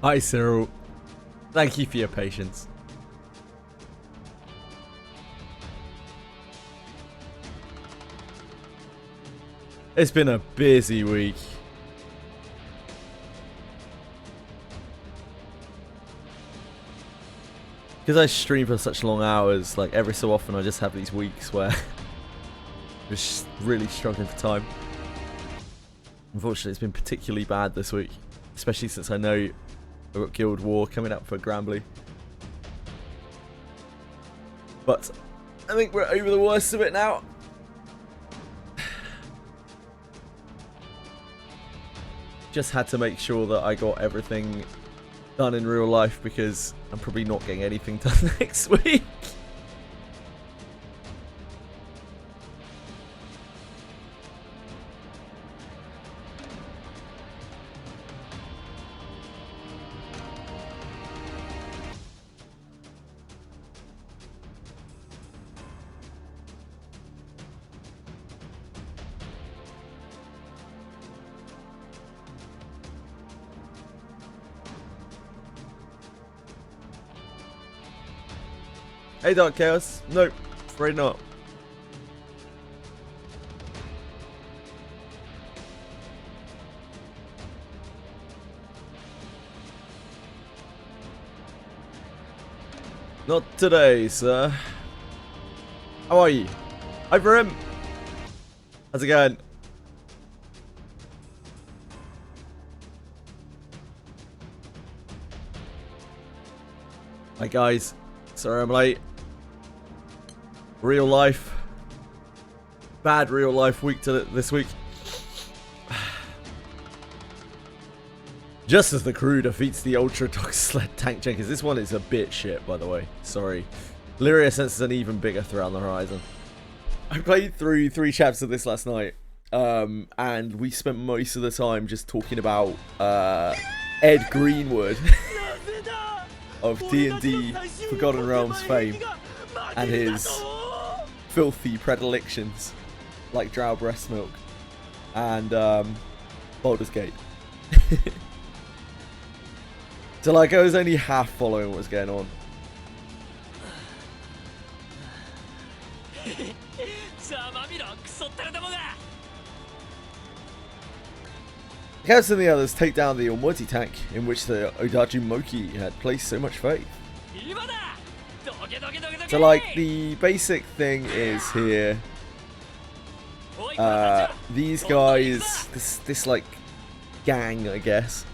Hi, Cyril. Thank you for your patience. It's been a busy week. Because I stream for such long hours, like every so often I just have these weeks where I'm just really struggling for time. Unfortunately, it's been particularly bad this week, especially since I know I've got Guild War coming up for Granblue. But I think we're over the worst of it now. Just had to make sure that I got everything done in real life because I'm probably not getting anything done next week. Hey, Dark Chaos. Nope, afraid not. Not today, sir. How are you? Hi, Brim. How's it going? Hi, guys. Sorry I'm late. Real life. Bad real life week to this week. Just as the crew defeats the Ultra Toxic Sled Tank Jenkins. This one is a bit shit, by the way. Sorry. Lyria senses an even bigger threat on the horizon. I played through 3 chapters of this last night. And we spent most of the time just talking about Ed Greenwood of D&D Forgotten Realms fame and his filthy predilections like Drow breast milk and Baldur's Gate. So like I was only half following what was going on. Chaos and the others take down the almighty tank in which the Odaju Moki had placed so much faith. So like the basic thing is here, these guys, this like gang I guess,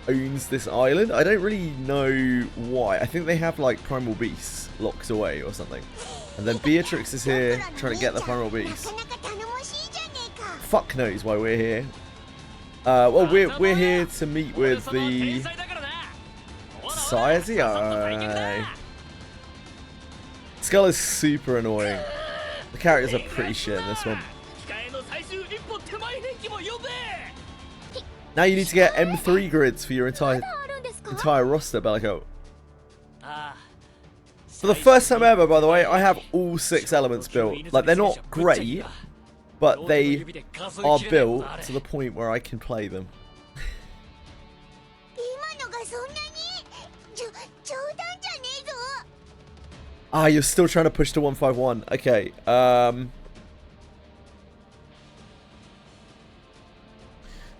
owns this island. I don't really know why. I think they have like primal beasts locked away or something. And then Beatrix is here trying to get the primal beast. Fuck knows why we're here. Well, we're here to meet with the society. Skull is super annoying. The characters are pretty shit in this one. Now you need to get M3 grids for your entire roster, Bellico. For the first time ever, by the way, I have all 6 elements built. Like, they're not great, but they are built to the point where I can play them. Ah, you're still trying to push to 151. Okay.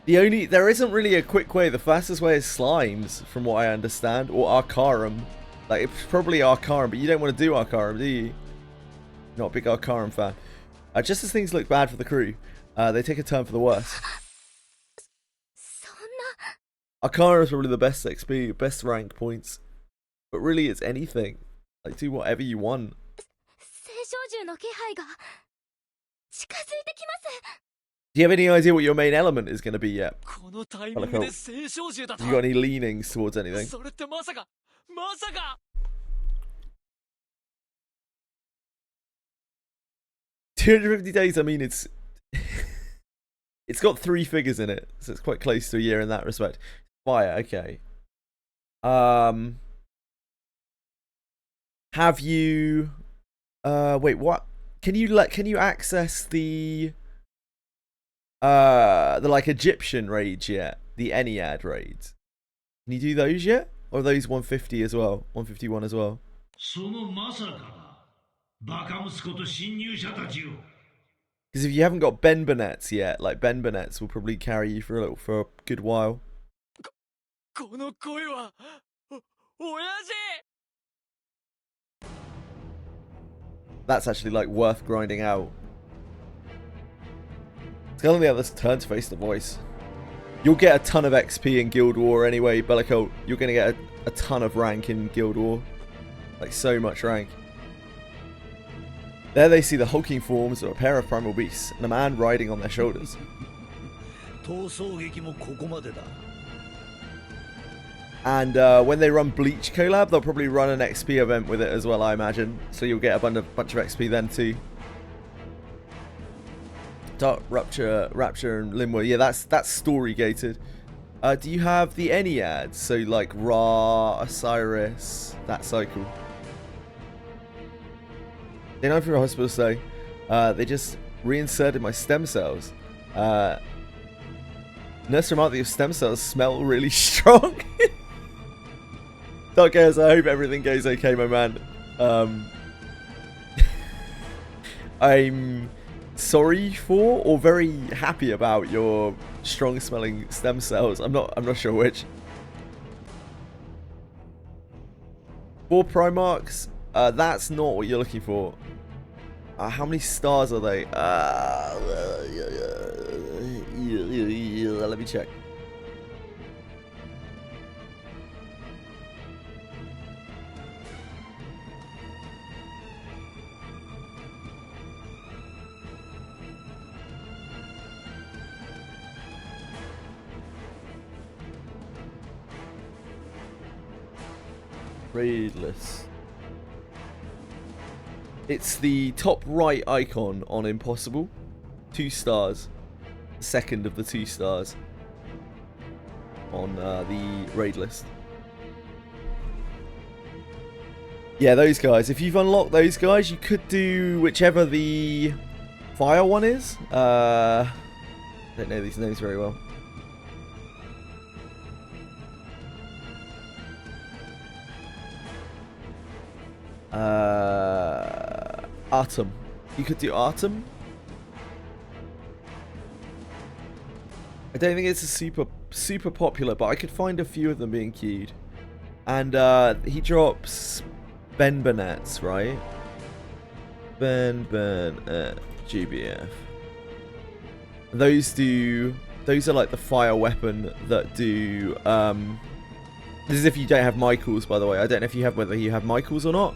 There isn't really a quick way. The fastest way is Slimes, from what I understand, or Arcarum. Like, it's probably Arcarum, but you don't want to do Arcarum, do you? Not a big Arcarum fan. Just as things look bad for the crew, they take a turn for the worse. Arcarum is probably the best XP, best rank points. But really, it's anything. Like, do whatever you want. Do you have any idea what your main element is going to be yet? Have you got any leanings towards anything? 250 days, I mean, it's got 3 figures in it, so it's quite close to a year in that respect. Fire, okay. Have you wait, what? Can you access the like Egyptian raids yet? The Ennead raids? Can you do those yet? Or are those 150 as well? 151 as well? Because if you haven't got Ben Burnetts yet, like Ben Burnetts will probably carry you for a good while. That's actually like worth grinding out. It's going to be other's turn to face the voice. You'll get a ton of XP in Guild War anyway, Bellico. You're going to get a ton of rank in Guild War. Like, so much rank. There they see the hulking forms of a pair of primal beasts and a man riding on their shoulders. And when they run Bleach collab, they'll probably run an XP event with it as well, I imagine. So you'll get a bunch of XP then too. Dark Rapture and Limbo. Yeah, that's story gated. Do you have the Enneads? So like Ra, Osiris, that cycle. They know from the hospital say they just reinserted my stem cells. Nurse remarked that your stem cells smell really strong. Dark Chaos, I hope everything goes okay, my man. I'm sorry for or very happy about your strong smelling stem cells. I'm not sure which. 4 Primarchs, that's not what you're looking for. How many stars are they? Let me check. Raidless. It's the top right icon on Impossible. 2 stars. Second of the 2 stars on the raid list. Yeah, those guys. If you've unlocked those guys, you could do whichever the fire one is. I don't know these names very well. Artem. You could do Artem. I don't think it's a super popular, but I could find a few of them being queued. And he drops Ben Burnett's, right? Ben Burnett JBF. Those are like the fire weapon that do this is if you don't have Michaels, by the way. I don't know whether you have Michaels or not.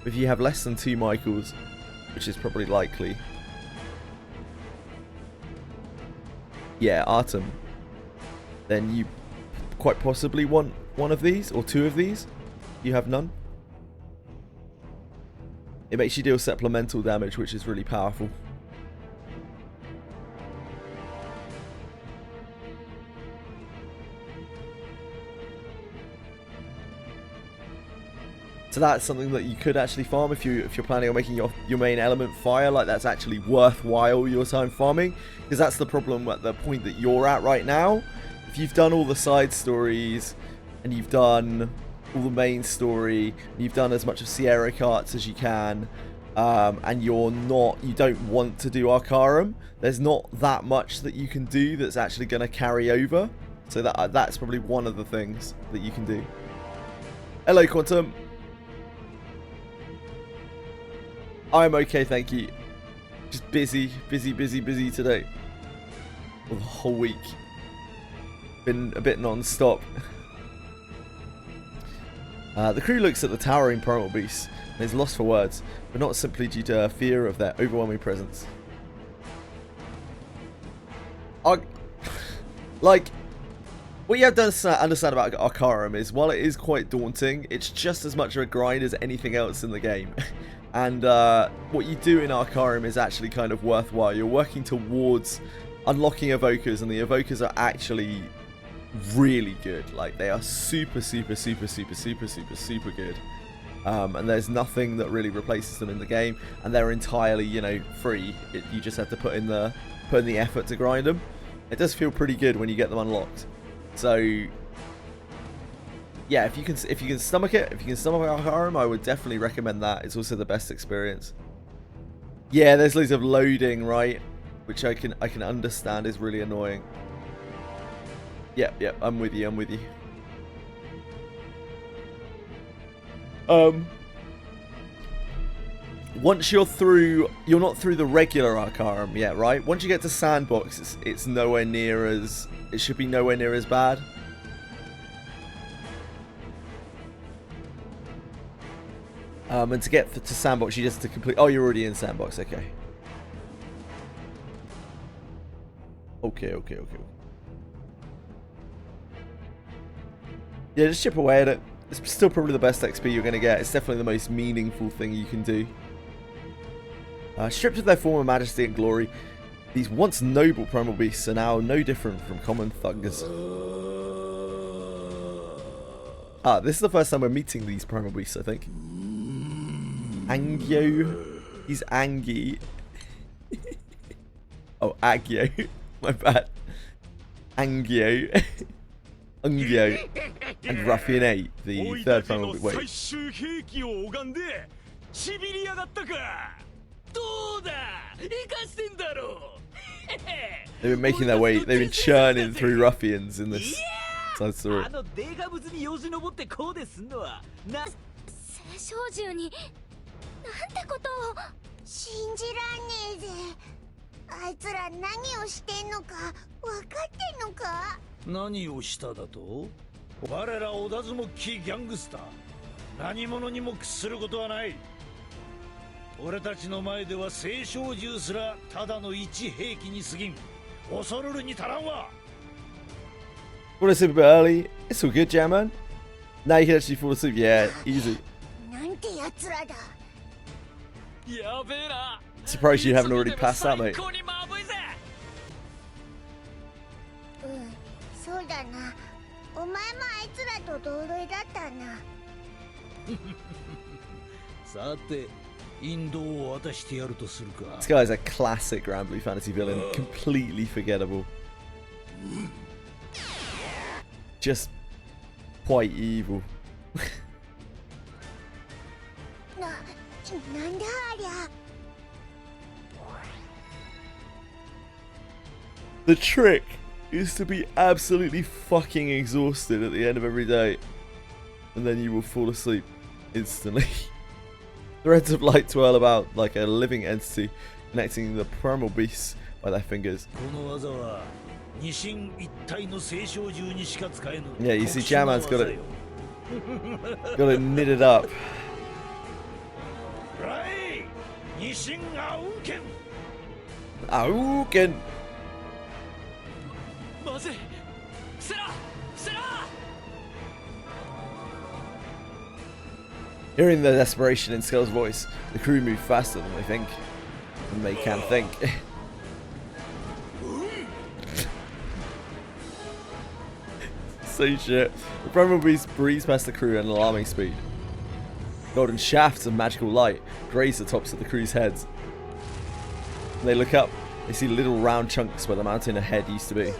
If you have less than 2 Michaels, which is probably likely. Yeah, Artem. Then you quite possibly want one of these or 2 of these. You have none. It makes you deal supplemental damage, which is really powerful. So that's something that you could actually farm if you're planning on making your main element fire. Like, that's actually worthwhile your time farming, because that's the problem at the point that you're at right now. If you've done all the side stories and you've done all the main story, and you've done as much of Sierra Carts as you can, and you don't want to do Arcarum, there's not that much that you can do that's actually going to carry over. So that's probably one of the things that you can do. Hello, Quantum. I'm okay, thank you. Just busy today. Well, the whole week. Been a bit non-stop. The crew looks at the towering primal beasts and is lost for words, but not simply due to fear of their overwhelming presence. Like, what you have to understand about Arcarum is, while it is quite daunting, it's just as much of a grind as anything else in the game. And what you do in Arcarum is actually kind of worthwhile. You're working towards unlocking evokers, and the evokers are actually really good. Like, they are super good. And there's nothing that really replaces them in the game, and they're entirely, free. You just have to put in the effort to grind them. It does feel pretty good when you get them unlocked. So Yeah, if you can stomach it, if you can stomach Arcarum, I would definitely recommend that. It's also the best experience. Yeah, there's loads of loading, right? Which I can understand is really annoying. Yep, I'm with you, Once you're through, you're not through the regular Arcarum yet, right? Once you get to Sandbox, it's nowhere near as, it should be nowhere near as bad. And to get to Sandbox, you just have to complete, oh, you're already in Sandbox, okay. Okay. Yeah, just chip away at it. It's still probably the best XP you're going to get. It's definitely the most meaningful thing you can do. Stripped of their former majesty and glory, these once noble primal beasts are now no different from common thugs. This is the first time we're meeting these primal beasts, I think. Angio. He's Angie. Oh, Agio. My bad. Angio. Ungio. And Ruffian 8, the third primal beast. Wait. They've been making their way, they've been churning through ruffians in this side story. What is it a bit early? It's all good, Jamman. Now you can actually fall asleep. Yeah, easy. Surprised you haven't already passed out, mate. This guy's a classic Granblue Fantasy villain. Completely forgettable. Just quite evil. The trick is to be absolutely fucking exhausted at the end of every day, and then you will fall asleep instantly. Threads of light twirl about like a living entity, connecting the primal beasts by their fingers. Yeah, you see, Jamman's got it knitted up. Auken! Hearing the desperation in Skull's voice, the crew move faster than they can think. So shit. The primal beast breeze past the crew at an alarming speed. Golden shafts of magical light graze the tops of the crew's heads. When they look up, they see little round chunks where the mountain ahead used to be.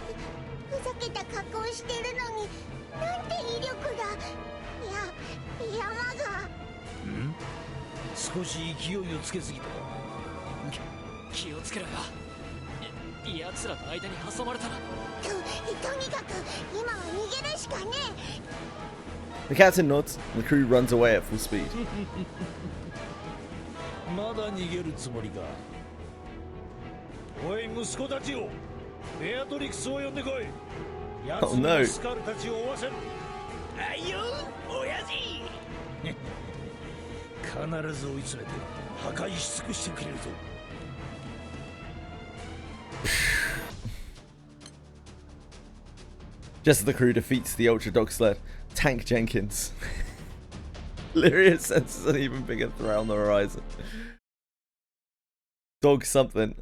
The captain nods, and the crew runs away at full speed. Oh no! Just as the crew defeats the Ultra Dog Sled, Tank Jenkins. Lyria senses an even bigger threat on the horizon. Dog something.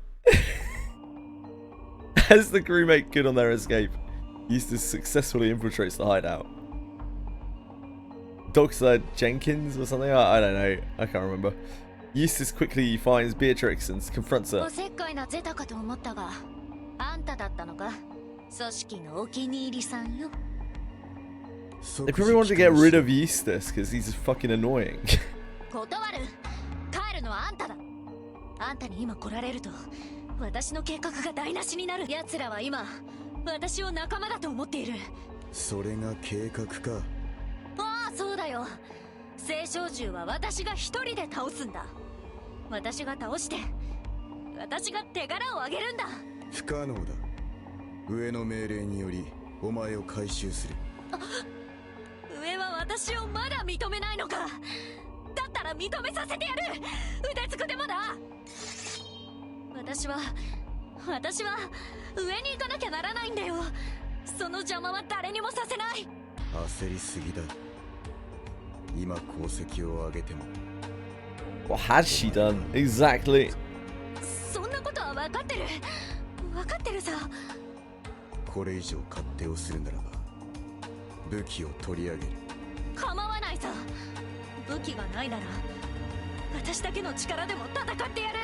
As the crew make good on their escape, Eustace successfully infiltrates the hideout. Dog Sled Jenkins or something? I don't know. I can't remember. Eustace quickly finds Beatrix and confronts her. They probably wanted to get rid of Eustace because he's fucking annoying. 断る。帰るのはあんただ。あんたに今来られると、私の計画が台無しになる。奴らは今、私を仲間だと思っている。それが計画か。ああ、そうだよ。聖少獣は私が一人で倒すんだ。私が倒して、私が手柄をあげるんだ。不可能だ。上の命令によりお前を回収する。上は私をまだ認めないのか。だったら認めさせてやる。腕つくでもだ。私は上に行かなきゃならないんだよ。その邪魔は誰にもさせない。焦りすぎだ。今功績を上げても。What has she done? Exactly. そんなことは分かってる。分かってるさ。これ以上勝手をするならば武器を取り上げる。構わないさ。武器がないなら私だけの力でも戦ってやる。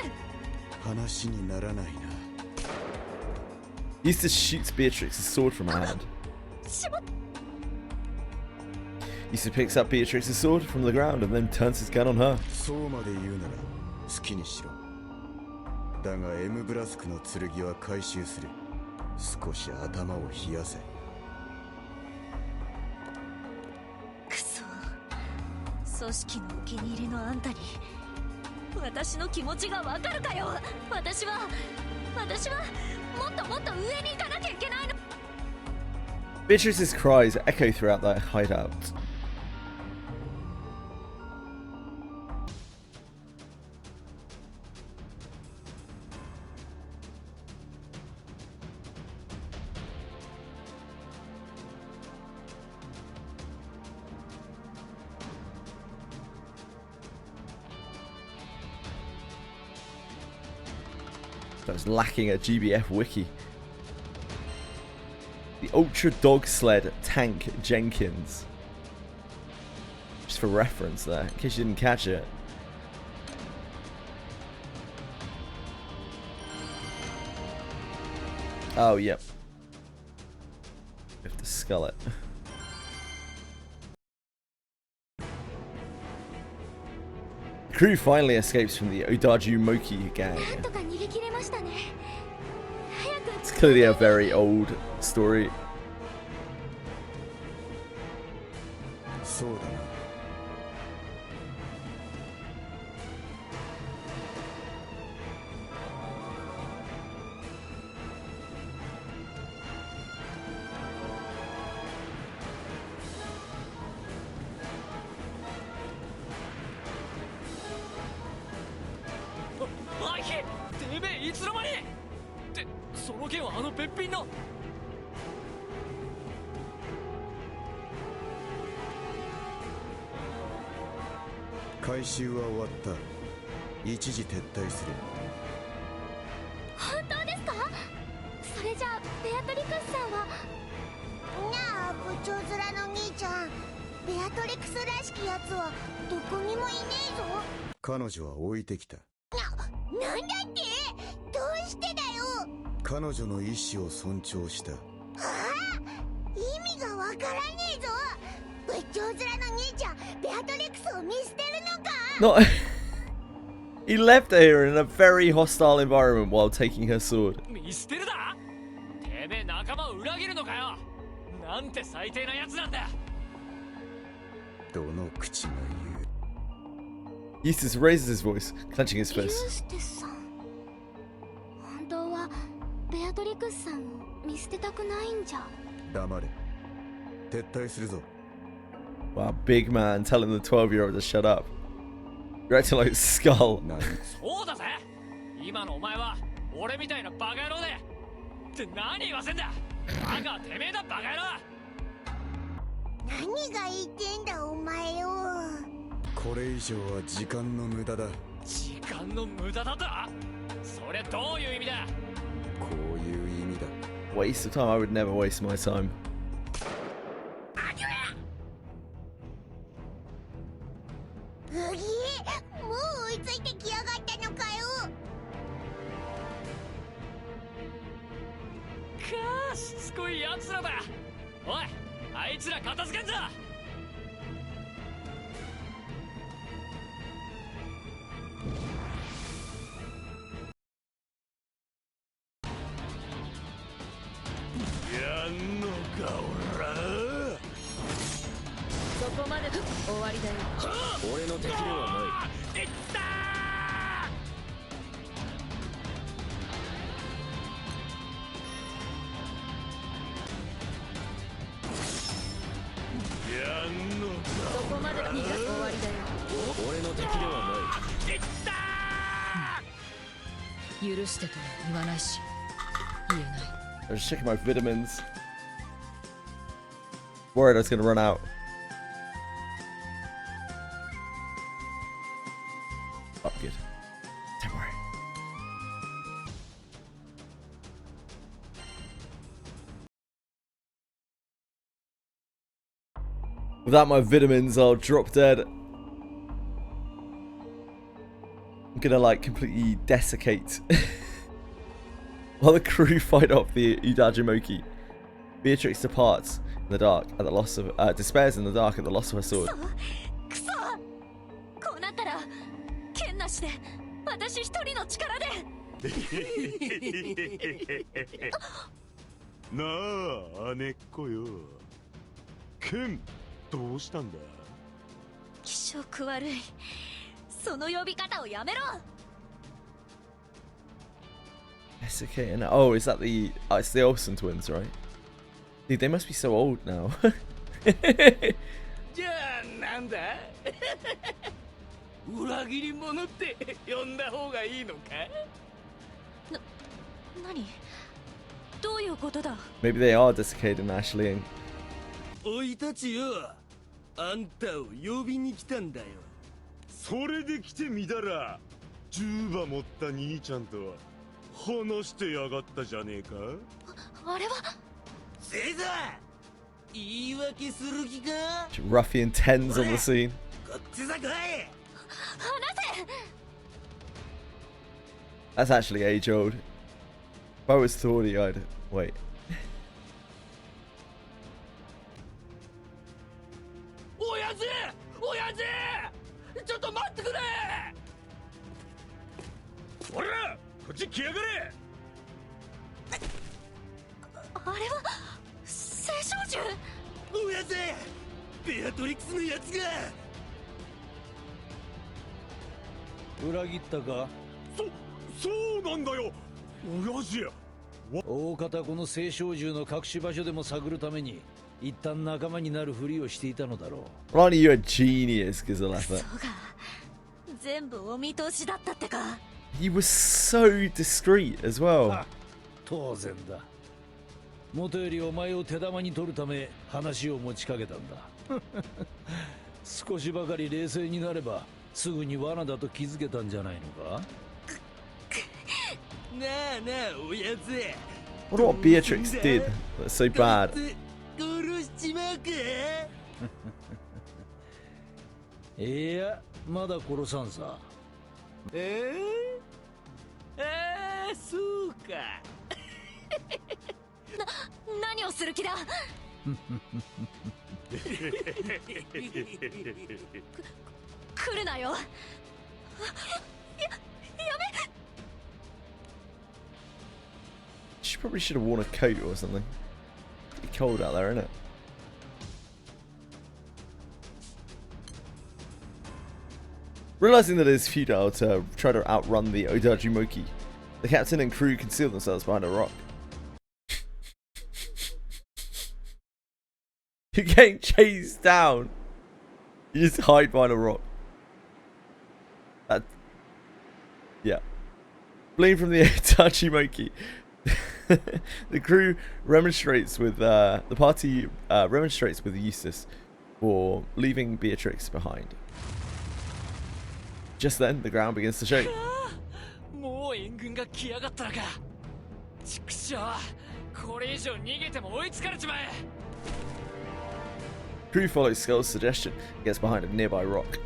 話にならないな。Eustace shoots Beatrix's sword from her hand. Eustace picks up Beatrix's sword from the ground and then turns his gun on her. そうまで言うなら好きにしろ。だが M ブラスクの剣は回収する。少し頭を冷やせ。くそ。組織のお気に入りのあんたに私の気持ちがわかるかよ。私はもっともっと上に行かなきゃいけないの。Beatrix's cries echo throughout their hideout. I was lacking a GBF wiki. The Ultra Dog Sled Tank Jenkins. Just for reference there, in case you didn't catch it. Oh, yep. We have to skull it. The crew finally escapes from the Odaju Moki gang. It's clearly a very old story. そうだな。マイキー、てめえいつの間に。ってその件はあのべっぴんの。回収は終わった。一時撤退する。本当ですか。それじゃあベアトリクスさんは。なあ部長面の兄ちゃん、ベアトリクスらしきやつはどこにもいねえぞ。彼女は置いてきた。なんだって。どうしてだよ。彼女の意志を尊重した。はあ、意味がわからねえぞ。部長面の兄ちゃん、ベアトリクスを見捨てるのか。No, he left her in a very hostile environment while taking her sword. 見捨てるだ。てめえ仲間を裏切るのかよ。なんて最低なやつなんだ。どの口が言う。Eustace raises his voice, clenching his ユー fist. ステスさん、本当はベアトリクスさんを見捨てたくないんじゃ。黙れ。撤退するぞ。 Wow, big man telling the 12-year-old to shut up. You're acting like Skull. そうだぜ。今のお前は俺みたいなバカ野郎で。って何言わせんだ。バカはてめえだバカ野郎。何が言ってんだお前よ。これ以上は時間の無駄だ。時間の無駄だと。それどういう意味だ。こういう意味だ。 Waste of time. I would never waste my time. うぎー、もう追いついてきやがったのかよ。かあ、しつこいやつらだ。おい、あいつら片付けんぞ。やんのかおら。そこまで終わりだよ。俺の敵ではない。いったやんのか。そこまで終わりだよ。俺の敵ではーいったー。許してとは言わないし、言えない。 I was just checking my vitamins. Worried I was going to run out. Oh, good. Don't worry. Without my vitamins, I'll drop dead. I'm gonna like completely desiccate. While the crew fight off the Udajimoki, Beatrix departs in the dark at the loss of despairs in the dark at the loss of her sword. くそ、こうなったら剣なしで私一人の力で。なあ、姉っ子よ。ケン、どうしたんだ。気色悪い。その呼び方をやめろ。 Desiccating. Oh, is that the? Oh, it's the Olsen twins, right? Dude, they must be so old now. じゃあなんだ。裏切り者って呼んだ方がいいのか。何？どういうことだ？ Maybe they are desiccating actually. And おいたちよ、あんたを呼びに来たんだよ。それで来てみたら、銃馬持った兄ちゃんと話してやがったじゃねえか。あれはせいざ、言い訳する気か。 ruffian tens on the scene. こっちさ来い。話せ。 That's actually age old. If I was 30, I'd wait. 親父、親父、ちょっと待ってくれ。ほら、こっち来やがれ。あれは青少獣。親父、ベアトリックスのやつが。裏切ったか。そうなんだよ、親父。大方この青少獣の隠し場所でも探るために一旦仲間になるふりをしていたのだろう。 Ronnie, you're a genius, Gazalafa. そうか。全部お見通しだったってか。 He was so discreet as well. 当然だ。元よりお前を手玉に取るため話を持ちかけたんだ。少しばかり冷静になればすぐに罠だと気づけたんじゃないのか。なあなあ、おやつ。 Wonder what Beatrix did that's so bad. 殺しちまうか。いや、まだ殺さんさ。そうか。何をする気だ。来るなよ。やめ。 She probably should have worn a coat or something. It's cold out there, isn't it? Realizing that it is futile to try to outrun the Odajimoki, the captain and crew conceal themselves behind a rock. You're getting chased down. You just hide behind a rock. That, yeah. Fleeing from the Odajimoki. The crew remonstrates with the party remonstrates with Eustace for leaving Beatrix behind. Just then, the ground begins to shake. もう援軍が来やがったのか。畜生、これ以上逃げても追いつかれちまえ。 Crew follows Skull's suggestion and gets behind a nearby rock.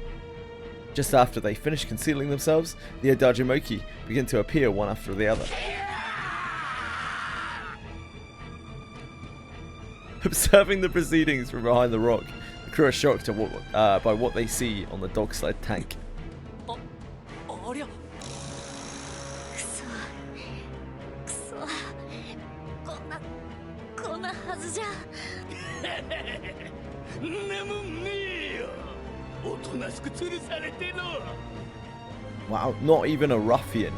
Just after they finish concealing themselves, the Odajimoki begin to appear one after the other. Observing the proceedings from behind the rock, the crew are shocked at by what they see on the dog sled tank. ありゃくそくそこんなはずじゃ。眠んねえよ。おとなしく吊るされての。 Wow, not even a ruffian.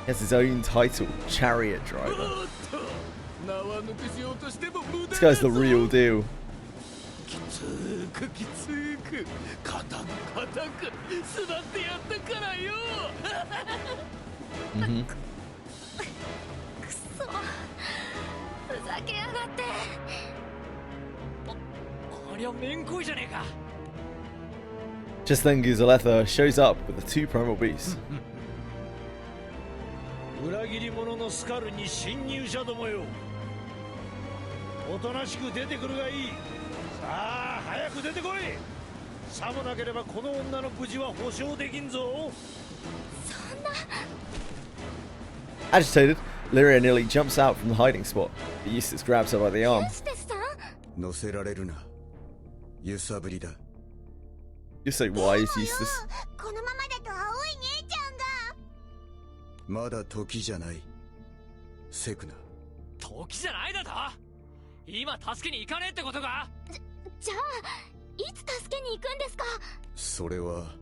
He has his own title, chariot driver. This guy's the real deal. きつくきつく固く固く座ってやったからよ。くそふざけやがって。ありゃめんこいじゃねえか。 Just then, Guzaletha shows up with the two primal beasts. 裏切り者のスカルに侵入者どもよ。おとなしく出てくるがいい。さあ早く出てこい。さもなければこの女の無事は保証できんぞ。 Agitated, Lyria nearly jumps out from the hiding spot, but Eustace grabs her by the arm. ステスさん。乗せられるな。揺さぶりだ。 You're so wise, Eustace. このままだと青い姉ちゃんが。まだ時じゃない。セクナ。時じゃないだと。今助けに行かねえってことか。じゃあいつ助けに行くんですか。それは。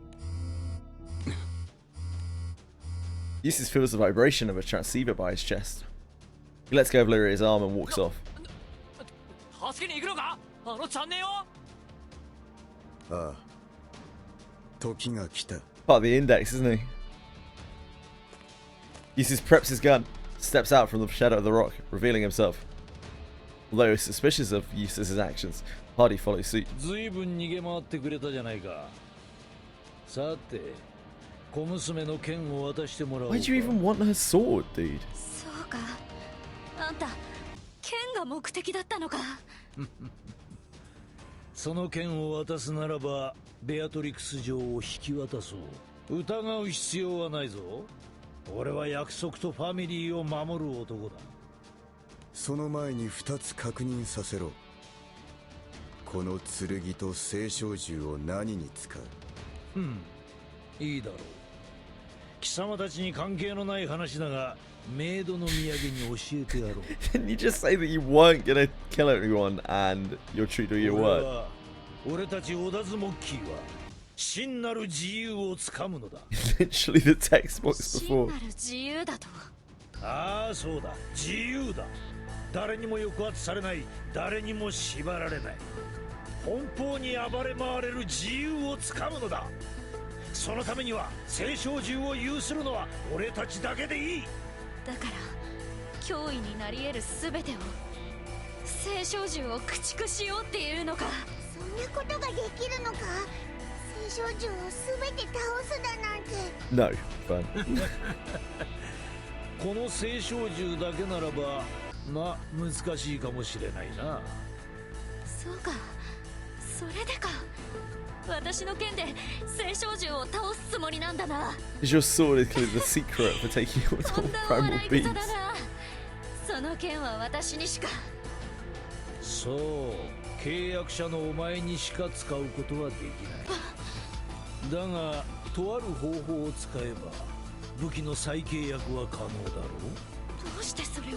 Eustace feels the vibration of a transceiver by his chest. He lets go of Lyria's arm and walks off. 助けに行くのか。あのチャンネルよ。ああ。時が来た。 Part of the index, isn't he? Eustace preps his gun, steps out from the shadow of the rock, revealing himself. Although suspicious of Eustace's actions, Hardy follows suit. ずいぶん逃げ回ってくれたじゃないか。さて、小娘の剣を渡してもらおうか。 Why do you even want her sword, dude? そうか。あんた剣が目的だったのか。その剣を渡すならばベアトリクス城を引き渡そう。疑う必要はないぞ。俺は約束とファミリーを守る男だ。その前に2つ確認させろ。この剣と聖唱銃を何に使う？いいだろう。貴様たちに関係のない話だが、メイドの土産に教えてやろう。 Didn't you just say that you weren't gonna kill everyone and you're true to your word? 俺たちオダズモッキーは真なる自由をつかむのだ。Literally the textbooks 真 before. なる自由だと。ああそうだ、自由だ。誰にも抑圧されない、誰にも縛られない。奔放に暴れ回れる自由をつかむのだ。そのためには聖唱銃を有するのは俺たちだけでいい。だから脅威になり得る全てを聖唱銃を駆逐しようっていうのか。そんなことができるのか。聖唱銃を全て倒すだなんて。 No, fun. この聖唱銃だけならばまあ難しいかもしれないな。そうか、それでか。私の剣で聖唱銃を倒すつもりなんだな。 Is your sword is clearly the secret for taking all とん the だ primal 笑い草 beasts? だな。その剣は私にしか。そう、契約者のお前にしか使うことはできない。だがとある方法を使えば武器の再契約は可能だろう。どうしてそれを。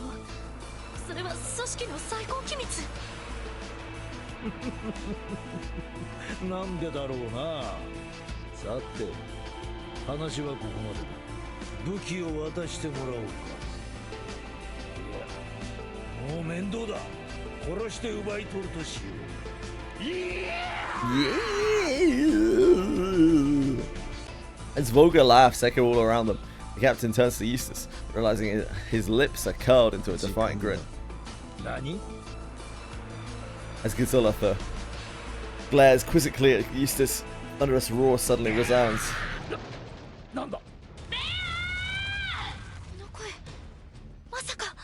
それは組織の最高機密。なんでだろうな。さて話はここまでだ。武器を渡してもらおうか。いやもう面倒だ。殺して奪い取るとしよう。Yeah! As Volga laughs echo all around them, the captain turns to Eustace, realizing his lips are curled into a defiant grin. 何？ As Guzaletha glares quizzically at Eustace, thunderous roar suddenly resounds. なんだ？この声、まさか。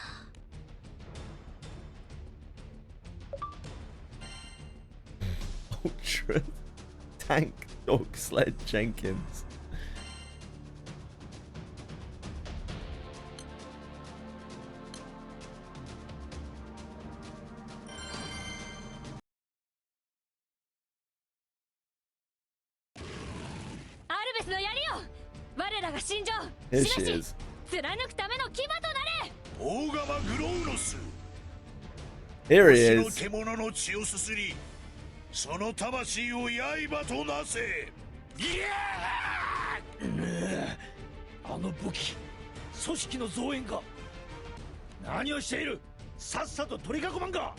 Ultra Tank Dog Sled Jenkins. 我らが信条 Here し she めし is. 貫くための牙となれ。大釜グロウロス Here he 星の is. 獣の血をすすりその魂を刃となせ。いやあの武器組織の増援か。何をしている。さっさと取り囲まんか。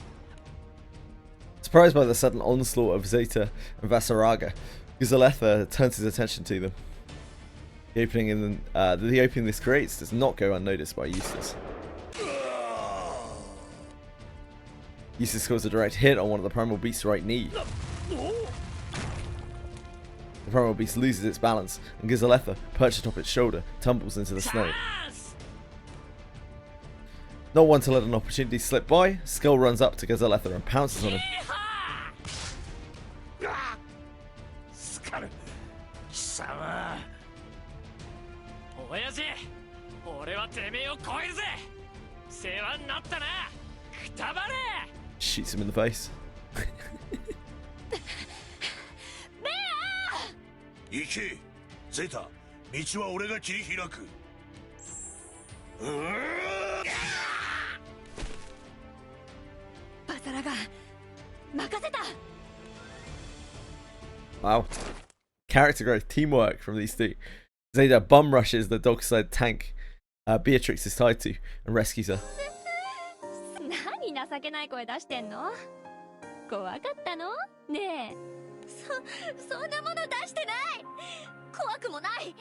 Surprised by the sudden onslaught of Zeta and Vasaraga, Gazzaletha turns his attention to them. The opening this creates does not go unnoticed by Eustace. Eustace scores a direct hit on one of the primal beast's right knee. The primal beast loses its balance, and Gazzaletha, perched atop its shoulder, tumbles into the snow. Not one to let an opportunity slip by, Skull runs up to Gazzaletha and pounces on him. スカル貴様。親父、俺はてめえを超えるぜ。世話になったな。くたばれ。 Shoots him in the face. 行けゼタ、道は俺が切り開く。バサラが任せた。 Wow. Character growth, teamwork from these two. Zeta bum rushes the dog-sled tank Beatrix is tied to and rescues her. 何情けない声出してんの。怖かったのねえ。そんなもの出してない。怖くもない。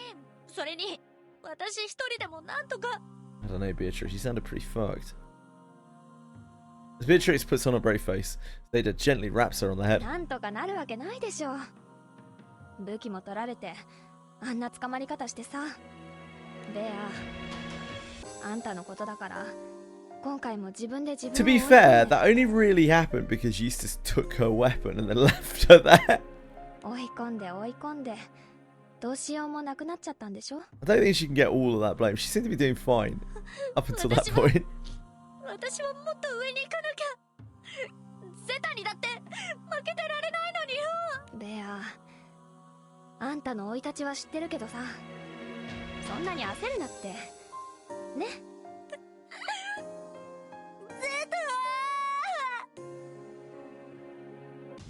それに私一人でもなんとか。 I don't know, Beatrix, you sounded pretty fucked. As Beatrix puts on a brave face, Zeta gently raps her on the head. なんとかなるわけないでしょ。武器も取られてあんな捕まり方してさ。ベア、あんたのことだから今回も自分で自分を。 To be fair, that only really happened because Eustace took her weapon and then left her there. 追い込んで追い込んでどうしようもなくなっちゃったんでしょ。 I don't think she can get all of that blame. She seemed to be doing fine up until that point. 私はもっと上に行かなきゃ。ゼタにだって負けてられないのによ。ベア、あんたの生い立ちは知ってるけどさ、そんなに焦るなってね。ゼタ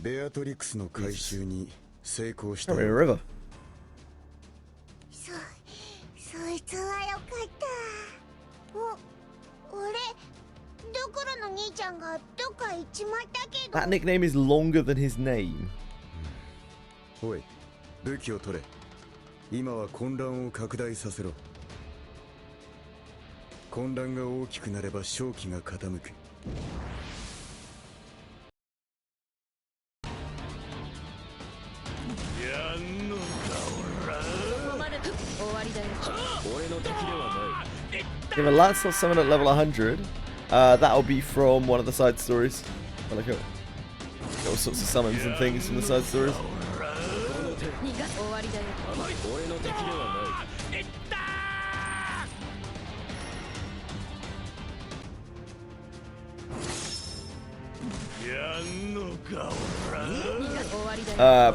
ベアトリクスの回収に成功した。 Probably a river. そいつはよかった。俺どころの兄ちゃんがどっか行っちまったけど。 That nickname is longer than his name. おい、武器を取れ。今は混乱を拡大させろ。混乱が大きくなれば勝機が傾く。やんのかおら。終わりだよ。俺の敵ではない。 Give a Lancelot summon at level 100. That'll be from one of the side stories. Well, look at all sorts of summons and things from the side stories. 終わりだよ。俺の敵ではない。いったやんのかおら。終わりだよ。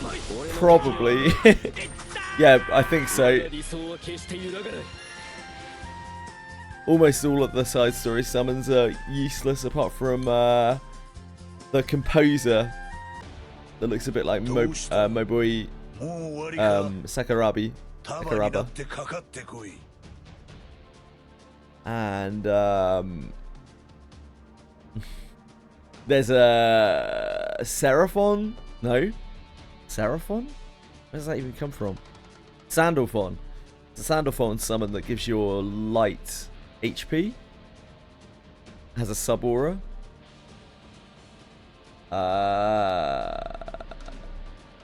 Probably. Yeah, I think so. 理想は決して揺らがない。 Almost all of the side story summons are useless apart from the composer that looks a bit like Moboi もう終わりか。 Sakuraba. 束になってかかってこい。 And there's a Seraphon? No? Seraphon? Where does that even come from? Sandalphon. It's a Sandalphon summon that gives your light HP. Has a sub aura.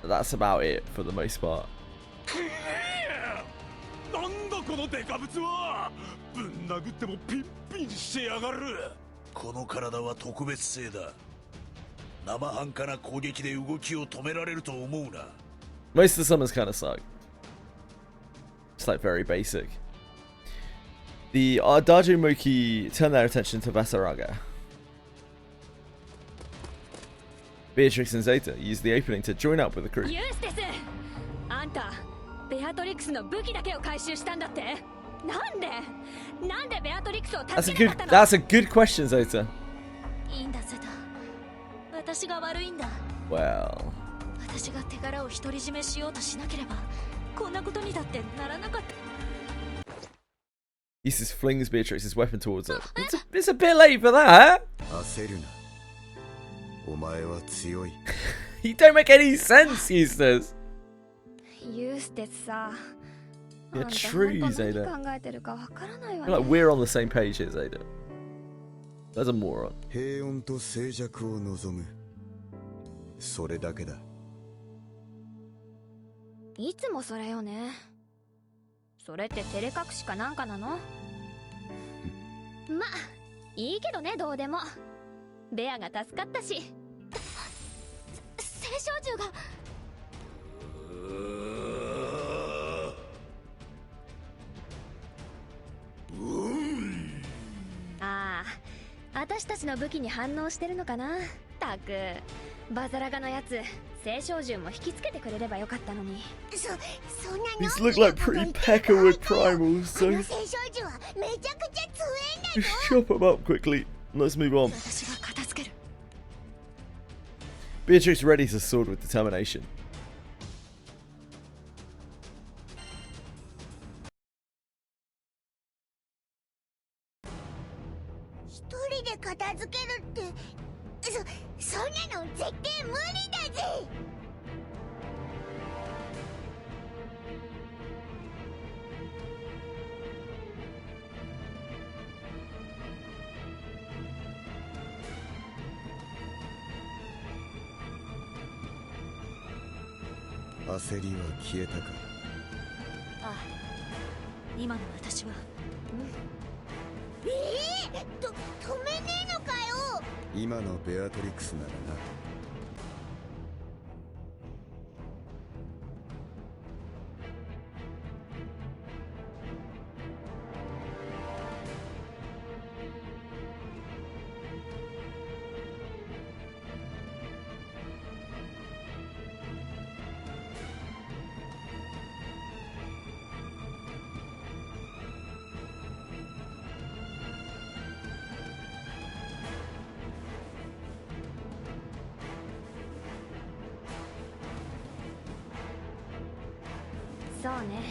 That's about it for the most part. なんだこのデカブツは。ぶん殴ってもピンピンしてやがる。この体は特別性だ。生半可な攻撃で動きを止められると思うな。 Most of the summons kind of suck. It's like very basic. The Ardajo Moki turn their attention to Vasaraga. Beatrix and Zeta use the opening to join up with the crew. ユーステス、あんたベベアトリックスの武器だけを回収したんだって。なんでベアトリックスを助けなかったの。 That's a good question, Zeta. いいんだゼタ、私が悪いんだ。 Well, 私が手柄を独り占めしようとしなければこんなことにだってならなかった。 Eustace flings Beatrix's weapon towards her. It's a bit late for that. 焦るな。お前は強い。You don't make any sense, Eustace. ユーステスさ、 Yeah, true, 何 Zeta. 考えてるかわからないわ I feel ね。 like we're on the same page here, Zeta. That's a moron. 平穏と静寂を望む。それだけだ。いつもそれよね。それって照れ隠しかなんかなの？ま、いいけどね、どうでも。ベアが助かったし。青少獣が。ああ、私たちの武器に反応してるのかな。たく、バザラガのやつ、青少獣も引きつけてくれればよかったのに。そんなの。 These look like pretty peckerwood primals, あの so 青少獣はめちゃくちゃ強いんだ chop them up quickly. Let's move on. 私が片付ける。 Beatrix readies her sword with determination. 一人で片付けるって、そんなの絶対無理だぜ。焦りは消えたか。ああ、今の私は。止めねえのかよ。今のベアトリックスならな。そうね、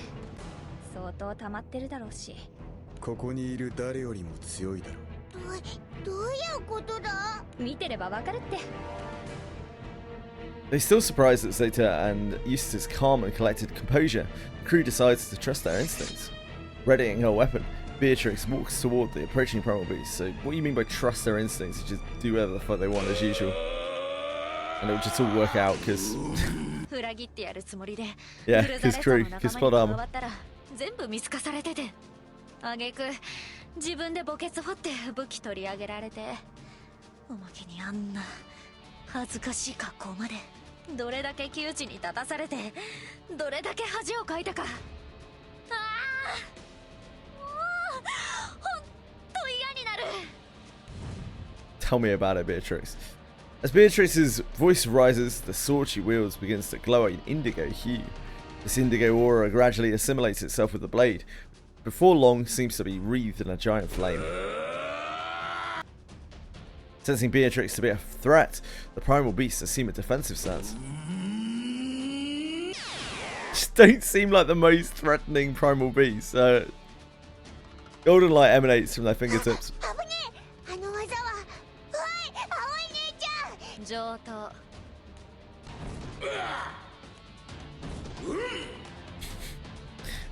相当溜まってるだろうし。ここにいる誰よりも強いだろう。どういうことだ。見てればわかるって。 They still surprised at Zeta and Eustace's calm and collected composure. The crew decides to trust their instincts. Readying her weapon, Beatrix walks toward the approaching primal beast. So, what do you mean by trust their instincts? Just do whatever the fuck they want as usual, and it'll just all work out because. 裏切ってやるつもりで。 Yeah, クルザ because レッ crew, サの because 仲 plot 間に armor. 加わったら全部見透かされてて。あげく自分で墓穴掘って武器取り上げられて、おまけにあんな恥ずかしい格好まで。どれだけ窮地に立たされて、どれだけ恥をかいたか。ああ、もうほんと嫌になる。 Tell me about it, Beatrix. As Beatrix's voice rises, the sword she wields begins to glow an indigo hue. This indigo aura gradually assimilates itself with the blade. Before long, seems to be wreathed in a giant flame. Sensing Beatrix to be a threat, the primal beasts assume a defensive stance. Just don't seem like the most threatening primal beasts. Golden light emanates from their fingertips. 危ねえ。あの技は。おい、青い姉ちゃん。上等。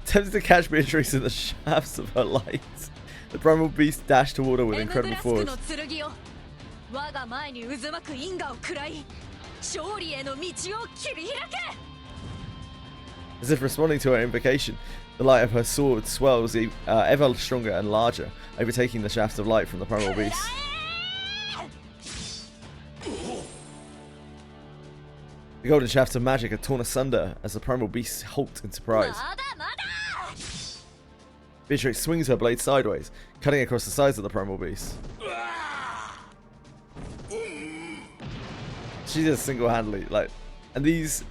Attempts to catch Beatrix in the shafts of her light. The primal beast dashed toward her with エムブ incredible ラスク force. の剣よ、我が前に渦巻く因果を食らい、勝利への道を切り開け。 As if responding to her invocation, the light of her sword swells ever stronger and larger, overtaking the shafts of light from the primal beast. The golden shafts of magic are torn asunder as the primal beasts halt in surprise. まだまだ。 Beatrix swings her blade sideways, cutting across the sides of the primal beast. She does single-handedly, and these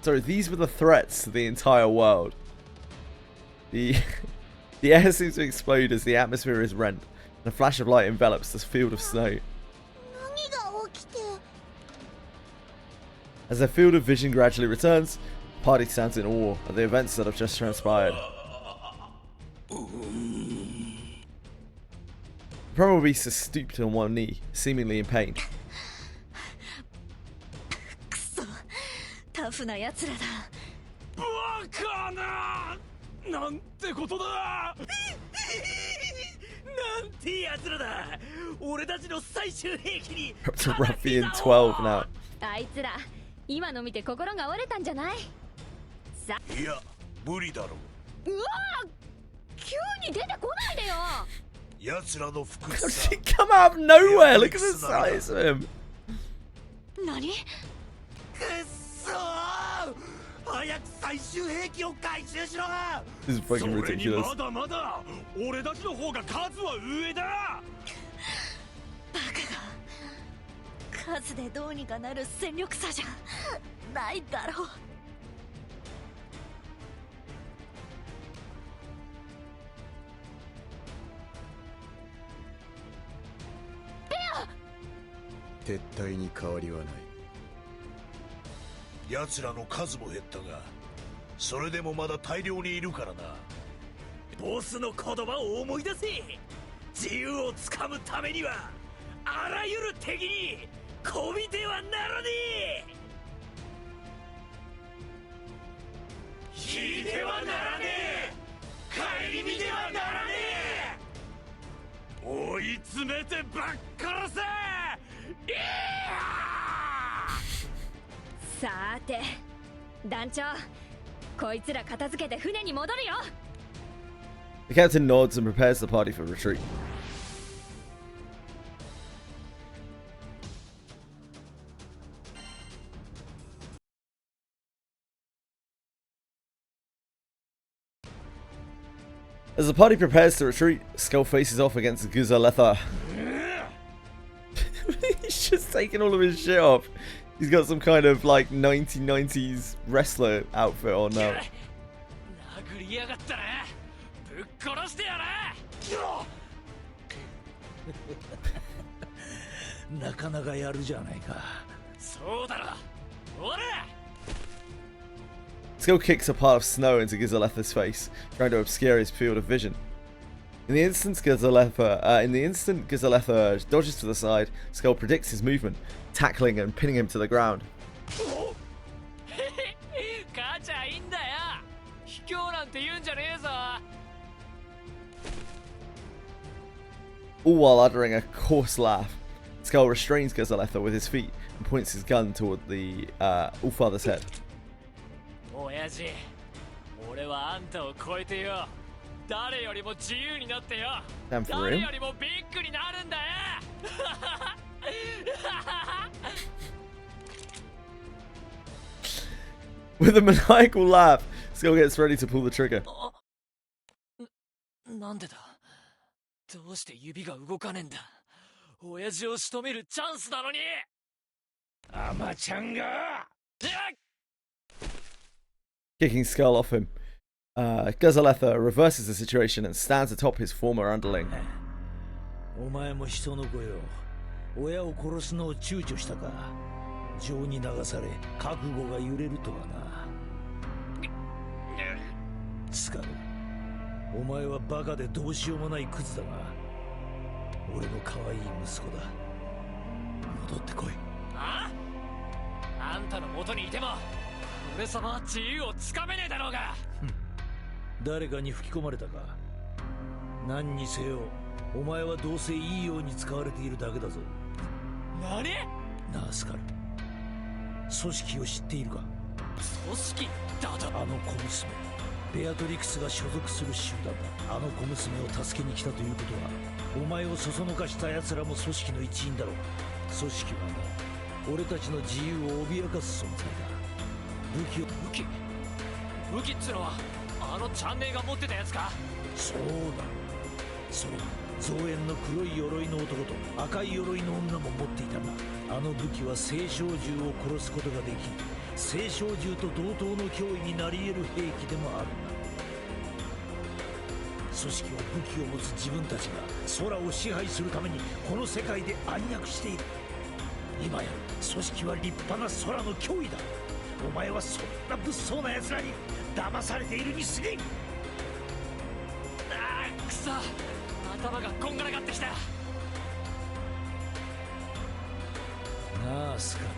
Sorry, these were the threats to the entire world. The air seems to explode as the atmosphere is rent, and a flash of light envelops this field of snow. As their field of vision gradually returns, the party stands in awe at the events that have just transpired. The Primal Beast is stooped on one knee, seemingly in pain. くそ、タフな奴らだ。バカな、なんてことだ。なんて奴らだ。俺たちの最終兵器に。Up to Ruffian 12 now. あいつら、今の見て心が折れたんじゃない？さ、いや、無理だろう。うわー、急に出てこないでよ。奴らの服 She come out of nowhere. Look at the size of him. 何？くっそー、早く最終兵器を回収しろ。 This is fucking それに ridiculous. まだまだ俺たちの方が数は上だ。バカが数でどうにかなる戦力差じゃないだろう。撤退に変わりはない。奴らの数も減ったが、それでもまだ大量にいるからな。ボスの言葉を思い出せ。自由をつかむためにはあらゆる敵にこびてはならねえ。引いてはならねえ。顧みてはならねえ。追い詰めてばっからせ。さーて、団長、こいつら片付けて船に戻るよ。 The captain nods and prepares the party for retreat. As the party prepares to retreat, Skull faces off against Guzaletha. He's just taking all of his shit off. He's got some kind of like 1990s wrestler outfit on now. 殴りやがったな。ぶっ殺してやれ。なかなかやるじゃないか。そうだろ。おら。Skull kicks a pile of snow into Gizaletha's face, trying to obscure his field of vision. In the instant Gizaletha dodges to the side, Skull predicts his movement, tackling and pinning him to the ground. 母ちゃんいいんだよ。卑怯なんて言うんじゃねえぞ。 All while uttering a coarse laugh, Skull restrains Gizaletha with his feet and points his gun toward the Allfather's head. 親父、俺はあんたを超えてよ。誰よりも自由になってよ。 Damn for 誰 him. よりもビッグになるんだよ。With a maniacal laugh, Skull gets ready to pull the trigger. なんでだ。どうして指が動かねえんだ。親父を仕留めるチャンスなのに。アマちゃんが。 Kicking Skull off him, Gizaletha reverses the situation and stands atop his former underling. お前も人の子よ。親を殺すのを躊躇したか。情に流され覚悟が揺れるとはな。スカル、お前はバカでどうしようもないクズだが、俺の可愛い息子だ。戻ってこい。あんたの元にいても俺様は自由をつかめねえだろうが。誰かに吹き込まれたか。何にせよお前はどうせいいように使われているだけだぞ。何？なあスカル、組織を知っているか。組織だと。あの小娘ベアトリクスが所属する集団だ。あの小娘を助けに来たということは、お前をそそのかした奴らも組織の一員だろう。組織はな、俺たちの自由を脅かす存在だ。武器っつのはあのチャンネルが持ってたやつか。そうだ、それ造園の黒い鎧の男と赤い鎧の女も持っていたが、あの武器は青少獣を殺すことができ、聖少獣と同等の脅威になり得る兵器でもあるんだ。組織は武器を持つ自分たちが空を支配するためにこの世界で暗躍している。今や組織は立派な空の脅威だ。お前はそんな物騒な奴らに騙されているに過ぎん。くそ、頭がこんがらがってきた。なあスカル、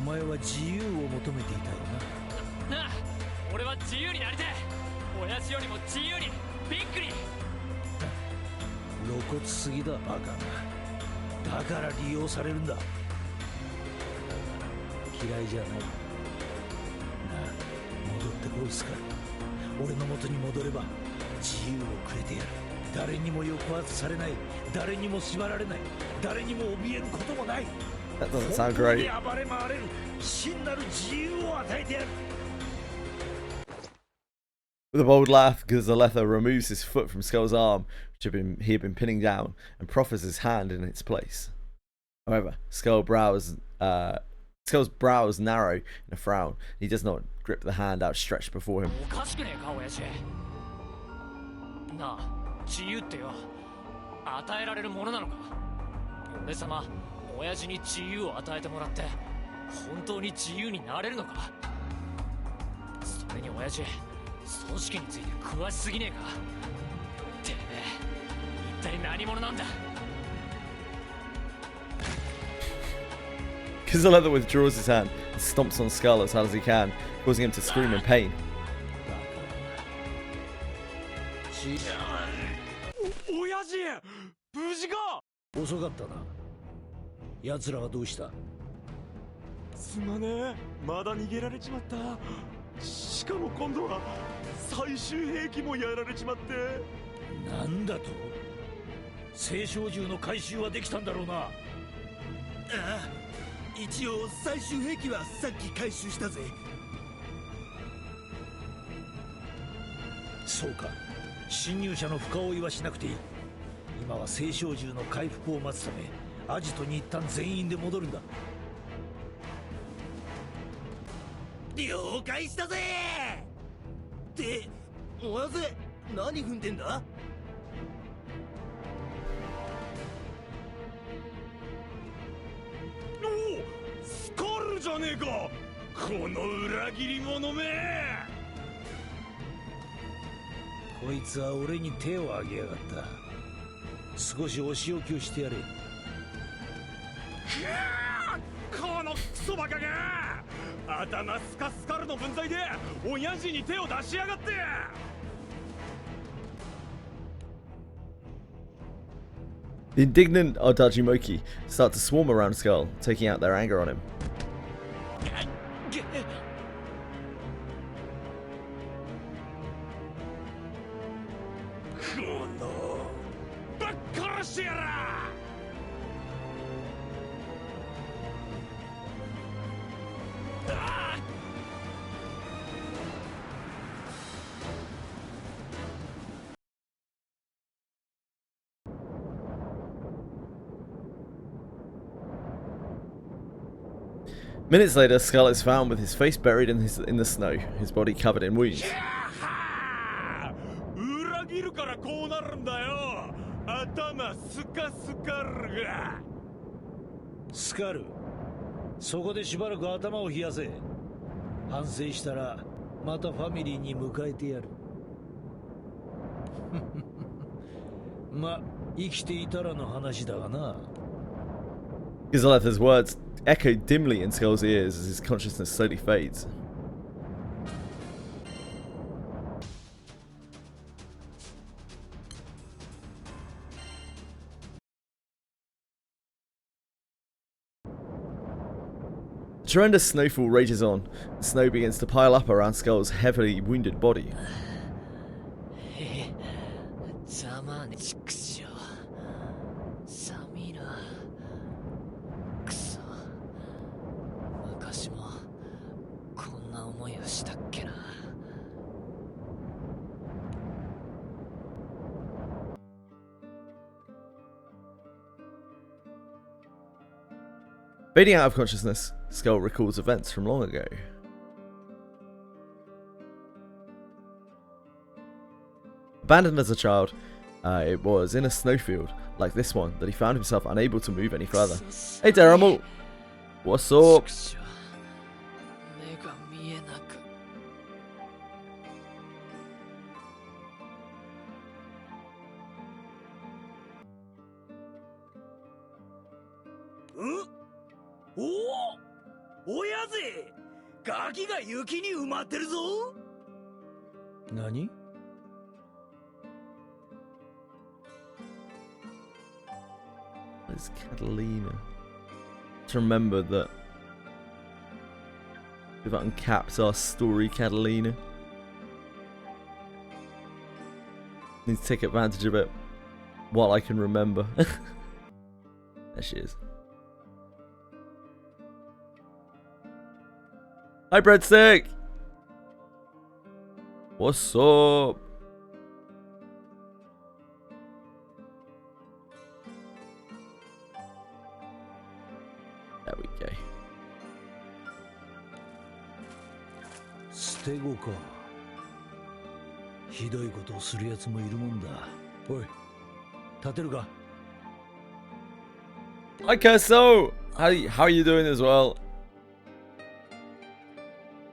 お前は自由を求めていたよなあ、俺は自由になりてえ。親父よりも自由に、ビッグに。な。露骨すぎだバカが。だから利用されるんだ。嫌いじゃない。なあ、戻ってこいスカル。俺の元に戻れば自由をくれてやる。誰にも抑圧されない、誰にも縛られない、誰にも怯えることもない。 That doesn't sound great. 暴れ回れる真なる自由を与えてやる。 With a bold laugh, Gazaletta removes his foot from Skull's arm, which he had been pinning down, and proffers his hand in its place. However, Skull's brows narrow in a frown. He does not grip the hand outstretched before him. おかしくねえか親父。なあ、自由ってよ、与えられるものなのか。俺様、親父に自由を与えてもらって本当に自由になれるのか。それに親父、組織について詳しすぎねえか。てめえ、一体何者なんだ。 Gazaletta withdraws his hand and stomps on Skull as hard as he can, causing him to scream in pain. 親父、無事か。遅かったな。奴らはどうした？すまねえ、まだ逃げられちまった。しかも今度は最終兵器もやられちまって。なんだと？聖少獣の回収はできたんだろうな。ああ、一応最終兵器はさっき回収したぜ。そうか、侵入者の深追いはしなくていい。今は聖少獣の回復を待つためアジトに一旦全員で戻るんだ。了解したぜ。って親父、何踏んでんだ。おお、スカルじゃねえか、この裏切り者め。こいつは俺に手を挙げやがった。少しお仕置きをしてやれ。このクソバカが頭スカスカルの分際で親父に手を出しやがって。 The indignant Ardajimoki start to swarm around Skull, taking out their anger on him. このぶっ殺してやら。 Minutes later, Skull is found with his face buried in the snow, his body covered in wounds. 裏切るからこうなるんだよ。頭スカスカルが。スカル、そこでしばらく頭を冷やせ。反省したらまたファミリーに迎えてやる。ま、生きていたらの話だがな。Gazaletta's words echo dimly in Skull's ears as his consciousness slowly fades. The tremendous snowfall rages on. The snow begins to pile up around Skull's heavily wounded body. ざまね、ちくしょう。寒いな。くそ。昔もこんな思いをしたっけな。Fading out of consciousness, Skull recalls events from long ago. Abandoned as a child, it was in a snowfield like this one that he found himself unable to move any further. Hey Deramal! What's up? 目が見えなく。おおやぜガキが雪に埋まってるぞ。何？ It's Catalina. To remember that we've uncapped our story, Catalina. Need to take advantage of it while I can remember. There she is. Hi, Breadstick! What's up? There we go. 捨て子か。ひどいことをするやつもいるもんだ。おい、立てるか。 Hi, Curso! How are you doing as well?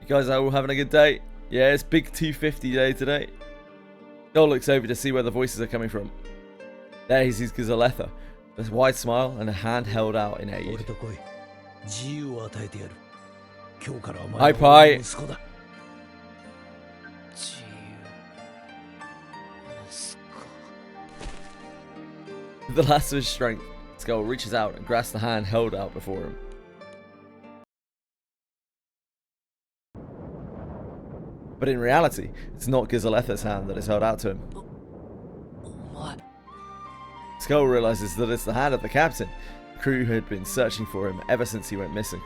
You guys are all having a good day? Yeah, it's big 250 day today. Joel looks over to see where the voices are coming from. There he sees Gizaletha, with a wide smile and a hand held out in aid. 俺と来い。自由を与えてやる。今日からお前 Hi, は Pi. 俺の息子だ。自由。息子。 With the last of his strength, Skull reaches out and grasps the hand held out before him. But in reality, it's not Gizaletha's hand that is held out to him. お前。 Skull realizes that it's the hand of the captain. The crew had been searching for him ever since he went missing.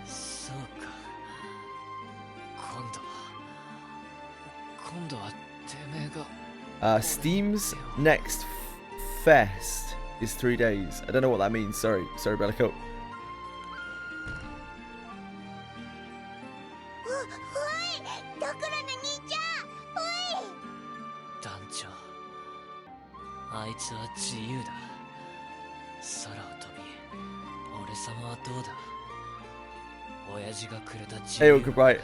そうか。今度はてめえが。 Steam's next fest is 3 days. I don't know what that means. Sorry, Bellicote. おい、ドクロの兄ちゃん、おい。団長、あいつは自由だ。空を飛び、俺様はどうだ。親父がくれた自 Hey, 由 well, goodbye. 好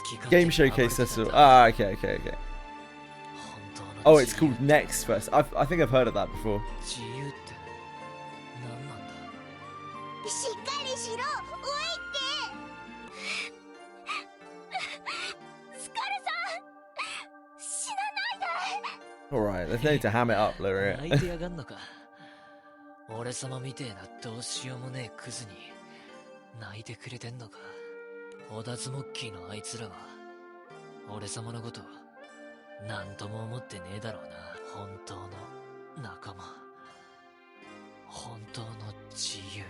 き勝手 Game に showcase 暴れてた festival. んだ。 Ah, okay. 本当 Oh, の it's 自由 called Next Fest. I think I've heard of that before. 自由って何なんだ。しっかりしろ、おいって。スカルさん、死なないで。 Alright, there's no need to ham it up, 泣 Lyria. いてやがんのか。俺様みてえなどうしようもねえクズに泣いてくれてんのか。オダズモッキーのあいつらは俺様のことなんとも思ってねえだろうな。本当の仲間、本当の自由。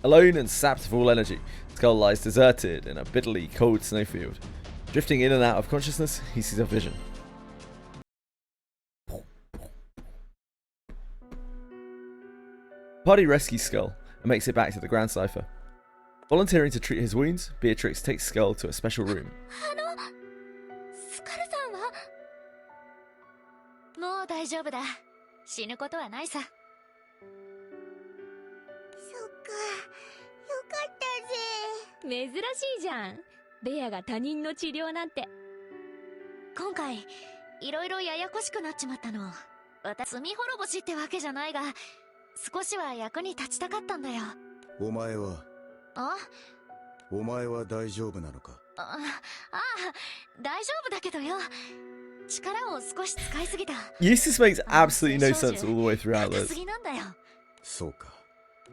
Alone and sapped of all energy, Skull lies deserted in a bitterly cold snowfield. Drifting in and out of consciousness, he sees a vision. Party rescues Skull and makes it back to the Grand Cipher. Volunteering to treat his wounds, Beatrix takes Skull to a special room. スカルさんはもう大丈夫だ。死ぬことはないさ。そっか、よかったぜ。珍しいじゃん。ベアが他人の治療なんて。今回いろいろややこしくなっちまったの。私罪滅ぼしってわけじゃないが、少しは役に立ちたかったんだよ。お前はあ大丈夫なのか。あ大丈夫だけどよ。力を少し使いすぎた。 Eustace makes absolutely no sense all the way throughout 高 this. すぎなんだよ。そうか。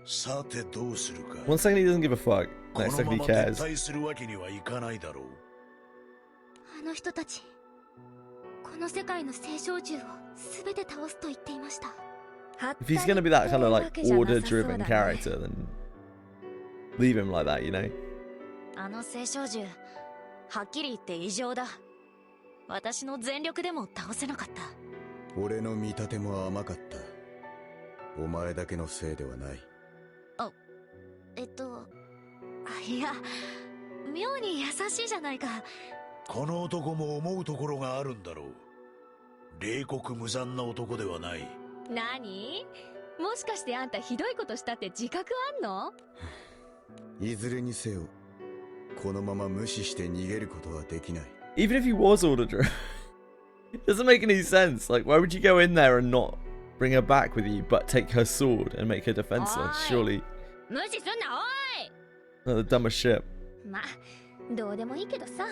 さてどうするか。 One second he doesn't give a fuck, こ next の second ま he ま撤 cares. 退するわけにはいかないだろう。あの人たち、この世界の聖少獣を全て倒すと言っていました。 If he's gonna be that kind of like order-driven character, then leave him like that, you know? あの聖少獣、はっきり言って異常だ。私の全力でも倒せなかった。俺の見立ても甘かった。お前だけのせいではない。いや、妙に優しいじゃないか。この男も思うところがあるんだろう。冷酷無残な男ではない。何？もしかしてあんたひどいことしたって自覚あんの？いずれにせよ、このまま無視して逃げることはできない。 Even if he was ordered, it doesn't make any sense. Like, why would you go in there and not bring her back with you, but take her sword and make her defenseless? Surely. 無視すんなおい。 The dumbest shit. まあ、どうでもいいけどさ。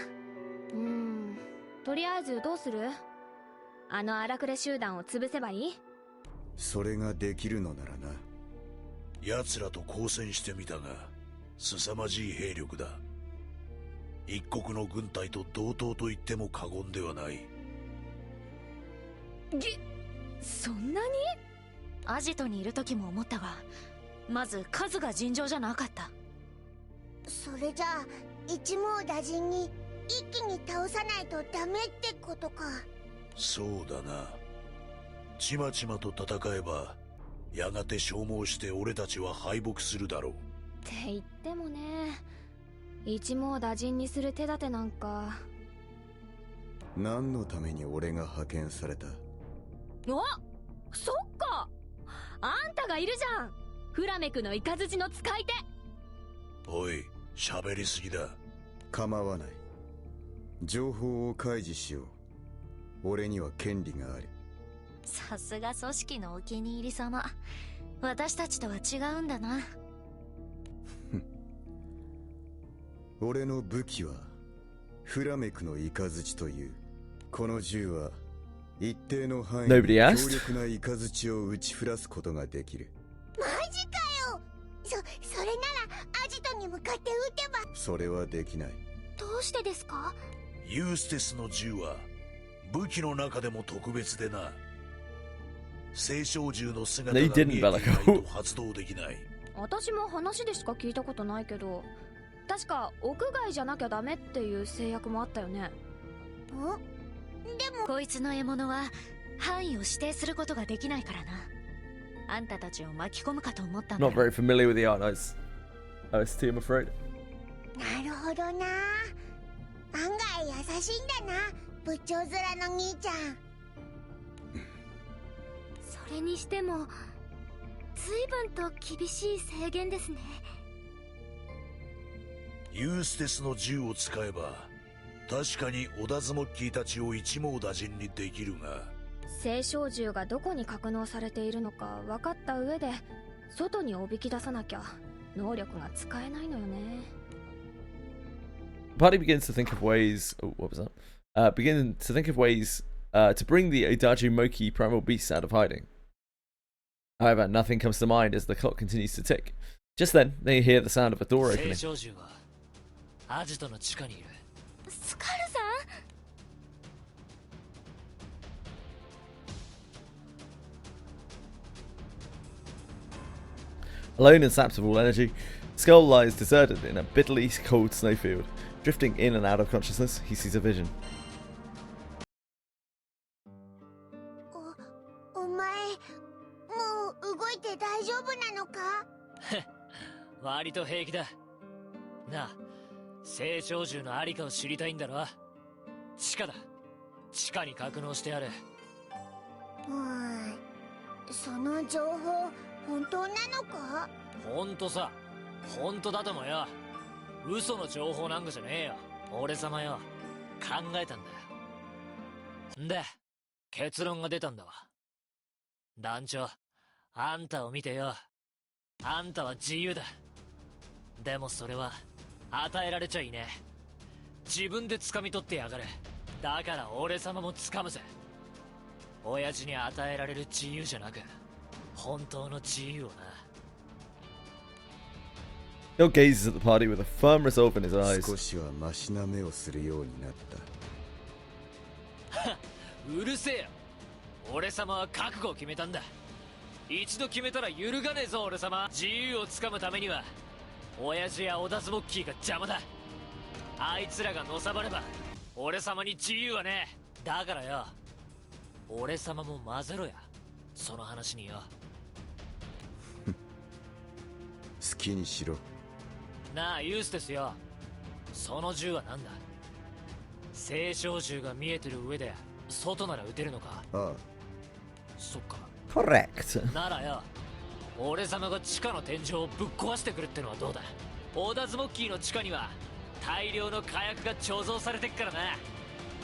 とりあえずどうする？あの荒くれ集団を潰せばいい？それができるのならな。奴らと交戦してみたが、凄まじい兵力だ。一国の軍隊と同等と言っても過言ではない。そんなに？アジトにいる時も思ったが、まず数が尋常じゃなかった。それじゃあ一網打尽に一気に倒さないとダメってことか。そうだな。ちまちまと戦えばやがて消耗して俺たちは敗北するだろう。って言ってもね、一網打尽にする手立てなんか。何のために俺が派遣された？お、そっか、あんたがいるじゃん、フラメクの雷の使い手。おい、喋りすぎだ。構わない。情報を開示しよう。俺には権利がある。さすが組織のお気に入り様。私たちとは違うんだな。俺の武器はフラメクの雷という。この銃は一定の範囲で強力な雷を打ち降らすことができる。マジかよ。それならアジトに向かって撃てば。それはできない。どうしてですか？ユーステスの銃は武器の中でも特別でな。青少銃の姿が見えていないと発動できない。私も話でしか聞いたことないけど、確か屋外じゃなきゃダメっていう制約もあったよね。でもこいつの獲物は範囲を指定することができないからな。あんたたちを巻き込むかと思ったんだ。 Not very familiar with the art OST, I'm afraid. なるほどな。案外優しいんだな、部長面の兄ちゃん。それにしても随分と厳しい制限ですね。ユーステスの銃を使えば確かにオダズモッキーたちを一網打尽にできるが、青少銃がどこに格納されているのか分かった上で外におびき出さなきゃ能力が使えないのよね。Party begins to think of ways. Oh, what was that? Begin to think of ways to bring the Adaju Moki primal beasts out of hiding. However, nothing comes to mind as the clock continues to tick. Just then, they hear the sound of a door opening. 青少銃はアジトの地下にいる。スカルさん。Alone and sapped of all energy, Skull lies deserted in a bitterly cold snowfield. Drifting in and out of consciousness, he sees a vision. お前、もう動いて大丈夫なのか？割と平気だ。なあ、青少銃のありかを知りたいんだろ。地下だ。地下に格納してある。その情報本当なのか？本当さ。本当だともよ。嘘の情報なんかじゃねえよ。俺様よ、考えたんだよ。んで、結論が出たんだわ。団長、あんたを見てよ。あんたは自由だ。でもそれは与えられちゃいねえ。自分で掴み取ってやがる。だから俺様も掴むぜ。親父に与えられる自由じゃなく、本当の自由をな。Bill gazes at the party with a firm resolve in his eyes. 少しはマシな目をするようになった。うるせえよ。俺様は覚悟を決めたんだ。一度決めたら揺るがねえぞ俺様。自由をつかむためには親父やオダズモッキーが邪魔だ。あいつらがのさばれば俺様に自由はねだからよ、俺様も混ぜろや、その話によ。好きにしろ。なあユースですよ、その銃はなんだ？青少銃が見えてる上で外なら撃てるのか？ああ、そっか。Correct. ならよ、俺様が地下の天井をぶっ壊してくるってのはどうだ？オーダーズモッキーの地下には大量の火薬が貯蔵されてっからな。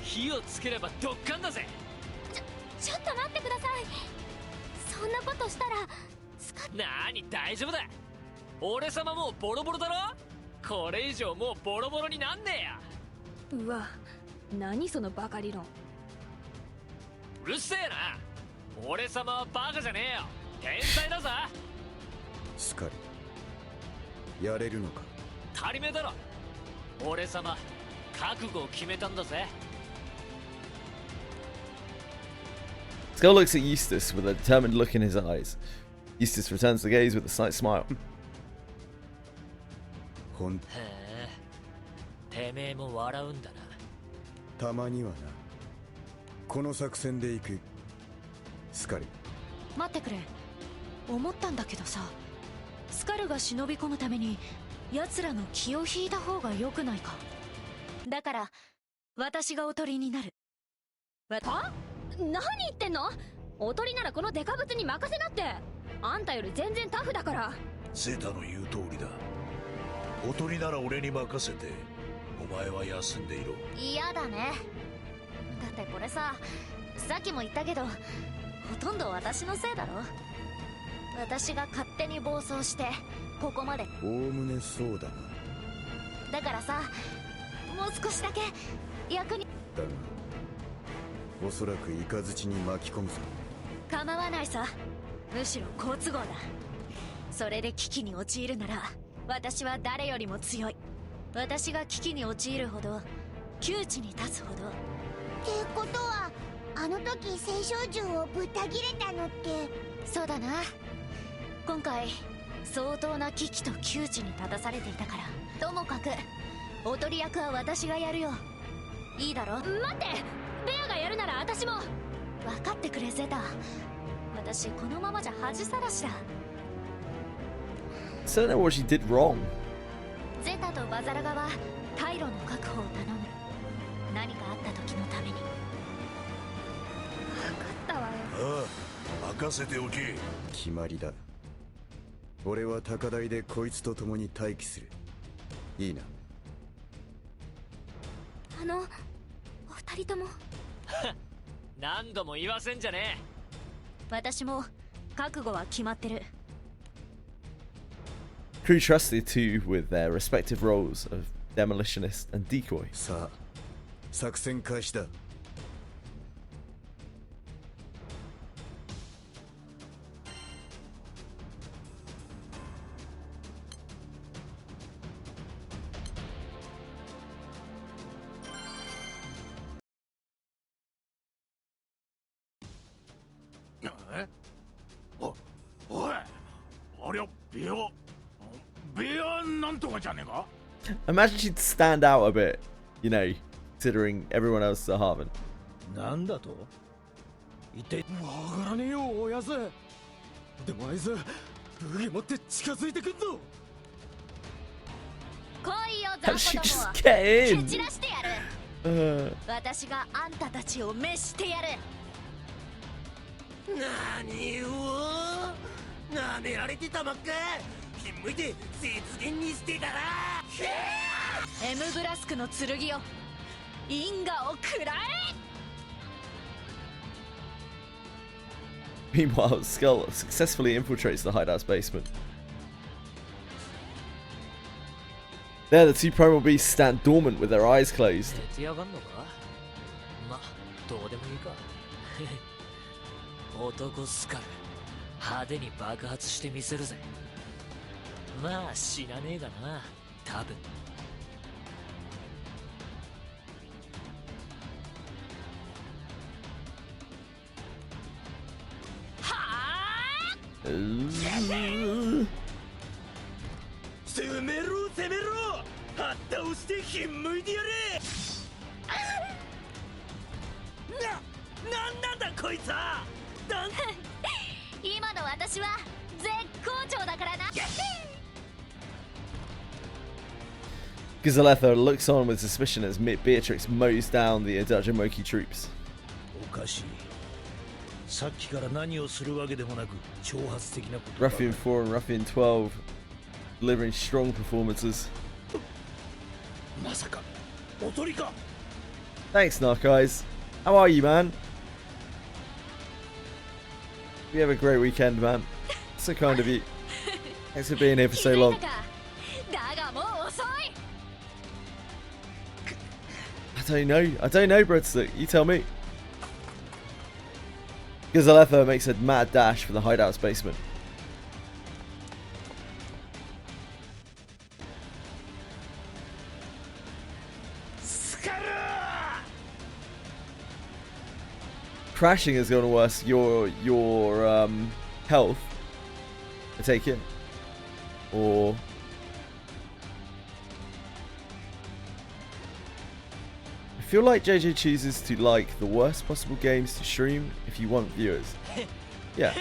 火をつければドッカンだぜ。ちょっと待ってください。そんなことしたらなーに、大丈夫だ。俺様もうボロボロだろ。これ以上もうボロボロになんねえや。うわ、何そのバカ理論。うるせえな。俺様はバカじゃねえよ、天才だぞ。スカリ、やれるのか？足りめえだろ。俺様覚悟を決めたんだぜ。Skull looks at Eustace with a determined look in his eyes. Eustace returns the gaze with a slight smile. ほん、へえ、てめえも笑うんだな。たまにはな。この作戦で行く。スカリ、待ってくれ。思ったんだけどさ、スカルが忍び込むために奴らの気を引いた方が良くないか。だから私がおとりになる。は？何言ってんの？おとりならこのデカブツに任せなって。あんたより全然タフだから。セータの言う通りだ。おとりなら俺に任せて、お前は休んでいろ。嫌だね。だってこれさ、さっきも言ったけどほとんど私のせいだろ。私が勝手に暴走してここまで。おおむねそうだな。だからさ、もう少しだけ役に。だがおそらくイカズチに巻き込むぞ。構わないさ、むしろ好都合だ。それで危機に陥るなら私は誰よりも強い。私が危機に陥るほど窮地に立つほど。ってことはあの時青少銃をぶった切れたのって。そうだな。今回相当な危機と窮地に立たされていたから。ともかくおとり役は私がやるよ。いいだろ？待って、ベアがやるなら私も。分かってくれゼタ。私このままじゃ恥さらしだ。 So I don't know what she did wrong. ゼタとバザラガは退路の確保を頼む。何かあった時のために。分かったわよ。ああ、任せておけ。決まりだ。俺は高台でこいつと共に待機する。いいな。お二人とも。何度も言わせんじゃね私も覚悟は決まってる。 Crew trust the two with their respective roles of demolitionist and decoy. さあ、作戦開始だ。え？おい、ありゃベアなんとかじゃねえか？ Imagine she'd stand out a bit, you know, considering everyone else is a Harvin. なんだと？一体わからねえよ、おやつ。でもあいつ武器持って近づいてくんぞ。来いよ How ザ did she コども just は。 get 蹴 in? 散らしてやる。 Uh, 私があんたたちを召してやる。何をなめられてたまっか。ひんむいて雪原に捨てたら。エムブラスクの剣よ、因果を食らえ。 meanwhile, Skull successfully infiltrates the hideout's basement. There, the two primal beasts stand dormant with their eyes closed. え。徹夜がんのか？ま、どうでもいいか。男スカル、派手に爆発してみせるぜ。まあ死なねえがな、多分。攻めろ攻めろ。はった押してひんむいてやれ。だこいつは。今の私は絶好調だからな。Gizaletha looks on with suspicion as Beatrix mows down the Adajumoki troops. おかしい。さっきから何をするわけでもなく挑発的なことばかり。 Ruffian 4 and Ruffian 12 delivering strong performances. まさかおとりか。 Thanks, Narceyes. How are you, man? You have a great weekend, man. So kind of you. Thanks for being here for so long. だがもう遅い。 I don't know, Breadstick. You tell me. Gizaletha makes a mad dash for the hideout's basement. Crashing is going to worse your health, I take it, or I feel like JJ chooses to like the worst possible games to stream if you want viewers. Yeah.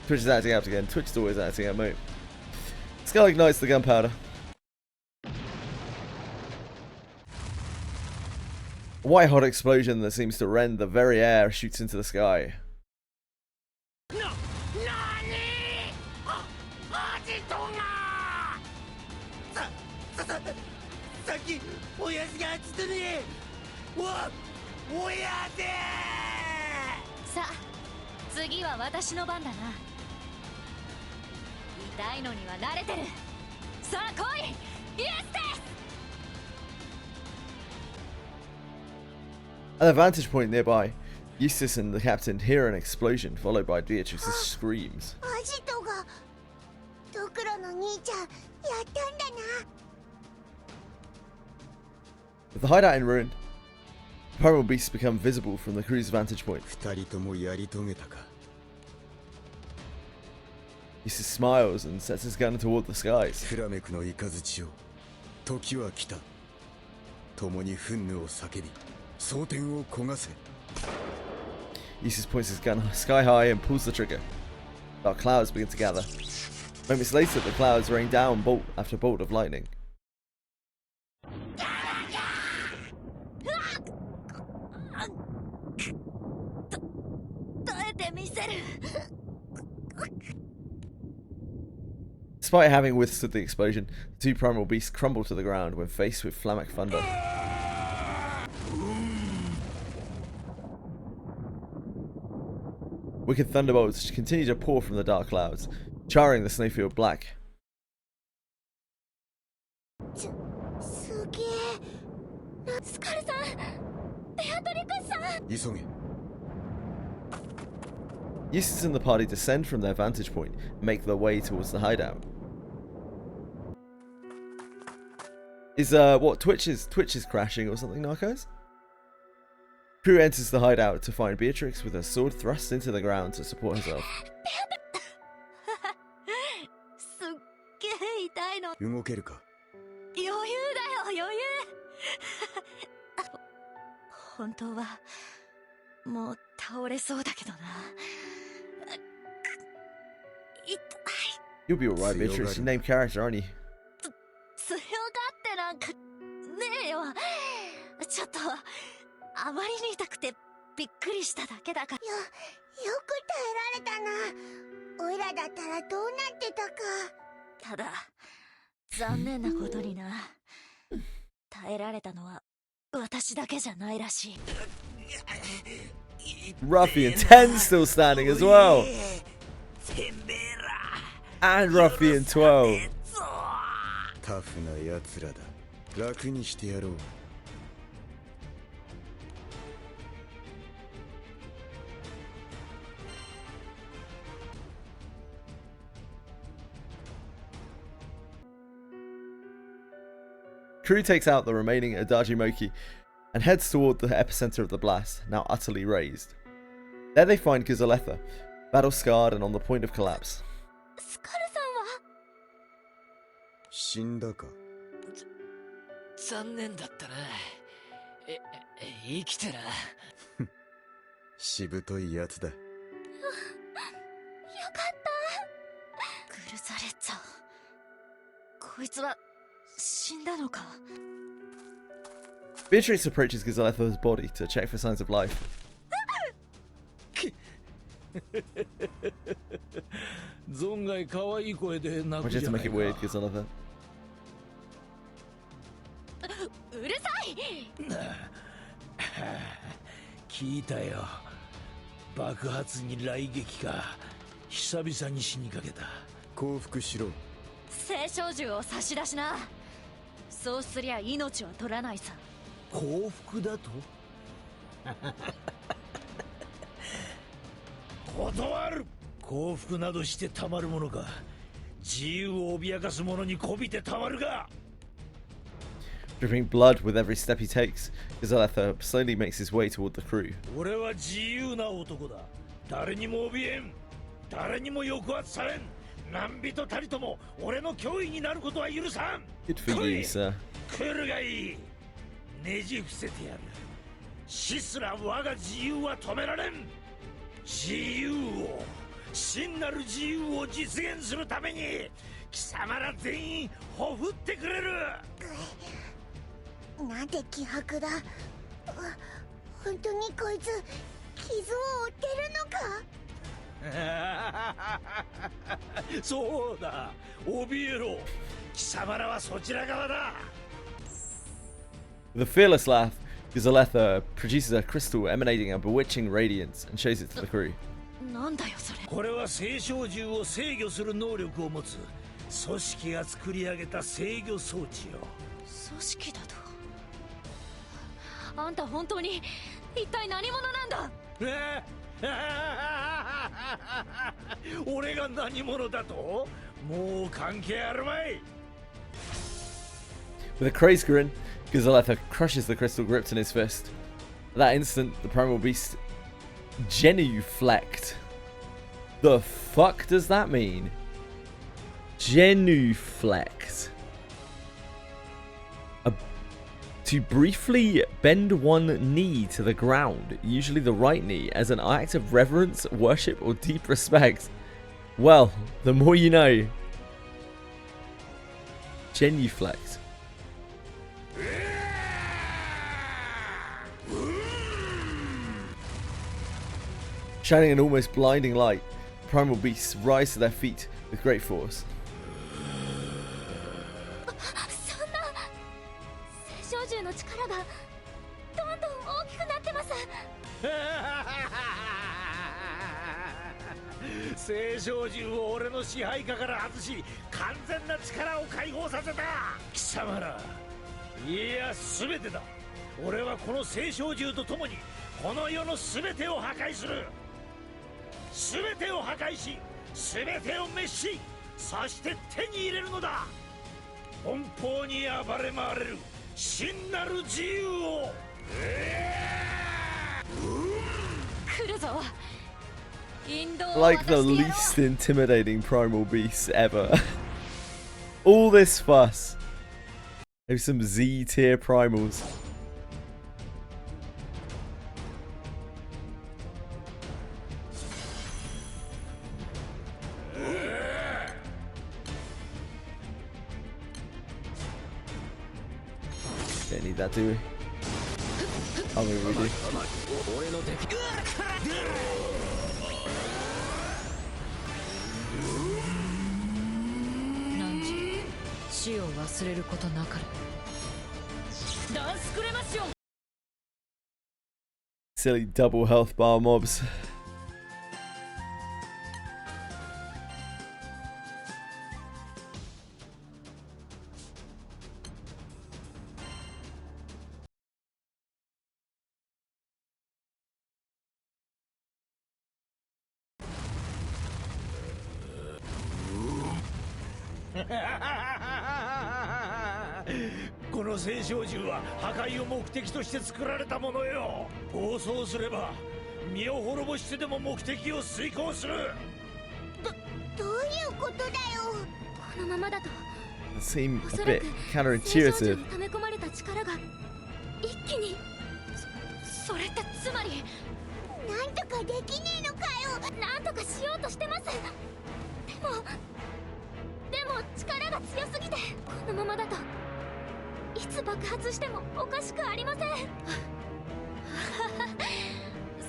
Twitch is acting out again. Twitch is always acting out, mate. Skull ignites the gunpowder. A white hot explosion that seems to rend the very air shoots into the sky. Sa, 次は私の番だな。痛いのには慣れてる。さあ来い。イエスです。 At the vantage point nearby, Eustace and the captain hear an explosion followed by Beatrix's screams. アジトがドクロの兄ちゃんやったんだな。 With the hideout in ruin, the primal beasts become visible from the crew's vantage point. 二人ともやり遂げたか。 Eustace smiles and sets his gun toward the skies. フラメクの雷を時は来た。共に憤怒を叫び、蒼天を焦がせ。 Eustace points his gun sky high and pulls the trigger. Dark clouds begin to gather. Moments later, the clouds rain down bolt after bolt of lightning. Despite having withstood the explosion, the two primal beasts crumble to the ground when faced with Flamek thunder. Wicked thunderbolts continue to pour from the dark clouds, charring the snowfield black. すげえ。スカルさん、ベアトリクスさん。急げ。 Eustace and the party descend from their vantage point and make their way towards the hideout. Is what Twitch is crashing or something, Narcos? Crew enters the hideout to find Beatrix with her sword thrust into the ground to support herself. すっげえ痛いの。動けるか。余裕だよ余裕。本当はもう倒れそうだけどな。痛い。 You'll be alright, Beatrix. You're named character, aren't you? 強がってなんかねえよ。ちょっとあまりに痛くてびっくりしただけだから。よく耐えられたな。おいらだったらどうなってたか。ただ残念なことにな。耐えられたのは私だけじゃないらしい。Ruffian 10 still standing as well. And Ruffian 12. タフな奴らだ。楽にしてやろう。 Crew takes out the remaining Adajumoki and heads toward the epicenter of the blast, now utterly razed. There they find Gizaletha, battle-scarred and on the point of collapse. スカルさんは死んだか。残念だったな。生きてな。しぶといやつだ。よかった。グルザレッツァ、こいつは死んだのか。 Beatrice approaches Gazalitha's body to check for signs of life. 存外可愛い声で泣 Why'd く you じ have ゃ to な make い it weird, か。 Gazalitha? うるさい。聞いたよ。爆発に雷撃か。久々に死にかけた。降伏しろ。青少銃を差し出しな。そうすりゃ命は取らないさ。降伏だと。断る。降伏などしてたまるものか。自由を脅かす者にこびてたまるか。Dripping blood with every step he takes, Gazalitha slowly makes his way toward the crew. 俺は自由な男だ。誰にも怯えん。誰にも抑圧されん。何人たりとも俺の脅威になることは許さん。 Good for you, sir. 来るがいい。ねじ伏せてやる。死すら我が自由は止められん。自由を、真なる自由を実現するために貴様ら全員ほふってくれる。なんて気迫だ。本当にこいつ傷を負ってるのか。そうだ、怯えろ。貴様らはそちら側だ。 With a fearless laugh, Gazalitha produces a crystal emanating a bewitching radiance and shows it to the crew. なんだよそれ。これは青少獣を制御する能力を持つ組織が作り上げた制御装置よ。組織だと。あんた本当に一体何者なんだ。俺が何者だと？もう関係あるまい。 With a crazed grin, Gazalitha crushes the crystal gripped in his fist. At that instant, the primal beast genuflect. The fuck does that mean? Genuflect. To briefly bend one knee to the ground, usually the right knee, as an act of reverence, worship, or deep respect. Well, the more you know. Genuflect. Shining an almost blinding light, primal beasts rise to their feet with great force. そんな青少獣の力がどんどん大きくなってます。青少獣を俺の支配下から外し完全な力を解放させた。貴様ら、いや全てだ。俺はこの青少獣と共にこの世の全てを破壊する。全てを破壊し、全てを滅し、そして手に入れるのだ。奔放に暴れ回れる真なる自由を。来るぞ。 Like the least intimidating primal beasts ever. All this fuss. There's some Z tier primals. Don't need that, do we? I mean, we do. 死を忘れることなかれ。ダンスクレマシオン。 Silly double health bar mobs. Ha ha ha ha! この青少獣は破壊を目的として作られたものよ。暴走すれば身を滅ぼしてでも目的を遂行する。どういうことだよ。このままだと seem お a そら bit く counterintuitive. に溜め込まれた力が一気にそれってつまりなんとかできねえのかよ。なんとかしようとしてます。でも力が強すぎてこのままだといつ爆発してもおかしくありません。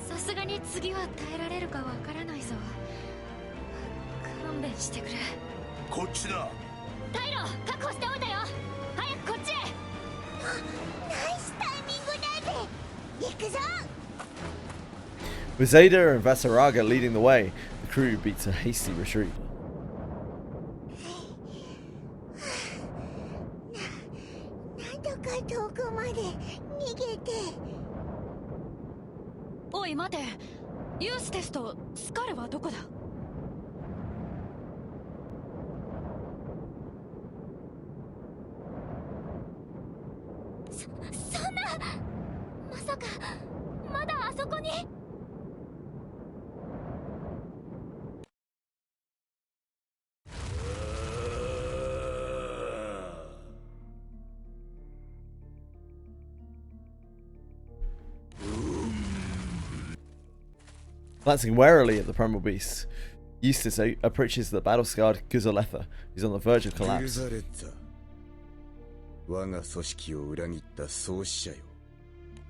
さすがに次は耐えられるかわからないぞ。勘弁してくれ。こっちだ。退路確保しておいたよ。早くこっちへ。ナイスタイミングだぜ。行くぞ。 With Zeta and Vasaraga leading the way, the crew beats a hasty retreat. なんとか遠くまで逃げて。おい待て、ユーステスとスカルはどこだ。そんな、まさかまだあそこに。Glancing warily at the primal beast, Eustace approaches the battle-scarred Guzaletha, who's on the verge of グル collapse. ザレッツァ、我が組織を裏切った創始者よ。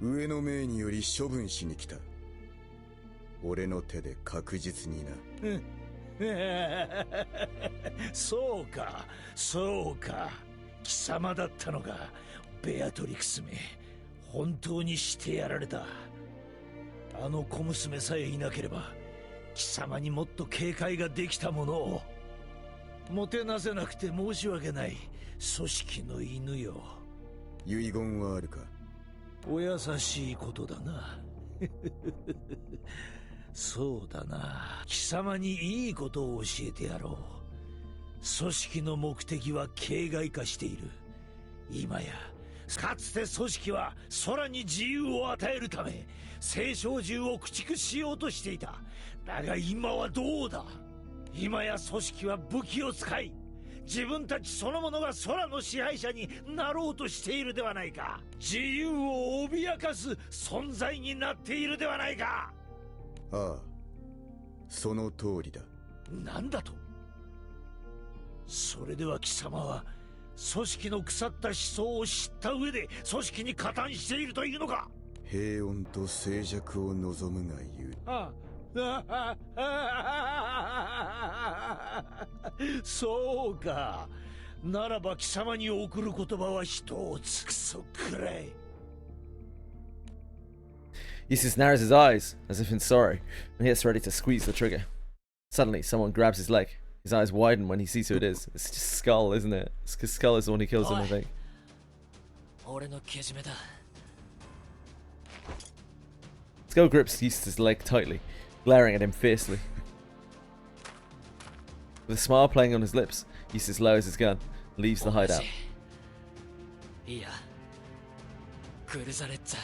上の命により処分しに来た。俺の手で確実にな。そうか、そうか。貴様だったのか、ベアトリクスめ。本当にしてやられた。あの小娘さえいなければ貴様にもっと警戒ができたものを。もてなせなくて申し訳ない、組織の犬よ。遺言はあるか。お優しいことだな。そうだな、貴様にいいことを教えてやろう。組織の目的は形骸化している。今やかつて組織は空に自由を与えるため青少獣を駆逐しようとしていた。だが今はどうだ。今や組織は武器を使い、自分たちそのものが空の支配者になろうとしているではないか。自由を脅かす存在になっているではないか。ああ、その通りだ。なんだと。それでは貴様は組織の腐った思想を知った上で組織に加担しているというのか。平穏と静寂を望むが言う。そうか。ならば貴様に送る言葉は一つ。クソくらい。Eustace narrows his eyes, as if in sorrow, and he gets ready to squeeze the trigger. Suddenly, someone grabs his leg. His eyes widen when he sees who it is. It's just Skull, isn't it? Skull is the one who kills him, I think. 俺のけじめだ。 Skull grips Eustace's leg tightly, glaring at him fiercely. With a smile playing on his lips, Eustace lowers his gun, and leaves the hideout. いや、グルザレッツァ。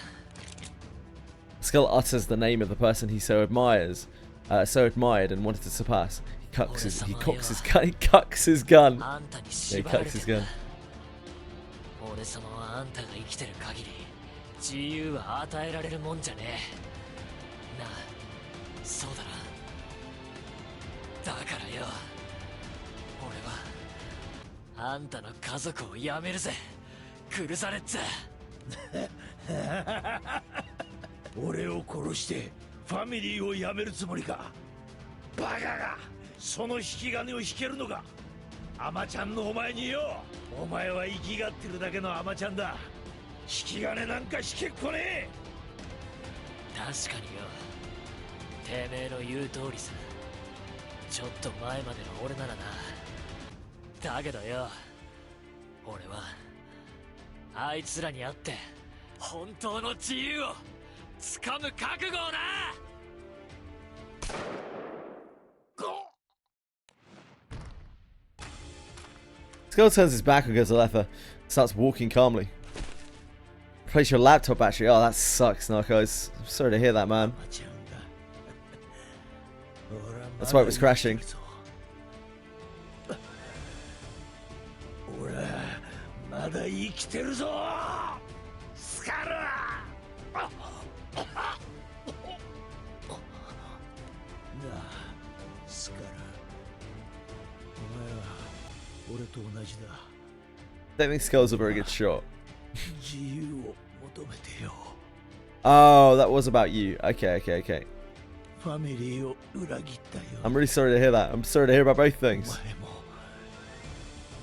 Skull utters the name of the person he so admired and wanted to surpass. He cocks his gun. Yeah, he cocks his gun. 俺様はあんたが生きてる限り自由は与えられるもんじゃねえ。なあ、そうだな。だからよ、俺はあんたの家族を辞めるぜ、クルザレッツァ。俺を殺してファミリーを辞めるつもりか。バカがその引き金を引けるのか。アマちゃんのお前によ。お前は生きがってるだけのアマちゃんだ。引き金なんか引けっこねえ。確かによ、てめえの言う通りさ。ちょっと前までの俺ならな。だけどよ、俺はあいつらに会って本当の自由を掴む覚悟をな。Skull turns his back on Guzaletha and starts walking calmly. Replace your laptop battery. Oh, that sucks, Narcos. I'm sorry to hear that, man. That's why it was crashing. 俺はまだ生きてるぞスカル。なあスカル、お前は俺と同じだ。 I don't think Skull's a very good shot. 自由を求めてよ。 Oh, that was about you. Okay. ファミリーを裏切ったよ。 I'm really sorry to hear that. I'm sorry to hear about both things. お前も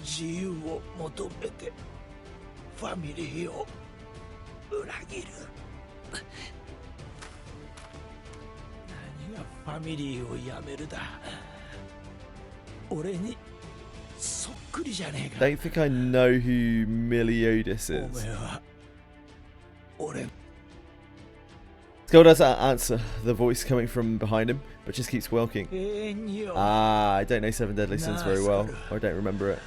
自由を求めてファミリーを裏切る。何がファミリーをやめるだ。俺にそっくりじゃねえか。 Don't think I know who Meliodas お is. 前は俺。 Skull doesn't answer the voice coming from behind him, but just keeps welking. 永遠によ。 I don't know Seven Deadly Sins very well, or I don't remember it.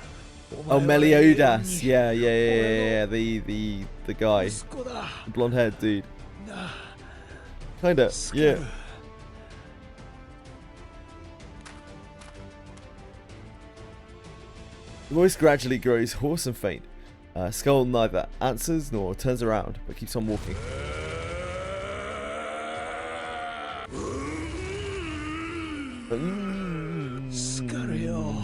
お Oh, 前は永遠に Meliodas. Yeah. The guy, 息子だ。 blonde-haired dude. なあ Kinda. スカル。 Yeah. The voice gradually grows hoarse and faint. Skull neither answers nor turns around, but keeps on walking. スカルよ。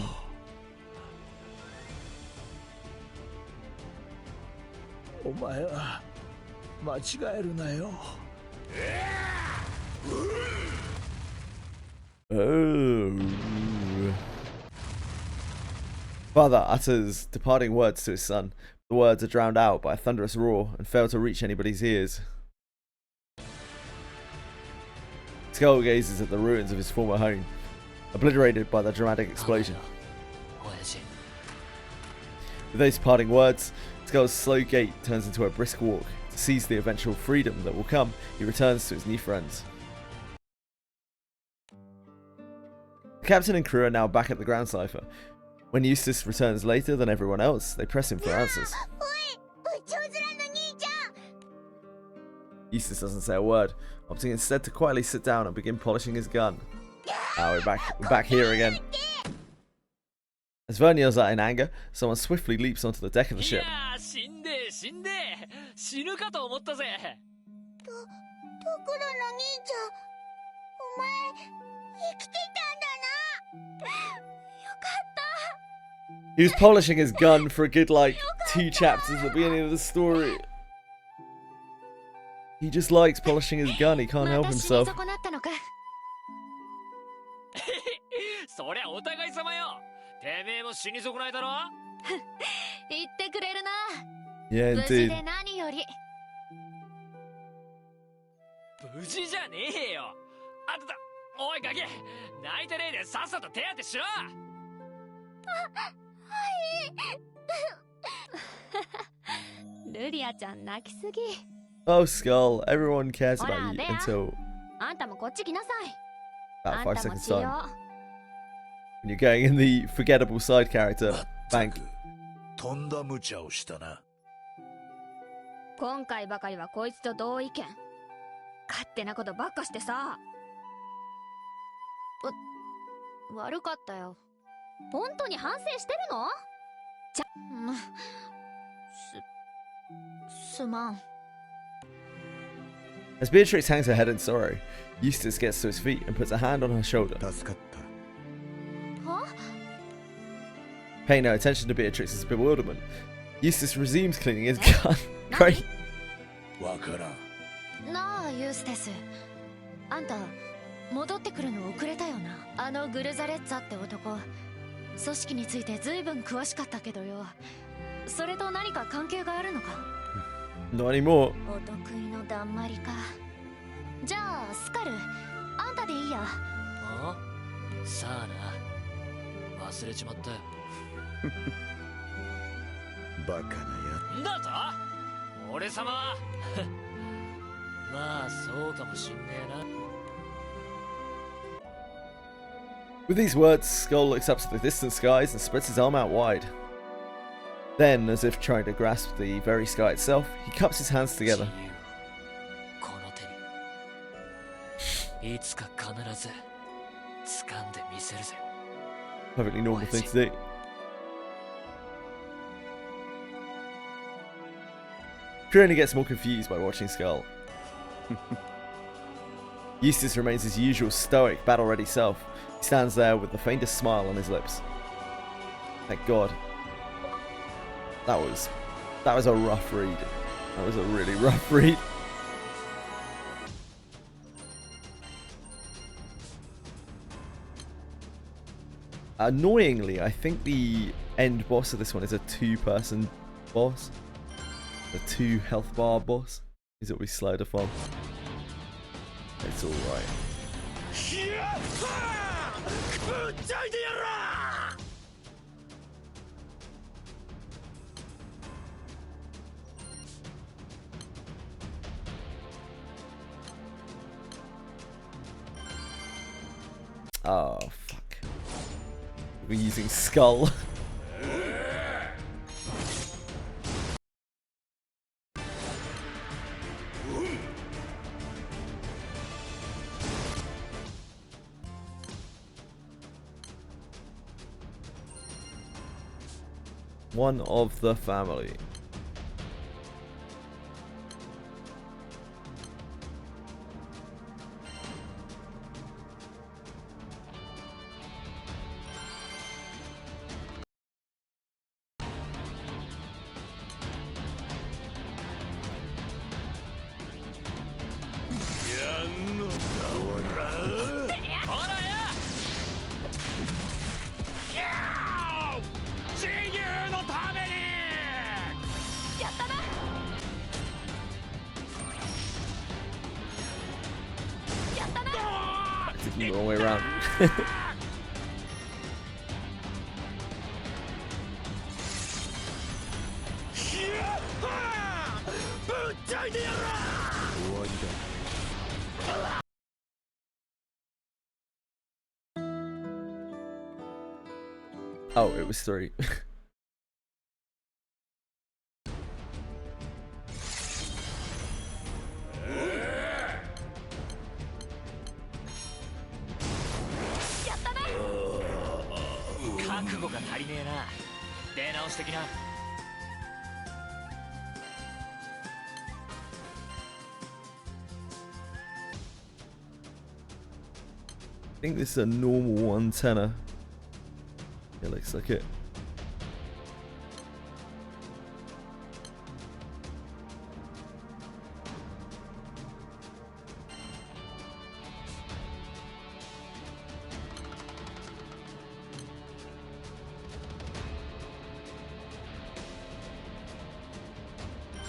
お前は間違えるなよ。 Oh. Father utters departing words to his son. The words are drowned out by a thunderous roar and fail to reach anybody's ears. Skull gazes at the ruins of his former home, obliterated by the dramatic explosion. With those parting words, Skull's slow gait turns into a brisk walk. To seize the eventual freedom that will come, he returns to his new friends. The captain and crew are now back at the ground cipher. When Eustace returns later than everyone else, they press him for answers. Eustace doesn't say a word, opting instead to quietly sit down and begin polishing his gun. We're back here again. As Vern yells out in anger, someone swiftly leaps onto the deck of the ship. 死ぬかと思ったぜ。ところの兄ちゃん、お前生きてたんだな。よかった。 He was polishing his gun for a good, like, 2 chapters at the beginning of the story. He just likes polishing his gun, he can't help himself. そりゃお互い様よ。てめえも死に損ないだろ。言ってくれるな。 Yeah, 無事 indeed. で何より。無事じゃねえよ。あんた、おいガキ、泣いてねえでさっさと手当てしろ。ルリアちゃん泣きすぎ。 Oh, Skull, everyone cares about you Hola, until あんたもこっち来なさい。 about あん 5たも seconds しよ time. When you're going in the forgettable side character, た bank. くとんだ無茶をしたな。今回ばかりはこいつと同意見。勝手なことばっかしてさ。悪かったよ。本当に反省してるの？すまん。 As Beatrix hangs her head in sorrow, Eustace gets to his feet and puts a hand on her shoulder. 助かった。は？ Paying no attention to Beatrix's bewilderment, Eustace resumes cleaning his gun. Great. わからん。なあユーステス、あんた戻ってくるの遅れたよな。あのグルザレッツァって男、組織についてずいぶん詳しかったけどよ。それと何か関係があるのか？ Not anymore. お得意のだんまりか。じゃあスカル、あんたでいいや。あ？さあな。忘れちまったよ。バカなや。んだと？俺様はまあそうかもしんねえな。 With these words, Skull looks up to the distant skies and spreads his arm out wide. Then, as if trying to grasp the very sky itself, he cups his hands together. この手にいつか必ず掴んでみせるぜ。 Perfectly normal thing to do. Crew only gets more confused by watching Skull. Eustace remains his usual stoic, battle-ready self. He stands there with the faintest smile on his lips. Thank God. That was a rough read. That was a really rough read. Annoyingly, I think the end boss of this one is a 2-person boss. A 2 health bar boss is what we slide upon. It's alright. Oh, fuck. We're using Skull. One of the family. The wrong way around. Oh, it was 3. I think this is a normal 110er. It looks like it.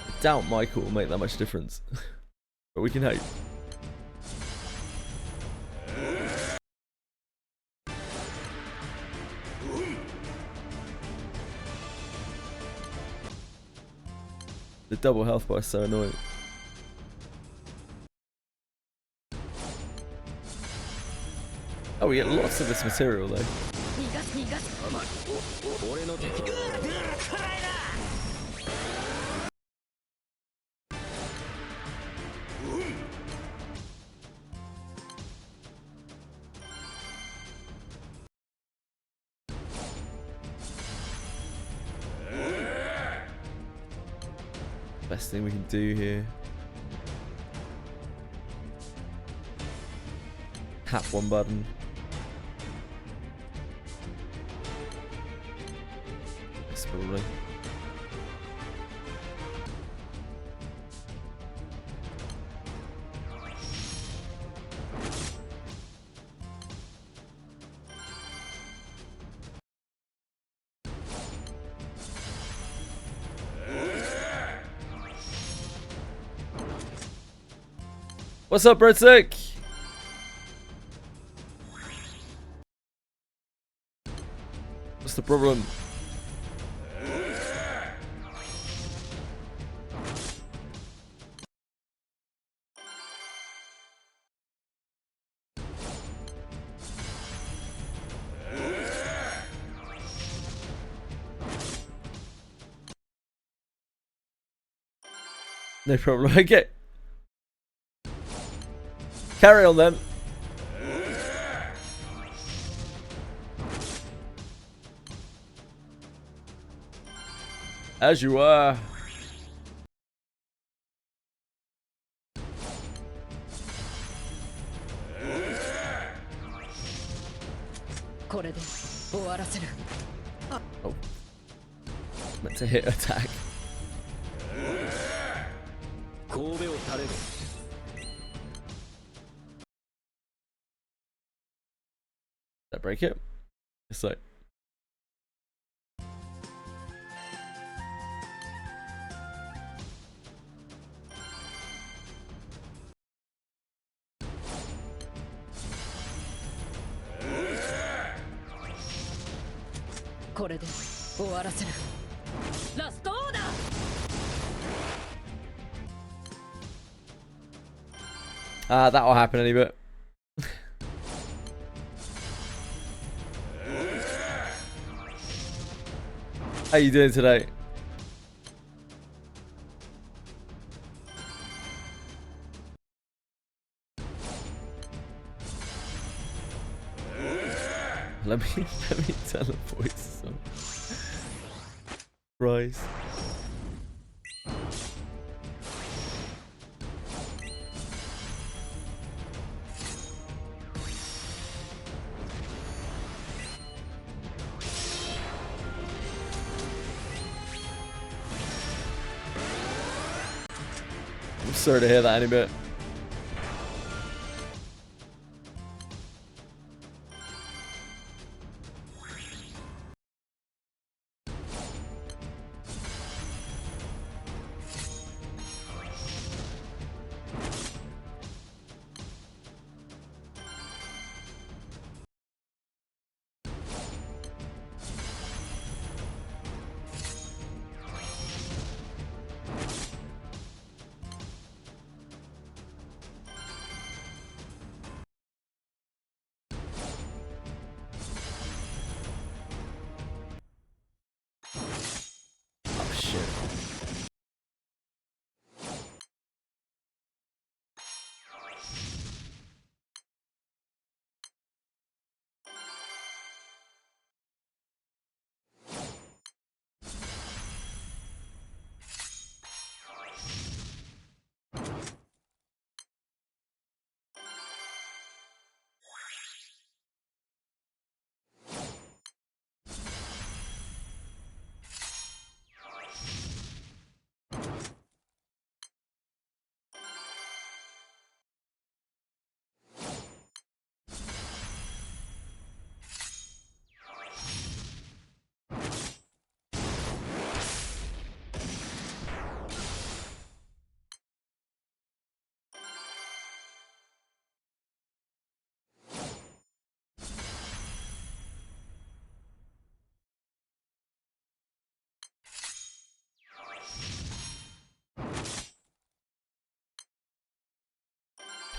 I doubt Michael will make that much difference, but we can hope. The double health bar is so annoying. Oh, we get lots of this material though. Best thing we can do here. Tap one button. Yes, probably. What's up, Breadstick? What's the problem? No problem. Okay. Carry on then. As you are. これで終わらせる。 Oh. Meant to hit attack. 神戸を垂れる。 Did that break it? So. That'll happen any bit. How you doing today? Let me teleport some. Rise. I'm sorry to hear that any bit. Oh shit.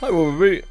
Hi, Wolverine.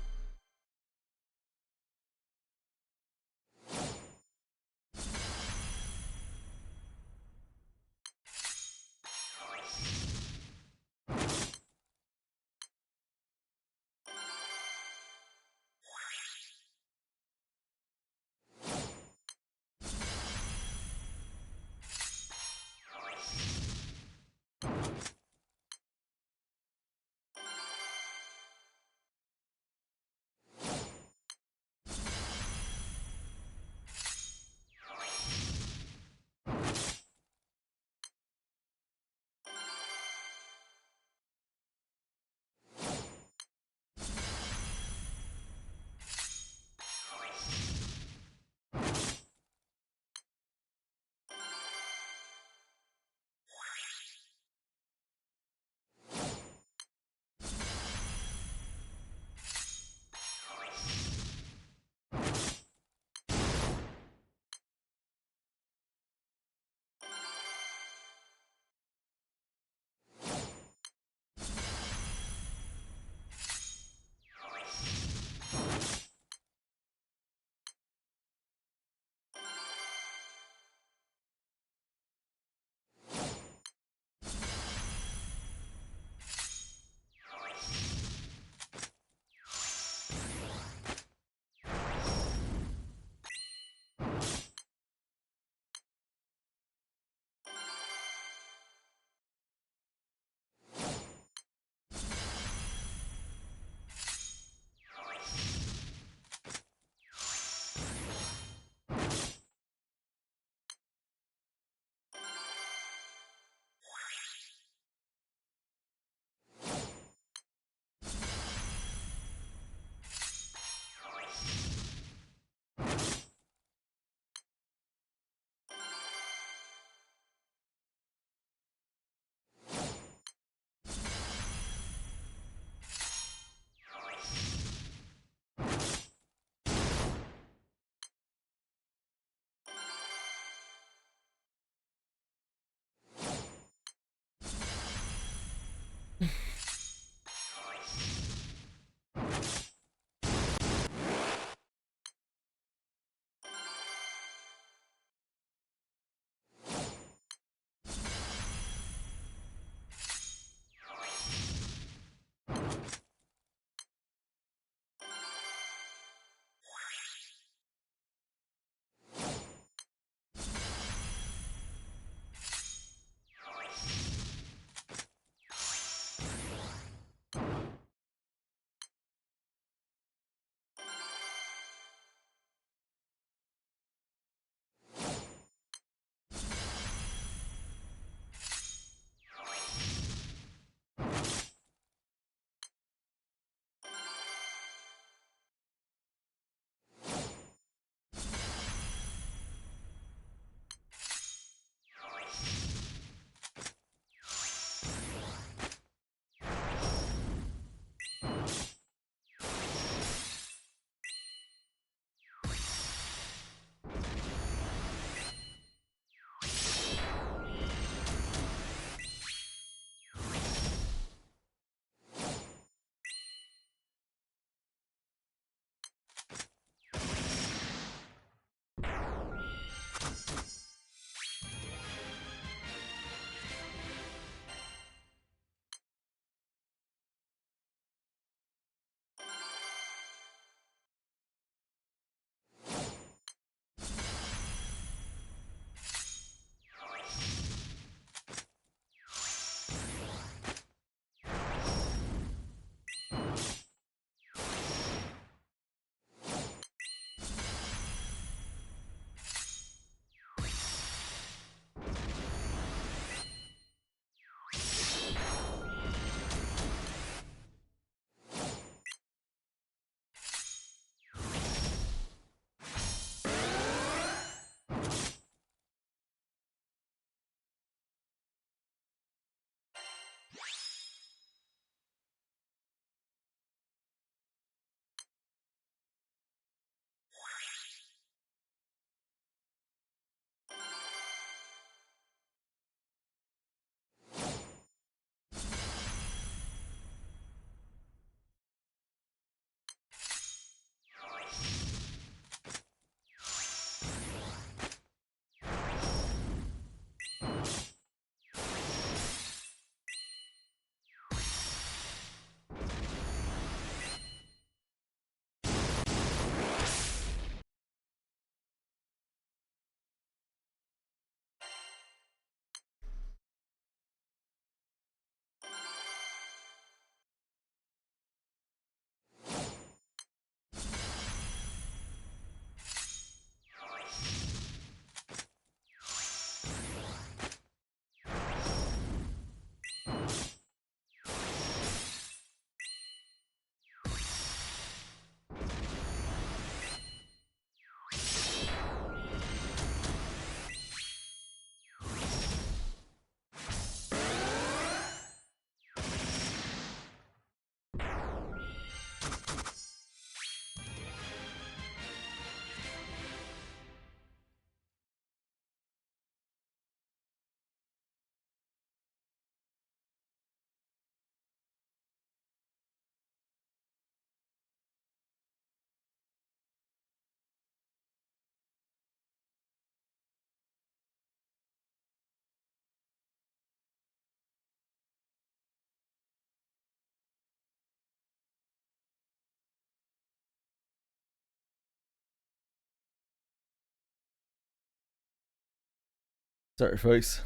Sorry, folks.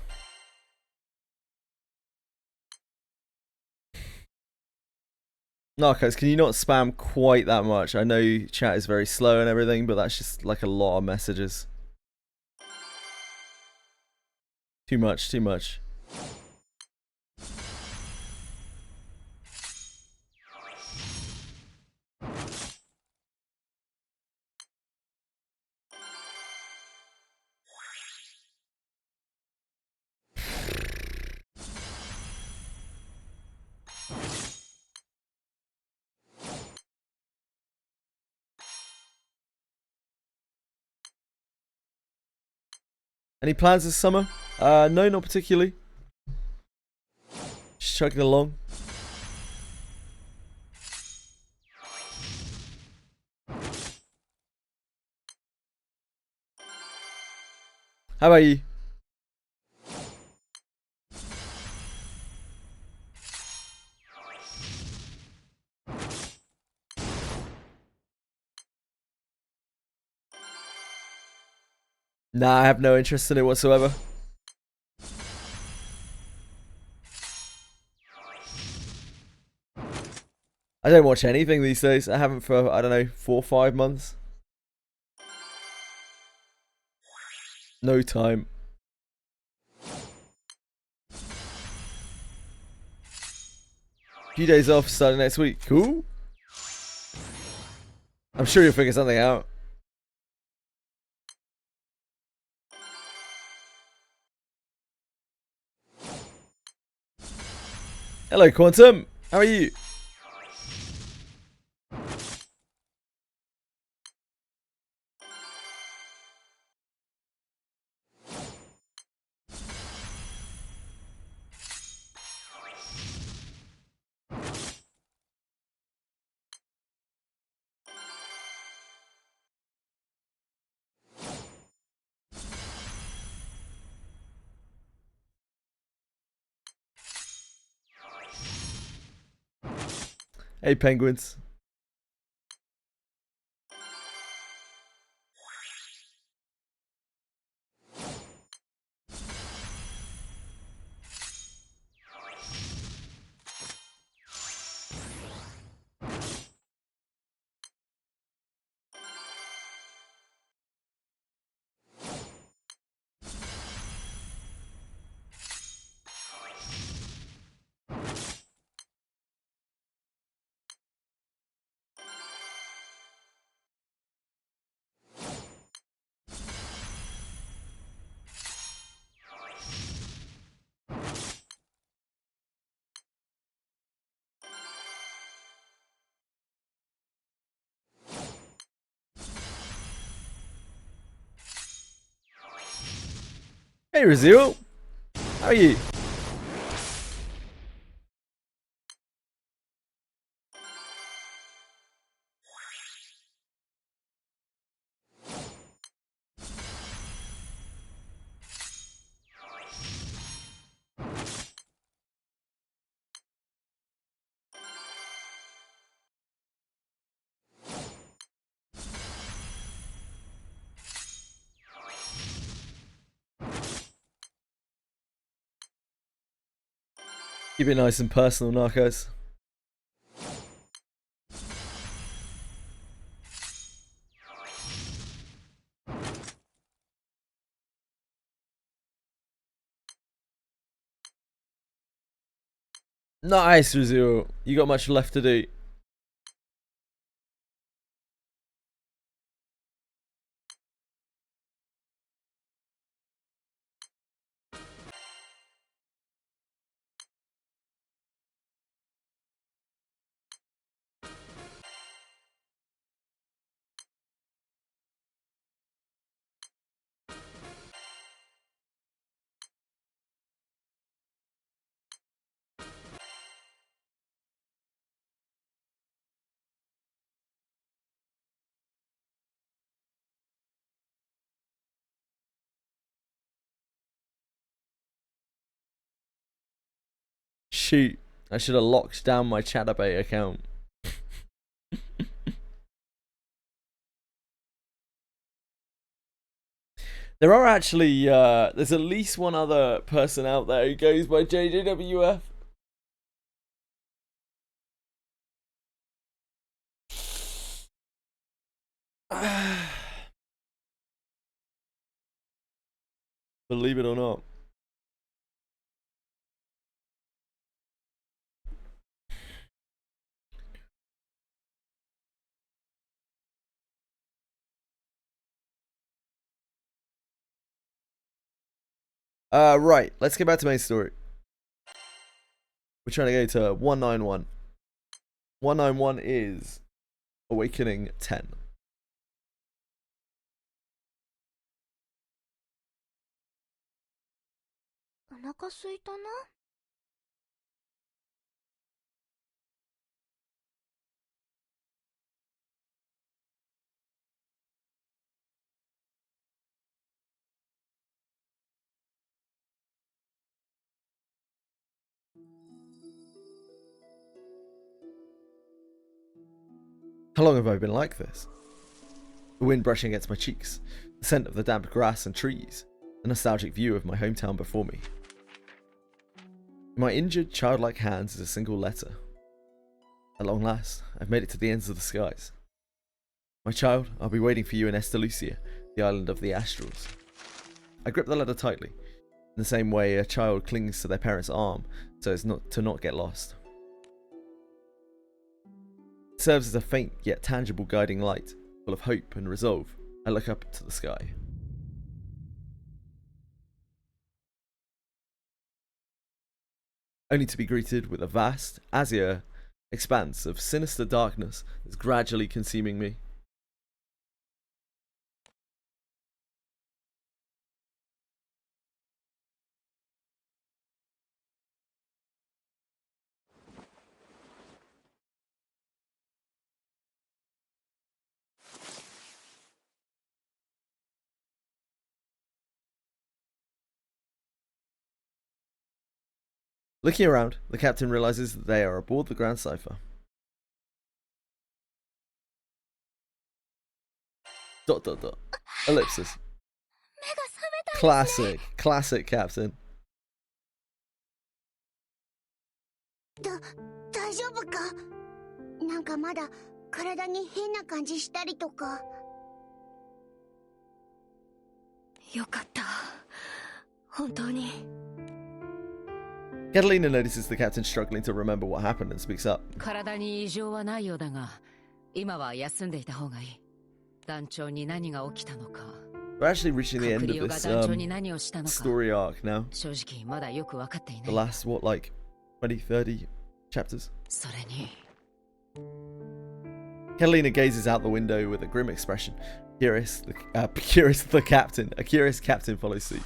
Narcos, can you not spam quite that much? I know chat is very slow and everything, but that's just like a lot of messages. Too much, too much. Any plans this summer? No, not particularly. Just chugging along. How about you? Nah, I have no interest in it whatsoever. I don't watch anything these days. I haven't for, I don't know, 4 or 5 months. No time. Few days off starting next week. Cool. I'm sure you'll figure something out. Hello, Quantum. How are you? Hey, penguins. Hey, Razil. How are you? Keep it nice and personal, Narcos. Nice, Razil. You got much left to do. Shoot, I should have locked down my Chatterbait account. There are actually, there's at least one other person out there who goes by JJWF. Believe it or not. Right, let's get back to main story. We're trying to go to 191. 191 is Awakening 10. How long have I been like this? The wind brushing against my cheeks, the scent of the damp grass and trees, a nostalgic view of my hometown before me. In my injured, childlike hands is a single letter. At long last, I've made it to the ends of the skies. My child, I'll be waiting for you in Estalucia, the island of the Astrals. I grip the letter tightly, in the same way a child clings to their parent's arm so as to not get lost. It serves as a faint yet tangible guiding light, full of hope and resolve. I look up to the sky. Only to be greeted with a vast, azure expanse of sinister darkness that's gradually consuming me. Looking around, the captain realizes that they are aboard the Grand Cipher. Dot dot dot. Ellipsis. Classic. Classic captain. 大丈夫か？なんかまだ体に変な感じしたりとか。よかった。本当に。Catalina notices the captain struggling to remember what happened and speaks up. 体に異常はないようだが、今は休んでいた方がいい。団長に何が起きたのか。We're actually reaching the end of this story arc now. 正直まだよく分かっていない。The last, what, like 20, 30 chapters? それに。Catalina gazes out the window with a grim expression. Curious the captain. A curious captain follows suit.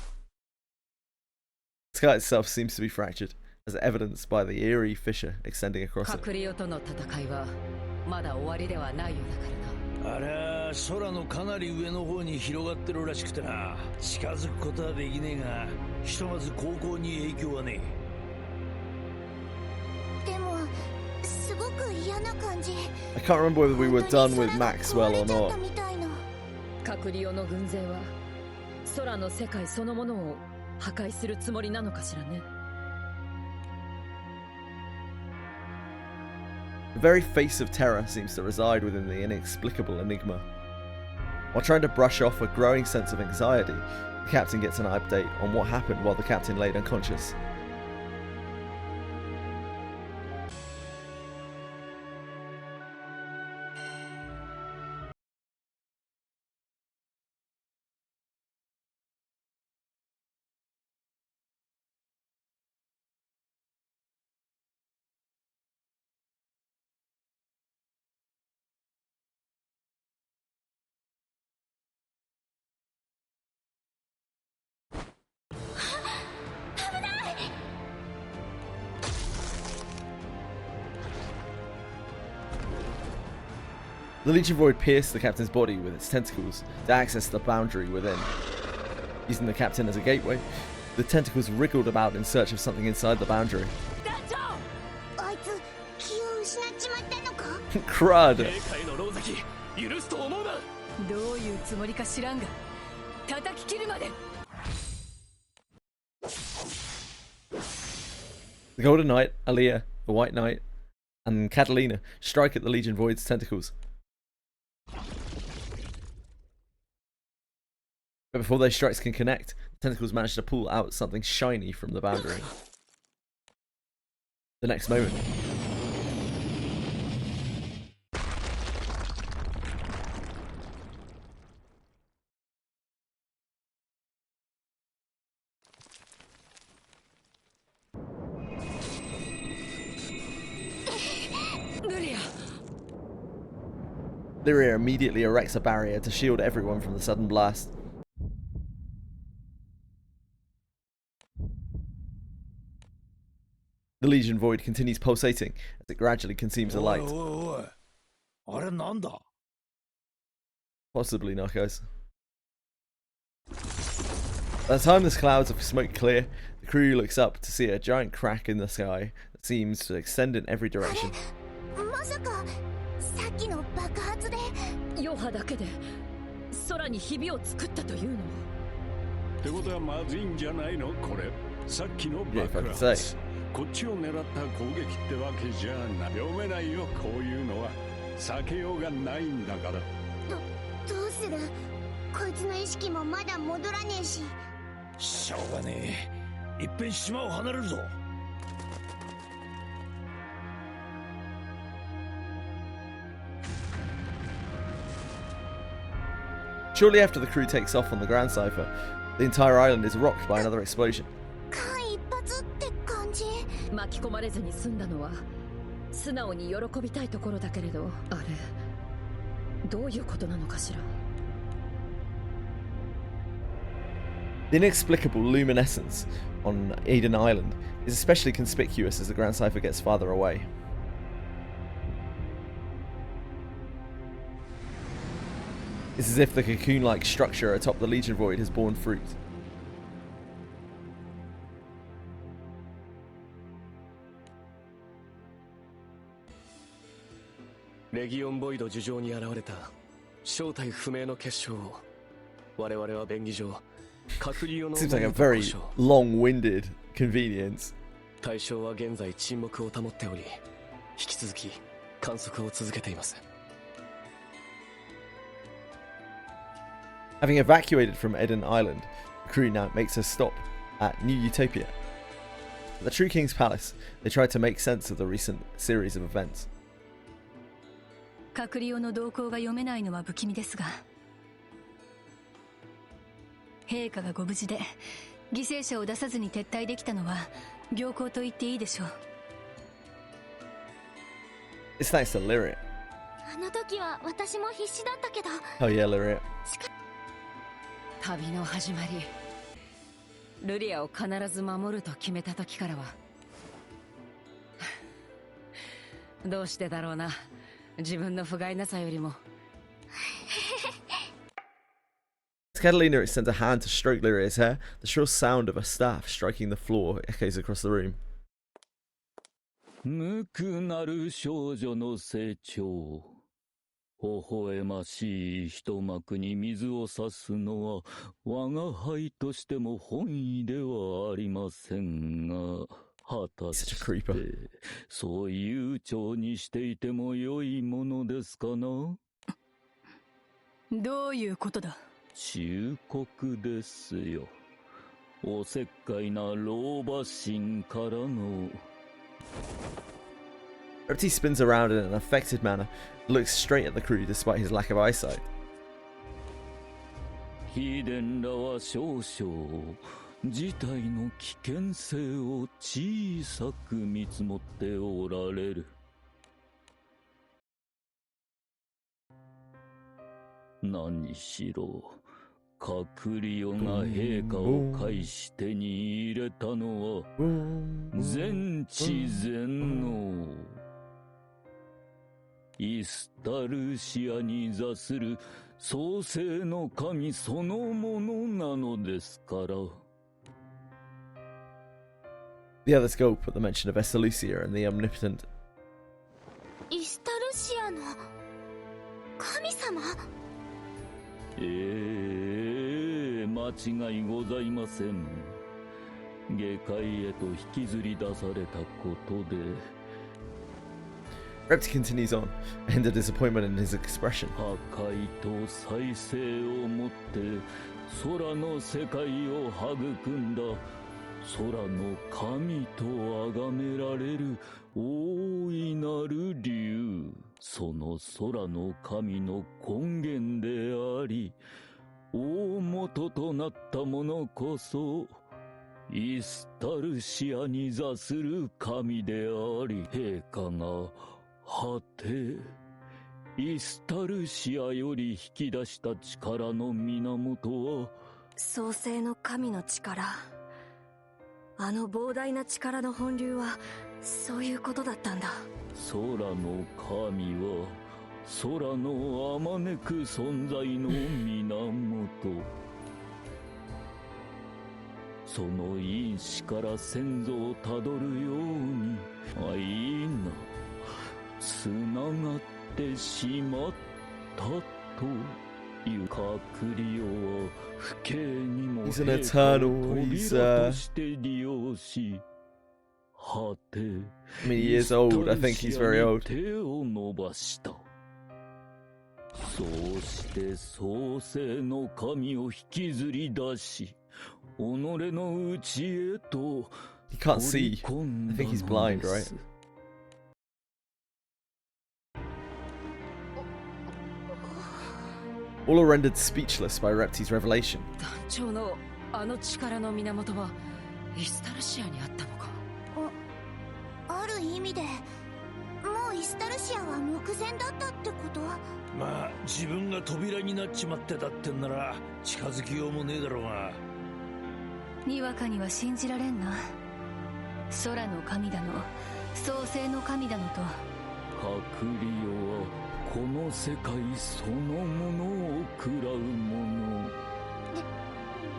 The sky itself seems to be fractured, as evidenced by the eerie fissure extending across it. あれは空のかなり上の方に広がってるらしくてな。近づくことはできねえが、ひとまず航行に影響はねえ。でも、すごく嫌な感じ。I can't remember whether we were done with Maxwell or not. カクリオの軍勢は空の世界そのものを破壊するつもりなのかしらね。The very face of terror seems to reside within the inexplicable enigma. While trying to brush off a growing sense of anxiety, the captain gets an update on what happened while the captain laid unconscious. The Legion Void pierced the captain's body with its tentacles to access the boundary within. Using the captain as a gateway, the tentacles wriggled about in search of something inside the boundary. Crud! The Golden Knight, Aaliyah, the White Knight, and Catalina strike at the Legion Void's tentacles. But before those strikes can connect, the tentacles manage to pull out something shiny from the boundary. The next moment, Lyria immediately erects a barrier to shield everyone from the sudden blast. The Legion Void continues pulsating as it gradually consumes the light. Possibly not, guys. By the time the clouds of smoke clear, the crew looks up to see a giant crack in the sky that seems to extend in every direction. 余波だけで空にひびを作ったというの？ってことはまずいんじゃないのこれ。さっきの爆発。こっちを狙った攻撃ってわけじゃない。読めないよこういうのは。避けようがないんだから。どうする？こいつの意識もまだ戻らねえし。しょうがねえ。いっぺん島を離れるぞ。Shortly after the crew takes off on the Grand Cipher, the entire island is rocked by another explosion. 巻き込まれずに済んだのは素直に喜びたいところだけれど、あれどういうことなのかしら。 The inexplicable luminescence on Aden Island is especially conspicuous as the Grand Cipher gets farther away. It's as if the cocoon-like structure atop the Legion Void has borne fruit. Legion Void 樹上に現れた正体不明の結晶を我々は便宜上 Seems like a very long-winded convenience. 対象は現在沈黙を保っており、引き続き観測を続けています。 Having evacuated from Eden Island, the crew now makes a stop at New Utopia. At the True King's Palace, they try to make sense of the recent series of events. 閣僚の動向が読めないのは不気味ですが、陛下がご無事で犠牲者を出さずに撤退できたのは良好と言っていいでしょう。 It's thanks to Lyria. あの時は私も必死だったけど。 Oh yeah, Lyria. 旅の始まり、ルリアを必ず守ると決めた時からはどうしてだろうな、自分の不甲斐なさよりも。 As Catalina extends a hand to stroke Lyria's hair, the shrill sound of a staff striking the floor echoes across the room. 無くなる少女の成長。微笑ましい一幕に水を差すのは我が輩としても本意ではありませんが、果たしてそう悠長にしていても良いものですかな。どういうことだ。忠告ですよ。おせっかいな老婆心からの。Repty spins around in an affected manner, looks straight at the crew despite his lack of eyesight. 秘伝らは少々事態の危険性を小さく見積もっておられる。何しろ閣僚が陛下を介し手に入れたのは全知全能イスタルシアに座する創世の神そのものなのですから。 The others gulp at the mention of Estalucia and the omnipotent. イスタルシアの神様？間違いございません。下界へと引きずり出されたことで Repti continues on, a hint of disappointment in his expression. 破壊と再生をもって空の世界を育んだ空の神と崇められる大いなる竜、その空の神の根源であり大元となったものこそイスタルシアに座する神であり、陛下が果てイスタルシアより引き出した力の源は創世の神の力。あの膨大な力の本流はそういうことだったんだ。空の神は空のあまねく存在の源その因子から先祖をたどるように愛がつながってしまったという隔離を不敬にもHe's an eternal, 扉として利用し果て I mean, he is old. I think he's very old. 手を伸ばした。そうして創世の神を引きずり出し己の内へと He can't see. I think he's blind, right? All are rendered speechless by Repti's revelation. 団長のあの力の源はイスタルシアにあったのか。ある意味でもうイスタルシアは目前だったってこと？まあ自分が扉になっちまってたってんなら近づきようもねえだろうが。にわかには信じられんな。空の神だの創世の神だのと隔離はこの世界そのものを喰らうもの。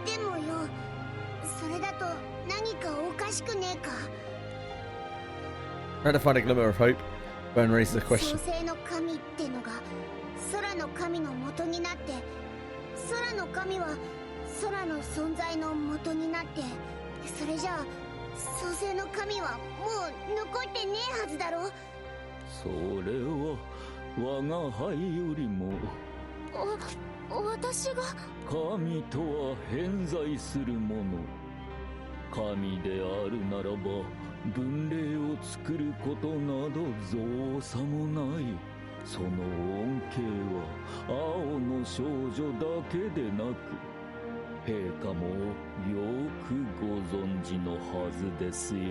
でもよ、それだと何かおかしくねえか。Trying to find a glimmer of hope, Bern raises a question. 創世の神ってのが空の神の元になって、空の神は空の存在の元になって、それじゃあ創世の神はもう残ってねえはずだろ。それは我が輩よりも私が神とは偏在するもの。神であるならば分霊を作ることなど造作もない。その恩恵は青の少女だけでなく陛下もよくご存知のはずですよ。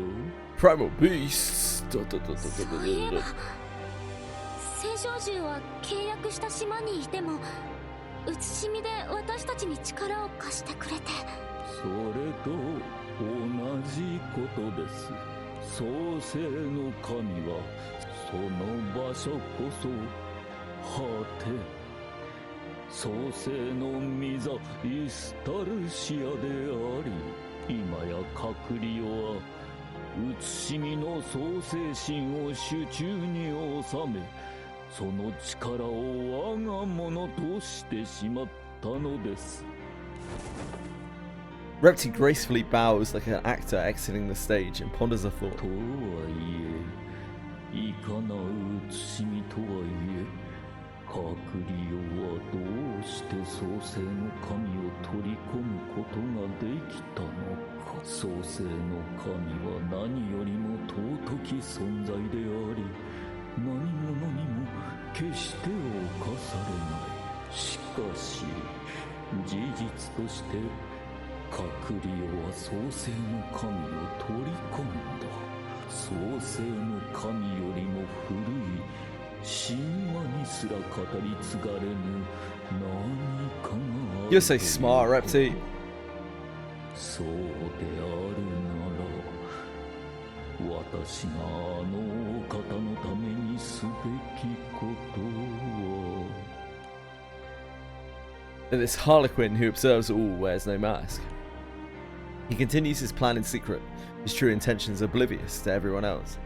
Primal Beasts. そういえば聖少獣は契約した島にいても写しみで私たちに力を貸してくれて、それと同じことです。創世の神はその場所こそ果て創世の御座イスタルシアであり、今や隔離は写しみの創世神を手中に収めその力を我がものとしてしまったのです。 Repti gracefully bows like an actor exiting the stage and ponders a thought. とはいえいかなう写しみとはいえ隔離はどうして創世の神を取り込むことができたのか。創世の神は何よりも尊き存在であり何者にも決して侵されない。しかし事実として隔離は創世の神を取り込んだ。創世の神よりも古い神話にすら語り継がれぬ何かがある。 You're so smart, Repti. そうであるなら私があのお方のためにすべきことは。 And this Harlequin who observes all wears no mask. He continues his plan in secret, his true intentions oblivious to everyone else.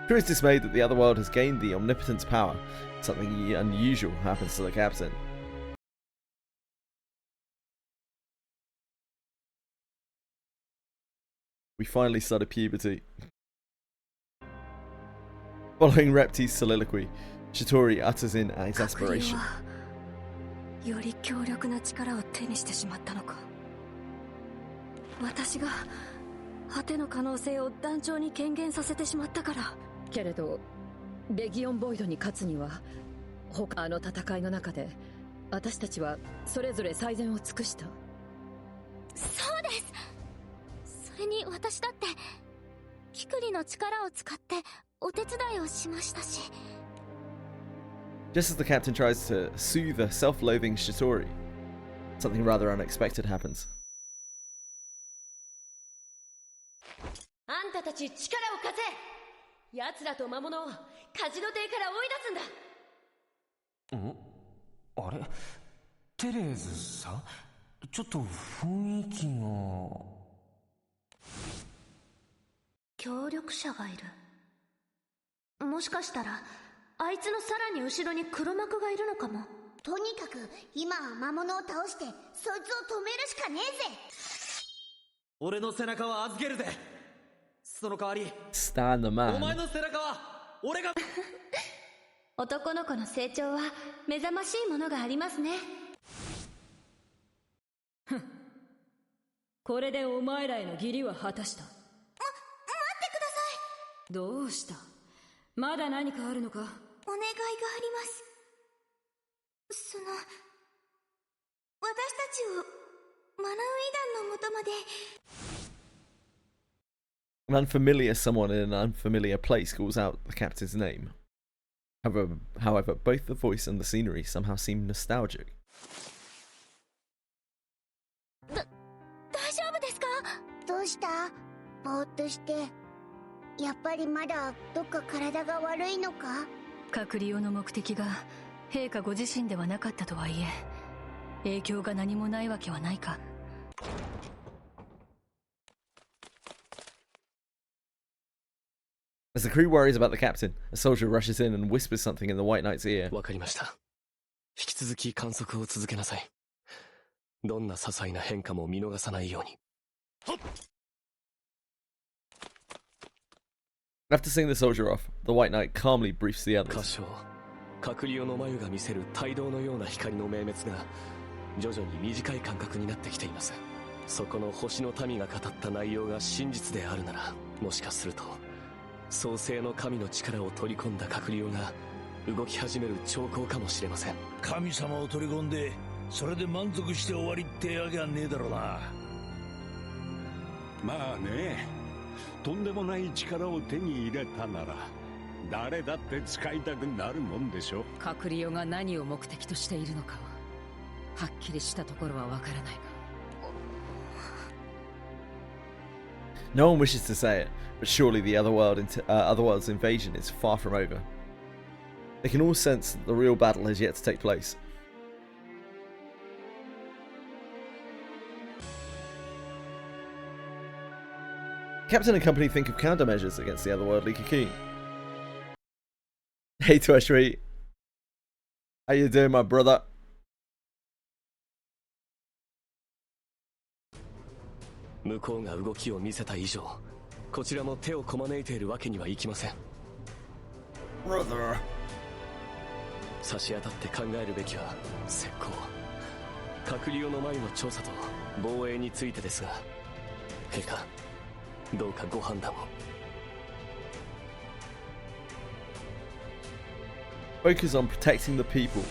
Crew is dismayed that the other world has gained the omnipotence power. Something unusual happens to the captain. We finally started puberty. Following Repti's soliloquy, Shitori utters in exasperation. より強力な力を手にしてしまったのか。私が果ての可能性を団長に権限させてしまったから。けれどレギオンボイドに勝つには他の戦いの中で私たちはそれぞれ最善を尽くした。そうです。それに私だってキクリの力を使ってお手伝いをしましたし。 Just as the captain tries to soothe a self-loathing Shitori, something rather unexpected happens. あんたたち力を貸せ。奴らと魔物をカジノ邸から追い出すんだ。あれテレーズさん、ちょっと雰囲気が。協力者がいる。もしかしたらあいつのさらに後ろに黒幕がいるのかも。とにかく今は魔物を倒してそいつを止めるしかねえぜ。俺の背中は預けるぜ。その代わり Stan the man. お前の背中は俺が。男の子の成長は目覚ましいものがありますね。これでお前らへの義理は果たした。待ってください。どうした？まだ何かあるのか？お願いがあります。私たちをマナウイ団の元まで。 An unfamiliar someone in an unfamiliar place calls out the captain's name. However, both the voice and the scenery somehow seem nostalgic. 大丈夫ですか？どうした？ぼーっとして。やっぱりまだどっか体が悪いのか？隔離用の目的が陛下ご自身ではなかったとはいえ、影響が何もないわけはないか。 As the crew worries about the captain, a soldier rushes in and whispers something in the White Knight's ear. わかりました。引き続き観測を続けなさい。どんな些細な変化も見逃さないように。 After seeing the soldier off, the White Knight calmly briefs the others. 歌唱、隔離用の眉が見せる帯同のような光の明滅が徐々に短い間隔になってきています。そこの星の民が語った内容が真実であるなら、もしかすると創世の神の力を取り込んだ隔離用が動き始める兆候かもしれません。神様を取り込んでそれで満足して終わりってわけはねえだろうな。まあね、とんでもない力を手に入れたなら誰だって使いたくなるもんでしょ。隔離用が何を目的としているのかはっきりしたところはわからないが。 No one wishes to say it, but surely the otherworld's invasion is far from over. They can all sense that the real battle has yet to take place. Captain and company think of countermeasures against the otherworldly cocoon. Hey Tweshry, how you doing, my brother? 向こうが動きを見せた以上、こちらも手をこまねいているわけにはいきません。Brother. 差し当たって考えるべきは石膏、隔離用の前の調査と防衛についてですが、陛下、どうかご判断を。Focus on protecting the people.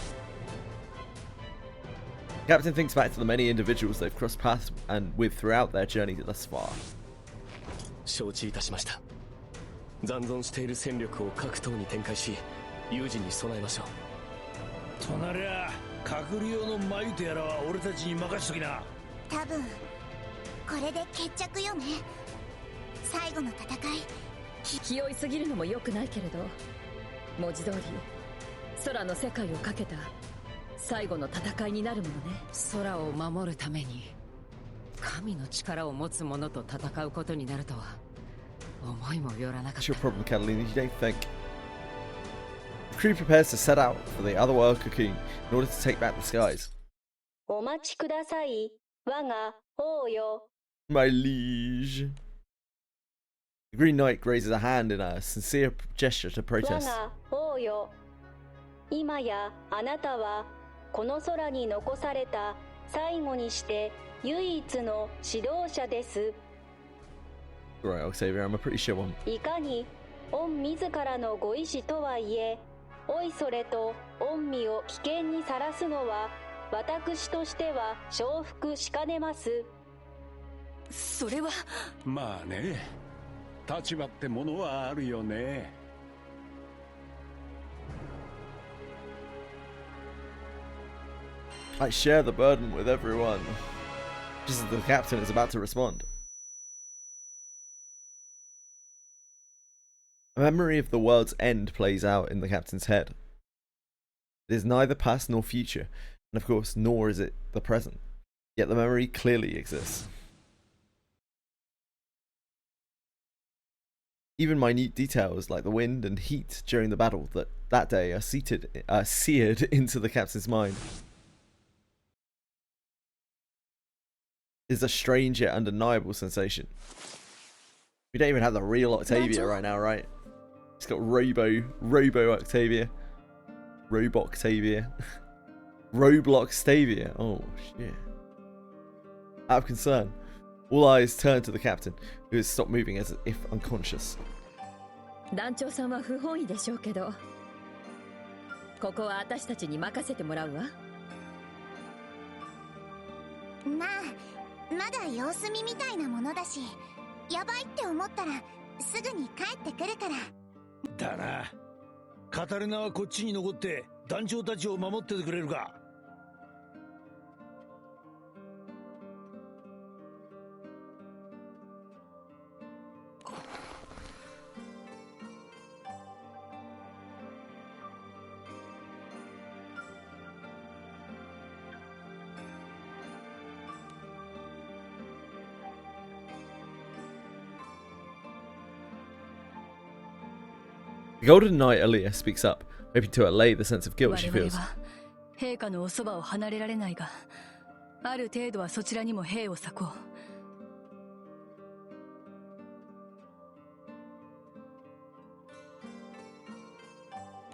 Captain thinks back to the many individuals they've crossed paths and with throughout their journey thus far. 承知いたしました。残存している戦力を各島に展開し、有事に備えましょう。となりゃ、隔離用の眉とやらは俺たちに任しときな。多分これで決着よね。最後の戦い。気負いすぎるのも良くないけれど、文字通り空の世界をかけた最後の戦いになるものね。空を守るために神の力を持つ者と戦うことになるとは What's your problem, Catalina? You don't think? The crew prepares to set out for the otherworld cocoon in order to take back the skies. お待ちください、我が王よ。 My liege. The Green Knight raises a hand in a sincere gesture to 我 protest. が王よ。今やあなたはこの空に残された最後にして唯一の指導者です。 Right, Octavia, I'm a pretty sure one. いかに御自らのご意志とはいえ、おいそれと御身を危険にさらすのは私としては承服しかねます。それはまあね、立場ってものはあるよね。I share the burden with everyone. Just as the captain is about to respond. A memory of the world's end plays out in the captain's head. It is neither past nor future, and of course, nor is it the present. Yet the memory clearly exists. Even minute details like the wind and heat during the battle that day are seared into the captain's mind. It is a strange yet undeniable sensation. We don't even have the real Octavia right now, right? It's got Robo Octavia. Robo-Octavia. Roblox-Tavia. Oh, shit. Out of concern, all eyes turn to the captain, who has stopped moving as if unconscious. 団長さんは不本意でしょうけど、ここは私たちに任せてもらうわ。まあ、まだ様子見みたいなものだし、やばいって思ったらすぐに帰ってくるから。だな。カタリナはこっちに残って団長たちを守っててくれるか。The Golden Knight Aaliyah speaks up, hoping to allay the sense of guilt she feels. 陛下のおそばを離れられないが、ある程度はそちらにも兵を割こ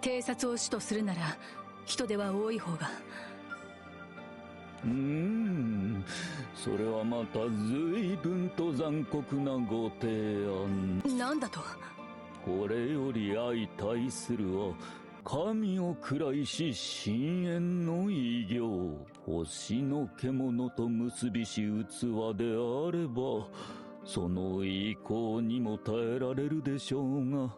う。偵察を主とするなら人手は多い方が。それはまた随分と残酷なご提案。なんだと。これより相対するは神を喰らいし深淵の異形、星の獣と結びし器であればその意向にも耐えられるでしょうが、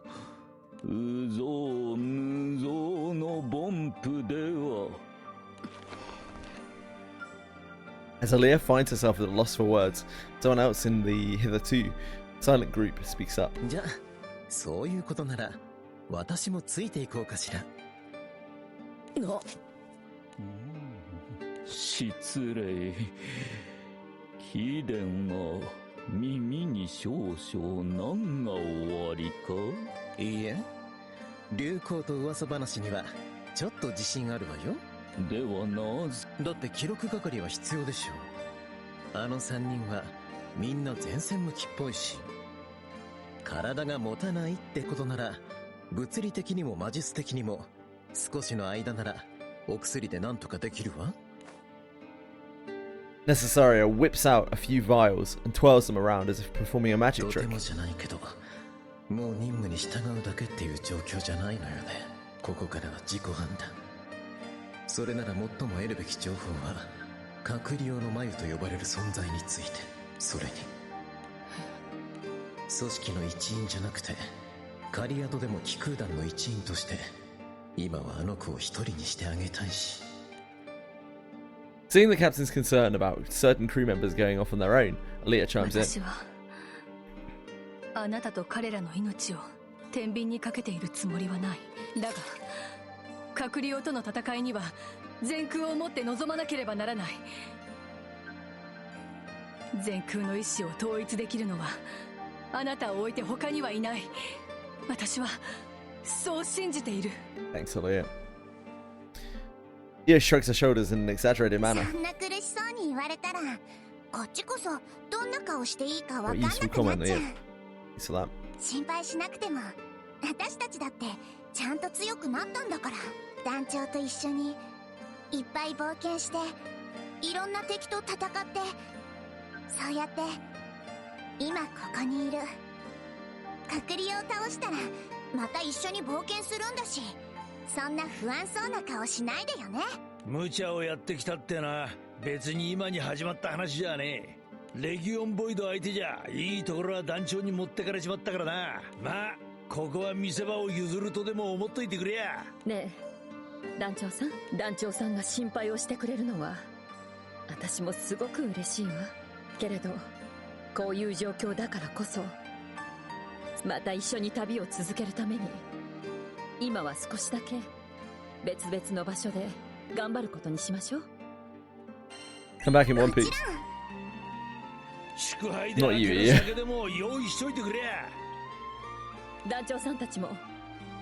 有象無象の凡夫では。 As Aaliyah finds herself at a loss for words, someone else in the hitherto silent group speaks up. じゃあそういうことなら私もついていこうかしら。失礼。貴殿は耳に少々難がおありか。いいえ、流行と噂話にはちょっと自信あるわよ。ではなぜ。だって記録係は必要でしょう。あの3人はみんな前線向きっぽいし、体が持たないってことなら物理的にも魔術的にも少しの間ならお薬で何とかできるわ。Necessaria whips out a few vials and twirls them around as if performing a magic とて trick. もじゃないけど、もう任務に従うだけっていう状況じゃないのよね。ここからは自己判断。それなら最も得るべき情報は隔離用の眉と呼ばれる存在について、それに組織の一員じゃなくて狩宿でも気空団の一員として今はあの子を一人にしてあげたいし。 Seeing the captain's concern about certain crew members going off on their own, Aaliyah chimes 私 in. はあなたと彼らの命を天秤にかけているつもりはない。だが隔離用との戦いには全空をもって臨まなければならない。全空の意志を統一できるのはあなたを置いて他にはいない。私はそう信じている。 Thanks, Ollie. Io shrugs her shoulders in an exaggerated manner. そんな苦しそうに言われたら、こっちこそどんな顔していいかわかん What な useful くなっ comment, ちゃう。 yeah. Thanks for that. 心配しなくても、私たちだってちゃんと強くなったんだから。団長と一緒にいっぱい冒険して、いろんな敵と戦って、そうやって今ここにいる。隔離を倒したらまた一緒に冒険するんだし、そんな不安そうな顔しないでよね。無茶をやってきたってな、別に今に始まった話じゃねえ。レギオンボイド相手じゃいいところは団長に持ってかれちまったからな。まあここは見せ場を譲るとでも思っといてくれや。ねえ団長さんが心配をしてくれるのは私もすごく嬉しいわ。けれどこういう状況だからこそ、また一緒に旅を続けるために今は少しだけ別々の場所で頑張ることにしましょう。 Come back in one piece. 祝杯で開ける酒でも用意しといてくれや。団長さんたちも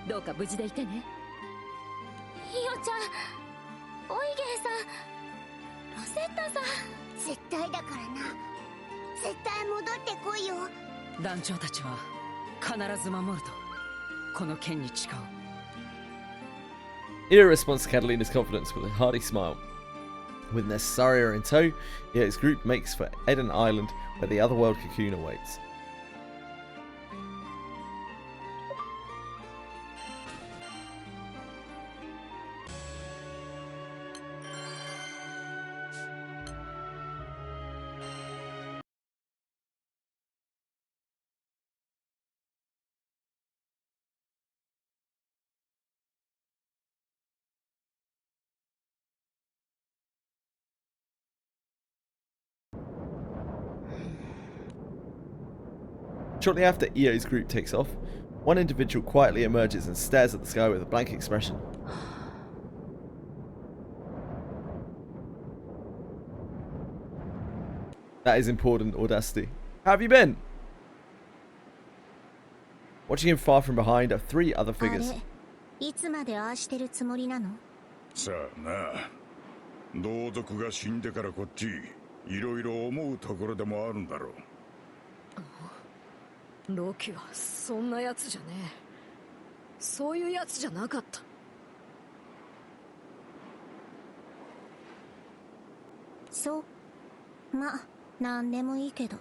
どうか無事でいてね。ひよちゃん、おいげいさん、ロセッタさん、絶対だからな。絶対戻ってこいよ。団長たちは必ず守るとこの剣に誓う。 Io responds to Catalina's confidence with a hearty smile. With Nessaria in tow, Io's group makes for Eden Island, where the otherworld cocoon awaits. Shortly after Io's group takes off, one individual quietly emerges and stares at the sky with a blank expression. That is important, Audacity. How have you been? Watching him far from behind are three other figures. いつまでああしてるつもりなの？さあな、同族が死んでからこっちいろいろ思うところでもあるんだろう。ロキはそんなやつじゃねえ。そういうやつじゃなかった。そう。ま、なんでもいいけど。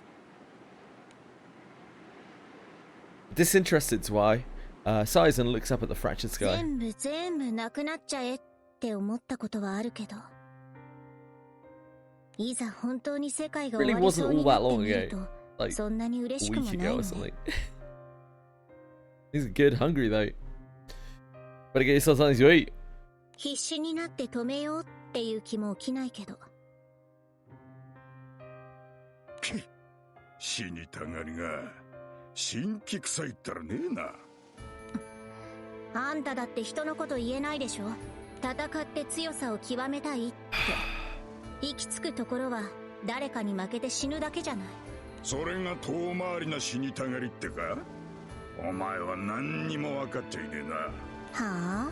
Disinterested to eye, sighs and looks up at the fractured sky. 全部なくなっちゃえって思ったことはあるけど、いざ本当に世界が終わりそうになってみると、Like そんなに嬉しくもないのね。He's good hungry though. Better get yourself something to eat. 必死になって止めようっていう気も起きないけど。死にたがりが神気臭いったらねえな。あんただって人のこと言えないでしょ。戦って強さを極めたいって。行き着くところは誰かに負けて死ぬだけじゃない。それが遠回りな死にたがりってか？お前は何にも分かっちゃいねえな。はあ？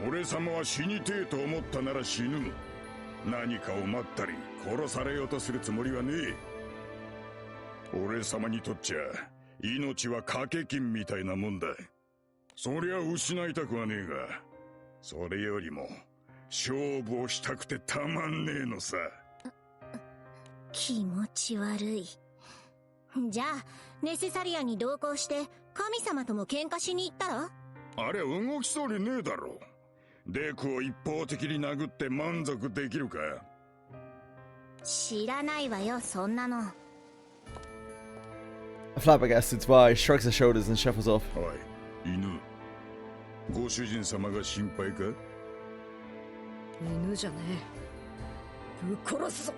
俺様は死にてえと思ったなら死ぬ。何かを待ったり殺されようとするつもりはねえ。俺様にとっちゃ命は掛け金みたいなもんだ。そりゃ失いたくはねえが、それよりも勝負をしたくてたまんねえのさ。気持ち悪い。じゃあネセサリアに同行して神様とも喧嘩しに行ったら？あれ動きそうにねえだろ。デクを一方的に殴って満足できるか？知らないわよ、そんなの。Flabbergasted by shrugs her shoulders and shuffles off. おい、犬。ご主人様が心配か？犬じゃねえ。ぶっ殺すぞ。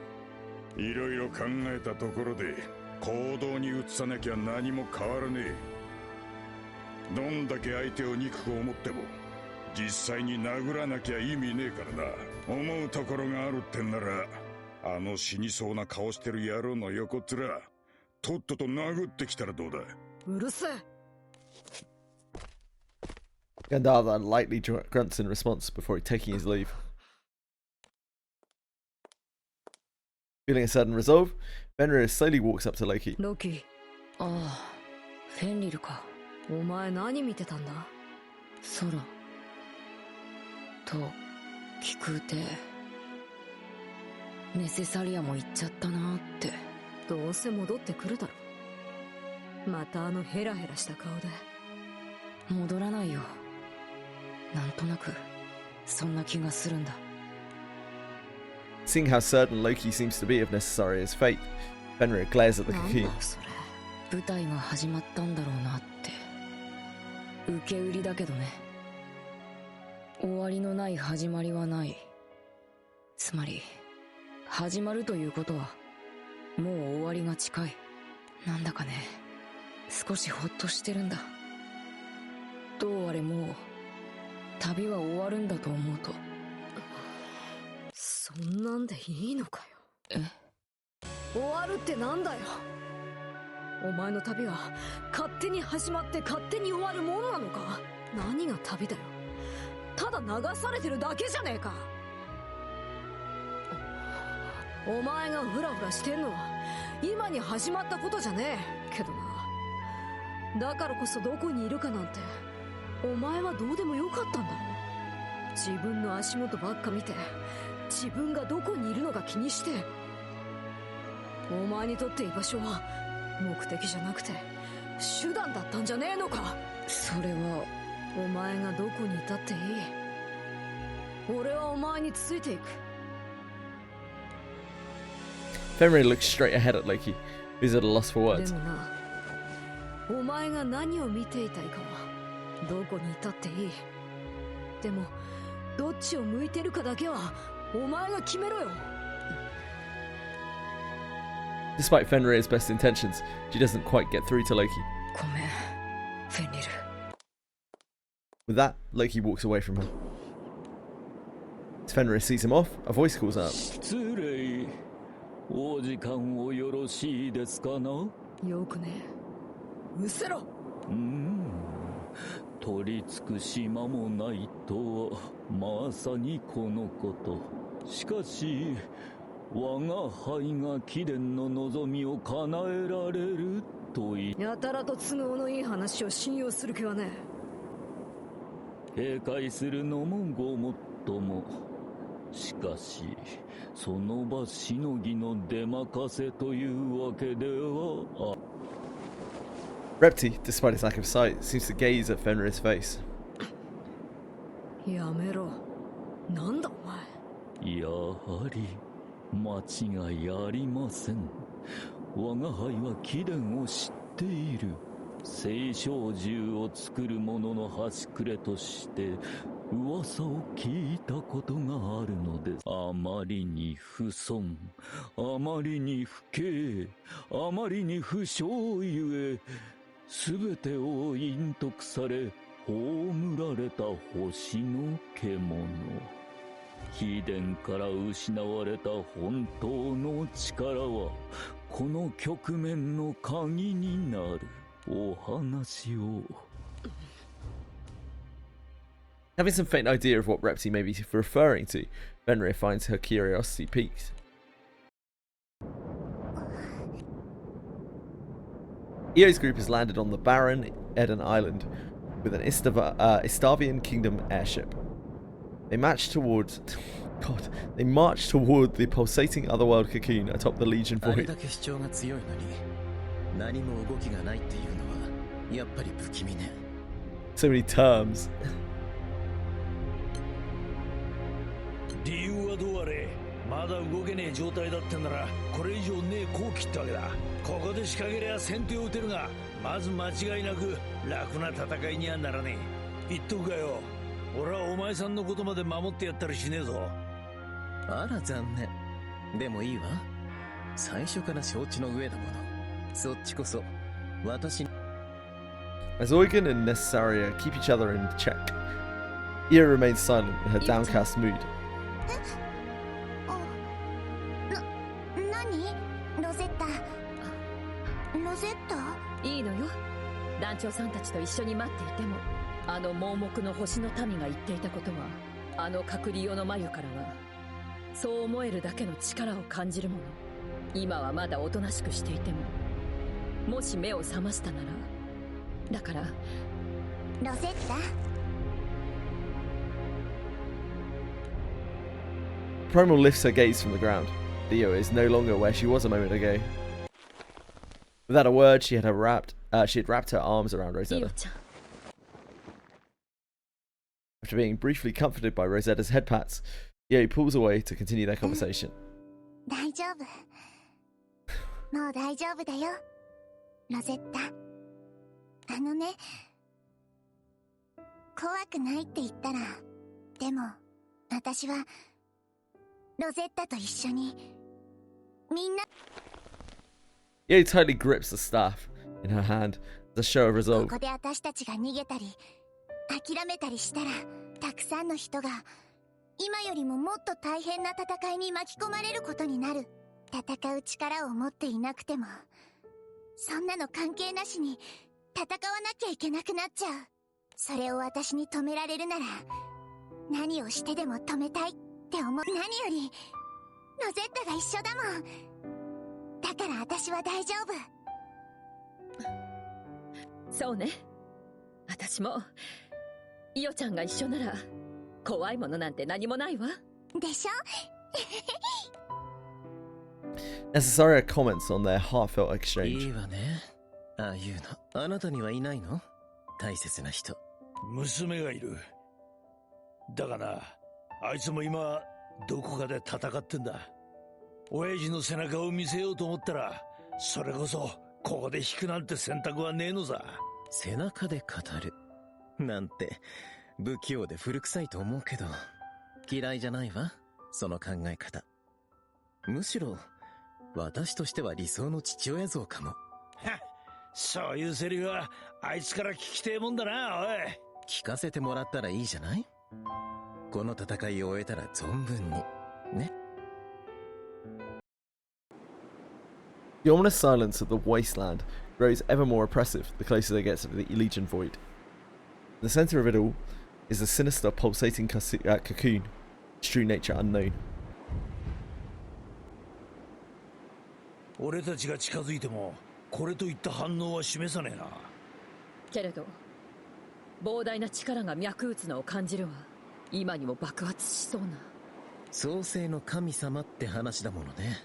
いろいろ考えたところで行動に移さなきゃ何も変わらねえ。どんだけ相手を憎く思っても実際に殴らなきゃ意味ねえからな。思うところがあるってんなら、あの死にそうな顔してる野郎の横っ面とっとと殴ってきたらどうだ。うるせえ。 Gandalf lightly grunts in response before taking his leave. Feeling a sudden resolve, Fenrir slowly walks up to Loki. ロキ。ああ、フェンリルか。お前何見てたんだ？空。と、聞くて。ネセサリアも行っちゃったなって。どうせ戻ってくるだろ。またあのヘラヘラした顔で。戻らないよ。なんとなく、そんな気がするんだ。Seeing how certain Loki seems to be of Necessaria's fate, Fenrir glares at the cocoon. なんだそれ。舞台が始まったんだろうなって。受け売りだけどね。終わりのない始まりはない。つまり、始まるということは、もう終わりが近い。なんだかね、少しほっとしてるんだ。どうあれもう、旅は終わるんだと思うと。そんなんでいいのかよ。終わるってなんだよ。お前の旅は勝手に始まって勝手に終わるもんなのか。何が旅だよ。ただ流されてるだけじゃねえか。お前がフラフラしてんのは今に始まったことじゃねえけどな。だからこそどこにいるかなんてお前はどうでもよかったんだろう。自分の足元ばっか見て自分がどこにいるのか気にして。お前にとって居場所は目的じゃなくて手段だったんじゃねえのか。それはお前がどこにいたっていい。俺はお前についていく。 Fenrir looks straight ahead at Loki, who's at a loss for で words. もな、お前が何を見ていたいかはどこにいたっていい。でもどっちを向いてるかだけはお前が決めろよ。 Despite Fenrir's best intentions, she doesn't quite get through to Loki. ごめん、フェンリル。 With that, Loki walks away from her. As Fenrir sees him off, a voice calls out. 失礼。お時間をよろしいですかな。よくね。うせろ。取り尽くし間もないとはまさにこのこと。しかし我が輩が貴殿の望みを叶えられるとやたらと都合のいい話を信用する気はね。警戒するのもごもっとも。しかしその場しのぎの出任せというわけでは。Repti, despite his lack of sight, seems to gaze at Fenrir's face. やめろ。なんだお前。やはり間違いありません。我が輩は貴殿を知っている。青少獣を作る者の端くれとして噂を聞いたことがあるのです。あまりに不損、あまりに不敬、あまりに不祥ゆえ、すべてを隠匿され葬られた星の獣。貴殿から失われた本当の力はこの局面の鍵になる。お話を。 Having some faint idea of what Repti may be referring to, Fenrir finds her curiosity piqued. Eo's group has landed on the barren Eden Island with an Istavian Kingdom airship. They march toward the pulsating otherworld cocoon atop the Legion Void. So many terms. 理由はどうあれ、まだ動けねえ状態だってんならこれ以上ねえ好機ってわけだ。ここで仕掛けりゃ先手を打てるが、まず間違いなく楽な戦いにはならねえ。言っとくかよ、俺はお前さんのことまで守ってやったりしねえぞ。あら残念。でもいいわ、最初から承知の上だもの。そっちこそ私。 As Eugen and Necessaria keep each other in check, Io remains silent in her downcast mood. 何ロゼッタ、のよ。団長さんたちと一緒に待っていても、あの盲目の星の民が言っていたことは、あの隔離用の眉からはそう思えるだけの力を感じるもの。今はまだおとなしくしていても、もし目を覚ましたなら。だからロゼッタ。Primal lifts her gaze from the ground. Theo is no longer where she was a moment ago. Without a word, she had wrapped her arms around Rosetta. After being briefly comforted by Rosetta's head pats, Theo pulls away to continue their conversation. 大丈夫。もう大丈夫だよ、ロゼッタ。あのね、怖くないって言ったら、でも私はロゼッタと一緒にみんな。Theo tightly grips the staff in her hand as a show of resolve. ここで私たちが逃げたり諦めたりしたら、たくさんの人が今よりももっと大変な戦いに巻き込まれることになる。戦う力を持っていなくても、そんなの関係なしに戦わなきゃいけなくなっちゃう。それを私に止められるなら、何をしてでも止めたいって思う。何よりロゼッタが一緒だもん。だから私は大丈夫。そうね。私もイオちゃんが一緒なら怖いものなんて何もないわ。でしょNecessaria comments on their heartfelt exchange. いいわね。ああいうの。あなたにはいないの？大切な人。娘がいる。だがな、あいつも今どこかで戦ってんだ。親父の背中を見せようと思ったら、それこそここで引くなんて選択はねえのさ。背中で語るなんて不器用で古臭いと思うけど、嫌いじゃないわ、その考え方。むしろ私としては理想の父親像かも。そういうセリフはあいつから聞きてえもんだな。おい、聞かせてもらったらいいじゃない。この戦いを終えたら存分にね。The ominous silence of the wasteland grows ever more oppressive the closer they get to the Legion Void. In the center of it all is a sinister, pulsating cocoon, its true nature unknown. 俺たちが近づいてもこれといった反応は示さねえな。けれど膨大な力が脈打つのを感じるわ。今にも爆発しそうな。創世の神様って話だものね。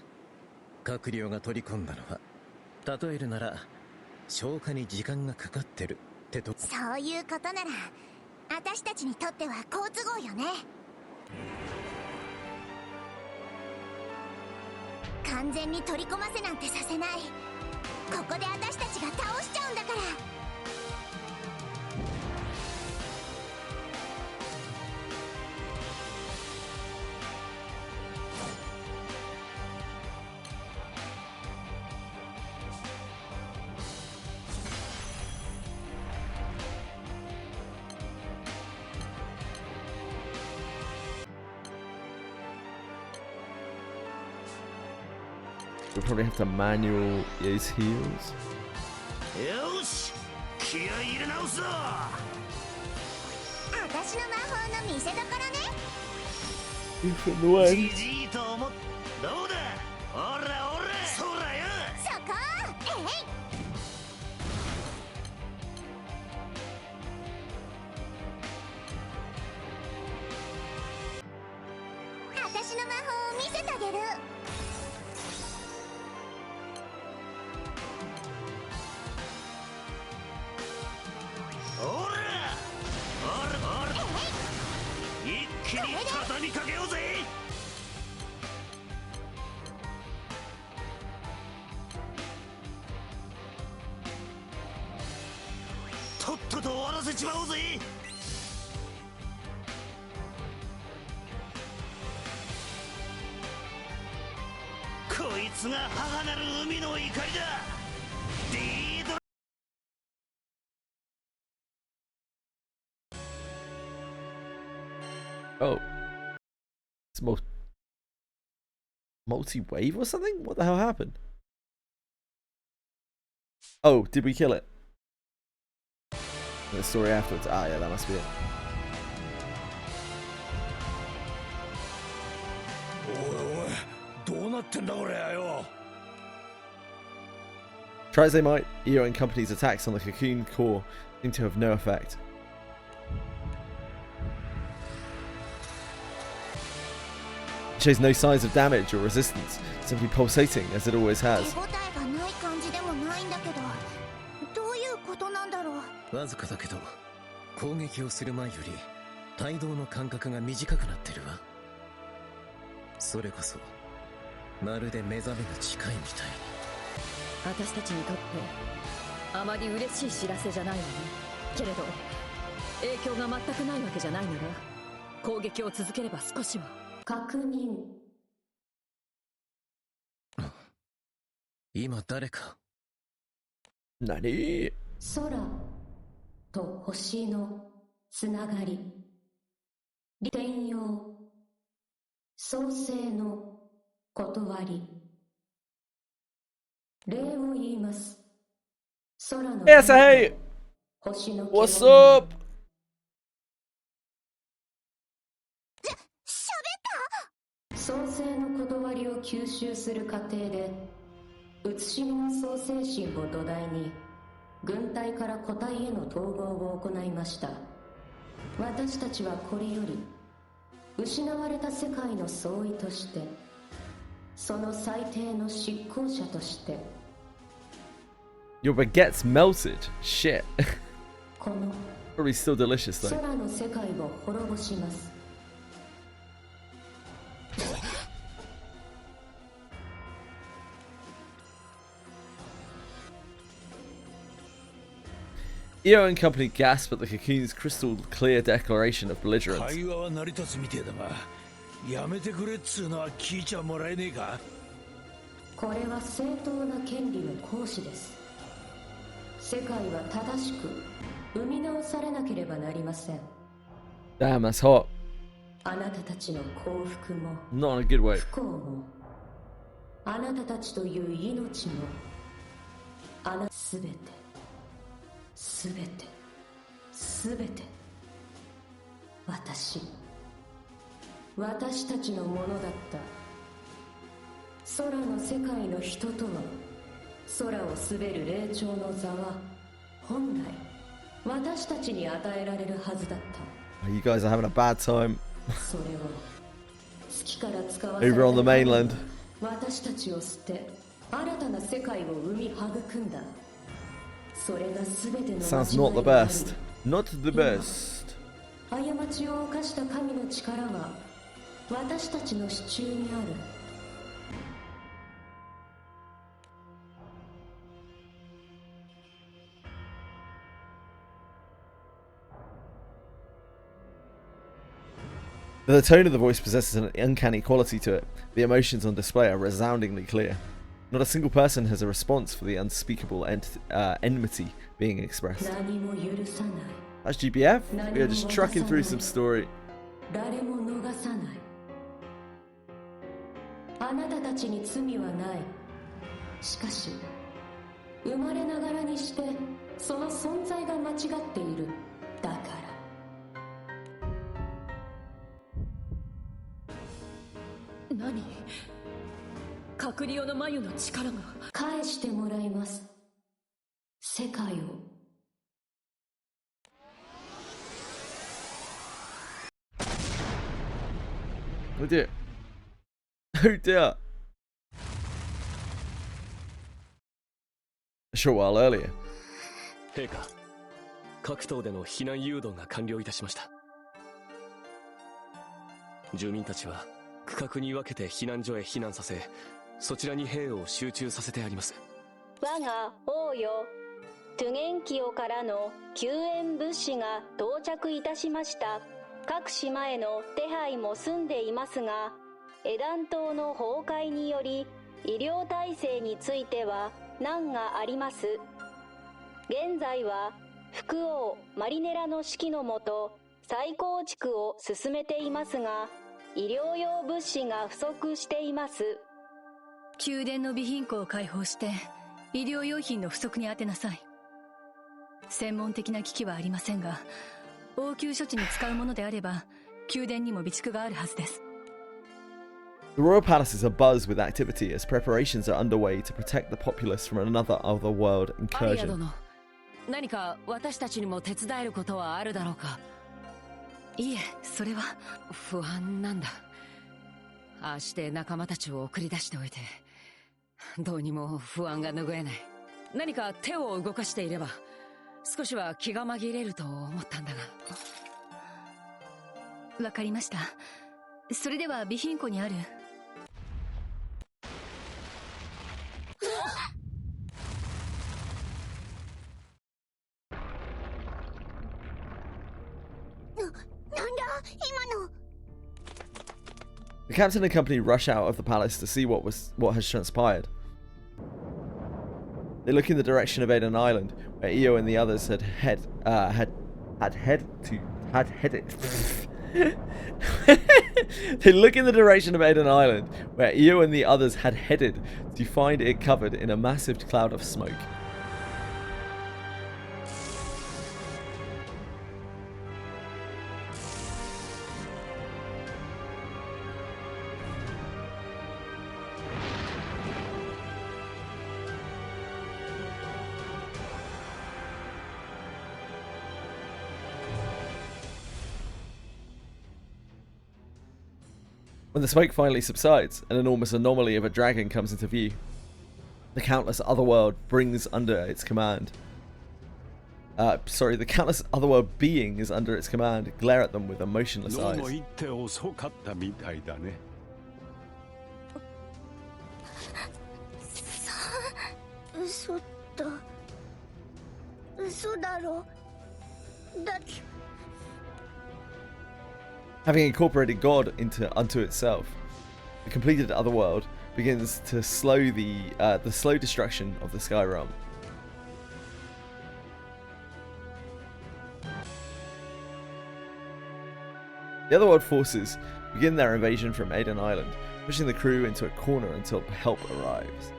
閣僚が取り込んだのは、例えるなら消化に時間がかかってるってと。そういうことなら私たちにとっては好都合よね。完全に取り込ませなんてさせない。ここで私たちが倒しちゃうんだから。We'll probably have to manual his heals. よし、気合い入れ直すぞ。私の魔法の見せ所ね。From the way. じじいと思っ、どうだ。おらおら、そらよ。そこ。私の魔法を見せてあげる。一気に畳みかけようぜ。とっとと終わらせちまおうぜ。こいつが母なる海の怒りだ。ディード。Oh. It's multi-wave or something? What the hell happened? Oh, did we kill it? The story afterwards. Ah, yeah, that must be it. おいおい、どうなってんだこれよ。 Try as they might, EO and Company's attacks on the cocoon core seem to have no effect. It shows no signs of damage or resistance, simply pulsating as it always has. 手応えがない感じでもないんだけど、どういうことなんだろう。わずかだけど攻撃をする前より帯同の間隔が短くなってるわ。それこそまるで目覚めが近いみたいに。私たちにとってあまり嬉しい知らせじゃないわね。けれど影響が全くないわけじゃないなら攻撃を続ければ少しは。確認。今誰か。何？空と星のつながり、転用、創生の断り。礼を言います。空の Yes, hey! 星の What's up? 創生の断りを吸収する過程で写しみの創生心を土台に軍隊から個体への統合を行いました。私たちはこれより失われた世界の総意としてその最低の執行者として Your baguette's melted. Shit. この Probably still delicious though. 空の世界を滅ぼします。EO and Company gasp at the cocoon's crystal clear declaration of belligerence. 会話は成り立つみてえだが、やめてくれっつうのは聞いちゃもらえねえか。これは正当な権利の行使です。世界は正しく生み直されなければなりません。 Damn, that's hot. あなたたちの幸福も Not in a good way. 不幸もあなたたちという命もすべてすべてすべて私たちのものだった。空の世界の人とは空を滑る霊長の座は本来私たちに与えられるはずだった。 You guys are having a bad time. それを月から使わされ Over on the mainland. 私たちを捨て新たな世界を生み育んだ。それが全ての Sounds not the best. Not the best. 過ちを犯した神の力は私たちの手中にある。 The tone of the voice possesses an uncanny quality to it. The emotions on display are resoundingly clear. Not a single person has a response for the unspeakable enmity being expressed. That's GBF? We are just trucking through some story. 誰も逃さない。あなたたちに罪はない。しかし生まれながらにしてその存在が間違っている。だから 何？隔離用の眉の力が返してもらいます。世界を。 Oh dear. Oh dear. A short while earlier. 陛下、各島での避難誘導が完了いたしました。住民たちは区画に分けて避難所へ避難させ、そちらに兵を集中させてあります。我が王よ、トゥゲンキオからの救援物資が到着いたしました。各島への手配も済んでいますが、エダン島の崩壊により医療体制については難があります。現在は副王マリネラの指揮のもと再構築を進めていますが、医療用物資が不足しています。宮殿の備品庫を開放して医療用品の不足に当てなさい。専門的な機器はありませんが、応急処置に使うものであれば宮殿にも備蓄があるはずです。 The royal palace is abuzz with activity as preparations are underway to protect the populace from another otherworld アリア incursion. 殿、何か私たちにも手伝えることはあるだろうか。いえ、それは不安なんだ。ああして仲間たちを送り出しておいて、どうにも不安が拭えない。何か手を動かしていれば少しは気が紛れると思ったんだが。わかりました。それでは備品庫にあるなんだ今の。 The captain and company rush out of the palace to see what has transpired. They look in the direction of Aden Island, where Io and the others had headed. They look in the direction of Aden Island, where Io and the others had headed to find it covered in a massive cloud of smoke. When the smoke finally subsides, an enormous anomaly of a dragon comes into view. The countless otherworld brings under its command. The countless otherworld beings under its command glare at them with emotionless eyes. 嘘だ。嘘だろ。だって。 Having incorporated God unto itself, the completed otherworld begins to slow the slow destruction of the sky realm. The otherworld forces begin their invasion from Aden Island, pushing the crew into a corner until help arrives.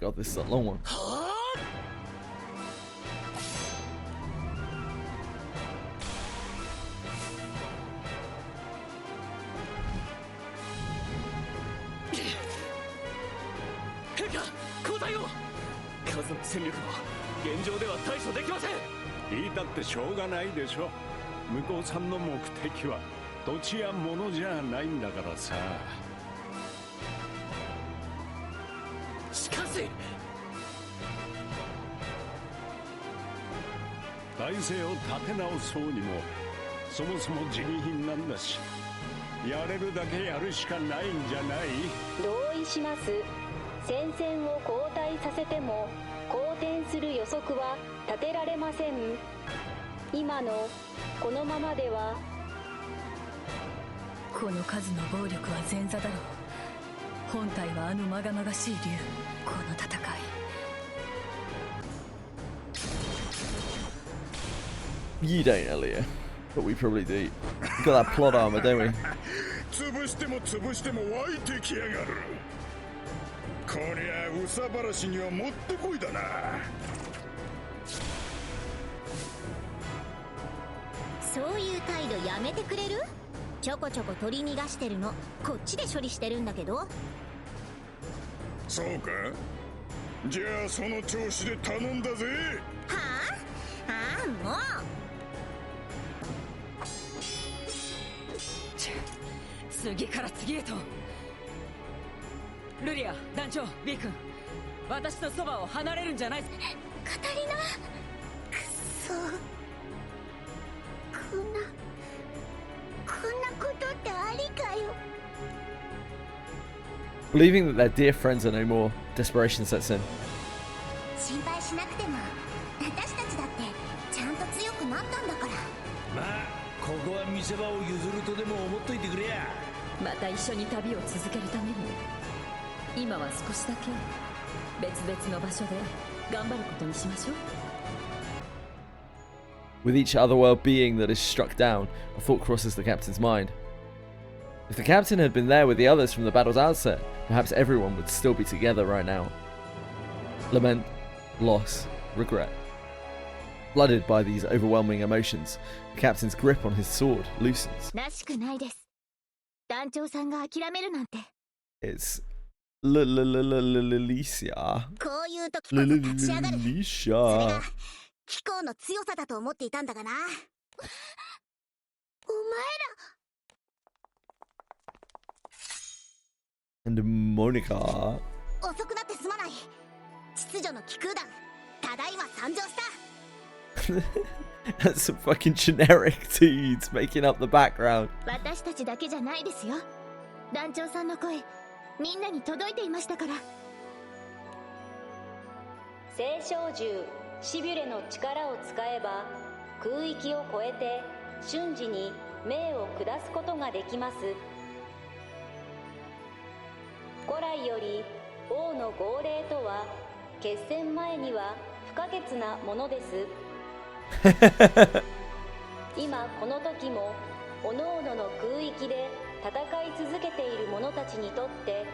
God, this is a long one. You don't, Elia, but we probably do. We've got that plot armor, don't we? 潰しても潰しても湧いてきやがる。こりゃうさばらしにはもってこいだな。そういう態度やめてくれる？ちょこちょこ取り逃がしてるのこっちで処理してるんだけど。そうか？じゃあその調子で頼んだぜ。はあ？ああもう。 次から次へと。ルリア、団長、ビー君、私のそばを離れるんじゃない。カタリナ、くそ。Believing that their dear friends are no more, desperation sets in. 心配しなくても私たちだってちゃんと強くなったんだから。まあここは見せ場を譲るとでも思っといてくれや。また一緒に旅を続けるために今は少しだけ別々の場所で頑張ることにしましょう。 With each otherworld being that is struck down, a thought crosses the captain's mind. If the captain had been there with the others from the battle's outset, perhaps everyone would still be together right now. Lament, loss, regret. Flooded by these overwhelming emotions, the captain's grip on his sword loosens. らしくないです。団長さんが諦めるなんて。 It's Licia. こういう時こそ立ち上がる。それが気候の強さだと思っていたんだがな。お前ら。And Monica. 遅くなってすまない。秩序の気空団、ただいま参上した。That's some fucking generic dudes making up the background. 私たちだけじゃないですよ。団長さんの声、みんなに届いていましたから。聖小獣シビュレの力を使えば空域を超えて瞬時に命を下すことができます。古来より王の号令とは決戦前には不可欠なものです。今この時も各々の空域で戦い続けている者たちにとって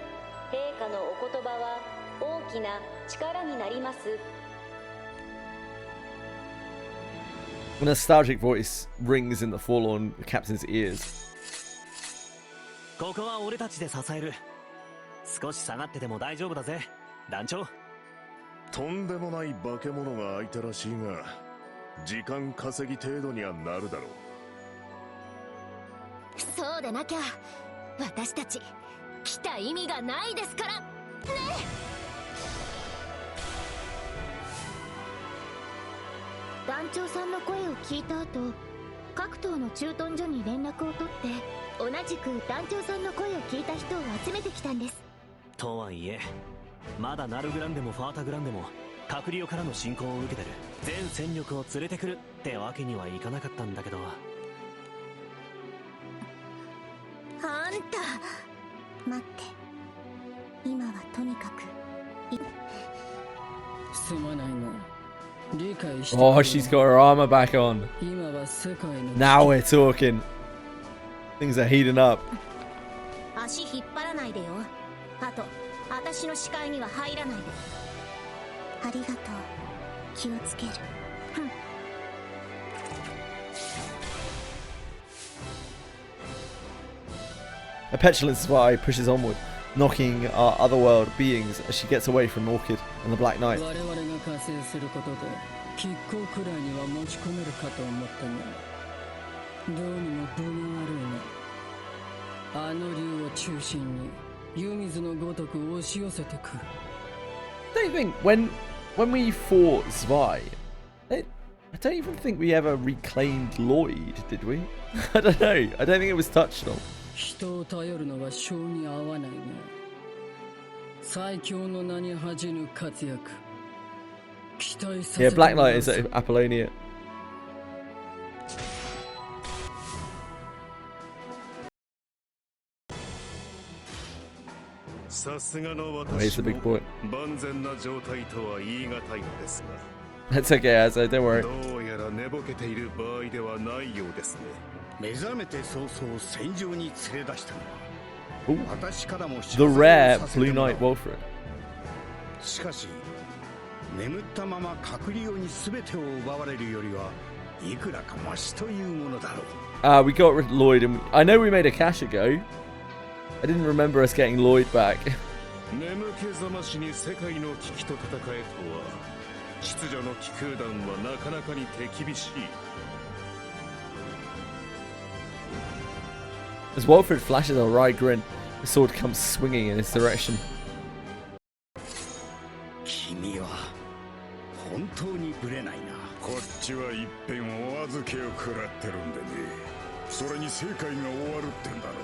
陛下のお言葉は大きな力になります。 A nostalgic voice rings in the forlorn captain's ears. ここは俺たちで支える。少し下がってても大丈夫だぜ、団長。とんでもない化け物が相手らしいが、時間稼ぎ程度にはなるだろう。そうでなきゃ私たち来た意味がないですからね。団長さんの声を聞いた後、各島の駐屯所に連絡を取って同じく団長さんの声を聞いた人を集めてきたんです。とはいえまだナルグランでもファータグランでも閣僚からの侵攻を受けてる。全戦力を連れてくるってわけにはいかなかったんだけど。あんた待って、今はとにかくすまないが理解して。 Oh, she's got her armor back on. 今は世界の Now we're talking. Things are heating up. 足引っ張らないでよ。あと私の視界には入らないで。ありがとう。気をつける。A petulant spy pushes onward, knocking our otherworld beings as she gets away from Orchid and the Black Knight. 我々が加勢することで亀甲くらいには持ち込めるかと思ったが、どうにも分が悪いな。あの竜を中心に湯水のごとく押し寄せてくる。 I don't think when we fought Zwei, I don't even think we ever reclaimed Lloyd, did we? I don't know. I don't think it was touched on. 人を頼るのは性に合わないが、最強の名に恥じぬ活躍。期待させ Yeah, て Black Knight is at Apollonia. Oh, he's the big boy. That's okay, Asa, don't worry. 目覚めて早々戦場に連れ出したのは私からも The rare Blue Knight Wolfred. しかし眠ったまま閣僚に全てを奪われるよりはいくらかマシというものだろう。 We got rid of Lloyd and I know we made a cash ago. I didn't remember us getting Lloyd back. 眠気覚ましに世界の危機と戦えとは、秩序の気空団はなかなかに手厳しい。 As Wolfred flashes a wry grin, the sword comes swinging in his direction. 君は本当にぶれないな。こっちは一遍お預けを食らってるんでね。それに世界が終わるってんだろう。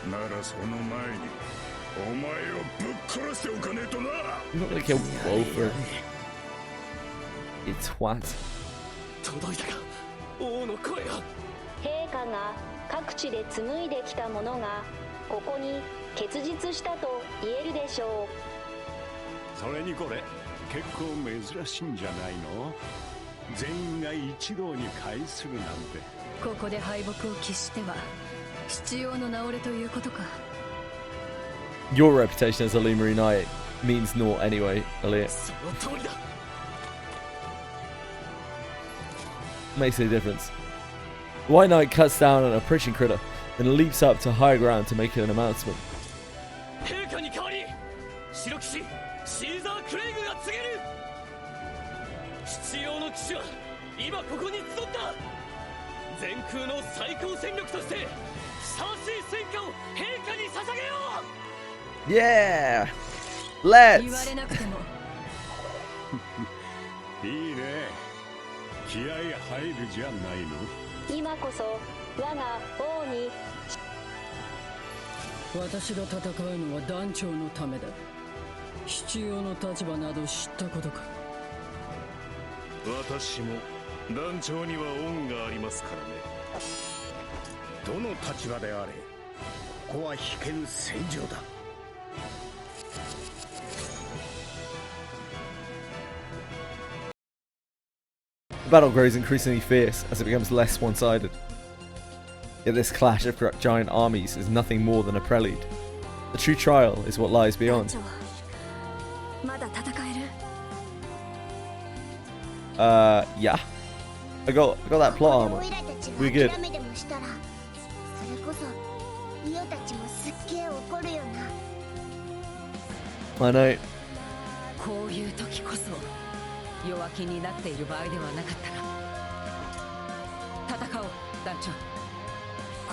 ならその前にお前をぶっ殺しておかねえとな。 You're not gonna kill Wolfer. It's what? 届いたか、王の声が。陛下が各地で紡いできたものがここに結実したと言えるでしょう。それにこれ結構珍しいんじゃないの？全員が一堂に会するなんて。ここで敗北を喫しては必要の治れということか。 Your reputation as a Lemuri Knight means naught anyway, Elliot. その通りだ。 Makes a difference. White Knight cuts down an approaching critter, then leaps up to higher ground to make an announcement. 陛下に代わり白騎士シーザー・クレイグが告げる。七葉の騎士は今ここに集った。全空の最高戦力としてふさわしい戦果を陛下に捧げよう。 Yeah! Let's! 言われなくてもいいね。気合入るじゃないの。今こそ我が王に。私が戦うのは団長のためだ。必要の立場など知ったことか。私も団長には恩がありますからね。どの立場であれここは引けぬ戦場だ。 The battle grows increasingly fierce as it becomes less one-sided. Yet this clash of giant armies is nothing more than a prelude. The true trial is what lies beyond. まだ戦える？ Yeah. I got that plot armor. We're good. それこそイオたちもすっげえ怒るよな。 I know. こういう時こそ弱気になっている場合ではなかったな。戦おう団長。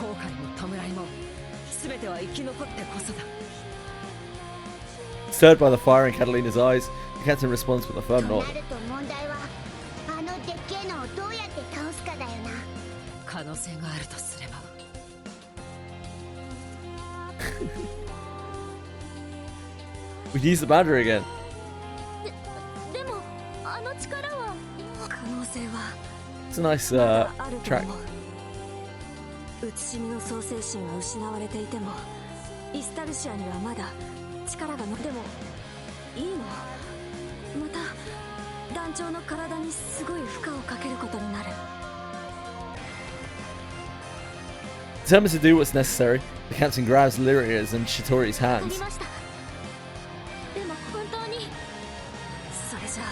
後悔も弔いも全ては生き残ってこそだ。 Stirred by the fire in Catalina's eyes, the captain responds with a firm nod. となると問題はあのでっけえのをどうやって倒すかだよな。可能性があるとすれば。We use the boundary again. でもあの力は可能性は It's a nice あると track. 思う。写しみの創生神は失われていてもイスタルシアにはまだ力がでもいいの。また団長の体にすごい負荷をかけることになる。 Determined to do what's necessary, the captain grabs Lyria's and Shitori's あり hands. ました。でも本当にそれじゃあ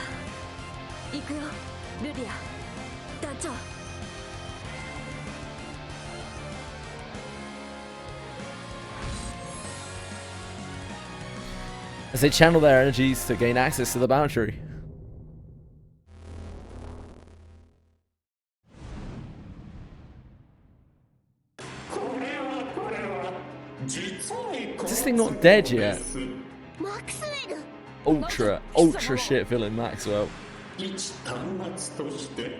行くよルリア団長。 As they channel their energies to gain access to the boundary. Is this thing not dead yet? Ultra shit villain Maxwell. 一端末として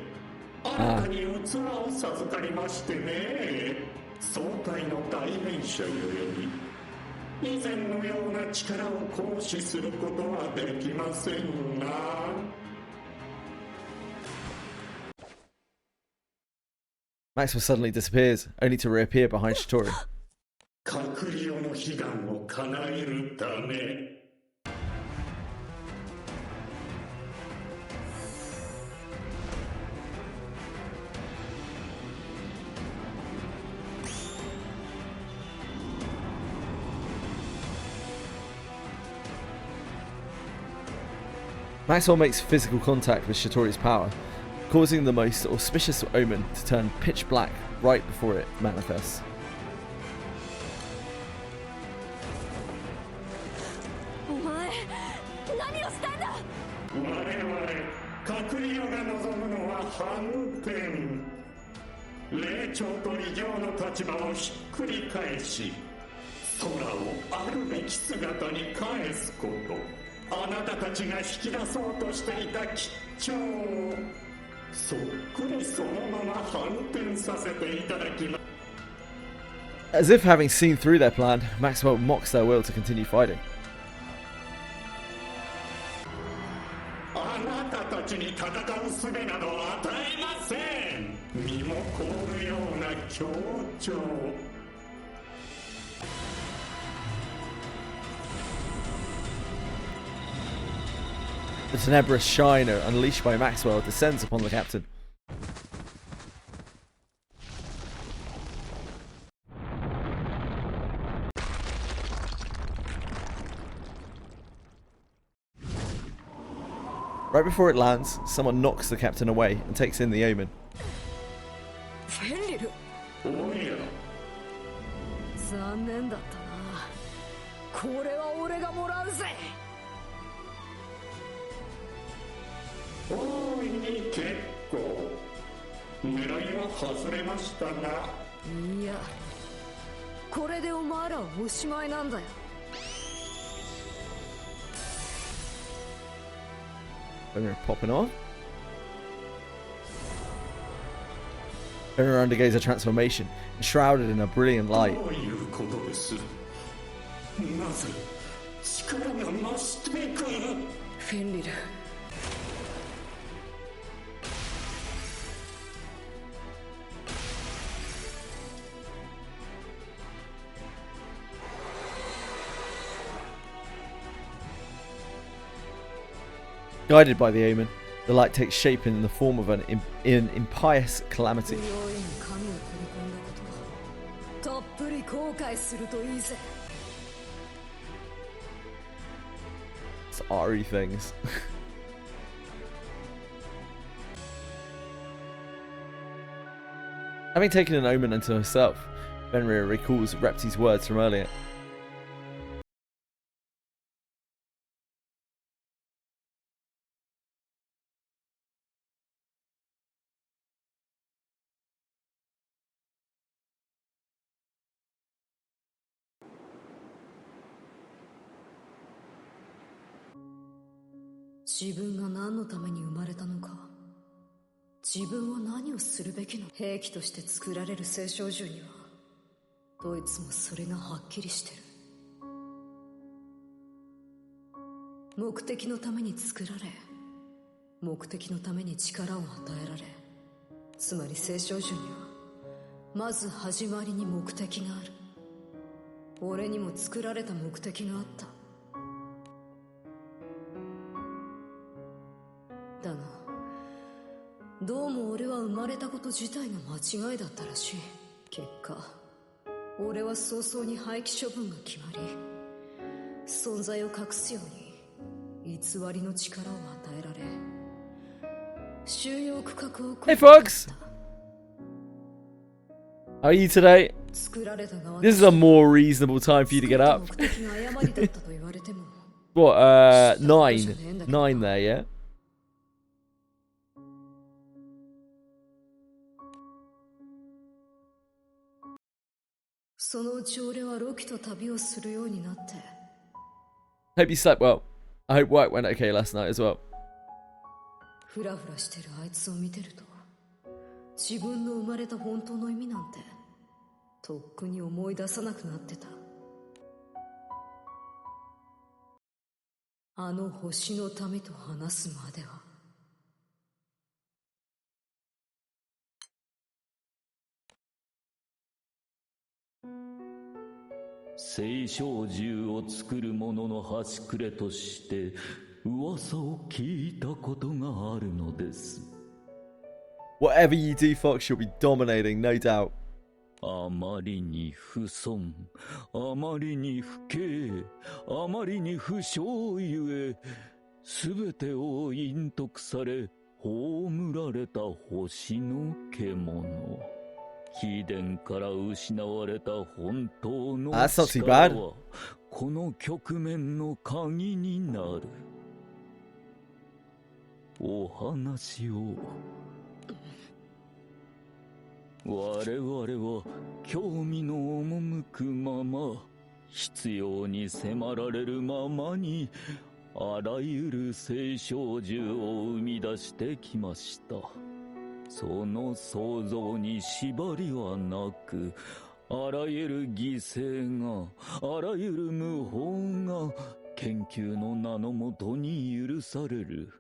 あなたに器を授かりましてね。総会の代弁者ゆえに以前のような力を行使することはできませんが。 Maxwell suddenly disappears, only to reappear behind Shitori. 閣僚の悲願を叶えるため。 Maxwell makes physical contact with Shitori's power, causing the most auspicious omen to turn pitch black right before it manifests. お前何をしたんだ。我々閣僚が望むのは反転。霊長と異形の立場をひっくり返し、空をあるべき姿に返すこと。 あなたたちが引き出そうとしていた吉兆をそっくりそのまま反転させていただきます。As if having seen through their plan, Maxwell mocks their will to continue fighting. あなたたちに戦う術など与えません。身も凍るような協調。The tenebrous shine unleashed by Maxwell descends upon the captain. Right before it lands, someone knocks the captain away and takes in the omen. 残念だったな。これは俺がもらうぜ。大いに結構。狙いは外れましたが。いや、これでお前らはおしまいなんだよ。Popping on. Fenrir undergoes a transformation, enshrouded in a brilliant light. どういうことです？なぜ力が増していく？フェンリル。Guided by the omen, the light takes shape in the form of an impious calamity. たっぷり後悔するといいぜ。 It's RE things. Having taken an omen unto herself, Fenrir recalls Repti's words from earlier. "自分が何のために生まれたのか、自分は何をするべきの兵器として作られる聖少獣にはどいつもそれがはっきりしてる。目的のために作られ、目的のために力を与えられ、つまり聖少獣にはまず始まりに目的がある。俺にも作られた目的があった。だがどうも俺は生まれたこと自体が間違いだったらしい。結果俺は早々に廃棄処分が決まり、存在を隠すように偽りの力を与えられ、収容区画を Hey folks! How are you today? This is a more reasonable time for you to get up. What, 9? 9 there, yeah? そのうち俺はロキと旅をするようになって。 Hope you slept well. I hope work went okay last night as well. フラフラしてるあいつを見てると、自分の生まれた本当の意味なんてとっくに思い出さなくなってた。あの星の民と話すまでは。聖少獣を作る者の端くれとして噂を聞いたことがあるのです。 Whatever you do, Fox, you'll be dominating, no doubt. あまりに不尊、あまりに不敬、あまりに不祥ゆえ、すべてを隠匿され葬られた星の獣。秘伝から失われた本当の力はこの局面の鍵になる。お話を。我々は興味の赴くまま、必要に迫られるままにあらゆる聖少獣を生み出してきました。その創造に縛りはなく、あらゆる犠牲が、あらゆる無法が研究の名のもとに許される。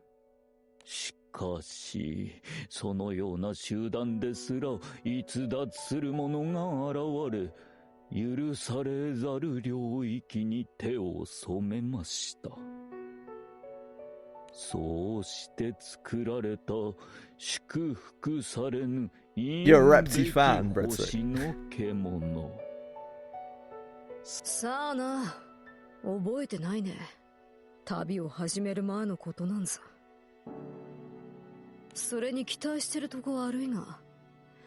しかし、そのような集団ですら逸脱する者が現れ、許されざる領域に手を染めました。そうして作られた祝福されぬ You're a Repty fan, Brett. 星の獣。さあな、覚えてないね。旅を始める前のことなんさ。それに期待してるとこ悪いが。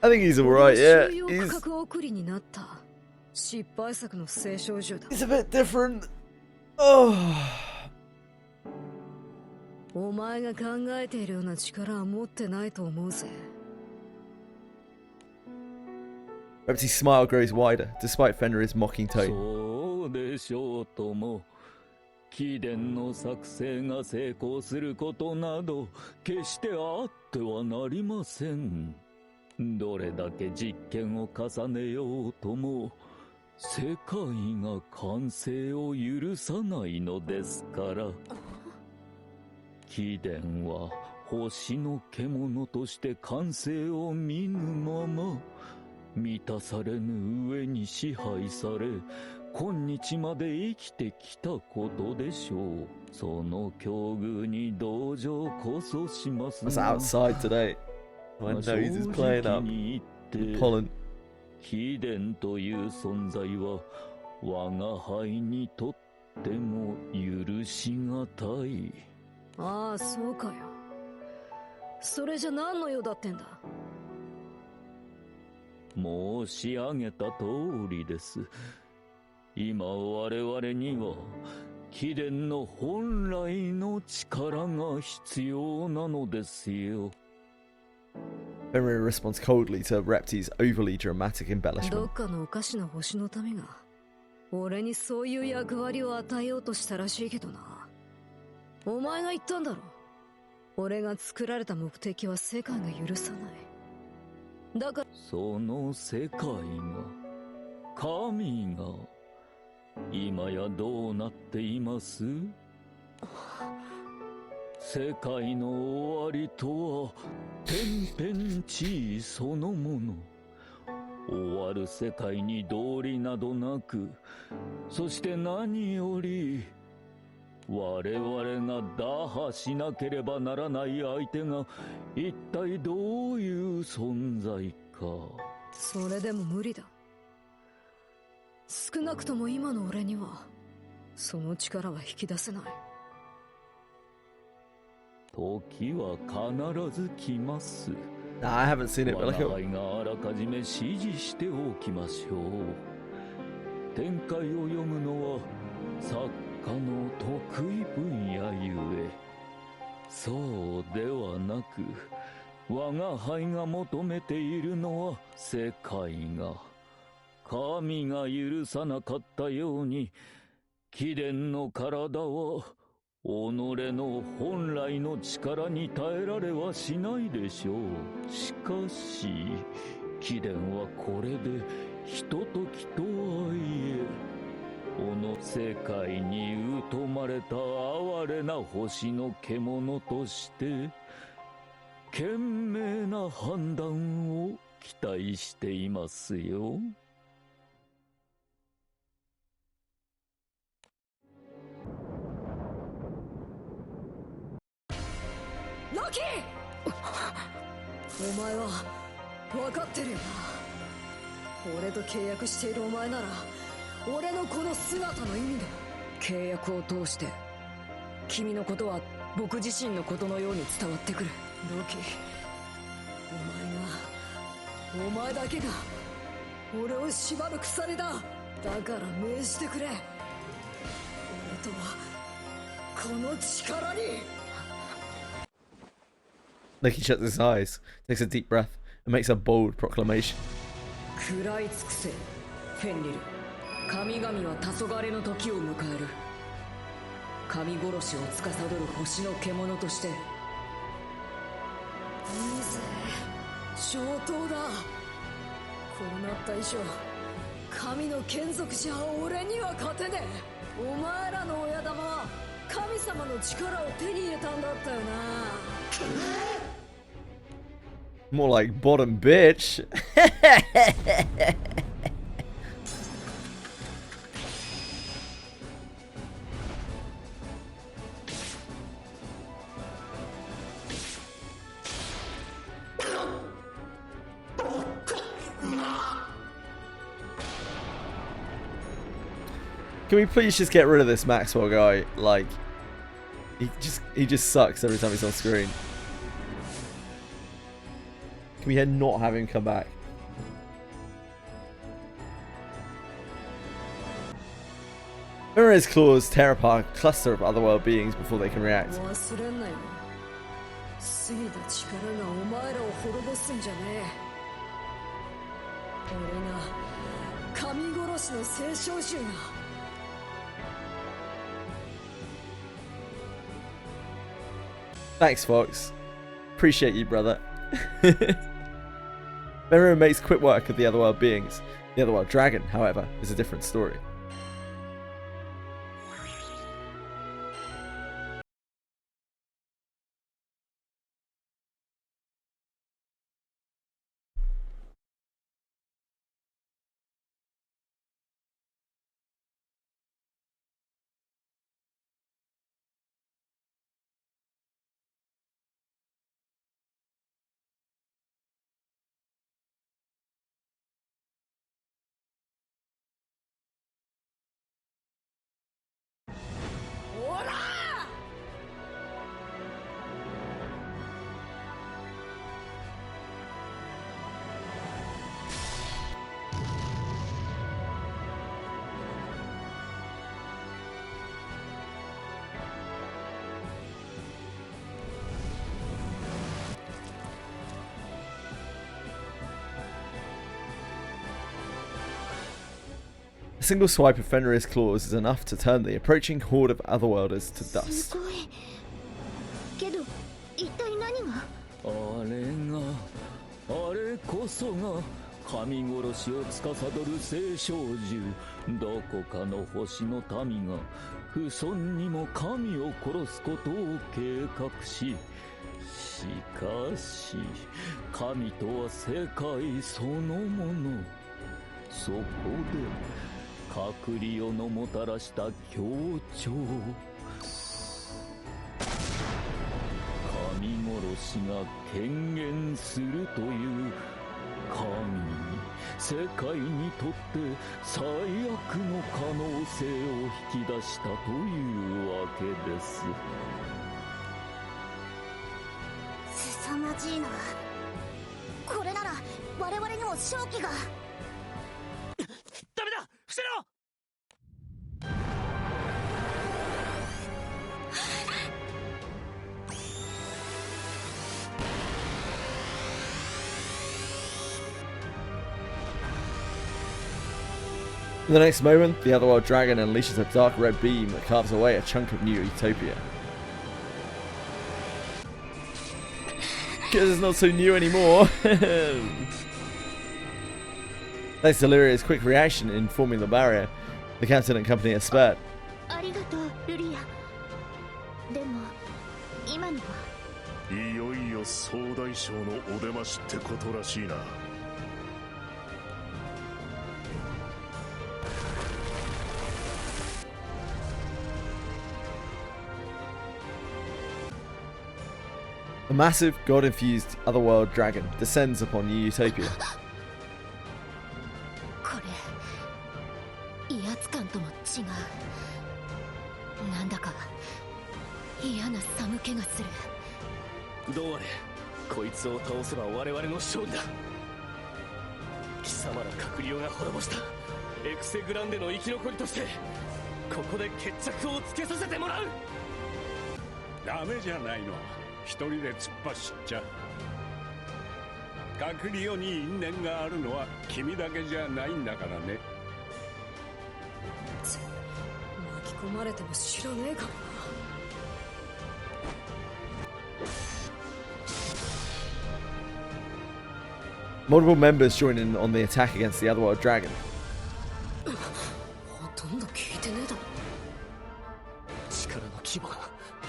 I think he's alright, yeah. 収容区画送りになった失敗作の聖少女だ。It's a bit different. Oh. お前が考えているような力は持ってないと思うぜ。Repty's smile grows wider, despite Fenrir's mocking tone. そうでしょうとも。貴殿の作成が成功することなど決してあってはなりません。どれだけ実験を重ねようとも世界が完成を許さないのですから。貴殿は星の獣として完成を見ぬまま満たされぬ上に支配され今日まで生きてきたことでしょう。その境遇に同情こそしますが。I was outside today. My nose is playing up. Pollen. 貴殿という存在は我が輩にとっても許しがたい。ああ、そうかよ。それじゃ何の用だってんだ。申し上げた通りです。今我々には貴殿の本来の力が必要なのですよ。Fenrir responds coldly to Repty's overly dramatic ど embellishment. っかのおかしな星の民が俺にそういう役割を与えようとしたらしいけどな。お前が言ったんだろ。俺が作られた目的は世界が許さない。だからその世界が神が今やどうなっています？世界の終わりとは天変地異そのもの。終わる世界に道理などなく、そして何より我々が打破しなければならない相手が一体どういう存在か。それでも無理だ。少なくとも今の俺にはその力は引き出せない。時は必ず来ます。Nah, I haven't seen it, but 我 like が輩があらかじめ指示しておきましょう。展開を読むのは作家の得意分野ゆえ。そうではなく、我が輩が求めているのは世界が神が許さなかったように、貴殿の体は己の本来の力に耐えられはしないでしょう。しかし貴殿はこれでひとときとはいえこの世界に疎まれた哀れな星の獣として賢明な判断を期待していますよ。ロキお前は分かってるよな。俺と契約しているお前なら俺のこの姿の意味だ。契約を通して君のことは僕自身のことのように伝わってくる。ロキ、お前だけが俺を縛る鎖だ。だから命じてくれ。俺とはこの力に。Loki shuts his eyes, takes a deep breath, and makes a bold proclamation. 食らい尽くせ、フェンリル。神々は黄昏の時を迎える。神殺しを司る星の獣として。いいぜ、上等だ。こうなった以上神の眷属じゃ俺には勝てねえ。お前らの親玉は神様の力を手に入れたんだったよな。More like bottom bitch. Can we please just get rid of this Maxwell guy? Like, he just sucks every time he's on screen. Can we not have him come back? Mirror's claws tear apart a cluster of otherworld beings before they can react. 忘れんなよ。過ぎた力がお前らを滅ぼすんじゃねえ。俺が神殺しの聖少衆が。Thanks, Fox. Appreciate you, brother. Meru makes quick work of the otherworld beings. The otherworld dragon, however, is a different story. A single swipe of Fenrir's claws is enough to turn the approaching horde of otherworlders to dust. けど一体何が？あれこそが神殺しを司る聖少獣。どこかの星の民が不遜にも神を殺すことを計画し、しかし神とは世界そのもの。そこで隔離をのもたらした協調。神殺しが権限するという神に世界にとって最悪の可能性を引き出したというわけです。凄まじいな。これなら我々にも勝機が。ダメだ、伏せろ。In the next moment, the otherworld dragon unleashes a dark red beam that carves away a chunk of New Utopia. Because it's not so new anymore. Thanks to Lyria's quick reaction in forming the barrier, the captain and company are spared. ありがとう、ルリア。でも今のは。いよいよ総大将のお出ましってことらしいな。A massive, god-infused otherworld dragon descends upon New Utopia. これ威圧感とも違う。なんだか嫌な寒気がする。どうあれこいつを倒せば我々の勝利だ。貴様ら閣僚が滅ぼしたエクセグランデの生き残りとしてここで決着をつけさせてもらう。ダメじゃないの。一人で突っ走っちゃ。閣僚に因縁があるのは君だけじゃないんだからね。巻き込まれても知らねえからな。Multiple members join in on the attack against the otherworld dragon.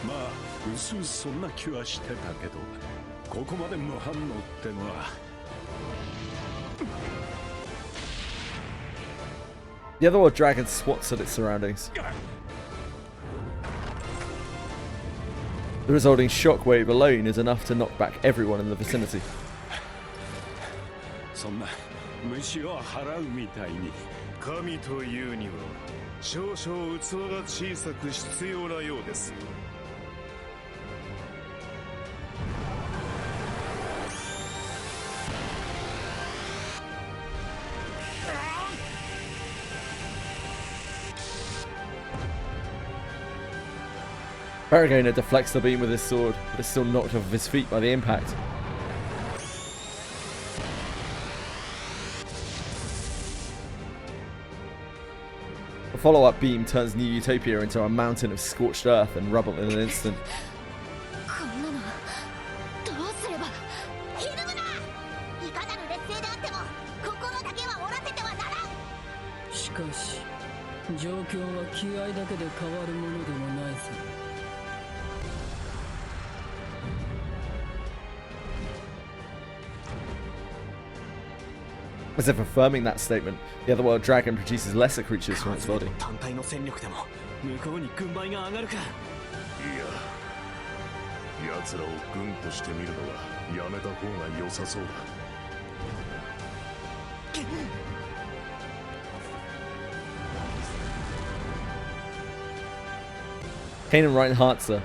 まあうすうすそんな気はしてたけど、ここまで無反応ってのは。The otherworld dragon swats at its surroundings. The resulting shockwave alone is enough to knock back everyone in the vicinity. そんな虫を払うみたいに。神というには少々器が小さく必要なようですよ。Paragona deflects the beam with his sword, but is still knocked off his feet by the impact. A follow-up beam turns New Utopia into a mountain of scorched earth and rubble in an instant. しかし状況は気合だけで変わるものでもないぞ。As if affirming that statement, the otherworld dragon produces lesser creatures from its body. 単体の戦力でも向こうに軍配が上がるか。いや、奴らを軍として見るのはやめた方が良さそうだ。Kane and Reinhardtzer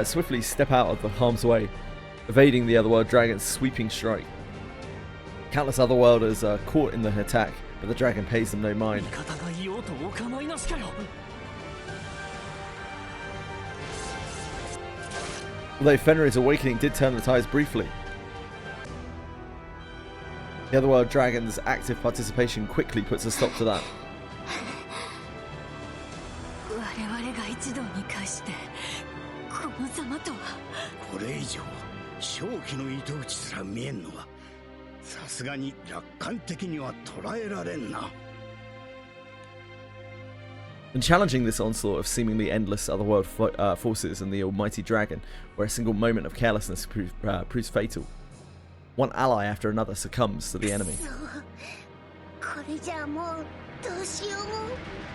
swiftly step out of the harm's way, evading the otherworld dragon's sweeping strike. Countless otherworlders are caught in the attack, but the dragon pays them no mind. Although Fenrir's awakening did turn the tides briefly, the otherworld dragon's active participation quickly puts a stop to that. 我々が一堂に会してこのざまとは。これ以上正気の糸口すら見えんのはさすがに楽観的には捉えられんな。And challenging this onslaught of seemingly endless otherworld forces and the almighty dragon, where a single moment of carelessness proves fatal, one ally after another succumbs to the enemy. これじゃあもうどうしようも。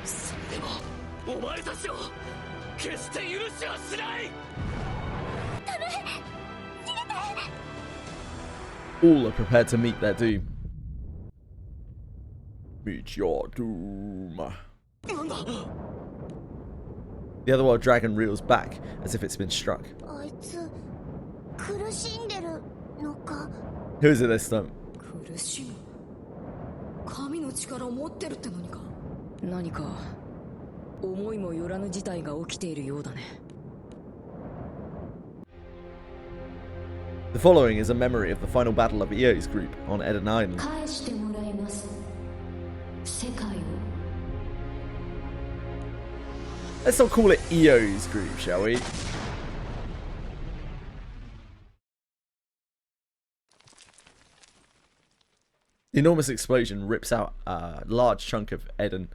それでもお前たちを決して許しはしない。ダメ、逃げて。 All are prepared to meet their doom. Meet your doom. The otherworld dragon reels back as if it's been struck. あいつ苦しんでるのか。 Who is it this time? 苦しむ。神の力を持ってるって何か。何か思いもよらぬ事態が起きているようだね。 The following is a memory of the final battle of Eo's group on Eden Island. 返してもらいます。世界を。 Let's not call it Eo's group, shall we? The enormous explosion rips out a large chunk of Eden,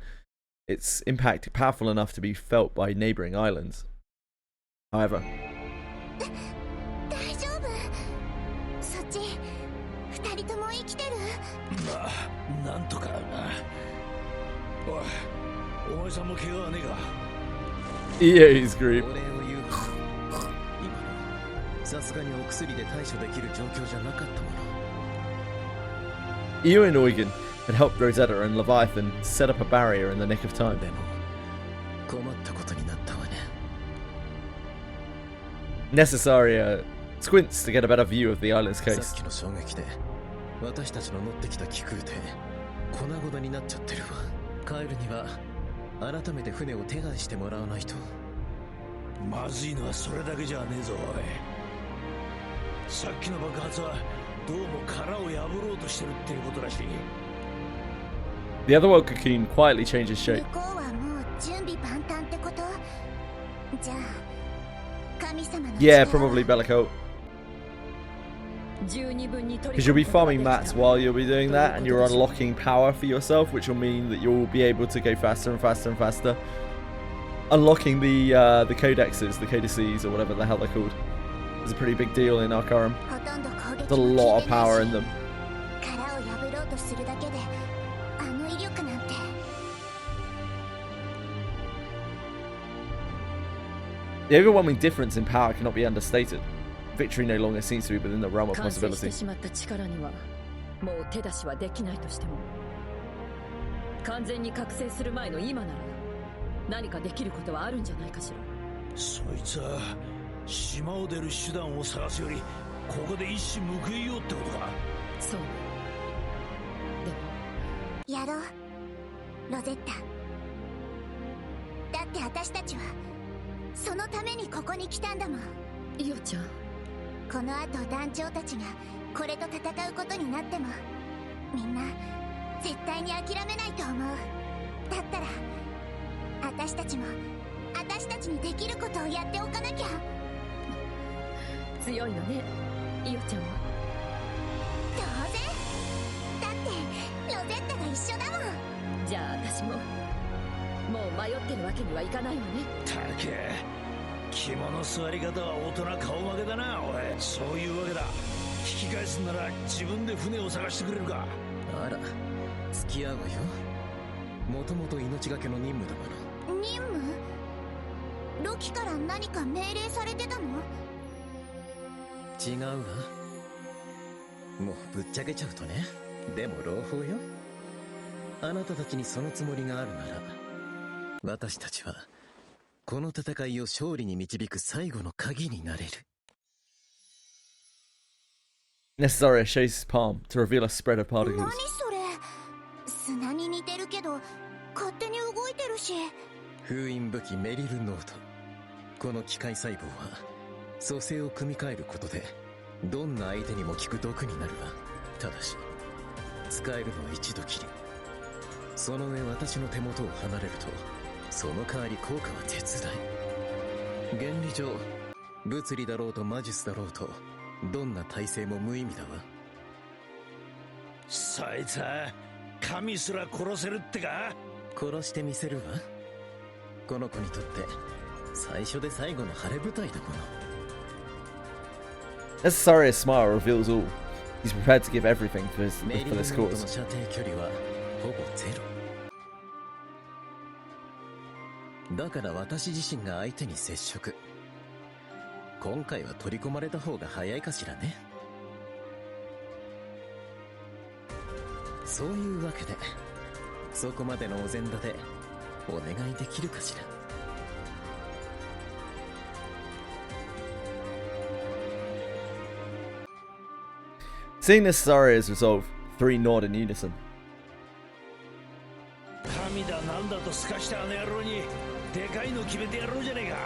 its impact powerful enough to be felt by neighbouring islands. However, 大丈夫。そっち二人とも生きてる。まあなんとかな。おい、お前さんも怪我はねえか。 Eo's group. さすがにお薬で対処できる状況じゃなかったもの。 Eo and Eugen had helped Rosetta and Leviathan set up a barrier in the nick of time. 困ったことになったわね。 Necesaria squints to get a better view of the island's さ case. っきの衝撃で私たちの乗ってきた気空艇粉々になっちゃってるわ。帰るには改めて船を手配してもらわないと。まずいのはそれだけじゃねえぞおい。さっきの爆発はどうも殻を破ろうとしてるっていうことらしい。 The otherworld cocoon quietly changes shape. 向こうはもう準備万端ってこと。じゃあ神様の Yeah, probably Bellicote. 十二分に取り Because you'll be farming mats while you'll be doing that, and you're unlocking power for yourself, which will mean that you'll be able to go faster and faster and faster. unlocking the codexes, the codices, or whatever the hell they're called, is a pretty big deal in Arcarum. There's a lot of power in them. The overwhelming difference in power cannot be understated. Victory no longer seems to be within the realm of possibility. もう手出しはできないとしても、完全に覚醒する前の今なら何かできることはあるんじゃないかしら。そいつは島を出る手段を探すよりここで一矢報いようってことか。そう。でもやろう、ロゼッタ。だって私たちはそのためにここに来たんだもん。イオちゃん、この後団長たちがこれと戦うことになってもみんな絶対に諦めないと思う。だったら私たちも私たちにできることをやっておかなきゃ。強いのね、イオちゃんは。当然だってロゼッタが一緒だもん。じゃあ私ももう迷ってるわけにはいかないわね。たけ、肝の座り方は大人顔負けだな。おい、そういうわけだ。引き返すなら自分で船を探してくれるか。あら、付き合うわよ。もともと命がけの任務だもの。任務？ロキから何か命令されてたの？違うわ。もうぶっちゃけちゃうとね。でも朗報よ。あなたたちにそのつもりがあるなら、私たちはこの戦いを勝利に導く最後の鍵になれる。Necessary shows his palm to reveal a spread of particles. 何それ？砂に似てるけど勝手に動いてるし。封印武器メリルノート。この機械細胞は組成を組み替えることでどんな相手にも効く毒になるわ。ただし使えるのは一度きり。その上私の手元を離れるとその代わり効果は絶大。原理上物理だろうと魔術だろうとどんな体制も無意味だわ。そいつは神すら殺せるってか。殺してみせるわ。この子にとって最初で最後の晴れ舞台だもの。Necessari's smile reveals all. He's prepared to give everything for this メリルノートの cause. 射程距離はほぼゼロ。だから私自身が相手に接触。今回は取り込まれた方が早いかしらね。そういうわけでそこまでのお膳立てお願いできるかしら。Seeing Necessari's resolve, three nod in unison. 神だなんだとすかしたあの野郎にでかいの決めてやろうじゃねえか。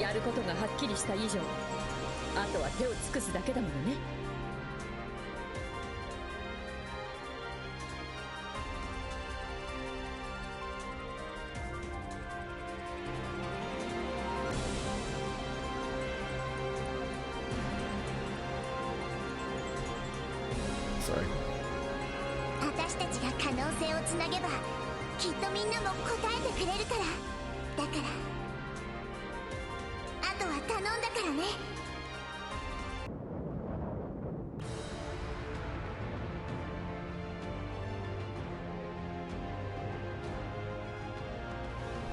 やることがはっきりした以上、あとは手を尽くすだけだものね。私たちが可能性をつなげばきっとみんなも答えてくれるから。だからあとは頼んだからね。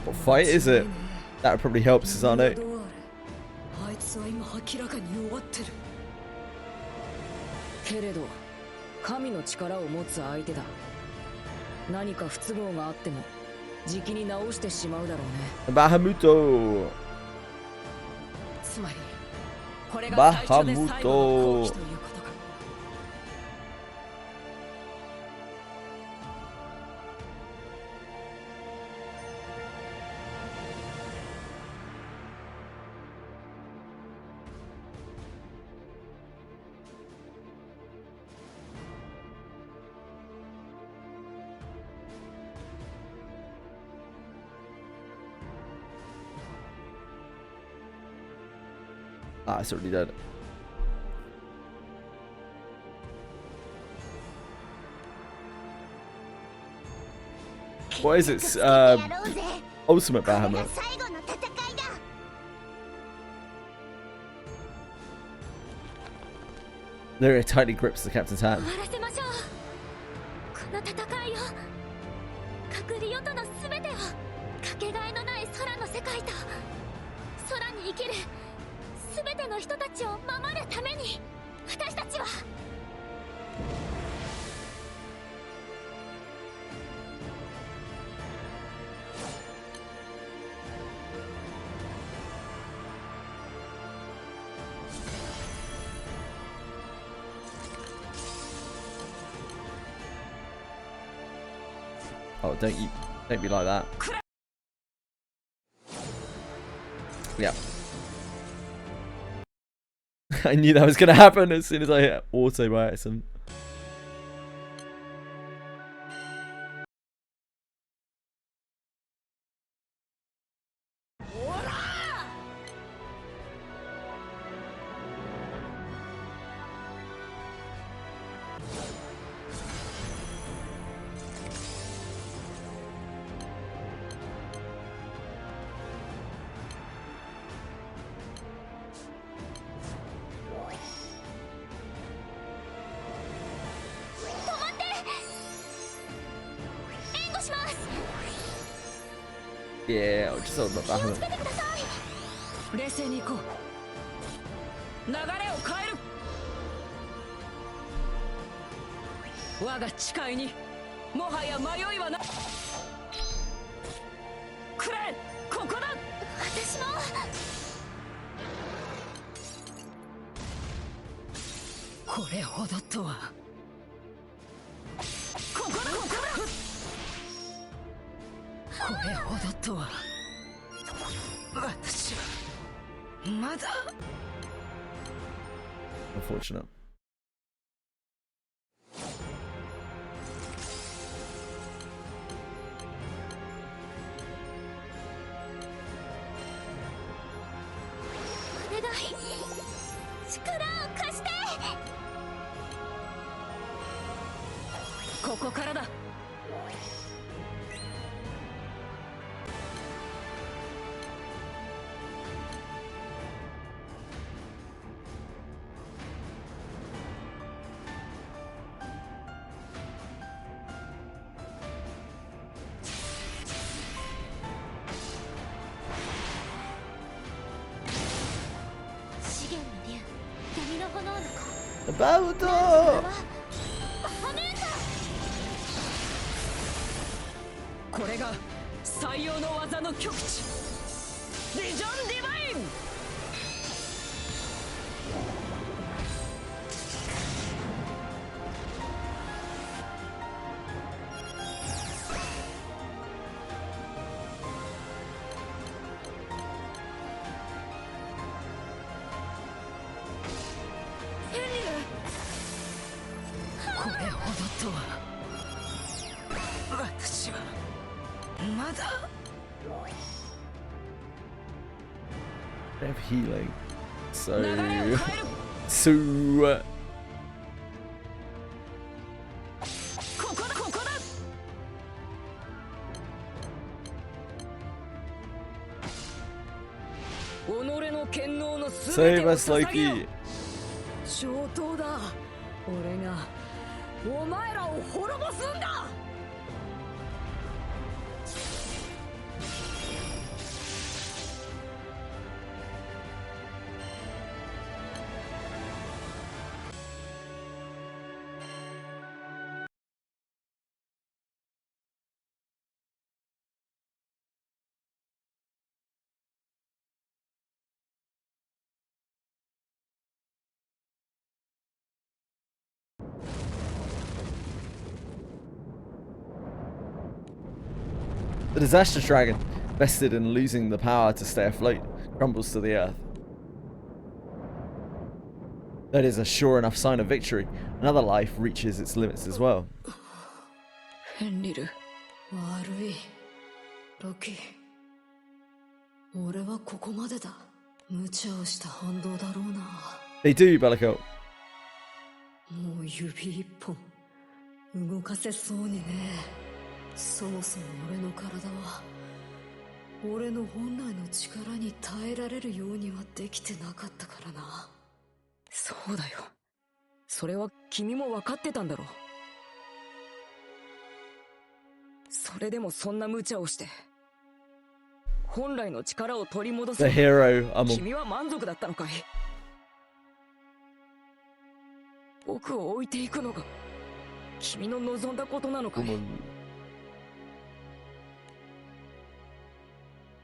What fight is it? That probably helps us, I know. あいつは今明らかに弱ってる。けれど神の力を持つ相手だ。何か不都合があってもじきに直してしまうだろうね。バハムト。つまりこれが最初で最後の好機ということか。Ah, it's already dead. What is it? Ultimate Bahamut. Lyria tightly grips the captain's hand. この戦いを隔離よとの全てをかけがえのない空の世界と空に生きる全ての人たちを守るために私たちはOh, don't be like that. Yeah. I knew that was gonna happen as soon as I hit auto by accident. Yeah, I'll just hold my back. 冷静に行こう。流れを変える。我が誓いにもはや迷いはない。くれ、ここだ。私も。これほどとは。ここだ、ここだ。これほどとは。私はまだ。Unfortunate. お願い、力を貸して。ここからだ。バウトー。これが採用の技の極致。ビジョンディバイン。これほどとは。私はまだ。They have healing. So. ここだ、ここだ。己の権能のすべてを捧げよう。上等だ。俺がお前らを滅ぼすんだ。The disaster dragon, vested in losing the power to stay afloat, crumbles to the earth. That is a sure enough sign of victory. Another life reaches its limits as well. ヘンリル、悪い。ロキ。俺はここまでだ。無茶をした反動だろうな。They do, Bellicoat. もう指一本動かせそうにね。そもそも俺の体は俺の本来の力に耐えられるようにはできてなかったからな。そうだよ。それは君も分かってたんだろう。それでもそんな無茶をして本来の力を取り戻す。 The hero, 君は満足だったのかい？僕を置いていくのが君の望んだことなのかい？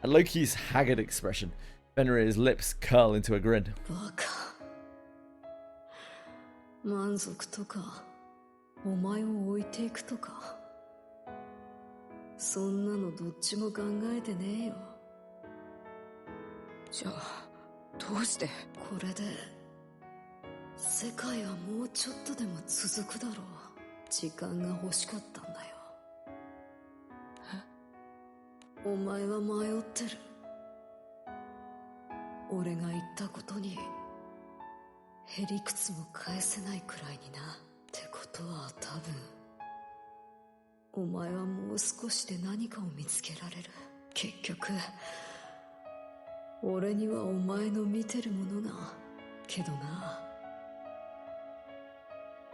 At Loki's haggard expression, Fenrir's lips curl into a grin. バカ。満足とかお前を置いていくとか、そんなのどっちも考えてねえよ。じゃあどうして？これで世界はもうちょっとでも続くだろう。時間が欲しかったんだよ。お前は迷ってる。俺が言ったことにへりくつも返せないくらいにな。ってことは多分お前はもう少しで何かを見つけられる。結局俺にはお前の見てるものが、けどな、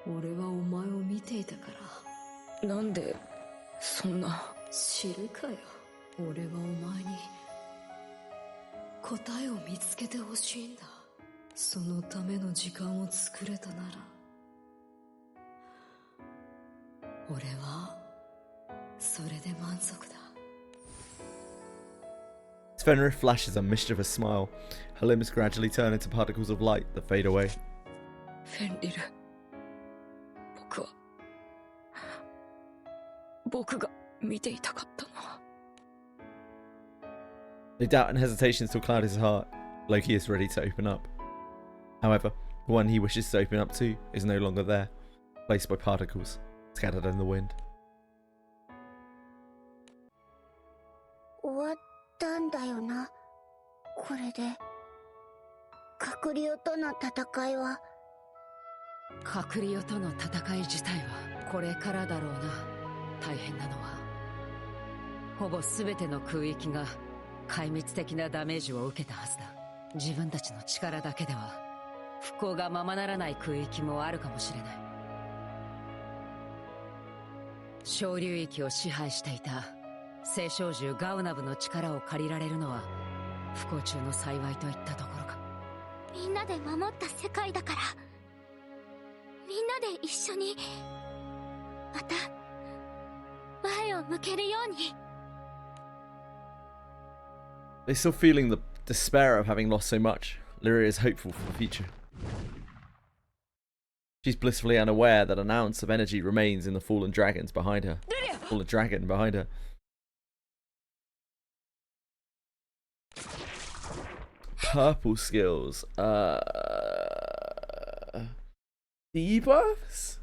俺はお前を見ていたから。なんでそんな。知るかよ。俺はお前に答えを見つけてほしいんだ。そのための時間を作れたなら俺はそれで満足だ。Fenrir flashes a mischievous smile. Her limbs gradually turn into particles of light that fade away. フェンリル、僕が見ていたかったのは。 The doubt and hesitation still cloud his heart. Loki is ready to open up. However, the one he wishes to open up to is no longer there, placed by particles scattered in the wind. 終わったんだよな、これで。カクリオとの戦いは。カクリオとの戦い自体はこれからだろうな。大変なのはほぼ全ての空域が壊滅的なダメージを受けたはずだ。自分たちの力だけでは復興がままならない空域もあるかもしれない。小流域を支配していた聖少獣ガウナブの力を借りられるのは不幸中の幸いといったところか。みんなで守った世界だから、みんなで一緒にまた前を向けるように。 They're still feeling the despair of having lost so much. Lyria is hopeful for the future. She's blissfully unaware that an ounce of energy remains in the fallen dragons behind her. Fallen dragon behind her. Purple skills. Debuffs?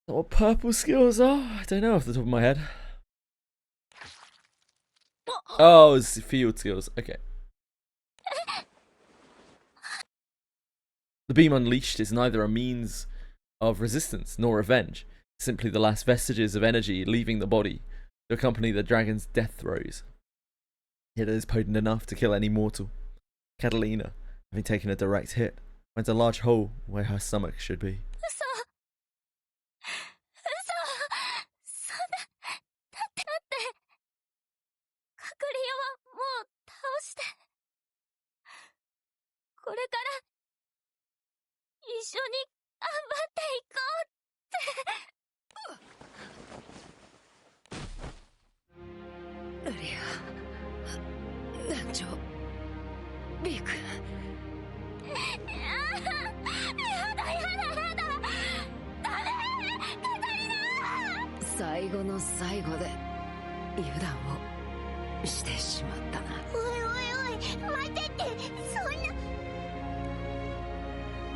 What purple skills are? I don't know off the top of my head. Oh, it's field skills. Okay. The beam unleashed is neither a means of resistance nor revenge, simply the last vestiges of energy leaving the body to accompany the dragon's death throes. It is potent enough to kill any mortal. Catalina, having taken a direct hit, finds a large hole where her stomach should be.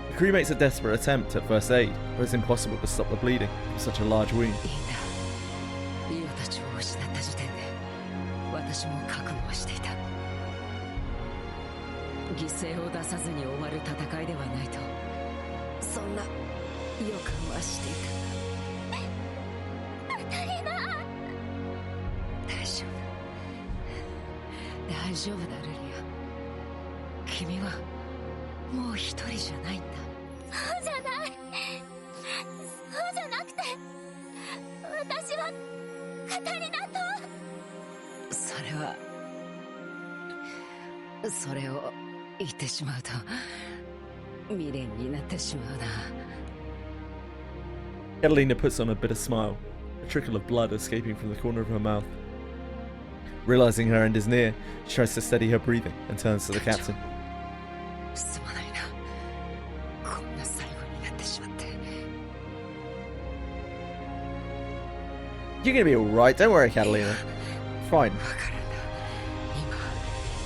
The crew makes a desperate attempt at first aid, but it's impossible to stop the bleeding from such a large wound. リオたちを失った時点で私も覚悟はしていた。犠牲を出さずに終わる戦いではないと、そんな予感はしていた。大丈夫だルリア。君はもう一人じゃないんだ。そうじゃない。そうじゃなくて、私はカタリナと。それを言ってしまうと未練になってしまうな。 Catalina puts on a bitter smile, a trickle of blood escaping from the corner of her mouth. Realizing her end is near, she tries to steady her breathing and turns to the captain. すまないな、こんな最後になってしまって。 You're gonna be alright, don't worry, Catalina. Fine.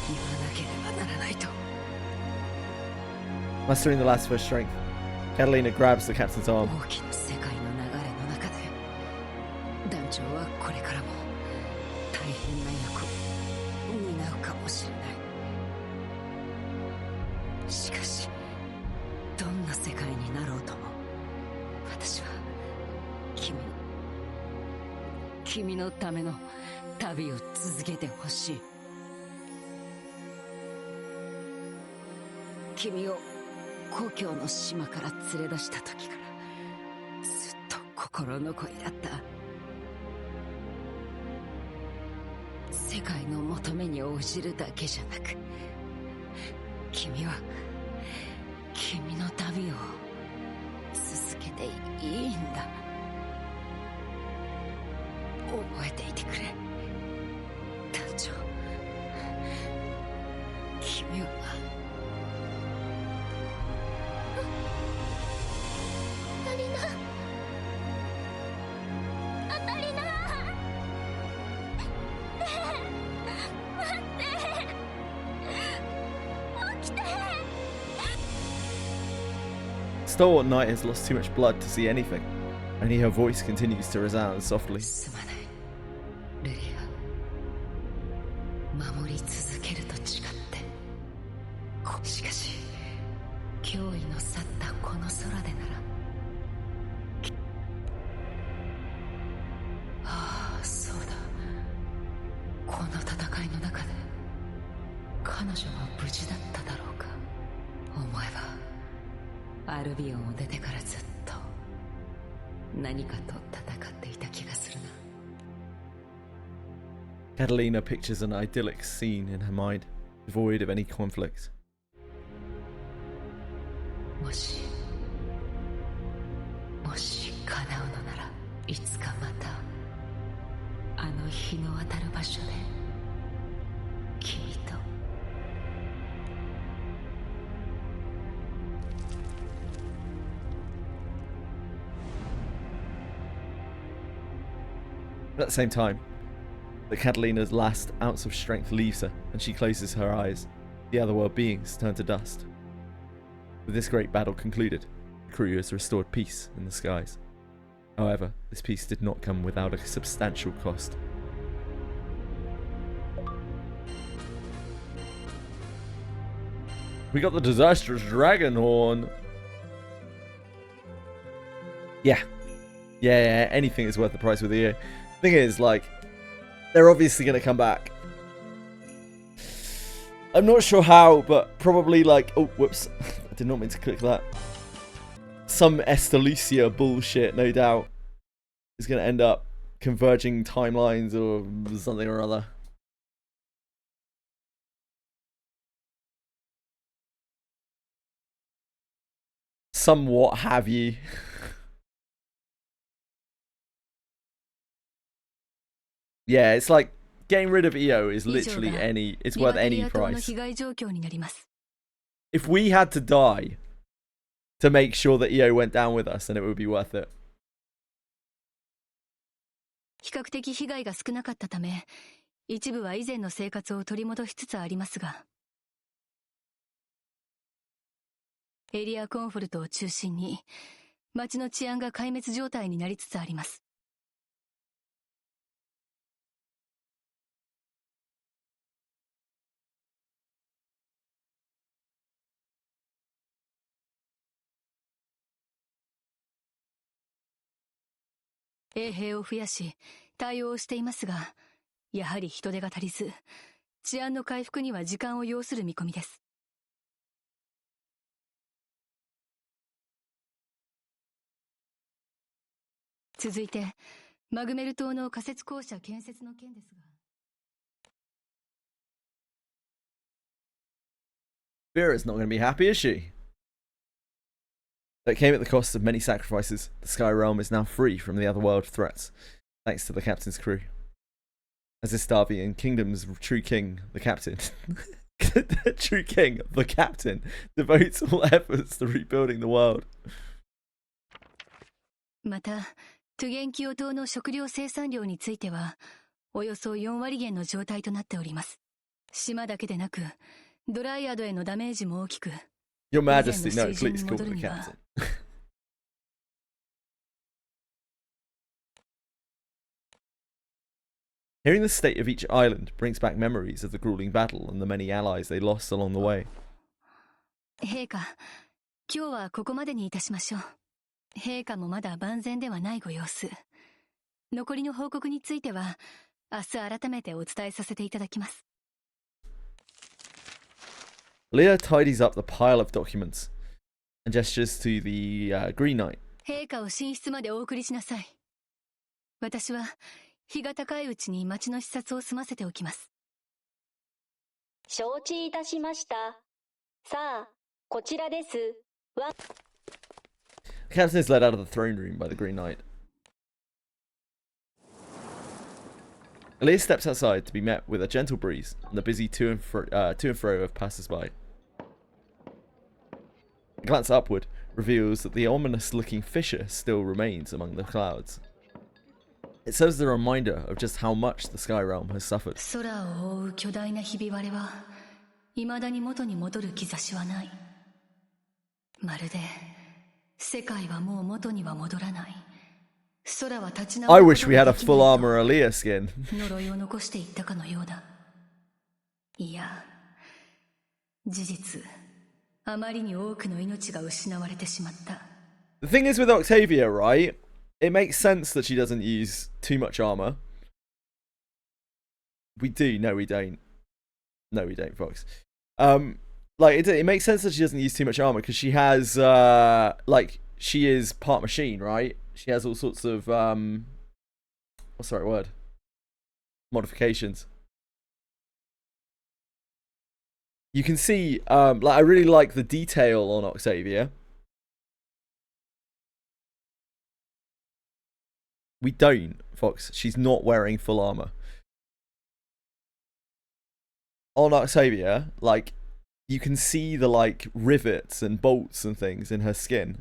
言わなければならないと。 Mustering the last of her strength, Catalina grabs the captain's arm. 大きな世界の流れの中で団長はこれからも大変な役を担うかもしれない。しかしどんな世界になろうとも私は君のための旅を続けてほしい。君を故郷の島から連れ出した時からずっと心残りだった。世界の求めに応じるだけじゃなく、君は君の旅を続けていいんだ。覚えていてくれ団長。君はStalwart Knight has lost too much blood to see anything. Only her voice continues to resound softly. すまないルリア。守り続けると違って、しかし脅威の去ったこの空でなら、ああそうだ、この戦いの中で彼女は無事だっただろうか。思えばアルビオンを出てからずっと何かと戦っていた気がするな。 Catalina pictures an idyllic scene in her mind, devoid of any conflict. もし叶うのなら、いつかまたあの日の当たる場所で君と。At the same time, that Catalina's last ounce of strength leaves her, and she closes her eyes. The otherworld beings turn to dust. With this great battle concluded, the crew has restored peace in the skies. However, this peace did not come without a substantial cost. We got the disastrous dragon horn. Yeah, anything is worth the price with the ear. Thing is, like, they're obviously going to come back. I'm not sure how, but probably like... Oh, whoops. I did not mean to click that. Some Estalucia bullshit, no doubt, is going to end up converging timelines or something or other. Somewhat have you. Yeah, it's like getting rid of EO is literally it's worth any price. If we had to die to make sure that EO went down with us, then it would be worth it. 比較的被害が少なかったため、一部は以前の生活を取り戻しつつありますが、エリアコンフォルトを中心に街の治安が壊滅状態になりつつあります。衛兵を増やし対応していますが、やはり人手が足りず、治安の回復には時間を要する見込みです。続いてマグメル島の仮設校舎建設の件ですが、Vera's not going to be happy, is she? That came at the cost of many sacrifices. The Sky Realm is now free from the otherworld threats, thanks to the captain's crew. As this Darvian kingdom's true king, the captain, the true king, the captain, devotes all efforts to rebuilding the world. またトゥゲンキオ島の食料生産量についてはおよそ4割減の状態となっております。島だけでなくドライアドへのダメージも大きく、 Your Majesty, no, please call me the captain. Hearing the state of each island brings back memories of the grueling battle and the many allies they lost along the way. 陛下、今日はここまでにいたしましょう。陛下もまだ万全ではないご様子。残りの報告については明日改めてお伝えさせていただきます。Leah tidies up the pile of documents and gestures to the Green Knight. 陛下を寝室までお送りしなさい。私は日が高いうちに町の視察を済ませておきます。承知いたしました。さあ、こちらです。The captain is led out of the throne room by the Green Knight. Elias steps outside to be met with a gentle breeze and the busy to and fro of passers-by. A glance upward reveals that the ominous-looking fissure still remains among the clouds. It serves as a reminder of just how much the Sky Realm has suffered. 空を覆う巨大なひび割れは未だに元に戻る兆しはない。まるで世界はもう元には戻らない。空は立ち直 I る wish we had a full armor Alea skin. 呪いを残していったかのようだ。いや、事実、あまりに多くの命が失われてしまった。The thing is with Octavia, right? It makes sense that she doesn't use too much armor. We do. No, we don't. No, we don't, Fox. Like, it makes sense that she doesn't use too much armor because she has, like, she is part machine, right? She has all sorts of, what's the right word? Modifications. You can see, like, I really like the detail on Octavia. We don't, Fox. She's not wearing full armor. On Octavia, like, you can see the, like, rivets and bolts and things in her skin,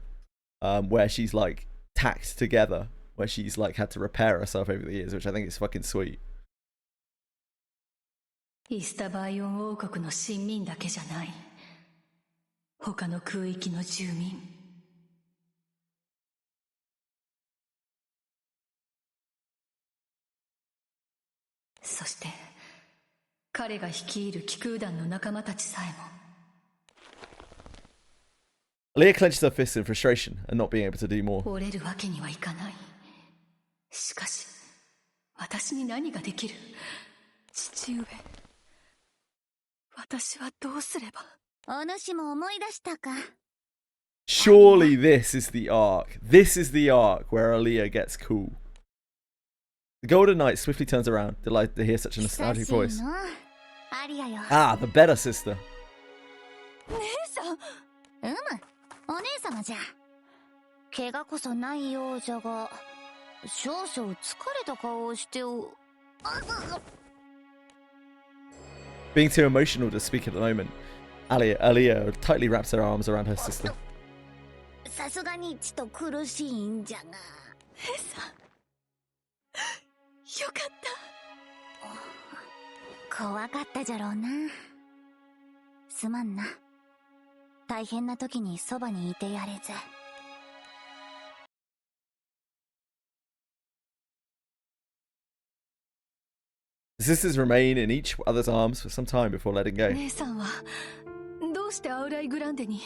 where she's, like, tacked together, where she's, like, had to repair herself over the years, which I think is fucking sweet. イスタバイオン王国の臣民だけじゃない。他の空域の住民。そして彼が率いる騎空団の仲間たちさえも。Leah clenches her fists in frustration and not being able to do more. 折れるわけにはいかない。しかし、私に何ができる？父上。私はどうすれば？お主も思い出したか。Surely this is the arc. This is the arc where Alea gets cool. The Golden Knight swiftly turns around, delighted to hear such a nostalgic voice. Ah, the better sister. 姉さん。お姉様じゃ。怪我こそないようじゃが、少々疲れた顔をしてお。Being too emotional to speak at the moment, Alea tightly wraps her arms around her sister. さすがにちと苦しいんじゃが。姉さん。よかった。怖かったじゃろうな。すまんな。大変な時にそばにいてやれず。The sisters remain in each other's arms for some time before letting go. 姉さんはどうしてアウライグランデに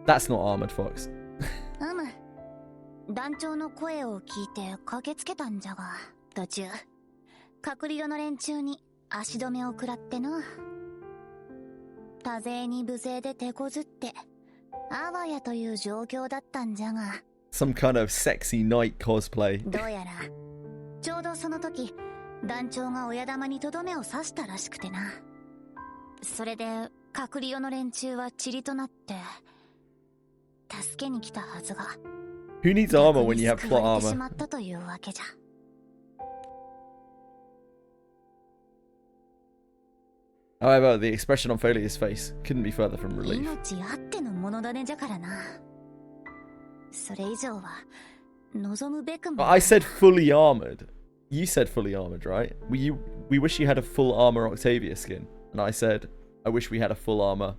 ？That's not armored, Fox. 団長の声を聞いて駆けつけたんじゃが、途中隔離用の連中に足止めを食らってな。多勢に無勢で手こずってあわやという状況だったんじゃが、 Some kind of sexy knight cosplay. どうやらちょうどその時団長が親玉にとどめを刺したらしくてな。それで隔離用の連中は塵となって助けに来たはずが、 Who needs armor when you have 救わ plot れてし armor? まったというわけじゃ。 However, the expression on Folia's face couldn't be further from relief. 命あってのものだねじゃからな。それ以上は望むべくも。 I said fully armored. You said fully armored, right? We wish you had a full armor Octavia skin, and I said I wish we had a full armor,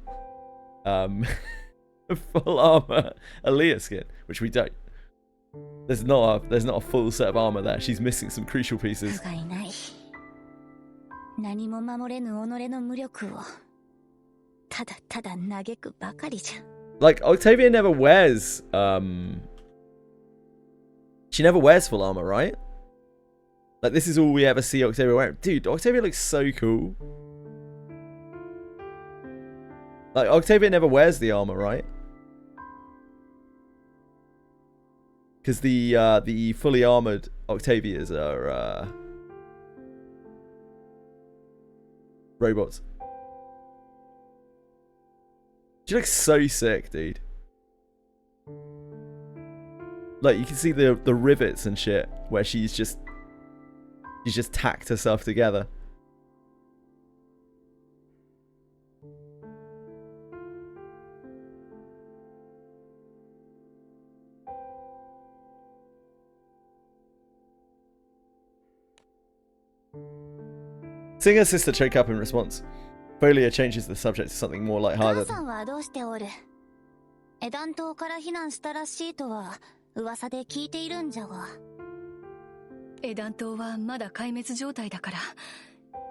full armor Aaliyah skin, which we don't. There's not a full set of armor there. She's missing some crucial pieces. 不甲斐ない。何も守れぬ己の無力をただただ嘆くばかりじゃ。 Like Octavia never wears she never wears full armor, right? Like this is all we ever see Octavia wearing. Dude, Octavia looks so cool. Like Octavia never wears the armor, right? Because the fully armored Octavias are robots. She looks so sick, dude. Like you can see the rivets and shit where she's just tacked herself together. Seeing her sister choke up in response, Folia changes the subject to something more 母 lighthearted. さんはどうしておる？エダン島から避難したらしいとは噂で聞いているんじゃが。エダン島はまだ壊滅状態だから、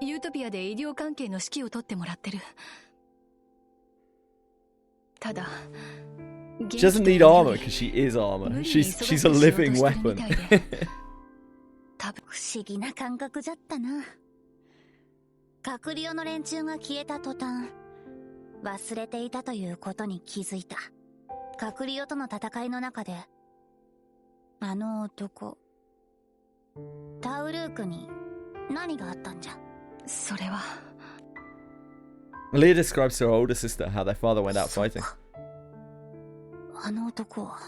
ユートピアで医療関係の指揮を取ってもらってる。ただ、 She doesn't need armor because she is armor. She's a living weapon. 多分不思議な感覚じゃったな。隔離用の連中が消えた途端、忘れていたということに気づいた。隔離用との戦いの中で、あの男、タウルークに何があったんじゃ。それは。Leah describes to her older sister how their father went out fighting. あの男は、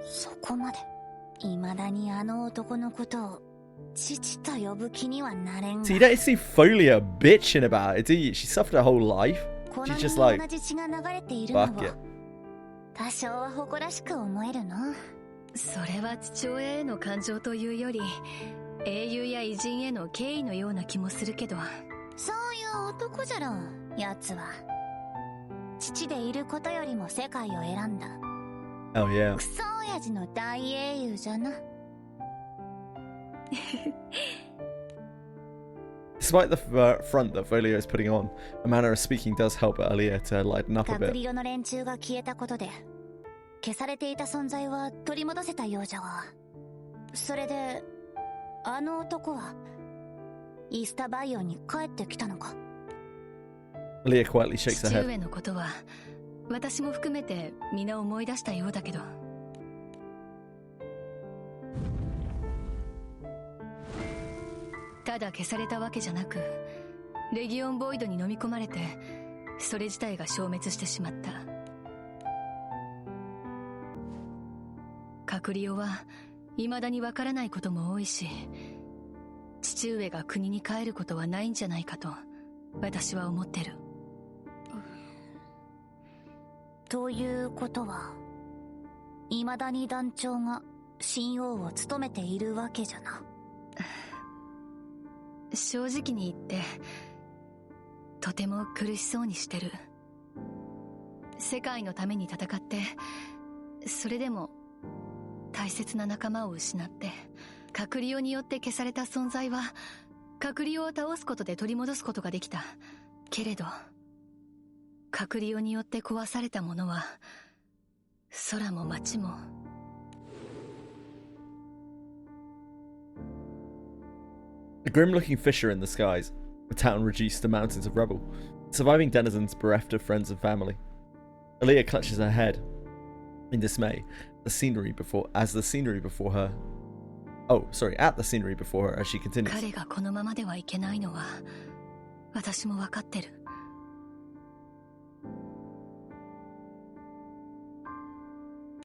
そこまで。未だにあの男のことを父と呼ぶ気にはなれんが。 So you don't see Folia bitching about it, do you? She suffered her whole life. この She's 世 just に like, 同じ血が流れているの fuck は it. 多少は誇らしく思えるな。それは父親への感情というより、英雄や偉人への敬意のような気もするけど。そういう男じゃろ、奴は。父でいることよりも世界を選んだ。 Oh yeah. クソ親父の大英雄じゃな。Despite the front that Folia is putting on, her manner of speaking does help Aaliyah to lighten up a 隔 bit. 離用の連中が消えたことで、消されていた存在は取り戻せたようじゃが、それで、あの男は、イースタバイオンに帰ってきたのか。 Aaliyah quietly shakes her 父 head. 上のことは、私も含めて皆思い出したようだけど。ただ消されたわけじゃなく、レギオンボイドに飲み込まれて、それ自体が消滅してしまった。隔離用は未だにわからないことも多いし、父上が国に帰ることはないんじゃないかと私は思ってる。ということは、未だに団長が神王を務めているわけじゃな。正直に言ってとても苦しそうにしてる。世界のために戦って、それでも大切な仲間を失って、隔離用によって消された存在は隔離用を倒すことで取り戻すことができたけれど、隔離用によって壊されたものは空も街も A grim-looking fissure in the skies, a town reduced to mountains of rubble, surviving denizens bereft of friends and family. Aaliyah clutches her head in dismay. At the scenery before her as she continues. 彼がこのままではいけないのは私も分かってる。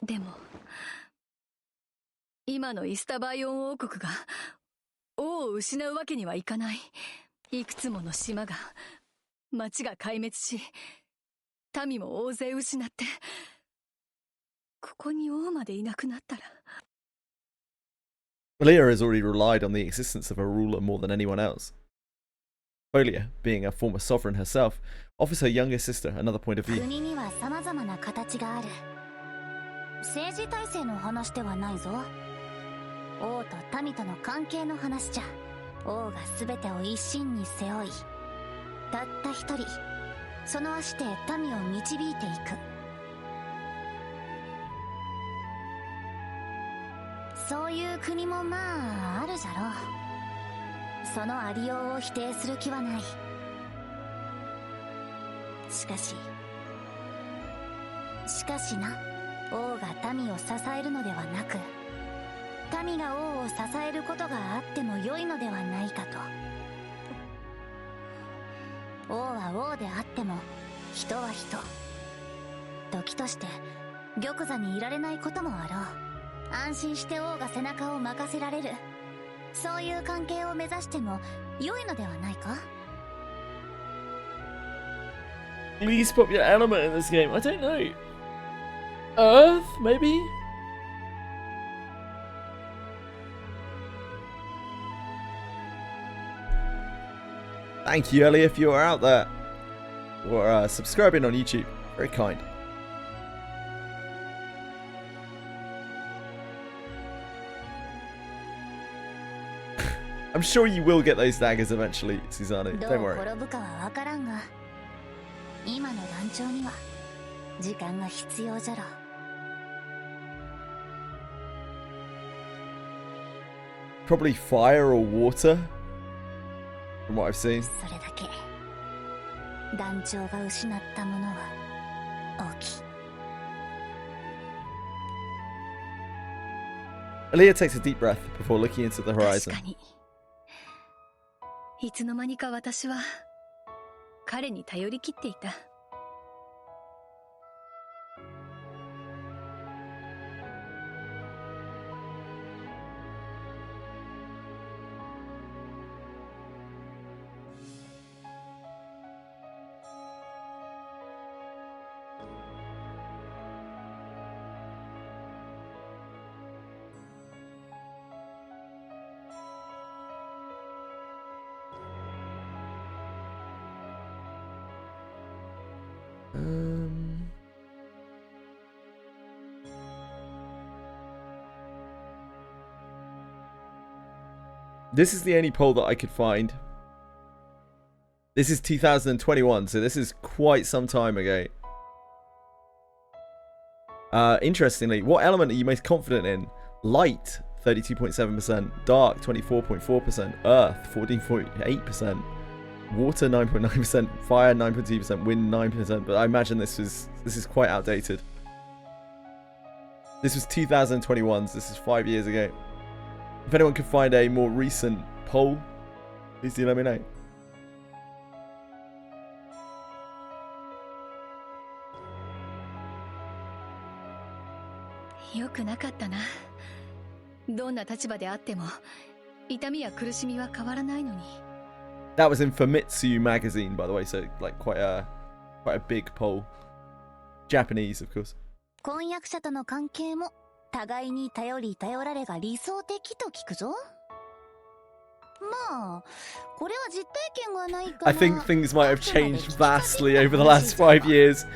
でも今のイスタバイオン王国が王を失うわけにはいかない。いくつもの島が町が壊滅し、民も大勢失って、ここに王までいなくなったら。Aaliyah has already relied on the existence of a ruler more than anyone else. Folia, being a former sovereign herself, offers her younger sister another point of view. 国には様々な形がある。政治体制の話ではないぞ。王と民との関係の話じゃ。王が全てを一身に背負い、たった一人、その足で民を導いていく。そういう国もまああるじゃろう。そのありようを否定する気はない。しかしな、王が民を支えるのではなく、民が王を支えることがあっても良いのではないかと。王は王であっても人は人。時として玉座にいられないこともあろう。安心して王が背中を任せられる、そういう関係を目指しても良いのではないか。 Least popular element in this game, I don't know. Earth, maybe? Thank you, Ellie, if you are out there. Or subscribing on YouTube. Very kind. I'm sure you will get those daggers eventually, Susanna. Don't worry. 今の団長には時間が必要じゃろ。Probably fire or water, from what I've seen. それだけ団長が失ったものは大きい。Aaliyah takes a deep breath before looking into the horizon. 確かに。いつの間にか私は彼に頼り切っていた。This is the only poll that I could find. This is 2021, so this is quite some time ago. Interestingly, what element are you most confident in? Light, 32.7%. Dark, 24.4%. Earth, 14.8%. Water, 9.9%. Fire, 9.2%. Wind, 9%. But I imagine this is quite outdated. This was 2021, so this is 5 years ago. If anyone can find a more recent poll, please do let me know. That was in Famitsu magazine, by the way, so like quite a big poll. Japanese, of course. 婚約者との関係も互いに頼り頼られが理想的と聞くぞ。まあ、これは実体験がないから。 I think things might have changed vastly over the last 5 years,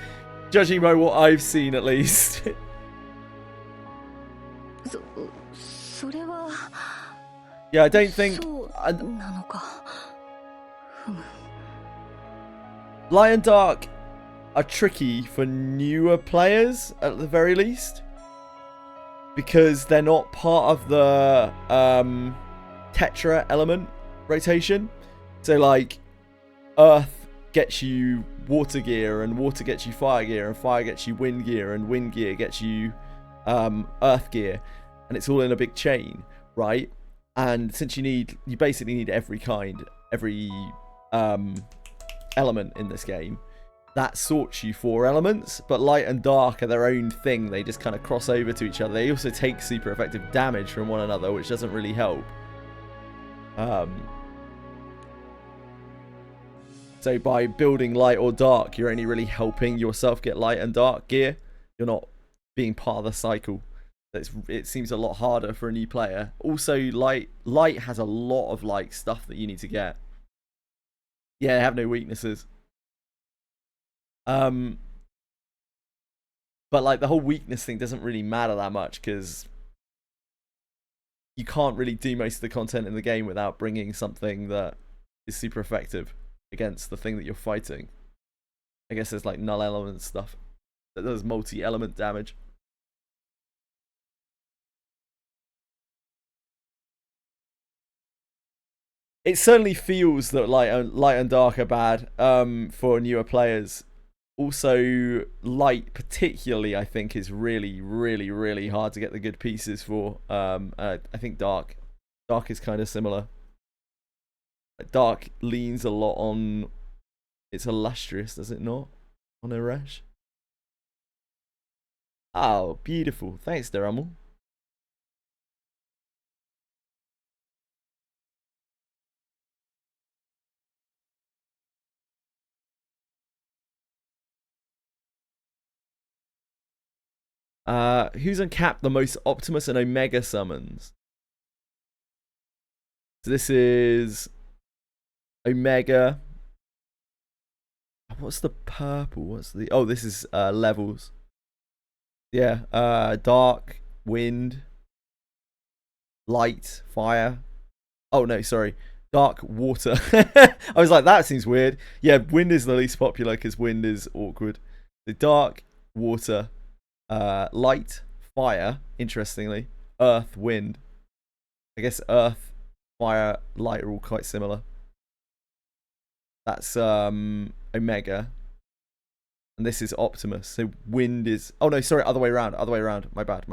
judging by what I've seen at least. それは Yeah, I don't think なのか。Light and Dark are tricky for newer players at the very least, because they're not part of the Tetra element rotation. So like Earth gets you water gear, and water gets you fire gear, and fire gets you wind gear, and wind gear gets you Earth gear, and it's all in a big chain, right? And since you basically need every element in this game, that sorts you 4 elements, but light and dark are their own thing. They just kind of cross over to each other. They also take super effective damage from one another, which doesn't really help. So by building light or dark, you're only really helping yourself get light and dark gear. You're not being part of the cycle. It seems a lot harder for a new player. Also, light has a lot of like stuff that you need to get. Yeah, they have no weaknesses. But like the whole weakness thing doesn't really matter that much, because you can't really do most of the content in the game without bringing something that is super effective against the thing that you're fighting. I guess there's like null element stuff that does multi-element damage. It certainly feels that light and dark are bad for newer players. Also, light particularly, I think, is really, really, really hard to get the good pieces for. I think dark is kind of similar. Dark leans a lot on its illustrious, does it not? On Eresh. Oh, beautiful. Thanks, Deramel. Who's uncapped the most Optimus and Omega summons? So this is Omega. What's the purple? What's the... Oh, this is levels. Yeah, dark, wind, light, fire. Oh, no, sorry. Dark, water. I was like, that seems weird. Yeah, wind is the least popular because wind is awkward. The dark, water, light, fire, interestingly, earth, wind. I guess earth, fire, light are all quite similar. That's Omega. And this is Optimus. So wind is... Oh no, sorry, other way around. My bad.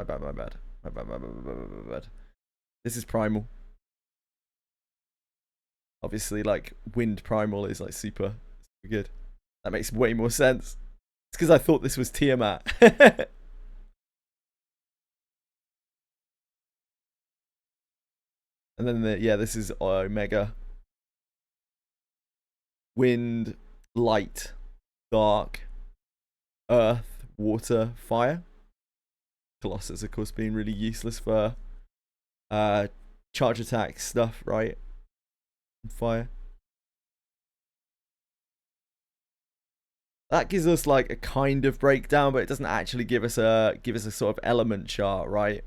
This is Primal. Obviously, like, wind Primal is like super good. That makes way more sense. It's because I thought this was Tiamat. And then, this is Omega. Wind, light, dark, earth, water, fire. Colossus, of course, being really useless for charge attack stuff, right? Fire. That gives us like a kind of breakdown, but it doesn't actually give us a sort of element chart, right?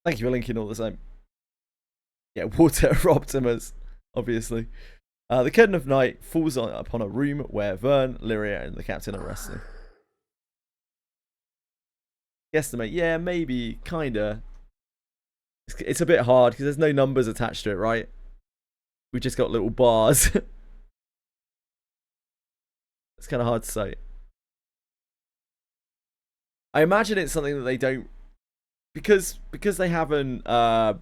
Thank you for linking all the same. Yeah, water Optimus, obviously. The curtain of night falls upon a room where Vern, Lyria, and the captain are resting. Guesstimate, yeah, maybe, kinda. It's a bit hard because there's no numbers attached to it, right? We've just got little bars. It's kind of hard to say. I imagine it's something that they don't... Because they haven't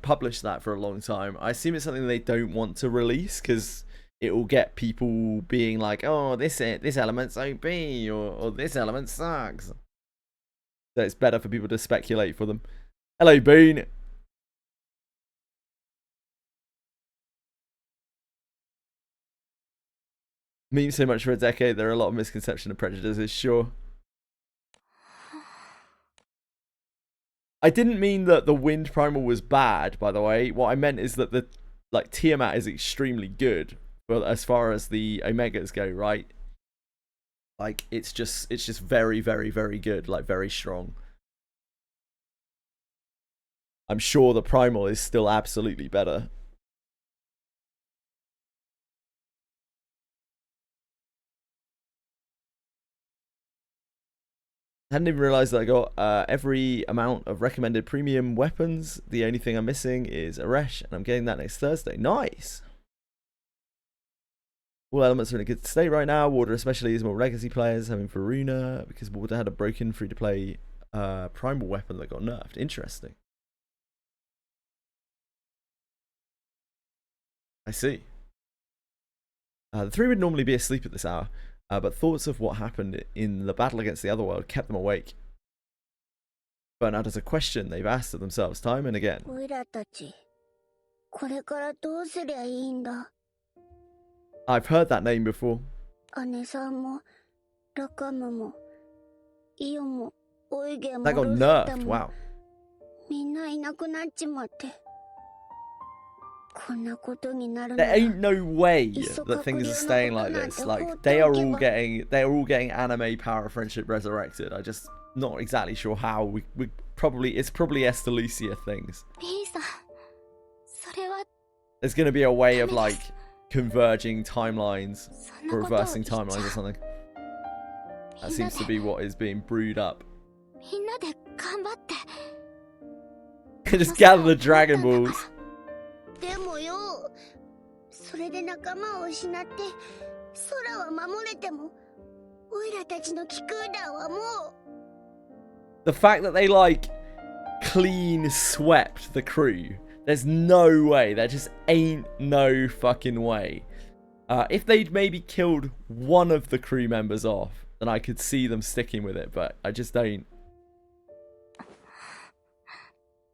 published that for a long time, I assume it's something they don't want to release because it will get people being like, oh, this element's OP, or this element sucks. So it's better for people to speculate for them. Hello, Boone. Meme so much for a decade, there are a lot of misconception and prejudices, sure. I didn't mean that the Wind Primal was bad, by the way. What I meant is that the Tiamat is extremely good, but as far as the Omegas go, right? Like it's just very, very, very good, like very strong. I'm sure the Primal is still absolutely better. Hadn't even realized that I got every amount of recommended premium weapons. The only thing I'm missing is Aresh, and I'm getting that next Thursday. Nice. All elements are in a good state right now. Water especially is more legacy players having Varuna because Water had a broken free-to-play primal weapon that got nerfed. Interesting. I see. The three would normally be asleep at this hour, but thoughts of what happened in the battle against the otherworld kept them awake. Burnout is a question they've asked of themselves time and again. I've heard that name before. That got nerfed, wow. There ain't no way that things are staying like this. Like they are all getting anime power of friendship resurrected. I just not exactly sure how. We probably it's probably Estelucia things. There's gonna be a way of like converging timelines or reversing timelines or something. That seems to be what is being brewed up. Just gather the Dragon Balls. The fact that they like clean swept the crew, there's no way. There just ain't no fucking way. If they'd maybe killed one of the crew members off, then I could see them sticking with it, but I just don't.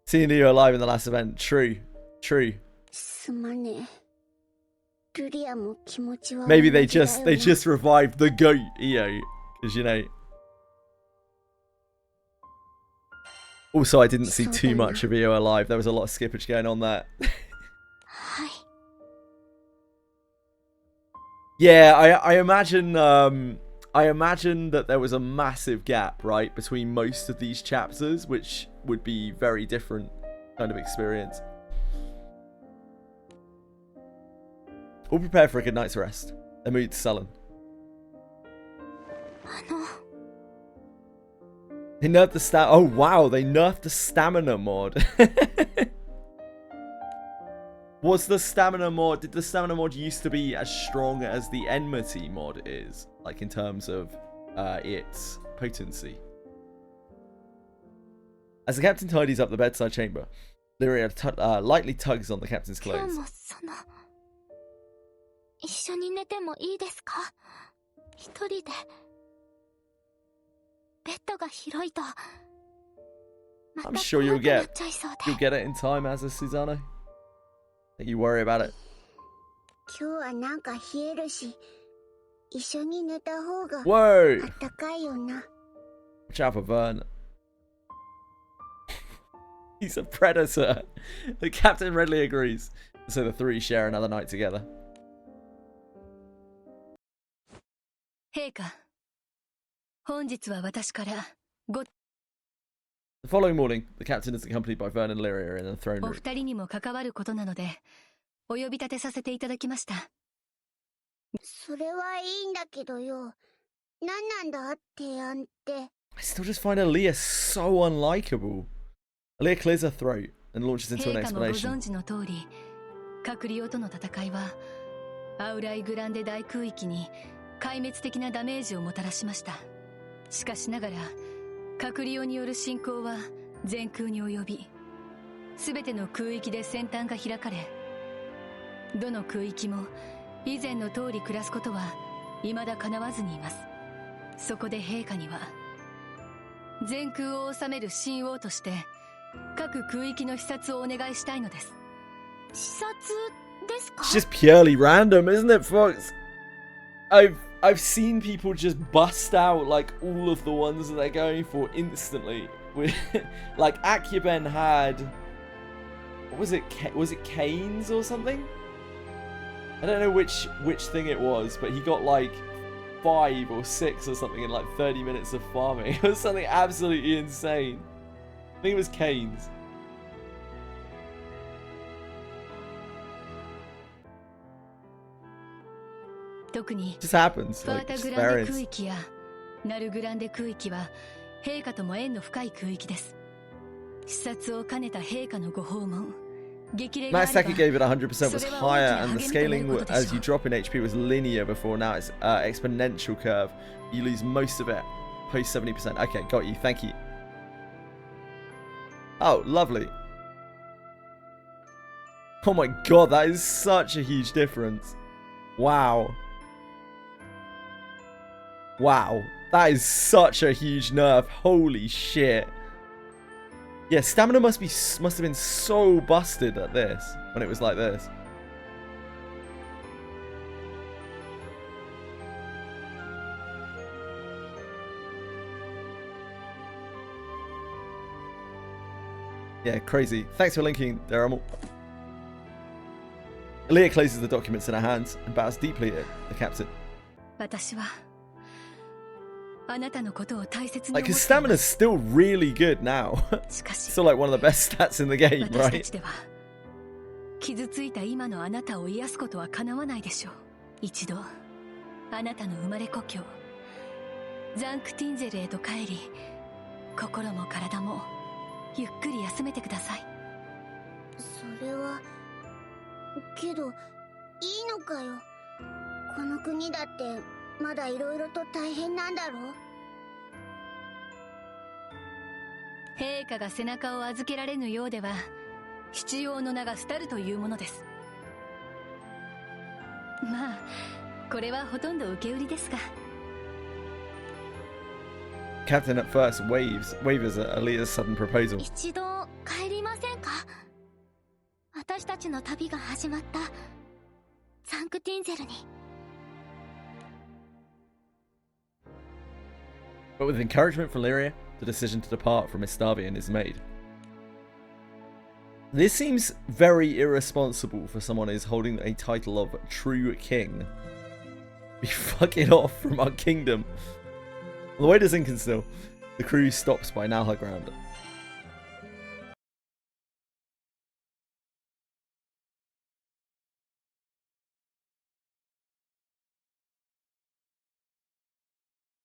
Seeing you alive in the last event, true. Maybe they just revived the goat EO, because you know. Also, I didn't see too much of EO alive. There was a lot of skippage going on there. Yeah, I imagine that there was a massive gap, right, between most of these chapters, which would be very different kind of experience. All prepared for a good night's rest. Their mood's sullen. They nerfed the oh wow, they nerfed the stamina mod. Was the stamina mod, did the stamina mod used to be as strong as the enmity mod is? Like in terms of its potency? As the captain tidies up the bedside chamber, Lyria lightly tugs on the captain's clothes. I'm sure you'll get it in time, as a Susano. Don't you worry about it. Whoa! Watch out for Vern. He's a predator. The captain readily agrees. So the three share another night together. The following morning, the captain is accompanied by Vern and Lyria in the throne room. I still just find Aaliyah so unlikable. Aaliyah clears her throat and launches into an explanation. It's just purely random, isn't it, folks? I've seen people just bust out like all of the ones that they're going for instantly. Like Akuben had, what was it? Was it Canes or something? I don't know which thing it was, but he got like 5 or 6 or something in like 30 minutes of farming. It was something absolutely insane. I think it was Canes. Just happens. Like, just variance. 陛下とも縁の深い空域です。視察を兼ねた陛下のご訪問。Max Taki gave it 100% was higher, and the scaling as you drop in HP was linear before. Now it's exponential curve. You lose most of it post 70%. Okay, got you. Thank you. Oh, lovely. Oh my god, that is such a huge difference. Wow. Wow. That is such a huge nerf. Holy shit. Yeah, stamina must have been so busted at this when it was like this. Yeah, crazy. Thanks for linking, Daryl. Aaliyah closes the documents in her hands and bows deeply at the captain. Like, his stamina's still really good now. Still like one of the best stats in the game, right? 傷ついた今のあなたを癒すことは叶わないでしょう。一度あなたの生まれ故郷ザンクティンゼルへと帰り、心も体もゆっくり休めてください。それはけどいいのかよ。この国だってまだ色々と大変なんだろう。陛下が背中を預けられぬようでは必要の名が廃るというものです。まあこれはほとんど受け売りですが。Captain at first wavers at Aaliyah's sudden proposal. 一度帰りませんか。私たちの旅が始まったザンクティンゼルに。But with encouragement from Lyria, the decision to depart from Estavian is made. This seems very irresponsible for someone who's holding a title of true king. Be fucking off from our kingdom. On the way to Zinkenstill, the crew stops by Nalha Ground.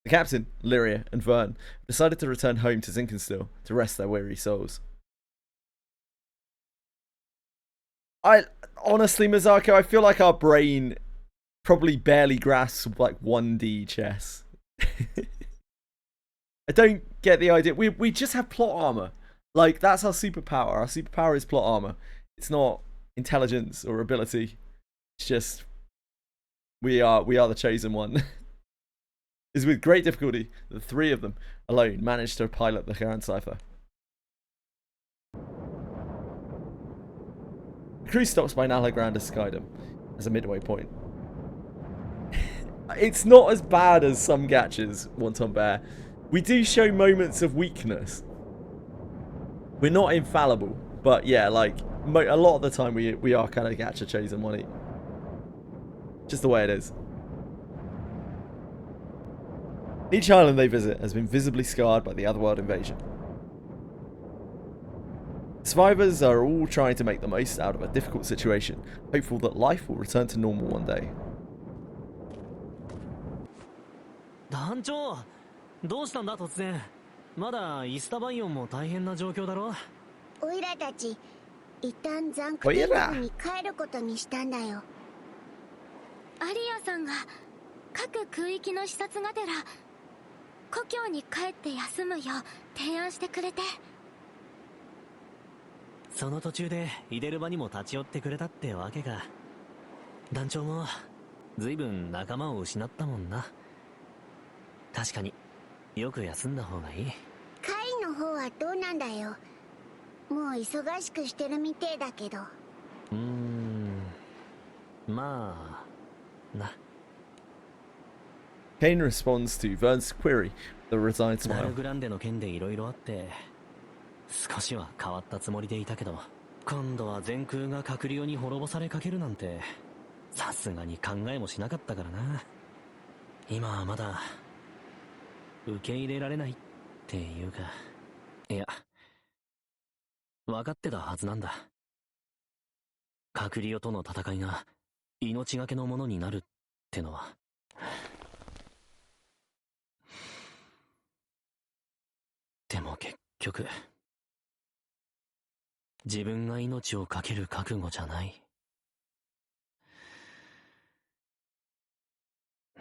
The captain, Lyria, and Vern decided to return home to Zinkenstill to rest their weary souls. Honestly, Mizako, I feel like our brain probably barely grasps like 1D chess. I don't get the idea. We just have plot armor. Like, that's our superpower. Our superpower is plot armor. It's not intelligence or ability. It's just we are the chosen one. It's with great difficulty the three of them alone managed to pilot the Grand Cipher. The crew stops by Nalha Ground to Skydom as a midway point. It's not as bad as some gachas, Wonton Bear. We do show moments of weakness. We're not infallible, but yeah, like a lot of the time we are kind of gacha chosen one. Just the way it is. Each island they visit has been visibly scarred by the Otherworld invasion. Survivors are all trying to make the most out of a difficult situation, hopeful that life will return to normal one day. 団長、どうしたんだ突然。まだイスタバイオンも大変な状況だろ。オイラたち一旦ザンクティンゼルに帰ることにしたんだよ。アリアさんが各空域の視察がてら故郷に帰って休むよう提案してくれて。その途中でイデルバにも立ち寄ってくれたってわけか。団長も随分仲間を失ったもんな。確かによく休んだ方がいい。会の方はどうなんだよ。もう忙しくしてるみてえだけど。まあな。Kane responds to Vern's query with a resigned smile. ナルグランデの件で色々あって少しは変わったつもりでいたけど、今度は全空が閣僚に滅ぼされかけるなんてさすがに考えもしなかったからな。今はまだ受け入れられないっていうか、いや分かってたはずなんだ。閣僚との戦いが命がけのものになるってのは。でも結局、自分が命を懸ける覚悟じゃない。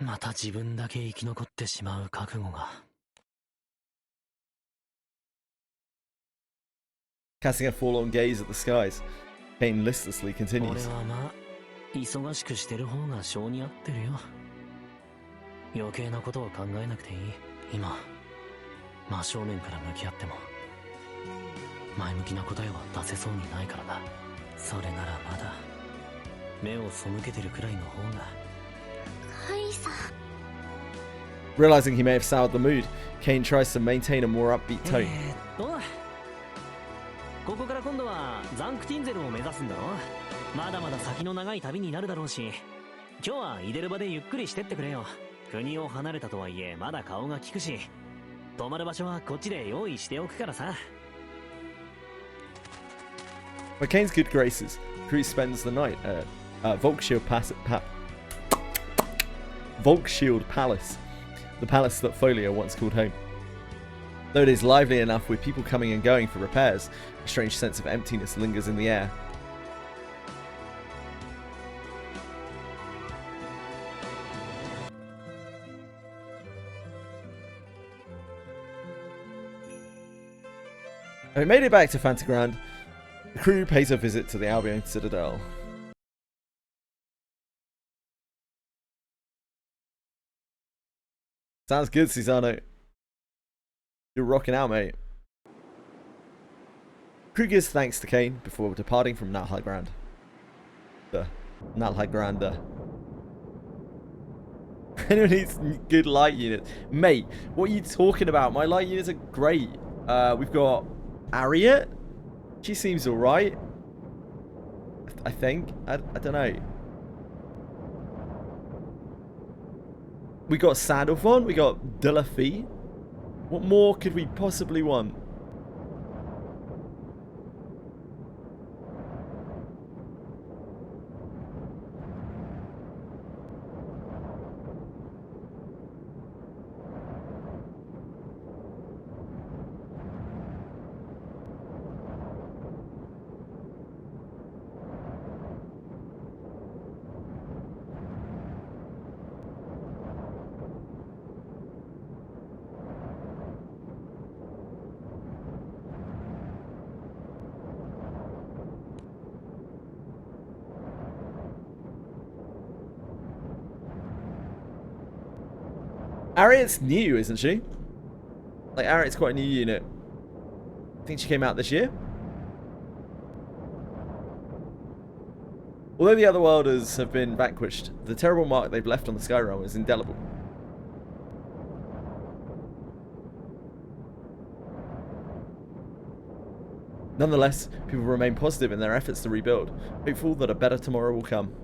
また自分だけ生き残ってしまう覚悟が。Casting a forlorn gaze at the skies, Kane listlessly continues. 俺はまあ、忙しくしてる方が性に合ってるよ。余計なことを考えなくていい。今、真正面から向き合っても、前向きな答えは出せそうにないからだ。それならまだ、目を背けてるくらいの方が。カイさん。Realizing he may have soured the mood, Kane tries to maintain a more upbeat tone. ここから今度はザンクティンゼルを目指すんだろ。まだまだ先の長い旅になるだろうし、今日はイデルバでゆっくりしてってくれよ。国を離れたとはいえまだ顔が利くし、泊まる場所はこっちで用意しておくからさ。By Kane's good graces, Cruz spends the night at Volkshield Palace, the palace that Folio once called home. Though it is lively enough with people coming and going for repairs, a strange sense of emptiness lingers in the air. Having made it back to Fantagrand, the crew pays a visit to the Albion Citadel. Sounds good, Susano. You're rocking out, mate. Crew gives thanks to Kane before departing from Nalhagrand. Nalhagranda. Anyone needs good light units? Mate, what are you talking about? My light units are great. We've got Ariat. She seems alright. I think. I don't know. We got Sandalphon. We got Delafie. What more could we possibly want? Ariat's new, isn't she? Like, Ariat's quite a new unit. I think she came out this year. Although the other worlders have been vanquished, the terrible mark they've left on the Sky Realm is indelible. Nonetheless, people remain positive in their efforts to rebuild, hopeful that a better tomorrow will come.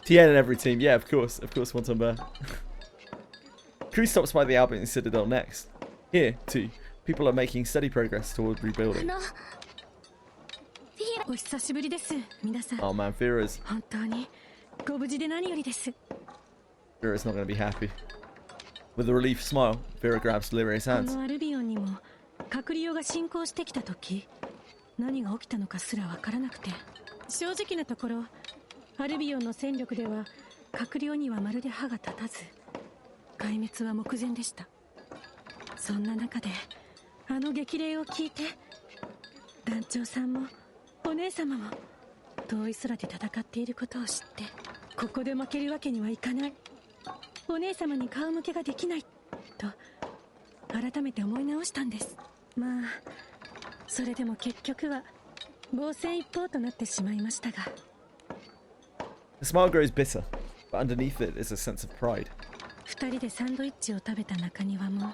TN in every team, yeah, of course, Montomber. Crew stops by the Albion Citadel next. Here, too, people are making steady progress toward rebuilding. Oh man, Vera's not going to be happy. With a relieved smile, Vera grabs Lyria's hands. アルビオンの戦力では閣僚にはまるで歯が立たず、壊滅は目前でした。そんな中であの激励を聞いて、団長さんもお姉様も遠い空で戦っていることを知って、ここで負けるわけにはいかない、お姉様に顔向けができないと改めて思い直したんです。まあそれでも結局は防戦一方となってしまいましたが。 The smile grows bitter, but underneath it is a sense of pride. 二人でサンドイッチを食べた中庭も、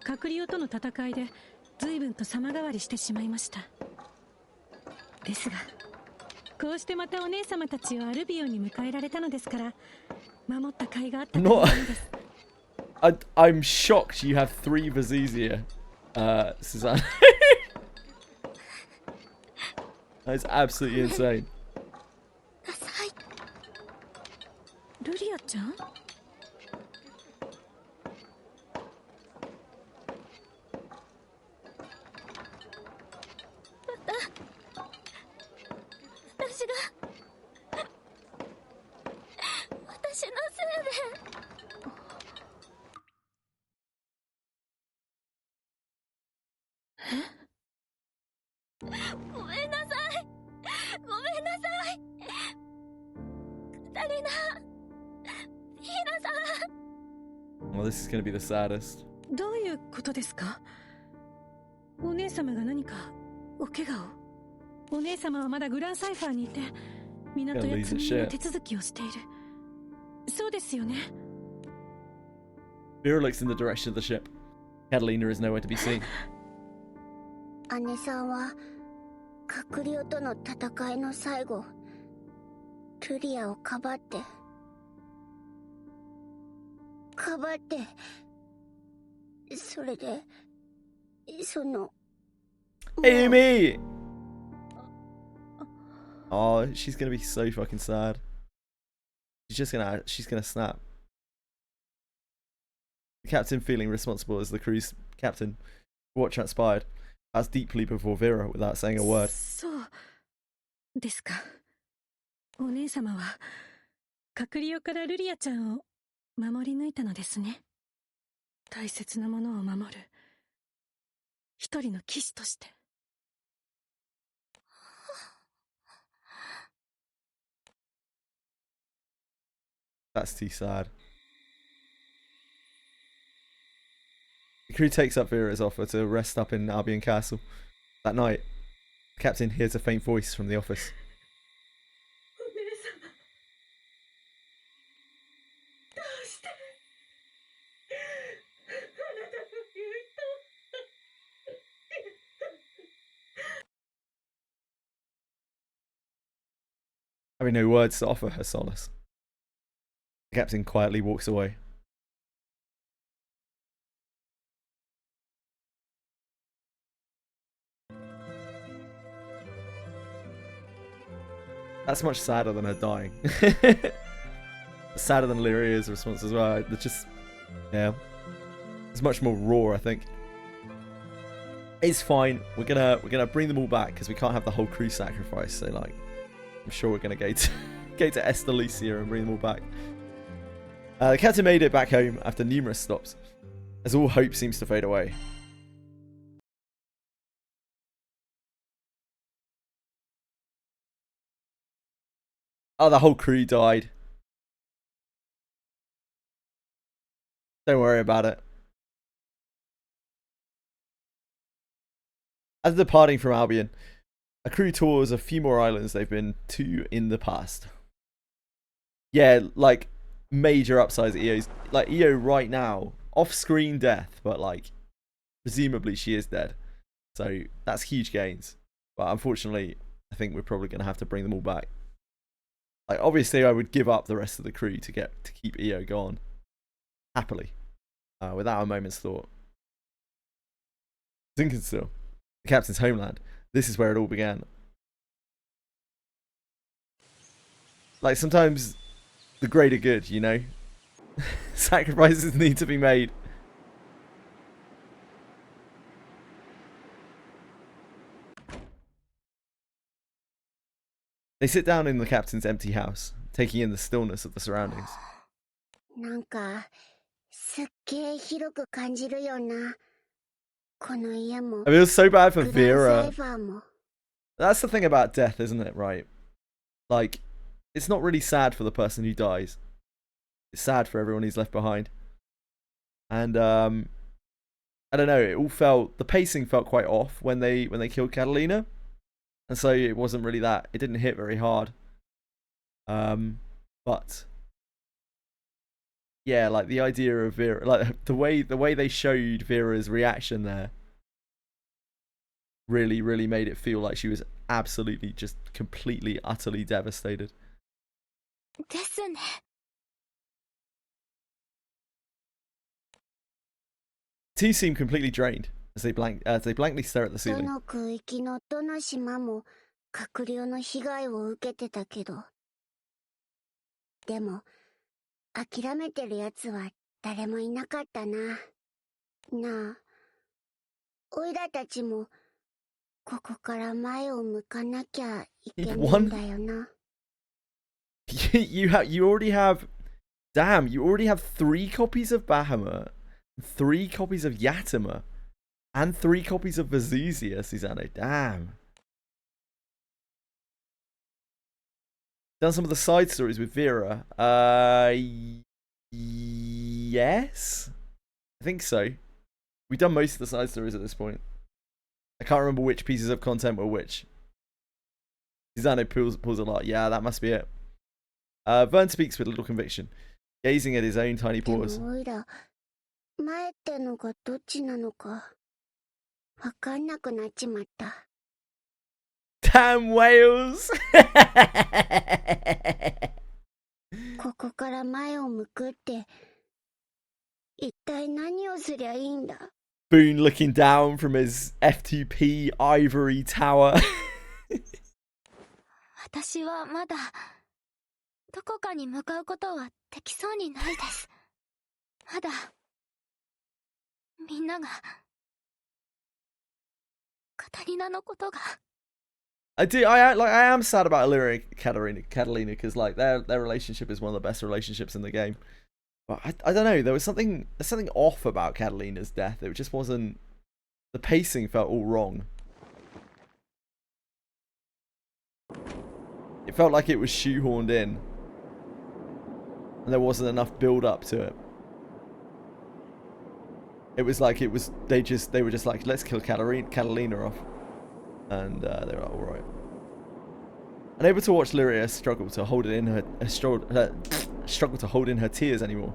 閣僚との戦いで随分と様変わりしてしまいました。ですが、こうしてまたお姉様たちをアルビオンに迎えられたのですから、守った甲斐があったと思うんです。I'm shocked you have 3 Vizizia, Susanna. That's absolutely insane. ルリアちゃん？ごめんなさい。ごめんなさい。カタリナ、ヒナさん。 Well, this is gonna be the saddest. どういうことですか？お姉様が何かお怪我を？お姉様はまだグランサイファーにいて港や積み荷の手続きをしている。そうですよね。 Vera looks in the direction of the ship. Catalina is nowhere to be seen. 姉さんは閣僚との戦いの最後、ルリアをかばって、それで、その。Amy! Oh, she's gonna be so fucking sad. She's gonna snap. The captain feeling responsible as the crew's captain for what transpired asked deeply before Vera without saying a word. そうですか。お姉様は閣僚からルリアちゃんを守り抜いたのですね。大切なものを守る一人の騎士として。That's too sad. The crew takes up Vera's offer to rest up in Albion Castle. That night, the captain hears a faint voice from the office. Having no words to offer her solace, the captain quietly walks away. That's much sadder than her dying. Sadder than Lyria's response as well. It's just, yeah, it's much more raw, I think. It's fine. We're gonna bring them all back because we can't have the whole crew sacrifice. So like, I'm sure we're gonna go to Esther Lucia and bring them all back. The captain made it back home after numerous stops, as all hope seems to fade away. Oh, the whole crew died. Don't worry about it. As departing from Albion, a crew tours a few more islands they've been to in the past. Yeah, like major upsides at EO's. Like EO right now, off-screen death, but like presumably she is dead. So that's huge gains. But unfortunately, I think we're probably going to have to bring them all back. Like obviously I would give up the rest of the crew to keep EO gone. Happily. Without a moment's thought. Zinkenstill, the captain's homeland. This is where it all began. Like sometimes the greater good, you know? Sacrifices need to be made. They sit down in the captain's empty house, taking in the stillness of the surroundings. なんかすっげー広く感じるよな。この家も。I feel so bad for グランサ Vera. イファーも。 That's the thing about death, isn't it, right? Like, it's not really sad for the person who dies. It's sad for everyone who's left behind. And I don't know, it all felt, the pacing felt quite off when they killed Catalina. And so it wasn't really that, it didn't hit very hard. But yeah, like the idea of Vera, like the way they showed Vera's reaction there really made it feel like she was absolutely just completely utterly devastated. ですね。 Two seem completely drained as they blankly stare at the ど ceiling. の空域のどの島も閣僚の被害を受けてたけど、でも諦めてるやつは誰もいなかったな。なあ、おいらたちもここから前を向かなきゃいけないんだよな。You already have Damn, you already have 3 copies of Bahamut, 3 copies of Yatima, and 3 copies of Vazuzia, Susanne. Damn. Done some of the side stories with Vera. Yes? I think so. We've done most of the side stories at this point. I can't remember which pieces of content were which. Susanne pulls a lot. Yeah, that must be it. Vern speaks with little conviction, gazing at his own tiny paws. Damn Wales! Boone looking down from his F2P ivory tower. 私はまだどこかに向かうことはできそうにないです。まだみんながカタリナのことが。I am sad about Illyria and Catalina because like their relationship is one of the best relationships in the game. But I don't know, there's something off about Catalina's death. It just wasn't, the pacing felt all wrong. It felt like it was shoehorned in, and there wasn't enough build up to it. It was like they were just like, let's kill Catalina off, and they were like, all right. Unable to watch Lyria struggle to hold in her tears anymore,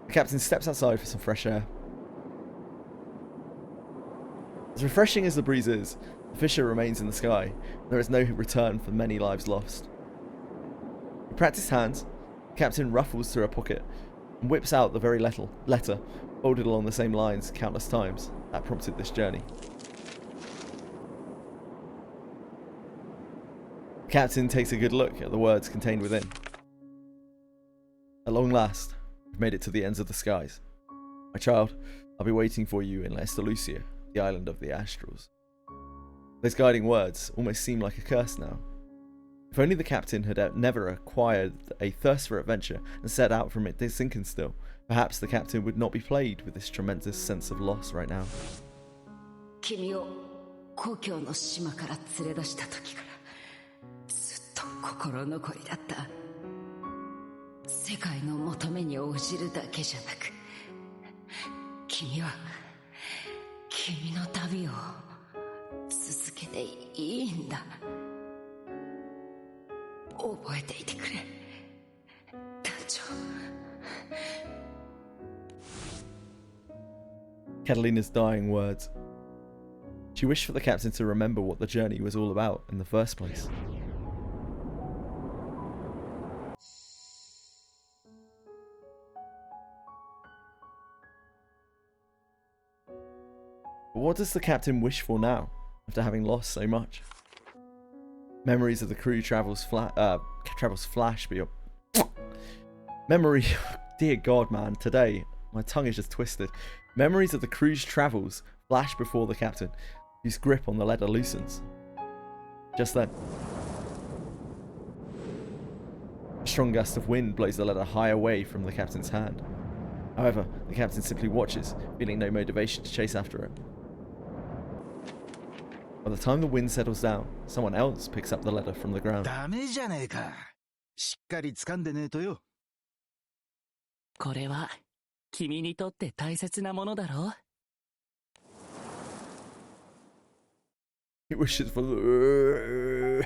the captain steps outside for some fresh air. As refreshing as the breeze is, the fissure remains in the sky. There is no return for many lives lost. With practiced hands, the captain ruffles through a pocket and whips out the very letter, folded along the same lines countless times, that prompted this journey. The captain takes a good look at the words contained within. At long last, we've made it to the ends of the skies. My child, I'll be waiting for you in Estalucia, the island of the Astrals. Those guiding words almost seem like a curse now. If only the captain had never acquired a thirst for adventure and set out from it sinking still, perhaps the captain would not be plagued with this tremendous sense of loss right now. 君を故郷の島から連れ出した時からずっと心残りだった。世界の求めに応じるだけじゃなく、君は君の旅を続けていいんだ。覚えていてくれ、団長。Catalina's dying words. She wished for the captain to remember what the journey was all about in the first place. But what does the captain wish for now, after having lost so much? Memories of the crew travels flash beyond. Memory, dear God, man, today my tongue is just twisted. Memories of the crew's travels flash before the captain, whose grip on the letter loosens. Just then, a strong gust of wind blows the letter high away from the captain's hand. However, the captain simply watches, feeling no motivation to chase after it. By the time the wind settles down, someone else picks up the letter from the ground. ダメじゃねえか。しっかり掴んでねえとよ。これは君にとって大切なものだろう。He wishes for the.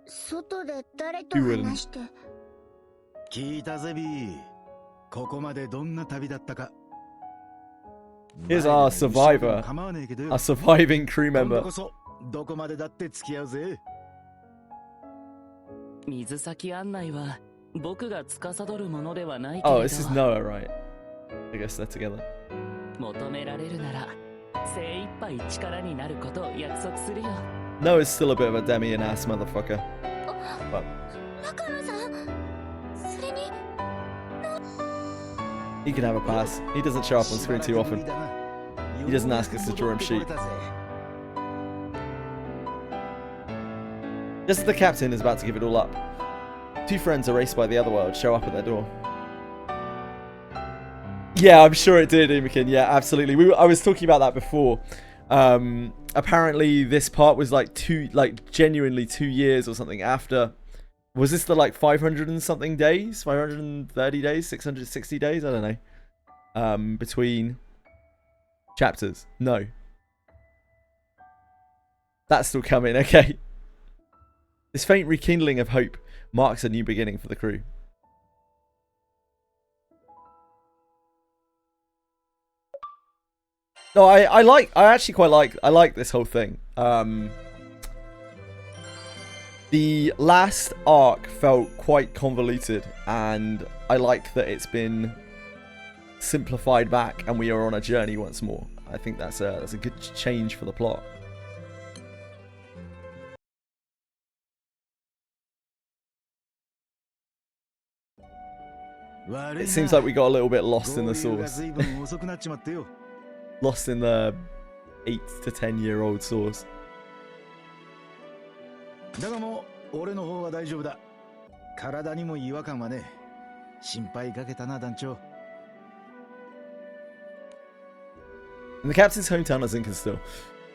外で誰と話して。聞いたぜビー。ここまでどんな旅だったか。Here's our survivor, our surviving crew member. どこまでだって付き合うぜ。水先案内は僕が司るものではないけれど。Oh, this is Noah, right? I guess they're together. 求められるなら精一杯力になることを約束するよ。Noah's still a bit of a demi-ass motherfucker. But he can have a pass. He doesn't show up on screen too often. He doesn't ask us to draw him sheep. Just as the captain is about to give it all up, Two friends erased by the other world show up at their door. Yeah, I'm sure it did, Imikin. Yeah, absolutely. I was talking about that before. Apparently this part was like genuinely 2 years or something after. Was this the like 500 and something days? 530 days? 660 days? I don't know. Between chapters. No. That's still coming, okay. This faint rekindling of hope marks a new beginning for the crew. No, I actually quite like this whole thing. The last arc felt quite convoluted, and I like that it's been simplified back and we are on a journey once more. I think that's a good change for the plot. It seems like we got a little bit lost in the source. Lost in the 8 to 10-year-old source. The captain's hometown is Incan. The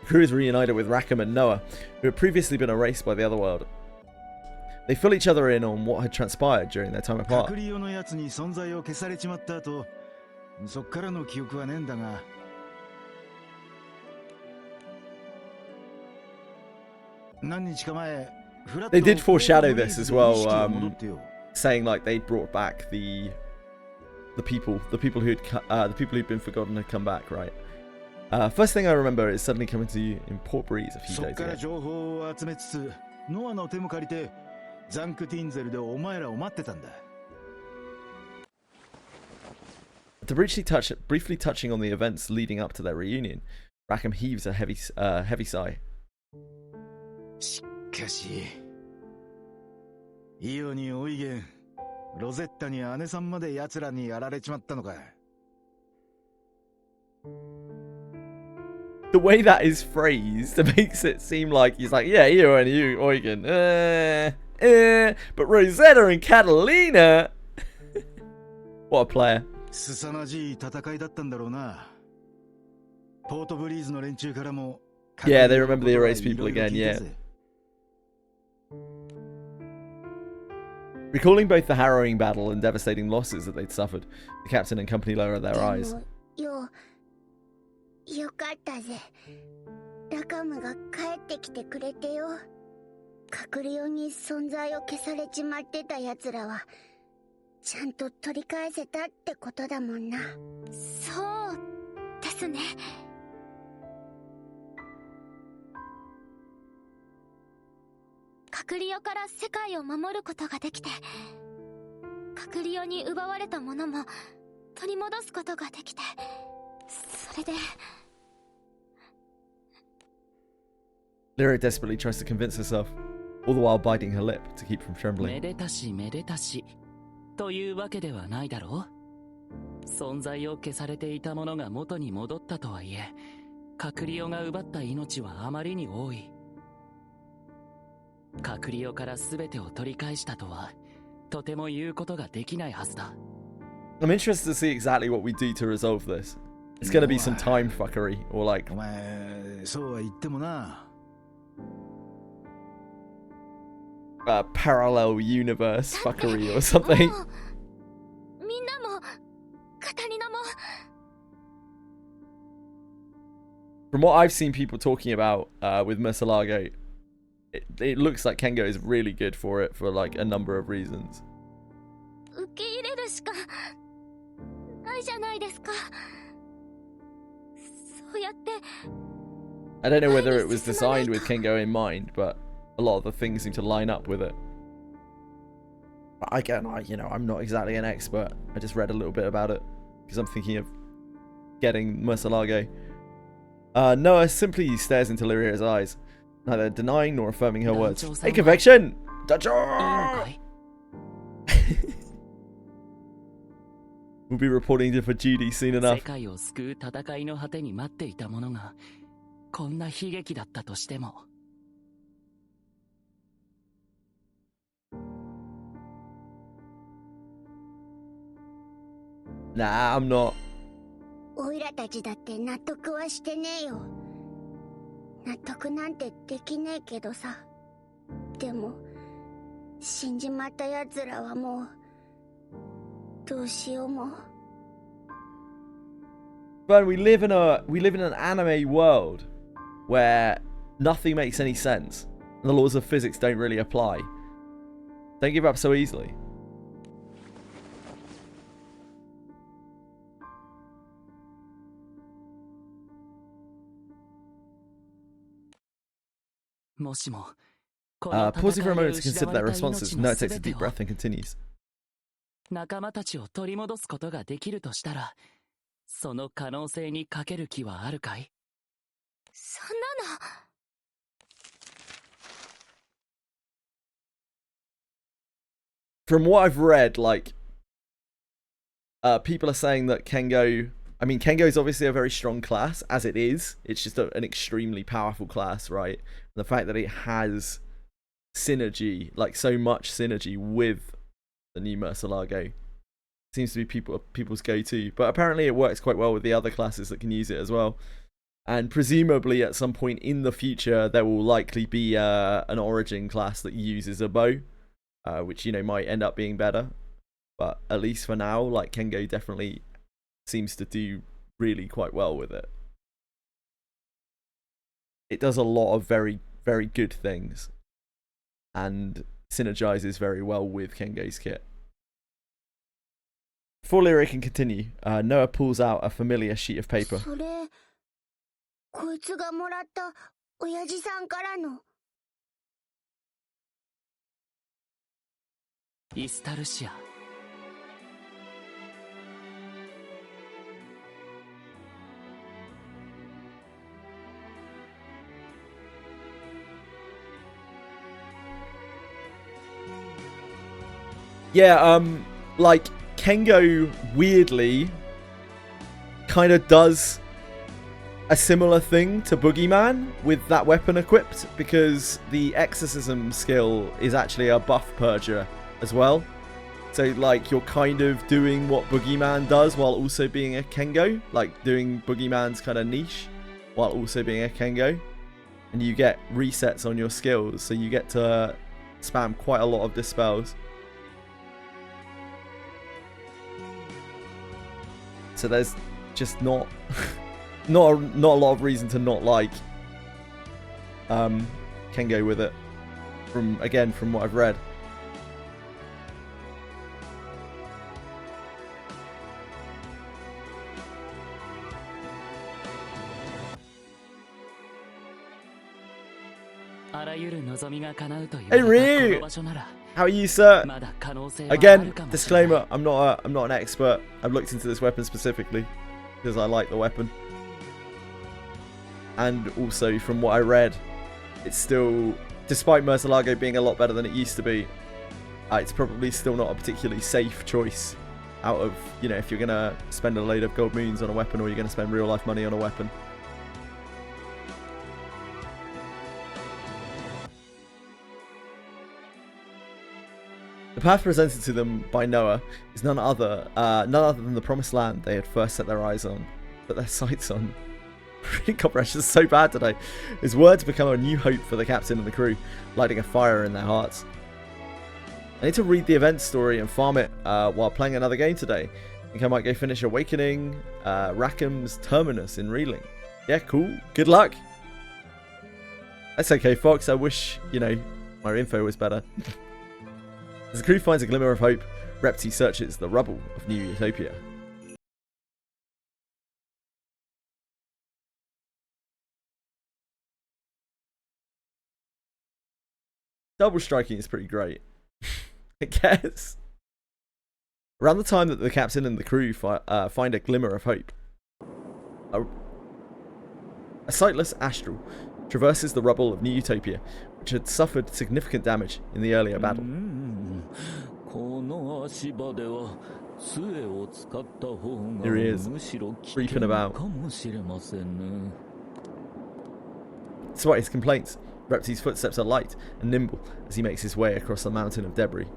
crew is reunited with Rackham and Noah, who had previously been erased by the other world. They fill each other in on what had transpired during their time apart. They did foreshadow this as well, saying like they brought back the people who'd been forgotten had come back, right? First thing I remember is suddenly coming to you in Port Breeze a few days ago. After briefly touching on the events leading up to their reunion, Rackham heaves a heavy sigh. The way that is phrased makes it seem like he's like, yeah, you and you, Eugen. But Rosetta and Catalina. What a player. Yeah, they remember the erased people again, yeah. Recalling both the harrowing battle and devastating losses that they'd suffered, the captain and company lower their eyes. よかったぜ。ラカムが帰ってきてくれてよ。隠れよに存在を消されちまってた奴らは、ちゃんと取り返せたってことだもんな。そうですね。隠れよから世界を守ることができて、隠れよに奪われたものも取り戻すことができて、それで。Lyra desperately tries to convince herself, all the while biting her lip to keep from trembling. めでたしめでたしというわけではないだろう。存在を消されていたものが元に戻ったとはいえ、カクリオが奪った命はあまりに多い。カクリオから全てを取り返したとは、とても言うことができないはずだ。I'm interested to see exactly what we do to resolve this. It's gonna be some time fuckery, or like... お前、そうは言ってもな。parallel universe fuckery or something. みんなもカタリナも From what I've seen people talking about with Murcielago, it looks like Kengo is really good for it for like a number of reasons. 受け入れるしかないじゃないですか。そうやって I don't know whether it was designed with Kengo in mind, but a lot of the things seem to line up with it. Again, I'm not exactly an expert. I just read a little bit about it because I'm thinking of getting Murcielago. Noah simply stares into Lyria's eyes, neither denying nor affirming her words. Hey, convection! We'll be reporting to for duty soon enough. 世界を救う戦いの果てに待っていたものが、こんな悲劇だったとしても。Nah, I'm not. オイラたちだって納得はしてねえよ。納得なんてできねえけどさ。でも死んじまった奴らはもうどうしようも。But we live in an anime world where nothing makes any sense. And the laws of physics don't really apply. Don't give up so easily. Pausing for a moment to consider their responses, Noah takes a deep breath and continues. 仲間たちを取り戻すことができるとしたら、その可能性にかける気はあるかい？そんなの。From what I've read, like, people are saying that Kengo... I mean, Kengo is obviously a very strong class, as it is. It's just an extremely powerful class, right? And the fact that it has synergy, like so much synergy with the new Murcielago, seems to be people's go-to. But apparently it works quite well with the other classes that can use it as well. And presumably at some point in the future, there will likely be an origin class that uses a bow. Which, you know, might end up being better. But at least for now, like, Kengo definitely seems to do really quite well with it. It does a lot of very, very good things. And synergizes very well with Kengo's kit. Before Lyria can continue, Noah pulls out a familiar sheet of paper. それ、こいつがもらった親父さんからの。イスタルシア。Yeah, like, Kengo, weirdly, kind of does a similar thing to Boogeyman with that weapon equipped, because the exorcism skill is actually a buff purger as well. So, like, you're kind of doing what Boogeyman does while also being a Kengo. Like, doing Boogeyman's kind of niche while also being a Kengo. And you get resets on your skills, so you get to spam quite a lot of dispels. So there's just not not a lot of reason to not like Kengo with it. From what I've read. Hey Ryu! How are you, sir? Again, disclaimer, I'm not an expert. I've looked into this weapon specifically because I like the weapon. And also, from what I read, it's still, despite Murcielago being a lot better than it used to be, it's probably still not a particularly safe choice out of, you know, if you're going to spend a load of gold moons on a weapon or you're going to spend real life money on a weapon. The path presented to them by Noah is none other than the promised land they had first set their eyes on, put their sights on. Reading comprehension is so bad today. His words become a new hope for the captain and the crew, lighting a fire in their hearts. I need to read the event story and farm it while playing another game today. I think I might go finish Awakening Rackham's Terminus in Reeling. Yeah, cool. Good luck. That's okay, Fox. I wish, you know, my info was better. As the crew finds a glimmer of hope, Repti searches the rubble of New Utopia. Double striking is pretty great, I guess. Around the time that the captain and the crew find a glimmer of hope, a sightless astral traverses the rubble of New Utopia, which had suffered significant damage in the earlier battle. Here he is, creeping about. Despite his complaints, Repti's footsteps are light and nimble as he makes his way across the mountain of debris.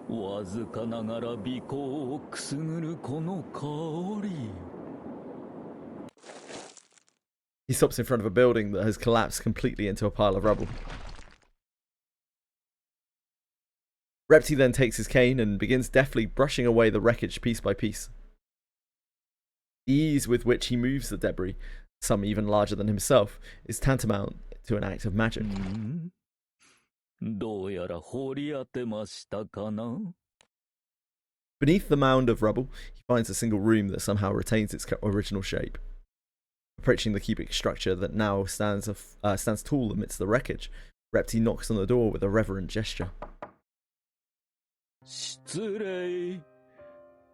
わずかながら尾行をくすぐるこの香り。 He stops in front of a building that has collapsed completely into a pile of rubble. Repty then takes his cane and begins deftly brushing away the wreckage piece by piece. The ease with which he moves the debris, some even larger than himself, is tantamount to an act of magic. どうやら掘り当てましたかな? Beneath the mound of rubble, he finds a single room that somehow retains its original shape. Approaching the cubic structure that now stands tall amidst the wreckage, Repty knocks on the door with a reverent gesture. 失礼。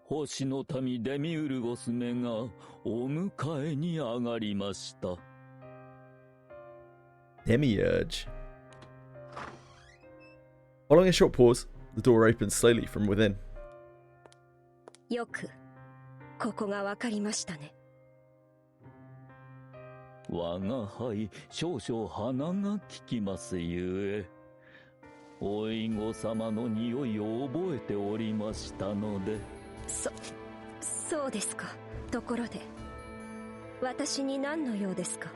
星の民デミウルゴスめがお迎えに上がりました。Demiurge. Following a short pause, the door opens slowly from within. よくここがわかりましたね。我が輩少々鼻が利きますゆえ、おいご様の匂いを覚えておりましたので。そうですか。ところで私に何の用ですか？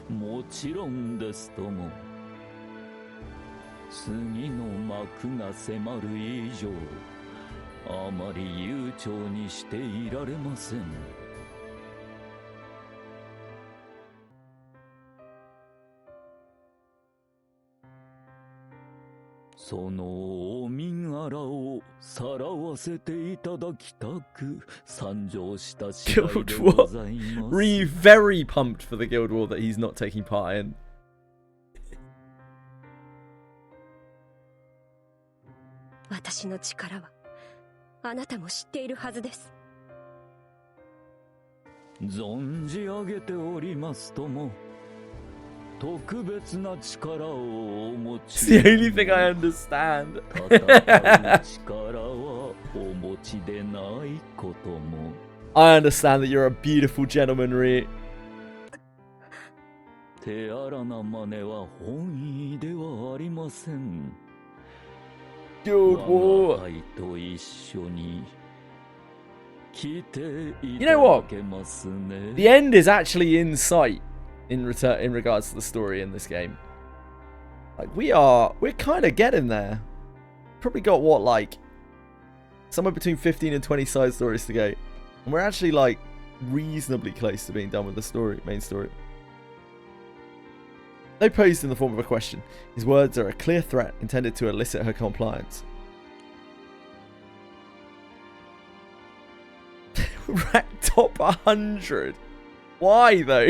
もちろんですとも。次の幕が迫る以上、あまり悠長にしていられません。そのお身柄をさらわせていただきたく参上した次第でございます。Really very pumped for the Guild War that he's not taking part in. 私の力はあなたも知っているはずです。存じ上げておりますとも。特別な力をお持ち。It's the only thing I understand. 戦う力はお持ちでないことも。I understand that you're a beautiful gentleman, Ree. 手荒な真似は本意ではありません。Guild War. 我が輩と一緒に来てい You た know だ what? けますね。 The end is actually in sight in regards to the story in this game. Like we're kind of getting there. Probably got what, like somewhere between 15 and 20 side stories to go, and we're actually like reasonably close to being done with the main story. Though posed in the form of a question, his words are a clear threat intended to elicit her compliance. Rack top 100. Why though?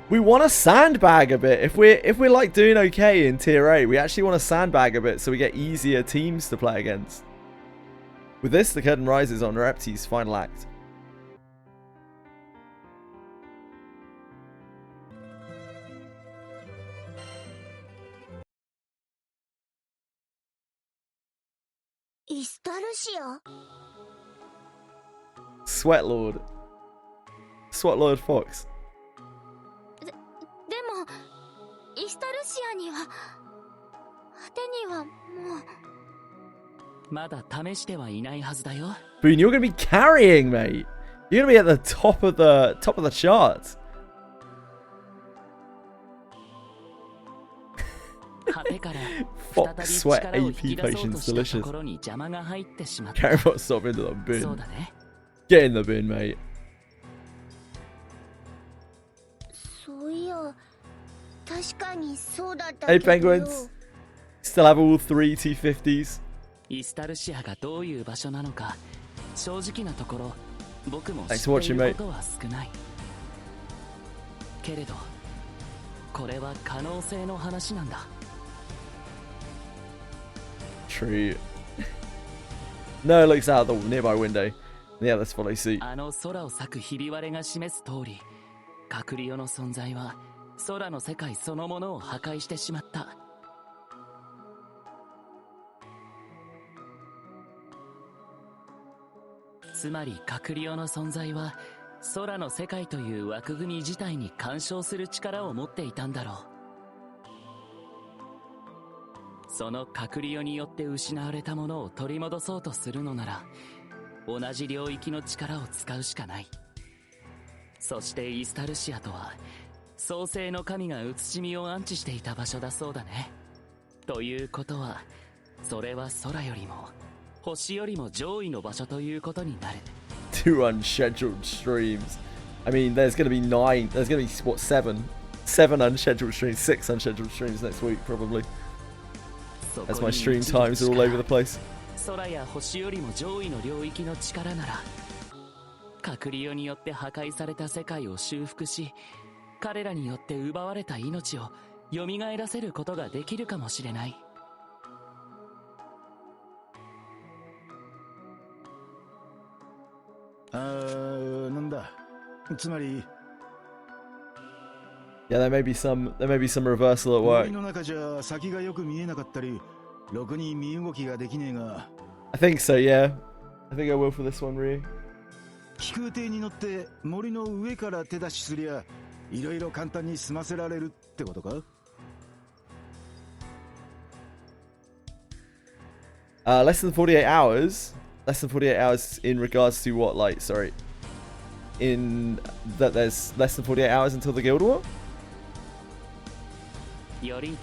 We want to sandbag a bit. If we're like doing okay in tier 8, we actually want to sandbag a bit so we get easier teams to play against. With this, the curtain rises on Repty's final act. Sweatlord. Sweatlord Fox. でもイスタルシアには手にはもうまだ試してはいないはずだよ。 Boone, you're gonna be carrying, mate. You're gonna be at the top of the charts. Fox sweat AP potions delicious. Carrot stop into the bin. Get in the bin, mate. Hey penguins. Still have all 3 T50s. イスタルシアがどういう場所なのか正直なところ僕も知 Thanks for ってい watching, ることは少ない。けれどこれは可能性の話なんだ。 True. Noah looks out the nearby window. The others follow suit. あの空を咲くひび割れが示す通り、カクリオの存在は空の世界そのものを破壊してしまった。つまりカクリオの存在は空の世界という枠組み自体に干渉する力を持っていたんだろう。その隔離によって失われたものを取り戻そうとするのなら、同じ領域の力を使うしかない。そしてイスタルシアとは創世の神が写しみを安置していた場所だそうだね。ということは、それは空よりも星よりも上位の場所ということになる。 2 unscheduled streams. I mean, there's going to be 9. There's going to be, what, 7 unscheduled streams, 6 unscheduled streams next week, probably. As my stream times are all over the place. 空や星よりも上位の領域の力なら、隔離によって破壊された世界を修復し、彼らによって奪われた命を蘇らせることができるかもしれない。なんだ。つまり Yeah, there may be some reversal at work. 森の中じゃ先がよく見えなかったり、ろくに身動きができねえが。I think so, yeah. I think I will for this one, Ryu. 飛空艇に乗って森の上から手出しすりゃ、いろいろ簡単に済ませられるってことか? Less than 48 hours. Less than 48 hours in regards to what, like, sorry. In that there's less than 48 hours until the Guild War? Yeah. It's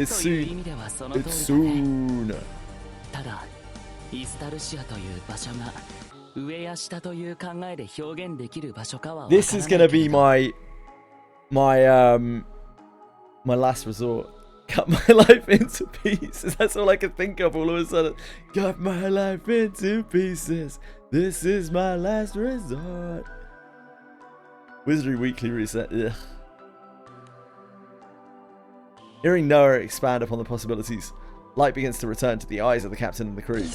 soon. It's soon. ただ、イスタルシアという場所が上や下という考えで表現できる場所かは分からないけど。 This is gonna be my last resort. Cut my life into pieces. That's all I can think of all of a sudden. Cut my life into pieces. This is my last resort. Wizardry Weekly Reset. Ugh. Hearing Noah expand upon the possibilities, light begins to return to the eyes of the captain and the crew.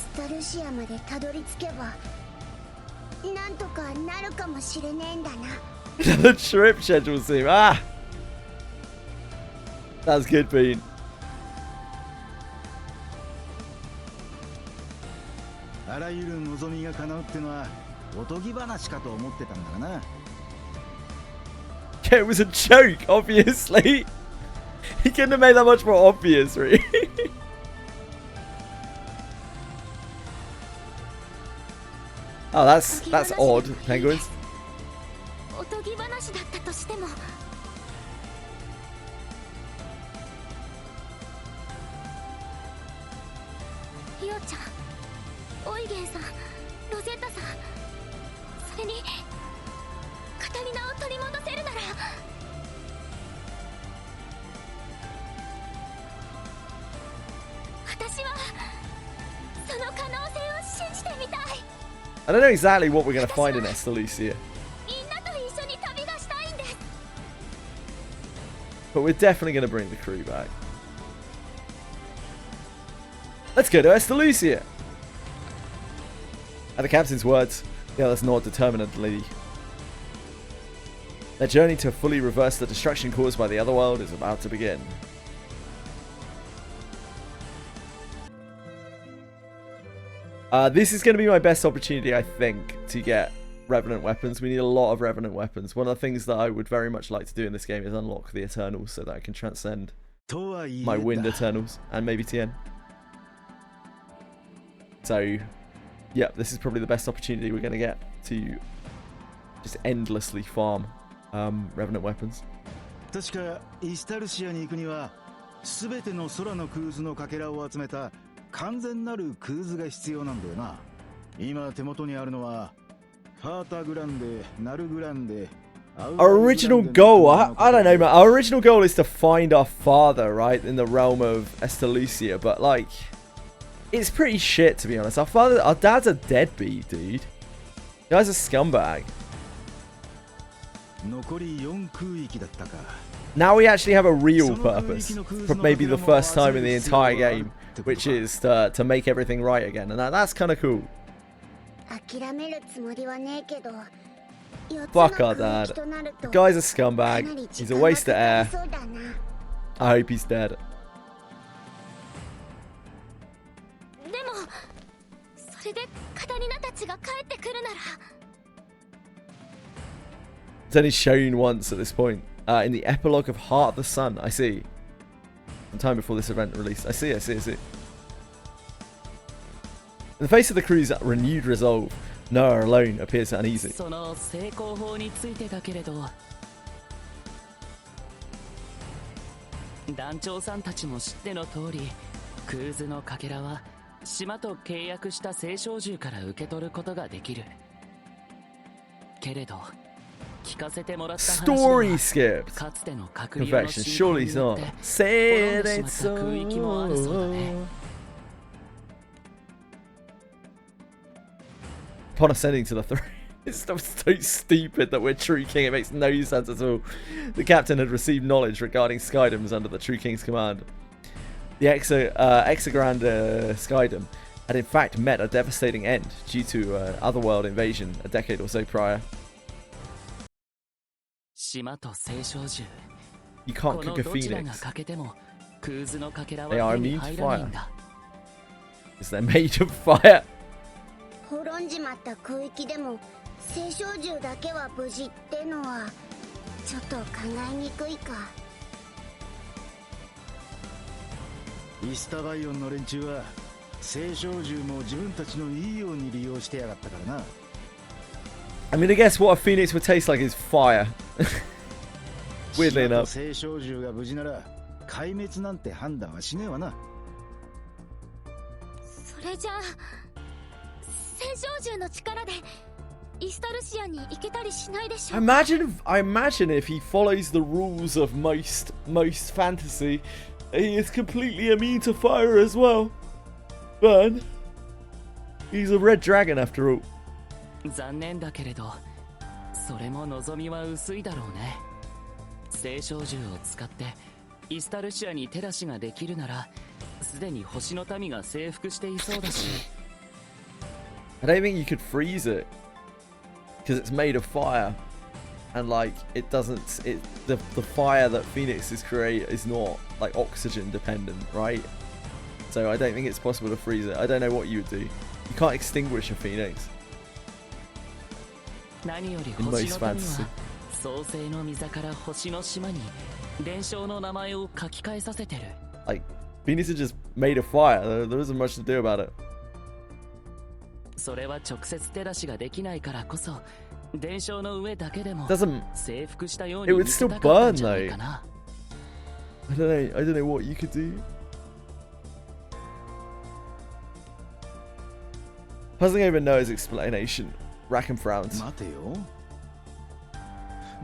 Another trip schedule seem. Ah! That's good, Bean. Yeah, it was a joke, obviously. He couldn't have made that much more obvious, really. Oh, that's odd, penguins. リオちゃん、オイゲンさん、ロゼッタさん、それにカタリナを取り戻せるなら、私はその可能性を信じてみたい。 I don't know exactly what we're going to find in Estalucia, みんなと一緒に旅がしたいんです。 but we're definitely going to bring the crew back. Let's go to Estalucia! At the captain's words, the others nod determinedly. Their journey to fully reverse the destruction caused by the otherworld is about to begin. This is going to be my best opportunity, I think, to get Revenant weapons. We need a lot of Revenant weapons. One of the things that I would very much like to do in this game is unlock the Eternals so that I can transcend my Wind Eternals and maybe Tien. So, yeah, this is probably the best opportunity we're going to get to just endlessly farm Revenant weapons. 確かイスタルシアに行くには全ての空のクーズのかけらを集めた完全なるクーズが必要なんだよな。今手元にあるのはファータグランデ、ナルグランデ。 Our original goal, I don't know, man. Our original goal is to find our father, right, in the realm of Estalucia, but like, it's pretty shit, to be honest. Our dad's a deadbeat, dude. The guy's a scumbag. Now we actually have a real purpose, for maybe the first time in the entire game, which is to make everything right again, and that's kind of cool. Fuck our dad. The guy's a scumbag. He's a waste of air. I hope he's dead. It's only shown once at this point. In the epilogue of Heart of the Sun, I see. time before this event released. I see. In the face of the crew's renewed resolve, Noah alone appears uneasy. その成功法についてだけれど、団長さんたちも知っての通り、クーズのかけらは島と契約した青少獣から受け取ることができる。けれど、聞かせてもらった話では、 Story skipped. かつての隔離用の Perfection. 進行 Surely に it's よっ not. て Say 滅ん it でしまった ain't 空域もあるそうだね。 Upon ascending to the throne, it's so stupid that we're True King. It makes no sense at all. The captain had received knowledge regarding Skydoms under the True King's command. The Exagrander Skydom had in fact met a devastating end due to otherworld invasion a decade or so prior. 島と青少獣。 You can't この cook a どちらが phoenix. 欠けてもクーズのかけら They は are 手に immune 入 to らないん fire. だ。 Because they're made of fire. 滅んじまった空域でも青少獣だけは無事ってのはちょっと考えにくいか。イスタバイオンの連中は青少獣も自分たちのいいように利用してやがったからな。 I mean, I guess what a phoenix would taste like is fire. Weirdly 島 enough. と青少獣が無事なら壊滅なんて判断はしねえわな。それじゃあ青少獣の力でイスタルシアに行けたりしないでしょうか。 I imagine if he follows the rules of most fantasy, he is completely immune to fire as well. But he's a red dragon after all. 残念だけれど、それも望みは薄いだろうね。青少獣を使ってイスタルシアに手出しができるなら、すでに星の民が征服していそうだし。I don't think you could freeze it because it's made of fire, and like it doesn't. The fire that phoenixes create is not like oxygen dependent, right? So I don't think it's possible to freeze it. I don't know what you would do. You can't extinguish a phoenix. 何より In 星 most の民 fantasy. は創世の御座から星の島に伝承の名前を書き換えさせてる。 Like phoenix are just made of fire. There isn't much to do about it. それは直接手出しができないからこそ、伝承の上だけでも Doesn't- 征服したよう It に would 見せ still たかった burn んじゃない though. かな。 I don't know what you could do. Puzzling over Noah's explanation, Rackham frowns. 待てよ。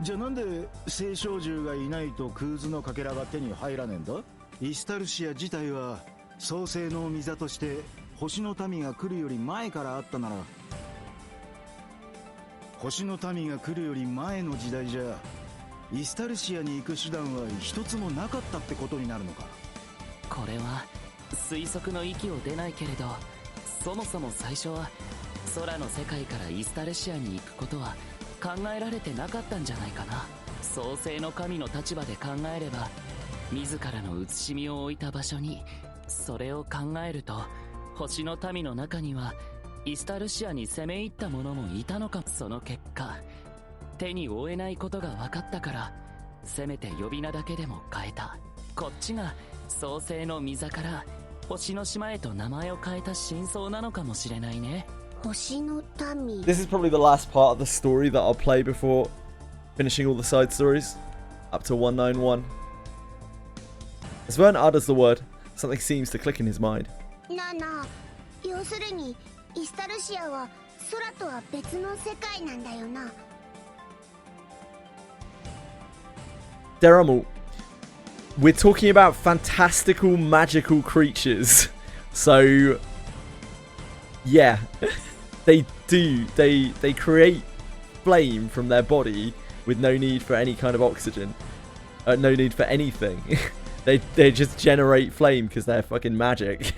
じゃあなんで青少獣がいないとクーズのかけらが手に入らねえんだ。イスタルシア自体は創世の御座として星の民が来るより前からあったなら、星の民が来るより前の時代じゃイスタルシアに行く手段は一つもなかったってことになるのか。これは推測の域を出ないけれど、そもそも最初は空の世界からイスタルシアに行くことは考えられてなかったんじゃないかな。創世の神の立場で考えれば、自らの慈しみを置いた場所にそれを考えると、星の民の中にはイスタルシアに攻め入った者もいたのか。その結果、手に負えないことが分かったから、せめて呼び名だけでも変えた。こっちが創世の御座から星の島へと名前を変えた真相なのかもしれないね。星の民。 This is probably the last part of the story that I'll play before finishing all the side stories up to 191. As Vern utters the word, something seems to click in his mind. なあなあ、要するにイスタルシアは空とは別の世界なんだよな。Deramal, we're talking about fantastical magical creatures. So yeah, they create flame from their body with no need for any kind of oxygen. No need for anything. they just generate flame because they're fucking magic.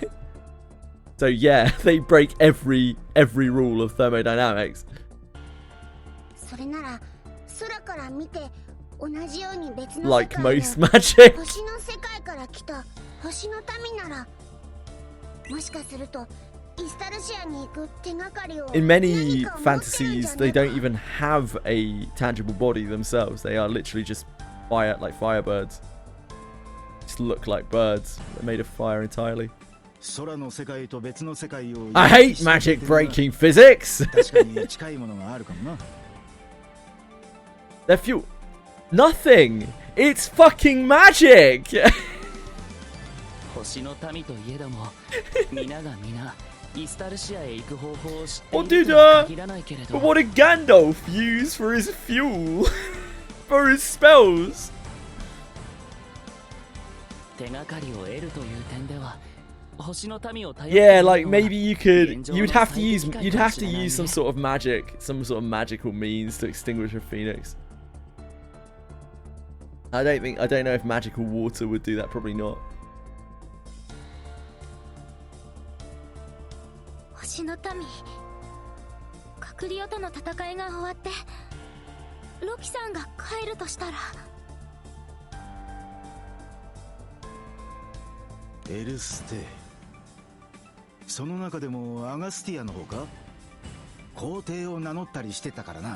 So yeah, they break every rule of thermodynamics. それなら空から見て同じように別の世 Like 界で most magic. 星の世界から来た星の民なら、もしかするとイスタルシアに行く手がかりを In many fantasies, they don't even have a tangible body themselves. They are literally just firebirds. just look like birds. They're made of fire entirely. 空の世界と別の世界を I hate magic breaking physics! 確かに近いものがあるかもな。 They're fuel. Nothing! It's fucking magic! 星の民といえども、皆が皆、イスタルシアへ行く方法を知って What いる did とは限らないけれど。 what did Gandalf use for his fuel? For his spells? 手がかりを得るという点では、星の民を頼 Yeah, like maybe you'd have to use some sort of magic, some sort of magical means to extinguish a phoenix. I don't know if magical water would do that, probably not. 星の民、カクリオとの戦いが終わってロキさんが帰るとしたら、エルステ、その中でもアガスティアの方か。皇帝を名乗ったりしてたからな。よ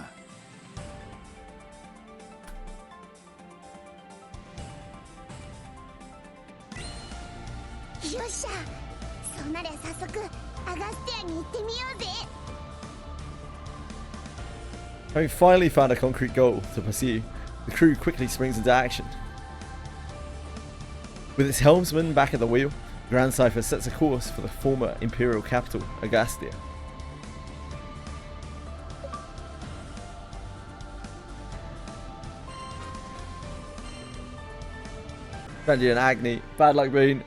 っしゃ、そうなりゃ早速アガスティアに行ってみようぜ。 Having finally found a concrete goal to pursue, the crew quickly springs into action. With its helmsman back at the wheel, Grand Cypher sets a course for the former imperial capital, Agastia. Benji and Agni, bad luck Bean.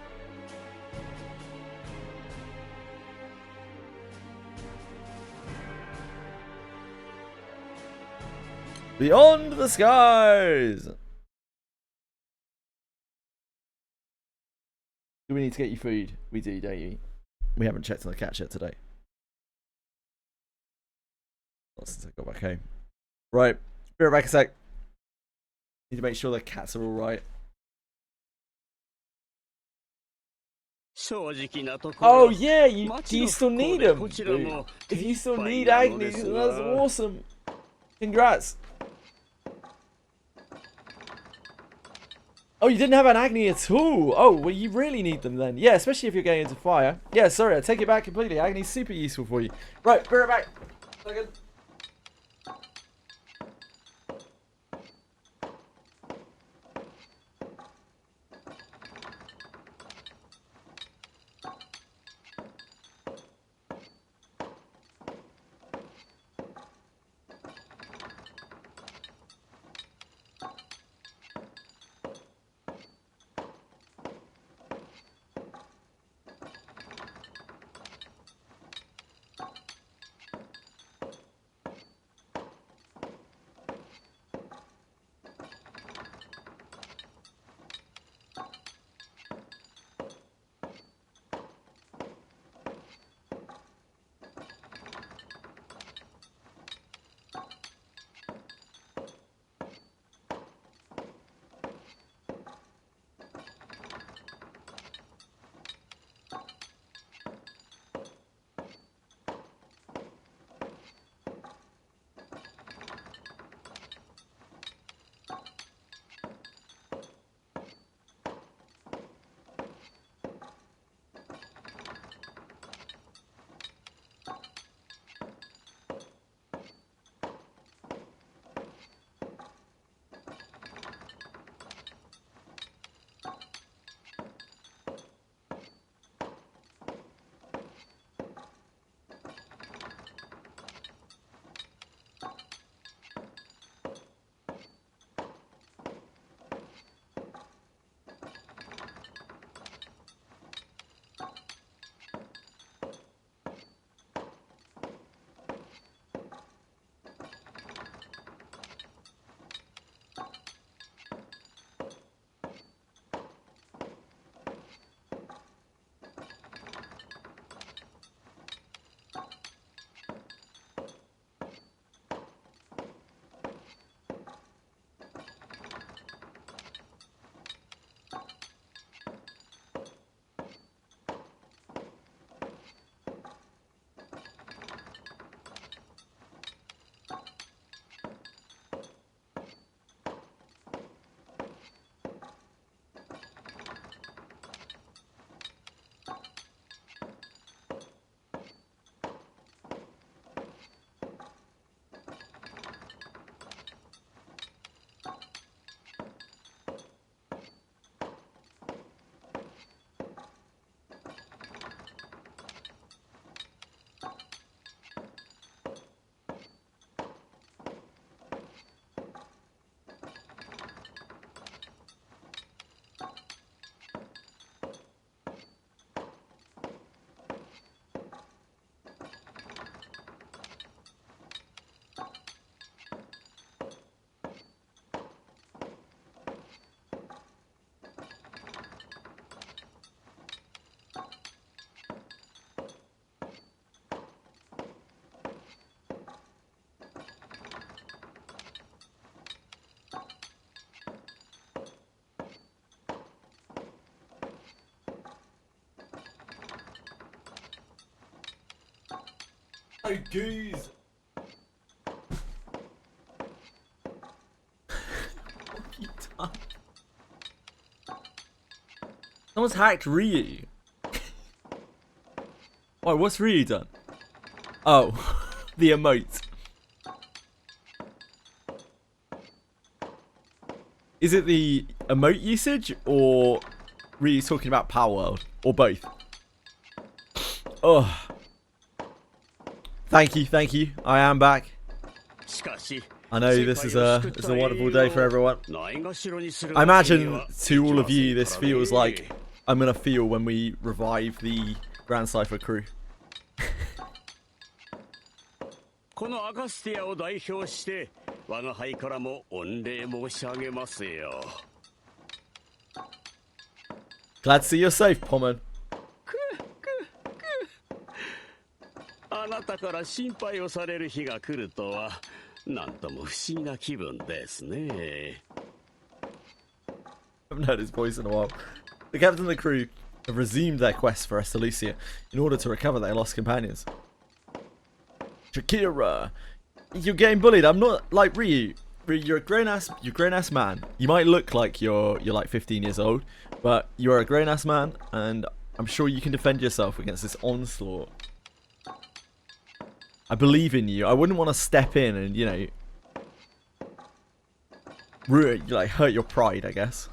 Beyond the skies! Do we need to get you food? We do, don't you? We haven't checked on the cat yet today. Not since I got back home. Right, be right back a sec. Need to make sure the cats are alright. Oh yeah, do you still need them? Dude? If you still need Agni, that's awesome. Congrats. Oh, you didn't have an Agni at all? Oh, well, you really need them then. Yeah, especially if you're going into fire. Yeah, sorry, I take it back completely. Agni's super useful for you. Right, be right back. Second. Oh, goose. What have you done? Someone's hacked Ryu. Oh, what's Ryu done? Oh, the emote. Is it the emote usage or Ryu talking about Power World? Or both? Oh. Thank you. I am back. I know this is a wonderful day for everyone. I imagine to all of you this feels like I'm gonna feel when we revive the Grand Cypher crew. このアカスティアを代表して我が輩からも御礼申し上げますよ。Glad to see you're safe, Pommon. あなたから心配をされる日が来るとは、なんとも不思議な気分ですね。I haven't heard his voice in a while. The captain and the crew have resumed their quest for Estelucia in order to recover their lost companions. Shakira, you're getting bullied. I'm not like Ryu. You're a grown ass man. You might look like you're like 15 years old, but you're a grown ass man, and I'm sure you can defend yourself against this onslaught. I believe in you. I wouldn't want to step in and, you know, like hurt your pride, I guess.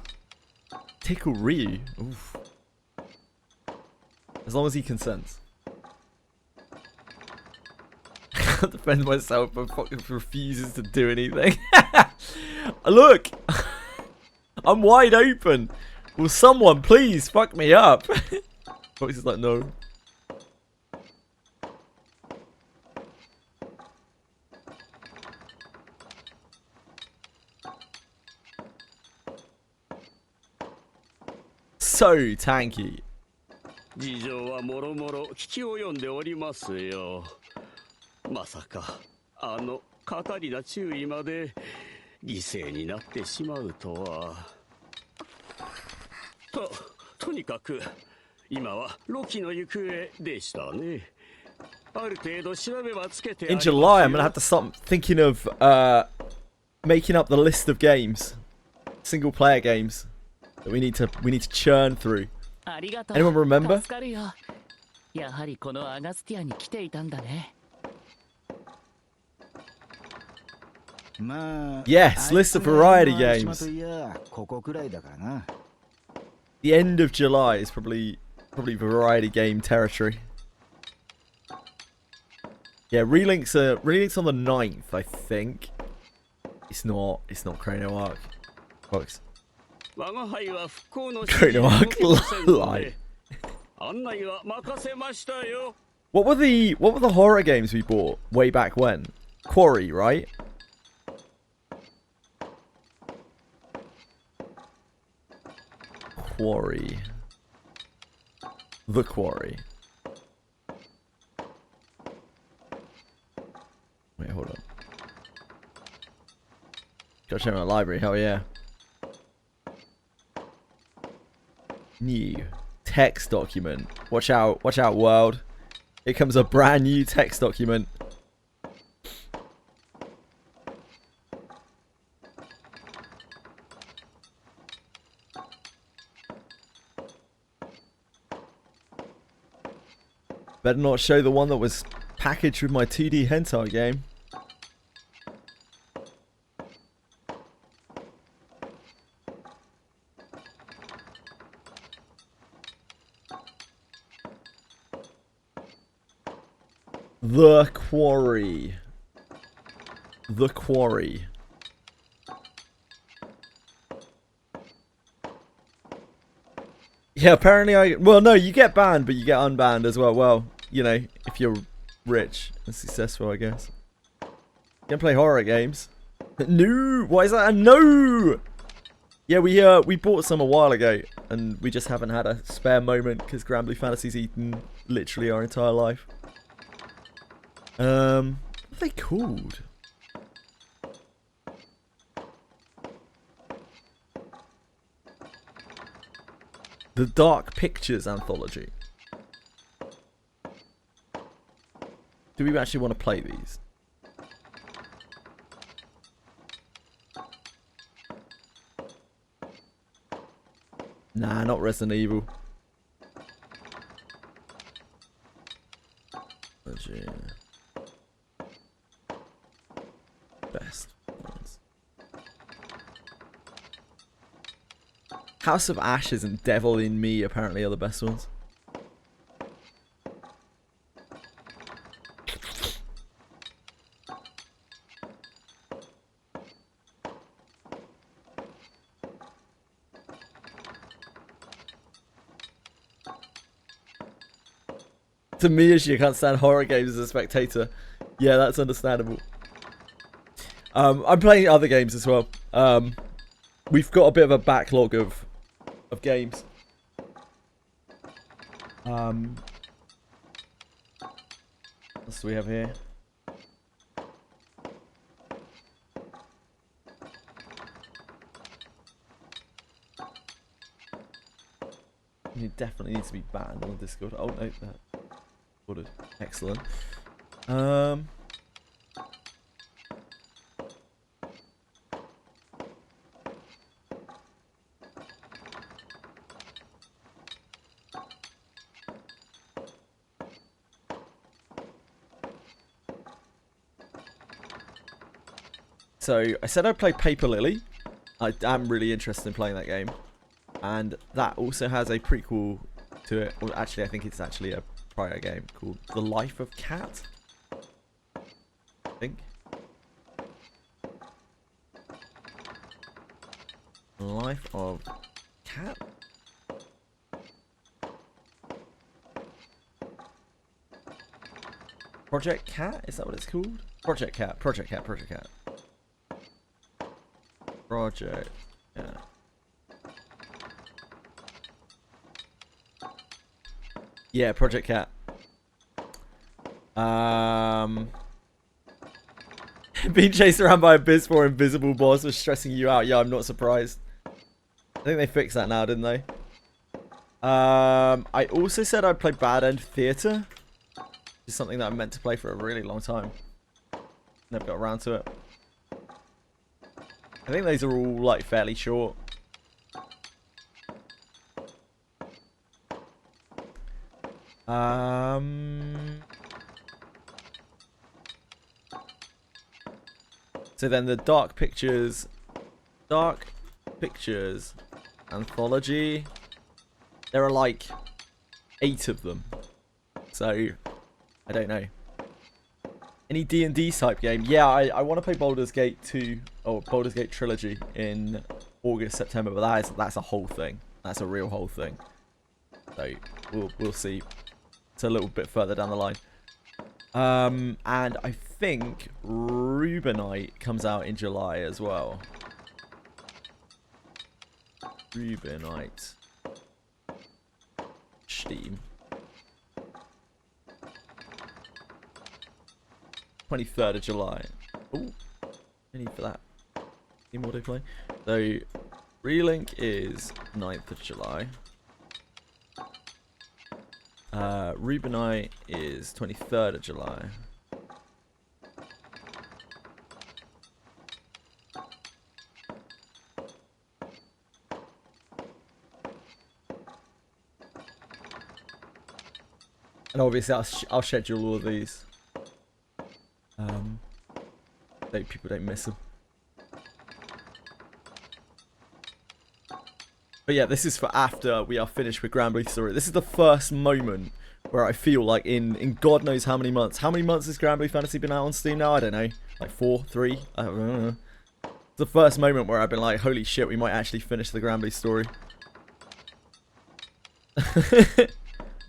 Tickle Ryu. Oof. As long as he consents. I can't defend myself, but fucking refuses to do anything. Look! I'm wide open. Will someone please fuck me up? Voice is like, no. So tanky. 事情はもろもろ聞き及んでおりますよ。まさかあのカタリナ注意まで犠牲になってしまうとは。とにかく今はロキの行方でしたね。ある程度調べはつけてありますよ。 In July, I'm gonna have to start thinking of making up the list of games, single player games that we need to churn through. Anyone remember? やはりこのアガスティアに来ていたんだね。Yes, list of variety games. The end of July is probably variety game territory. Yeah, Relink's on the 9th, I think. It's not Chrono Arc, folks. Chrono Arc lie. What were the horror games we bought way back when? Quarry, right? Quarry. The Quarry. Wait, hold on. Gotta check my library, hell yeah. New text document. Watch out, world. Here comes a brand new text document. Better not show the one that was packaged with my 2D hentai game. The Quarry. The Quarry. Yeah, apparently well, no, you get banned, but you get unbanned as well. Well, you know, if you're rich and successful, I guess. You can play horror games. No! Why is that a no? Yeah, we bought some a while ago, and we just haven't had a spare moment because Granblue Fantasy's eaten literally our entire life. What are they called? The Dark Pictures Anthology. Do we actually want to play these? Nah, not Resident Evil. Best ones. House of Ashes and Devil in Me apparently are the best ones. To me, as you can't stand horror games as a spectator. Yeah, that's understandable. I'm playing other games as well. We've got a bit of a backlog of games. What else do we have here? It definitely needs to be banned on the Discord. Oh no, that ordered. Excellent. So I said I'd play Paper Lily. I am really interested in playing that game, and that also has a prequel to it. Well, actually, I think it's actually a prior game called The Life of Cat. I think. Life of Cat. Project Cat? Is that what it's called? Project Cat. Project Cat. Project Cat. Project. Yeah. Yeah, Project Cat. Being chased around by a Biz4 invisible boss was stressing you out. Yeah, I'm not surprised. I think they fixed that now, didn't they? I also said I'd play Bad End Theatre. It's something that I meant to play for a really long time. Never got around to it. I think those are all like fairly short. So then the Dark Pictures anthology. There are like 8 of them. So I don't know. Any D&D type game? Yeah, I want to play Baldur's Gate 2 or Baldur's Gate Trilogy in August, September, but that's a whole thing. That's a real whole thing. So we'll see. It's a little bit further down the line. And I think Rubinite comes out in July as well. Rubinite. Steam. 23rd of July. Ooh, I need for that. Any more to play? So, Relink is 9th of July. Rubinite is 23rd of July. And obviously I'll schedule all of these. So people don't miss them. But yeah, this is for after we are finished with Granblue Story. This is the first moment where I feel like in God knows how many months. How many months has Granblue Fantasy been out on Steam now? I don't know. Like 4, 3? I don't know. It's the first moment where I've been like, holy shit, we might actually finish the Granblue Story.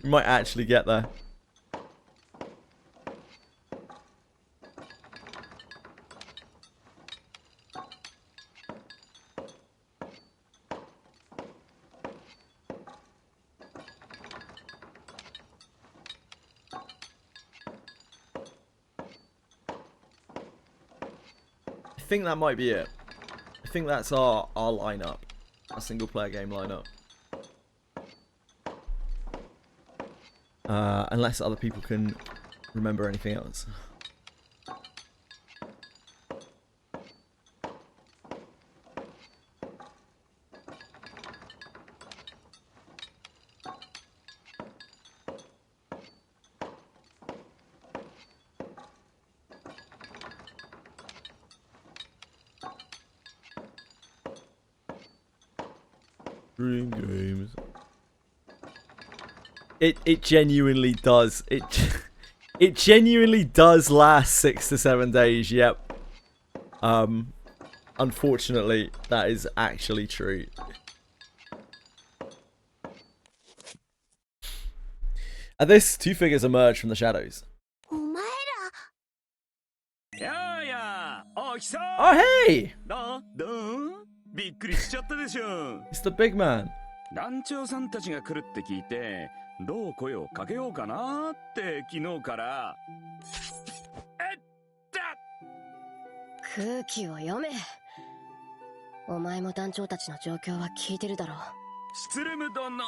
We might actually get there. I think that might be it. I think that's our lineup. Our single player game lineup. Unless other people can remember anything else. Dream games. It genuinely does. It genuinely does last 6 to 7 days. Yep. Unfortunately, that is actually true. At this, two figures emerge from the shadows. Oh hey! It's the big man. 団長さんたちが来るって聞いて、どう声をかけようかなって昨日から。空気を読め。お前も団長たちの状況は聞いてるだろう。スツルム殿、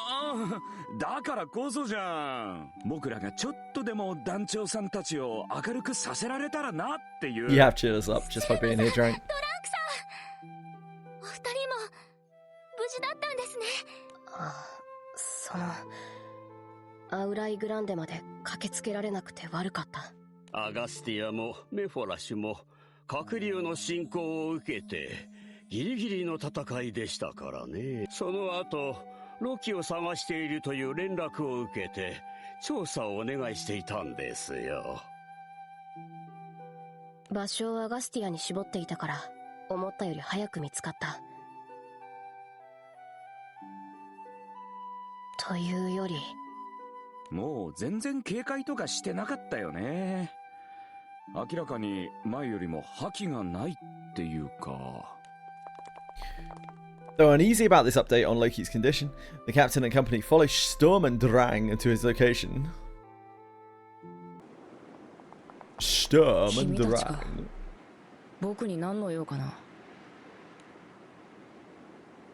だからこそじゃん。僕らがちょっとでも団長さんたちを明るくさせられたらなっていう。You have cheered us up just by being here, Drake. お二人も無事だったんですね。アウライグランデまで駆けつけられなくて悪かった。アガスティアもメフォラシュも閣僚の侵攻を受けてギリギリの戦いでしたからね。その後ロキを探しているという連絡を受けて調査をお願いしていたんですよ。場所をアガスティアに絞っていたから思ったより早く見つかった。というよりもう全然警戒とかしてなかったよね。明らかに前よりも覇気がないっていうか。Though uneasy about this update on Loki's condition, the captain and company follow Sturmendrang to his location. Sturmendrang. 僕に何の用かな。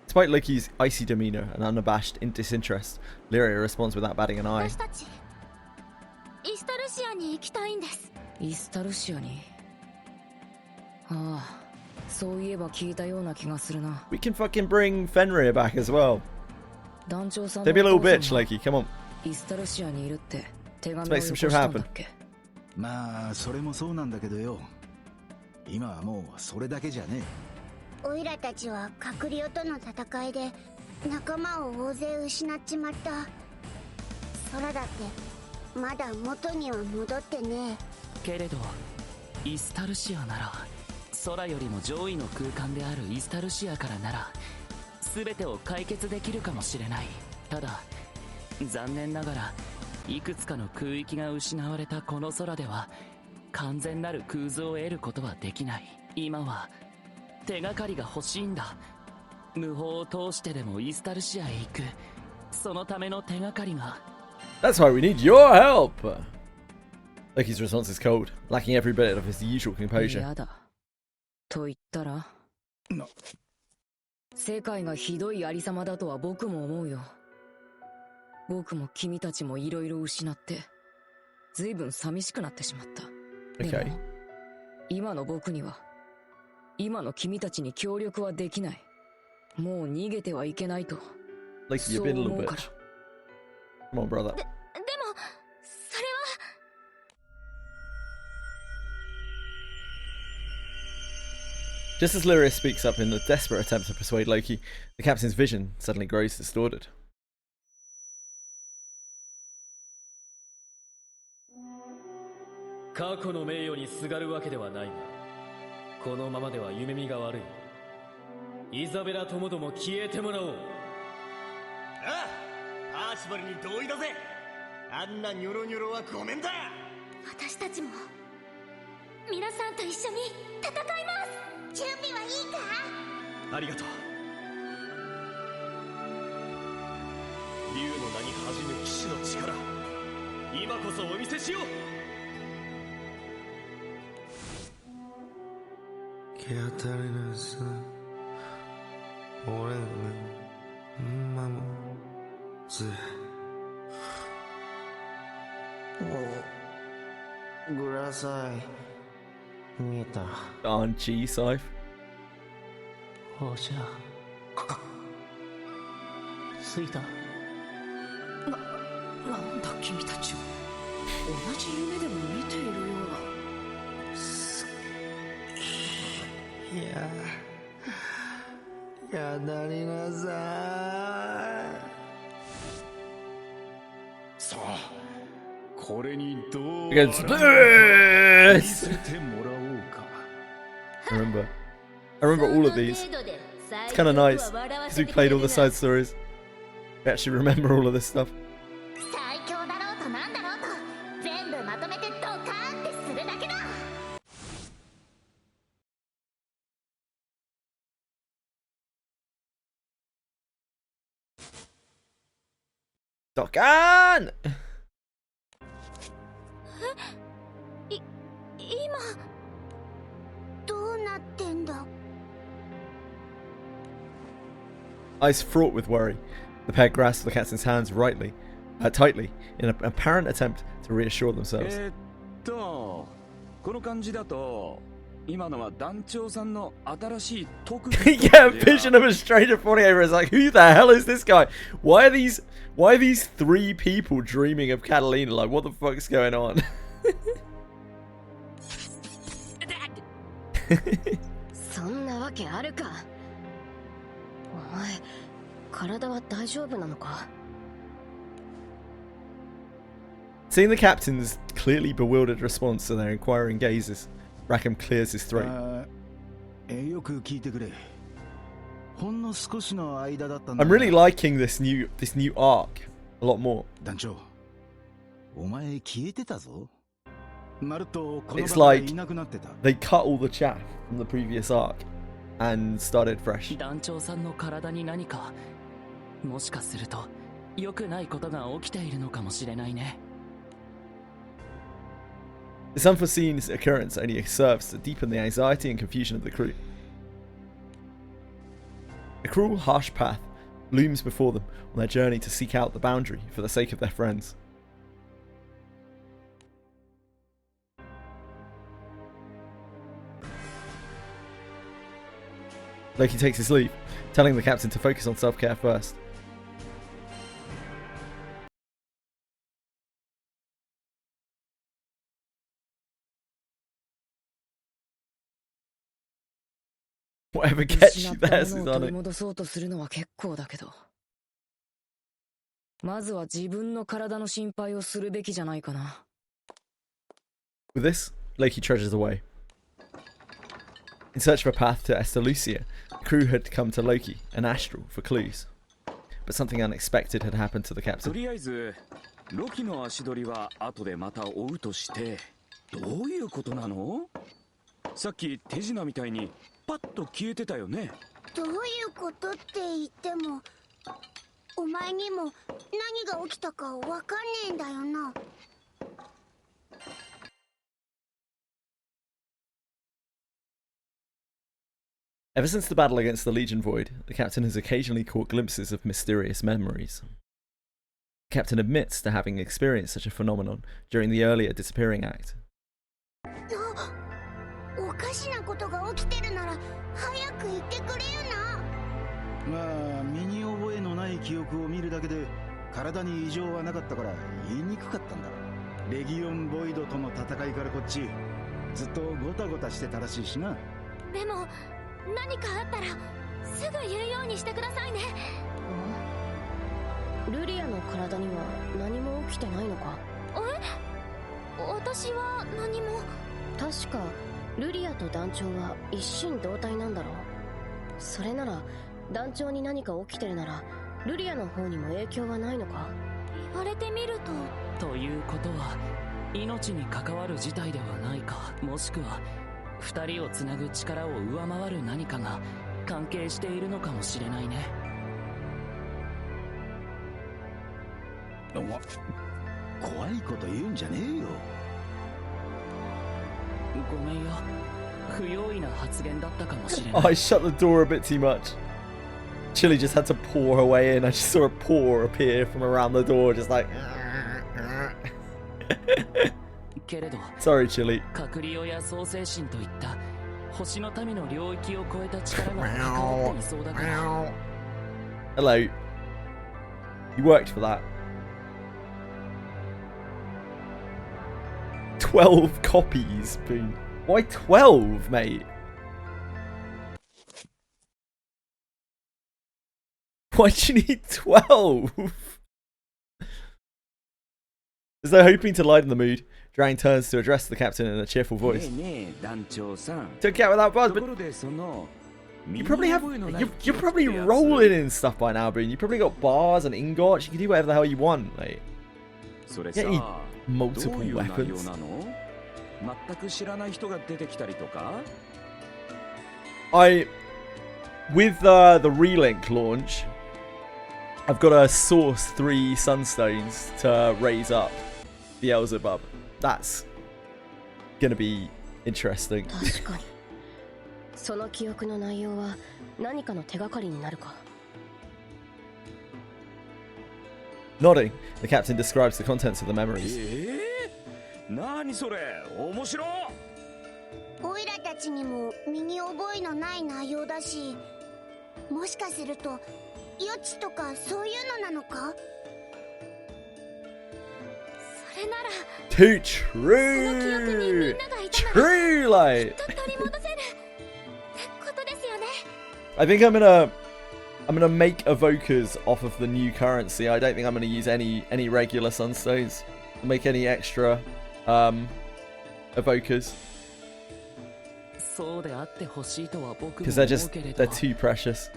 Despite Loki's icy demeanor and unabashed disinterest, Lyria responds without batting an eye. 私たちイスタルシアに行きたいんです。イスタルシアに。ああ、そういえば聞いたような気がするな。 We can fucking bring Fenrir back as well. 団長さん Don't be a little bitch, Loki. Come on. イスタルシアにいるって手紙を Let's よ make こ some し shit たんだ happen. っけ。まあそれもそうなんだけどよ。今はもうそれだけじゃねえ。オイラたちは閣僚との戦いで仲間を大勢失っちまった。空だってまだ元には戻ってねえ。けれどイスタルシアなら空よりも上位の空間であるイスタルシアからなら全てを解決できるかもしれない。ただ残念ながらいくつかの空域が失われたこの空では完全なる空図を得ることはできない。今は手がかりが欲しいんだ。無法を通してでもイスタルシアへ行く。そのための手がかりが。 That's why we need your help. Loki's response is cold, lacking every bit of his usual composure. 嫌だと言ったら世界がひどいありさまだとは僕も思うよ。僕も君たちもいろいろ失って随分寂しくなってしまった。でも今の僕には今の君たちに協力はできない。もう逃げてはいけないと。Loki, you've been a little bitch. Come on, brother. でもそれは。Just as Lyria speaks up in a desperate attempt to persuade Loki, the captain's vision suddenly grows distorted. 過去の名誉にすがるわけではないが、このままでは夢見が悪い。イザベラともども消えてもらおう。ああ、アーチバルに同意だぜ。あんなニョロニョロはごめんだ。私たちも皆さんと一緒に戦います。準備はいいか。ありがとう。竜の名に恥じぬ騎士の力、今こそお見せしよう。気当たりのさ、俺の守ぜ。グラサイ見た。 On G Scythe. おじゃ着いた。なんだ君たちは。同じ夢でも見ているよいやなりなささあこれにどう Against 見せてもらおうか。 I remember all of these. It's kind of nice because we played all the side stories. We actually remember all of this stuff. 最強だろうとなんだろうと全部まとめてドカーンってするだけだ。Dokkan! 今どうなってんだ。 Eyes fraught with worry, the pair grasped the captain's hands tightly, in an apparent attempt to reassure themselves. この感じだと今のは団長さんの新しい特技。 Yeah, a vision of a stranger falling over. It's like, who the hell is this guy? Why are these three people dreaming of Catalina? Like, what the fuck's going on? そんなわけあるか。お前、体は大丈夫なのか？ Seeing the captain's clearly bewildered response to their inquiring gazes, Rackham clears his throat. よく聞いてくれ。ほんの少しの間だったん I'm だ。 really liking this new arc a lot more. 団長、お前消えてたぞ。まるっとこの It's 場から like いなくなってた。 they cut all the chaff from the previous arc and started fresh. 団長さんの体に何か、もしかすると良くないことが起きているのかもしれないね。 This unforeseen occurrence only serves to deepen the anxiety and confusion of the crew. A cruel, harsh path looms before them on their journey to seek out the boundary for the sake of their friends. Loki takes his leave, telling the captain to focus on self-care first. Whatever gets you there, 失ったものを取り戻そうとするのは結構だけど、まずは自分の体の心配をするべきじゃないかな。 With this, Loki trudges away. In search of a path to Estalucia, the crew had come to Loki, an astral, for clues. But something unexpected had happened to the と captain. りあえずロキの足取りは後でまた追うとして、どういうことなの？さっき手品みたいにパッと消えてたよね。どういうことって言っても、お前にも何が起きたかわかんねえんだよな。 Ever since the battle against the Legion Void, the captain has occasionally caught glimpses of mysterious memories. The captain admits to having experienced such a phenomenon during the earlier disappearing act. おかしなことが起きてるなら早く言ってくれよな。まあ身に覚えのない記憶を見るだけで体に異常はなかったから言いにくかったんだ。レギオンボイドとの戦いからこっちずっとゴタゴタしてたらしいしな。でも何かあったらすぐ言うようにしてくださいね。ルリアの体には何も起きてないのか？私は何も。確かルリアと団長は一心同体なんだろう。それなら団長に何か起きてるならルリアの方にも影響はないのか？言われてみると。ということは命に関わる事態ではないか、もしくは二人をつなぐ力を上回る何かが関係しているのかもしれないね。怖いこと言うんじゃねえよ。ごめんよ、不用意な発言だったかもしれな Oh, い。 I shut the door a bit too much. Chili just had to pour her way in. I just saw a paw appear from around the door, just like. けれど Sorry, Chili. 閣僚や創世神といった星の民の領域を超えた力が関わっていそうだから。 Hello. You worked for that. 12 copies, Boone. Why 12, mate? Why'd you need 12? As though hoping to lighten the mood, Drang turns to address the captain in a cheerful voice. Took out without buzz, but you probably have you're probably rolling in stuff by now, Boone. You probably got bars and ingots. You can do whatever the hell you want, mate. You need multiple weapons. With the relink launch, I've got to source 3 sunstones to raise up Beelzebub. That's gonna be interesting. 確かに。その記憶の内容は何かの手がかりになるか。 Nodding, the captain describes the contents of the memories. 何それ、面白い。オイラたちにも身に覚えのない内容だし、もしかすると予知とかそういうのなのか？それなら Too true! True light! I think I'm gonna make evokers off of the new currency. I don't think I'm gonna use any regular sunstones. Make any extra evokers. Because they're too precious.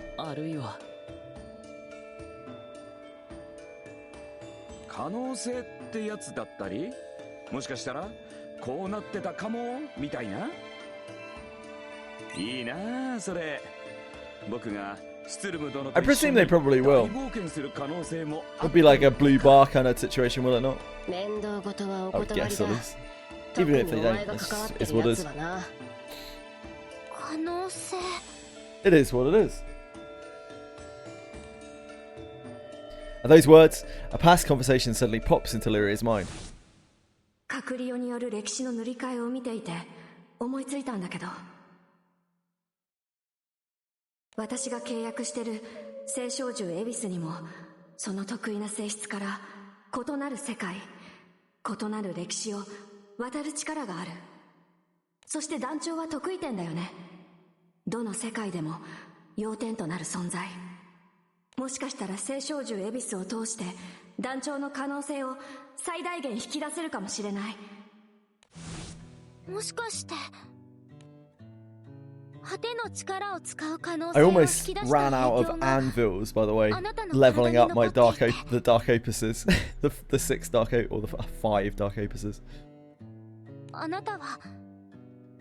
可能性ってやつだったり、もしかしたらこうなってたかもみたいな。いいなあそれ。僕がスツルム殿と I presume they probably will. 冒険する可能性も。 It'll be like a blue bar kind of situation, will it not? 面倒事はお I would 断り guess だ。 at least. Even if they don't, it's what it is. 可能性。 It is what it is. At those words, a past conversation suddenly pops into Lyria's mind. 閣僚による歴史の塗り替えを見ていて思いついたんだけど、私が契約してる聖少獣エビスにもその得意な性質から異なる世界、異なる歴史を渡る力がある。そして団長は得意点だよね。どの世界でも要点となる存在。もしかしたら聖少獣エビスを通して団長の可能性を最大限引き出せるかもしれない。もしかして果ての力を使う可能 I 性を引 almost き出した ran out of 影響が anvils, by the way, leveling up my the dark opuses, the 6 dark or the 5 dark opuses. あなたは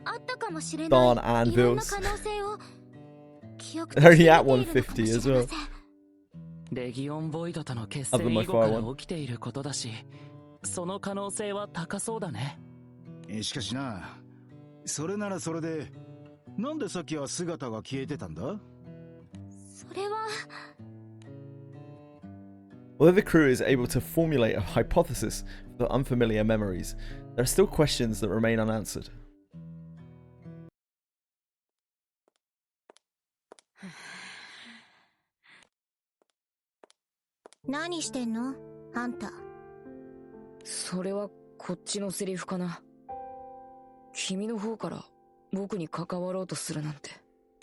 あったかもしれ Darn ないいろんな anvils. 可能性を記憶 They're only at 150 as well. レギオンボイドとの決戦以後から起きていることだし、その可能性は高そうだね。しかしな、それならそれでなんでさっきは姿が消えてたんだ？それは Although the crew is able to formulate a hypothesis for unfamiliar memories, there are still questions that remain unanswered. 何してんの？あんた。それはこっちのセリフかな。君の方から僕に関わろうとするなんて。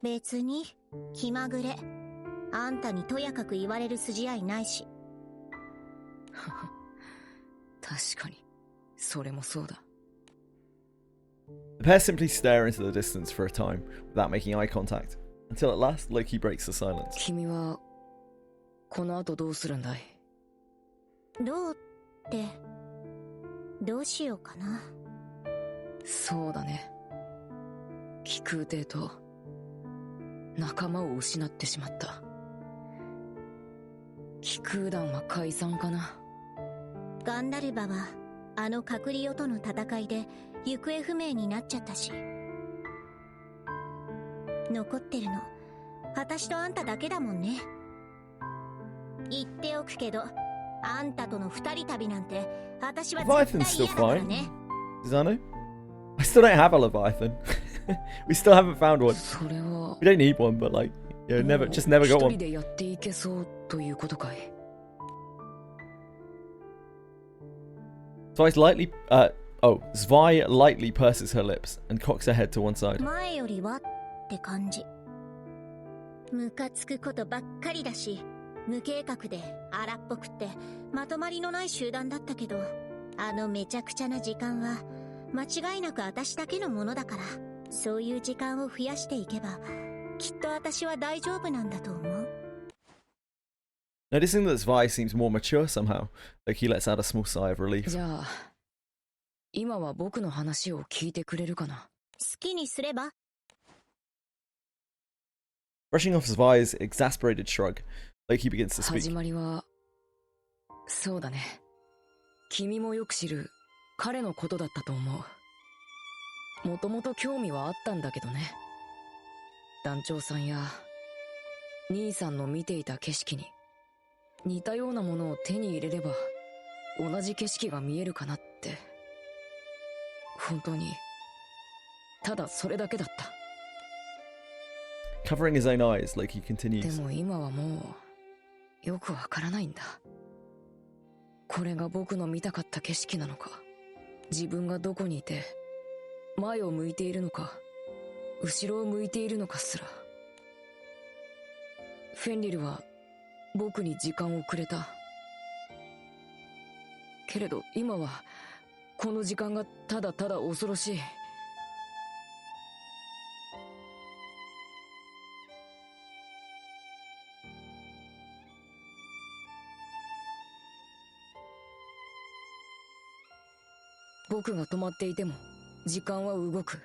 別に気まぐれ。あんたにとやかく言われる筋合いないし。確かにそれもそうだ。 The pair simply stare into the distance for a time without making eye contact, until at last Loki breaks the silence. 君はこの後どうするんだい？どうってどうしようかな。そうだね。気空帝と仲間を失ってしまった。気空団は解散かな。ガンダルバはあのカクリオとの戦いで行方不明になっちゃったし、残ってるの私とあんただけだもんね。言っておくけど、あんたとの二人旅なんて私は絶対嫌だからね。Susanoo? I still don't have a Leviathan. We still haven't found one. We don't need one, but like, yeah, never got one. Zwei lightly purses her lips and cocks her head to one side. 前よりはって感じ。ムカつくことばっかりだし、無計画で荒っぽくってまとまりのない集団だったけど、あのめちゃくちゃな時間は間違いなく私だけのものだから、そういう時間を増やしていけば、きっと私は大丈夫なんだと思う。Noticing that Zwei seems more mature somehow, like he lets out a small sigh of relief. じゃあ、今は僕の話を聞いてくれるかな。好きにすれば。Brushing off Zwei's exasperated shrug, like he begins to speak. 始まりは、そうだね。君もよく知る彼のことだったと思う。もともと興味はあったんだけどね。団長さんや兄さんの見ていた景色に似たようなものを手に入れれば同じ景色が見えるかなって。本当にただそれだけだった。Covering his own eyes, like he continues. でも今はもうよくわからないんだ。これが僕の見たかった景色なのか、自分がどこにいて前を向いているのか後ろを向いているのかすら。フェンリルは僕に時間をくれた。けれど今はこの時間がただただ恐ろしい。僕が止まっていても時間は動く。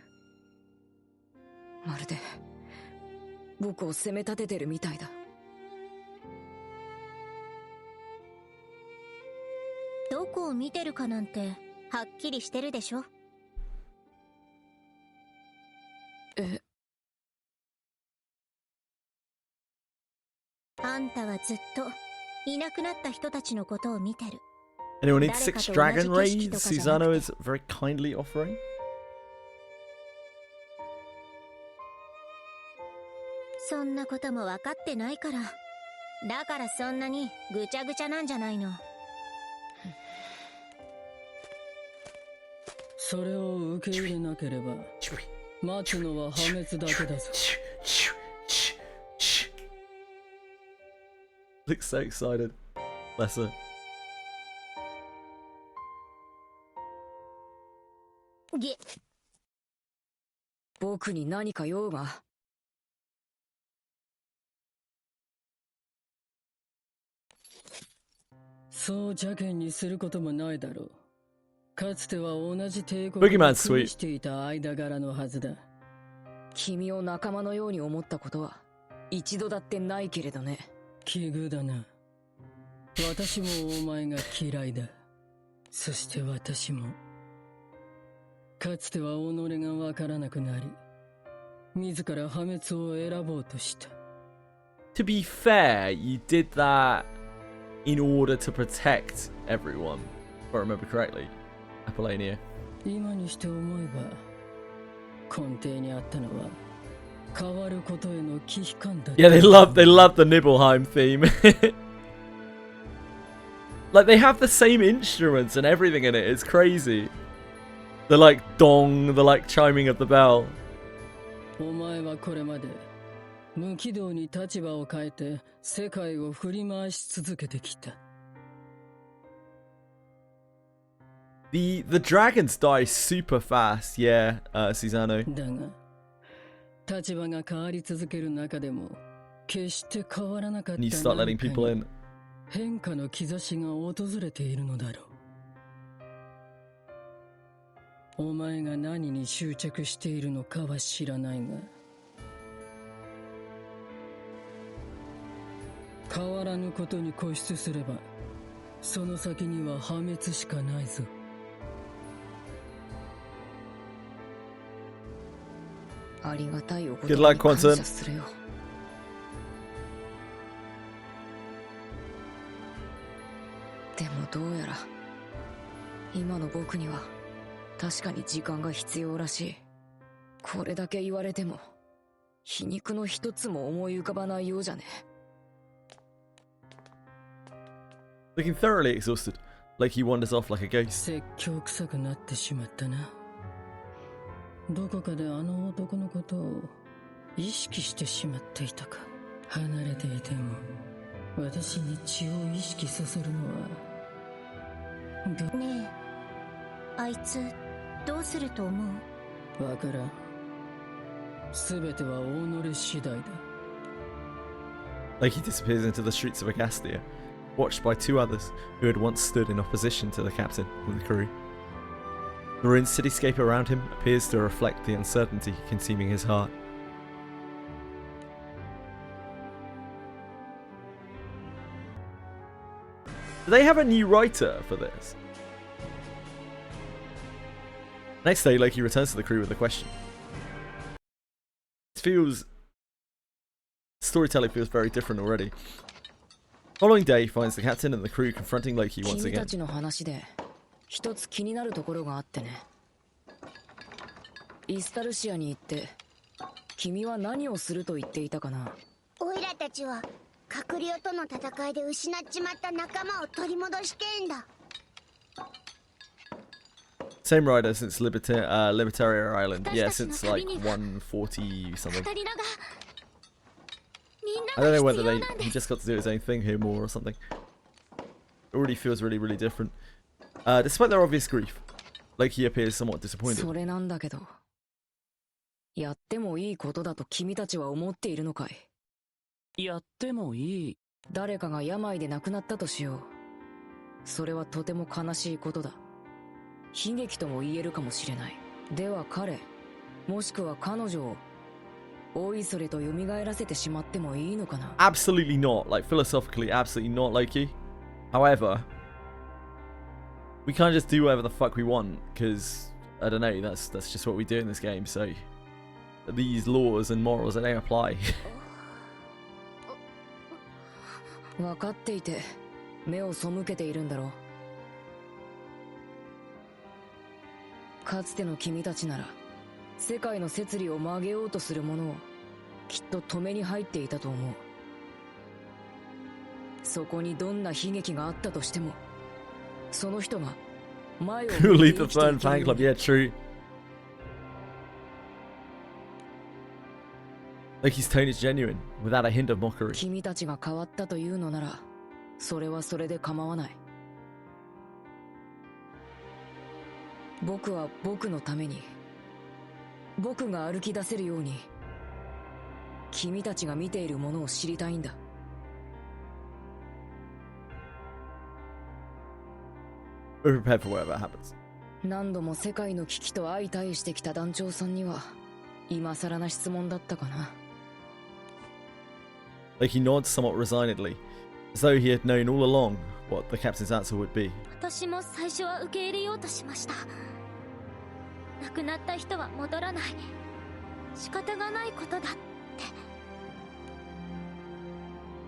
まるで僕を責め立ててるみたいだ。どこを見てるかなんてはっきりしてるでしょ。あんたはずっといなくなった人たちのことを見てる。Anyone needs 6 dragon raids? Susanoo is very kindly offering. そんなことも分かってないから。だからそんなにぐちゃぐちゃなんじゃないの。それを受け入れなければ待つのは破滅だけだぞ。Looks so excited. Bless her. 僕に何か用が。そう邪険にすることもないだろう。かつては同じ帝国を Boogeyman's sweet. していた間柄のはずだ。君を仲間のように思ったことは一度だってないけれどね。奇遇だな。私もお前が嫌いだ。そして私もかつては己がわからなくなり自ら破滅を選ぼうとした。 To be fair, you did that in order to protect everyone, if I remember correctly. Apollania. 今にして思えば根底にあったのは変わることへの危機感だった。 Yeah, they love the Nibelheim theme. Like they have the same instruments and everything in it. It's crazy. The like dong, the like chiming of the bell. お前はこれまで無軌道に立場を変えて世界を振り回し続けてきた。The dragons die super fast, yeah, Susanoo. だが立場が変わり続ける中でも決して変わらなかった And you start letting people in. 変化の兆しが訪れているのだろう。お前が何に執着しているのかは知らないが変わらぬことに固執すればその先には破滅しかないぞ。ありがたいお言 Good 葉 luck, に感 Quantum. 謝するよ。でもどうやら今の僕には確かに時間が必要らしい。これだけ言われても皮肉の一つも思い浮かばないようじゃね。 Looking thoroughly exhausted, like he wanders off like a ghost. 説教臭くなってしまったな。どこかであの男のことを意識してしまっていたか。離れていても私に血を意識させるのはねえ、あいつどうすると思う？わからん。全ては己次第だ。 Like he disappears into the streets of Agastia, watched by two others who had once stood in opposition to the captain and the crew. The ruined cityscape around him appears to reflect the uncertainty consuming his heart. Do they have a new writer for this? Next day, Loki returns to the crew with a question. Storytelling feels very different already. Following day finds the captain and the crew confronting Loki once 君 again. たちの話で一つ気になるところがあってね。イスタルシアに行って君は何をすると言っていたかな。オイラたちは閣僚との戦いで失っちまった仲間を取り戻してんだ。 Same rider since Libertaria Island. Yeah, since like 140 something. I don't know whether he just got to do his own thing here more or something. It already feels really, really different. Despite their obvious grief, Loki appears somewhat disappointed. それなんだけど、やってもいいことだと君たちは思っているのかい？やってもいい。誰かが病で亡くなったとしよう。それはとても悲しいことだ。悲劇とも言えるかもしれない。では彼、もしくは彼女をおいそれと蘇らせてしまってもいいのかな？ Absolutely not. Like, philosophically, absolutely not, Loki. However, we can't just do whatever the fuck we want, because, I don't know, that's just what we do in this game, so these laws and morals, they don't apply. 分かっていて目を背けているんだろう。かつての君たちなら世界の摂理を曲げようとする者をきっと止めに入っていたと思う。そこにどんな悲劇があったとしてもその人が前を Leave the Fern fan club, yeah, true. Loki's tone is genuine, without a hint of mockery. 君たちが変わったというのならそれはそれで構わない。僕は僕のために僕が歩き出せるように君たちが見ているものを知りたいんだ。We're prepared for whatever happens. 何度も世界の危機と相対してきた団長さんには今更な質問だったかな。Loki nods somewhat resignedly, as though he had known all along what the captain's answer would be. 私も最初は受け入れようとしました。亡くなった人は戻らない、仕方がないことだっ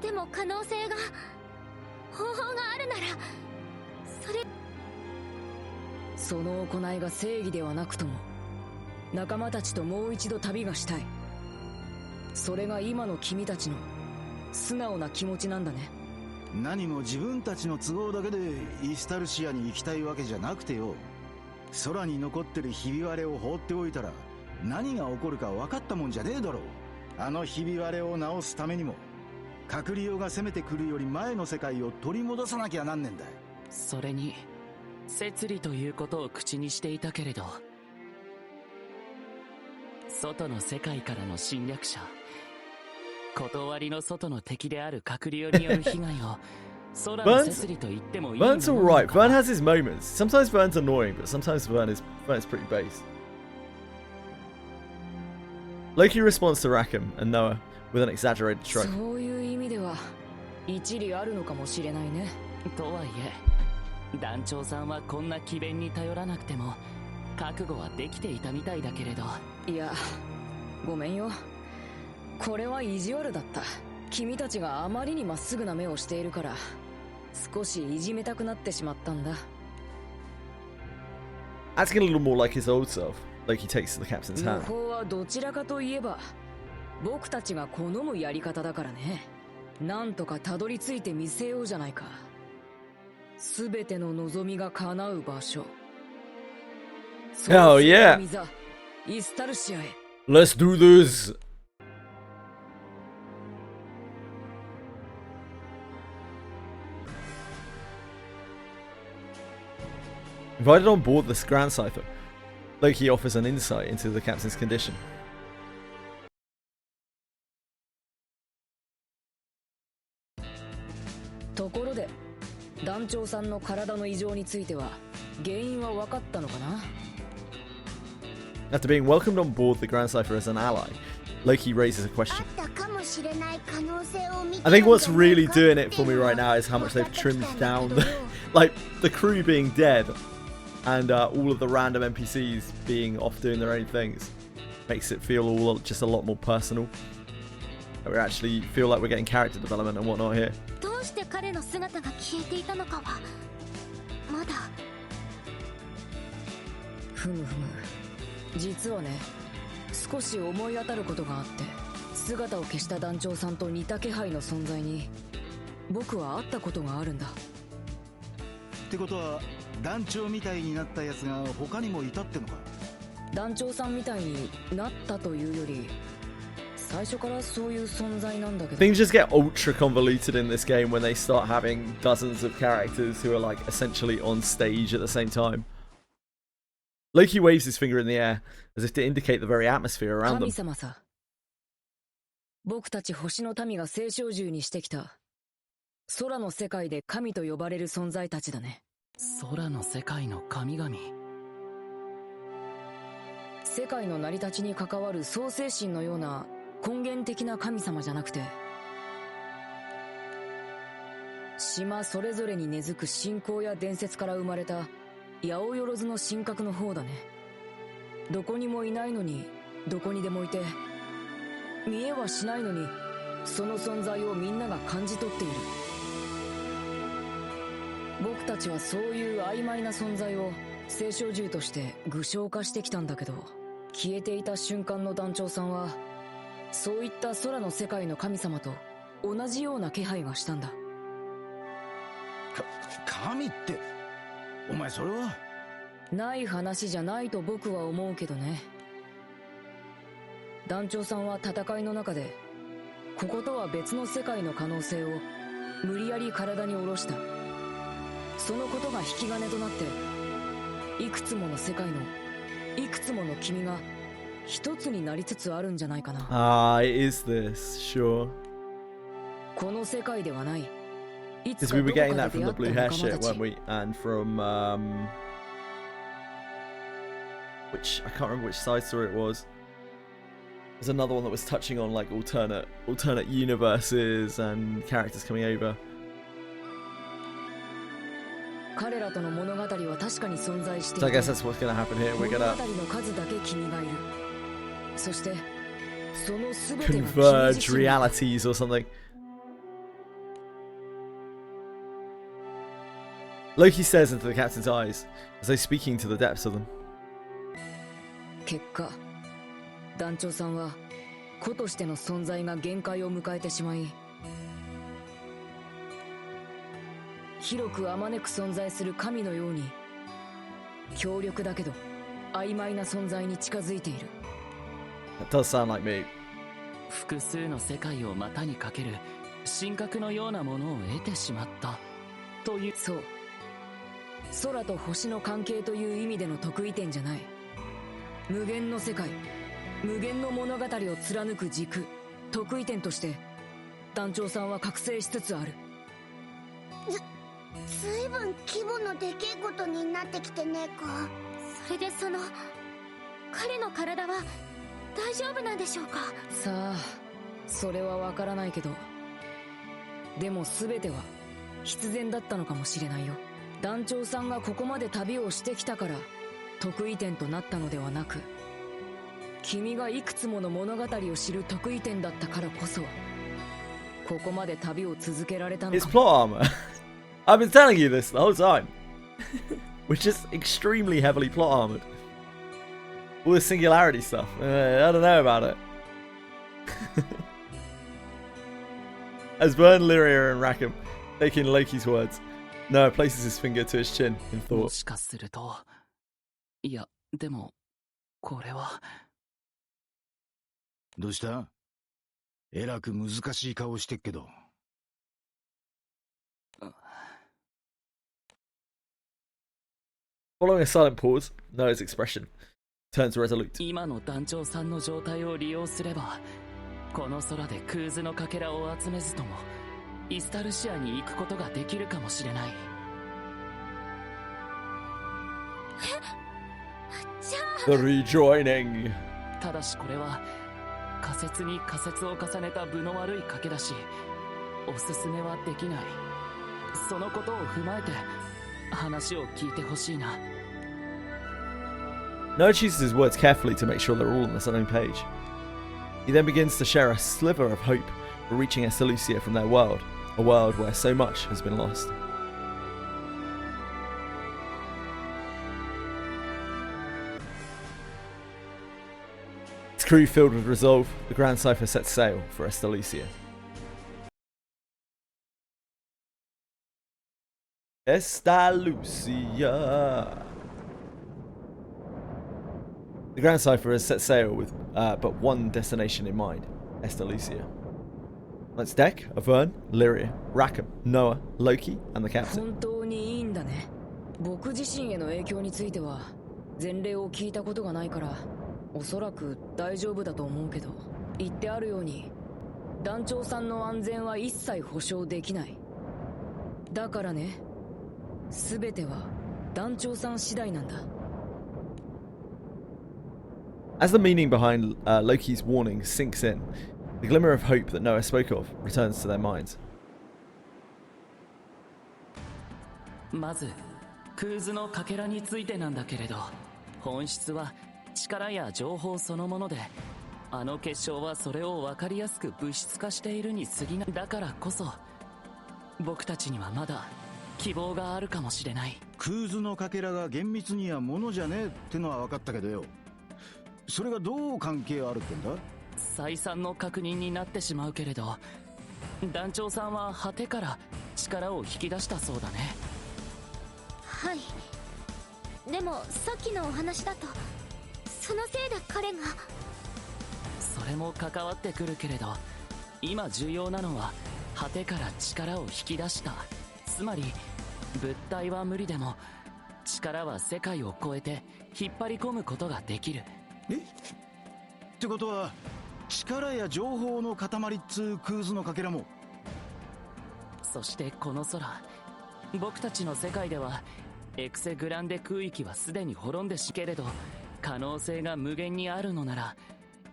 て。でも可能性が、方法があるならその行いが正義ではなくとも仲間たちともう一度旅がしたい。それが今の君たちの素直な気持ちなんだね。何も自分たちの都合だけでイスタルシアに行きたいわけじゃなくてよ。空に残ってるひび割れを放っておいたら何が起こるか分かったもんじゃねえだろう。あのひび割れを直すためにも閣僚が攻めてくるより前の世界を取り戻さなきゃなんねんだ。それに摂理ということを口にしていたけれど、外の世界からの侵略者、断りの外の敵である閣僚による被害を空の摂理と言ってもいいものな Vern's の alright. か。 Vern has his moments. Sometimes Vern's annoying, but sometimes Vern's pretty base. Loki responds to Rackham and Noah with an exaggerated shrug. そういう意味では一理あるのかもしれないね。とはいえ、団長さんはこんな詭弁に頼らなくても覚悟はできていたみたいだけれど。いや、ごめんよ。これは意地悪だった。君たちがあまりにまっすぐな目をしているから少しいじめたくなってしまったんだ。Acting a little more like his old self, like he takes the captain's 無 hand. 法はどちらかといえば僕たちが好むやり方だからね。なんとかたどり着いてみせようじゃないか。すべての望みが叶う場所。 Hell yeah! イスタルシアへ。 Let's do this! Invited on board this Grand Cipher, Loki offers an insight into the captain's condition. ところで、団長さんの体の異常については原因は分かったのかな? After being welcomed on board the Grand Cipher as an ally, Loki raises a question. I think what's really doing it for me right now is how much they've trimmed down like the crew being dead and all of the random NPCs being off doing their own things. Makes it feel all just a lot more personal. We actually feel like we're getting character development and whatnot here. どうして彼の姿が消えていたのかはまだ。ふむふむ。実はね、少し思い当たることがあって、姿を消した団長さんと似た気配の存在に僕は会ったことがあるんだ。ってことは団長みたいになったやつが他にもいたってのか。団長さんみたいになったというより、最初からそういう存在なんだけど。 Things just get ultra convoluted in this game when they start having dozens of characters who are like essentially on stage at the same time. Loki waves his finger in the air as if to indicate the very atmosphere around them. 神様さ。僕たち星の民が聖唱獣にしてきた空の世界で神と呼ばれる存在たちだね。空の世界の神々。世界の成り立ちに関わる創世神のような根源的な神様じゃなくて、島それぞれに根付く信仰や伝説から生まれた八百万の神格の方だね。どこにもいないのにどこにでもいて、見えはしないのにその存在をみんなが感じ取っている。僕たちはそういう曖昧な存在を聖唱獣として具象化してきたんだけど、消えていた瞬間の団長さんはそういった空の世界の神様と同じような気配がしたんだ。神ってお前それは。ない話じゃないと僕は思うけどね。団長さんは戦いの中でこことは別の世界の可能性を無理やり体に下ろした。そのことが引き金となっていくつもの世界のいくつもの君が一つになりつつあるんじゃないかな。Is this sure? この世界ではない。Because we were getting that from the blue hair shit, weren't we? And from which I can't remember which side story it was. There's another one that was touching on like alternate universes and characters coming over. 彼らとの物語は確かに存在してい So る。 I guess that's what's gonna happen here. We're 物 gonna 語の数だけ君がいる。そしてその全てが君 converge 自身 realities or something. Loki stares into the captain's eyes as though speaking to the depths of them. 結果、団長さんは子としての存在が限界を迎えてしまい、広くあまねく存在する神のように強力だけど曖昧な存在に近づいている。 That does sound like me. 複数の世界を股にかける神格のようなものを得てしまったという。そう、空と星の関係という意味での得意点じゃない。無限の世界、無限の物語を貫く軸、得意点として団長さんは覚醒しつつある。ずいぶん規模のでけえことになってきてねえか。それで彼の体は大丈夫なんでしょうか。さあ、それはわからないけど、でも全ては必然だったのかもしれないよ。団長さんがここまで旅をしてきたから得意点となったのではなく、君がいくつもの物語を知る得意点だったからこそここまで旅を続けられたのか。 It's plot armor. I've been telling you this the whole time. We're just extremely heavily plot armored. All this singularity stuff. I don't know about it. As Vern, Lyria, and Rackham take in Loki's words, Noah places his finger to his chin in も thought. しかすると、いや、でも、これは。どうした？えらく難しい顔してっけど。Following a silent pause, Noah's expression turns resolute. 今の団長さんの状態を利用すれば、この空でクーズのかけらを集めずとも、イスタルシアに行くことができるかもしれない。The rejoining. ただしこれは仮説に仮説を重ねた分の悪い賭けだし、おすすめはできない。そのことを踏まえて話を聞いてほしいな。Noah chooses his words carefully to make sure they're all on the same page. He then begins to share a sliver of hope for reaching Estalucia from their world, a world where so much has been lost. Its crew filled with resolve, the Grand Cypher sets sail for Estalucia. Estalucia. The Grand Cypher has set sail with but one destination in mind, Estalucia. On its deck are Vern, Lyria, Rackham, Noah, Loki, and the captain. 本当にいいんだね。僕自身への影響については前例を聞いたことがないからおそらく大丈夫だと思うけど、言ってあるように団長さんの安全は一切保証できない。だからね、全ては団長さん次第なんだ。As the meaning behind Loki's warning sinks in, the glimmer of hope that Noah spoke of returns to their minds. まずクーズのかけらについてなんだけれど、本質は力や情報そのもので、あの結晶はそれを分かりやすく物質化しているに過ぎない。だからこそ僕たちにはまだ希望があるかもしれない。クーズのかけらが厳密にはものじゃねえってのは分かったけどよ、それがどう関係あるってんだ？再三の確認になってしまうけれど、団長さんは果てから力を引き出したそうだね。はい。でもさっきのお話だとそのせいで彼が。それも関わってくるけれど、今重要なのは果てから力を引き出した。つまり物体は無理でも力は世界を超えて引っ張り込むことができる。え？ってことは力や情報の塊っつうクーズのかけらも。そしてこの空、僕たちの世界ではエクセグランデ空域はすでに滅んでしけれど、可能性が無限にあるのなら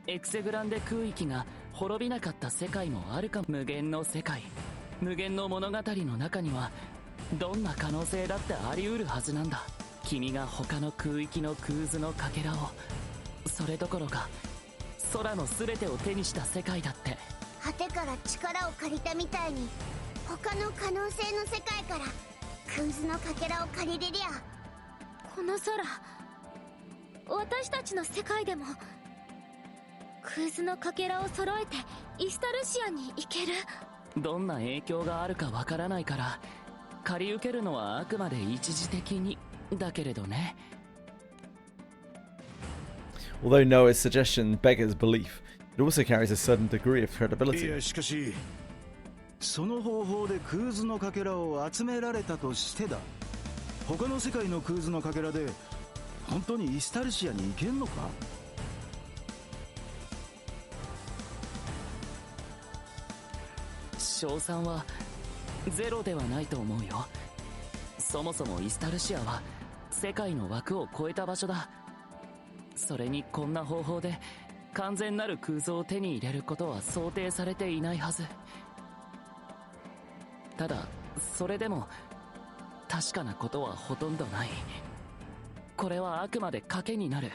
エクセグランデ空域が滅びなかった世界もあるかも。無限の世界、無限の物語の中にはどんな可能性だってあり得るはずなんだ。君が他の空域のクーズのかけらを、それどころか空の全てを手にした世界だって。果てから力を借りたみたいに他の可能性の世界からクーズのかけらを借りれりゃ、この空、私たちの世界でもクーズのかけらを揃えてイスタルシアに行ける。どんな影響があるかわからないから、借り受けるのはあくまで一時的にだけれどね。Although Noah's suggestion beggars belief, it also carries a certain degree of credibility. いやしかしその方法でクーズのかけらを集められたとしてだ、他の世界のクーズのかけらで本当にイスタルシアに行けんのか？賞賛はゼロではないと思うよ。そもそもイスタルシアは世界の枠を超えた場所だ。それにこんな方法で完全なる空想を手に入れることは想定されていないはず。ただそれでも確かなことはほとんどない。これはあくまで賭けになる。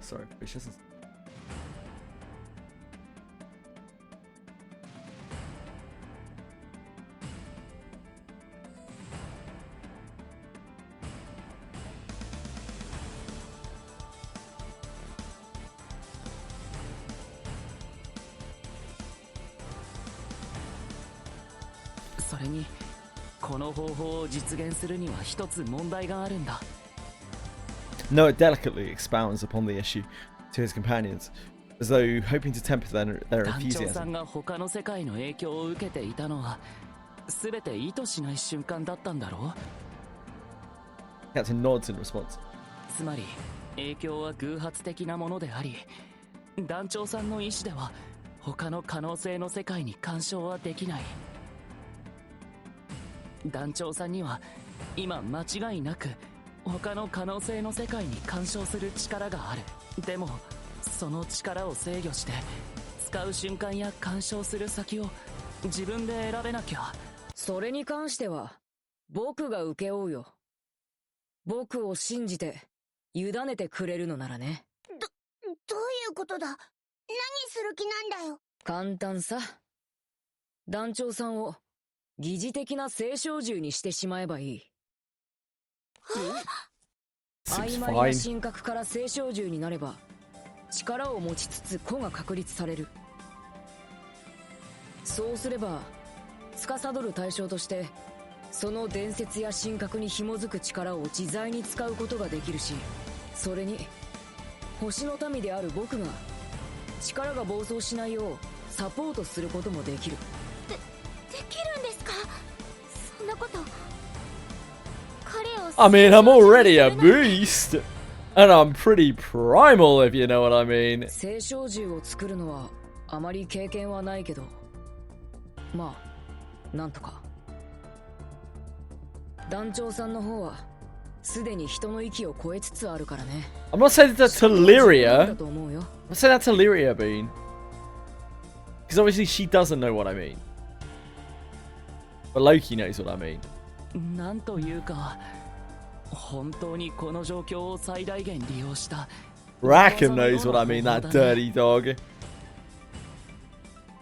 sorry, vicious. それにこの方法を実現するには一つ問題があるんだ。 Noah delicately expounds upon the issue to his companions, as though hoping to temper their 団長さ enthusiasm. んが他の世界の影響を受けていたのは全て意図しない瞬間だったんだろう。 Captain nods in response. つまり影響は偶発的なものであり、団長さんの意志では他の可能性の世界に干渉はできない。団長さんには今間違いなく他の可能性の世界に干渉する力がある。でもその力を制御して使う瞬間や干渉する先を自分で選べなきゃ。それに関しては僕が請け負うよ。僕を信じて委ねてくれるのならね。どういうことだ？何する気なんだよ。簡単さ。団長さんを疑似的な青少獣にしてしまえばいい。曖昧な神格から青少獣になれば力を持ちつつ個が確立される。そうすれば司る対象としてその伝説や神格に紐づく力を自在に使うことができるし、それに星の民である僕が力が暴走しないようサポートすることもできる。できるんですか？そんなこと。 I mean, I'm already a beast, and I'm pretty primal, if you know what I mean. 青少獣を作るのはあまり経験はないけど、まあなんとか。団長さんの方はすでに人の域を超えつつあるからね。 I'm not saying that to Lyria. I'm not saying that to Lyria, Bean. Because obviously she doesn't know what I mean. But Loki knows what I mean. なんというか本当にこの状況を最大限利用した。 Rackham knows what I mean, that dirty dog.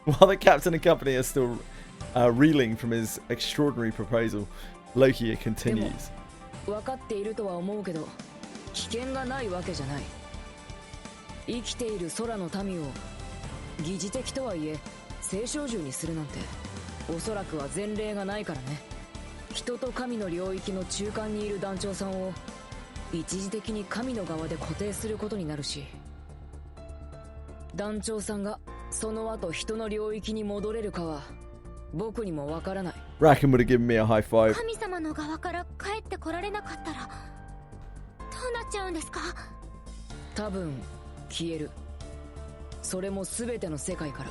While the captain and company are still reeling from his extraordinary proposal, Loki continues. 分かっているとは思うけど危険がないわけじゃない。生きている空の民を疑似的とはいえ青少獣にするなんておそらくは前例がないからね。人と神の領域の中間にいる団長さんを一時的に神の側で固定することになるし、団長さんがその後人の領域に戻れるかは僕にもわからない。 Rackham would have given me a high five. 神様の側から帰ってこられなかったらどうなっちゃうんですか？多分消える。それも全ての世界から。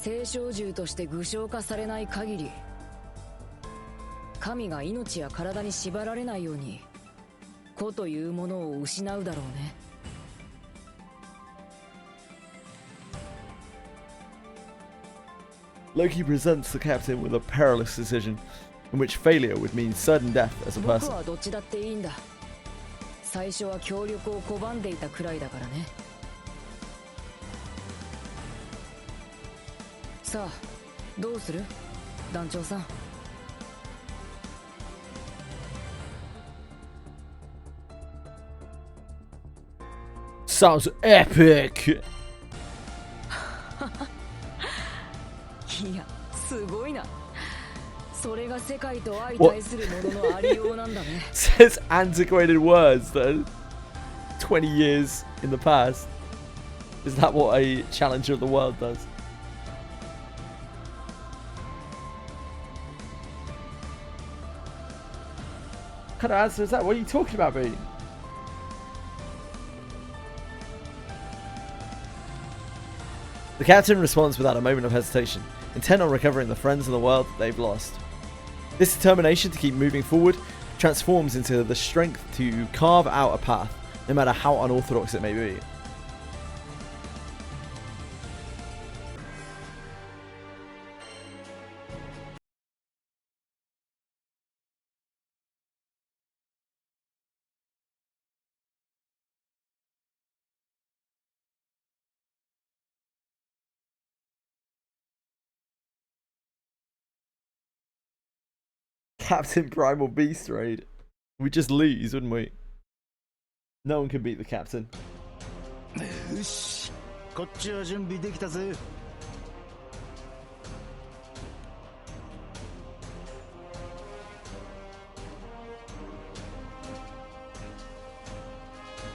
青少獣として具象化されない限り、神が命や体に縛られないように個というものを失うだろうね。Loki presents the captain with a perilous decision, in which failure would mean certain death as a 僕 person. はどっちだっていいんだ。最初は協力を拒んでいたくらいだからね。さあどうする？団長さん。Sounds epic! いやすごいな。それが世界と相対するもののありようなんだね。Says antiquated words that are 20 years in the past. Is that what a challenger of the world does? What kind of answer is that? What are you talking about, Bean? The captain responds without a moment of hesitation, intent on recovering the friends and the world that they've lost. This determination to keep moving forward transforms into the strength to carve out a path, no matter how unorthodox it may be. Captain Primal Beast raid. We'd just lose, wouldn't we? No one can beat the captain. よし、こっちは準備できたぜ。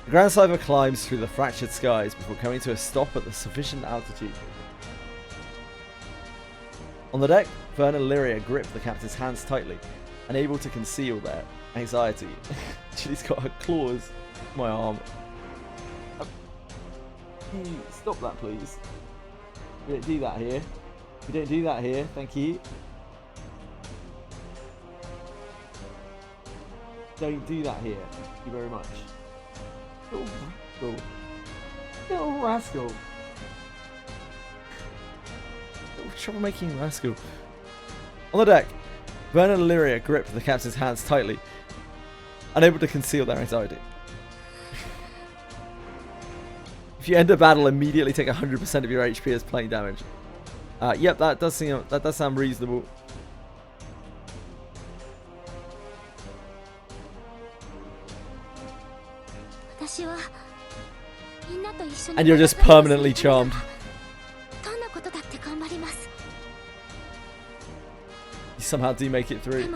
The Grand Cyber climbs through the fractured skies before coming to a stop at the sufficient altitude. On the deck, Vern and Lyria grip the captain's hands tightly, unable to conceal their anxiety. She's got her claws in my arm. Can you stop that, please? We don't do that here. We don't do that here, thank you. Don't do that here. Thank you very much. Little rascal. Little rascal. Little troublemaking rascal. On the deck, Vern and Lyria grip the captain's hands tightly, unable to conceal their anxiety. If you end a battle, immediately take 100% of your HP as plane damage. Yep, that does sound reasonable. And you're just permanently charmed. You somehow do make it through.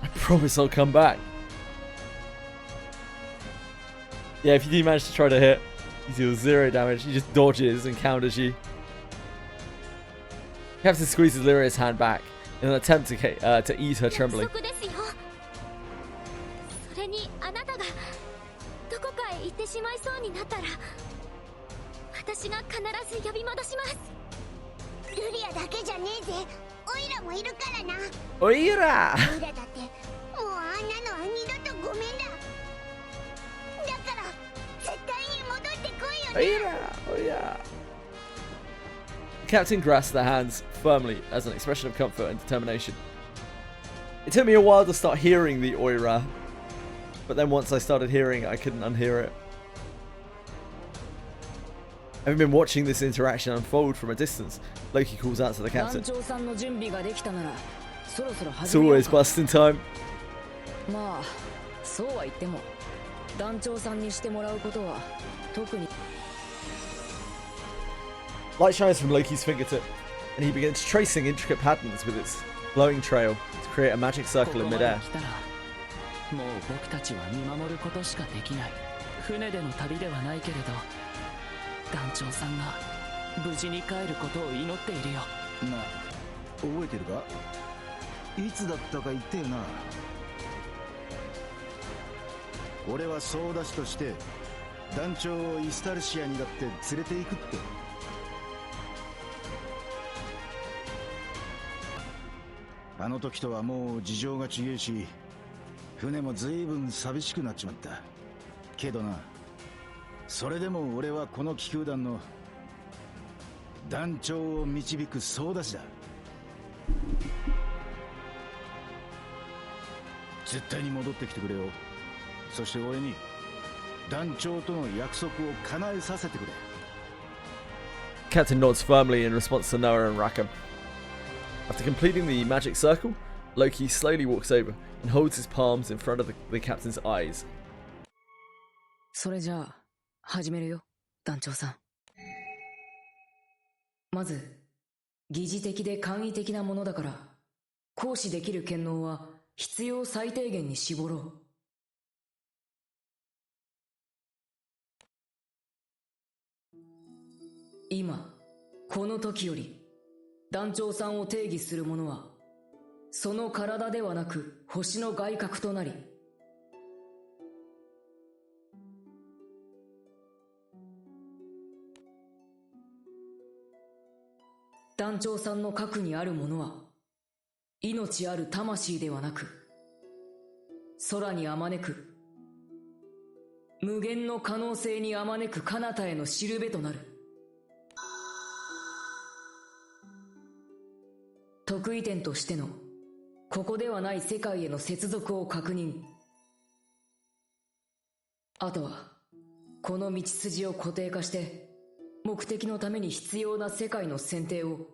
I promise I'll come back. Yeah, if you do manage to try to hit, you deal 0 damage. He just dodges and counters you. Captain squeezes Lyria's hand back in an attempt to ease her trembling. Oira! Oira! The captain grasped their hands firmly as an expression of comfort and determination. It took me a while to start hearing the Oira, but then once I started hearing it, I couldn't unhear it. Having been watching this interaction unfold from a distance, Loki calls out to the captain. It's always busting time. Light shines from Loki's fingertip, and he begins tracing intricate patterns with its glowing trail to create a magic circle in midair. Captain nods firmly in response to Noah and Rackham. After completing the magic circle, Loki slowly walks over and holds his palms in front of the captain's eyes. それじゃあ始めるよ、団長さん。まず疑似的で簡易的なものだから、行使できる権能は必要最低限に絞ろう。今この時より団長さんを定義するものは、その体ではなく星の外核となり、団長さんの核にあるものは、命ある魂ではなく、空にあまねく、無限の可能性にあまねく彼方へのしるべとなる。意点としてのここではない世界への接続を確認。あとはこの道筋を固定化して目的のために必要な世界の選定を。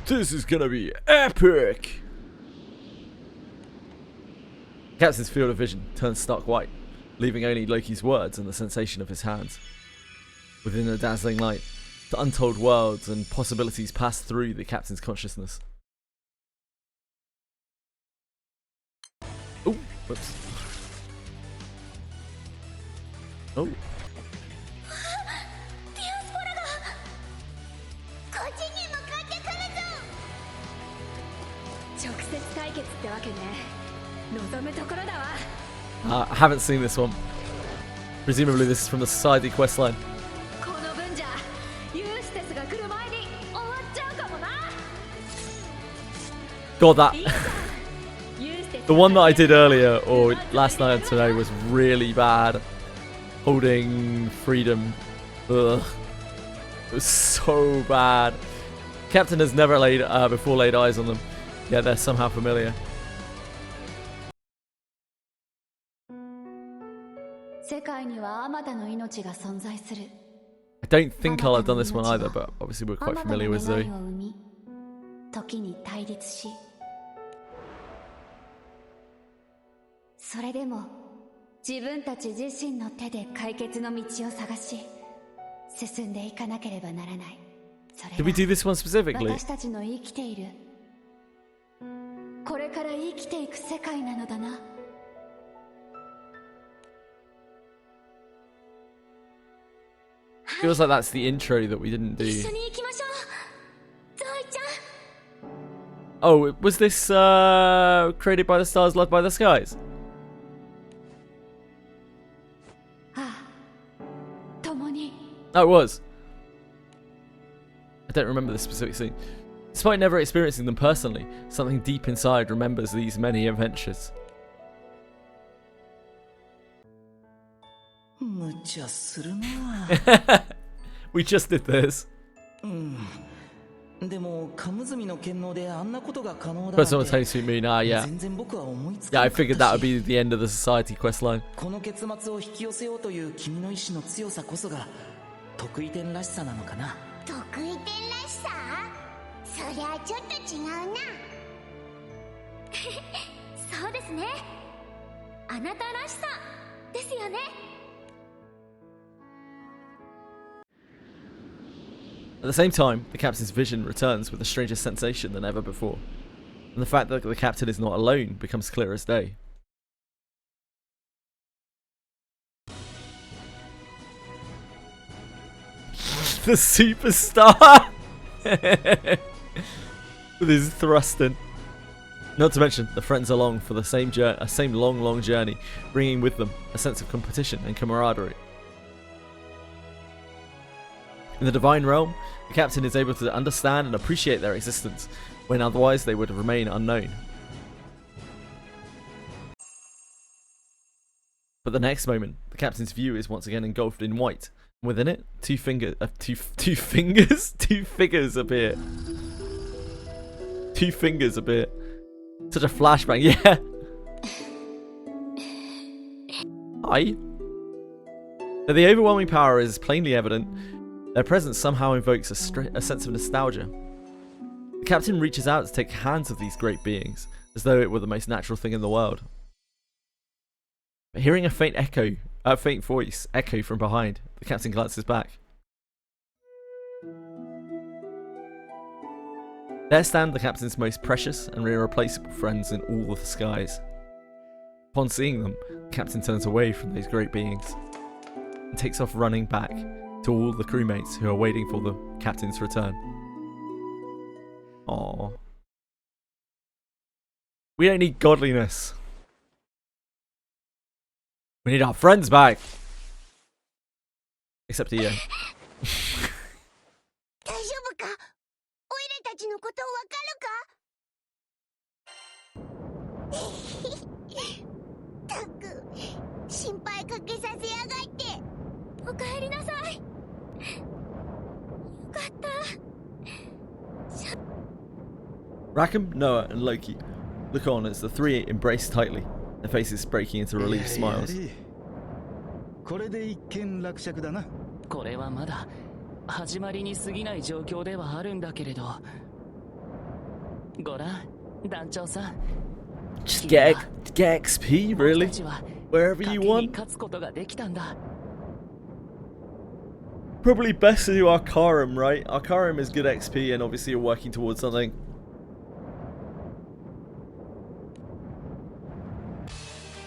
This is gonna be epic! Captain's field of vision turns stark white, leaving only Loki's words and the sensation of his hands. Within the dazzling light, the untold worlds and possibilities pass through the captain's consciousness. Oh, whoops. Oh. I haven't seen this one. Presumably this is from the society questline. God, that the one that I did earlier or last night and today was really bad. Holding freedom. Ugh. It was so bad. Captain has never before laid eyes on them. Yeah, they're somehow familiar. I don't think I'll have done this one either, but obviously we're quite familiar with Zoe. それでも自分たち自身の手で解決の道を探し進んでいかなければならない。それが Did we do this one specifically? 私たちの生きているこれから生きていく世界なのだな。 Feels like that's the intro that we didn't do. 一緒に行きましょう。ゾイちゃん。 Oh, was this created by the stars, loved by the skies? Oh, it was. I don't remember the specific scene. Despite never experiencing them personally, something deep inside remembers these many adventures. We just did this. Personal taste suit me now, yeah. Yeah, I figured that would be the end of the society questline. 得意点らしさなのかな。得意点らしさ？そりゃちょっと違うな。そうですね。あなたらしさですよね。 At the same time, the captain's vision returns with a stranger sensation than ever before, and the fact that the captain is not alone becomes clear as day. The superstar with his thrusting. Not to mention the friends along for the same long journey, bringing with them a sense of competition and camaraderie. In the divine realm, the captain is able to understand and appreciate their existence, when otherwise they would remain unknown. But the next moment, the captain's view is once again engulfed in white. Within it, two figures appear. Two fingers appear. Such a flashbang, yeah. Hi. Now, the overwhelming power is plainly evident. Their presence somehow invokes a sense of nostalgia. The captain reaches out to take hands of these great beings, as though it were the most natural thing in the world. But hearing a faint voice echo from behind, the captain glances back. There stand the captain's most precious and irreplaceable friends in all of the skies. Upon seeing them, the captain turns away from these great beings and takes off running back to all the crewmates who are waiting for the captain's return. Aww. We don't need godliness. We need our friends back. Except Ian. 大丈夫か？オイラたちのことわかるか？たく、心配かけさせやがって。おかえりなさい。よかっ Rackham, Noah, and Loki look on as the three embrace tightly, their faces breaking into relief smiles. これで一件落着だな。これはまだ始まりに過ぎない状況ではあるんだけれど。ごらん、団長さん。Just get XP, really? Wherever you want? 勝つことができたんだ。Probably best to do Arcarum, right? Arcarum is good XP and obviously you're working towards something.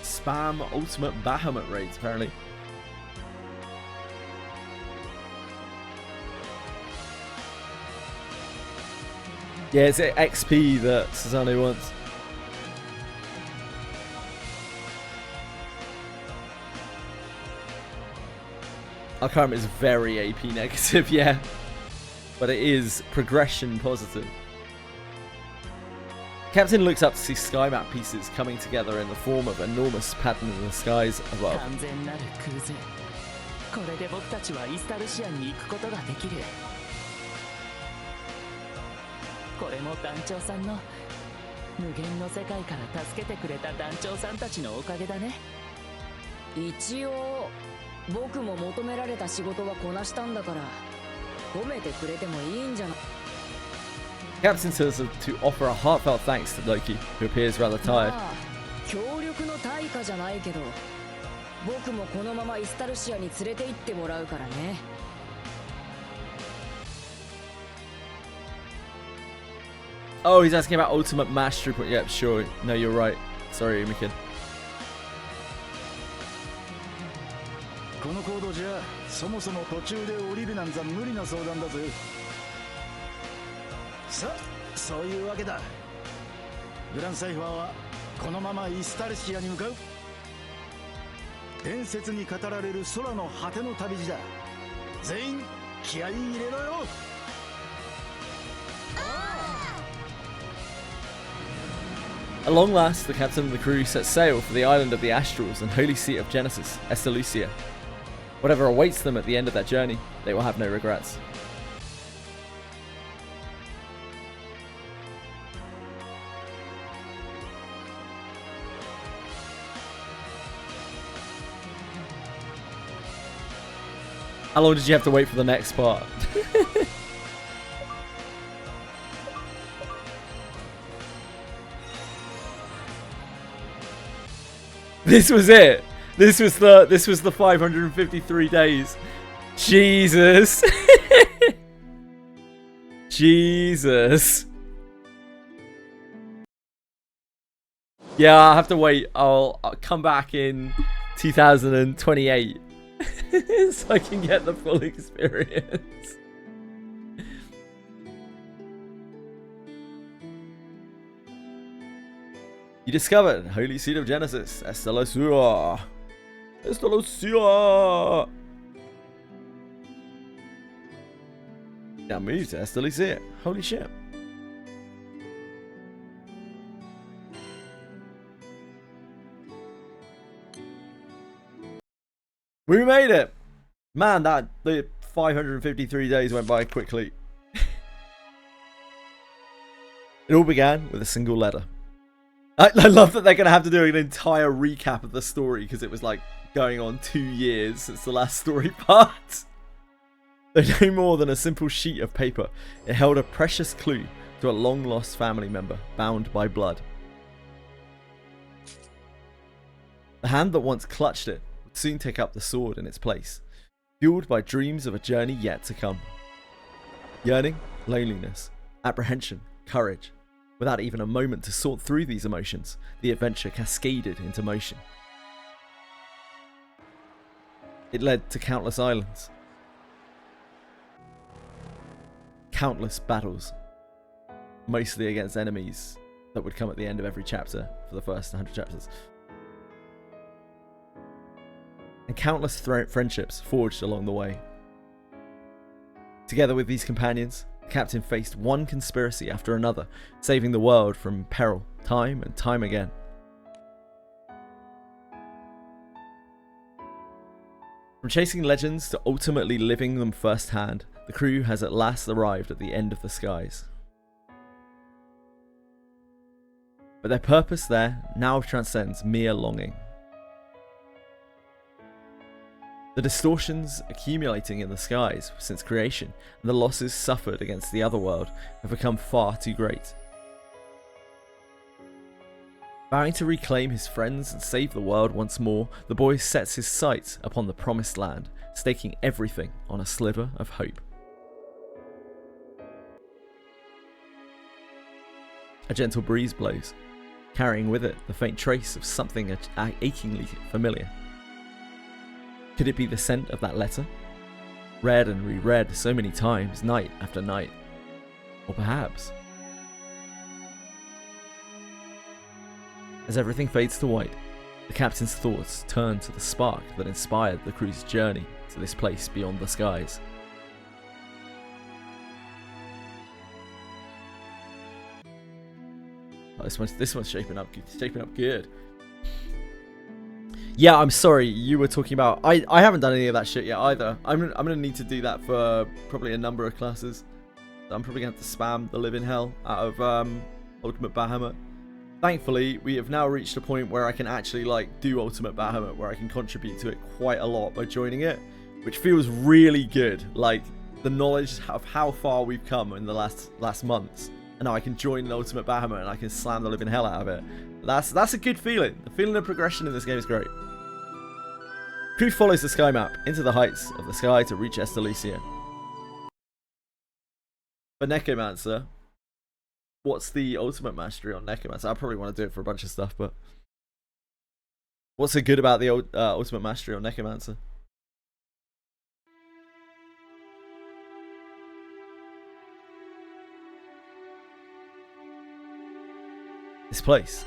Spam ultimate Bahamut raids, apparently. Yeah, it's XP that Susanoo wants. Arcarum is very AP negative, yeah. But it is progression positive. Captain looks up to see sky map pieces coming together in the form of enormous pattern in the skies above. 完全なる空前。これで僕たちはイスタルシアに行くことができる。これも団長さんの無限の世界から助けてくれた団長さんたちのおかげだね。一応僕も求められた仕事はこなしたんだから褒めてくれてもいいんじゃない。 Captain says to offer a heartfelt thanks to Loki, who appears rather tired. 協力の対価じゃないけど僕もこのままイスタルシアに連れて行ってもらうからね。 Oh, he's asking about ultimate mastery point. Yep, sure. No, you're right. Sorry, Mikin. この行動じゃそもそも途中で降りるなんざ無理な相談だぜ。さあ、そういうわけだ。グランサイファーはこのままイスタルシアに向かう。伝説に語られる空の果ての旅路だ。全員気合い入れろよ。 At long last, the captain and the crew set sail for the island of the Astrals and holy seat of Genesis, Estalucia. Whatever awaits them at the end of that journey, they will have no regrets. How long did you have to wait for the next part? This was it. This was the 553 days. Jesus. Jesus. Yeah, I'll have to wait. I'll come back in 2028 so I can get the full experience. You discovered Holy Seat of Genesis, Estalucia. Estalucia. Now move to Estalucia. Holy shit. We made it. Man, the 553 days went by quickly. It all began with a single letter. I love that they're going to have to do an entire recap of the story because it was like going on 2 years since the last story part. Though no more than a simple sheet of paper, it held a precious clue to a long-lost family member bound by blood. The hand that once clutched it would soon take up the sword in its place, fueled by dreams of a journey yet to come. Yearning, loneliness, apprehension, courage. Without even a moment to sort through these emotions, the adventure cascaded into motion. It led to countless islands. Countless battles. Mostly against enemies that would come at the end of every chapter for the first 100 chapters. And countless friendships forged along the way. Together with these companions, Captain faced one conspiracy after another, saving the world from peril time and time again. From chasing legends to ultimately living them firsthand, the crew has at last arrived at the end of the skies. But their purpose there now transcends mere longing. The distortions accumulating in the skies since creation and the losses suffered against the otherworld have become far too great. Vowing to reclaim his friends and save the world once more, the boy sets his sights upon the promised land, staking everything on a sliver of hope. A gentle breeze blows, carrying with it the faint trace of something achingly familiar. Could it be the scent of that letter? Read and reread so many times, night after night. Or perhaps... As everything fades to white, the captain's thoughts turn to the spark that inspired the crew's journey to this place beyond the skies. Oh, this one's shaping up good. Yeah, I'm sorry, you were talking about... I haven't done any of that shit yet either. I'm gonna need to do that for probably a number of classes. I'm probably gonna have to spam the living hell out of Ultimate Bahamut. Thankfully, we have now reached a point where I can actually like do Ultimate Bahamut, where I can contribute to it quite a lot by joining it, which feels really good. Like the knowledge of how far we've come in the last months, and now I can join the Ultimate Bahamut and I can slam the living hell out of it. That's a good feeling. The feeling of progression in this game is great. Crew follows the sky map into the heights of the sky to reach Estalucia. For Necromancer, what's the ultimate mastery on Necromancer? I probably want to do it for a bunch of stuff, but what's so good about the ultimate mastery on Necromancer? This place.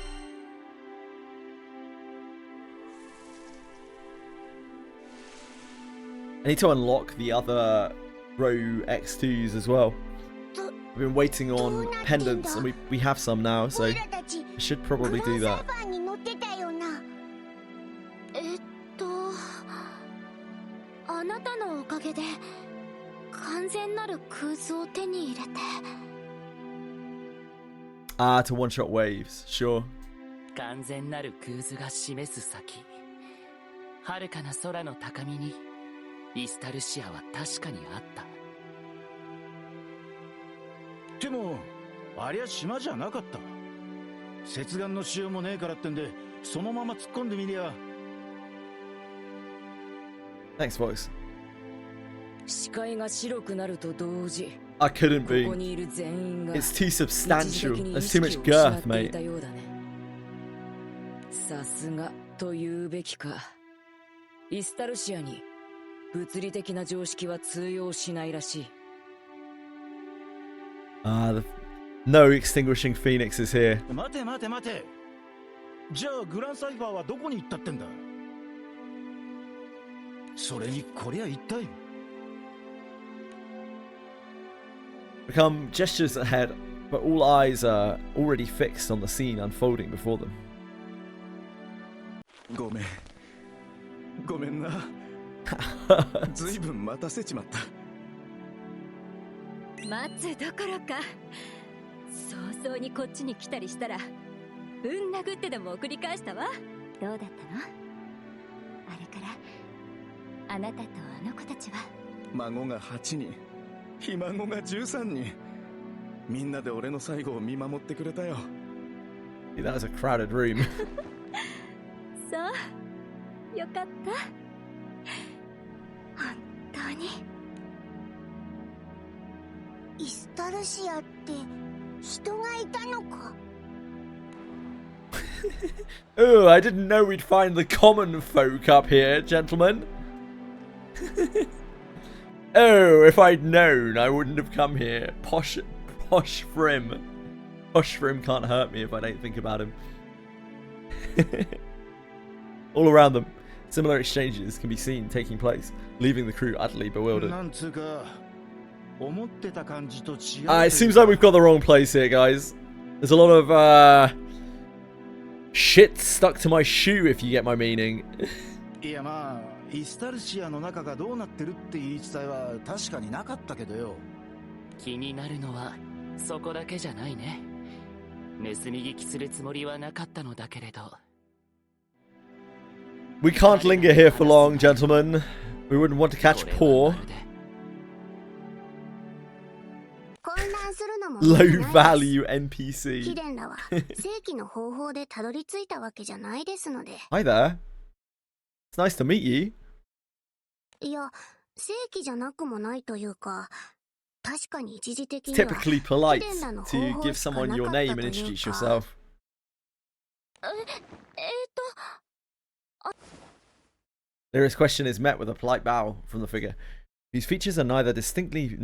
I need to unlock the other row X2s as well. I've been waiting on pendants and we have some now, so I should probably do that. あなたのおかげで完全なる空図を手に入れて Ah, to one-shot waves, sure. 完全なる空図が示す先、遥かな空の高みにイスタルシアは確かにあった。でもありゃ島じゃなかった。接岸のしようもねえからってんでそのまま突っ込んでみりゃ。Thanks, voice. 視界が白くなると同時 I couldn't be. It's too substantial. There's too much girth, mate. さすがと言うべきか。イスタルシアに物理的な常識は通用しないらしい。No extinguishing phoenix is here. 待て待て待て。じゃあグランサイファーはどこに行ったってんだ。それにこりゃ一体。Become gestures ahead, but all eyes are already fixed on the scene unfolding before them. ごめんな。ずいぶん待たせちまった。待つどころか早々にこっちに来たりしたらうん殴ってでも送り返したわ。どうだったの？あれからあなたとあの子たちは。孫が8人、ひ孫が13人。みんなで俺の最後を見守ってくれたよ。That was a crowded room. そうよかった。本当にイスタルシアって人がいたのか。Oh, I didn't know we'd find the common folk up here, gentlemen. Oh, if I'd known, I wouldn't have come here. Posh Frim. Posh Frim can't hurt me if I don't think about him. All around them, similar exchanges can be seen taking place, leaving the crew utterly bewildered. It seems like we've got the wrong place here, guys. There's a lot of shit stuck to my shoe, if you get my meaning. いやまあイスタルシアの中がどうなってるって言い伝えは確かになかったけどよ。気になるのはそこだけじゃないね。盗み聞きするつもりはなかったのだけれど。We can't linger here for long, gentlemen. We wouldn't want to catch poor. Low value NPC. Hi there. It's nice to meet you. いや、正規じゃなくもないというか、確かに一時的に It's は typically polite to give someone your name and introduce yourself. Lyria's question is met with a polite bow from the figure, whose features are neither distinctly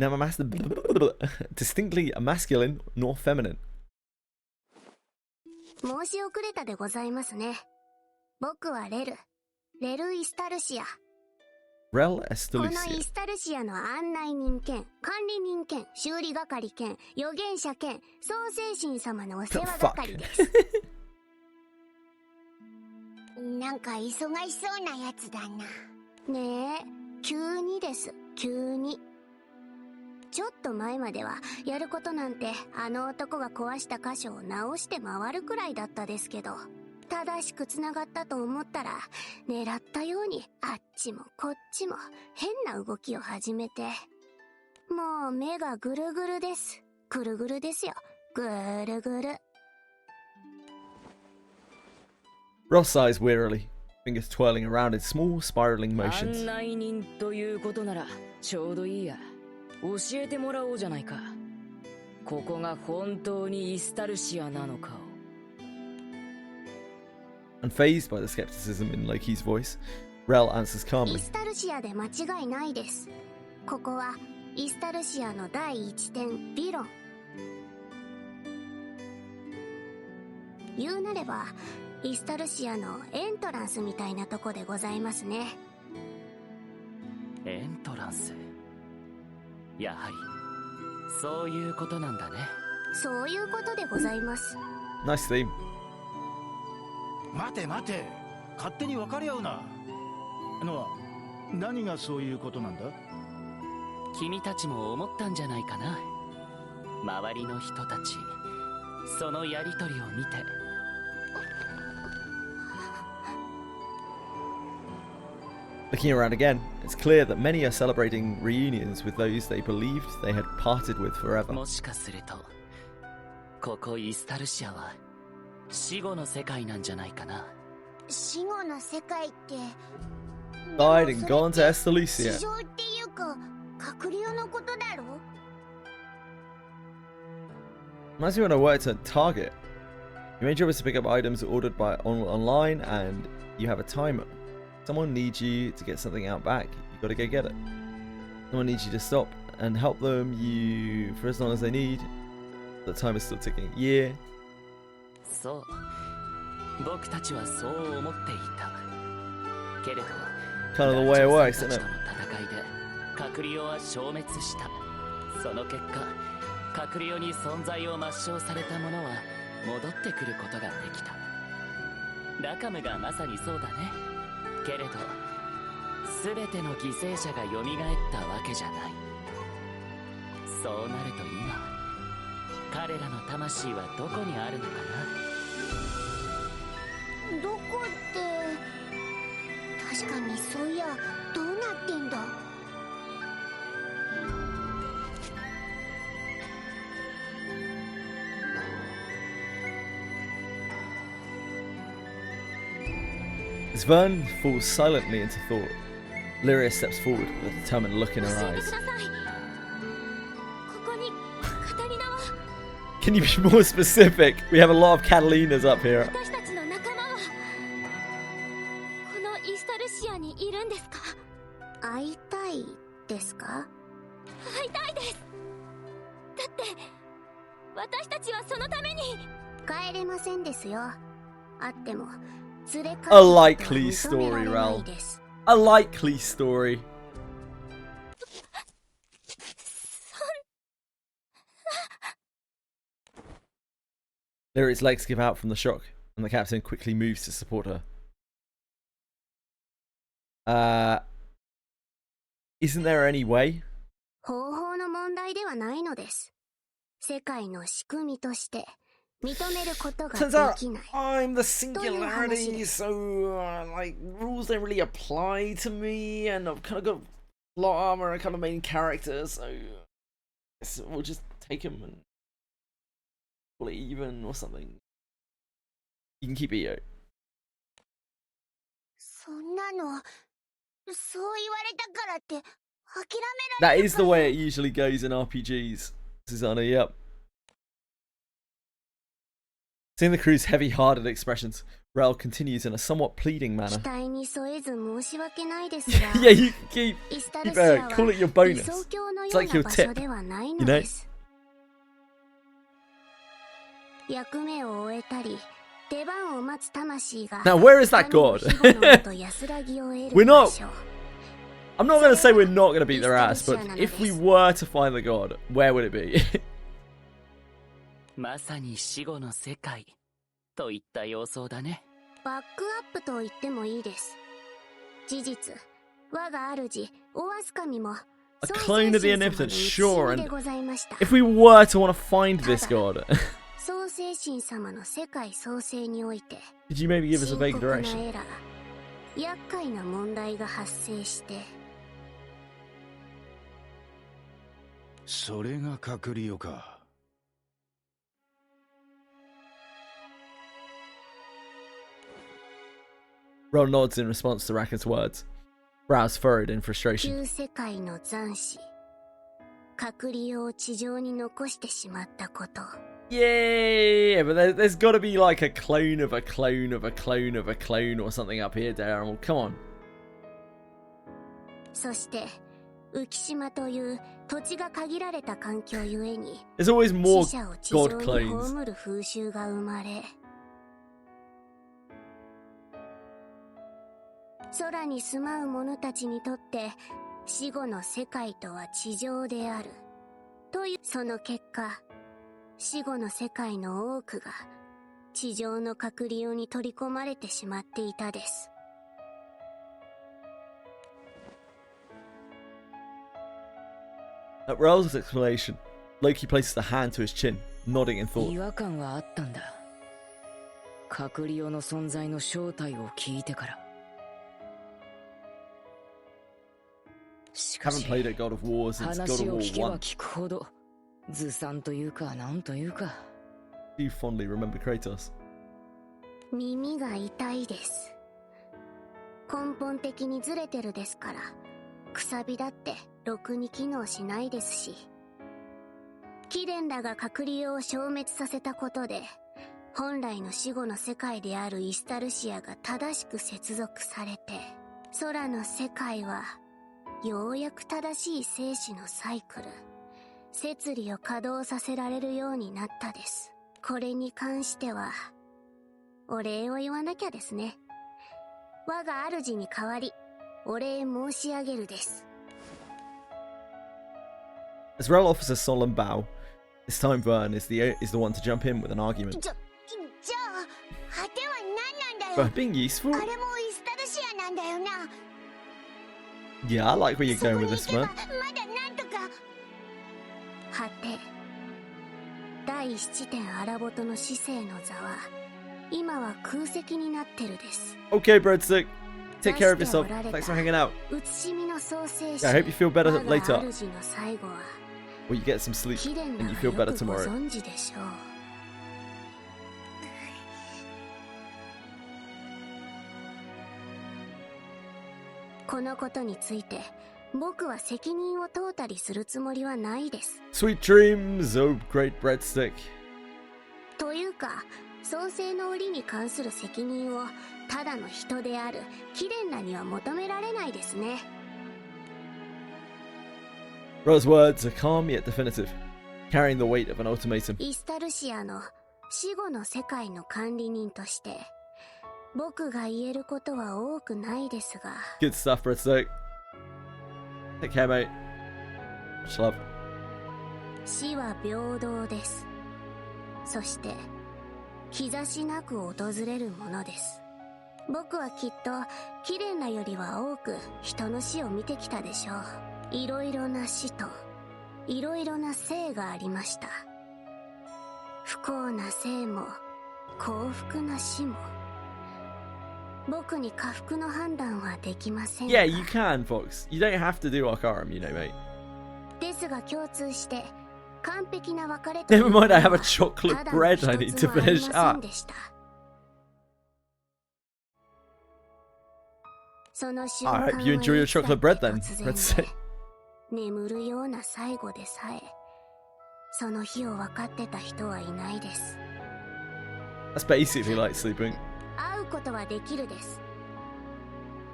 masculine nor feminine. 申し遅れたでございますね。僕はレルイスタルシア。 Rel この Estalucia. イスタルシアの案内人兼管理人兼修理係兼預言者兼創世神様のお世話係です。なんか忙しそうなやつだな。ねえ、急にです、急に。ちょっと前まではやることなんてあの男が壊した箇所を直して回るくらいだったですけど、正しく繋がったと思ったら狙ったようにあっちもこっちも変な動きを始めて、もう目がぐるぐるです。ぐるぐるですよ、ぐるぐる。 Ross sighs wearily, fingers twirling around in small spiraling motions. 案内人ということならちょうどいいや。教えてもらおうじゃないか。ここが本当にイスタルシアなのかを。Unfazed by the skepticism in Loki's voice, Rel answers イ calmly. スタルシアで間違いないです。ここはイスタルシアの第一点ビロン。言うなればイスタルシアのエントランスみたいなとこでございますね。エントランス。やはりそういうことなんだね。そういうことでございます。 Nice theme. 待て待て、勝手に分かり合うな。ノア、何がそういうことなんだ？君たちも思ったんじゃないかな。周りの人たち、そのやりとりを見て。Looking around again, it's clear that many are celebrating reunions with those they believed they had parted with forever. もしかすると、ここイスタルシアは死後の世界なんじゃないかな。死後の世界って Died and gone to 地 Estalucia. 上っていうか隔離用のことだろ。 Reminds me when I worked at Target. Your main job is to pick up items ordered by online, and you have a timer. Someone needs you to get something out back. You gotta go get it. Someone needs you to stop and help them you for as long as they need. The time is still ticking. Yeah. そう。僕たちはそう思っていた。けれど、 Kind of the way it works, isn't it? の戦いで隔離用は消滅した。その結果、隔離用に存在を抹消された者は戻ってくることができた。ラカムがまさにそうだね。けれど、すべての犠牲者が蘇ったわけじゃない。そうなると今、彼らの魂はどこにあるのかな。どこって確かにそういや、どうなってんだ。As Vern falls silently into thought, Lyria steps forward with a determined look in her eyes. ここにカタリナは Can you be more specific? We have a lot of Catalinas up here. 私たちの仲間はこのイスタルシアにいるんですか？会いたいですか？会いたいです。だって私たちはそのために帰れませんですよ。あっても連れ帰ること A は likely 認めら story, れない Rel. です。 A likely story. Lyria's legs give out from the shock, and the captain quickly moves to support her. Isn't there any way? 方法の問題ではないのです。世界の仕組みとして Turns out I'm the singularity, so like rules don't really apply to me, and I've kind of got plot armor and kind of main character, so we'll just take him and call it even or something. You can keep it, yo. That is the way it usually goes in RPGs, Susanna, yep. Seeing the crew's heavy-hearted expressions, Rel continues in a somewhat pleading manner. Yeah, you can keep call it your bonus. It's like your tip, you know? Now, where is that god? I'm not going to say we're not going to beat their ass, but if we were to find the god, where would it be? まさに死後の世界といった様相だね。バックアップと言ってもいいです。事実、我が主オアスカミも A clone of the omnipotent, sure, and if we were to want to find this god, could you maybe give us a vague direction? 厄介な問題が発生して。それが隔離よか。Rel nods in response to Rakka's words, brows furrowed in frustration. 旧世界の残滓、隔離を地上に残してしまったこと。Yeah, but there's got to be like a clone of a clone of a clone of a clone or something up here, Darren. Come on. そして浮島という土地が限られた環境ゆえに、 There's always more 死者を地上 god に clones. 葬る風習が生まれ、空に住まう者たちにとって死後の世界とは地上であるという、その結果、死後の世界の多くが地上の隔離用に取り込まれてしまっていたです。At Rel's explanation, Loki places a hand to his chin, nodding in thought. 違和感はあったんだ。隔離用の存在の正体を聞いてから。 Haven't played at God of War since God of War 1. ずさんというかなんというか。Do you fondly remember Kratos? 耳が痛いです。根本的にずれてるですから、くさびだってろくに機能しないですし。貴殿らが隔離を消滅させたことで、本来の死後の世界であるイスタルシアが正しく接続されて、空の世界はようやく正しい生死のサイクル、摂理を稼働させられるようになったです。これに関してはお礼を言わなきゃですね。我が主に代わりお礼申し上げるです。 As Rel offers a solemn bow, this time Vern is the one to jump in with an argument. じゃあ果ては何なんだよ。 But being useful? あれもイスタルシアなんだよな。 Yeah, I like where you're going with this, man. まだなんとか。果て、第七天荒ボトの死生の座は今は空席になってるです。 Okay, Breadstick. Take care of yourself. Thanks for hanging out. Yeah, I hope you feel better later. Or you get some sleep and you feel better tomorrow. このことについて僕は責任を問うたりするつもりはないです。 Sweet dreams, oh great Breadstick. というか、創世の檻に関する責任をただの人である貴殿らには求められないですね。 Rel's words are calm yet definitive, carrying the weight of an ultimatum. イスタルシアの死後の世界の管理人として僕が言えることは多くないですが。 Good stuff, Breadstick. Take care, mate. Much love. 死は平等です。そして兆しなく訪れるものです。僕はきっと貴殿らよりは多く人の死を見てきたでしょう。いろいろな死といろいろな生がありました。不幸な生も幸福な死も僕に下腹の判断はできません。 Yeah, you can, Fox. You don't have to do Arcarum, you know, mate. ですが共通して完璧な別れという Never mind, I have a chocolate bread I need to finish. Ah. その瞬 I 間 hope you enjoy your chocolate bread then. 突然 Let's say. 眠るような最後でさえその日を分かってた人はいないです。 That's basically like sleeping. 会うことはできるです。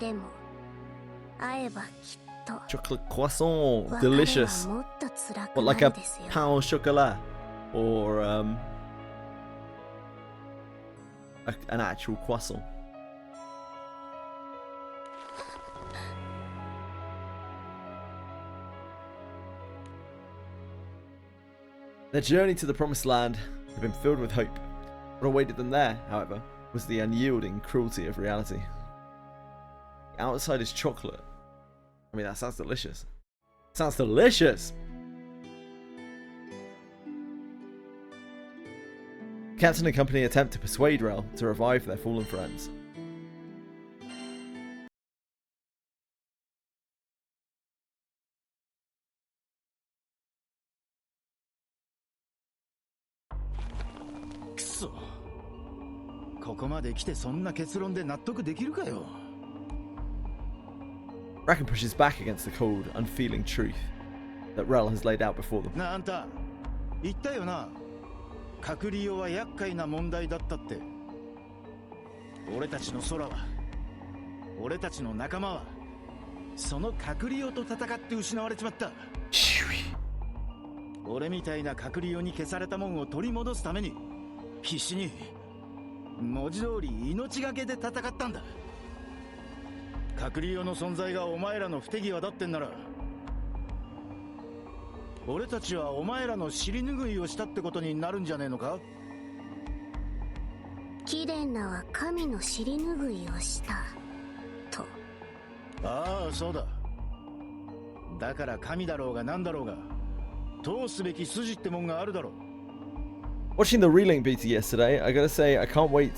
でも会えばきっと Chocolate croissant, delicious. もっと辛く What, な like る a ですよ。 pain au chocolat? Or, an actual croissant? Their journey to the promised land had been filled with hope. What awaited them there, however, was the unyielding cruelty of reality. The outside is chocolate. I mean, that sounds delicious. Sounds delicious! Captain and company attempt to persuade Rel to revive their fallen friends. Kuso. ここまで来てそんな結論で納得できるかよ。Bracken pushes back against the cold, unfeeling truth that Rel has laid out before them. なあ、あんた言ったよな。隔離用は厄介な問題だったって。俺たちの空は、俺たちの仲間は、その隔離用と戦って失われちまった。俺みたいな隔離用に消されたもんを取り戻すために必死に文字通り命がけで戦ったんだ。隔離用の存在がお前らの不手際だってんなら、俺たちはお前らの尻拭いをしたってことになるんじゃねえのか。キレンナは神の尻拭いをしたと。ああ、そうだ。だから神だろうが何だろうが通すべき筋ってもんがあるだろう。 Watching the relink beta yesterday, I gotta say I can't wait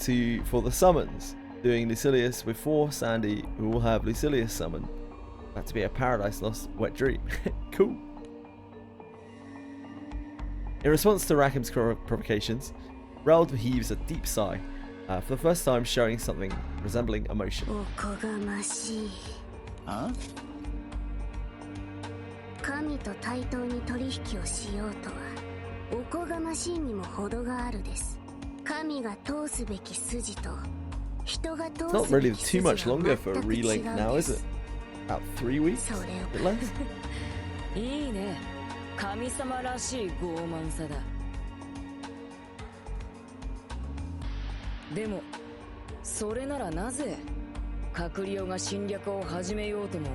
for the summons. Doing Lucilius with 4 Sandy, who will have Lucilius summon. That to be a Paradise Lost wet dream. Cool. In response to Rackham's provocations, Rel heaves a deep sigh, for the first time showing something resembling emotion. おこがましい。あ？神と対等に取引をしようとはおこがましいにも程があるです。神が通すべき筋と人が通 Not すべ really き筋 too は much longer 全 for く a 違 relink う now, で is す。 it? About 3 weeks? それ Bit less? いいね。神様らしい傲慢さだ。でもそれならなぜ閣僚が侵略を始めようとも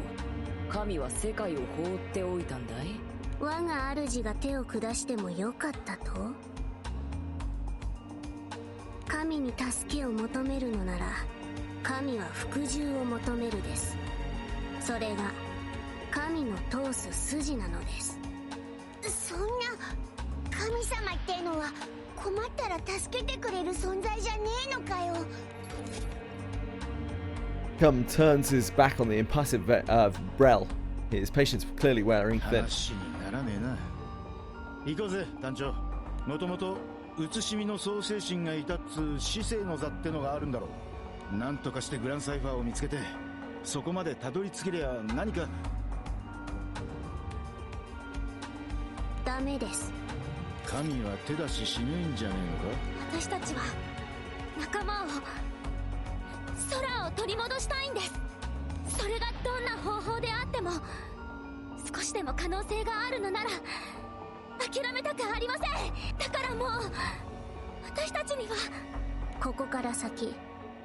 神は世界を放っておいたんだい？我が主が手を下してもよかったと？神に助けを求めるのなら神は服従を求めるです。それが神の通す筋なのです。そんな神様ってのは困ったら助けてくれる存在じゃねえのかよ。Come turns his back on the impassive Rel. His patience clearly wearing thin. 話にならねえな。行こうぜ団長。もともと写しみの創世神がいたっつ死生の座ってのがあるんだろう。なんとかしてグランサイファーを見つけてそこまでたどり着けりゃ何か。ダメです。神は手出ししねえんじゃねえのか。私たちは仲間を空を取り戻したいんです。それがどんな方法であっても少しでも可能性があるのなら諦めたくありません。だからもう私たちにはここから先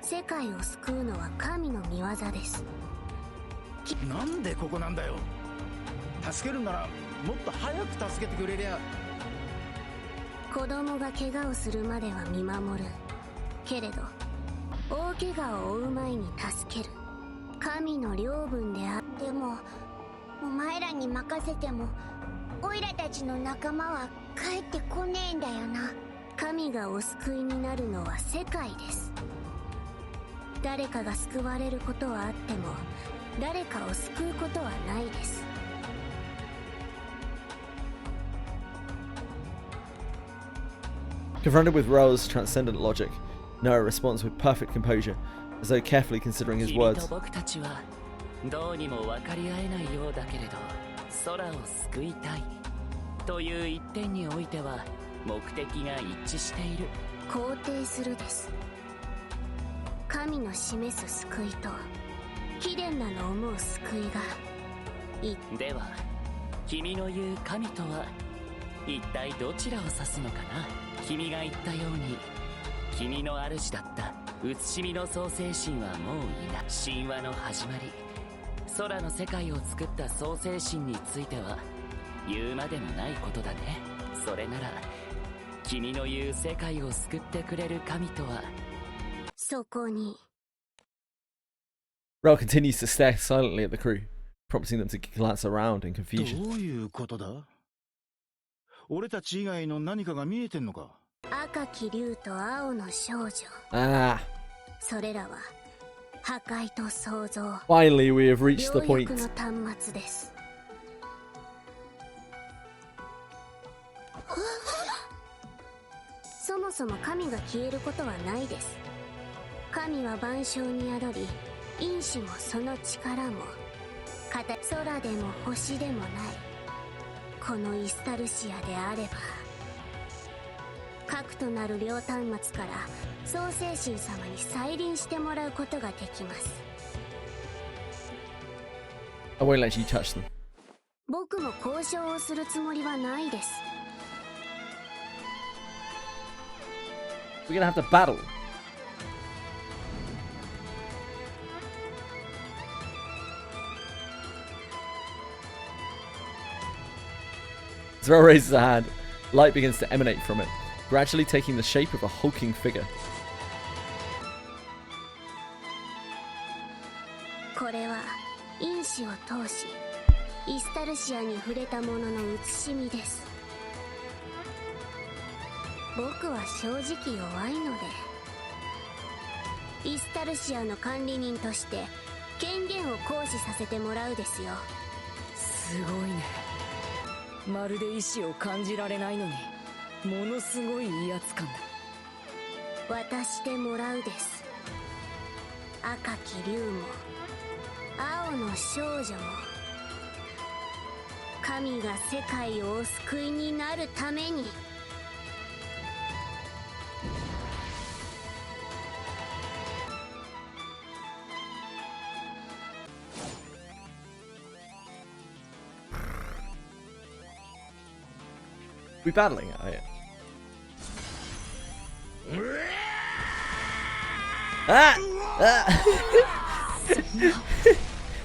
世界を救うのは神の御業です。なんでここなんだよ。助けるならもっと早く助けてくれりゃ。子供が怪我をするまでは見守るけれど大怪我を負う前に助ける神の領分であってもお前らに任せてもオイラたちの仲間は帰ってこねえんだよな。神がお救いになるのは世界です。誰かが救われることはあっても誰かを救うことはないです。Confronted with Ro's transcendent logic, Noah responds with perfect composure, as though carefully considering his words. 君と僕たちはどうにも分かり合えないようだけれど、空を救いたいという一点においては目的が一致している。肯定するです。神の示す救いと貴殿なの思う救いがでは君の言う神とは一体どちらを指すのかな。君が言ったように君の主だった写しみの創世神はもういない。神話の始まり、空の世界を作った創世神については言うまでもないことだね。それなら君の言う世界を救ってくれる神とはそこに。 Ro continues to stare silently at the crew, prompting them to glance around in confusion. どういうことだ？俺たち以外の何かが見えてんのか？赤き竜と青の少女。Ah. それらは破壊と創造。 Finally, we have reached the point. 両翼の端末です。そもそも神が消えることはないです。神は万象に宿り、因子もその力も空でも星でもないこのイスタルシアであれば、核となる両端末から創世神様に再臨してもらうことができます。 I won't let you touch them. 僕も交渉をするつもりはないです。 We're gonna have to battle. Zero raises a hand. Light begins to emanate from it, gradually taking the shape of a hulking figure. これは因子を通しイスタルシアに触れたものの写しみです。僕は正直弱いのでイスタルシアの管理人として権限を行使させてもらうですよ。すごいね。まるで意志を感じられないのにものすごい威圧感だ。渡してもらうです。赤き竜も青の少女も神が世界をお救いになるために。We battling it, are you? Ah!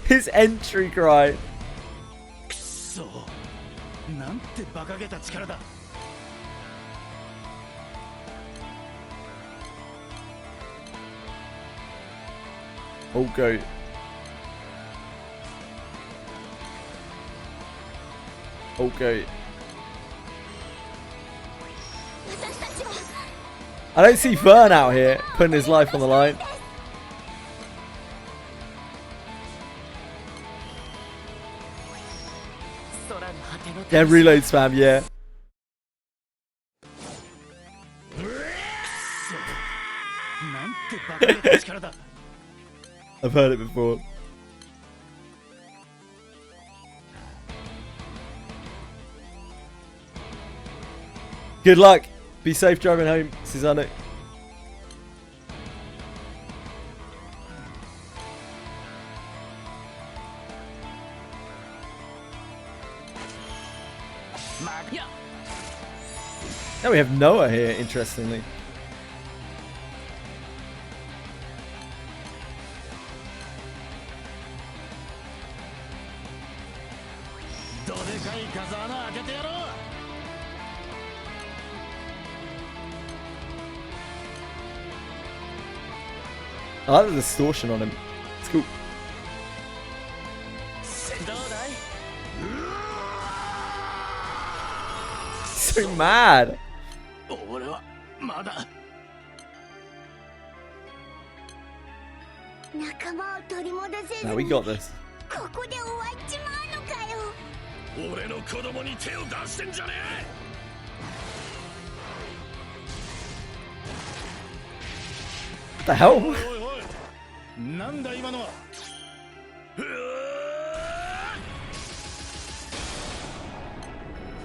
His entry cry. くそ、なんて馬鹿げた力だ。Okay. Okay. I don't see Fern out here putting his life on the line. Yeah, reload spam, yeah. I've heard it before. Good luck. Be safe driving home, Susanne. Now we have Noah here, interestingly. I like the distortion on him. It's cool. So mad. まだ仲間を取り戻せず Now we に got this. ここで終わっちまうのかよ。俺の子供に手を出してんじゃねえ。 What the hell? おいおい、なんだ今のは。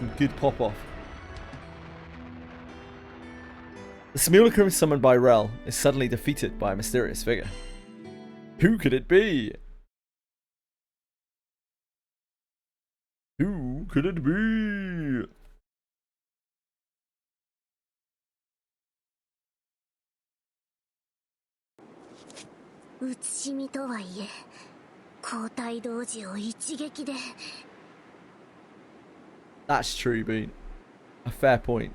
Some good pop off. The simulacrum summoned by Rel is suddenly defeated by a mysterious figure. Who could it be? Who could it be?うつしみとはいえ、交代同時を一撃で。 That's true, Bean. A fair point.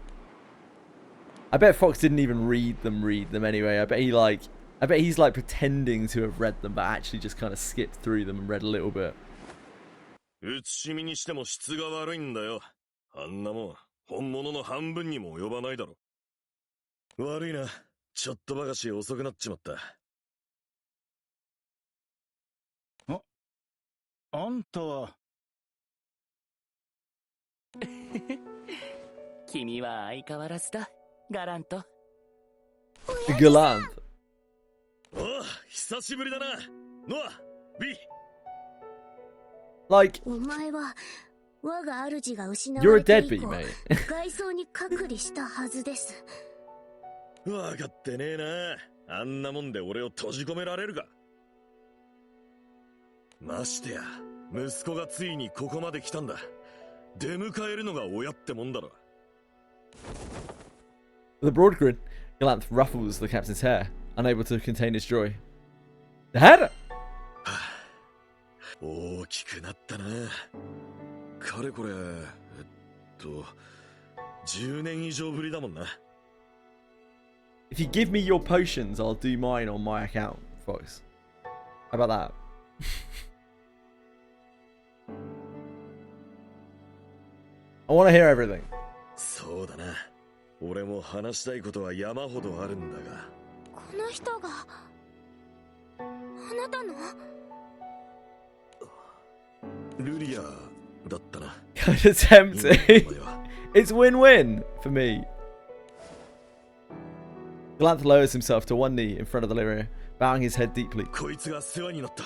I bet Fox didn't even read them anyway. I bet he's like pretending to have read them, but actually just kind of skipped through them and read a little bit. うつしみにしても質が悪いんだよ。あんなもん本物の半分にも及ばないだろ。悪いな、ちょっとばかし遅くなっちまった。あんたは。君は相変わらずだ、ガラント。Galant. おう、久しぶりだな。ノア、ビ。Like, お前は我が主が失わ you're a れて以 deadbeat, 降 mate. 外装に隔離したはずです。わかってねえな。あんなもんで俺を閉じ込められるか。ましてや、息子がついにここまで来たんだ。出迎えるのが親ってもんだろ。 With a broad grin, Galanth ruffles the captain's hair, unable to contain his joy. Dad! 大きくなったな。かれこれ、10年以上ぶりだもんな。 If you give me your potions, I'll do mine on my account, Fox. How about that? I want to hear everything. そうだな。俺も話したいことは山ほどあるんだが。この人があなたの？ルリアだったな。Kind of tempting. It's win-win for me. Galanth lowers himself to one knee in front of the Lyria, bowing his head deeply. こいつが世話になった。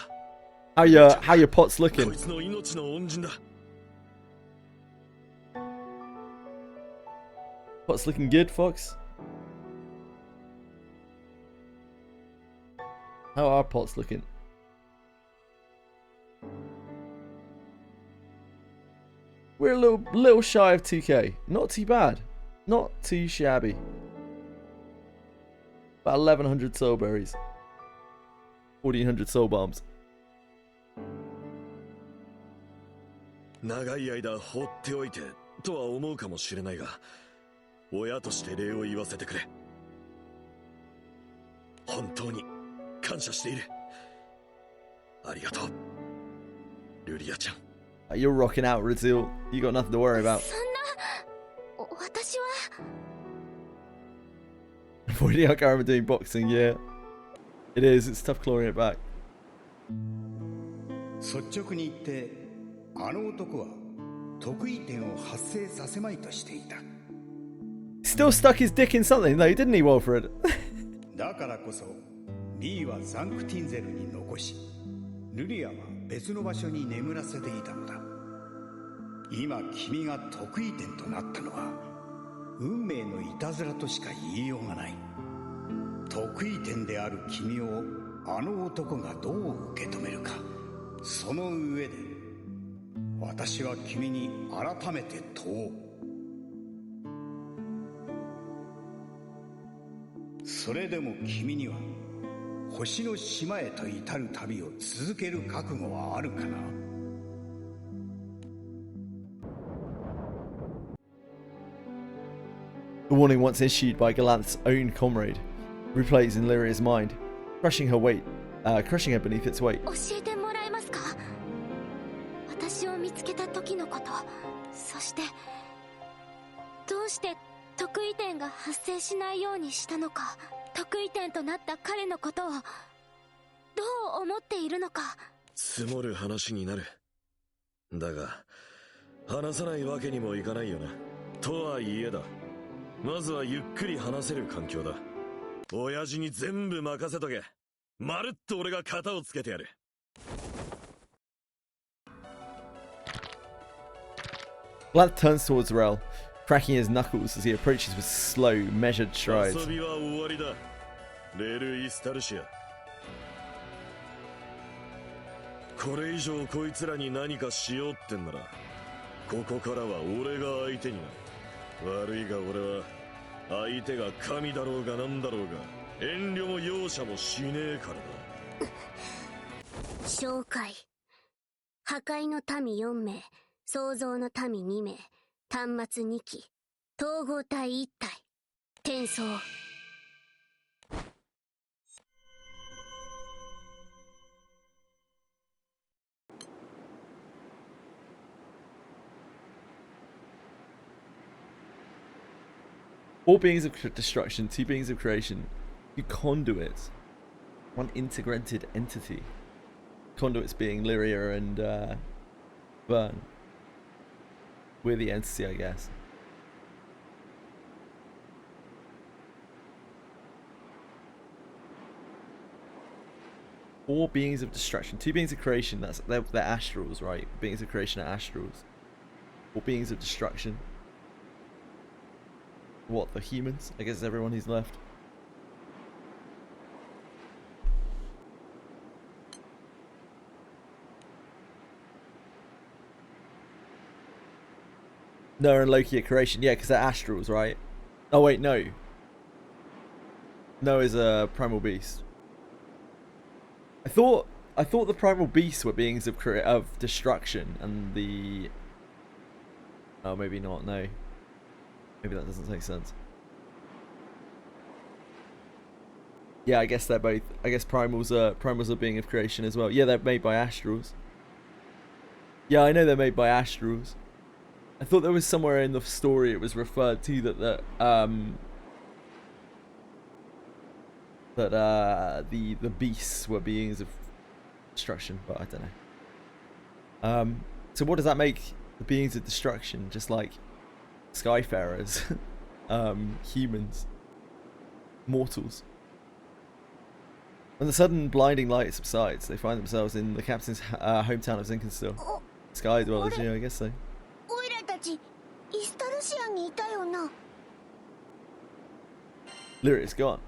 How your pot's こ looking? いつの命の恩人だ。 Pot's looking good, Fox. How are pots looking? We're a little shy of 2k. Not too bad. Not too shabby. About 1100 soul berries. 1400 soul bombs. 長い間放っておいてとは思うかもしれないが、親として礼を言わせてくれ。本当に感謝している。ありがとう、ルリアちゃん。You're rocking out, Razil. You got nothing to worry about. そんな、私は。Avoiding Akarama doing boxing, yeah. It is. It's tough clawing it back. 率直に言って、あの男は得意点を発生させまいとしていた。Still stuck his dick in something though, didn't he, Walfred? だからこそ、リーはザンクティンゼルに残し、ルリアは別の場所に眠らせていたのだ。今君が得意点となったのは、運命のいたずらとしか言いようがない。得意点である君をあの男がどう受け止めるか。その上で、私は君に改めて問おう。それでも君には星の島へと至る旅を続ける覚悟はあるかな。The warning once issued by Galanth's own comrade replays in Lyria's mind, crushing her beneath its weight. 教えてもらえますか？私を見つけた時のこと、そしてどうして得意点が発生しないようにしたのか、得意点となった彼のことをどう思っているのか。積もる話になる。だが話さないわけにもいかないよな。とはいえだ、まずはゆっくり話せる環境だ。親父に全部任せとけ。まるっと俺が型をつけてやる。Glad turns towards Rel, cracking his knuckles as he approaches with slow, measured strides. 遊びは終わりだ、レル・イスタルシア。これ以上こいつらに何かしようってんなら、ここからは俺が相手になる。悪いが俺は相手が神だろうがなんだろうが遠慮も容赦もしねえからな。紹介。破壊の民4名、創造の民2名、端末2機、統合体1体、転送。Four beings of destruction, 2 beings of creation, 2 conduits, 1 integrated entity. Conduits being Lyria and Vern. We're the entity, I guess. Four beings of destruction, 2 beings of creation. They're astrals, right? Beings of creation are astrals. 4 beings of destruction. What, the humans? I guess everyone who's left. Noah and Loki are creation. Yeah, because they're astrals, right? Oh wait, no. Noah's a primal beast. I thought the primal beasts were beings of destruction, and the... Oh, maybe not, no. Maybe that doesn't make sense. Yeah, I guess they're both. I guess primals are being of creation as well. Yeah, they're made by astrals. Yeah, I know they're made by astrals. I thought there was somewhere in the story it was referred to that the beasts were beings of destruction, but I don't know. So what does that make the beings of destruction? Just like Skyfarers, humans, mortals. When the sudden blinding light subsides, they find themselves in the captain's hometown of Zinkenstill. Sky dwellers, yeah, I guess so. Lyria's gone.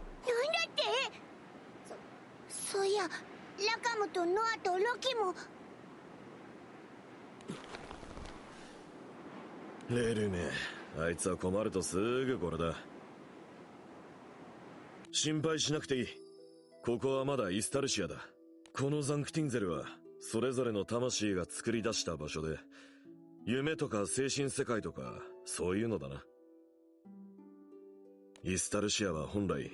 そういや、ラカムとノアとロキも。レルメ、あいつは困るとすぐこれだ。心配しなくていい。ここはまだイスタルシアだ。このザンクティンゼルはそれぞれの魂が作り出した場所で、夢とか精神世界とかそういうのだな。イスタルシアは本来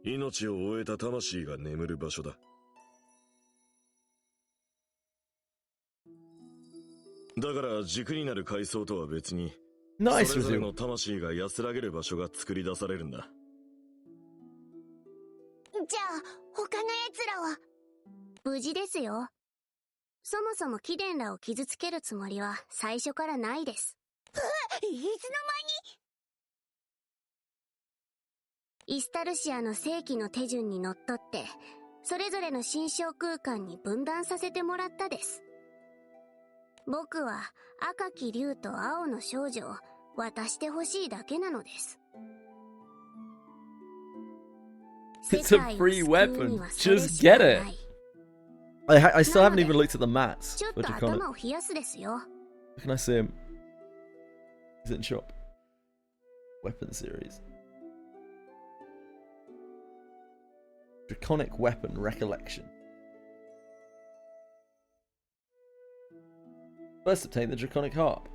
命を終えた魂が眠る場所だ。だから軸になる階層とは別に、それぞれの魂が安らげる場所が作り出されるんだ。じゃあ他の奴らは無事ですよ。そもそも貴殿らを傷つけるつもりは最初からないです。いつの間に。イスタルシアの正規の手順にのっとってそれぞれの心象空間に分断させてもらったです。僕は赤き竜と青の少女を渡してほしいだけなのです。It's a free weapon. Just get it. I still haven't even looked at the mats for Draconic. Where can I see him? Is it in shop? Weapon series. Draconic weapon recollection. First obtain the Draconic harp.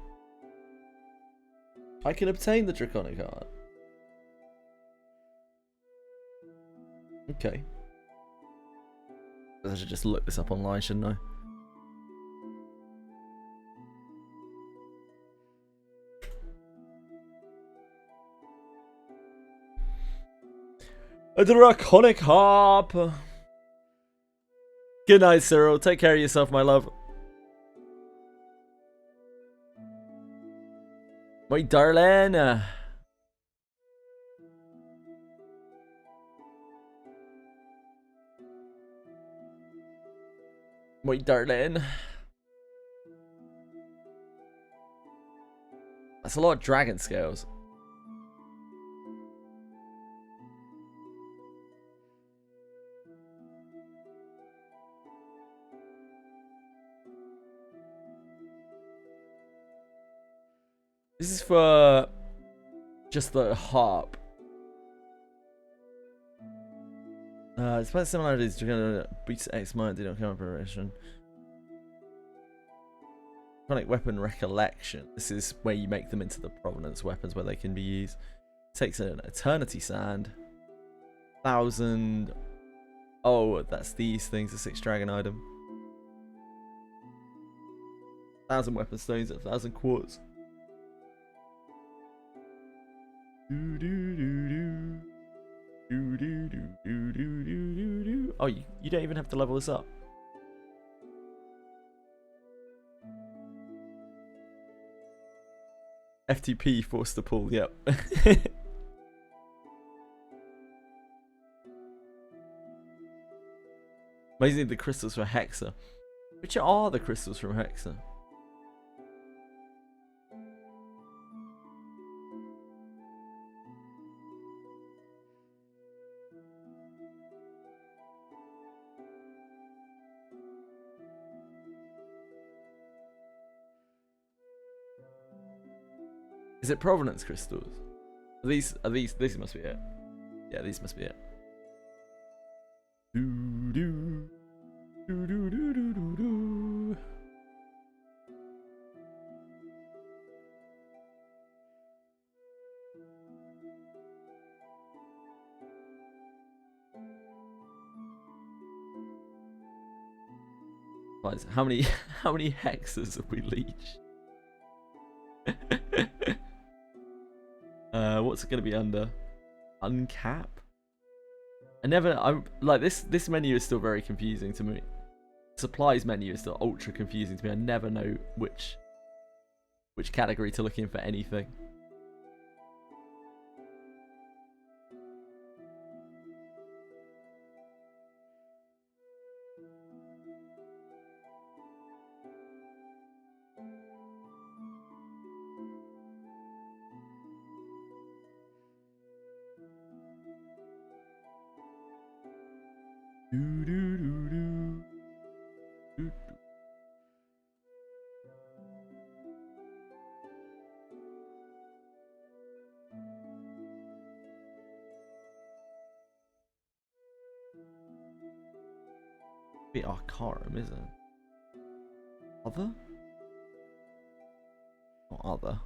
I can obtain the Draconic harp. Okay. I should just look this up online, shouldn't I? A draconic harp. Good night, Cyril. Take care of yourself, my love. My darling. My darling. That's a lot of dragon scales. This is for just the harp. Despite similarities to Beats X Mind did not come up preparation. Chronic weapon recollection. This is where you make them into the provenance weapons where they can be used. Takes an eternity sand. 1,000. Oh, that's these things. A 6 dragon item. 1,000 weapon stones. 1,000 quartz. Oh, you don't even have to level this up. FTP forced to pull, yep. Amazing the crystals for Hexa. Which are the crystals from Hexa? Is it provenance crystals? These must be it. Yeah, these must be it. How many hexes have we leached? What's it gonna be under? Uncap? I'm like this menu is still very confusing to me. Supplies menu is still ultra confusing to me. I never know which category to look in for anything. Be Arcarum, isn't it? Other? Or other?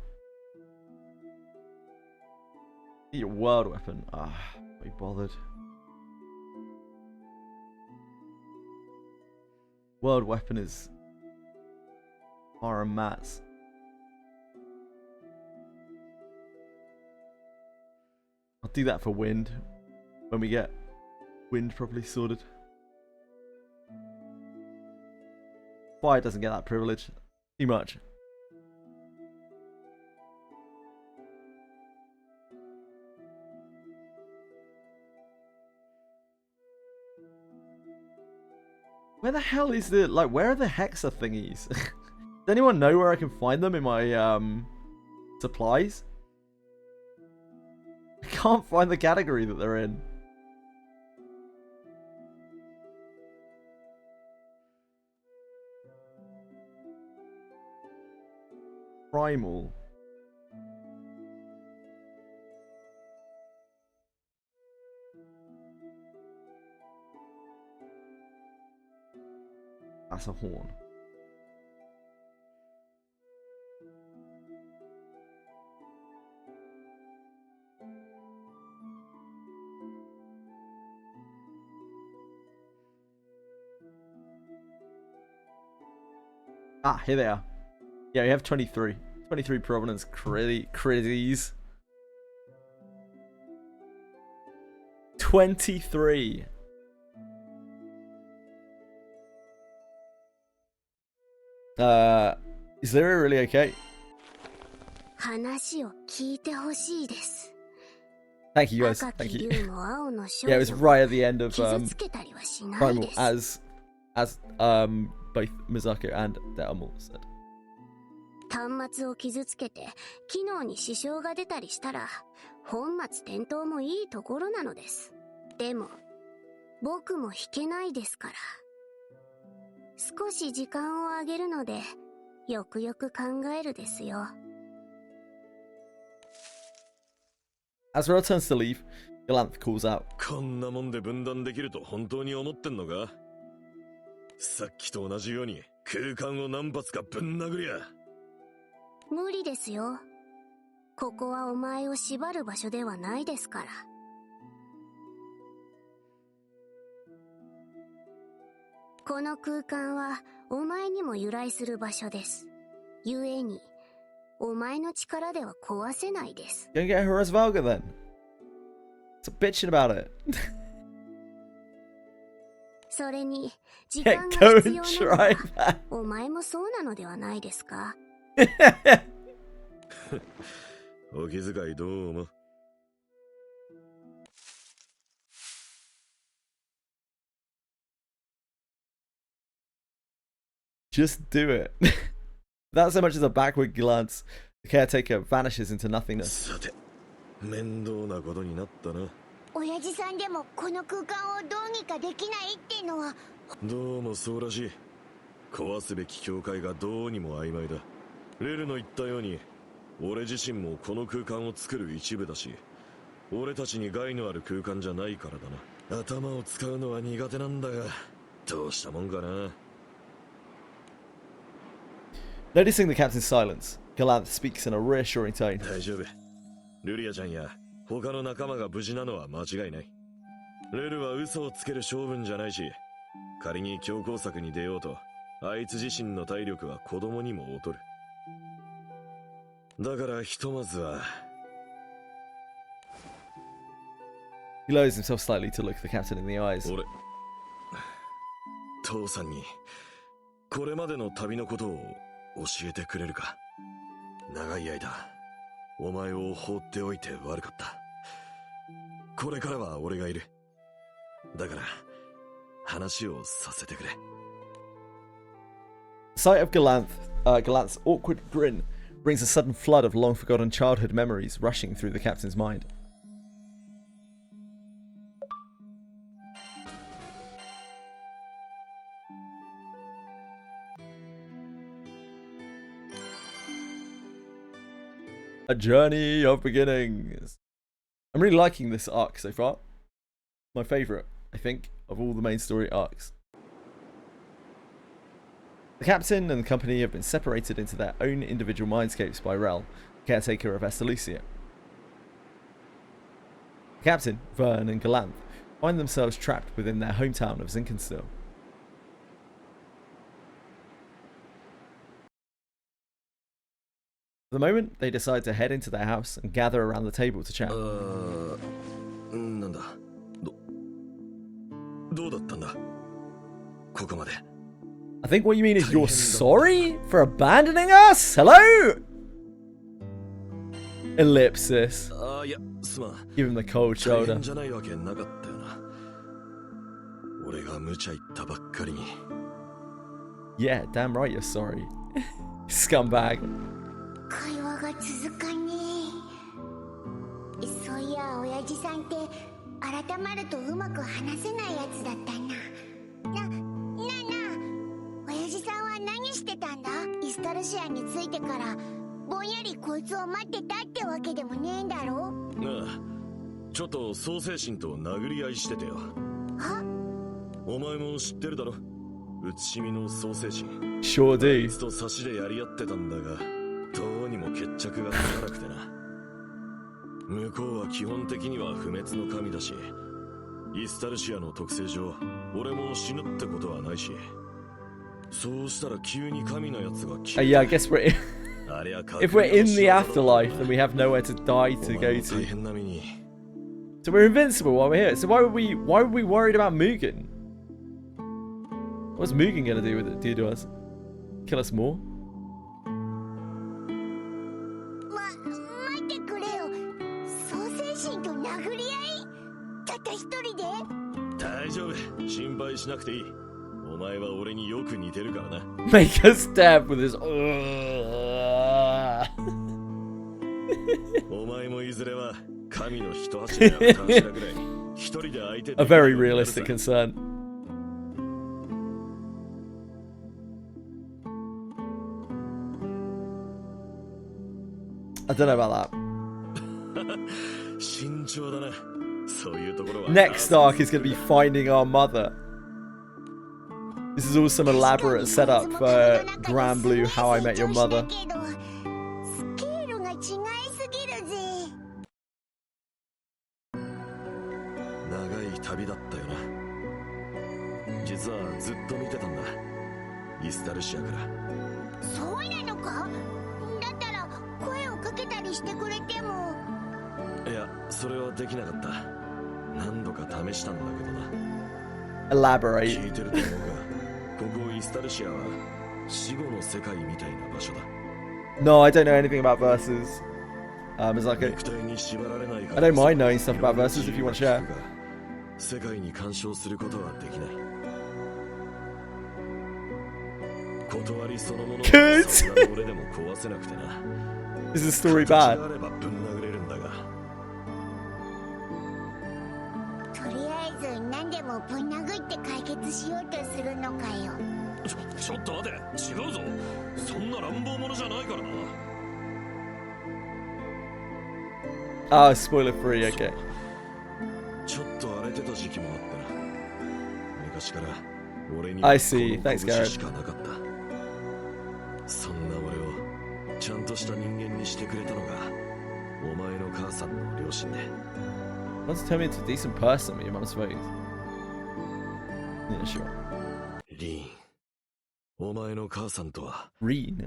Your world weapon. We bothered. World weapon is Arcarum Mats. I'll do that for wind when we get wind properly sorted. Fire doesn't get that privilege. Too much. Where the hell is the where are the Hexa thingies? Does anyone know where I can find them in my supplies? I can't find the category that they're in. Primal. That's a horn. Ah, here they are. Yeah, we have 23. 23 provenance critties. 23. Is Lyria really okay? 話を聞いてほしいです。 Thank you guys. Thank you. Yeah, it was right at the end of Primal, as both Mizuko and Deamol said. 端末を傷つけて機能に支障が出たりしたら本末転倒もいいところなのです。でも僕も弾けないですから。少し時間をあげるのでよくよく考えるですよ。As Rel turns to leave, Galanth calls out. こんなもんで分断できると本当に思ってんのか？さっきと同じように空間を何発かぶん殴りゃ。無理ですよ。ここはお前を縛る場所ではないですから。この空間はお前にも由来する場所です。ゆえにお前の力では壊せないです。 Gonna get her as Valga then. Stop bitching about it. それに時間が必要なのはお前もそうなのではないですか？お気遣いどうも。Just do it. Without so much as a backward glance, the caretaker vanishes into nothingness. さて、面倒なことになったな。親父さんでもこの空間をどうにかできないってのは。どうもそうらしい。壊すべき境界がどうにも曖昧だ。レルの言ったように、俺自身もこの空間を作る一部だし、俺たちに害のある空間じゃないからだな。頭を使うのは苦手なんだが、どうしたもんかな。Noticing the captain's silence, Galanth speaks in a reassuring tone. 大丈夫。ルリアちゃんや他の仲間が無事なのは間違いない。レルは嘘をつける性分じゃないし、仮に強攻策に出ようと、あいつ自身の体力は子供にも劣る。だからひとまずは。He lowers himself slightly to look the captain in the eyes. 俺、父さんにこれまでの旅のことを教えてくれるか。長い間お前を放っておいて悪かった。これからは俺がいる。だから話をさせてくれ。 Sight of Galanth's awkward grin brings a sudden flood of long-forgotten childhood memories rushing through the captain's mind. A journey of beginnings. I'm really liking this arc so far. My favourite, I think, of all the main story arcs. The captain and the company have been separated into their own individual mindscapes by Rel, caretaker of Estalucia. The captain, Vern, and Galanth find themselves trapped within their hometown of Zinkenstill. For the moment, they decide to head into their house and gather around the table to chat. なんだ。どうだったんだ。ここまで。I think what you mean is you're sorry for abandoning us? Hello? Ellipsis. Give him the cold shoulder. Yeah, damn right you're sorry. Scumbag. 会話が続かねえ。そういや親父さんって改まるとうまく話せないやつだったな。なあ親父さんは何してたんだ？イスタルシアに着いてからぼんやりこいつを待ってたってわけでもねえんだろ？ああ、ちょっと創世神と殴り合いしててよ。は？お前も知ってるだろ？写しみの創世神。Sure do. あいつと差しでやり合ってたんだが、どうにも決着がつかなくてな。向こうは基本的には不滅の神だし、イスタルシアの特性上、俺も死ぬってことはないし、そうしたら急に神のやつが消える。Yeah, I guess we're if we're in the afterlife, then we have nowhere to die to go to. 大変な目に So we're invincible while we're here. So why were we worried about Mugen? What's Mugen gonna do with it? Do to us? Kill us more? 待ってくれよ。創世神と殴り合い？たった一人で？大丈夫。心配しなくていい。お前は俺によく似てるからな。Make a stab with his. お前もいずれは神の一柱や二柱ぐらい一人で相手。 A very realistic concern. I don't know about that. Next arc is going to be finding our mother. This is all some elaborate setup for Granblue How I Met Your Mother. Elaborate. No, I don't know anything about Versus. It's like I don't mind knowing stuff about Versus if you want to share. Good. Is the story bad? Oh, spoiler free, okay. I see, thanks Garrett. Wants to turn me into a decent person with your mum's face. Yeah, sure. Reen.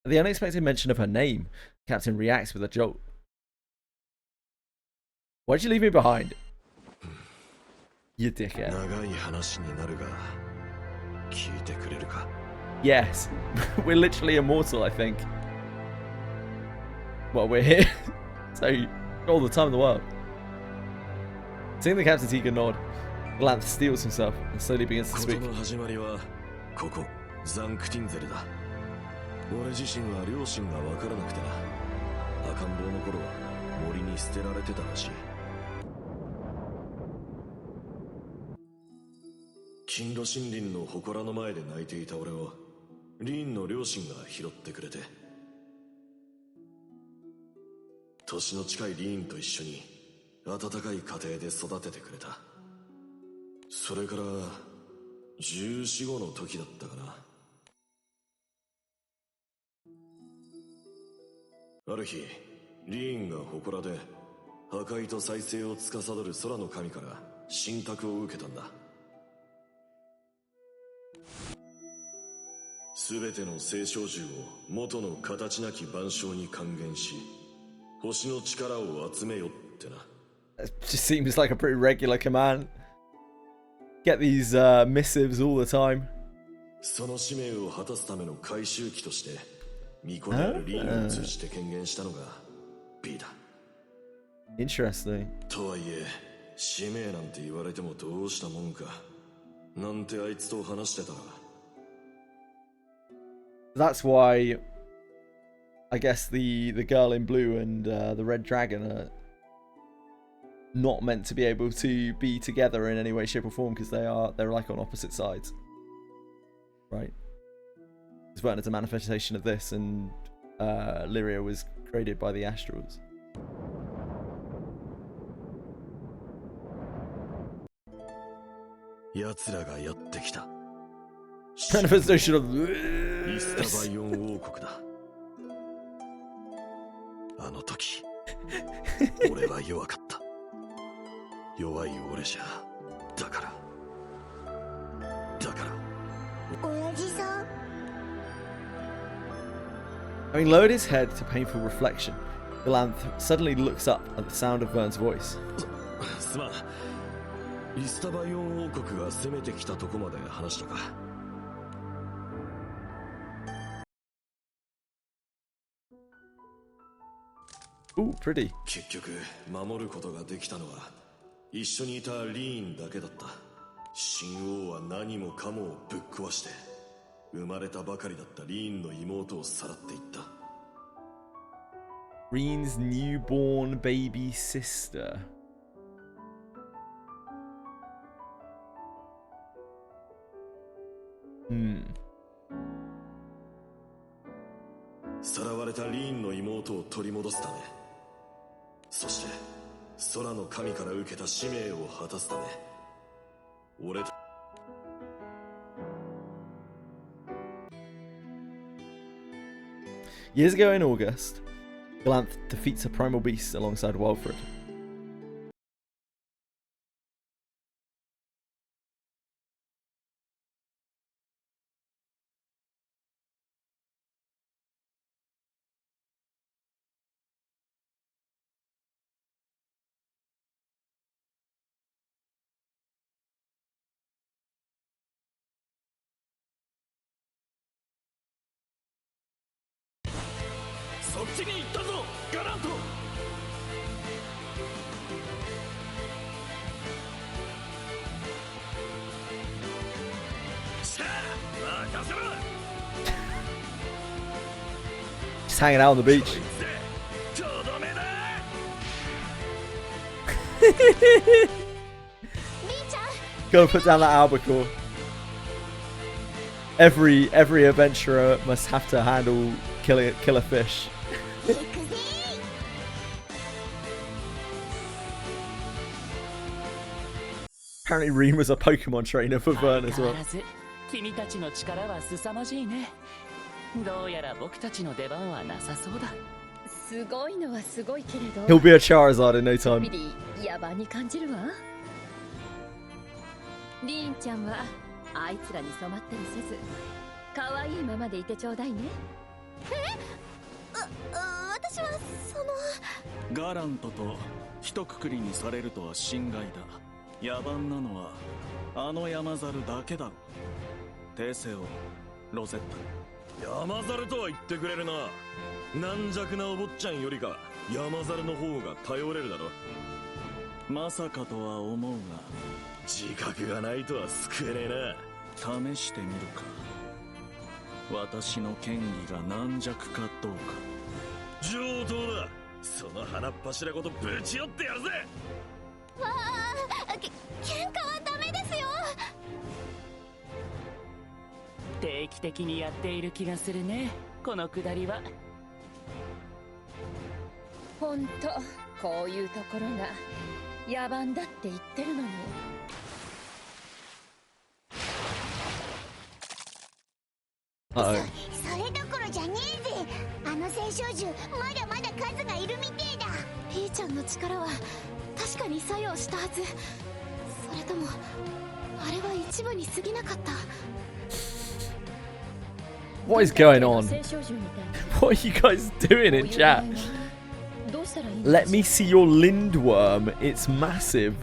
The unexpected mention of her name. Captain reacts with a jolt. Why'd you leave me behind? You dickhead. Yes. We're literally immortal, I think. Well, we're here. So, all the time in the world. Seeing the captain's eager nod, Glanth steels himself and slowly begins to speak. It just seems like a pretty regular command. Get these missives all the time. Interesting. That's why I guess the girl in blue and the red dragon are not meant to be able to be together in any way, shape or form, because they're like on opposite sides, right? Because Werner's a manifestation of this, and Lyria was created by the Astrals. Manifestation of this. Having lowered his head to painful reflection, Galanth suddenly looks up at the sound of Vern's voice. すまん。イスタバイオン王国が攻めてきたとこまで話したか。Ooh, pretty. 結局守ることができたのは一緒にいたリーンだけだった。神王は何もかもをぶっ壊して生まれたばかりだったリーンの妹をさらっていった。Reen's newborn baby sister. Hmm. さらわれたリーンの妹を取り戻すため、そして空の神から受けた使命を果たすため、俺と Years ago in August, Galanth defeats a primal beast alongside Wildfred. Just hanging out on the beach. Gotta put down that albacore. Every adventurer must have to handle kill a fish. Apparently Reen was a Pokemon trainer for Vern as well. 君たちの力は凄まじいね。どうやら僕たちの出番はなさそうだ。すごいのはすごいけれど。He'll be a Charizard in no time. 野蛮に感じるわ。リーンちゃんはあいつらに染まったりせず、可愛いままでいてちょうだいね。私はガラントと一括りにされるとは心外だ。野蛮なのはあの山猿だけだろう。訂正をロゼッタ。山猿とは言ってくれるな。軟弱なお坊ちゃんよりか山猿の方が頼れるだろ。まさかとは思うが自覚がないとは救えねえな。試してみるか。私の権利が軟弱かどうか。上等だ。その鼻っ柱ごとぶち寄ってやるぜ。わあ、喧嘩はダメですよ。定期的にやっている気がするね、このくだりは。ほんとこういうところが野蛮だって言ってるのに。それどころじゃねえぜ。あの聖少獣まだまだ数がいるみてえだ。リーちゃんの力は確かに作用したはず。それともあれは一部に過ぎなかった。 What is going on? What are you guys doing in chat? Let me see your Lindworm. It's massive.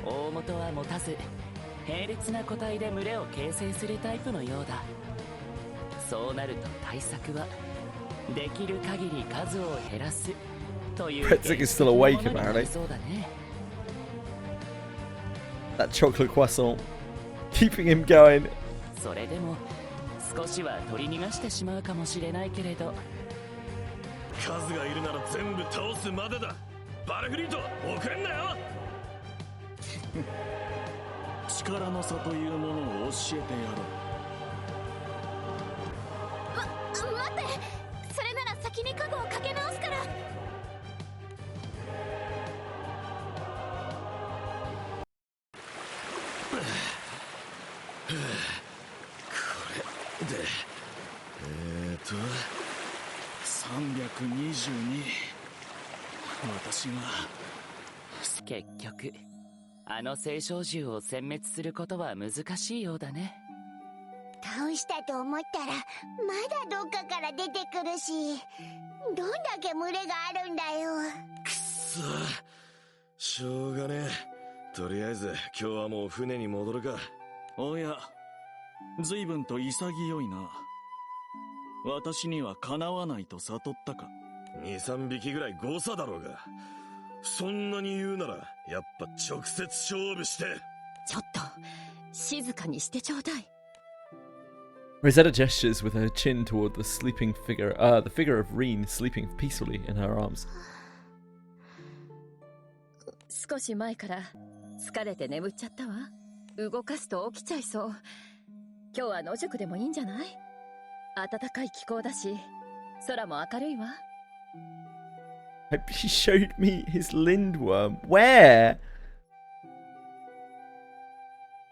大元は持たず並列な個体で群れを形成するタイプのようだ。そうなると対策はできる限り数を減らすという。Pretzik is still awake apparently. That chocolate croissant keeping him going. それでも少しは取り逃がしてしまうかもしれないけれど。数がいるなら全部倒すまでだ。バルフリート遅れんなよ。力の差というものを教えてやろう。待って、それなら先に加護をかけ直すから。これで322。私が結局あの聖少獣を殲滅することは難しいようだね。多倒したと思ったらまだどっかから出てくるし、どんだけ群れがあるんだよ。くっそ、しょうがねえ。とりあえず今日はもう船に戻るか。おや、随分と潔いな。私にはかなわないと悟ったか。2、3匹ぐらい誤差だろうが。そんなに言うならやっぱ直接勝負して。ちょっと静かにしてちょうだい。Rosetta gestures with her chin toward the sleeping figure, the figure of Reen sleeping peacefully in her arms. 少し前から疲れて眠っちゃったわ。動かすと起きちゃいそう。今日は野宿でもいいんじゃない？暖かい気候だし、空も明るいわ。He showed me his lindworm. Where?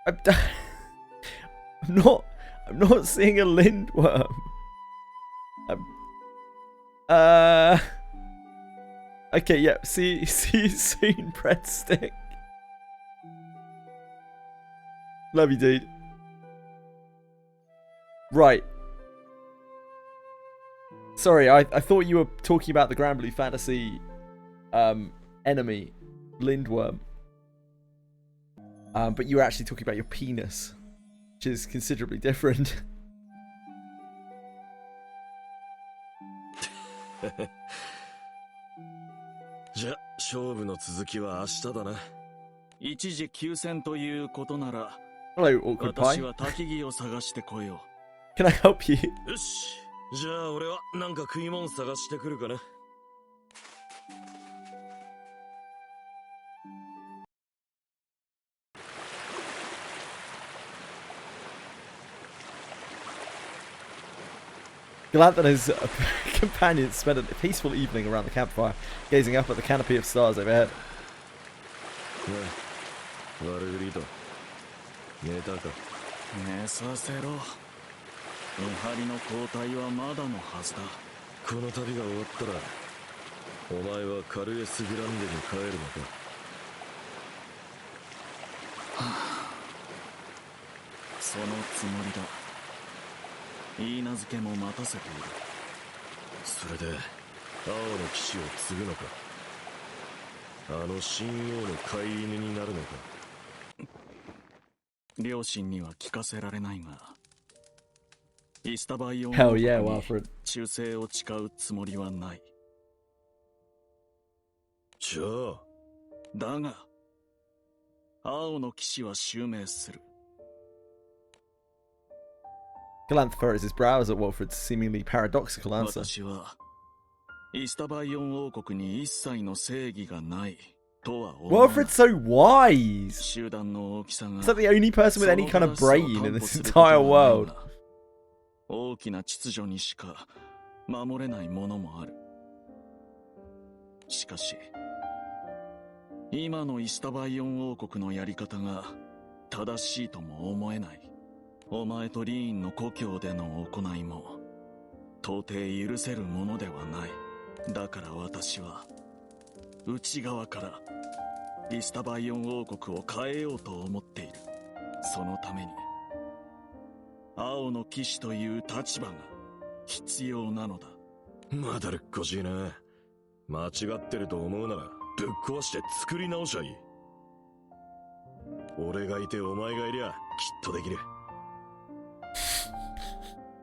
I'm not seeing a lindworm. Okay, yeah. See you soon, breadstick. Love you, dude. Right. Sorry, I thought you were talking about the Granblue Fantasy enemy, Lindworm. But you were actually talking about your penis, which is considerably different. じゃ、勝負の続きは明日だな。一時休戦ということなら、 Hello, awkward pie. 私は焚き木を探してこよう。Can I help you? よし。じゃあ俺はなんか食い物探してくるかな。Galant and his companions spent a peaceful evening around the campfire, gazing up at the canopy of stars overhead. 悪グリート、寝たか。寝させろ。見張りの交代はまだのはずだ。この旅が終わったら、お前はカルエス・グランデに帰るのか。はあ、そのつもりだ。言い名付けも待たせている。それで青の騎士を継ぐのか。あの神王の飼い犬になるのか。両親には聞かせられないが、イスタバイオン Hell yeah, に Walfred. 忠誠を誓うつもりはない。じゃあ。だが、青の騎士は襲名する。Galant furrows his brows at Walfred's seemingly paradoxical answer. 私はイスタバイオン王国に一切の正義がないとは思う。 Walfred's so wise. 集団の大きさが He's like the only person with any kind of brain in this entire world. 大きな秩序にしか守れないものもある。しかし今のイスタバイオン王国のやり方が正しいとも思えない。お前とリーンの故郷での行いも到底許せるものではない。だから私は内側からイスタバイオン王国を変えようと思っている。そのために青の騎士という立場が必要なのだ。まだるっこしいな。間違ってると思うならぶっ壊して作り直しゃいい。俺がいてお前がいりゃきっとできる。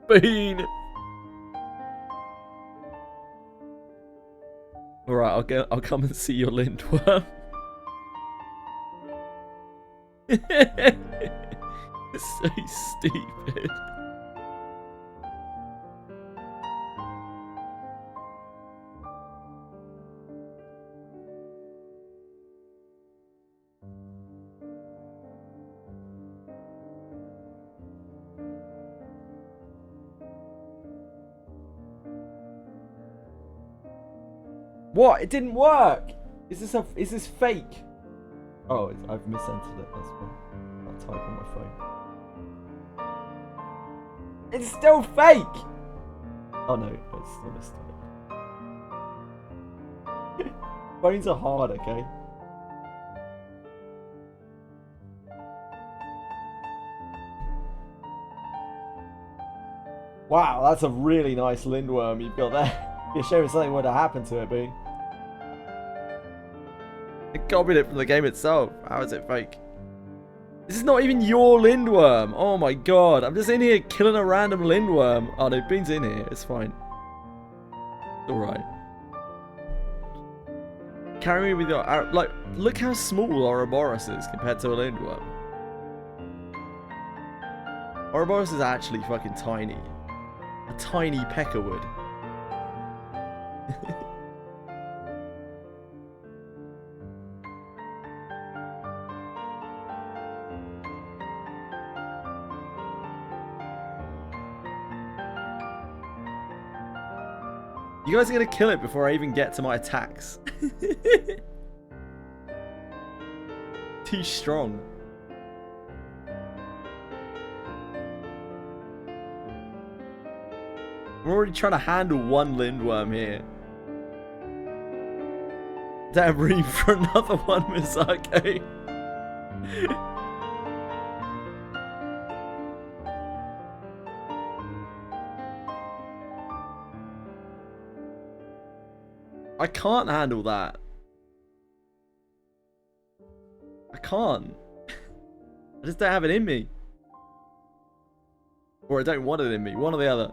Bean. Alright, I'll come and see your lindworm. It's so stupid. What? It didn't work. Is this fake? Oh, I've misentered it. That's why. I'll type on my phone. It's still fake. Oh no, it's still mistyped. Phones are hard, okay? Wow, that's a really nice lindworm you've got there. Be a shame if something would have happened to it, Bean. It copied it from the game itself. How is it fake? This is not even your lindworm. Oh my god. I'm just in here killing a random lindworm. Oh no, Bean's in here. It's fine. It's alright. Carry me with your... Like, look how small Ouroboros is compared to a lindworm. Ouroboros is actually fucking tiny. A tiny peckerwood. You guys are gonna kill it before I even get to my attacks. Too strong. I'm already trying to handle one lindworm here. Don't have room for another one, Misako. I can't handle that. I can't. I just don't have it in me. Or I don't want it in me. One or the other.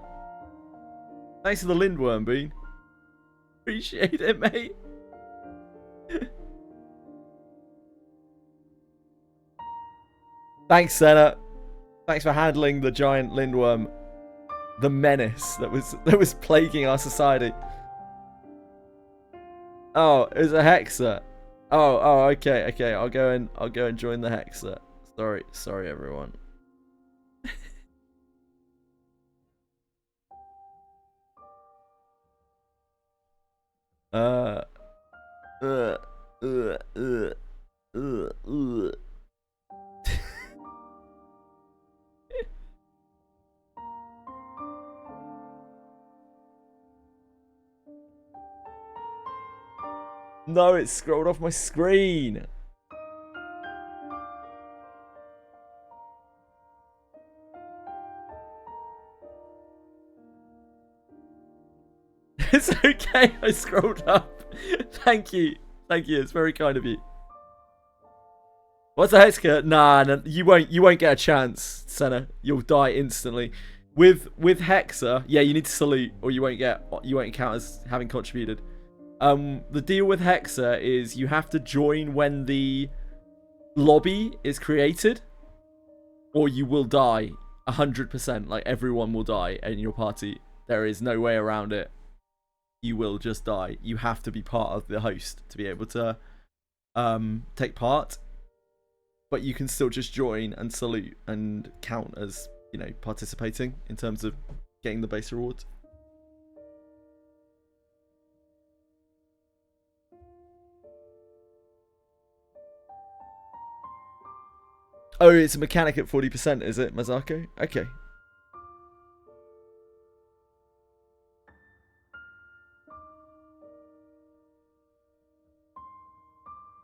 Thanks for the lindworm, Bean. Appreciate it, mate. Thanks, Senna. Thanks for handling the giant lindworm. The menace that was plaguing our society. Oh, it was a hexer. Oh, okay. I'll go and join the hexer. Sorry, everyone. No, it scrolled off my screen. It's okay, I scrolled up. Thank you. It's very kind of you. What's a hexer? Nah, you won't get a chance, Senna. You'll die instantly. With hexer, yeah, you need to salute, or you won't count as having contributed. The deal with hexer is you have to join when the lobby is created, or you will die 100%. Like, everyone will die in your party. There is no way around it. You will just die. You have to be part of the host to be able to take part. But you can still just join and salute and count as, you know, participating in terms of getting the base rewards. Oh, it's a mechanic at 40%, is it, Mazako? Okay.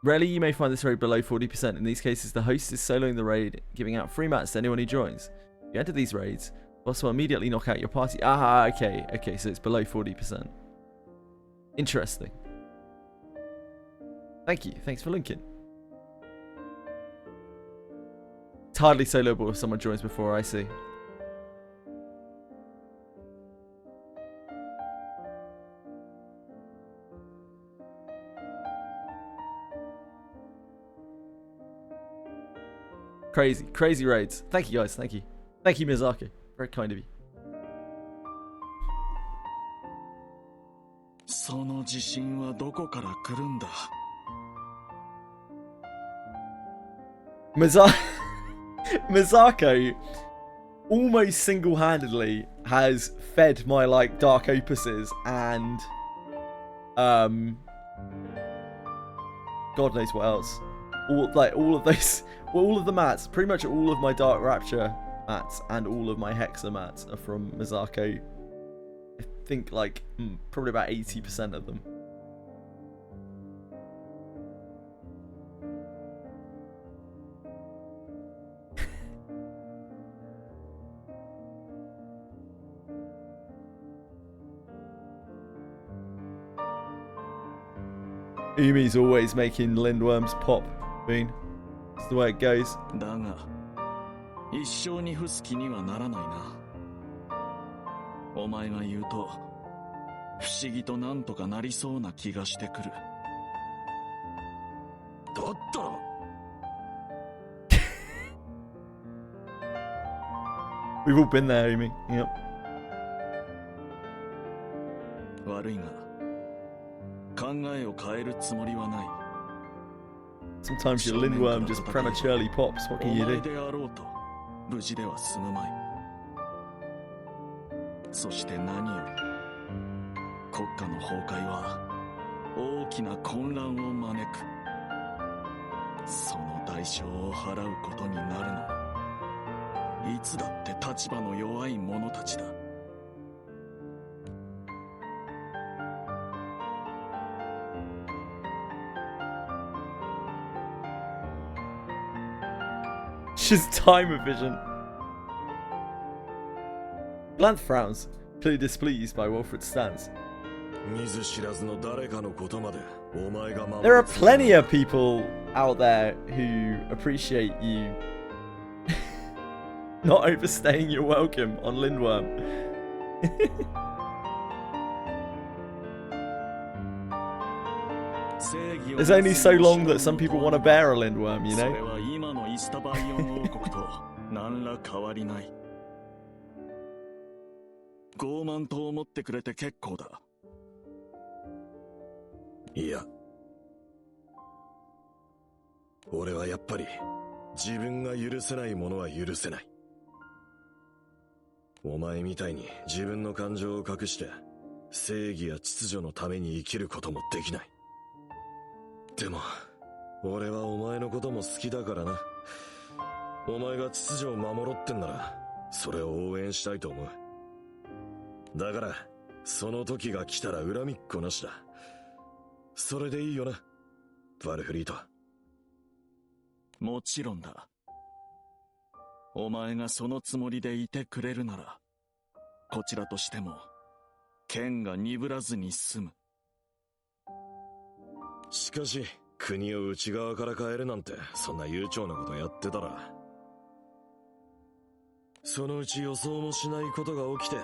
Rarely you may find this raid below 40%. In these cases, the host is soloing the raid, giving out free mats to anyone who joins. If you enter these raids, boss will immediately knock out your party. Ah, okay, so it's below 40%. Interesting. Thank you, thanks for linking. It's hardly soloable if someone joins before, I see. Crazy raids. Thank you guys, thank you. Thank you, Miyazaki. Very kind of you. その自信はどこから来るんだ Misako almost single-handedly has fed my like dark opuses and God knows what else. All of the mats, pretty much all of my Dark Rapture mats and all of my Hexa mats are from Misako. I think like probably about 80% of them. Umi's always making Lindworms pop, Boone. That's the way it goes. だが一生に付す気にはならないな。お前が言うと不思議となんとかなりそうな気がしてくる。だったらWe've all been there, Umi. Yep. 悪いが考えを変えるつもりはない。 Sometimes your Lindworm just prematurely pops. What can you お前 do? であろうと無事では済むまい。そして何より国家の崩壊は大きな混乱を招く。その代償を払うことになるのはいつだって立場の弱い者たちだ。She's time vision. Glanth frowns, clearly displeased by Wilfred's stance. There are plenty of people out there who appreciate you not overstaying your welcome on Lindworm. There's only so long that some people want to bear a Lindworm, you know? 傲慢と思ってくれて結構だ。いや、俺はやっぱり自分が許せないものは許せない。お前みたいに自分の感情を隠して正義や秩序のために生きることもできない。でも俺はお前のことも好きだからな。お前が秩序を守ろってんならそれを応援したいと思う。だからその時が来たら恨みっこなしだ。それでいいよな、バルフリート。もちろんだ。お前がそのつもりでいてくれるならこちらとしても剣が鈍らずに済む。しかし国を内側から変えるなんてそんな悠長なことやってたらそのうち予想もしないことが起きて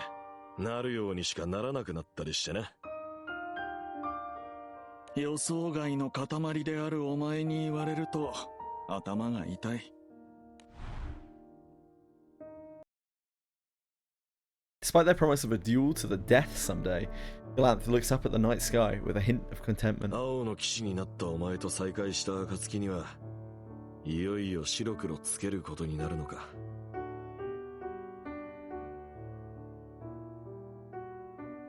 なるようにしかならなくなったりしてね。予想外の塊であるお前に言われると頭が痛い。Despite their promise of a duel to the death someday, Glanth looks up at the night sky with a hint of contentment. 青の騎士になったお前と再会した暁にはいよいよ白黒つけることになるのか。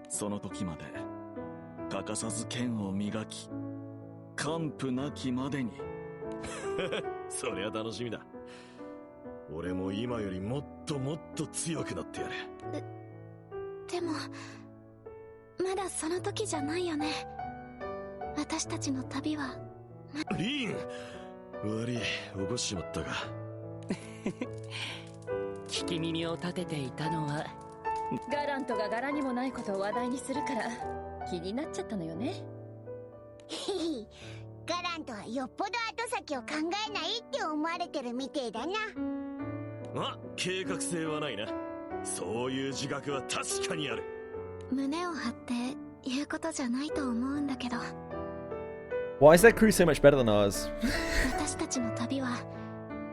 その時まで欠かさず剣を磨き完膚なきまでにそりゃ楽しみだ。俺も今よりもっともっと強くなってやる。でもまだその時じゃないよね。私たちの旅はリーン、悪い、起こしちまったが聞き耳を立てていたのはガラントが柄にもないことを話題にするから気になっちゃったのよね。ガラントはよっぽど後先を考えないって思われてるみてえだな。あ、計画性はないな。そういう自覚は確かにある。胸を張って言うことじゃないと思うんだけど Why is their crew so much better than ours? 私たちの旅は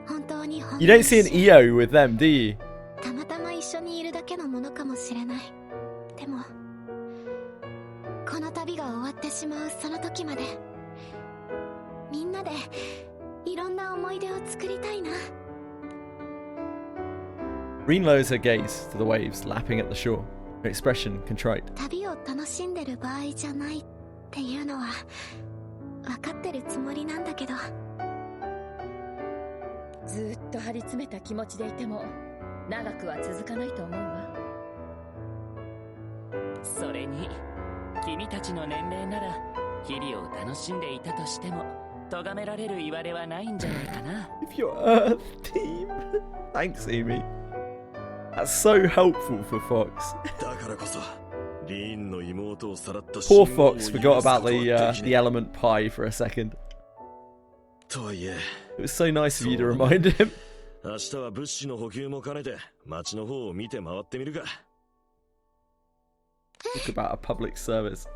本当に You don't see an EO with them, do you? たまたま一緒にいるだけのものかもしれない。でもこの旅が終わってしまうその時までみんなでいろんな思い出を作りたいな。 Reen lowers her gaze to the waves lapping at the shore, her expression contrite. 旅を楽しんでる場合じゃないっていうのは分かってるつもりなんだけど、ずっと張り詰めた気持ちでいても長くは続かないと思うわ。それに君たちの年齢なら日々を楽しんでいたとしても咎められる言われはないんじゃないかな。 If you're Earth team. Thanks, Amy. That's so helpful for Fox. だからこそ Poor Fox forgot about the element pie for a second. It was so nice of you to remind him. 明日は物資の補給も兼ねて町の方を見て回ってみるか。 Talk about a public service.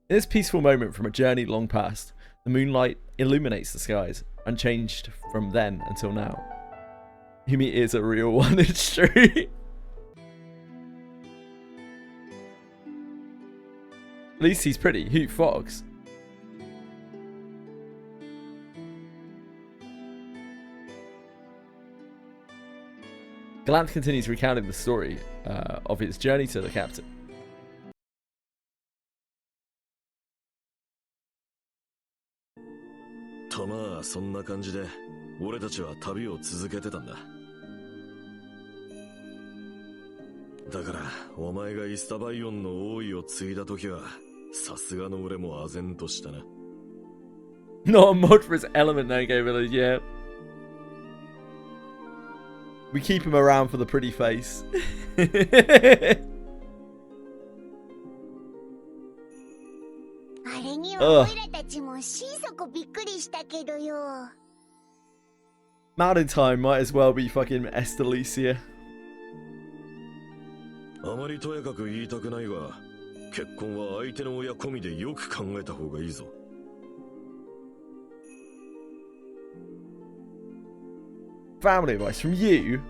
In this peaceful moment from a journey long past, the moonlight illuminates the skies, unchanged from then until now. Yumi is a real one, it's true. At least he's pretty. Who, Fox? Galanth continues recounting the story of his journey to the captain. Tama, そんな感じで俺たちは旅を続けてたんだ。だからお前がイスタバイオンの王位を継いだ時はさすがの俺も唖然としたな。Not a mod for his element though, Gabriel, yeah. We keep him around for the pretty face. あれにはオイラたちも心底びっくりしたけどよ。Mountain time might as well be fucking Estelicia. あまりとやかく言いたくないが、結婚は相手の親込みでよく考えた方がいいぞ。Family advice from you?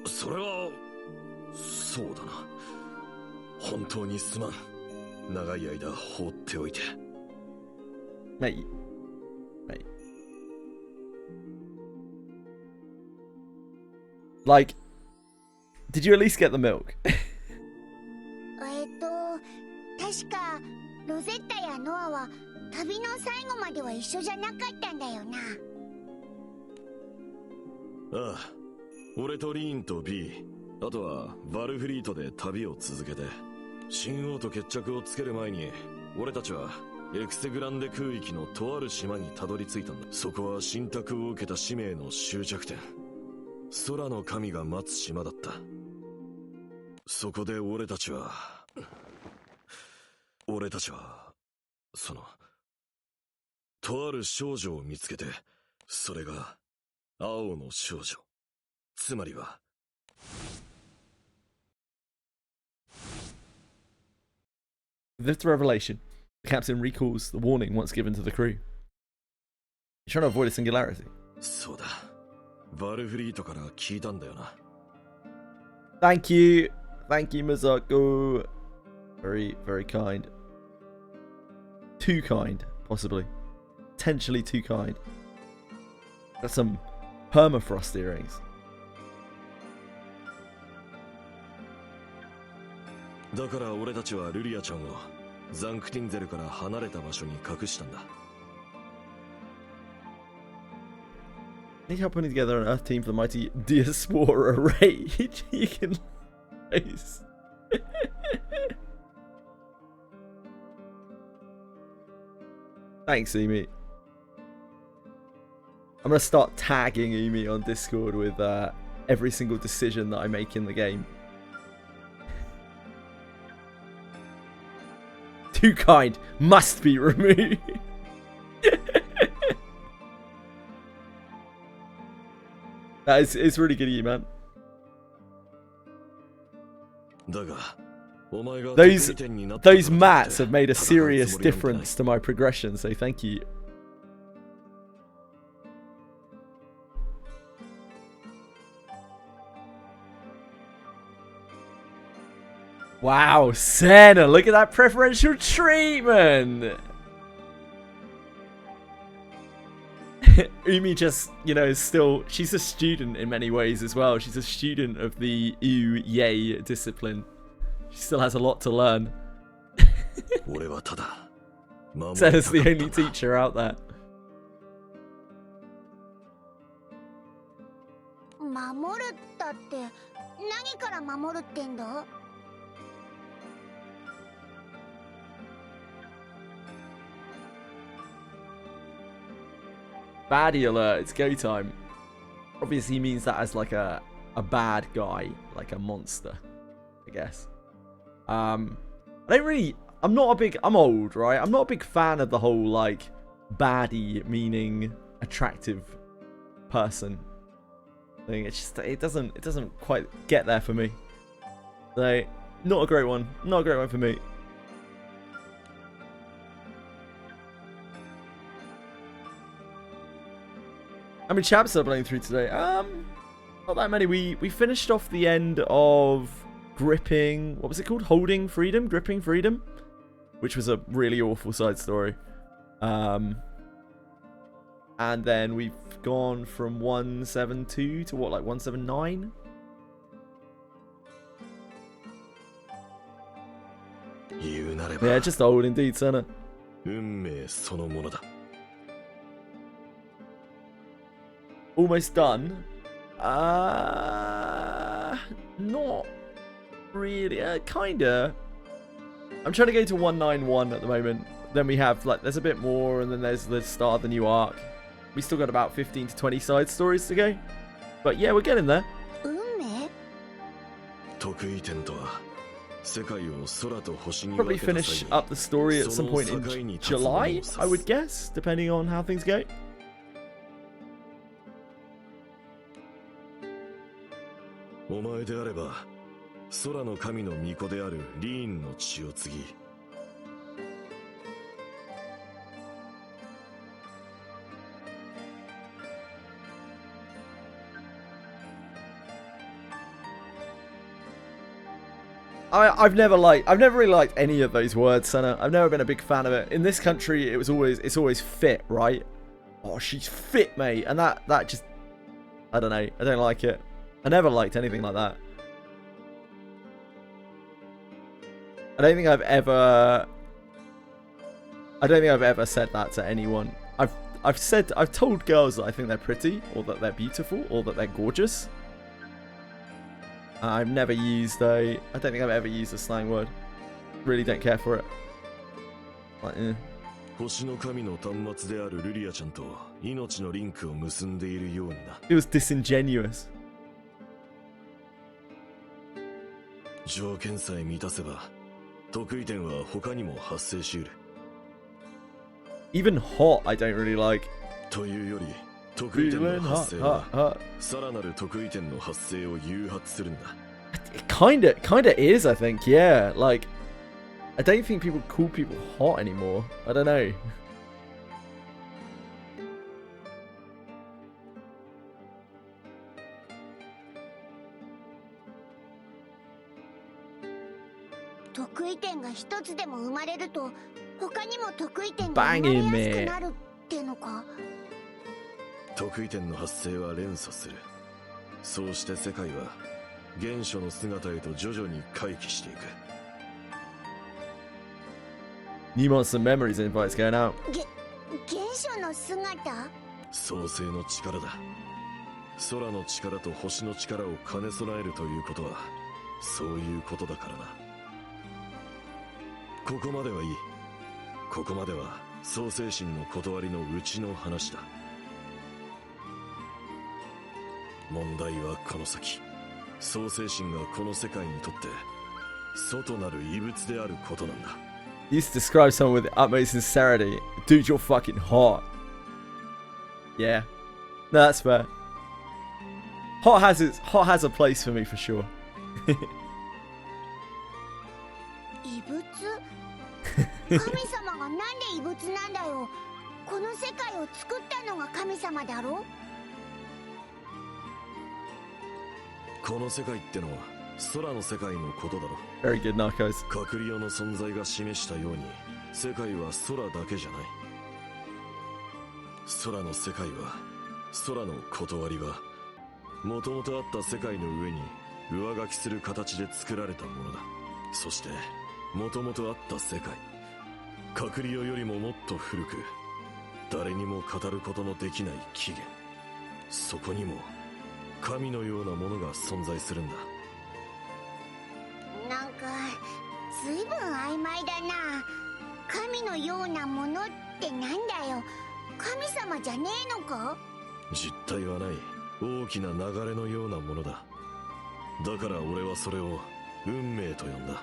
それはそうだな。本当にすまん。長い間放っておいて。Mate. Like, did you at least get the milk? 確かロゼッタやノアは旅の最後までは一緒じゃなかったんだよな。ああ、俺とリーンと B、 あとはバルフリートで旅を続けて、新王と決着をつける前に俺たちはエクセグランデ空域のとある島にたどり着いたんだ。そこは信託を受けた使命の終着点、空の神が待つ島だった。そこで俺たちはそのとある少女を見つけて、それが青の少女、つまりはThis revelation, the captain recalls the warning once given to the crew. He's trying to avoid a singularity. そうだ、バルフリートから聞いたんだよな。Thank you, Mazako. Very, very kind. Too kind, possibly. Potentially too kind. That's some permafrost earrings. だから俺たちはルリアちゃんをザンクティンゼルから離れた場所に隠したんだ。I think how putting together an Earth team for the mighty Diaspora Rage you can face. Thanks, Emi. I'm gonna start tagging Emi on Discord with every single decision that I make in the game. Too kind must be removed. It's really good of you, man. Those mats have made a serious difference to my progression, so thank you. Wow, Senna, look at that preferential treatment! Umi just, you know, is still, she's a student in many ways as well. She's a student of the Yay discipline. She still has a lot to learn. Senna's the only teacher out there. 守るったって何から守るってんだ? Baddie alert, it's go time. Obviously he means that as like a a bad guy, like a monster, I guess. I'm old, right? I'm not a big fan of the whole, like, baddie meaning attractive person thing. It's just, it doesn't quite get there for me. So, not a great one. Not a great one for me. How many chapters are playing through today? Not that many. We finished off the end of Gripping. What was it called? Holding Freedom? Gripping Freedom? Which was a really awful side story. And then we've gone from 172 to what, like 179? Yeah, just old indeed, Senna. Almost done. Not really. Kinda. I'm trying to go to 191 at the moment. Then we have, like, there's a bit more, and then there's the start of the new arc. We still got about 15 to 20 side stories to go. But yeah, we're getting there. Probably finish up the story at some point in July, I would guess, depending on how things go. I've never really liked any of those words, Senna. I've never been a big fan of it. In this country, it's always fit, right? Oh, she's fit, mate. And that just, I don't know. I don't like it. I never liked anything like that. I don't think I've ever said that to anyone. I've told girls that I think they're pretty, or that they're beautiful, or that they're gorgeous. I've never used I don't think I've ever used a slang word. Really don't care for it. Like, eh. It was disingenuous. Even hot, I don't really like. Feeling hot. It kinda is, I think, yeah. Like, I don't think people call people hot anymore. I don't know. Banging me. 得意点の発生は連鎖する。そうして世界は原初の姿へと徐々に回帰していく。New Monster Memories invites going out. 原初の姿？創世の力だ。空の力と星の力を兼ね備えるということはそういうことだからな。ここまではいい。ここまでは創世神の断りのうちの話だ。問題はこの先、創世神がこの世界にとって外なる異物であることなんだ。You used to describe someone with the utmost sincerity. Dude, you're fucking hot. Yeah. No, that's fair. Hot has a place for me for sure. 異物？神様がなんで異物なんだよ。この世界を作ったのが神様だろ。この世界ってのは空の世界のことだろ。Very good, Narcos. 隔離用の存在が示したように、世界は空だけじゃない。空の世界は、空の断りは、もともとあった世界の上に上書きする形で作られたものだ。そして、もともとあった世界、隔離用よりももっと古く、誰にも語ることのできない起源。そこにも、神のようなものが存在するんだ。なんかずいぶん曖昧だな。神のようなものってなんだよ。神様じゃねえのか？実体はない大きな流れのようなものだ。だから俺はそれを運命と呼んだ。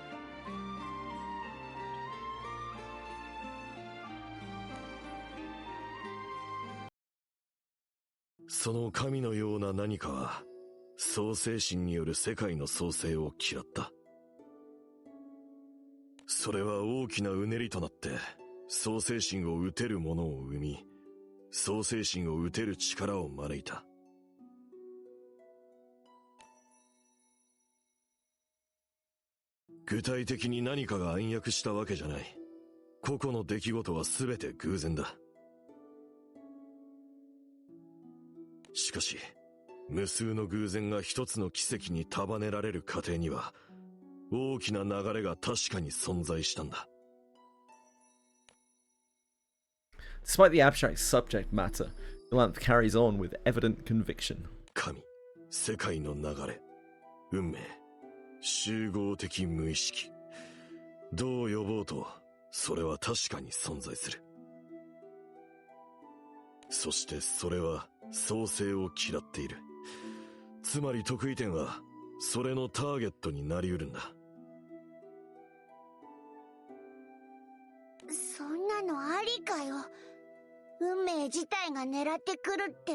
その神のような何かは創世神による世界の創生を嫌った。それは大きなうねりとなって創世神を討てる者を生み、創世神を討てる力を招いた。具体的に何かが暗躍したわけじゃない。個々の出来事は全て偶然だ。しかし、無数の偶然が一つの奇跡に束ねられる過程には、大きな流れが確かに存在したんだ。Despite the abstract subject matter, Galanth carries on with evident conviction. 神、世界の流れ、運命、集合的無意識。どう呼ぼうと、それは確かに存在する。そしてそれは創生を嫌っている。つまり得意点は、それのターゲットになりうるんだ。そんなのありかよ。運命自体が狙ってくるって。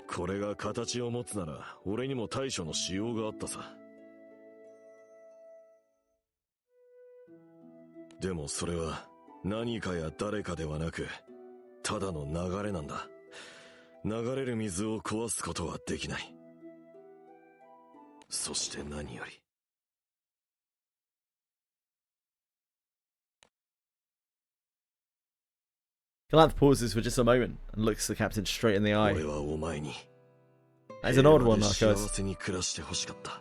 これが形を持つなら、俺にも対処のしようがあったさ。でもそれは、何かや誰かではなく、ただの流れなんだ。流れる水を壊すことはできない。そして何より。Galanth pauses for just a moment and looks the captain straight in the eye. 俺はお前に That's an odd one, I 幸 suppose. せに暮らしてほしかった。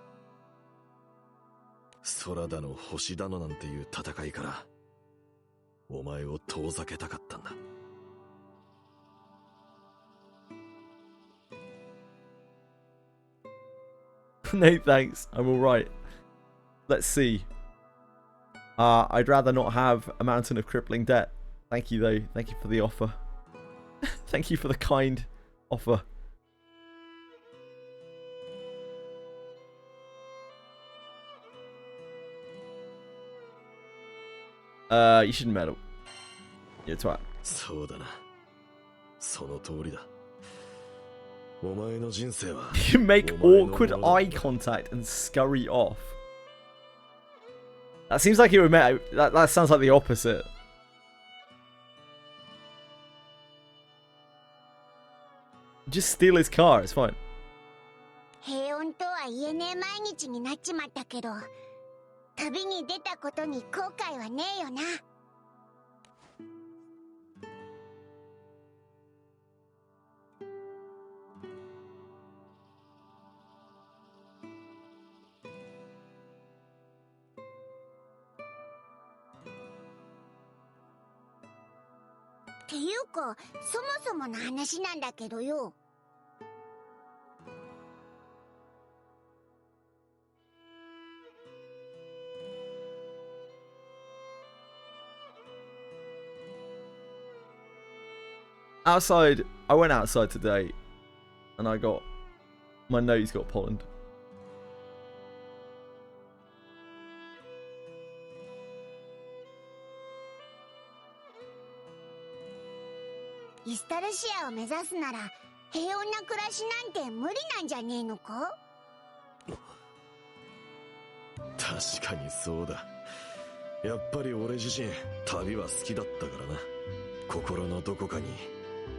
空だの星だのなんていう戦いから、お前を遠ざけたかったんだ。No thanks, I'm alright. Let's see. I'd rather not have a mountain of crippling debt. Thank you though, thank you for the offer. Thank you for the kind offer. You shouldn't meddle. You're a twat. そうだな。その通りだ。お前の人生は You make awkward eye contact and scurry off. That seems like you were met. That sounds like the opposite. Just steal his car, it's fine. 平穏とは言えねえ毎日になっちまったけど、旅に出たことに後悔はねえよな。っていうか、そもそもの話なんだけどよ。Outside, I went outside today, and my nose got pollened. East イスタルシアを目指すなら平穏な暮らしなんて無理なんじゃねえのか？確かにそうだ。やっぱり俺自身旅は好きだったからな。心のどこかに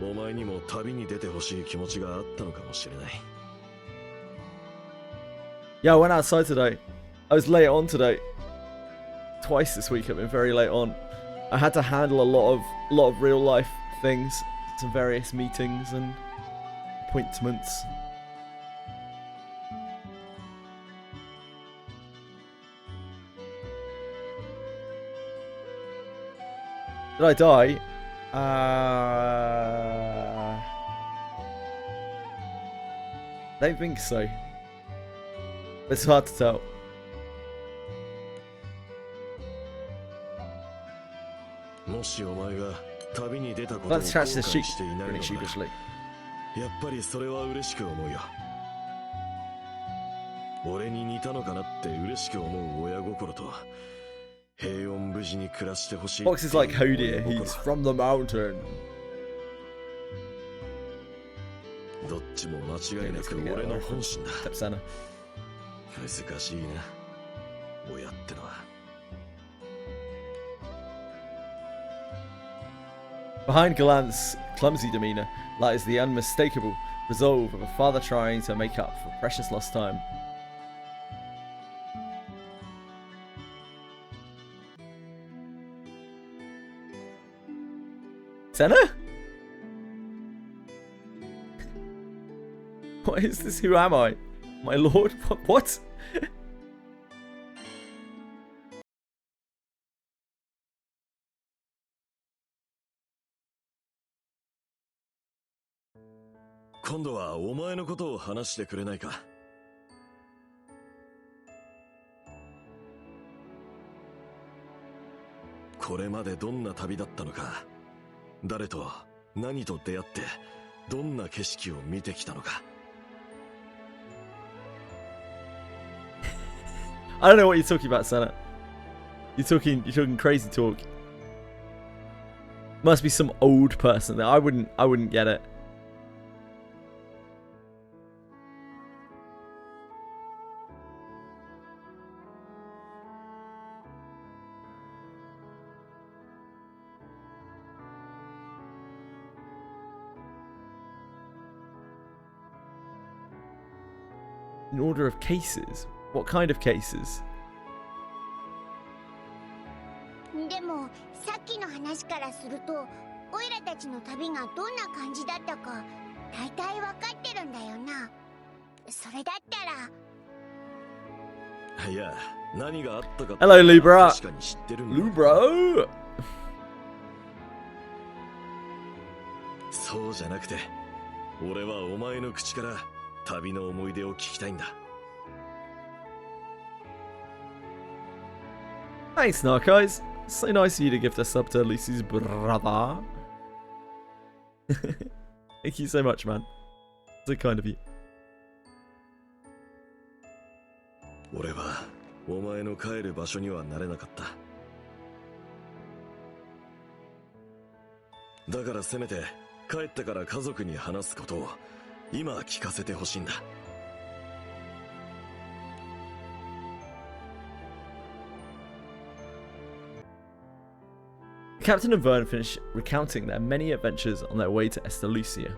お前にも旅に出てほしい気持ちがあったのかもしれない。Yeah, I went outside today. I was late on today. Twice this week I've been very late on. I had to handle a lot of real life things, some various meetings and appointments. Did I die? Don't think so. It's hard to tell. Let's scratch the sheep pretty sheepishly. やっぱりそれは嬉しく思うよ。俺に似たのかなって嬉しく思う親心と、平穏無事に暮らしてほしい。Fox is like, oh dear, he's from the mountain. どっちも間違いなく俺の本心だ。難しいな、親ってのは。Behind Gallant's clumsy demeanor lies the unmistakable resolve of a father trying to make up for precious lost time. Senna? What is this? Who am I? My lord? What?今度はお前のことを話してくれないか。これまでどんな旅だったのか、誰と何と出会ってどんな景色を見てきたのか。I don't know what you're talking about, Senna. You're talking crazy talk. Must be some old person there. I wouldn't get it. In order of cases? What kind of cases? でもさっきの話からすると、オイラたちの旅がどんな感じだったか大体わかってるんだよな。それだったら。いや、何があったか Hello, Libra. 確かに知ってるんだ。Libra. そうじゃなくて、俺はお前の口から旅の思い出を聞きたいんだ。Thanks, Narcos. So nice of you to give the sub to Lucy's brother. Thank you so much, man. So kind of you. 俺はお前の帰る場所にはなれなかった。だからせめて帰ってから家族に話すことを今聞かせてほしいんだ。The captain and Vern finish recounting their many adventures on their way to Estalucia.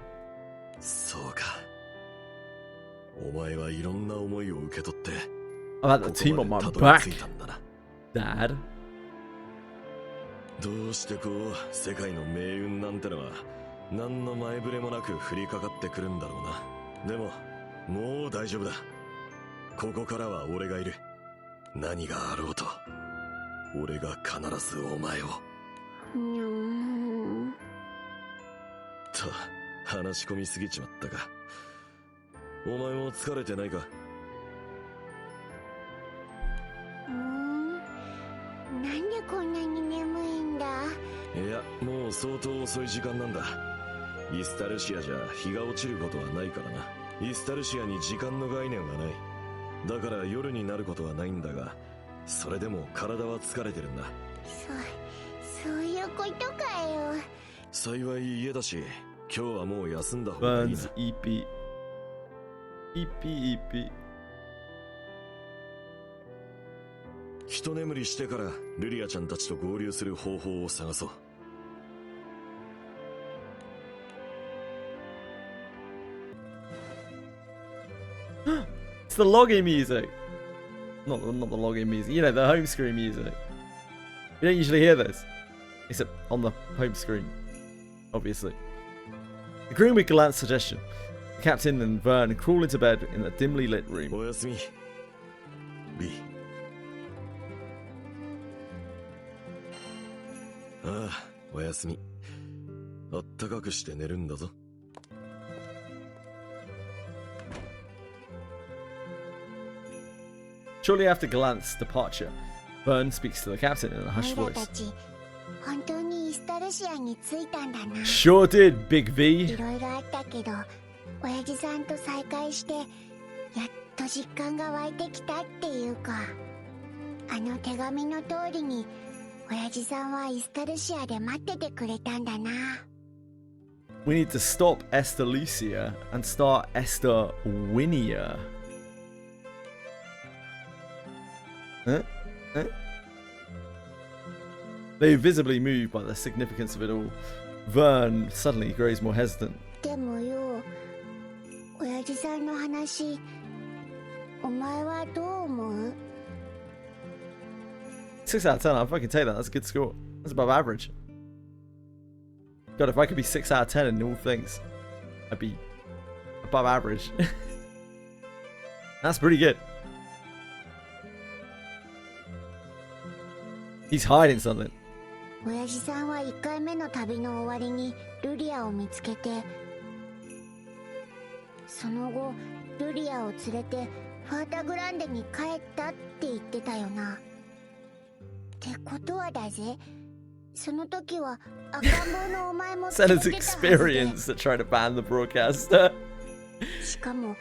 そうか。お前はいろんな思いを受け取って。I've had the team on my back, Dad. どうしてこう世界の命運なんてのは何の前触れもなく降りかかってくるんだろうな。でももう大丈夫だ。ここからは俺がいる。何があろうと俺が必ずお前を。と話し込みすぎちまったか。お前も疲れてないか。なんでこんなに眠いんだ。いや、もう相当遅い時間なんだ。イスタルシアじゃ日が落ちることはないからな。イスタルシアに時間の概念はない。だから夜になることはないんだが、それでも体は疲れてるんだ。そういうことかよ。幸い家だし、今日はもう休んだ方がいいな。Vern's EP. EP. 一眠りしてからルリアちゃんたちと合流する方法を探そう。It's the login music. Not the login music. You know, the home screen music. You don't usually hear this, except on the home screen, obviously. Agreeing with Gallant's suggestion, the captain and Vern crawl into bed in a dimly lit room. おやすみ、B。ああ、おやすみ。あったかくして寝るんだぞ。Shortly after Gallant's departure, Vern speaks to the captain in a hushed voice. 本当にイスタルシアに着いたんだな。Sure did, Big V. いろいろあったけど、親父さんと再会して、やっと実感が湧いてきたっていうか、あの手紙の通りに親父さんはイスタルシアで待っててくれたんだな。 We need to stop Esther Lucia and start Esther Winia. Huh? Huh? They visibly moved by the significance of it all. Vern suddenly grows more hesitant. でもよ、親父さんの話、お前はどう思う？ 6 out of 10, I'll fucking take that. That's a good score. That's above average. God, if I could be 6 out of 10 in all things, I'd be above average. That's pretty good. He's hiding something. 親父さんは1回目の旅の終わりにルリアを見つけて、その後ルリアを連れてファータグランデに帰ったって言ってたよな。ってことはだぜ、その時は赤ん坊のお前も連れ Senna's てたはずで、 experience to try to ban the broadcaster. しかも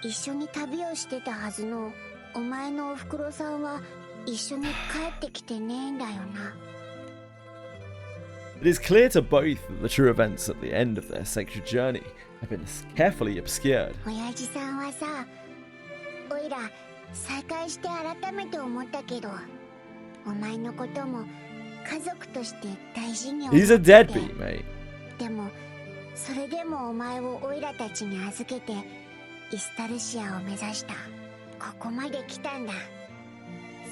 一緒に旅をしてたはずのお前のおふくろさんは一緒に帰ってきてねえんだよな。 It is clear to both that the true events at the end of their sacred journey have been carefully obscured. 親父さんはさ、おいら再会して改めて思ったけど、お前のことも家族として大事に思って He's a deadbeat, mate. でもそれでもお前をおいらたちに預けてイスタルシアを目指した。ここまで来たんだ。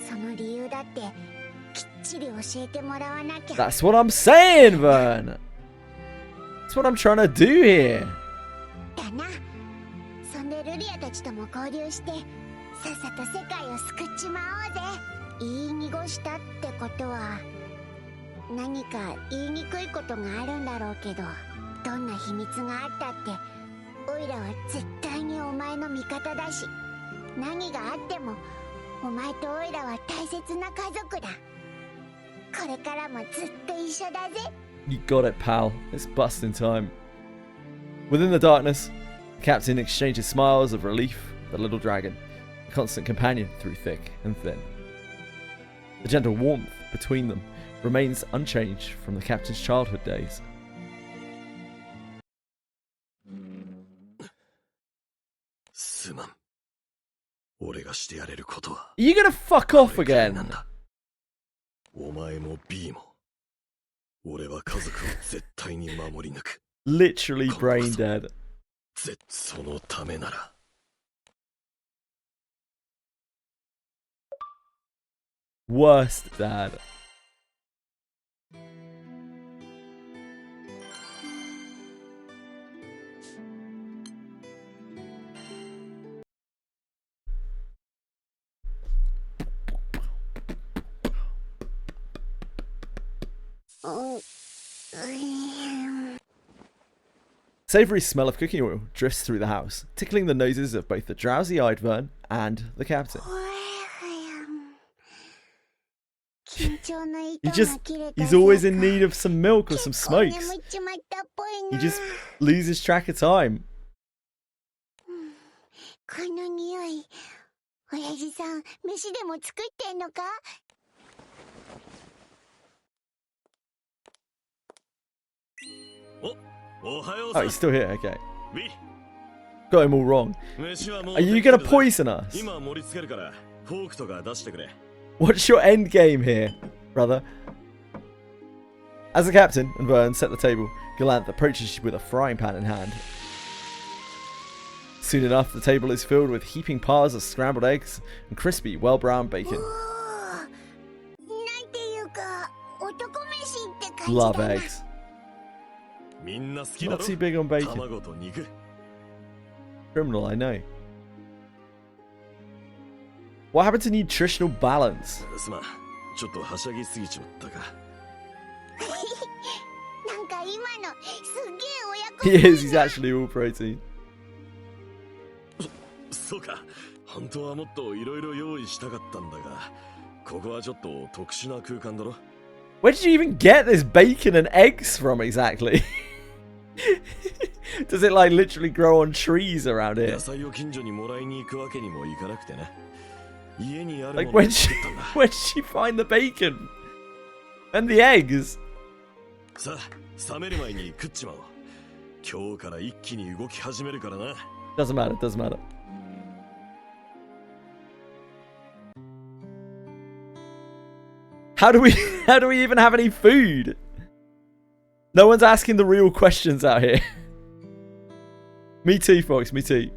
その理由だってきっちり教えてもらわなきゃ。 That's what I'm saying, Vern. That's what I'm trying to do here. だな。そんでルリアたちとも交流してさっさと世界を救っちまおうぜ。言い濁したってことは何か言いにくいことがあるんだろうけど、どんな秘密があったってオイラは絶対にお前の味方だし、何があってもお前とオイラは大切な家族だ。これからもずっと一緒だぜ。 You got it, pal. It's busting time. Within the darkness, the captain exchanges smiles of relief with the little dragon, a constant companion through thick and thin. The gentle warmth between them remains unchanged from the captain's childhood days. Are you gonna fuck off again? お前も B も俺は家族を絶対に守り抜く。 Literally brain dead. そのためなら Worst dad. Savory smell of cooking oil drifts through the house, tickling the noses of both the drowsy-eyed Vern and the captain. He's always in need of some milk or some smokes. He just loses track of time. この匂い、親父さん、飯でも作ってんのか？ Oh, he's still here, okay. Got him all wrong. Are you gonna poison us? What's your end game here, brother? As the captain and Vern set the table, Galanth approaches you with a frying pan in hand. Soon enough, the table is filled with heaping piles of scrambled eggs and crispy, well-browned bacon. Love eggs. Not too big on bacon. Criminal, I know. What happened to nutritional balance? He is, he's actually all protein. Where did you even get this bacon and eggs from exactly? Does it like literally grow on trees around here? 野菜を近所にもらいに行くわけにもいかなくてね。家にある Like もの when を she 作ったんだ。 when did she find the bacon and the eggs? さあ、冷める前に食っちまおう。今日から一気に動き始めるからな。Doesn't matter, doesn't matter. How do we even have any food? No one's asking the real questions out here. Me too, folks, me too.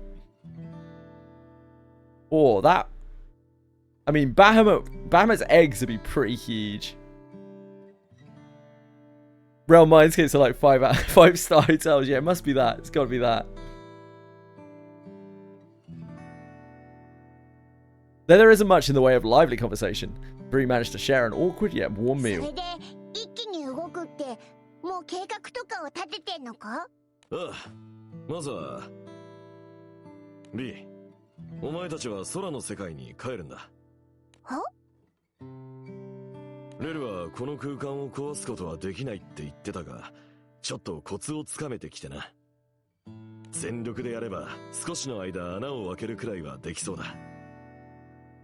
Oh, that... I mean, Bahamut's eggs would be pretty huge. Realm Mindscapes are like 5-star hotels. Yeah, it must be that. It's got to be that. Though there isn't much in the way of lively conversation, Bree managed to share an awkward yet warm meal. 一気に動くってもう計画とかを立ててんのか？ああ、まずはリー、お前たちは空の世界に帰るんだ。は？レルはこの空間を壊すことはできないって言ってたが、ちょっとコツをつかめてきてな。全力でやれば少しの間穴を開けるくらいはできそうだ。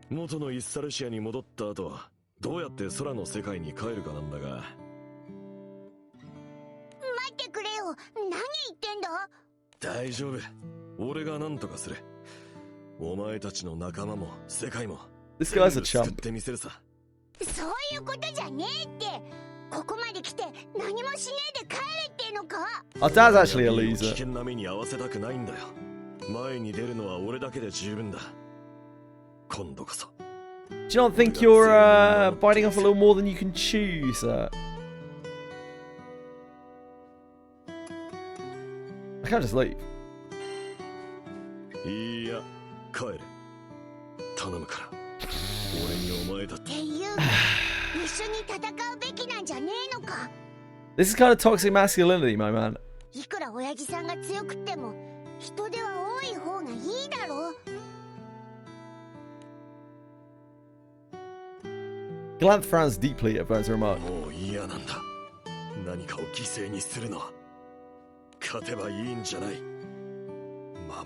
元のイッサルシアに戻った後、どうやって空の世界に帰るかなんだが。待ってくれよ、何言ってんだ？大丈夫、俺が何とかする。お前たちの仲間も世界も This guy's a 作っ chump. てみせるさ。そういうことじゃねえって。ここまで来て何もしねえで帰れってのか？ Our dad's actually a 危 loser. 険な目に合わせたくないんだよ。前に出るのは俺だけで十分だ。今度こそ。Do you not think you're biting off a little more than you can chew, sir? I can't just leave. いや、帰る。頼むから。俺にお前だって。っていうか一緒に戦うべきなんじゃねえのか？ This is kind of toxic masculinity, my man. いくら親父さんが強くっても人手は多い方がいいだろう。Glanth frowns deeply at Vern's remark. もう嫌なんだ。何かを犠牲にするのは勝てばいいんじゃない。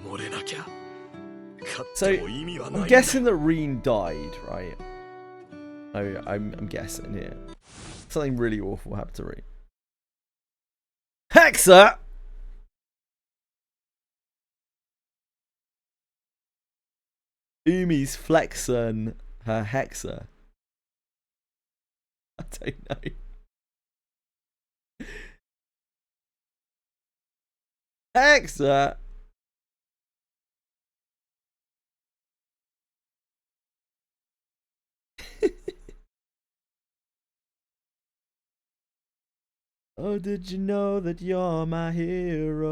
守れなきゃ。 So, I'm guessing that Reen died, right? I'm guessing here. Something really awful happened to Reen. Hexa! Umi's flexing her Hexa. I don't know. Hexa! Oh, did you know that you're my hero?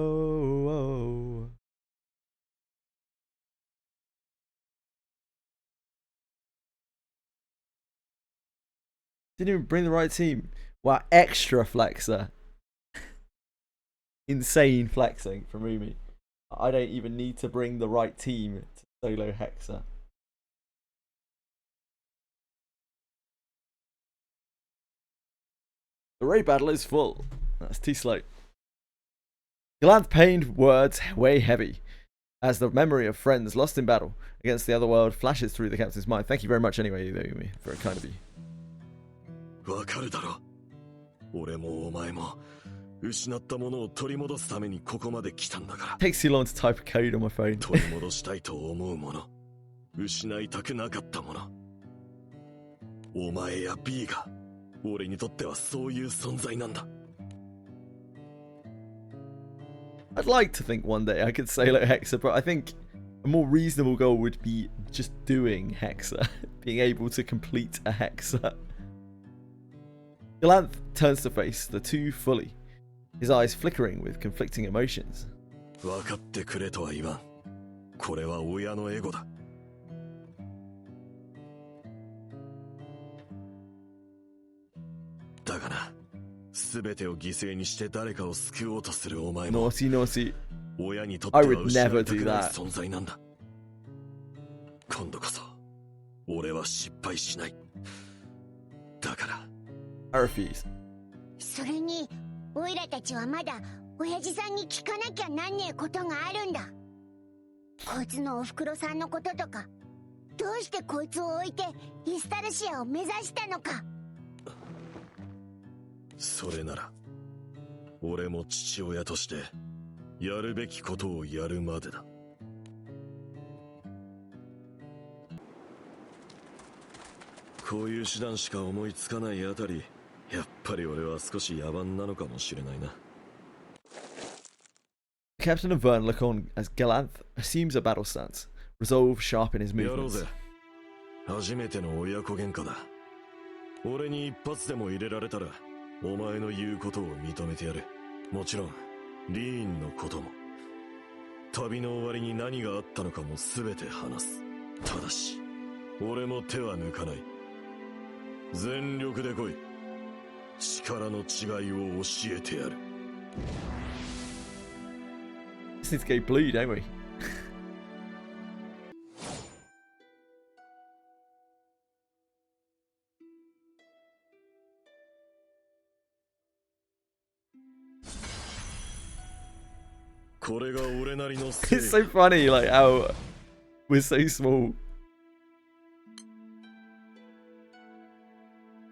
Didn't even bring the right team. Wow, extra flexer. Insane flexing from Umi. I don't even need to bring the right team to solo Hexa. The raid battle is full. That's too slow. Glanth pained words weigh heavy as the memory of friends lost in battle against the other world flashes through the captain's mind. Thank you very much anyway, Umi. Very kind of you. わかるだろ。俺もお前も失ったものを取り戻すためにここまで来たんだから。Takes too long to type a code on my phone. 取り戻したいと思うもの、失いたくなかったもの。お前や B が俺にとってはそういう存在なんだ。I'd like to think one day I could solo Hexa, but I think a more reasonable goal would be just doing Hexa, being able to complete a Hexa. Glanth turns to face the two fully, his eyes flickering with conflicting emotions. 分かってくれとは言わん。これは親のエゴだ。だがな、全てを犠牲にして誰かを救おうとするお前も Naughty, naughty. 親にとっては I would 失 never いた do くない that. 存在なんだ。今度こそ俺は失敗しない。だから I refuse. それにオイラたちはまだ親父さんに聞かなきゃなんねえことがあるんだ。こいつのおふくろさんのこととか、どうしてこいつを置いてイスタルシアを目指したのか。それなら俺も父親としてやるべきことをやるまでだ。こういう手段しか思いつかないあたり、やっぱり俺は少し野蛮なのかもしれないな。Captain of Vern Lacon as Galanth assumes a battle stance, resolve sharp in his やろう movements. ぜ。初めての親子喧嘩だ。俺に一発でも入れられたらお前の言うことを認めてやる。もちろんリーンのことも。旅の終わりに何があったのかも全て話す。ただし俺も手は抜かない。全力で来い。力の違いを教えてやる。Just need to go blue, don't we? これが俺なりの It's so funny, like how we're so small.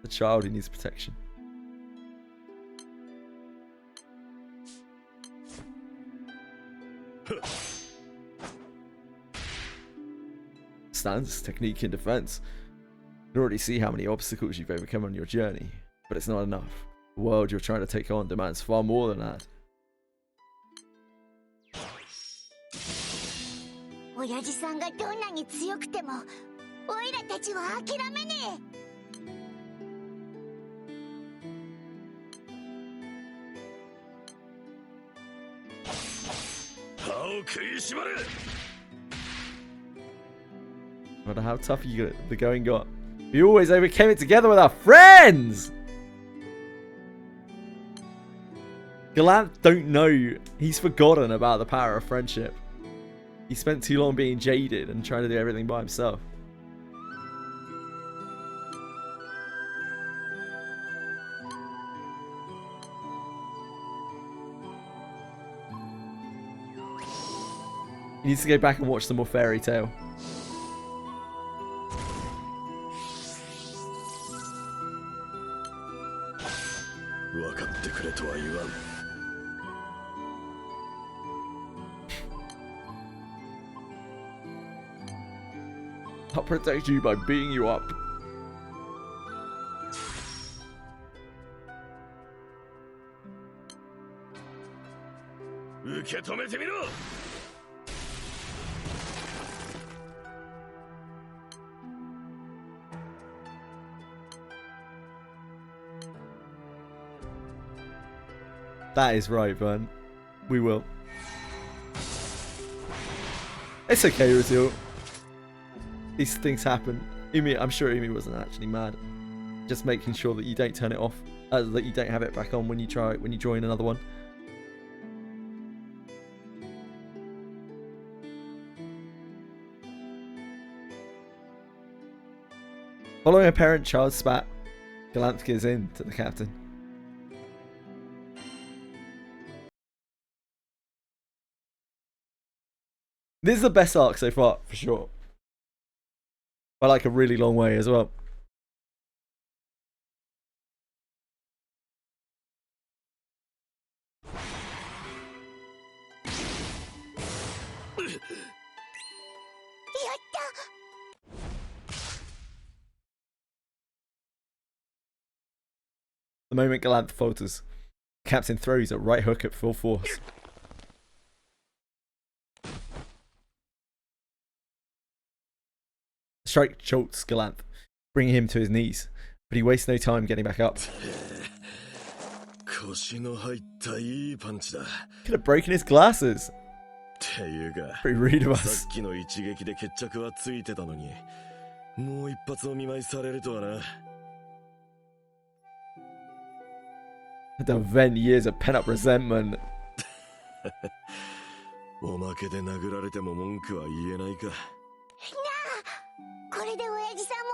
The child who needs protection. Stance, technique, and defense. You can already see how many obstacles you've overcome on your journey, but it's not enough. The world you're trying to take on demands far more than that. 親父さんがどんなに強くてもオイラたちは諦めねえ。歯を食いしばれ。 No matter how tough the going got, we always overcame it together with our friends! Galanth don't know. He's forgotten about the power of friendship. He spent too long being jaded and trying to do everything by himself. He needs to go back and watch some more Fairy Tale. I'll protect you by beating you up. That is right, Vern. We will. It's okay, Razil. These things happen. I'm sure Umi wasn't actually mad. Just making sure that you don't turn it off, that you don't have it back on when you join another one. Following a parent-child spat, Galanth gives in to the captain. This is the best arc so far, for sure. By like a really long way as well. The moment Galanth falters, Captain throws a right hook at full force. Strike jolts Galanth, bringing him to his knees, but he wastes no time getting back up. Could have broken his glasses. Pretty rude of us. To vent years of pent-up resentment. おまけで殴られても文句は言えないか。これで親父さんも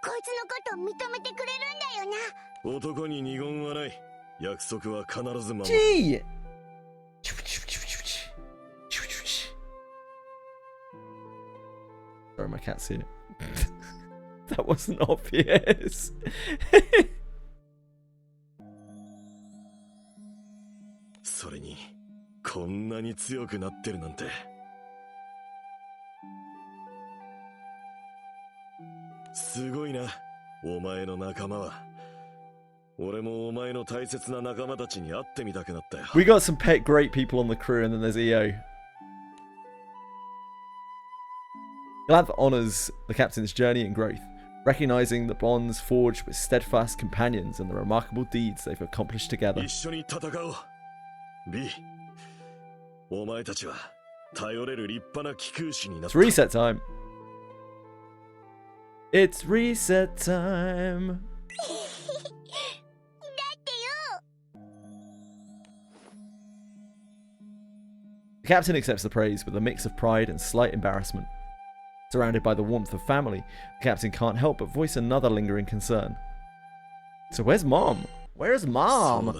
こいつのことを認めてくれるんだよな。男に二言はない。約束は必ず守る。Gee! I can't see it. That wasn't obvious. それにこんなに強くなってるなんて。すごいな、お前の仲間は。俺もお前の大切な仲間たちに会ってみたくなったよ。 We got some great people on the crew, and then there's EO. Glanth honors the captain's journey and growth, recognizing the bonds forged with steadfast companions and the remarkable deeds they've accomplished together. 一緒に戦おう。B、お前たちは頼れる立派な貴空士になった。 It's reset time. It's reset time. The captain accepts the praise with a mix of pride and slight embarrassment. Surrounded by the warmth of family, the captain can't help but voice another lingering concern. So where's Mom? Where's Mom?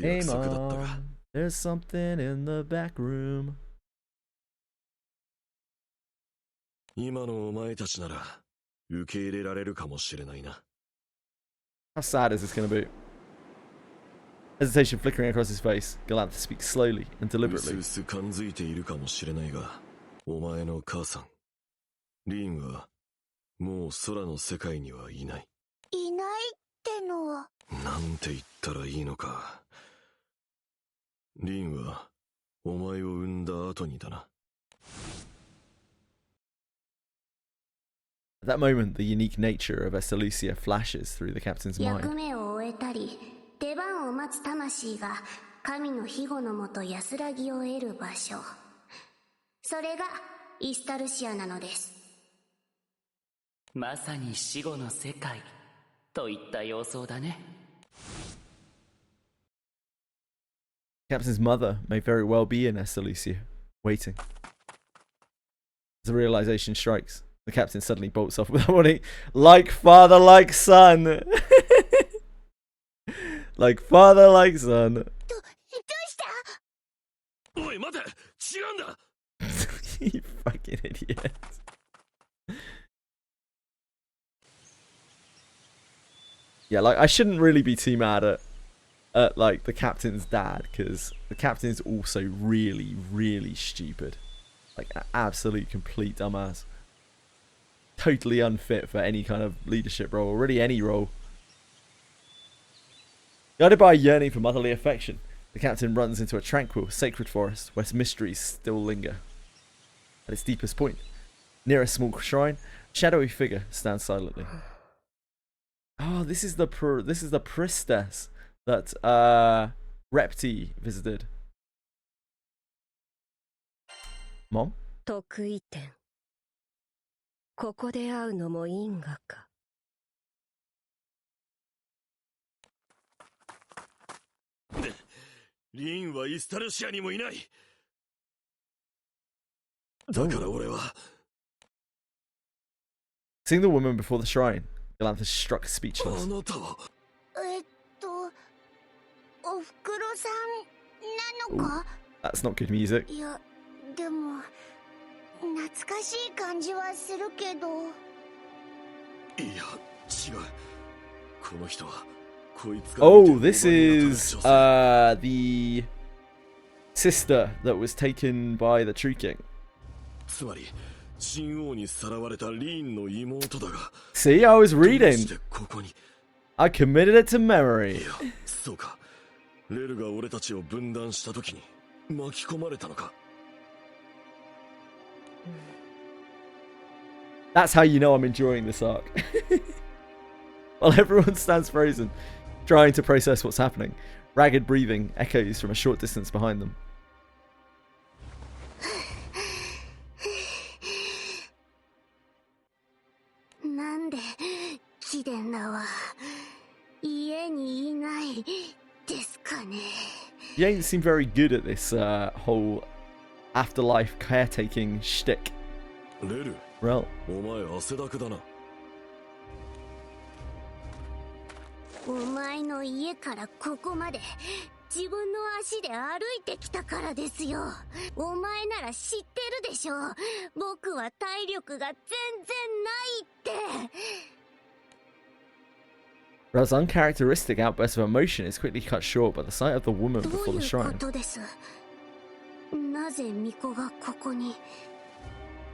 Hey Mom, there's something in the back room. 今のお前たちなら受け入れられるかもしれないな。 How sad is this going to be? Hesitation flickering across his face, Glanth speaks slowly and deliberately. うすうす感づいているかもしれないが、お前の母さん、リンはもう空の世界にはいない。いないってのは。なんて言ったらいいのか。リンはお前を産んだ後にだな。 At that moment, the unique nature of Estelucia flashes through the captain's 役 mind. 目を終えたり、出番を待つ魂が神の庇護のもと安らぎを得る場所。それがイスタルシアなのです。まさに死後の世界といった様相だね。 Captain's mother may very well be in Estelucia, waiting. As the realization strikes, the captain suddenly bolts off without warning. Like father, like son. Like father, like son. どうした？おい待て、違うんだ。 You fucking idiot. Yeah, like I shouldn't really be too mad at like the captain's dad, because the captain's also really, really stupid. Like an absolute complete dumbass. Totally unfit for any kind of leadership role, or really any role. Guided by a yearning for motherly affection, the captain runs into a tranquil, sacred forest where mysteries still linger. At its deepest point, near a small shrine, a shadowy figure stands silently. Oh, this is the priestess that Repti visited. Mom? 得意点。ここで会うのも因果か。リンはイスタルシアにもいない。だから俺は。 Seeing the woman before the shrine, Glanth is struck speechless. おふくろさんなのか？ That's not good music. いや、でも懐かしい感じはするけど。いや、違う。この人はこいつが。 Oh, this is the sister that was taken by the True King. つまり神王にさらわれたリーンの妹だが。 See, I was reading. ここに。 I committed it to memory. いや、そうか。レルが俺たちを分断した時に巻き込まれたのか。 That's how you know I'm enjoying this arc. While everyone stands frozen, trying to process what's happening, ragged breathing echoes from a short distance behind them. なんで貴殿らは家にいないですかね。 You ain't seem very good at this whole afterlife caretaking shtick. レル、 Well, お前汗だくだな。お前の家からここまで自分の足で歩いてきたからですよ。お前なら知ってるでしょ。僕は体力が全然ないって。Ra's uncharacteristic outburst of emotion is quickly cut short by the sight of the woman before the shrine. なぜ巫女がここに?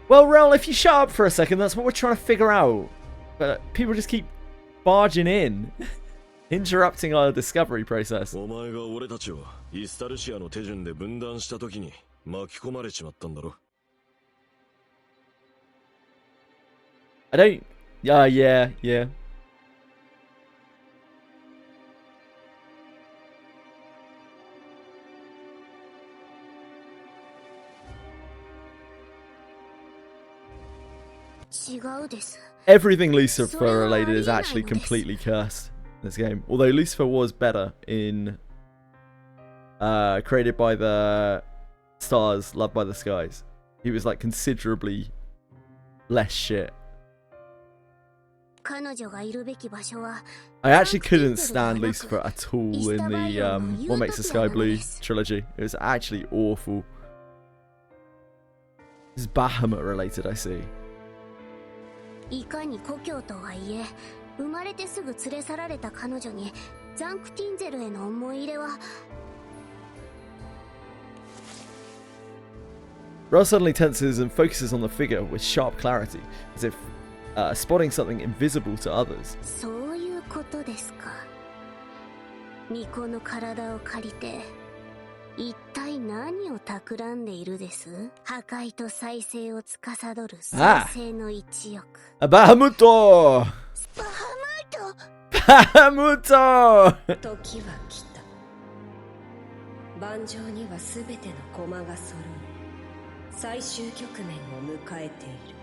Well, Rel, if you shut up for a second, that's what we're trying to figure out. But people just keep barging in, interrupting our discovery process. お前が俺たちをイスタルシアの手順で分断した時に巻き込まれちまったんだろ。I don't. Yeah. Everything Lucifer related is actually completely cursed in this game. Although Lucifer was better in created by the stars, loved by the skies. He was like considerably less shit. I actually couldn't stand Lucifer at all in the What Makes the Sky Blue trilogy. It was actually awful. This is Bahamut related, I see. いかに故郷とはいえ、生まれてすぐ連れ去られた彼女にザンクティンゼルへの思い入れは。Rel suddenly tenses and focuses on the figure with sharp clarity, as if spotting something invisible to others. そういうことですか。巫女の体を借りて、一体何を企んでいるです？破壊と再生を司る創世の一翼。Bahamut! Bahamut! 時は来た。盤上にはすべての駒が揃い、最終局面を迎えている。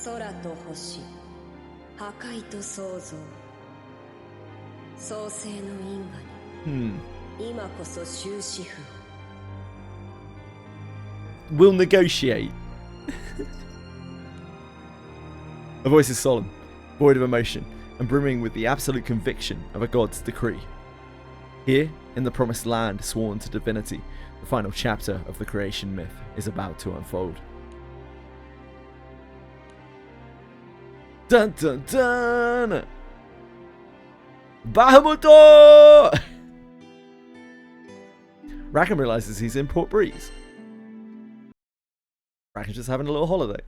空と星、破壊と創造、創世の因果に。今こそ終止符を。 We'll negotiate. Her voice is solemn, void of emotion, and brimming with the absolute conviction of a god's decree. Here, in the promised land sworn to divinity, the final chapter of the creation myth is about to unfold. Dun dun dun! Bahamut! Rackham realizes he's in Port Breeze. Rackham's just having a little holiday.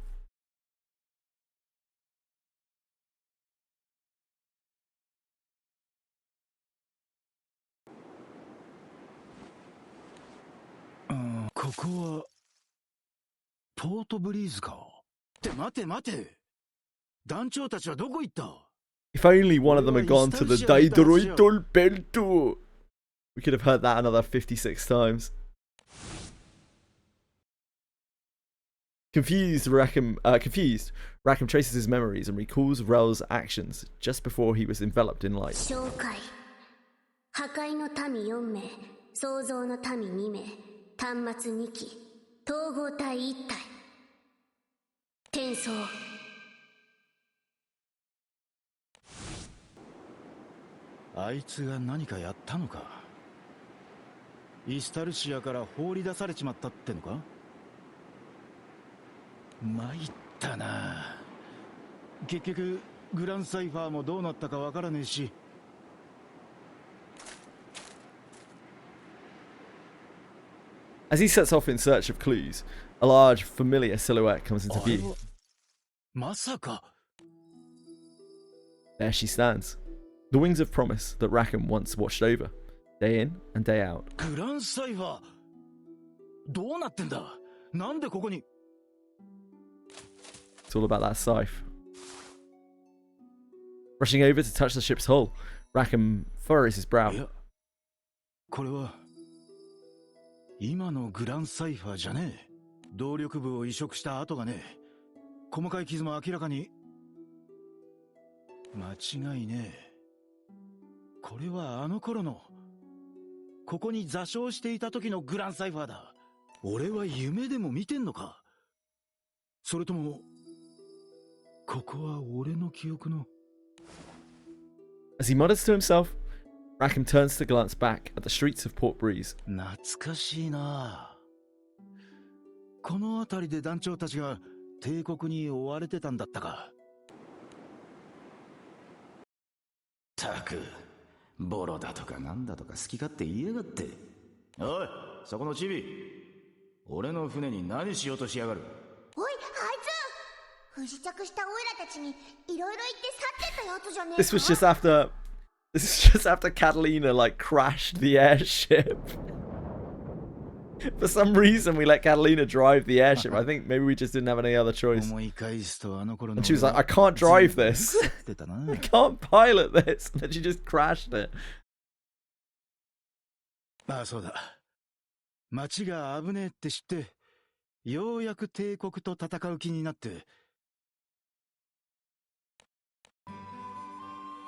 Port Breeze か。って待て。団長たちはどこ行った？ If only one of them had gone to the Daidoroitol Belto. We could have heard that another 56 times. Confused, Rackham traces his memories and recalls Rel's actions just before he was enveloped in light. 破壊の民4名、創造の民2名、端末2機、統合体1体。転送。あいつが何かやったのか。イスタルシアから放り出されちまったってのか。参ったな。結局グランサイファーもどうなったかわからねえし。As he sets off in search of clues, a large, familiar silhouette comes into view. まさか。 There she stands, the wings of promise that Rackham once watched over, day in and day out. グランサイファー、どうなってんだ。なんでここに。 It's all about that scythe. Rushing over to touch the ship's hull, Rackham furrows his brow. これは今のグランサイファーじゃねえ。動力部を移植した跡がねえ。細かい傷も明らかに。間違いねえ。これはあの頃の、ここに座礁していた時のグランサイファーだ。俺は夢でも見てんのか。それともここは俺の記憶の。As he mutters to himself, Rackham turns to glance back at the streets of Port Breeze. 懐かしいな。この辺りで団長たちが帝国に追われてたんだったか。たく、ボロだとかなんだとか好き勝手言いやがって。おい、そこのチビ。俺の船に何しようとしやがる。おい、あいつ不時着したオイラたちにいろいろ言って去ってったやつじゃねえか。 This is just after Catalina like crashed the airship. For some reason we let Catalina drive the airship. I think maybe we just didn't have any other choice. And she was like, I can't drive this. I can't pilot this. And then she just crashed it. ああ、そうだ。町が危ねえって知って、ようやく帝国と戦う気になって。や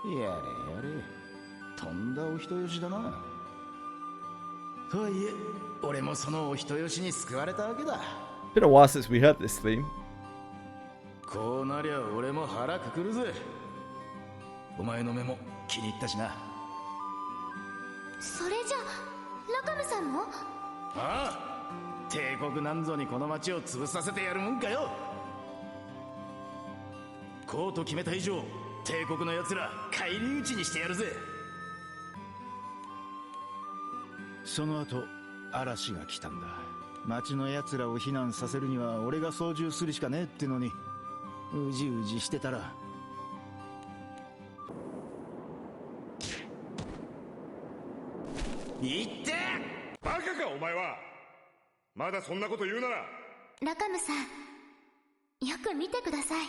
れやれ。とんだお人よしだな。とはいえ、俺もそのお人よしに救われたわけだ。Been a while since we heard this theme. こうなりゃ俺も腹くくるぜ。お前の目も気に入ったしな。それじゃラカムさんも？ああ、帝国なんぞにこの町を潰させてやるもんかよ。こうと決めた以上、帝国の奴ら返り討ちにしてやるぜ。その後、嵐が来たんだ。町の奴らを避難させるには俺が操縦するしかねえってのに、うじうじしてたら。言って！バカかお前は！まだそんなこと言うなら。ラカムさん、よく見てください。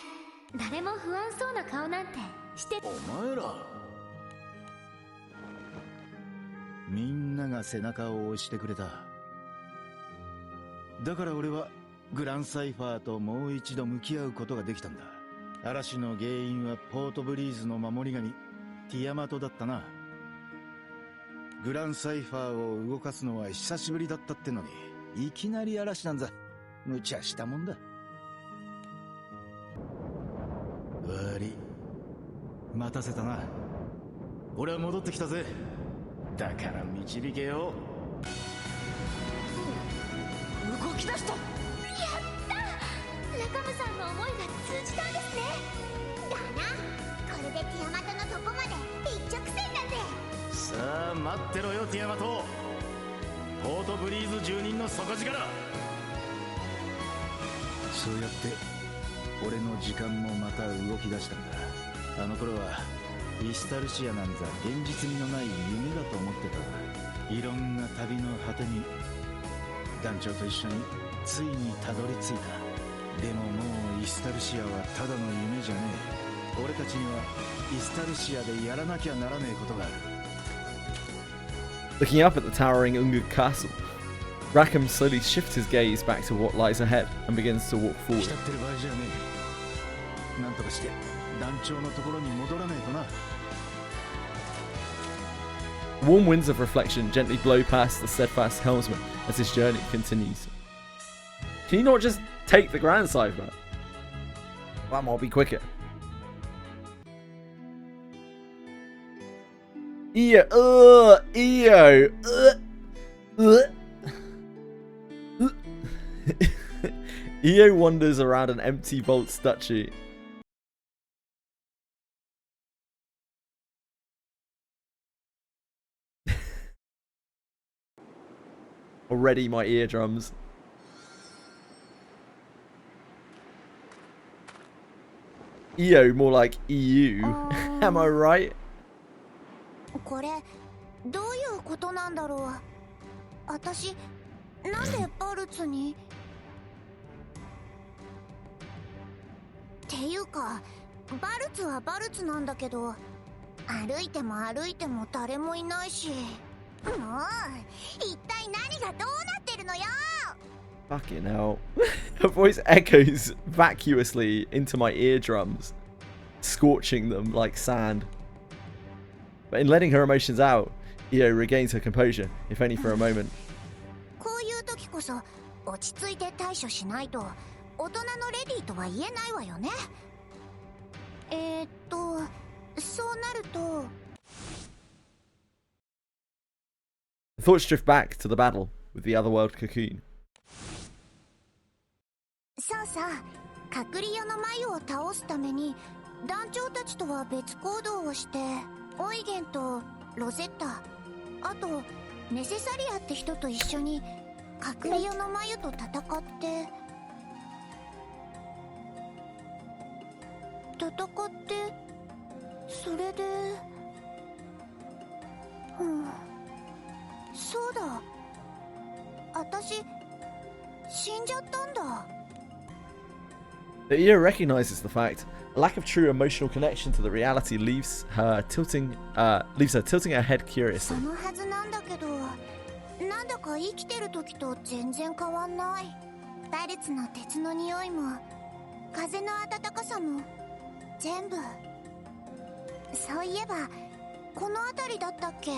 誰も不安そうな顔なんてして。お前ら。みんなが背中を押してくれた。だから俺はグランサイファーともう一度向き合うことができたんだ。嵐の原因はポートブリーズの守り神ティアマトだったな。グランサイファーを動かすのは久しぶりだったってのに、いきなり嵐なんざ無茶したもんだ。悪い、待たせたな。俺は戻ってきたぜ。だから導けよ。動き出した。やったー、ラカムさんの思いが通じたんですね。だな、これでティアマトのとこまで一直線だぜ。さあ待ってろよティアマト。ポートブリーズ住人の底力。そうやって俺の時間もまた動き出したんだ。あの頃はイスタルシアなんざ現実味のない夢だと思ってた。いろんな旅の果てに団長と一緒についにたどり着いた。でももうイスタルシアはただの夢じゃねえ。俺たちにはイスタルシアでやらなきゃならねえことがある。 Looking up at the towering Ungud castle, Rackham slowly shifts his gaze back to what lies ahead and begins to walk forward. 浸ってる場合じゃねえ。なんとかして団長のところに戻らねえとな。 Warm winds of reflection gently blow past the steadfast helmsman as his journey continues. Can you not just take the Grand Cipher? That might be quicker. EO, EO wanders around an empty vault statue. Already my eardrums. EO, more like EU. Am I right? これどういうことなんだろう。私なんでバルツに？っていうかバルツはバルツなんだけど、歩いても歩いても誰もいないし、もう一体何がどうなってるのよ。 Fucking hell. Her voice echoes vacuously into my eardrums, scorching them like sand. But in letting her emotions out, EO regains her composure, if only for a moment. こういう時こそ落ち着いて対処しないと大人のレディーとは言えないわよね。そうなると Thoughts drift back to the battle with the otherworld cocoon. さあさあ、隔離用の眉を倒すために団長たちとは別行動をして、オイゲンとロゼッタ、あとネセサリアって人と一緒に隔離用の眉と戦って、それで、そうだ、私死んじゃったんだ。The EO recognizes the fact a lack of true emotional connection to the reality leaves her tilting her head curiously. そのはずなんだけど、なんだか生きてる時と全然変わんない。パルツの鉄の匂いも風の暖かさも全部。そういえばこの辺りだったっけ。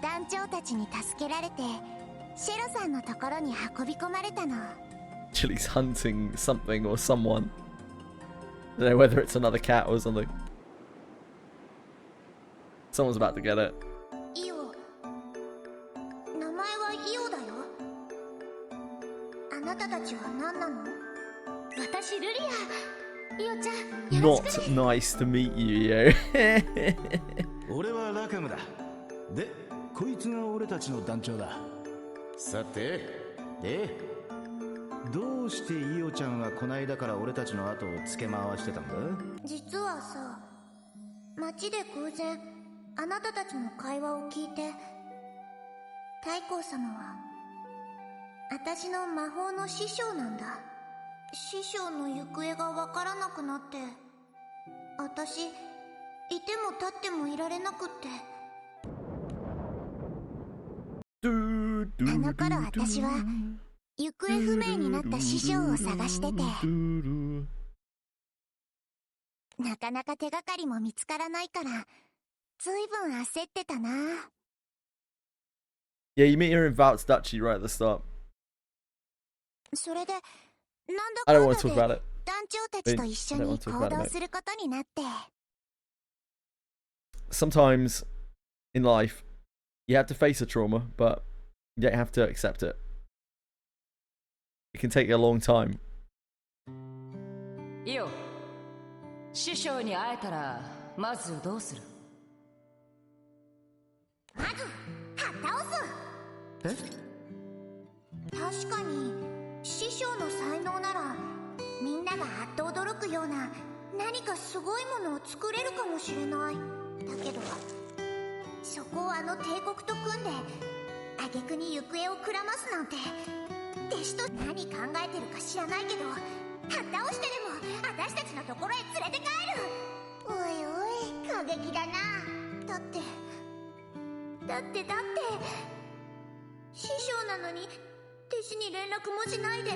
団長たちに助けられてシェロさんのところに運び込まれたの。Chili's hunting something or someone. I don't know whether it's another cat or something. Someone's about to get it. イオ、名前はイオだよ。あなたたちは何なの？私ルリア。イオちゃん、よろしくね。 Not nice to meet you, yo. 俺はラカムだ。で、こいつが俺たちの団長だ。さて、どうしてイオちゃんはこないだから俺たちの後をつけ回してたんだ？実はさ、街で偶然あなたたちの会話を聞いて、太閤様は私の魔法の師匠なんだ。師匠の行方がわからなくなって、私いても立ってもいられなくって。あの頃私は行方不明になった師匠を探してて、なかなか手がかりも見つからないからずいぶん焦ってたな。 Yeah, you meet her in Valt's Duchy right at the start. それでなんだ I か don't ん want だ to で talk about it. 団長たちと一緒に行動することになって。 Sometimes in life, you have to face a trauma, but you don't have to accept it. It can take a long time. イオ、師匠に会えたらまずどうする？まず倒す。確かに師匠の才能ならみんながあっと驚くような何かすごいものを作れるかもしれない。だけどそこをあの帝国と組んで挙句に行方をくらますなんて、弟子と何考えてるか知らないけど、倒してでも私たちのところへ連れて帰る。おいおい、過激だな。だって師匠なのに弟子に連絡もしないで、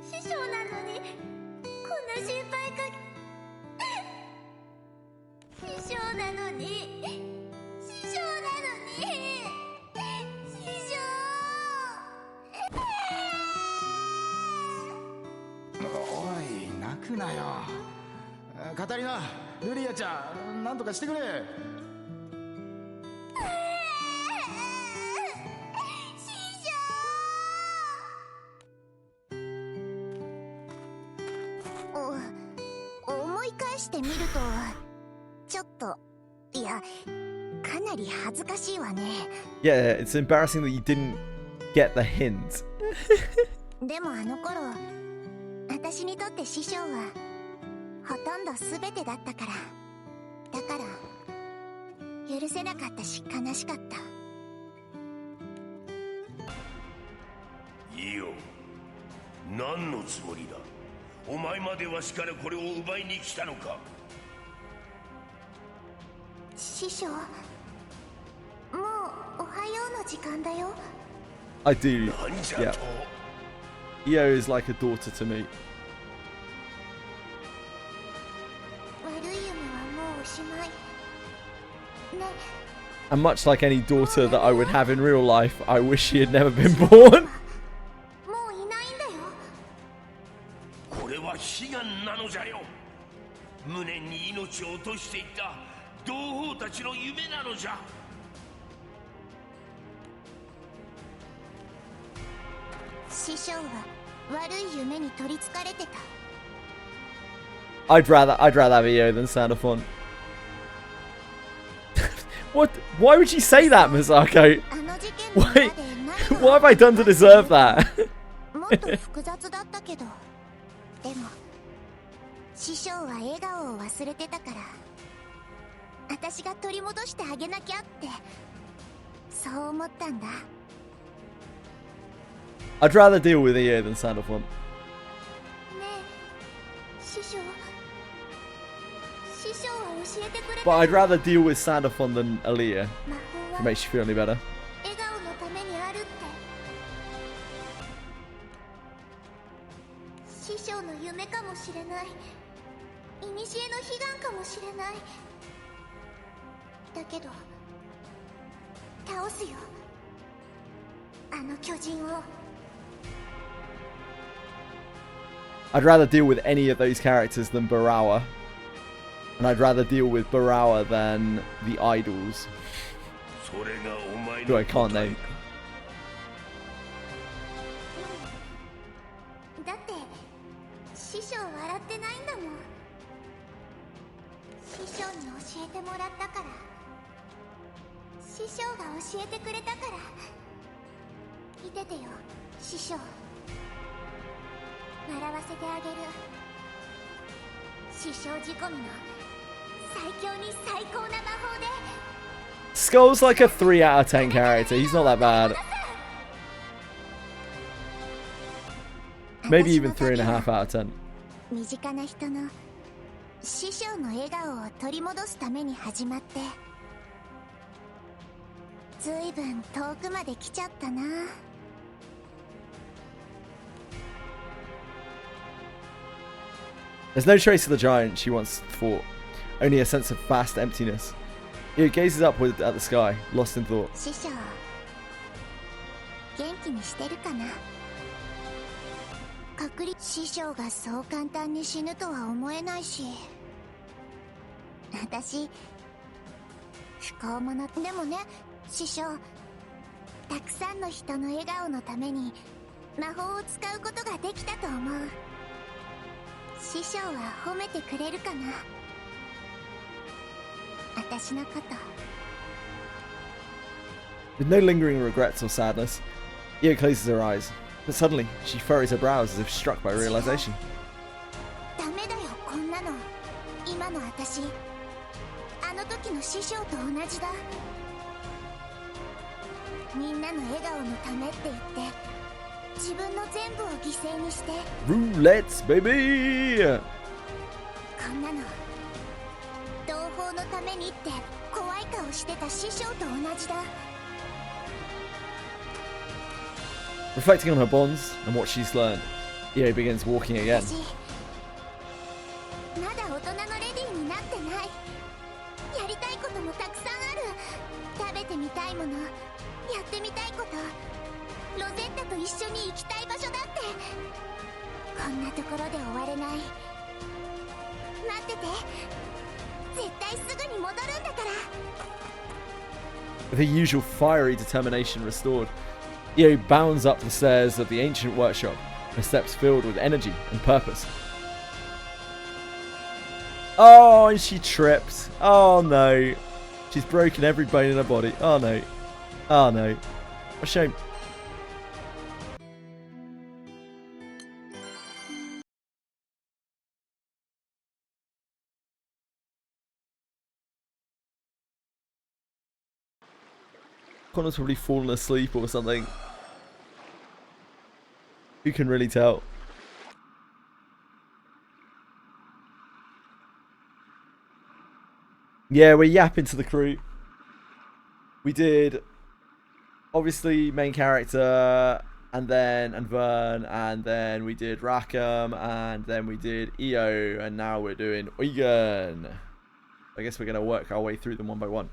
師匠なのにこんな心配か師匠なのにおい、泣くなよ。カタリナ、ルリアちゃん、なんとかしてくれ。思い返してみるとちょっと、いや、かなり恥ずかしいわね。 Yeah, it's embarrassing that you didn't get the hint. でもあの頃私にとって師匠はほとんど全てだったから、だから許せなかったし悲しかった。いいよ、何のつもりだ。お前までわしからこれを奪いに来たのか。師匠、もうおはようの時間だよ。 I do. Yeah. EO is like a daughter to me. 悪い夢はもうおしまいね。 And much like any daughter that I would have in real life, I wish she had never been born. もういないんだよ。これは悲願なのじゃよ。無念に命を落としていった同胞たちの夢なのじゃ。師匠は悪い夢に取りつかれてた。 I'd rather have EO than Sandalphon. What? Why would you say that, Misako? Why have I done to deserve that? もっと複雑だったけど、でも師匠は笑顔を忘れてたから、私が取り戻してあげなきゃってそう思ったんだ。 I'd rather deal with EO than Sandalphon. ねえ、師匠は教えてくれた。 But I'd rather deal with Sandalphon than Aaliyah. If it makes you feel any better. 笑顔のためにあるって。師匠の夢かもしれない。古の悲願かもしれない。だけど倒すよ、あの巨人を。 I'd rather deal with any of those characters than Barawa. And I'd rather deal with Barawa than the idols. Who I can't name. だって師匠笑ってないんだもん。師匠に教えてもらったから、師匠が教えてくれたから。見ててよ、師匠。笑わせてあげる。師匠仕込みの最強に最高な魔法で。 Skull's like a 3 out of 10 character. He's not that bad. Maybe even 3.5 out of 10. 身近な人の師匠の笑顔を取り戻すために始まって、ずいぶん遠くまで来ちゃったな。 There's no trace of the giant she once fought, only a sense of vast emptiness. It gazes upward at the sky, lost in thought. 師匠、元気にしてるかな。師匠がそう簡単に死ぬとは思えないし、私不幸者。でもね、師匠、たくさんの人の笑顔のために魔法を使うことができたと思う。師匠は褒めてくれるかな、私のこと。 With no lingering regrets or sadness, Io closes her eyes, but suddenly she furrows her brows as if struck by realization. ダメだよ、こんなの。今の私、あの時の師匠と同じだ。みんなの笑顔のためって言って、自分の全部を犠牲にして。 Roulettes, baby! こんなの同胞のためにって怖い顔してた師匠と同じだ。 Reflecting on her bonds and what she's learned, Io begins walking again. まだ大人のレディーになってない。やりたいこともたくさんある。食べてみたいもの、やってみたいこと、ロゼッタと一緒に行きたい場所だって。こんなところで終われない。待ってて、絶対すぐに戻るんだから。 With her usual fiery determination restored, Io bounds up the stairs of the ancient workshop, her steps filled with energy and purpose. Oh, and she tripped. Oh no. She's broken every bone in her body. Oh no. Oh no. What a shame. Connor's probably fallen asleep or something. Who can really tell? Yeah, we're yapping to the crew. We did obviously main character and Vern, and then we did Rackham, and then we did Io, and now we're doing Eugen. I guess we're going to work our way through them one by one.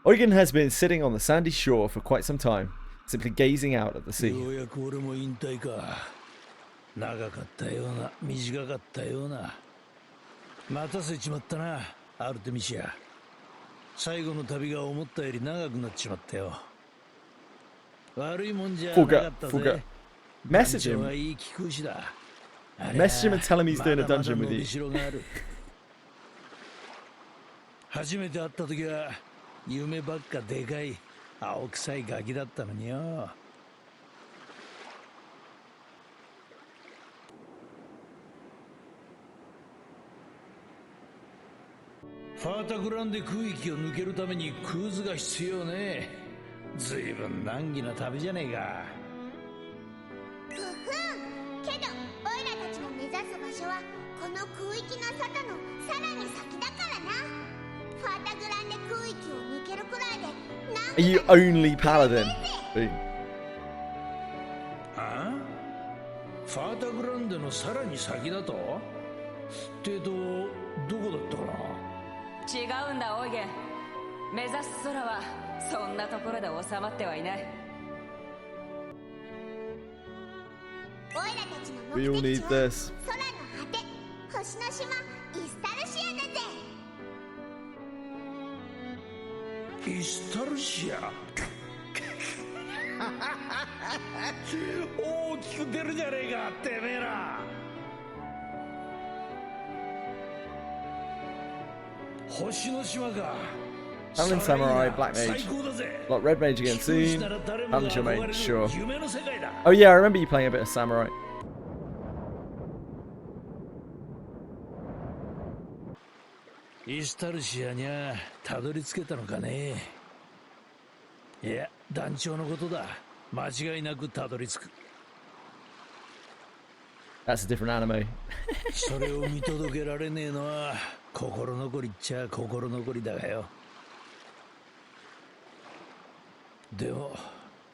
Eugen has been sitting on the sandy shore for quite some time, simply gazing out at the sea. 長かったような短かったような待たせちまったな、アルテミシア。最後の旅が思ったより長くなっちまったよ。Forget. Message him. Message him and tell him he's doing a dungeon with you. 初めて会った時は夢ばっかでかい青臭いガキだったのによ。ファータグランで空域を抜けるためにクーズが必要ね。ずいぶん難儀な旅じゃねえか。ふふん。けどオイラたちの目指す場所はこの空域の外のさらに先だからな。ファータグランで空域を抜けるくらいで Are you only paladin? あ？ファータグランデのさらに先だと？ってどこだったかな？違うんだオイゲ。目指す空はそんなところで収まってはいない。オイラたちの We all 目 need 的地は this. 空の果て、星の島イスタルシアだぜ。イスタルシア大きく出るじゃねえかてめえら。星の島か。 Paladin, Samurai, Black Mage. Like Red Mage again soon. Amateur Mage, sure. Oh yeah, I remember you playing a bit of Samurai. East Tarsia にゃたどり着けたのかね。いや、団長のことだ。間違いなくたどり着く。That's a different anime. それを見届けられねえのは心残りっちゃ心残りだがよ。でも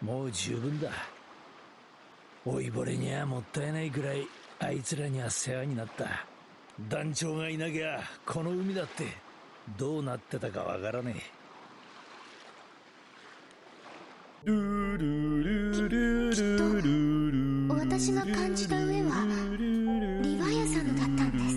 もう十分だ。老いぼれにはもったいないくらいあいつらには世話になった。団長がいなきゃこの海だってどうなってたかわからねえ。きっと私が感じた上はリヴァイアさんのだったんです。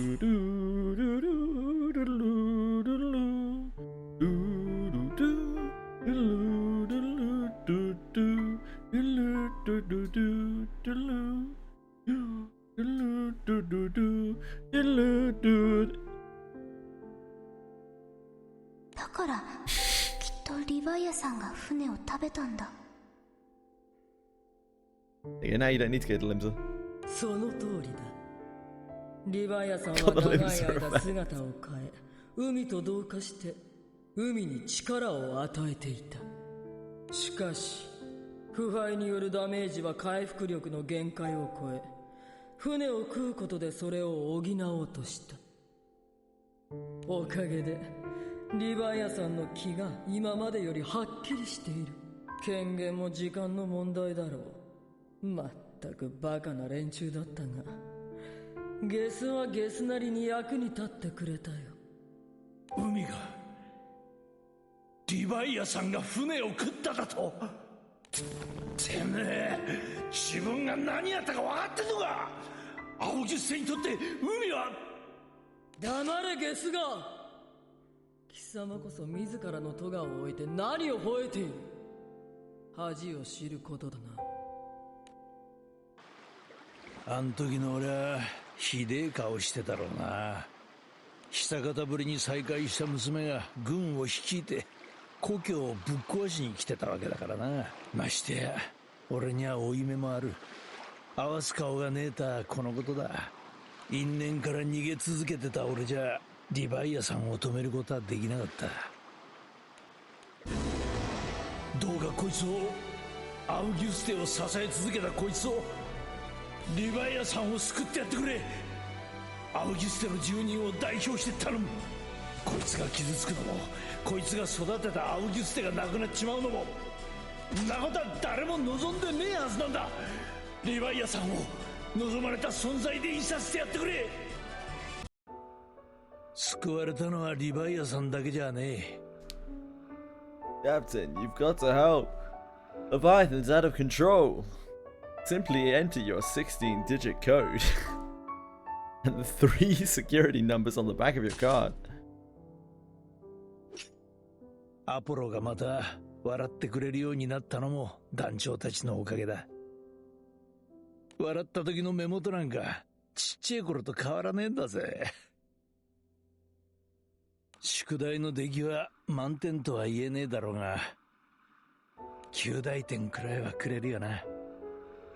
だからきっとリヴァイアさんが船を食べたんだ。Yeah, now you don't need to go to Limsa. その通りだ。リヴァイアさんは長い間姿を変え、海と同化して海に力を与えていた。しかし腐敗によるダメージは回復力の限界を超え、船を食うことでそれを補おうとした。おかげでリヴァイアさんの気が今までよりはっきりしている。権限も時間の問題だろう。まったくバカな連中だったが、ゲスはゲスなりに役に立ってくれたよ。海がリヴァイアさんが船を食っただと。てめえ自分が何やったか分かってんのか。青十世にとって海は。黙れゲスが。貴様こそ自らの咎を置いて何を吠えている。恥を知ることだな。あん時の俺はひでえ顔してたろうな。久方ぶりに再会した娘が軍を率いて故郷をぶっ壊しに来てたわけだからな。ましてや俺には負い目もある。合わす顔がねえたこのことだ。因縁から逃げ続けてた俺じゃリヴァイアさんを止めることはできなかった。どうかこいつを、アウギュステを支え続けたこいつを、リヴァイアさんを救ってやってくれ。アウギュステの住人を代表して頼む。こいつが傷つくのも、こいつが育てたアウギュステがなくなっちまうのも、んなことは誰も望んでねえはずなんだ。リヴァイアさんを望まれた存在でいさせてやってくれ。救われたのはリヴァイアさんだけじゃねえ。Captain, you've got to help. Leviathan's out of control. Simply enter your 16-digit code and the 3 security numbers on the back of your card. アポロがまた笑ってくれるようになったのも団長たちのおかげだ。笑った時の目元なんかちっちゃい頃と変わらねえんだぜ。宿題の出来は満点とは言えねえだろうが、9大点くらいはくれるよな、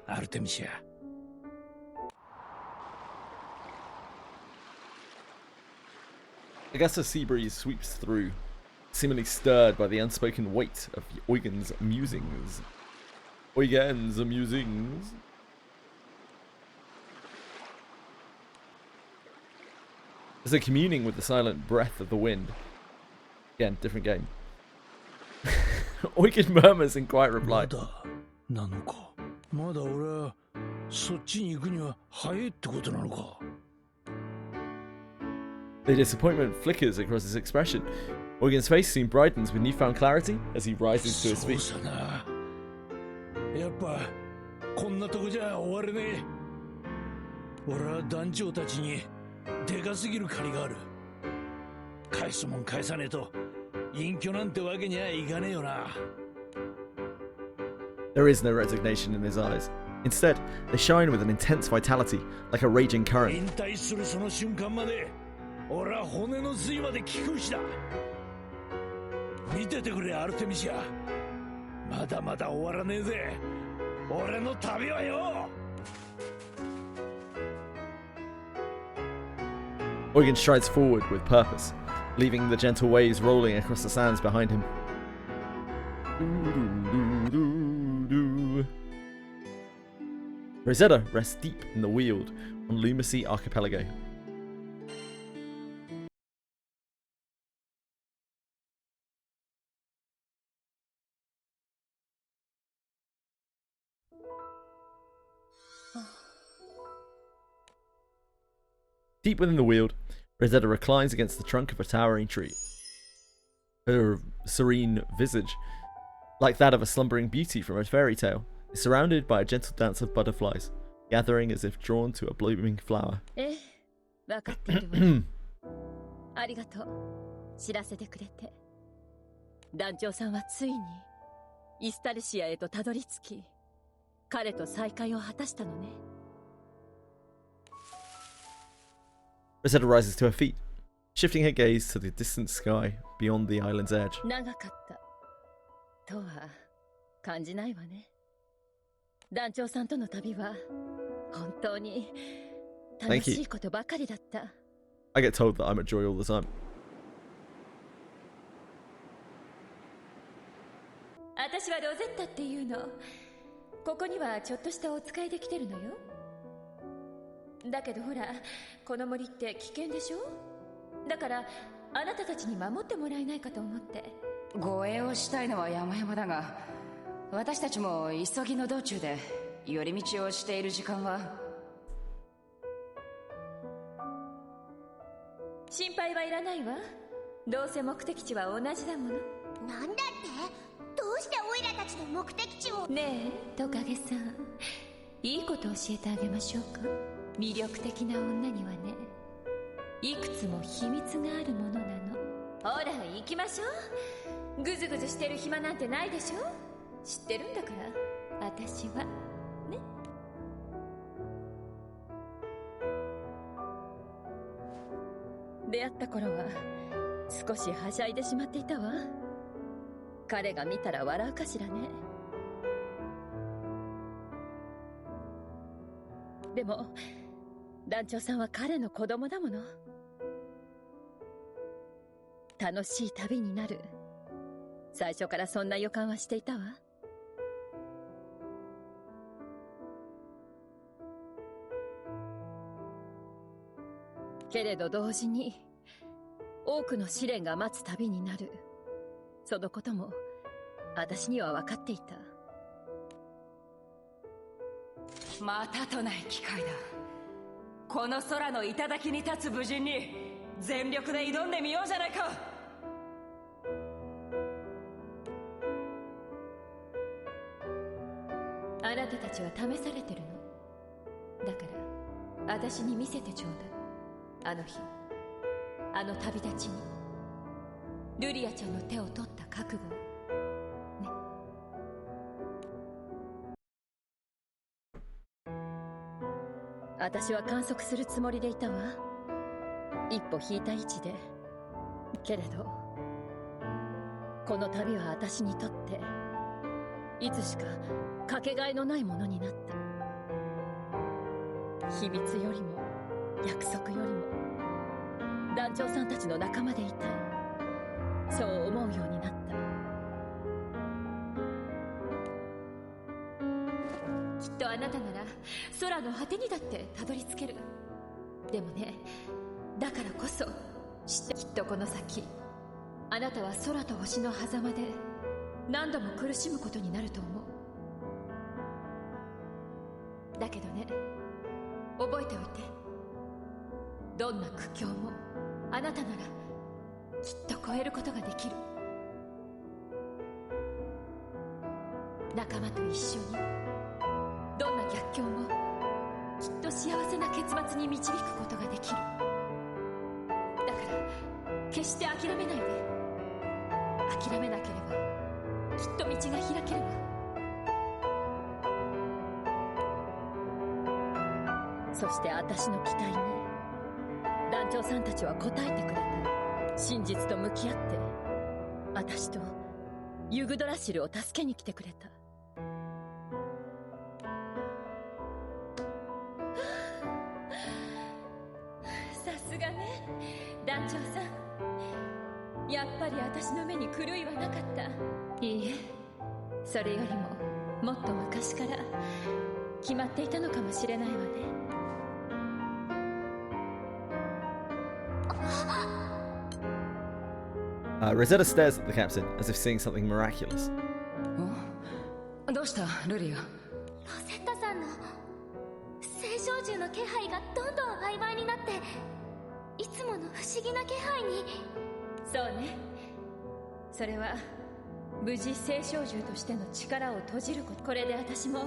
アルテミシア。I guess a sea breeze sweeps through, seemingly stirred by the unspoken weight of Eugen's musings. Eugen's musings. As they're communing with the silent breath of the wind. Again, different game. Eugen murmurs in quiet reply. なのか。まだ俺はそっちに行くには早いってことなのか。The disappointment flickers across his expression. Eugen's face soon brightens with newfound clarity as he rises to his feet. そうさな。やっぱこんなとこじゃ終われねえ。俺は団長たちにでかすぎる借りがある。返すもん返さねえと隠居なんてわけにはいかねえよな。There is no resignation in his eyes. Instead, they shine with an intense vitality, like a raging current. 引退するその瞬間まで俺は骨の髄まで聞くしだ。見ててくれアルテミシア。まだまだ終わらねえぜ。俺の旅はよ。Eugen strides forward with purpose, leaving the gentle waves rolling across the sands behind him. Rosetta rests deep in the Weald on Lumacy Archipelago. Deep within the Weald, Rosetta reclines against the trunk of a towering tree. Her serene visage, like that of a slumbering beauty from a fairy tale, is surrounded by a gentle dance of butterflies, gathering as if drawn to a blooming flower. わかっているわ。ありがとう。知らせてくれて。団長さんはついにイスタルシアへとたどり着き、彼と再会を果たしたのね。Rosetta rises to her feet, shifting her gaze to the distant sky beyond the island's edge. 長かったとは感じないわね。団長さんとの旅は本当に楽しいことばかりだった。I get told that I'm a joy all the time. 私はロゼッタっていうの。ここにはちょっとしたお使いで来てるのよ。だけどほら、この森って危険でしょ。だからあなたたちに守ってもらえないかと思って。護衛をしたいのは山々だが、私たちも急ぎの道中で寄り道をしている時間は。心配はいらないわ。どうせ目的地は同じだもの。なんだって？どうしてオイラたちの目的地を。ねえトカゲさん、いいこと教えてあげましょうか。魅力的な女にはね、いくつも秘密があるものなの。ほら行きましょう。ぐずぐずしてる暇なんてないでしょ。知ってるんだから私はね。出会った頃は少しはしゃいでしまっていたわ。彼が見たら笑うかしらね。でも団長さんは彼の子供だもの。楽しい旅になる。最初からそんな予感はしていたわ。けれど同時に多くの試練が待つ旅になる。そのことも私には分かっていた。またとない機会だ。この空の頂に立つ武人に全力で挑んでみようじゃないか。あなたたちは試されてるの。だから私に見せてちょうだい。あの日、あの旅立ちにルリアちゃんの手を取った覚悟をね。私は観測するつもりでいたわ。一歩引いた位置で。けれどこの旅は私にとっていつしかかけがえのないものになった。秘密よりも約束よりも団長さんたちの仲間でいたい、そう思うようになった。きっとあなたなら空の果てにだってたどり着ける。でもね、だからこそ知って、きっとこの先あなたは空と星の狭間で何度も苦しむことになると思う。だけどね、覚えておいて、どんな苦境もあなたならきっと超えることができる。仲間と一緒にどんな逆境もきっと幸せな結末に導くことができる。だから決して諦めないで。諦めなければきっと道が開けるわ。そして私の期待に団長さんたちは応えてくれた。真実と向き合って私とユグドラシルを助けに来てくれた。さすがね、団長さん。やっぱり私の目に狂いはなかった。いいえ、それよりももっと昔から決まっていたのかもしれないわね。Rosetta stares at the captain as if seeing something miraculous. どうしたルリア。ロセッタさんの星照獣の気配がどんどん曖昧になって、いつもの不思議な気配に。そうね、それは無事星照獣としての力を閉じること。これで私も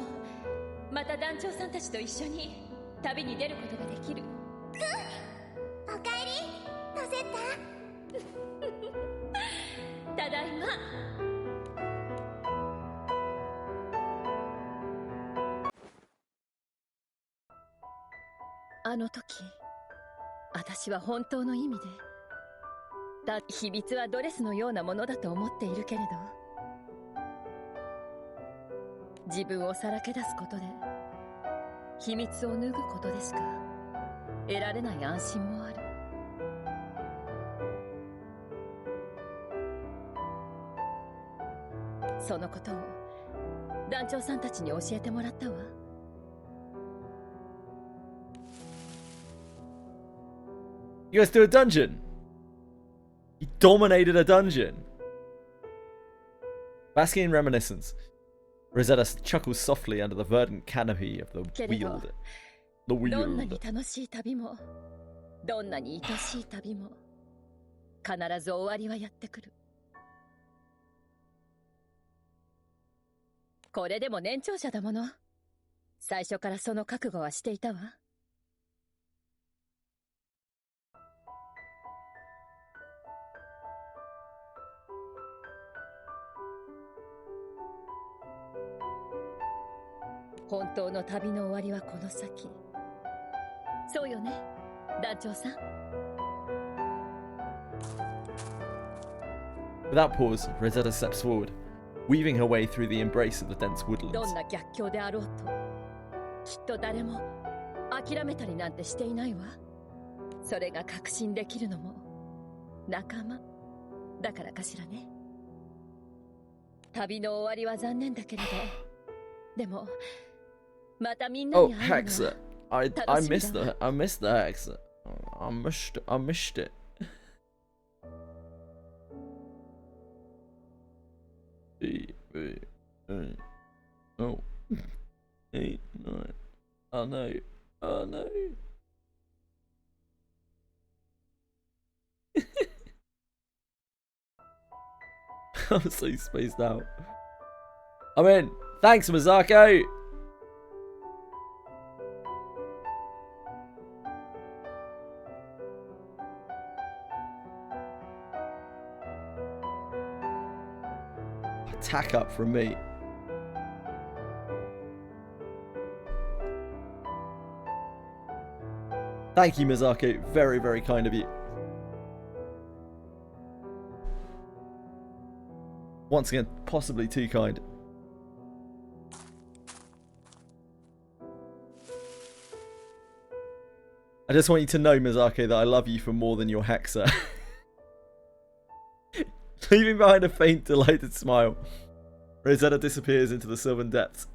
また団長さんたちと一緒に旅に出ることができる。おかえりロセッタ。ただいま。あの時私は本当の意味で秘密はドレスのようなものだと思っているけれど、自分をさらけ出すことで秘密を脱ぐことでしか得られない安心もある。そのことを団長さんたちに教えてもらったわ。You guys do a dungeon. You dominated a dungeon. Basking in reminiscence, Rosetta chuckles softly under the verdant canopy of the Weald. The どんなに Weald. 楽しい旅もどんなに愛しい旅も必ず終わりはやってくる。これでも年長者だもの。最初からその覚悟はしていたわ。本当の旅の終わりはこの先。そうよね、団長さん。Without pause, Rosetta steps forward, weaving her way through the embrace of the dense ど woodlands. んな逆境であろうと、きっと誰も諦めたりなんてしていないわ。それが確信できるのも仲間だからかしらね。旅の終わりは残念だけれど、でもまたみんな Oh, に会えるの Hexa. は I 楽しみ missed だわ。 I missed the Hexa. I missed it. Oh. 8, 9. Oh no. Oh no. I'm so spaced out. I'm in. Thanks, Mazako. Attack up from me. Thank you, Mizako. Very, very kind of you. Once again, possibly too kind. I just want you to know, Mizako, that I love you for more than your Hexa. Leaving behind a faint, delighted smile, Rosetta disappears into the sylvan depths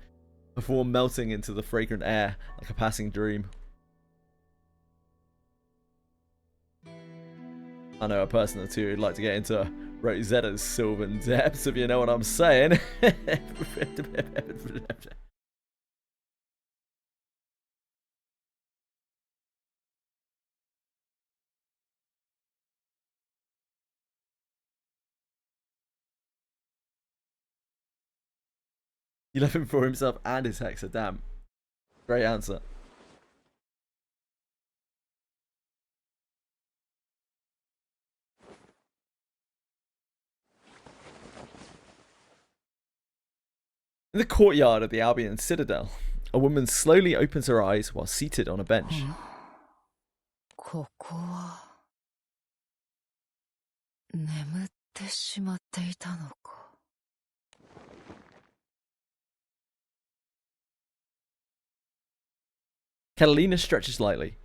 before melting into the fragrant air like a passing dream. I know a person or two who'd like to get into Rosetta's sylvan depths, if you know what I'm saying. You left him for himself and his Hexa, damn. Great answer. In the courtyard of the Albion Citadel, a woman slowly opens her eyes while seated on a bench. Catalina stretches lightly,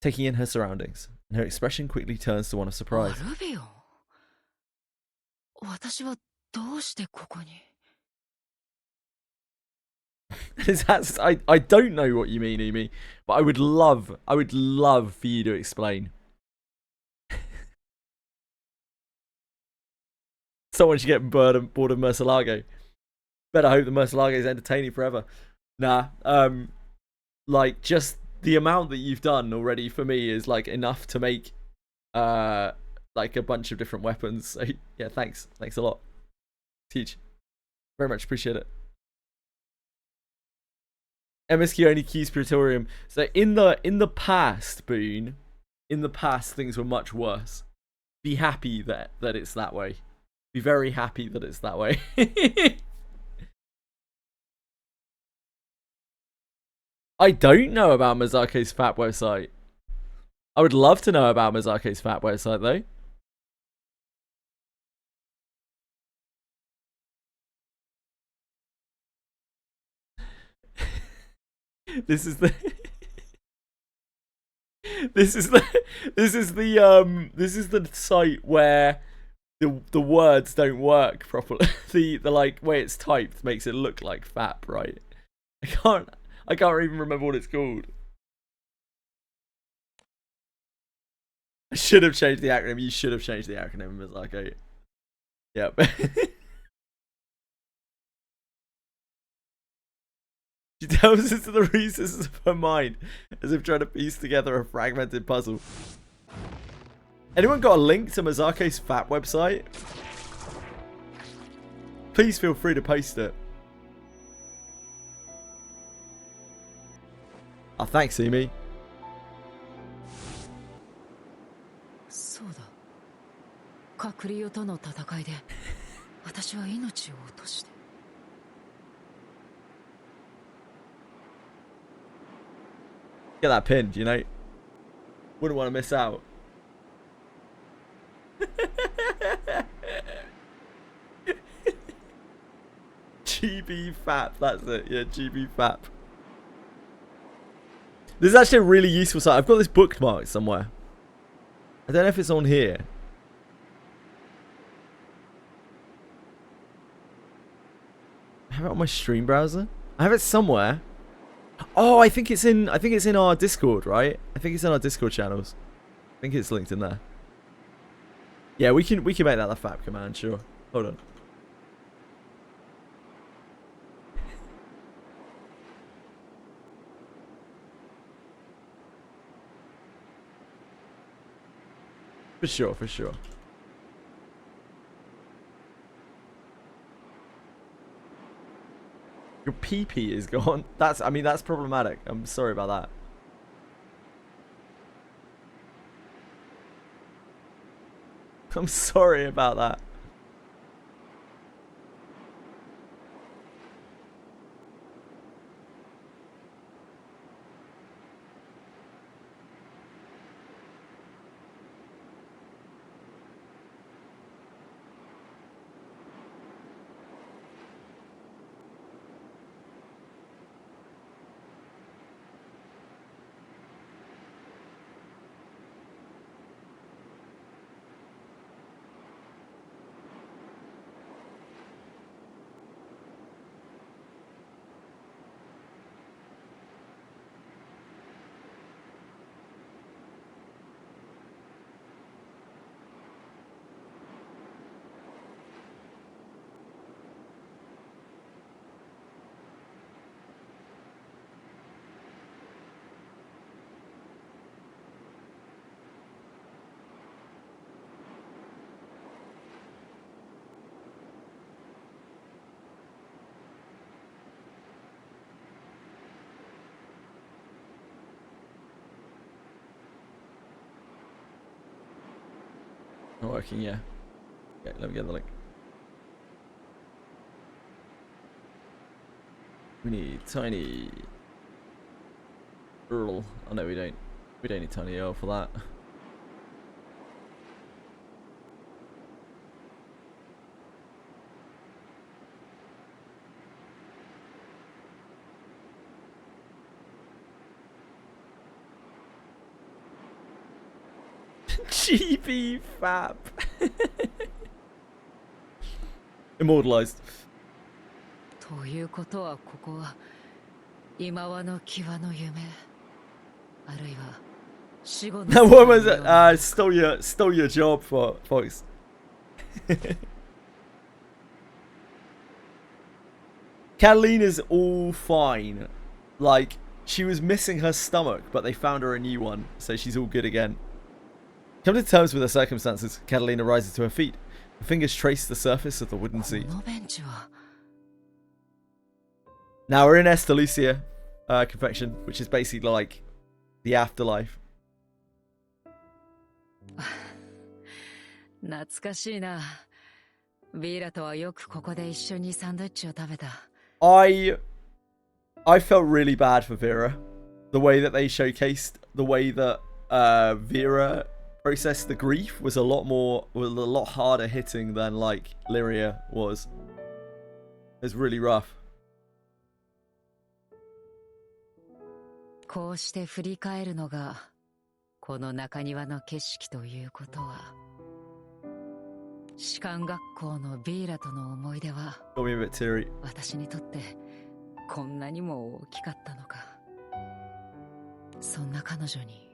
taking in her surroundings, and her expression quickly turns to one of surprise. I don't know what you mean, Umi, but I would love for you to explain. Someone should get bored of Murcielago. Better hope the Murcielago is entertaining forever. Nah, like just the amount that you've done already for me is like enough to make like a bunch of different weapons. So yeah, thanks a lot. Teach, very much appreciate it. MSQ only keys Praetorium. So in the past, Boone, in the past things were much worse. Be happy that it's that way. Be very happy that it's that way. I don't know about Mazako's Fat website. I would love to know about Mazako's Fat website though. This is the this is the site where the words don't work properly. the like way it's typed makes it look like FAP, right? I can't even remember what it's called. I should have changed the acronym. You should have changed the acronym. It's like, okay. Yep. She delves into the recesses of her mind as if trying to piece together a fragmented puzzle. Anyone got a link to Mazako's Fat website? Please feel free to post it. Oh, thanks, Amy. Get that pinned, you know? Wouldn't want to miss out. GB FAP, that's it. Yeah, GB FAP. This is actually a really useful site. I've got this bookmarked somewhere. I don't know if it's on here. I have it on my stream browser. I have it somewhere. Oh, I think it's in our Discord, right? I think it's in our Discord channels. I think it's linked in there. Yeah, we can make that the FAP command, sure. Hold on. For sure, for sure. Your PP is gone. That's problematic. I'm sorry about that. I'm sorry about that. Not working, yeah. Okay, let me get the link. We need Tiny Earl. Oh no, we don't. We don't need Tiny Earl for that. GB Fab. Immortalized. ということはここは今はの際の夢あるいは死後の That woman stole your job, Fox. Catalina's all fine. Like, she was missing her stomach, but they found her a new one, so she's all good again. Come to terms with her circumstances, Catalina rises to her feet. Her fingers trace the surface of the wooden seat. Now we're in Estalucia confection, which is basically like the afterlife. 懐かしいな。ビーラとはよくここで一緒にサンドイッチを食べた。I felt really bad for Vera. The way that they showcased, the way that Vera processed the grief was a lot harder hitting than like Lyria was. It was really rough. こうして振り返るのがこの中庭の景色ということは士官学校のビーラとの思い出は私にとってこんなにも大きかったのか。そんな彼女に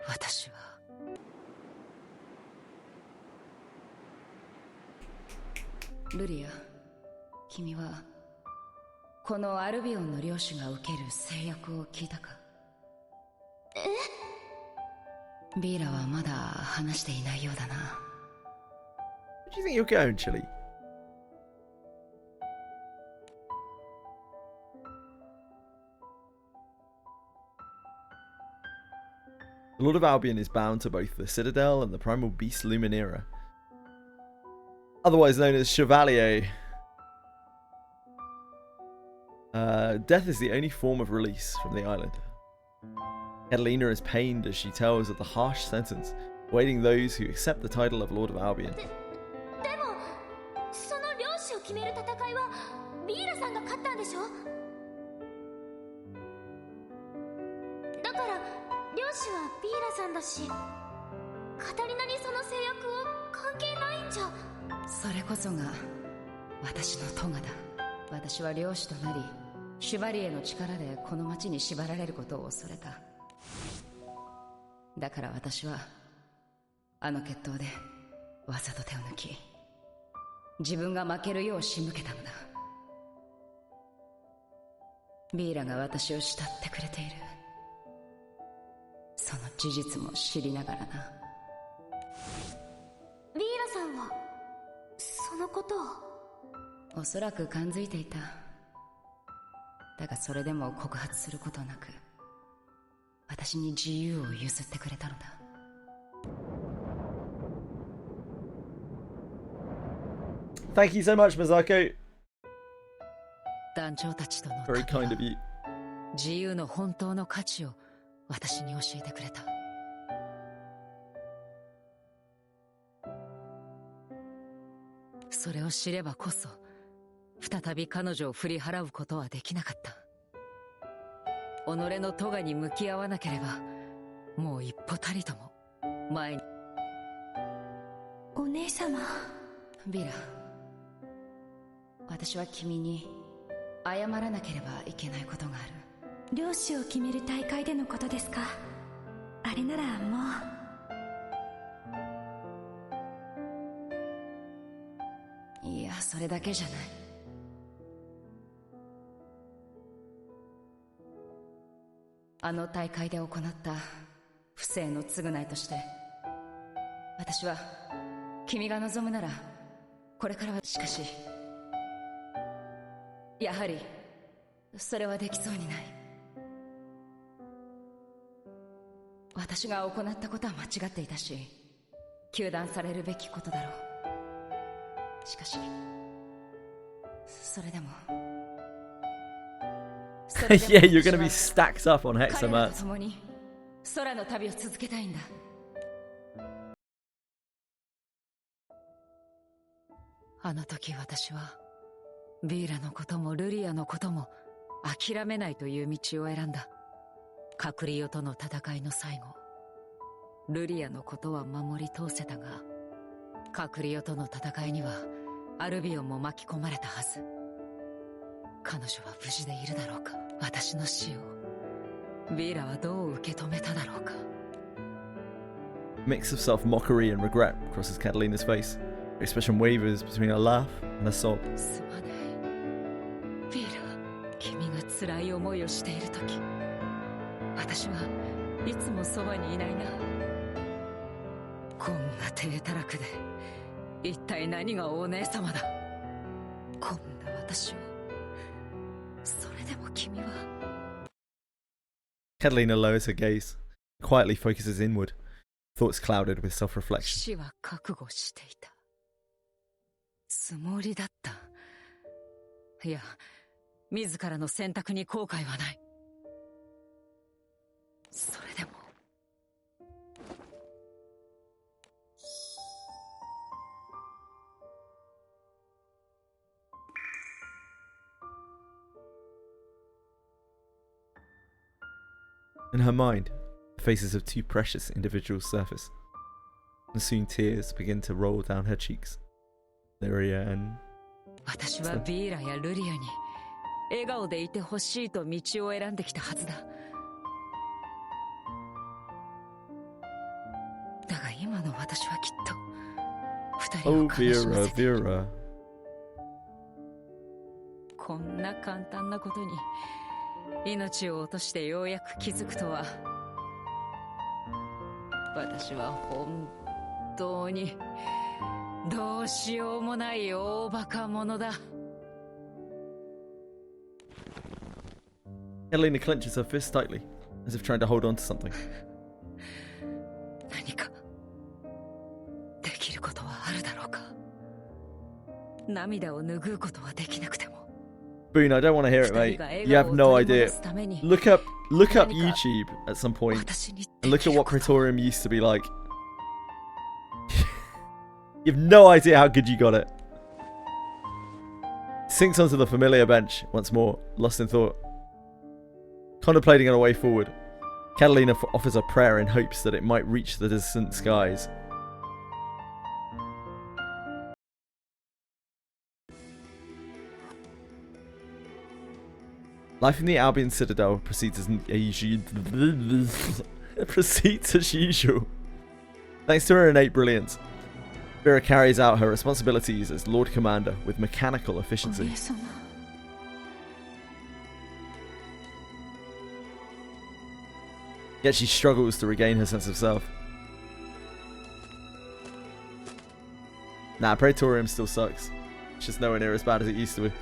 私はルリア、君はこのアルビオンの領主が受ける制約を聞いたか？ビーラはまだ話していないようだな。Where do you think you're going, Chili? The Lord of Albion is bound to both the Citadel and the Primal Beast Luminera, otherwise known as Chevalier. Death is the only form of release from the island. Catalina is pained as she tells of the harsh sentence awaiting those who accept the title of Lord of Albion. でもその領主を決める戦いはビーラさんが勝ったんでしょ？だから領主はビーラさんだし、カタリナにその制約を関係ないんじゃ。それこそが私の咎だ。私は領主となりシュバリエの力でこの町に縛られることを恐れた。だから私はあの決闘でわざと手を抜き自分が負けるよう仕向けたのだ。ビーラが私を慕ってくれている、その事実も知りながらな。ビーラさんはそのことをおそらく感づいていた。だがそれでも告発することなく私に自由を譲ってくれたのだ。Thank you so much, Mazako. 団長たちとの Very kind of you. 自由の本当の価値を私に教えてくれた。それを知ればこそ再び彼女を振り払うことはできなかった。己の咎に向き合わなければもう一歩たりとも前に。お姉様。ビラ、私は君に謝らなければいけないことがある。領主を決める大会でのことですか？あれならもう。いや、それだけじゃない。あの大会で行った不正の償いとして私は君が望むならこれからは。しかしやはりそれはできそうにない。私が行ったことは間違っていたし糾弾されるべきことだろう。しかしそれでも Yeah, you're gonna be stacked up on hexamats. 彼らと共に空の旅を続けたいんだ。あの時私はビーラのこともルリアのことも諦めないという道を選んだ。カクリオとの戦いの最後、ルリアのことは守り通せたが、カクリオとの戦いにはアルビオンも巻き込まれたはず。彼女は無事でいるだろうか。私の死をビーラはどう受け止めただろうか。 Mix of self-mockery and regret crosses Catalina's face. Her expression wavers between a laugh and a sob. すまないビーラ。君が辛い思いをしている時、私はいつもそばにいないな。こんな低たらくで一体何がお姉様だ。こんな私を、それでも君は。 Catalina lowers her gaze, quietly focuses inward, thoughts clouded with self-reflection. 死は覚悟していたつもりだった。いや、自らの選択に後悔はない。それでもIn her mind, the faces of two precious individuals surface, and soon tears begin to roll down her cheeks. Lyria and... 私はビーラやルリアに笑顔でいてほしいと道を選んできたはずだ。だが今の私はきっと二人を Oh, 悲しま Vera, せている。 Vera. こんな簡単なことに命を落としてようやく気づくとは。私は本当にどうしようもない大バカ者だ。 Catalina clenches her fist tightly, as if trying to hold on to something. 何かできることはあるだろうか。涙を拭うことはできなくても。 Boone, I don't want to hear it, mate. You have no idea. Look up YouTube at some point and look at what Praetorium used to be like. You have no idea how good you got it. Sinks onto the familiar bench once more, lost in thought. Contemplating on a way forward, Catalina offers a prayer in hopes that it might reach the distant skies. Life in the Albion Citadel proceeds as usual. Thanks to her innate brilliance, Vera carries out her responsibilities as Lord Commander with mechanical efficiency. Yet she struggles to regain her sense of self. Nah, Praetorium still sucks. It's just nowhere near as bad as it used to be.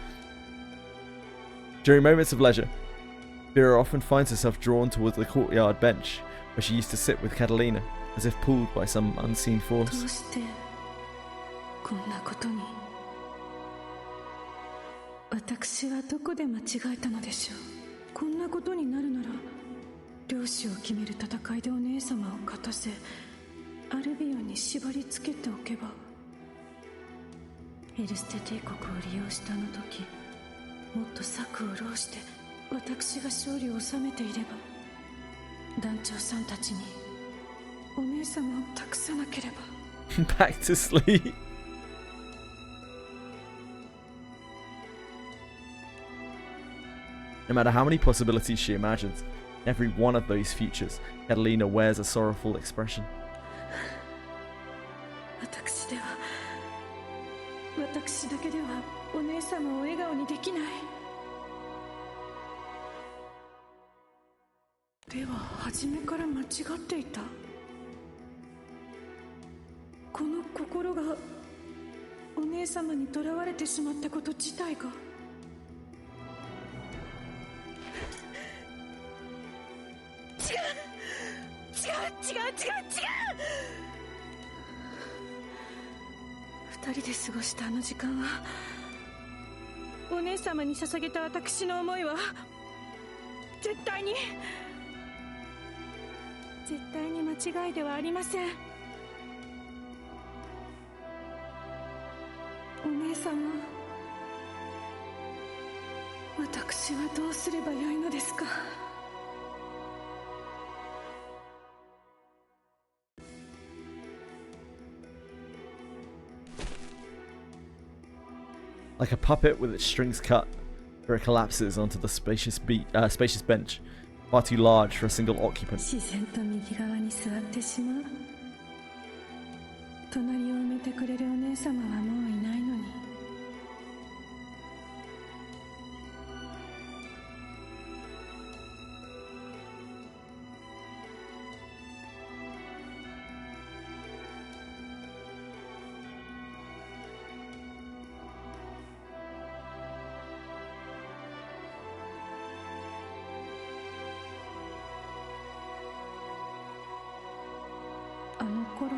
During moments of leisure, Vera often finds herself drawn towards the courtyard bench where she used to sit with Catalina, as if pulled by some unseen force. こんなことに。私はどこで間違えたのでしょう。こんなことになるなら領主を決める戦いでお姉様を勝たせ、アルビオンに縛り付けておけば。エルステ帝国を利用したあの時、もっと策を弄して私が勝利を収めていれば、団長さんたちにお姉様を託さなければ。Back to sleep. No matter how many possibilities she imagines, every one of those futures, Catalina wears a sorrowful expression. 私だけではお姉様を笑顔にできない。では初めから間違っていた。この心がお姉様に囚われてしまったこと自体が。違う。二人で過ごしたあの時間は、お姉様に捧げた私の思いは絶対に間違いではありません。お姉様、私はどうすればよいのですか。Like a puppet with its strings cut, Vera collapses onto the spacious bench, far too large for a single occupant. 自然と右側に座ってしまう。隣を埋めてくれるお姉様はもういないのに。あの頃、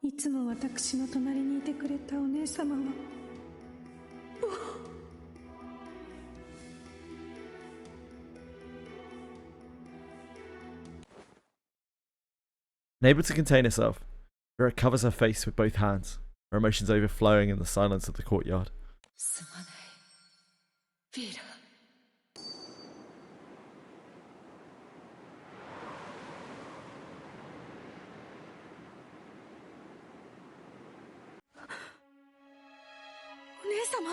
いつも私の隣にいてくれたお姉様は、Unable to contain herself, Vera covers her face with both hands, her emotions overflowing in the silence of the courtyard. すまないヴィーラ。お姉様。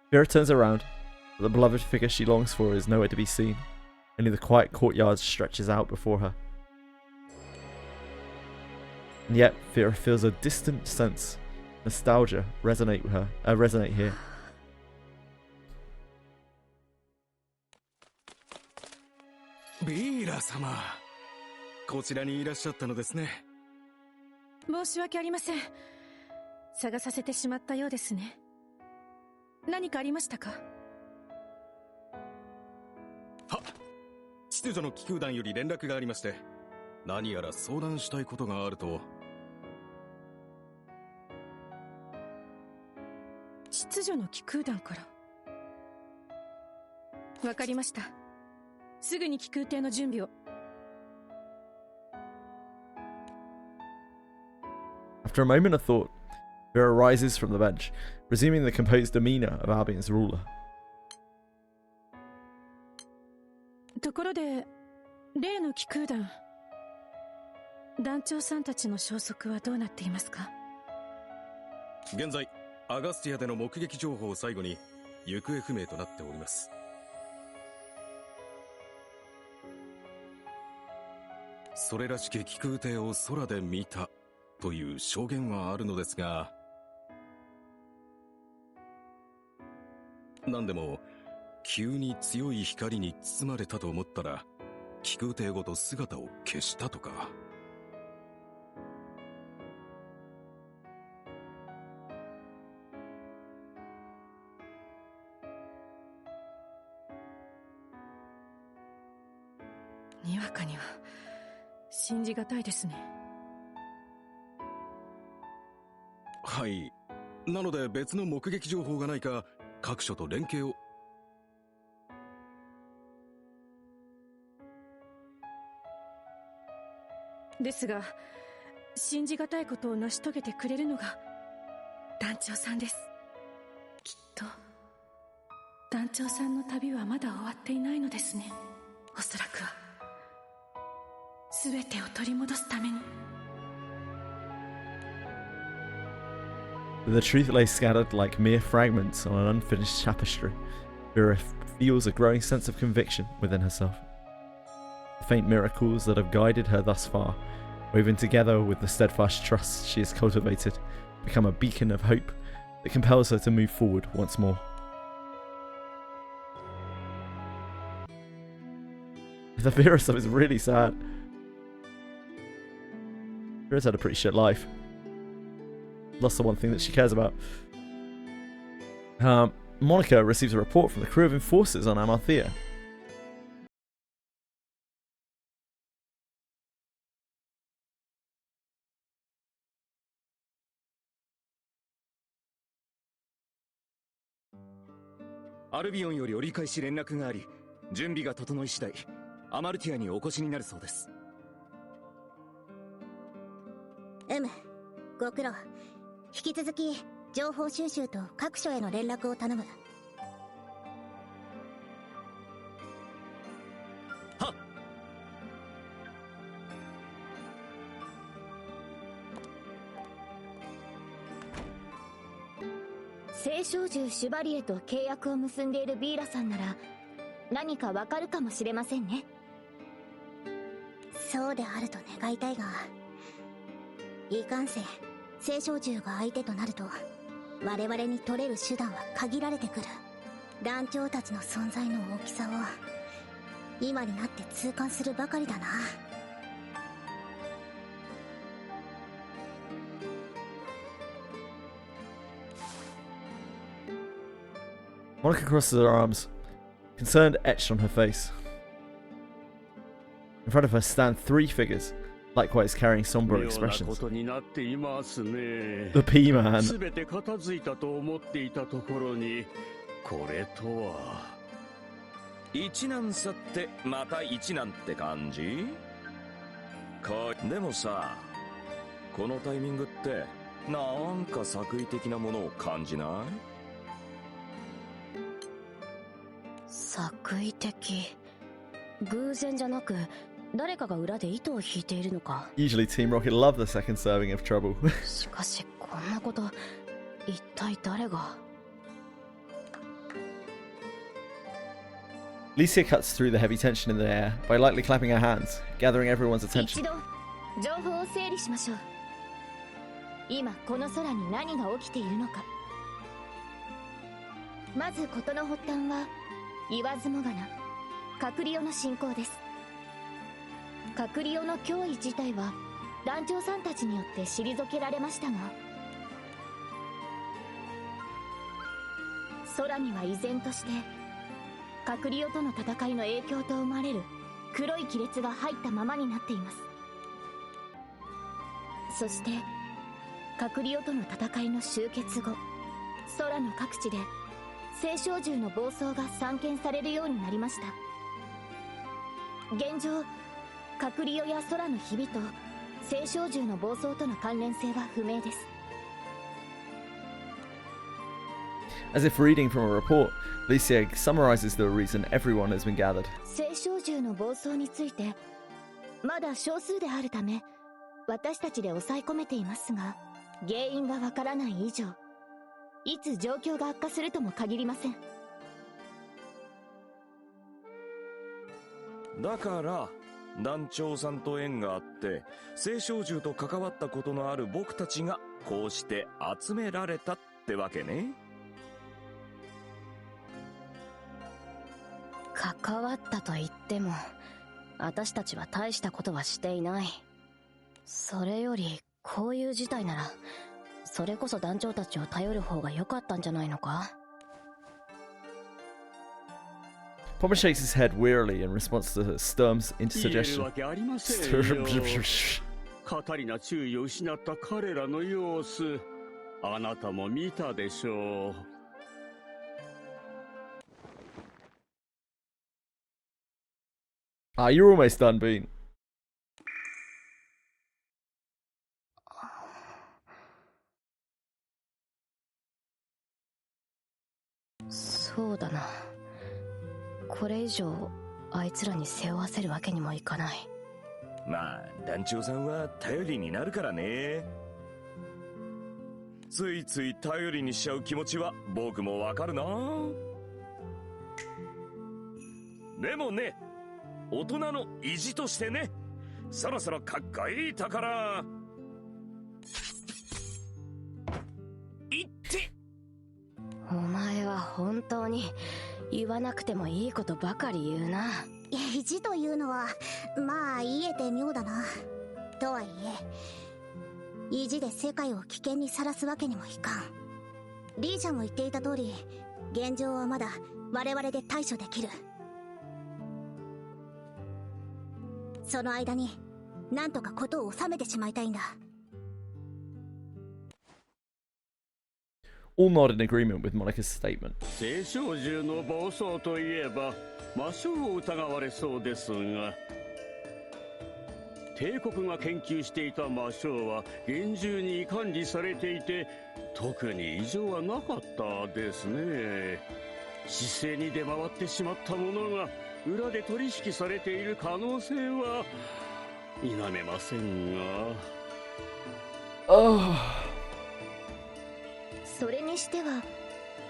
Vera turns around, but the beloved figure she longs for is nowhere to be seen. Only the quiet courtyard stretches out before her. And yet, Vera feels a distant sense, nostalgia resonate here. ビーラ様、こちらにいらっしゃったのですね。申し訳ありません。探させてしまったようですね。何かありましたか？は、秩序の気空団より連絡がありまして、何やら相談したいことがあると。秩序の気空団から。わかりました。すぐに気空艇の準備を。After a moment of thought, Vera rises from the bench, resuming the composed demeanor of Albion's ruler. ところで、例の気空団、団長さんたちの消息はどうなっていますか？現在、アガスティアでの目撃情報を最後に行方不明となっております。それらしき気空艇を空で見たという証言はあるのですが、何でも急に強い光に包まれたと思ったら気空艇ごと姿を消したとか。にわかには信じがたいですね。はい。なので別の目撃情報がないか各所と連携を。ですが、信じがたいことを成し遂げてくれるのが団長さんです。きっと団長さんの旅はまだ終わっていないのですね。おそらくは全てを取り戻すために。 But the truth lay scattered like mere fragments on an unfinished tapestry. Vera feels a growing sense of conviction within herself. The faint miracles that have guided her thus far, woven together with the steadfast trust she has cultivated, become a beacon of hope that compels her to move forward once more. The Vera stuff is really sad. Vera's had a pretty shit life. Lost the one thing that she cares about. Monica receives a report from the crew of enforcers on Amalthea. アルビオンより折り返し連絡があり、準備が整い次第アマルティアにお越しになるそうです。ご苦労。引き続き情報収集と各所への連絡を頼む。はっ。聖少獣シュバリエと契約を結んでいるビーラさんなら何かわかるかもしれませんね。そうであると願いたいが、いかんせん聖少獣が相手となると我々に取れる手段は限られてくる。団長たちの存在の大きさを今になって痛感するばかりだな。Monica crosses her arms, concern etched on her face. In front of her stand 3 figures, likewise carrying somber expressions. The P-Man. 全て片付いたと思っていたところに、これとは。一難去ってまた一難って感じ？でもさ、このタイミングってなんか作為的なものを感じない？作為的。偶然じゃなく誰かが裏で糸を引いているのか。 Usually Team Rocket love the second serving of trouble. しかしこんなこと一体誰が。 Licia cuts through the heavy tension in the air by lightly clapping her hands, gathering everyone's attention. 一度情報を整理しましょう。今この空に何が起きているのか。まず事の発端は言わずもがなカクリオの侵攻です。カクリオの脅威自体は団長さんたちによって退けられましたが、空には依然としてカクリオとの戦いの影響と思われる黒い亀裂が入ったままになっています。そしてカクリオとの戦いの終結後、空の各地で聖少獣の暴走が散見されるようになりました。現状カクリオや空の日々と聖少獣の暴走との関連性は不明です。 As if reading from a report, Licia summarizes the reason everyone has been gathered. 聖少獣の暴走についてまだ少数であるため私たちで抑え込めていますが、原因がわからない以上いつ状況が悪化するとも限りません。だから団長さんと縁があって聖少獣と関わったことのある僕たちがこうして集められたってわけね。関わったと言っても私たちは大したことはしていない。それよりこういう事態ならそれこそ団長たちを頼る方が良かったんじゃないのか。 Pommer shakes his head wearily in response to Sturm's 言える interjection. わけありませんよ。カタリナ注意を失った彼らの様子、あなたも見たでしょう。Ah, you're almost done, Bean. そうだな。これ以上あいつらに背負わせるわけにもいかない。まあ団長さんは頼りになるからね。ついつい頼りにしちゃう気持ちは僕もわかるな。でもね、大人の意地としてね、そろそろかっこいいところ言って。お前は本当に言わなくてもいいことばかり言うな。意地というのはまあ言えて妙だな。とはいえ意地で世界を危険にさらすわけにもいかん。リーちゃんも言っていた通り、現状はまだ我々で対処できる。その間になんとか事を収めてしまいたいんだ。All nod in agreement with Monica's statement. 青少獣の暴走といえば魔性を疑われそうですが、帝国が研究していた魔性は厳重に管理されていて、特に異常はなかったですね。姿勢に出回ってしまったものが裏で取引されている可能性は否めませんが。それにしては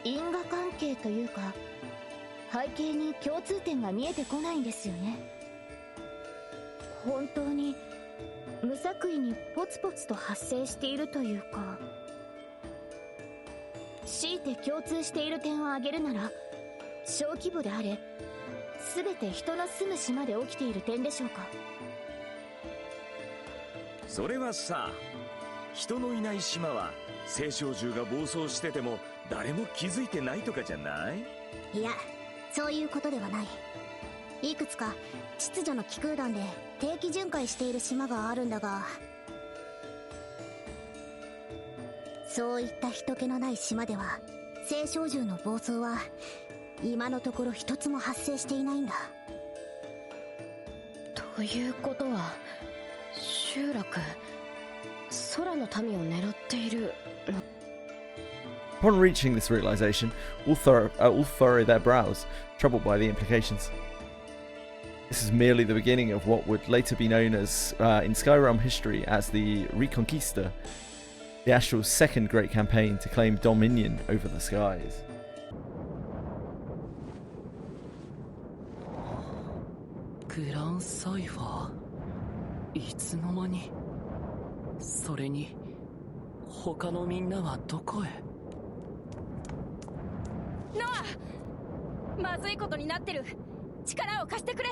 因果関係というか背景に共通点が見えてこないんですよね。本当に無作為にポツポツと発生しているというか、強いて共通している点を挙げるなら小規模であれ全て人の住む島で起きている点でしょうか。それはさ、人のいない島は青少獣が暴走してても誰も気づいてないとかじゃない？いや、そういうことではない。いくつか秩序の気空団で定期巡回している島があるんだが、そういった人気のない島では青少獣の暴走は今のところ一つも発生していないんだ。ということは集落、空の民を狙っている。 Upon reaching this realization, all furrow their brows, troubled by the implications. This is merely the beginning of what would later be known as, in Skyrealm history, as the Reconquista, the Astral's second great campaign to claim dominion over the skies. グランサイファー、いつの間に。それに他のみんなはどこへ。ノア、まずいことになってる。力を貸してくれ。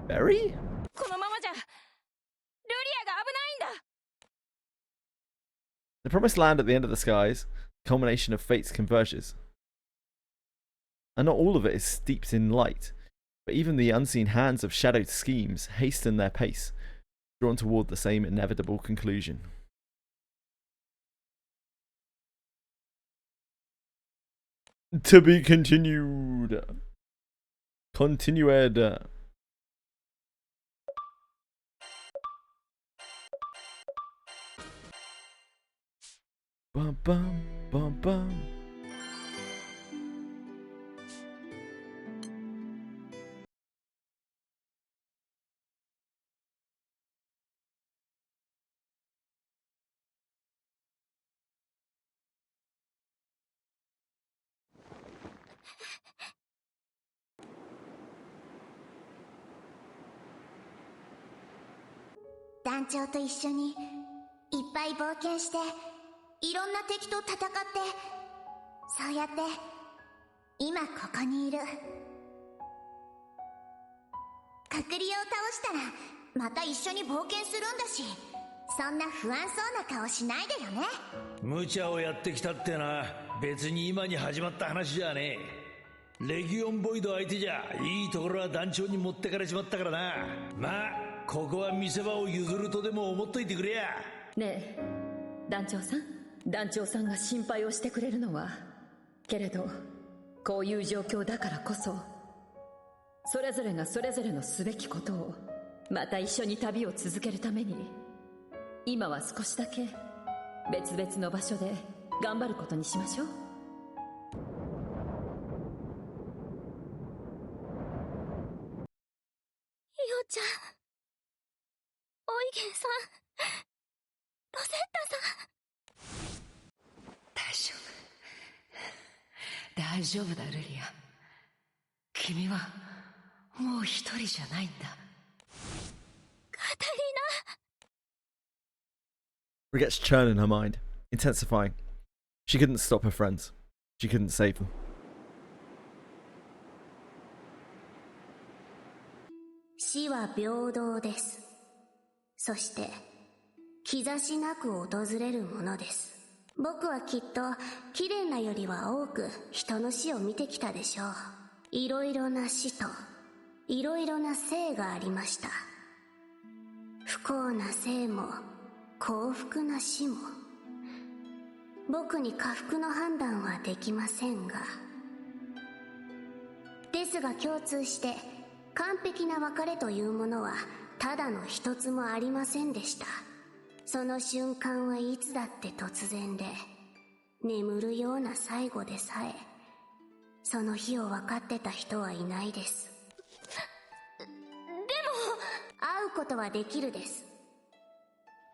Berry? このままじゃルリアが危ないんだ。 The promised land at the end of the skies, culmination of fate's converges. And not all of it is steeped in light, but even the unseen hands of shadowed schemes hasten their pace, drawn toward the same inevitable conclusion. To be continued. Continued. Bum bum bum bum.「団長と一緒にいっぱい冒険していろんな敵と戦って、そうやって今ここにいる。隔離を倒したらまた一緒に冒険するんだし、そんな不安そうな顔しないでよね。無茶をやってきたってな、別に今に始まった話じゃねえ。レギオンボイド相手じゃいいところは団長に持ってかれちまったからな。まあここは見せ場を譲るとでも思っといてくれや。ねえ、団長さんが心配をしてくれるのは、けれどこういう状況だからこそ、それぞれがそれぞれのすべきことをまた一緒に旅を続けるために、今は少しだけ別々の場所で頑張ることにしましょう。イオちゃん、オイゲンさん、ロゼッタさん。大丈夫だルリア。君はもう一人じゃないんだ。カタリナ。 Forgets churn in her mind, intensifying. She couldn't stop her friends. She couldn't save them. 死は平等です。そして兆しなく訪れるものです。僕はきっと綺麗なよりは多く人の死を見てきたでしょう。いろいろな死といろいろな生がありました。不幸な生も幸福な死も。僕に下腹の判断はできませんが、ですが共通して完璧な別れというものはただの一つもありませんでした。その瞬間はいつだって突然で、眠るような最後でさえ、その日を分かってた人はいないです。でも会うことはできるです。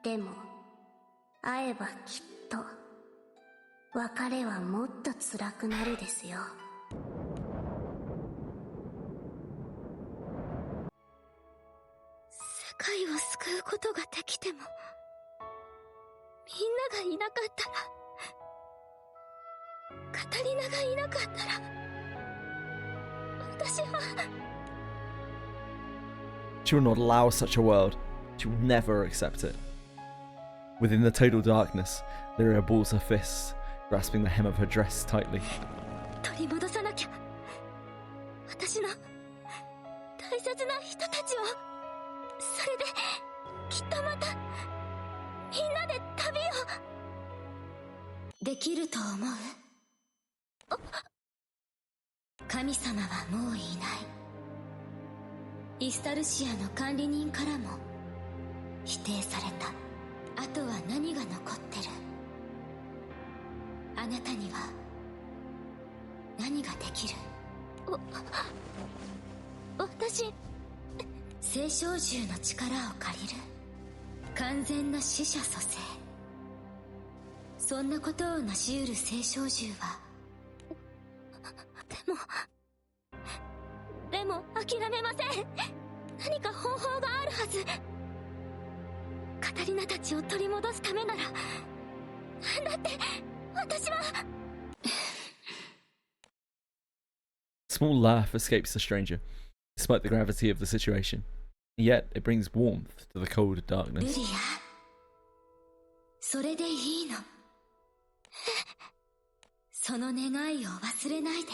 でも会えばきっと別れはもっと辛くなるですよ。世界を救うことができても、みんながいなかったら、カタリナがいなかったら、私は。 She will not allow such a world. She will never accept it. Within the total darkness, Lyria balls her fists, grasping the hem of her dress tightly. 取り戻さなきゃ。私の大切な人たちを。それできっとまたみんなで旅をできると思う？神様はもういない。イスタルシアの管理人からも否定された。あとは何が残ってる？あなたには何ができる？私、聖少獣の力を借りる。完全な死者蘇生。そんなことを成し得る聖少獣は、でも諦めません。何か方法があるはず。カタリナたちを取り戻すためなら、だって私は。Small laugh escapes the stranger, despite the gravity of the situation. Yet it brings warmth to the cold darkness. ルリア、それでいいの。その願いを忘れないで。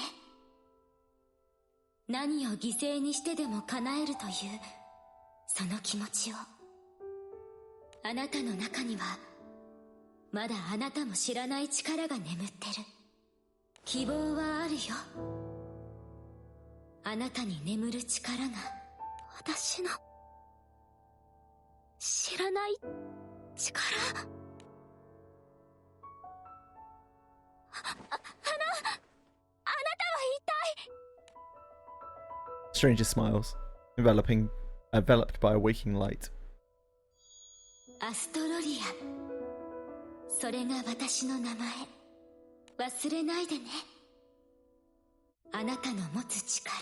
何を犠牲にしてでも叶えるというその気持ちを。あなたの中にはまだあなたも知らない力が眠ってる。希望はあるよ。あなたに眠る力が。私の知らない力。あなたは一体。 Stranger smiles, enveloped by a waking light. アストロリア、それが私の名前。忘れないでね。あなたの持つ力。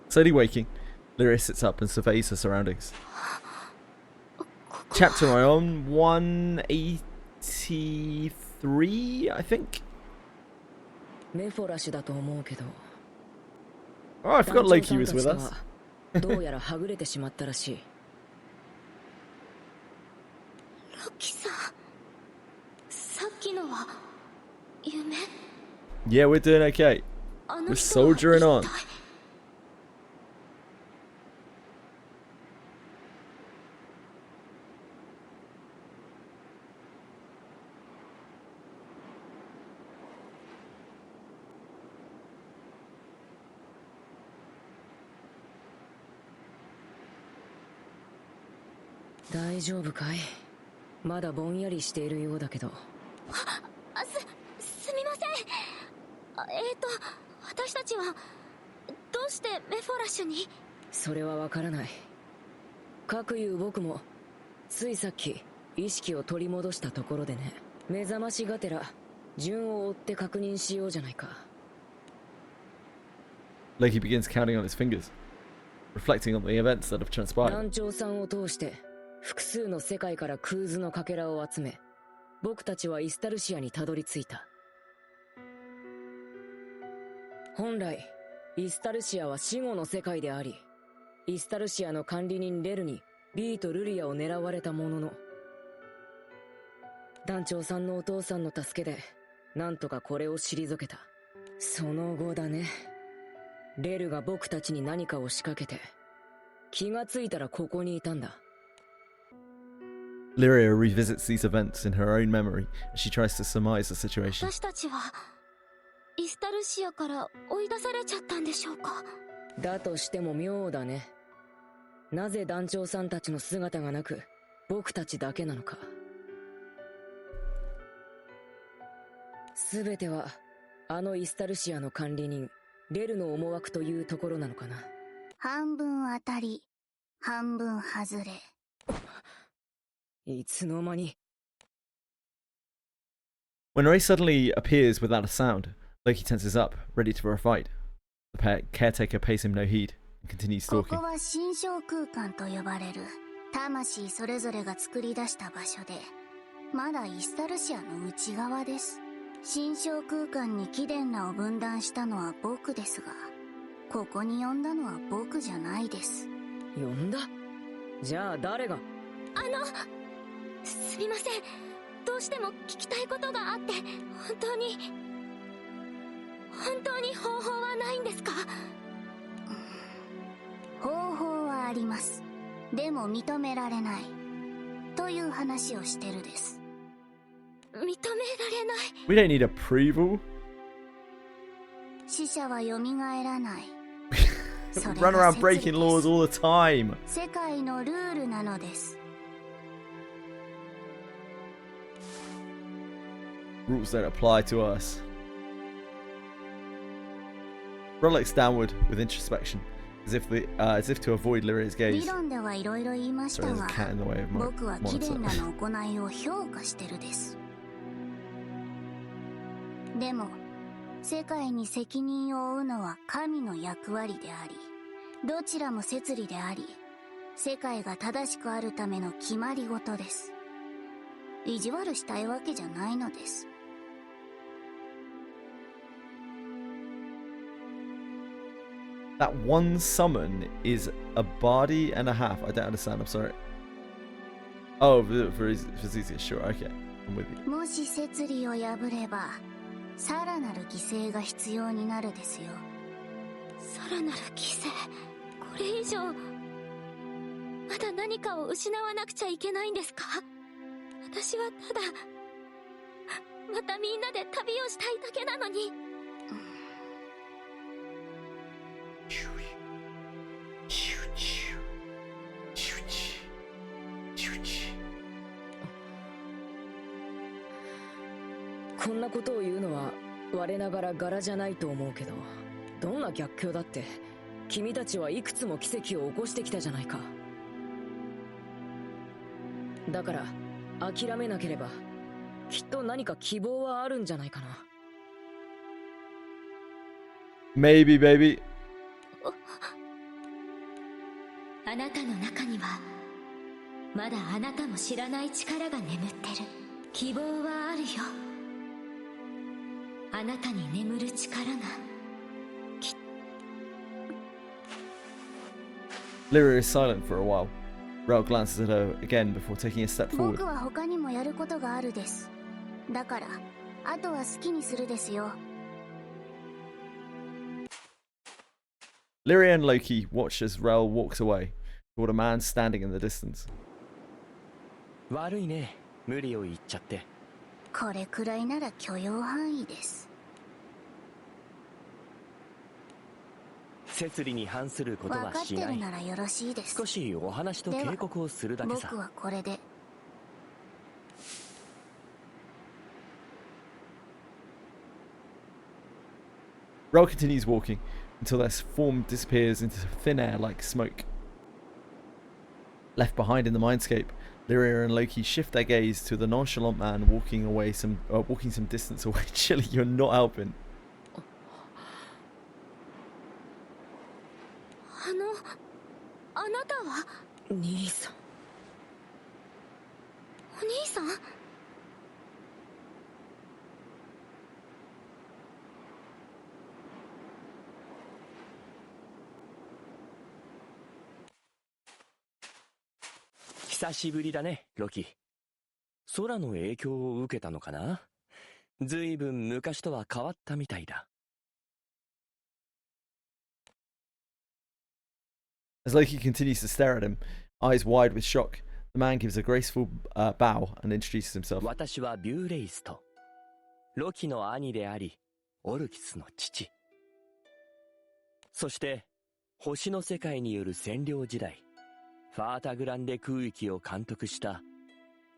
Slowly waking, Lyria sits up and surveys her surroundings. Chapter am I on? 183, I think? Oh, I forgot Loki was with us. どうやらはぐれてしまったらしい。ロキさん、さっきのは夢？ Yeah, we're doing okay. We're soldiering on. 大丈夫かい？まだぼんやりしているようだけど。すみません。私たちはどうしてメフォラッシュに？それはわからない。かくいう僕もついさっき意識を取り戻したところでね。目覚ましがてら順を追って確認しようじゃないか。Loki begins counting on his fingers, reflecting on the events that have transpired. 団長さんを通して複数の世界からクーズのかけらを集め、僕たちはイスタルシアにたどり着いた。本来イスタルシアは死後の世界であり、イスタルシアの管理人レルにビーとルリアを狙われたものの、団長さんのお父さんの助けでなんとかこれを退けた。その後だね。レルが僕たちに何かを仕掛けて、気がついたらここにいたんだ。Lyria revisits these events in her own memory as she tries to surmise the situation. 私たちはイスタルシアから追い出されちゃったんでしょうか。だとしても妙だね。なぜ団長さんたちの姿がなく僕たちだけなのか。すべてはあのイスタルシアの管理人レルの思惑というところなのかな。半分当たり半分外れ。いつの間に。 When Ray suddenly appears without a sound, Loki tenses up, ready for a fight. The caretaker pays him no heed and continues こ stalking. こは心象空間と呼ばれる魂それぞれが作り出した場所で、まだイスタルシアの内側です。心象空間に貴殿らを分断したのは僕ですが、ここに呼んだのは僕じゃないです。呼んだ？じゃあ誰が？すみません。どうしても聞きたいことがあって、本当に方法はないんですか？方法はあります。でも認められないという話をしてるです。認められない。 We don't need approval. 死者は蘇らない。Run around breaking laws all the time. 世界のルールなのです。Rules don't apply to us. Rod looks downward with introspection, as if to avoid Lyria's 理 gaze. 論ではいろいろ言いました Sorry, there's が a cat in the way of my 僕は貴殿 monitor. らの行いを評価してるです。でも世界に責任を負うのは神の役割であり、どちらも摂理であり、世界が正しくあるための決まり事です。意地悪したいわけじゃないのです。That one summon is a body and a half. I don't understand. I'm sorry. Oh, for Zizia, sure. Okay, I'm with you. もし摂理を破れば、さらなる犠牲が必要になるですよ。さらなる犠牲。これ以上まだ何かを失わなくちゃいけないんですか？私はただまたみんなで旅をしたいだけなのに。こんなことを言うのは我ながら柄じゃないと思うけど、どんな逆境だって君たちはいくつも奇跡を起こしてきたじゃないか。だから諦めなければきっと何か希望はあるんじゃないかな。 Maybe, baby. あなたの中にはまだあなたも知らない力が眠ってる。希望はあるよ。あなたに眠る力が。 Lyria is silent for a while. Rel glances at her again before taking a step forward. 僕は他にもやることがあるです。だからあとは好きにするですよ。 Lyria and Loki watch as Rel walks away toward a man standing in the distance. 悪いね、無理を言っちゃって。これくらいなら許容範囲です。摂理に反することはしない。分かってるならよろしいです。少しお話と警告をするだけさ。僕はこれで。Rel continues walking until their form disappears into thin air like smoke. Left behind in the mindscape, Lyria and Loki shift their gaze to the nonchalant man walking some distance away. Chili, you're not helping. あなたは兄さん。お兄さん？久しぶりだね、ロキ。空の影響を受けたのかな？ずいぶん昔とは変わったみたいだ。As Loki continues to stare at him, eyes wide with shock, the man gives a graceful bow and introduces himself. 私はビューレイスト。ロキの兄であり、オルキスの父。そして、星の世界による占領時代、ファータグランデ空域を監督した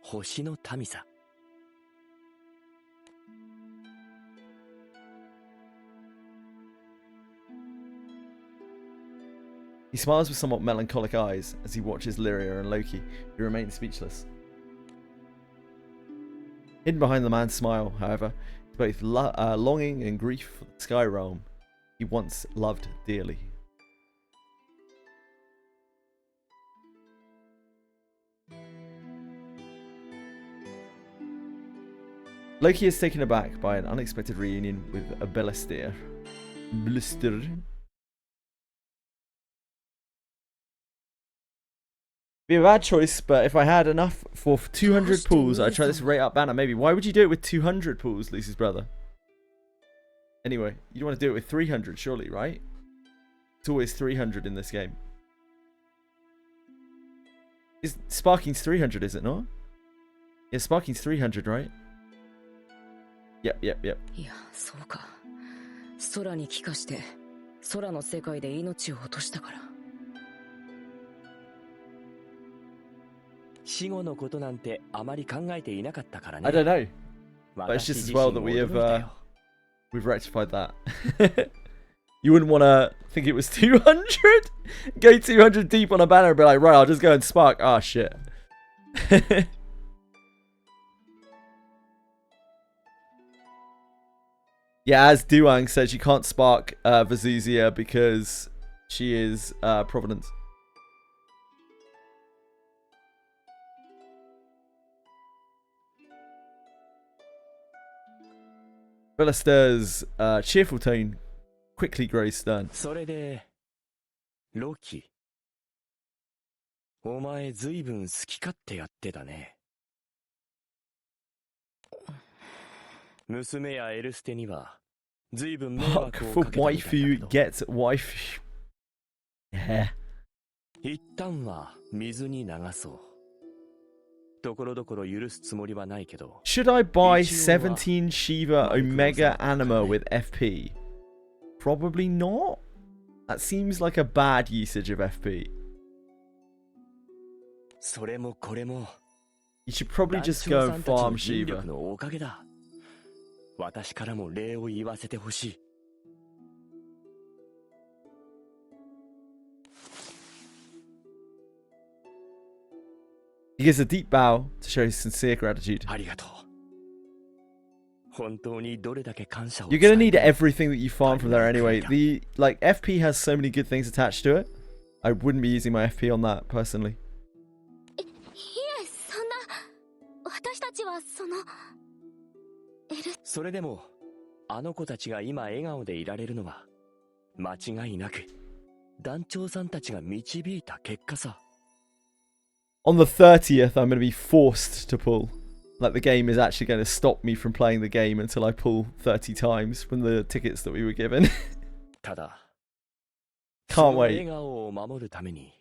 星の民さ。He smiles with somewhat melancholic eyes as he watches Lyria and Loki, who remain speechless. Hidden behind the man's smile, however, is both longing and grief for the sky realm he once loved dearly. Loki is taken aback by an unexpected reunion with a Blister. Be a bad choice, but if I had enough for 200 pools, I'd try this rate up banner. Maybe. Why would you do it with 200 pools, Lucy's brother? Anyway, you don't want to do it with 300, surely, right? It's always 300 in this game. Sparking's 300, is it not? Yeah, Sparking's 300, right? Yep. いや、そうか。空に帰化して、空の世界で命を落としたから。死後のことなんてあまり考えていなかったからね。I don't know. But it's just as well that we've rectified that. You wouldn't want to think it was 200? Go 200 deep on a banner and be like, right, I'll just go and spark. Ah, shit. Yeah, as Duang says, you can't spark Vazuzia because she is Providence. Blister's cheerful tone quickly grows stern. それで、ロキ。お前ずいぶん好き勝手やってたね。娘やエルステにはずいぶん迷惑をかけたみたいだけど。Waifu gets waifu. Yeah. 一旦は水に流そう。ところどころ許すつもりはないけど。Should I buy 17 Shiva Omega Anima with FP? Probably not. That seems like a bad usage of FP. それもこれも。You should probably just go and farm Shiva. のおかげだ。私からも礼を言わせてほしい。He gives a deep bow to show his sincere gratitude. ありがとう。本当にどれだけ感謝を。You're gonna need everything that you farm from there anyway. The FP has so many good things attached to it. I wouldn't be using my FP on that personally. いえ、そんな。私たちはそれでもあの子たちが今笑顔でいられるのは間違いなく団長さんたちが導いた結果さ。On the 30th, I'm going to be forced to pull. Like the game is actually going to stop me from playing the game until I pull 30 times from the tickets that we were given. ただ Can't 笑 wait. 顔を守るために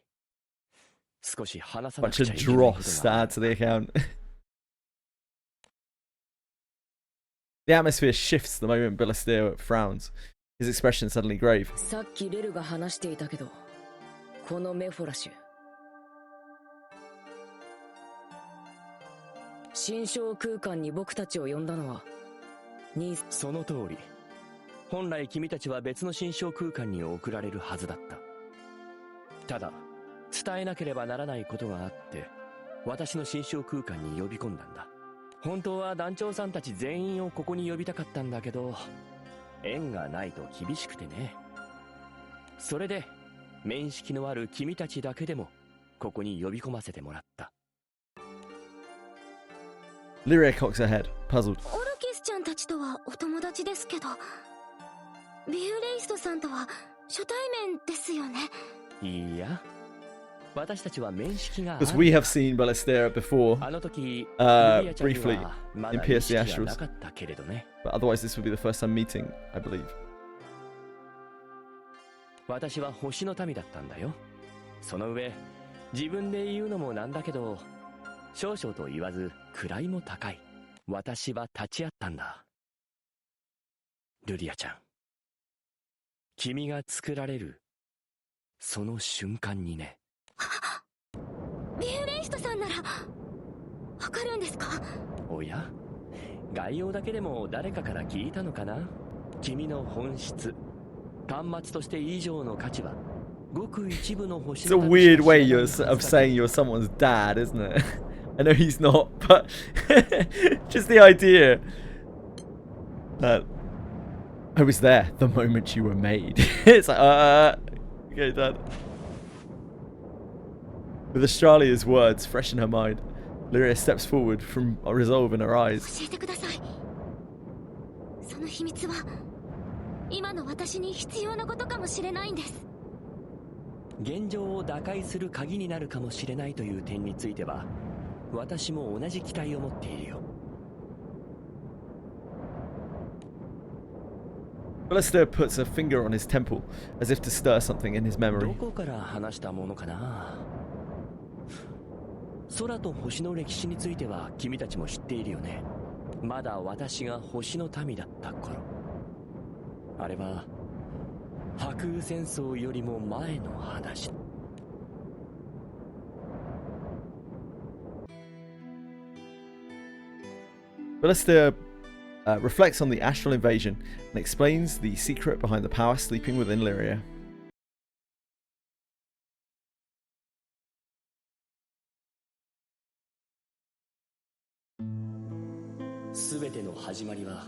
少し話さ Bunch なくちゃ of いけないこと dross が to add to the account. The atmosphere shifts the moment Billester frowns. His expression suddenly grave. さっきレルが話していたけど、このメフォラシュ。新章空間に僕たちを呼んだのは、その通り。本来君たちは別の新章空間に送られるはずだった。ただ、伝えなければならないことがあって、私の新章空間に呼び込んだんだ。本当は団長さんたち全員をここに呼びたかったんだけど、縁がないと厳しくてね。それで、面識のある君たちだけでも、ここに呼び込ませてもらった。Lyria cocks her head, puzzled. オルキスちゃんたちとはお友達ですけど、ビューレイストさんとは初対面ですよね。いいや、Because we have seen Ballestera before, briefly in Pierce the Astrals. But otherwise, this would be the first time meeting, I believe. 私は星の民だったんだよ。その上、自分で言うのもなんだけど、少々と言わず位も高い。私は立ち会ったんだ。ルリアちゃん。君が作られる、その瞬間にね。ビューレイストさんなら、わかるんですか？おや？概要だけでも誰かから聞いたのかな？君の本質。端末として以上の価値はごく一部の星 It's a weird way of saying you're someone's dad, isn't it? I know he's not, but just the idea that I was there the moment you were made. It's like, okay, Dad. With Australia's words fresh in her mind, Lyria steps forward from a resolve in her eyes. 教えてください。その秘密は今の私に必要なことかもしれないんです。現状を打開する鍵になるかもしれないという点については、私も同じ期待を持っているよ。Ballester puts a finger on his temple, as if to stir something in his memory. どこから話したものかな。空と星の歴史については君たちも知っているよね。まだ私が星の民だった頃。あれは白雨戦争よりも前の話。Ballester reflects on the astral invasion and explains the secret behind the power sleeping within Lyria. すべての始まりは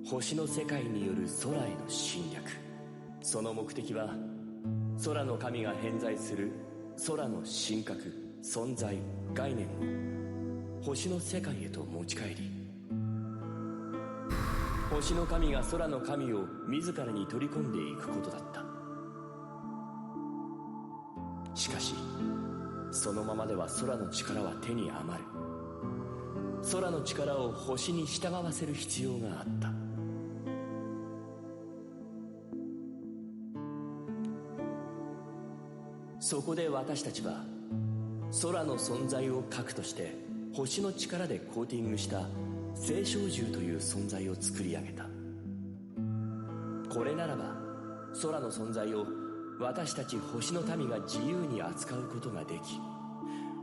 星の世界による空への侵略。その目的は空の神が偏在する空の神格、存在、概念を星の世界へと持ち帰り、星の神が空の神を自らに取り込んでいくことだった。しかしそのままでは空の力は手に余る。空の力を星に従わせる必要があった。そこで私たちは空の存在を核として星の力でコーティングした星照獣という存在を作り上げた。これならば空の存在を私たち星の民が自由に扱うことができ、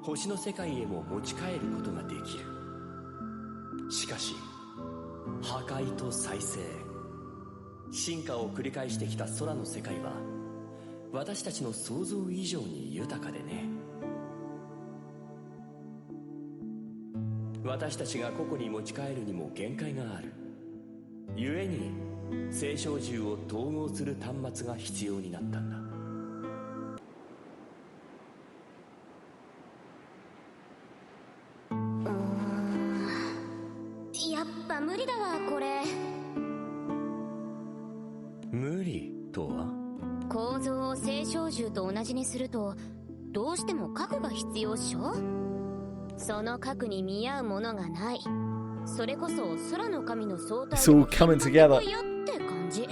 星の世界へも持ち帰ることができる。しかし破壊と再生、進化を繰り返してきた空の世界は私たちの想像以上に豊かでね。私たちが個々に持ち帰るにも限界がある。故に星照獣を統合する端末が必要になったんだ。やっぱ無理だわこれ。無理とは？構造を星照獣と同じにするとどうしても核が必要っしょ。その核に見合うものがない。それこそ空の神の相対 It's all coming together. って感じ。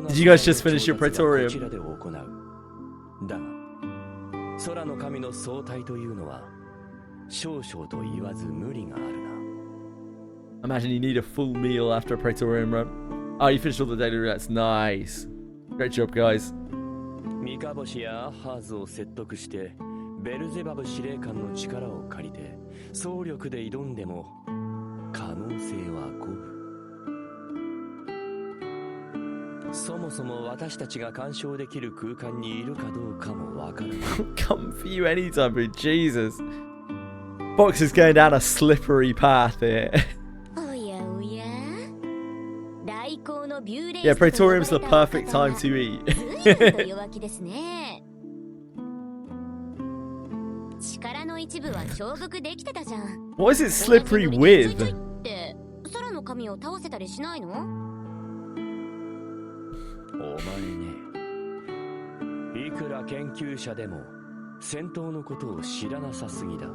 Did you guys just finish your Praetorium? だが空の神の相対というのは少々と言わず無理があるな。 Imagine you need a full meal after a Praetorium run. Oh, you finished all the daily roulets. Nice. Great job, guys. ミカボシやアッハーズを説得してベルゼバブ司令官の力を借りて総力で挑んでも可能性は五分。そもそも私たちが干渉できる空間にいるかどうかもわからない。Come for you anytime, bro. Jesus. Box is going down a slippery path here. Yeah, Praetorium's the perfect time to eat. What is it slippery with? 空の神を倒せたりしないの？お前ね、いくら研究者でも戦闘のことを知らなさすぎだ。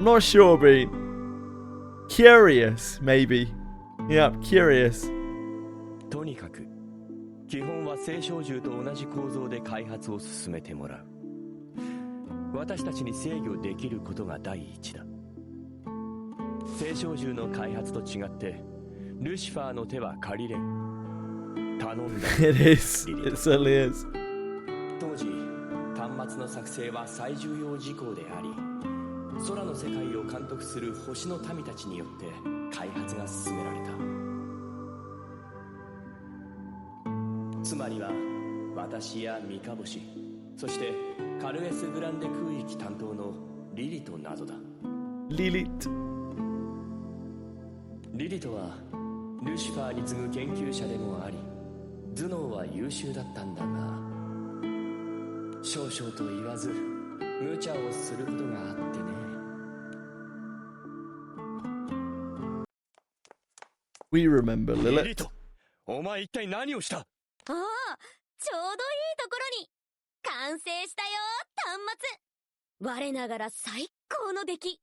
Not sure, Bean. Curious, maybe. Yep, curious. とにかく基本は青少獣と同じ構造で開発を進めてもらう。私たちに制御できることが第一だ。青少獣の開発と違ってルシファーの手は借りれん。頼んだ。It is. It certainly is. 当時端末の作成は最重要事項であり、空の世界を監督する星の民たちによって開発が進められた。つまりは私や三日星、そしてカルエス・グランデ空域担当のリリトなどだ。リリトはルシファーに次ぐ研究者でもあり、頭脳は優秀だったんだが、少々と言わず無茶をすることがあってね。We remember Lilith. リリト、お前一体何をした？ああ、ちょうどいいところに完成したよ、端末。我ながら最高の出来。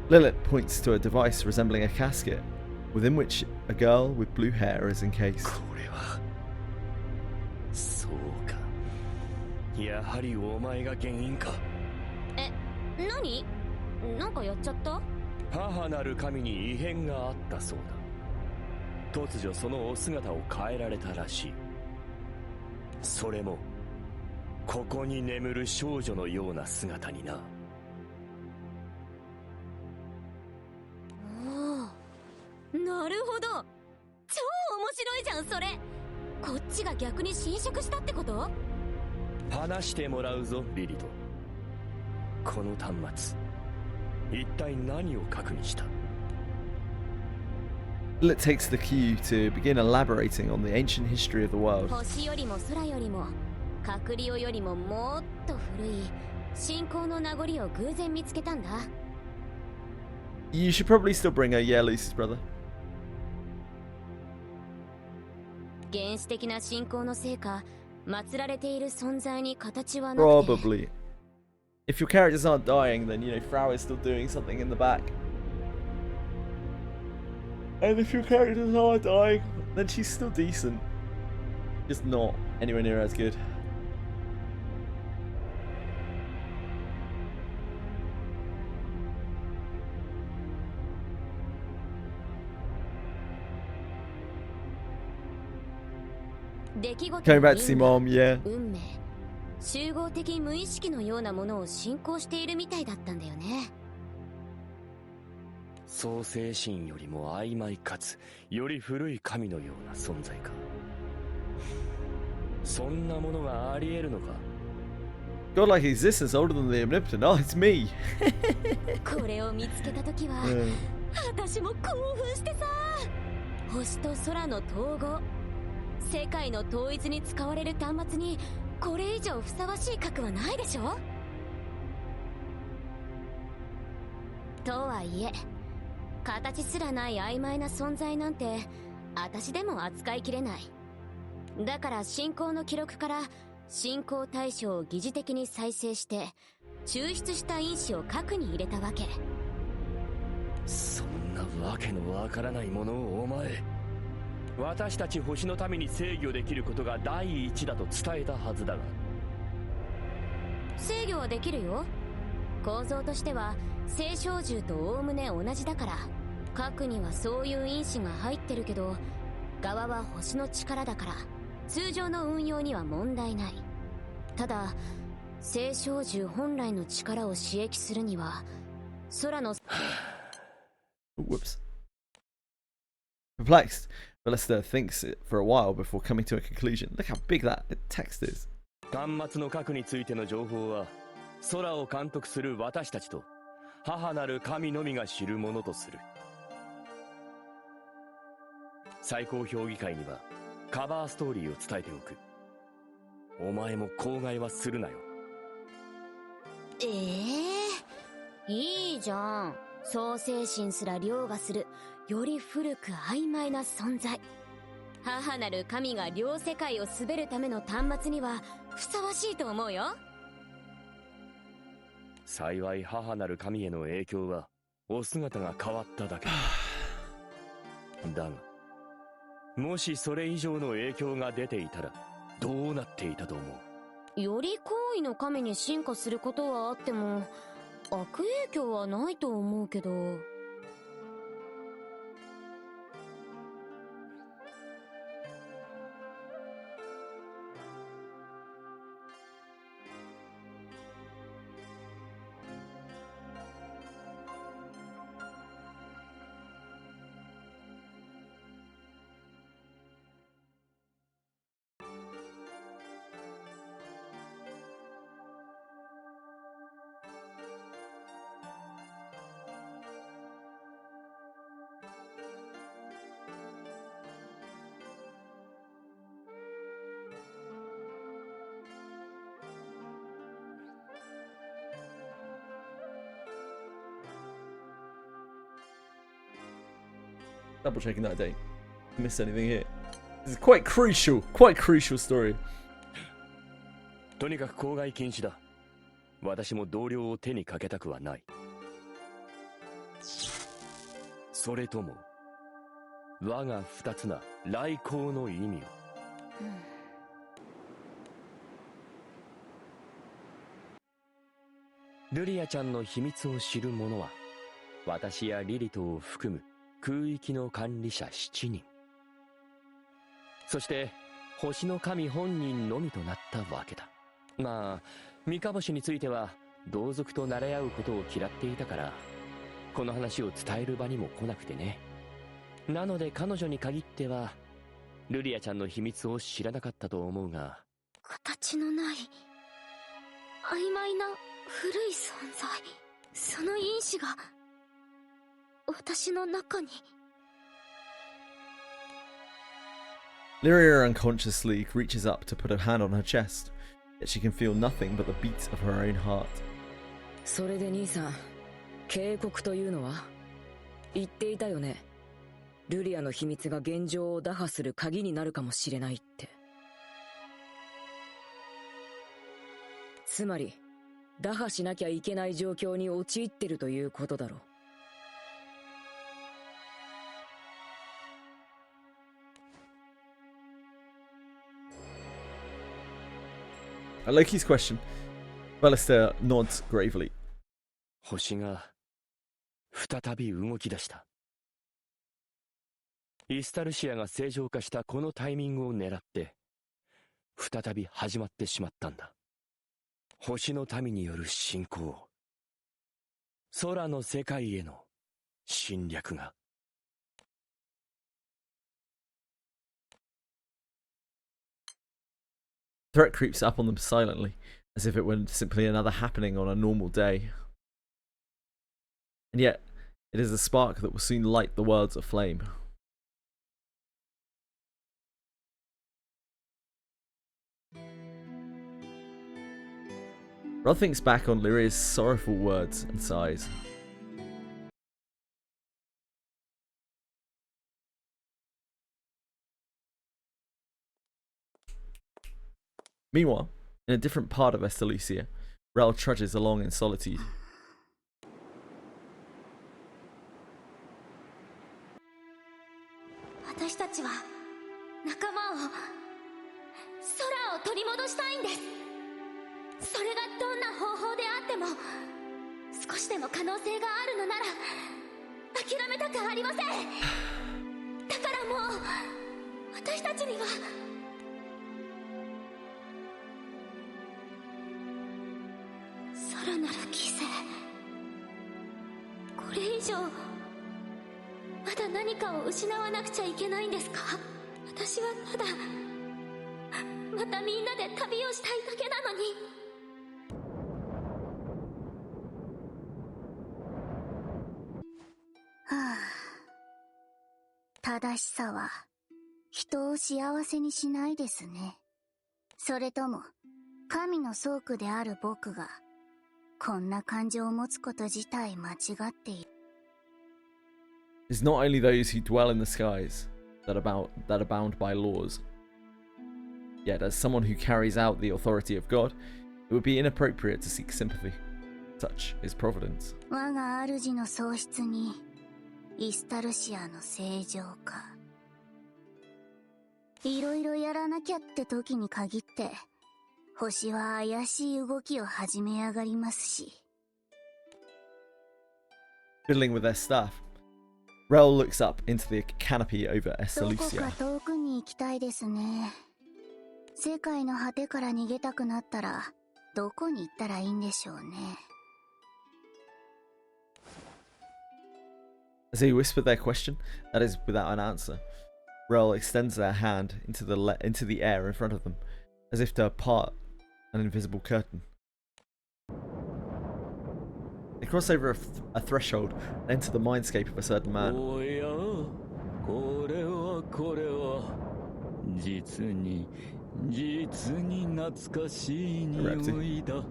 Lilith points to a device resembling a casket, within which a girl with blue hair is encased. これはそうか、やはりお前が原因か。何？なんかやっちゃった？母なる神に異変があったそうだ。突如そのお姿を変えられたらしい。それもここに眠る少女のような姿にな。なるほど、超面白いじゃんそれ。こっちが逆に侵食したってこと？話してもらうぞリリト。この端末一体何を核にした？ Lilith takes the cue to begin elaborating on the ancient history of the world. 星よりも空よりも隔離よりももっと古い信仰の名残を偶然見つけたんだ。 You should probably still bring her, yeah, Lucy's brother. 原始的な信仰のせいか、祀られている存在に形はなくて。 Probably. If your characters aren't dying, then, you know, Frau is still doing something in the back. And if your characters are dying, then she's still decent. Just not anywhere near as good. Going back to see Mom, yeah. 運命、集合的無意識のようなものを信仰しているみたいだったんだよね。創世神よりも曖昧かつより古い神のような存在か。そんなものがあり得るのか。 Godlike existence older than the omnipotent. Oh, it's me. これを見つけたときは、私も興奮してさ。星と空の統合、世界の統一に使われる端末にこれ以上ふさわしい核はないでしょ。とはいえ形すらない曖昧な存在なんて私でも扱いきれない。だから信仰の記録から信仰対象を疑似的に再生して抽出した因子を核に入れたわけ。そんなわけのわからないものをお前、私たち星のために制御できることが第一だと伝えたはずだが。制御はできるよ。構造としては青少獣とおおむね同じだから、核にはそういう因子が入ってるけど、側は星の力だから通常の運用には問題ない。ただ青少獣本来の力を刺激するには空のWhoops. Perplexed, Ballista thinks it for a while before coming to a conclusion. Look how big that text is. 端末の核についての情報は空を監督する私たちと母なる神のみが知るものとする。最高評議会にはカバーストーリーを伝えておく。お前も口外はするなよ。いいじゃん。創世神すら凌駕するより古く曖昧な存在。母なる神が両世界を滑るための端末にはふさわしいと思うよ。幸い母なる神への影響はお姿が変わっただけだが、もしそれ以上の影響が出ていたらどうなっていたと思う？より高位の神に進化することはあっても悪影響はないと思うけど。Double checking that I don't miss anything here. This is quite crucial story. とにかく口外禁止だ。私も同僚を手にかけたくはない。それとも我が二つな来航の意味を。ルリアちゃんの秘密を知る者は私やリリトを含む空域の管理者7人、そして星の神本人のみとなったわけだ。まあ三日星については同族と慣れ合うことを嫌っていたからこの話を伝える場にも来なくてね。なので彼女に限ってはルリアちゃんの秘密を知らなかったと思うが、形のない曖昧な古い存在、その因子が私の中に。 Lyria unconsciously reaches up to put a hand on her chest, yet she can feel nothing but the beats of her own heart. それで兄さん、警告というのは言っていたよね。ルリアの秘密が現状を打破する鍵になるかもしれないって。つまり打破しなきゃいけない状況に陥ってるということだろう。At Loki's question, Ballister nods gravely. 星が再び動き出した。イスタルシアが正常化したこのタイミングを狙って再び始まってしまったんだ。星の民による侵攻、空の世界への侵略が。Threat creeps up on them silently, as if it were simply another happening on a normal day. And yet, it is a spark that will soon light the worlds aflame. Rod thinks back on Lyria's sorrowful words and sighs. Meanwhile, in a different part of Estalucia, Rel trudges along in solitude. 私たちは仲間を、空を取り戻したいんです。それがどんな方法であっても少しでも可能性があるのなら諦めたくありません。だからもう私たちにはさらなる犠牲、これ以上まだ何かを失わなくちゃいけないんですか？私はただまたみんなで旅をしたいだけなのに。はあ、正しさは人を幸せにしないですね。それとも神の倉庫である僕がこんな感情を持つこと自体間違っている。is not only those who dwell in the skies that are bound by laws. Yet, as someone who carries out the authority of God, it would be inappropriate to seek sympathy. Such is providence. 我が主の喪失にイスタルシアの正常化。いろいろやらなきゃって時に限って星は怪しい動きを始めやがりますし。Fiddling with their staff, Rel looks up into the canopy over どこ Estalucia. か遠くに行きたいですね。世界の果てから逃げたくなったらどこに行ったらいいんでしょうね。As they whisper their question, that is without an answer, Rel extends their hand into the air in front of them, as if to part an invisible curtain. They cross over a threshold and enter the mindscape of a certain man. 実に懐かしい匂いだ。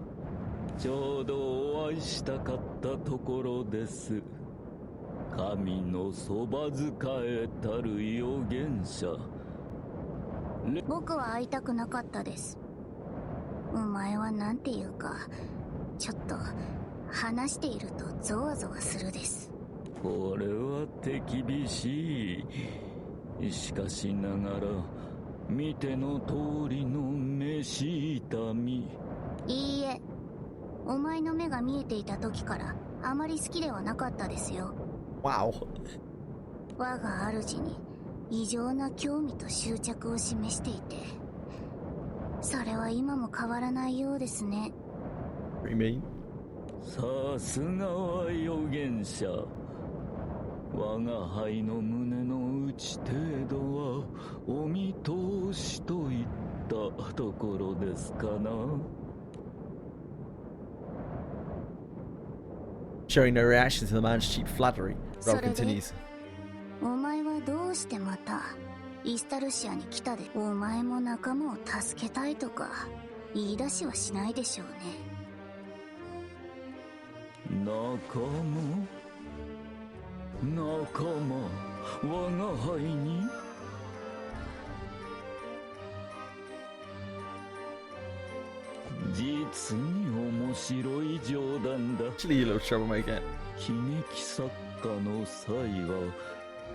ちょうどお会いしたかったところです。神のそば使えたる預言者。僕は会いたくなかったです。お前はなんていうか、ちょっと話しているとゾワゾワするです。これは手厳しい。しかしながら見ての通りの飯痛み。いいえ、お前の目が見えていた時からあまり好きではなかったですよ。Wow. 我が主に異常な興味と執着を示していて、それは今も変わらないようですね。What do you mean? さすがは預言者。我が輩の胸の内程度はお見通しといったところですかな。Showing no reaction to the man's cheap flattery, Rel continues. お前はどうしてまたイスタルシアに来たで。お前も仲間を助けたいとか言い出しはしないでしょうね。仲間、我が輩に。実に面白い冗談だ。Actually, you little troublemaker. 喜劇作家の才は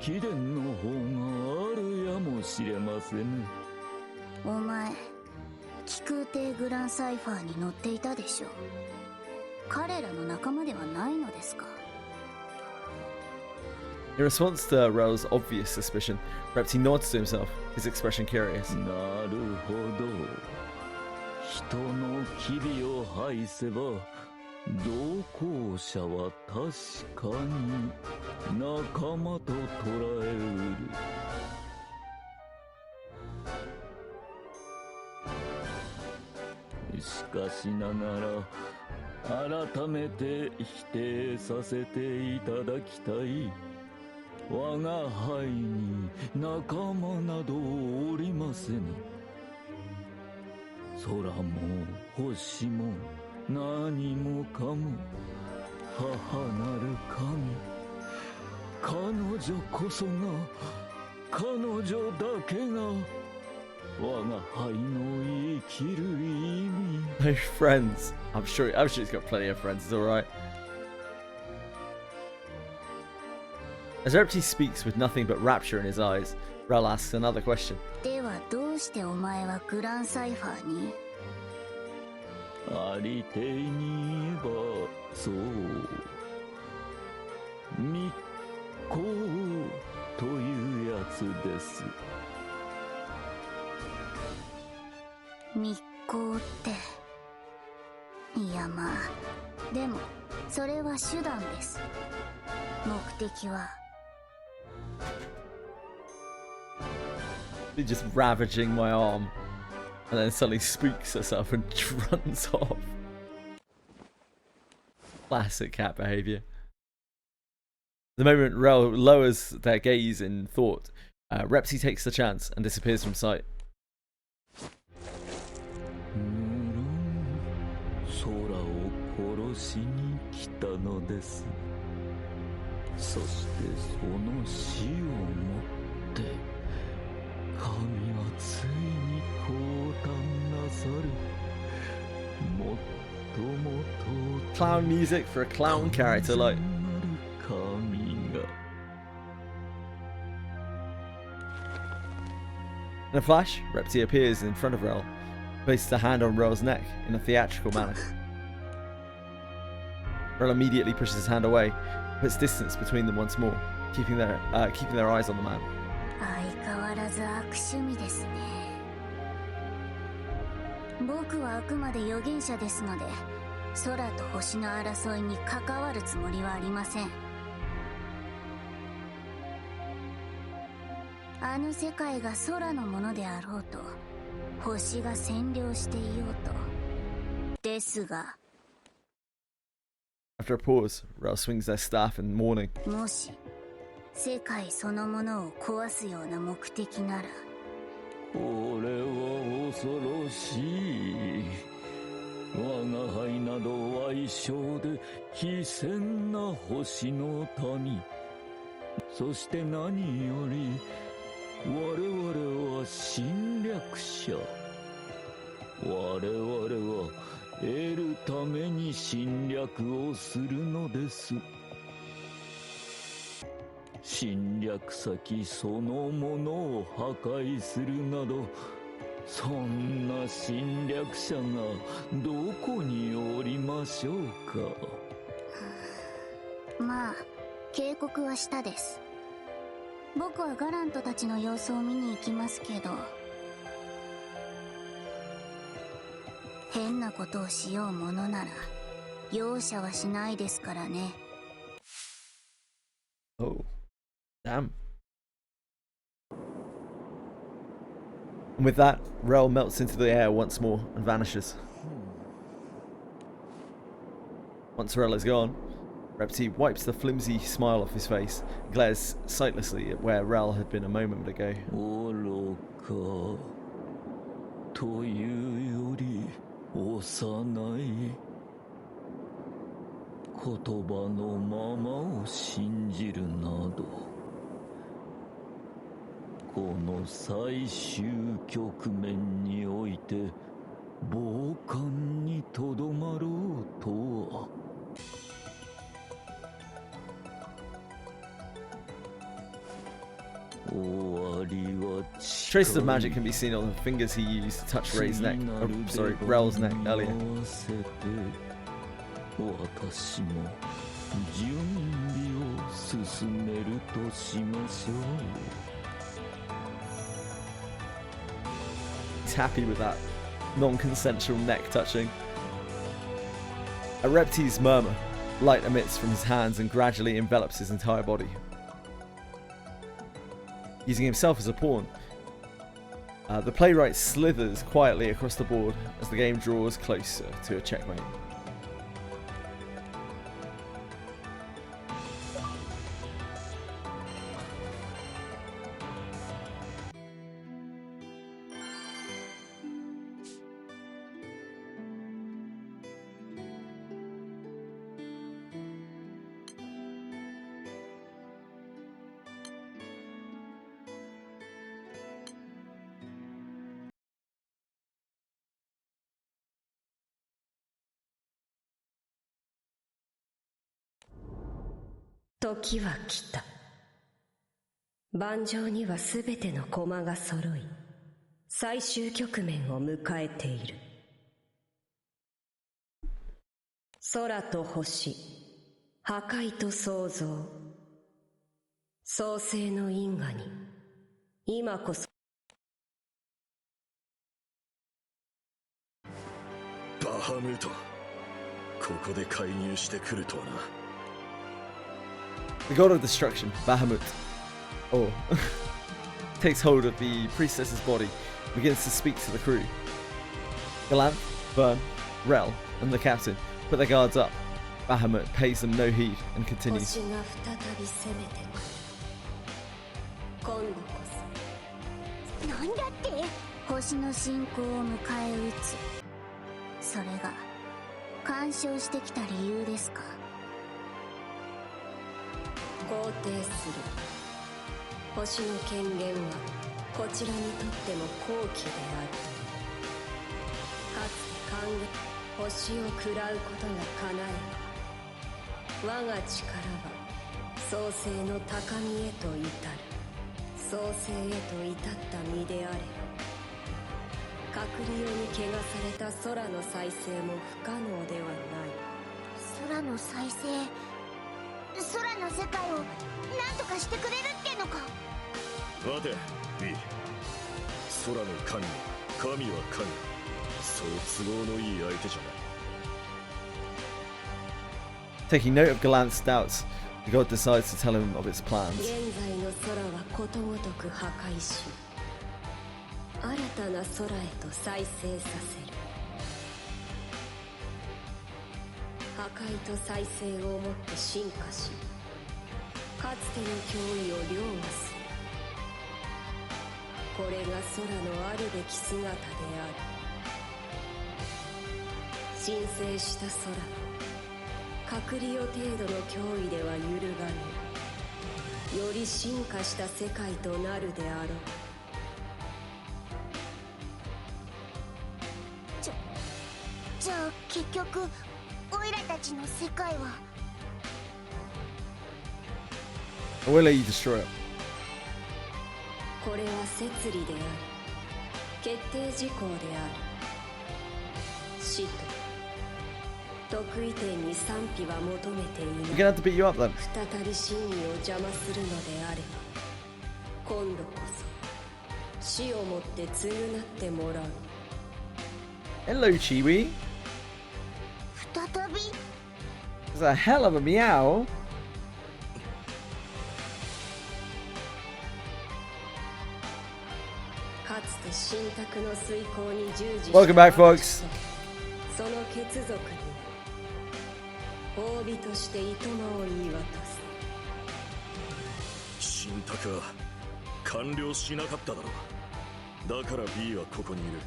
貴殿の方があるやもしれませぬ。お前、気空艇グランサイファーに乗っていたでしょう。彼らの仲間ではないのですか。In response to Rel's obvious suspicion, Repty nods to himself, his expression curious. なるほど。人の機微を排せば同行者は確かに仲間と捉えうる。しかしながら改めて否定させていただきたい。我が輩に仲間などおりませぬ。空も星も何もかも母なる神。彼女こそが、彼女だけが我が輩の生きる意味。No friends. I'm sure he's got plenty of friends. It's all right. As Repty speaks with nothing but rapture in his eyes, Rel asks another question. ではどうしてお前はグランサイファーに。ありていに言えばそう密航というやつです。密航って。いやまあ、でもそれは手段です。目的は。They're just ravaging my arm, and then suddenly spooks herself and runs off. Classic cat behavior. The moment Rel lowers their gaze in thought, Repty takes the chance and disappears from sight. 空を殺しに来たのです。そしてその死をもって神はついに降誕なさる。もっともと Clown music for a clown character, like. 神が In a flash, Repti appears in front of Rel, places a hand on Rel's neck in a theatrical manner. Rel immediately pushes his hand away, puts distance between them once more, keeping their eyes on the man. 相変わらず悪趣味ですね。僕はあくまで預言者ですので、空と星の争いに関わるつもりはありません。あの世界が空のものであろうと、星が占領していようと。ですが、 After a pause, Rel swings their staff in mourning. もし世界そのものを壊すような目的なら、これは恐ろしい。我が輩など矮小で非戦な星の民。そして何より我々は侵略者。我々は得るために侵略をするのです。侵略先そのものを破壊するなど、そんな侵略者がどこにおりましょうか。まあ警告はしたです。僕はガラントたちの様子を見に行きますけど、変なことをしようものなら容赦はしないですからね。 Oh, damn. And with that, Rel melts into the air once more and vanishes. Once Rel is gone, Repti wipes the flimsy smile off his face and glares sightlessly at where Rel had been a moment ago. 愚かというより幼い。言葉のままを信じるなど、この最終局面において傍観にとどまろうとは。Traces of magic can be seen on the fingers he used to touch Rel's neck earlier. 私も準備を進めるとしましょう。 He's happy with that non-consensual neck touching. A Repti's murmur, light emits from his hands and gradually envelops his entire body. Using himself as a pawn, the playwright slithers quietly across the board as the game draws closer to a checkmate.時は来た。盤上にはすべての駒が揃い、最終局面を迎えている。空と星、破壊と創造、創世の因果に、今こそ。バハムート、ここで介入してくるとはな。The god of destruction, Bahamut, takes hold of the priestess's body and begins to speak to the crew. Galanth, Vern, Rel, and the captain put their guards up. Bahamut pays them no heed and continues. 星が再び攻めてくる。今度こそ。なんだって星の進行を迎え撃つ。それが干渉してきた理由ですか。肯定する。星の権限はこちらにとっても好機である。かつて還元星を食らうことが叶えば、我が力は創世の高みへと至る。創世へと至った身であれば、隔離用に汚された空の再生も不可能ではない。空の再生、空の世界を何とかしてくれるってのか。待て B、 空の神、神は神、そう都合のいい相手じゃない。 Taking note of Galant's doubts, the god decides to tell him of its plans. 現在の空はことごとく破壊し、新たな空へと再生させる。破壊と再生をもって進化し、かつての脅威を凌駕する。これが空のあるべき姿である。神聖した空は隔離を程度の脅威では揺るがぬ、より進化した世界となるであろう。じゃあ結局オイラたちの世界は。 I will let you destroy it. これは摂理である。決定事項である。死と得意点に賛否は求めていない。 We're gonna have to beat you up then. 再び真意を邪魔するのであれば、今度こそ死をもって償ってもらう。 Hello, Chiwi. 再び It's a hell of a meow. かつて神託の遂行に従事した Welcome back, folks. その血族に褒美としていとまを言い渡す。神託は完了しなかっただろう。だから B はここにいる。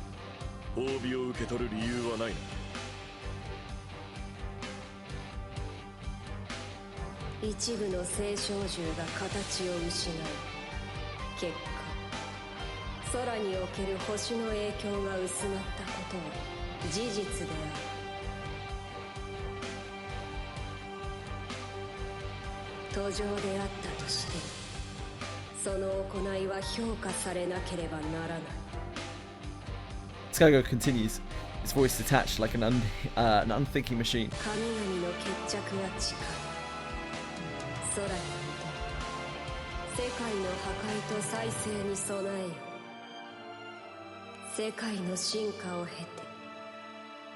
褒美を受け取る理由はないな。一部の聖少獣が形を失う。結果、空における星の影響が薄まったことは事実である。途上であったとしても、その行いは評価されなければならない。Skygo continues, his voice detached like an unthinking machine. 神々の決着が近い。空にいて世界の破壊と再生に備えよ。世界の進化を経て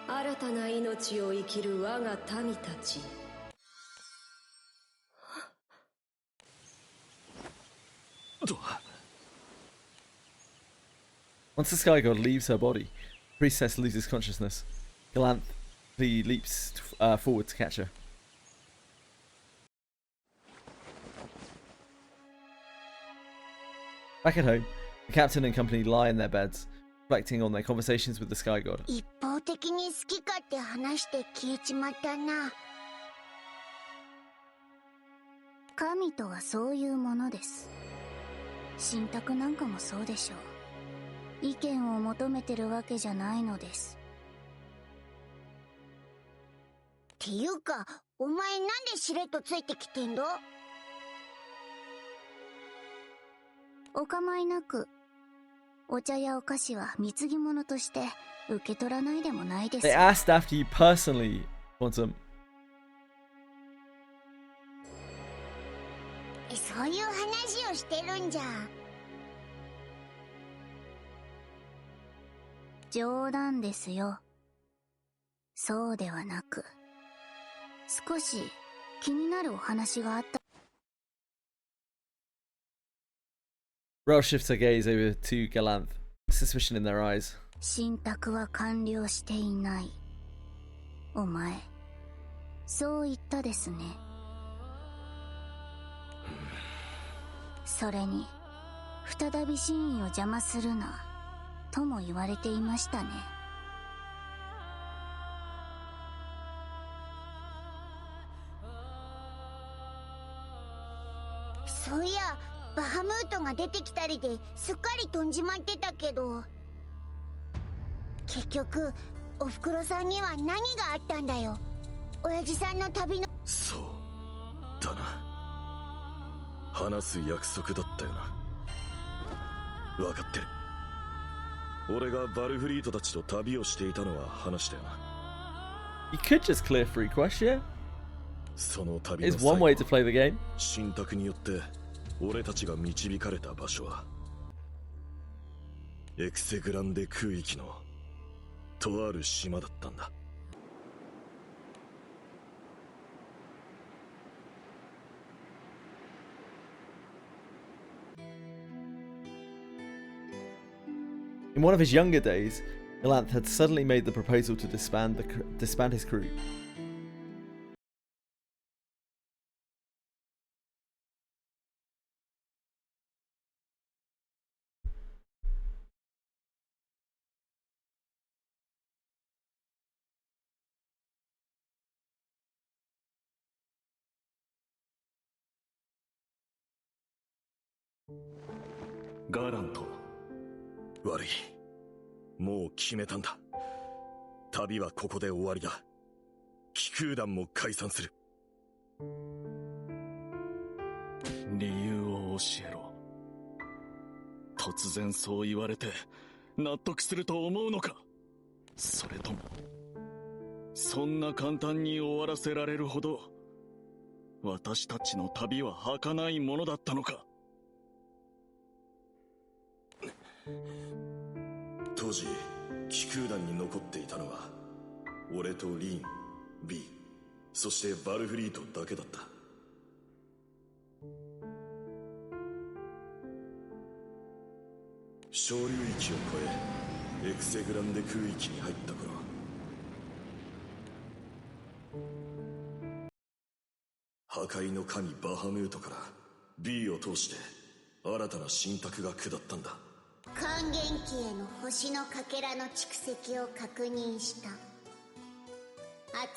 新たな命を生きる我が民たち。 Once the Sky God leaves her body, the priestess loses consciousness. Galant leaps forward to catch her. Back at home, the captain and company lie in their beds, reflecting on their conversations with the Sky God. 一方的に好き勝手話して消えちまったな。神とはそういうものです。神託なんかもそうでしょう。意見を求めてるわけじゃないのです。っていうか、お前なんでしれっとついてきてんの？お構いなく。お茶やお菓子は貢ぎ物として受け取らないでもないです。 They asked Daphne personally, Quantum. そういう話をしてるんじゃ。冗談ですよ。そうではなく、少し気になるお話があった。Rel shifts her gaze over to Galanth, suspicion in their eyes. 神託は完了していない。お前、そう言ったですね。それに、再び真意を邪魔するな、とも言われていましたね。そういやバハムートが出てきたりですっかり飛んじまってたけど、結局おふくろさんには何があったんだよ。親父さんの旅の。そうだな、話す約束だったよな。分かってる。俺がバルフリートたちと旅をしていたのは話したよな。 You could just clear 3 quests, yeah? その旅の It's one way to play the game. 信託によって俺たちが導かれた場所はエクセグランデ空域のとある島だったんだ。In one of his younger days, Galanth had suddenly made the proposal to disband his crew. Galanth。悪い。もう決めたんだ。旅はここで終わりだ。気空団も解散する。理由を教えろ。突然そう言われて納得すると思うのか。それともそんな簡単に終わらせられるほど私たちの旅は儚いものだったのか。当時気空団に残っていたのは俺とリン、ビー、そしてバルフリートだけだった。小流域を越えエクセグランデ空域に入った頃、破壊の神バハムートから B を通して新たな信託が下ったんだ。還元期への星のかけらの蓄積を確認した。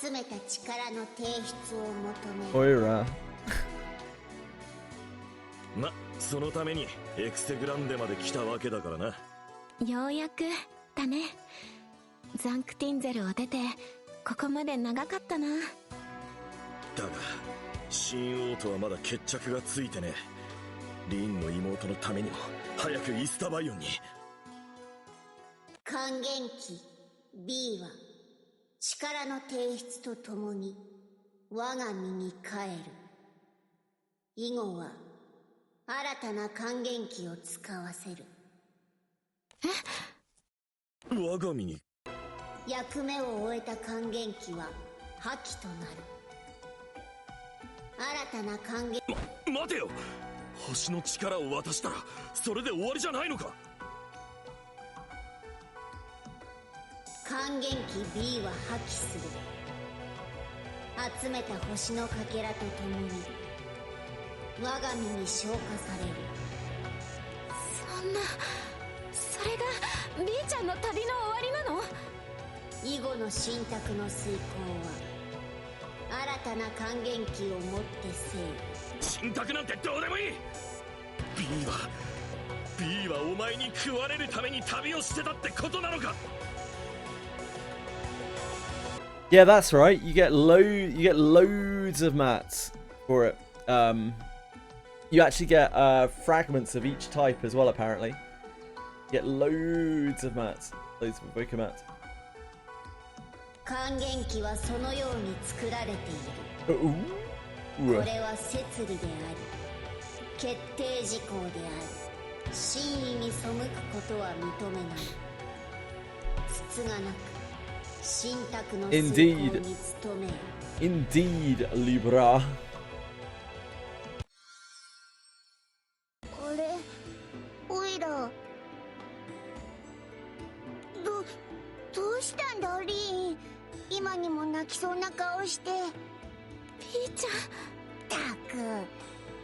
集めた力の提出を求める。おいら。ま、そのためにエクセグランデまで来たわけだからな。ようやくだね。ザンクティンゼルを出てここまで長かったな。だが新王とはまだ決着がついてねえ。リンの妹のためにも早くイスタバイオンに。還元期 B は力の提出とともに我が身に帰る。以後は新たな還元期を使わせる。我が身に。役目を終えた還元期は破棄となる。新たな還元。待てよ、星の力を渡したらそれで終わりじゃないのか。還元期 B は破棄する。集めた星のかけらとともに我が身に昇華される。そんな、それが B ちゃんの旅の終わりなの？以後の信託の遂行は新たな還元期をもってせよ。信託なんてどうでもいい。 B はお前に食われるために旅をしてたってことなのか。 Yeah, that's right. You get loads of mats for it. You actually get fragments of each type as well, apparently. You get loads of mats. Loads of Evoker mats. 還元期はそのように作られている。これは摂理であり決定事項である。真意に背くことは認めない。つつがなく信託の遂行に努める。 Indeed, Libra. あれ、オイラどうしたんだリーン。今にも泣きそうな顔して。ピーちゃん。たく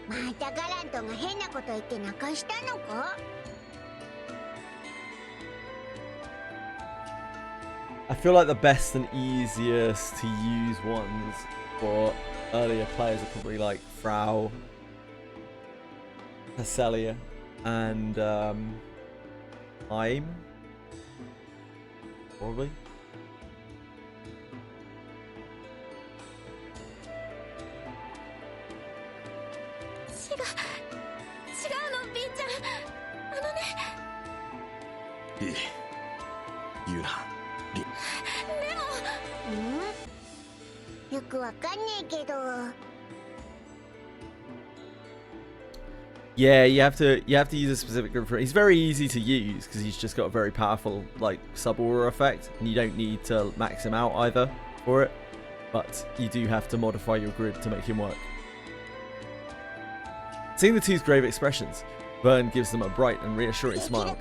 またガラントが変なこと言って泣かしたのか。 I feel like the best and easiest to use ones for earlier players are probably like Frau, Hesselia, and I'm probably. Yeah, you have to use a specific group for it. He's very easy to use because he's just got a very powerful like sub aura effect, and you don't need to max him out either for it. But you do have to modify your grid to make him work. Seeing the two's grave expressions, Vern gives them a bright and reassuring smile.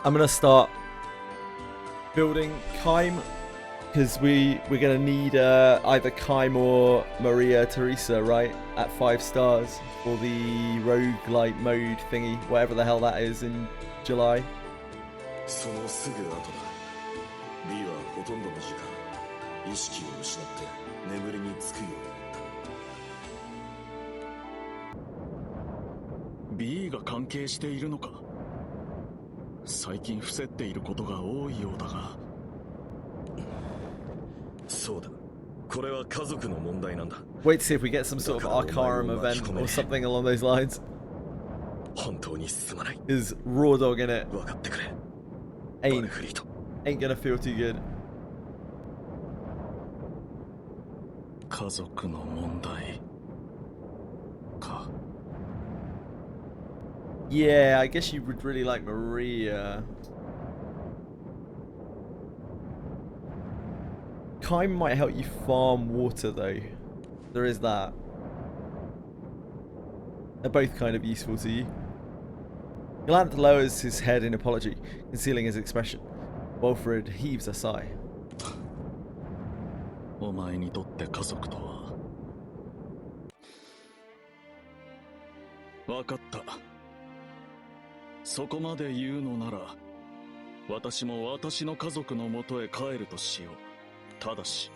I'm gonna start building Kaim because we're gonna need either Kaim or Maria Teresa, right, at 5 stars for the roguelite mode thingy, whatever the hell that is in July. B が関係しているのか。最近伏せっていることが多いようだが。そうだ。これは家族の問題なんだ。 Wait to see if we get some sort of Arcarum event or something along those lines. 本当に進まない。 Is Raw Dog in it? 分かってくれ。Ain't gonna feel too good. 家族の問題か。 Yeah, I guess you would really like Maria. Kaim might help you farm water though. There is that. They're both kind of useful to you. Galant lowers his head in apology, concealing his expression. Wilfred heaves a sigh. お前にとって家族とは。分かった。そこまで言うのなら、私も私の家族のもとへ帰るとしよう。ただし、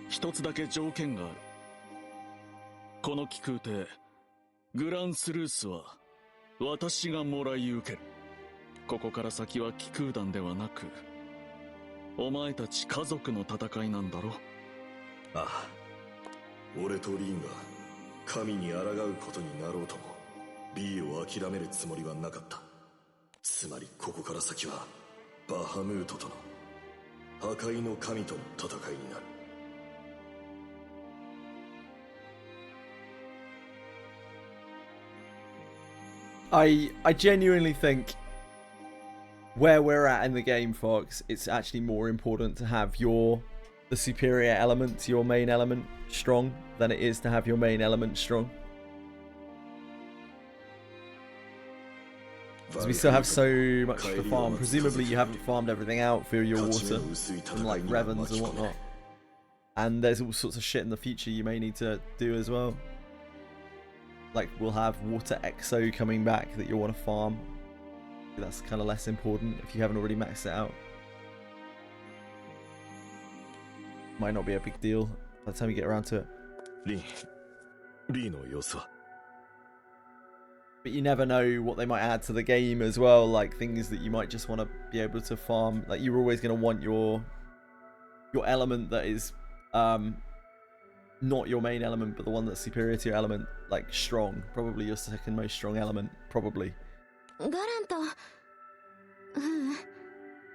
一つだけ条件がある。この気空艇、グランスルースは、私がもらい受ける。ここから先は気空団ではなく、お前たち家族の戦いなんだろ。ああ。俺とリンが神に抗うことになろうとも、B を諦めるつもりはなかった。つまりここから先はバハムートとの破壊の神との戦いになる。I genuinely think where we're at in the game, Fox, it's actually more important to have the superior element to your main element strong than it is to have your main element strong. Because we still have so much to farm. Presumably you haven't farmed everything out for your water from like Revens and whatnot. And there's all sorts of shit in the future you may need to do as well. Like we'll have water exo coming back that you'll want to farm. That's kind of less important if you haven't already maxed it out. Might not be a big deal by the time you get around to it. But you never know what they might add to the game as well, like things that you might just want to be able to farm. Like you're always going to want your element that is not your main element, but the one that's superior to your element, like strong. Probably your second most strong element, probably. ガラント、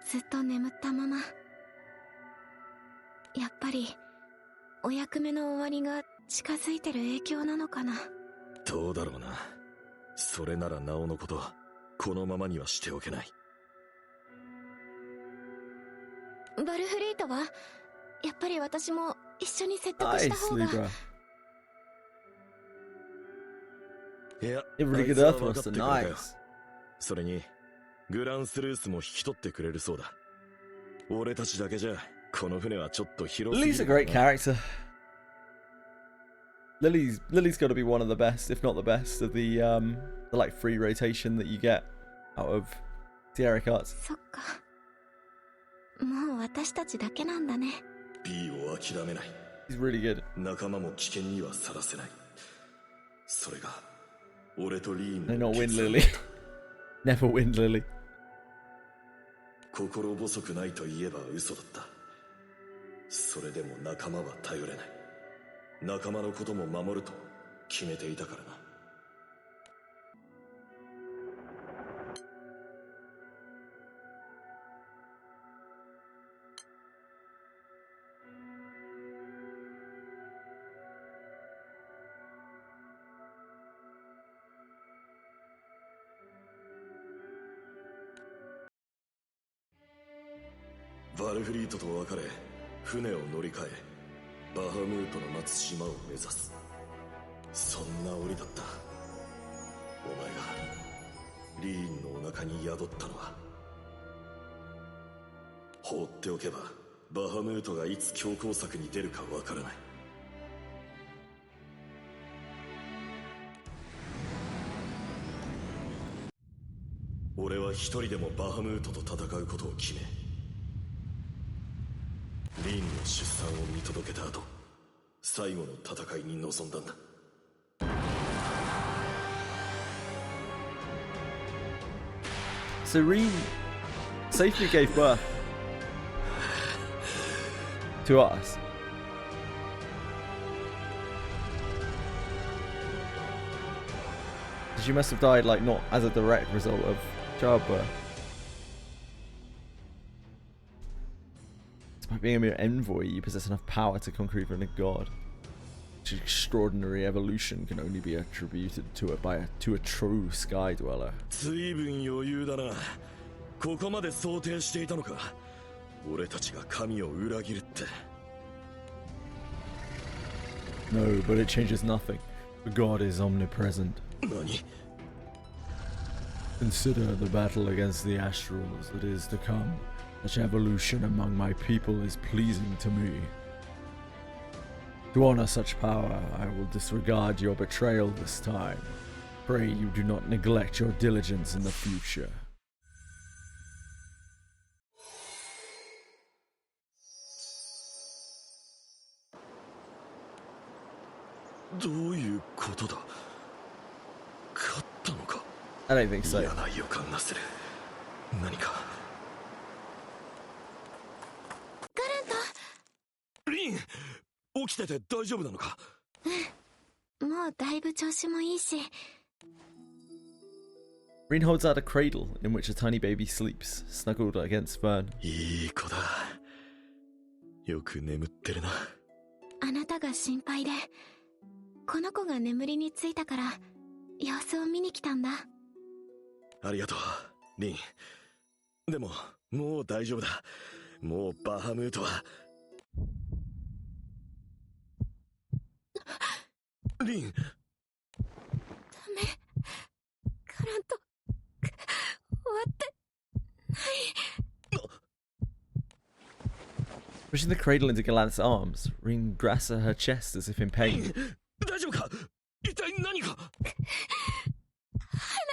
ずっと眠ったまま。やっぱりお役目の終わりが近づいてる影響なのかな。どうだろうな。それならなおのことこのままにはしておけない。バルフリートはやっぱり私も一緒に説得した方が。いや、それにグランスルースも引き取ってくれるそうだ。俺たちだけじゃこの船はちょっと広すぎる。Lee's a great character. Lily's got to be one of the best, if not the best, of the like free rotation that you get out of Sierra cards. そっか。もう私たちだけなんだね。B を諦めない。 He's really good. 仲間も危険にはさらせない。それが俺とリーン They の not win 決断 Lily. Never win Lily. 心細くないと言えば嘘だった。それでも仲間は頼れない。仲間のことも守ると決めていたからな。バルフリートと別れ、船を乗り換え、バハムートの待つ島を目指す。そんな檻だった。お前がリーンのお腹に宿ったのは。放っておけばバハムートがいつ強攻策に出るかわからない。俺は一人でもバハムートと戦うことを決め、リーンの出産を見届けた後、最後の戦いに臨んだんだ。So Reen safely gave birth to us. She must have died, like, not as a direct result of childbirth. Despite being a mere envoy, you possess enough power to conquer even a god. Which extraordinary evolution can only be attributed to it to a true sky dweller. 随分余裕だな。ここまで想定していたのか。俺たちが神を裏切るって。No, but it changes nothing. God is omnipresent. 何? Consider the battle against the astrals that is to come. Such evolution among my people is pleasing to me. To honor such power, I will disregard your betrayal this time. Pray you do not neglect your diligence in the future. どういうことだ。勝ったのか。 I don't think so. 嫌な予感がする。何か。ガレント。リン、起きてて大丈夫なのか。うん。もうだいぶ調子もいいし。Reen holds out a cradle in which a tiny baby sleeps, snuggled against Fern. いい子だ。よく眠ってるな。あなたが心配で、この子が眠りについたから様子を見に来たんだ。ありがとう、リン。でももう大丈夫だ。もうバハムートは。リン。ダメ。ガラント終わってない。Pushing the cradle into Gallant's arms, Reen grasps at her chest as if in pain. 大丈夫か。一体何が。離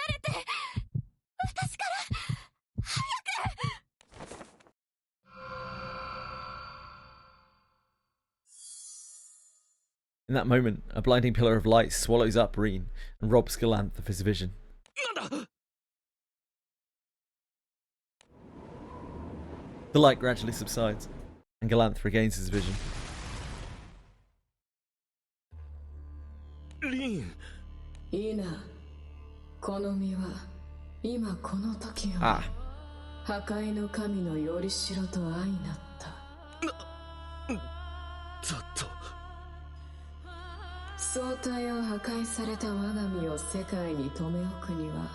れて。私から早く。In that moment, a blinding pillar of light swallows up Reen and robs Gallant of his vision. なんだ。 The light gradually subsides, and Gallant regains his vision. リン。いいな。この身は今この時を破壊の神のよりしろと相なった。ざっと。総体を破壊された我が身を世界に留め置くには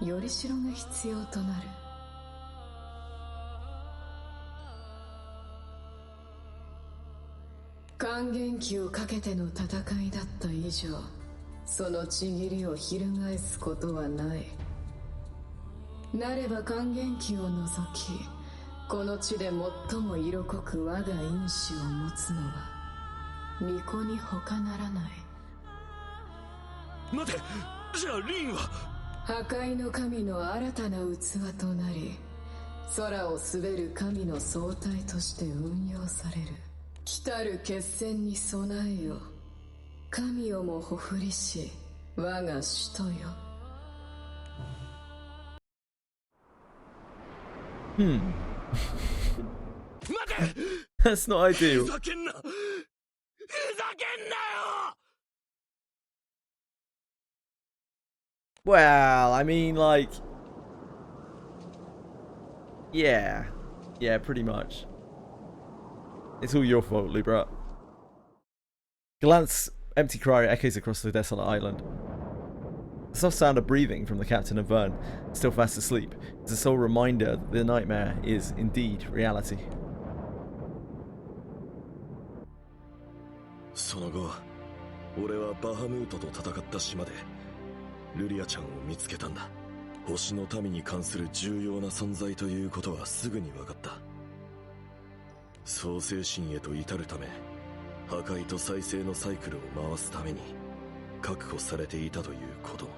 よりしろが必要となる。還元期をかけての戦いだった以上、そのちぎりを翻すことはない。なれば還元期を除き、この地で最も色濃く我が因子を持つのは巫女に他ならない。待て、じゃあリンは破壊の神の新たな器となり、空を滑る神の総体として運用される。来たる決戦に備えよ。神をもほふりし、我が使徒よ。That's not ideal. ふざけんなよ。Well, I mean, like, yeah, pretty much. It's all your fault, Libra. Galant's empty cry echoes across the desolate island. The soft sound of breathing from the captain and Vern, still fast asleep, is a sole reminder that the nightmare is indeed reality. その後、俺はバハムートと戦った島でルリアちゃんを見つけたんだ。星の民に関する重要な存在ということはすぐに分かった。創世神へと至るため、破壊と再生のサイクルを回すために確保されていたということも。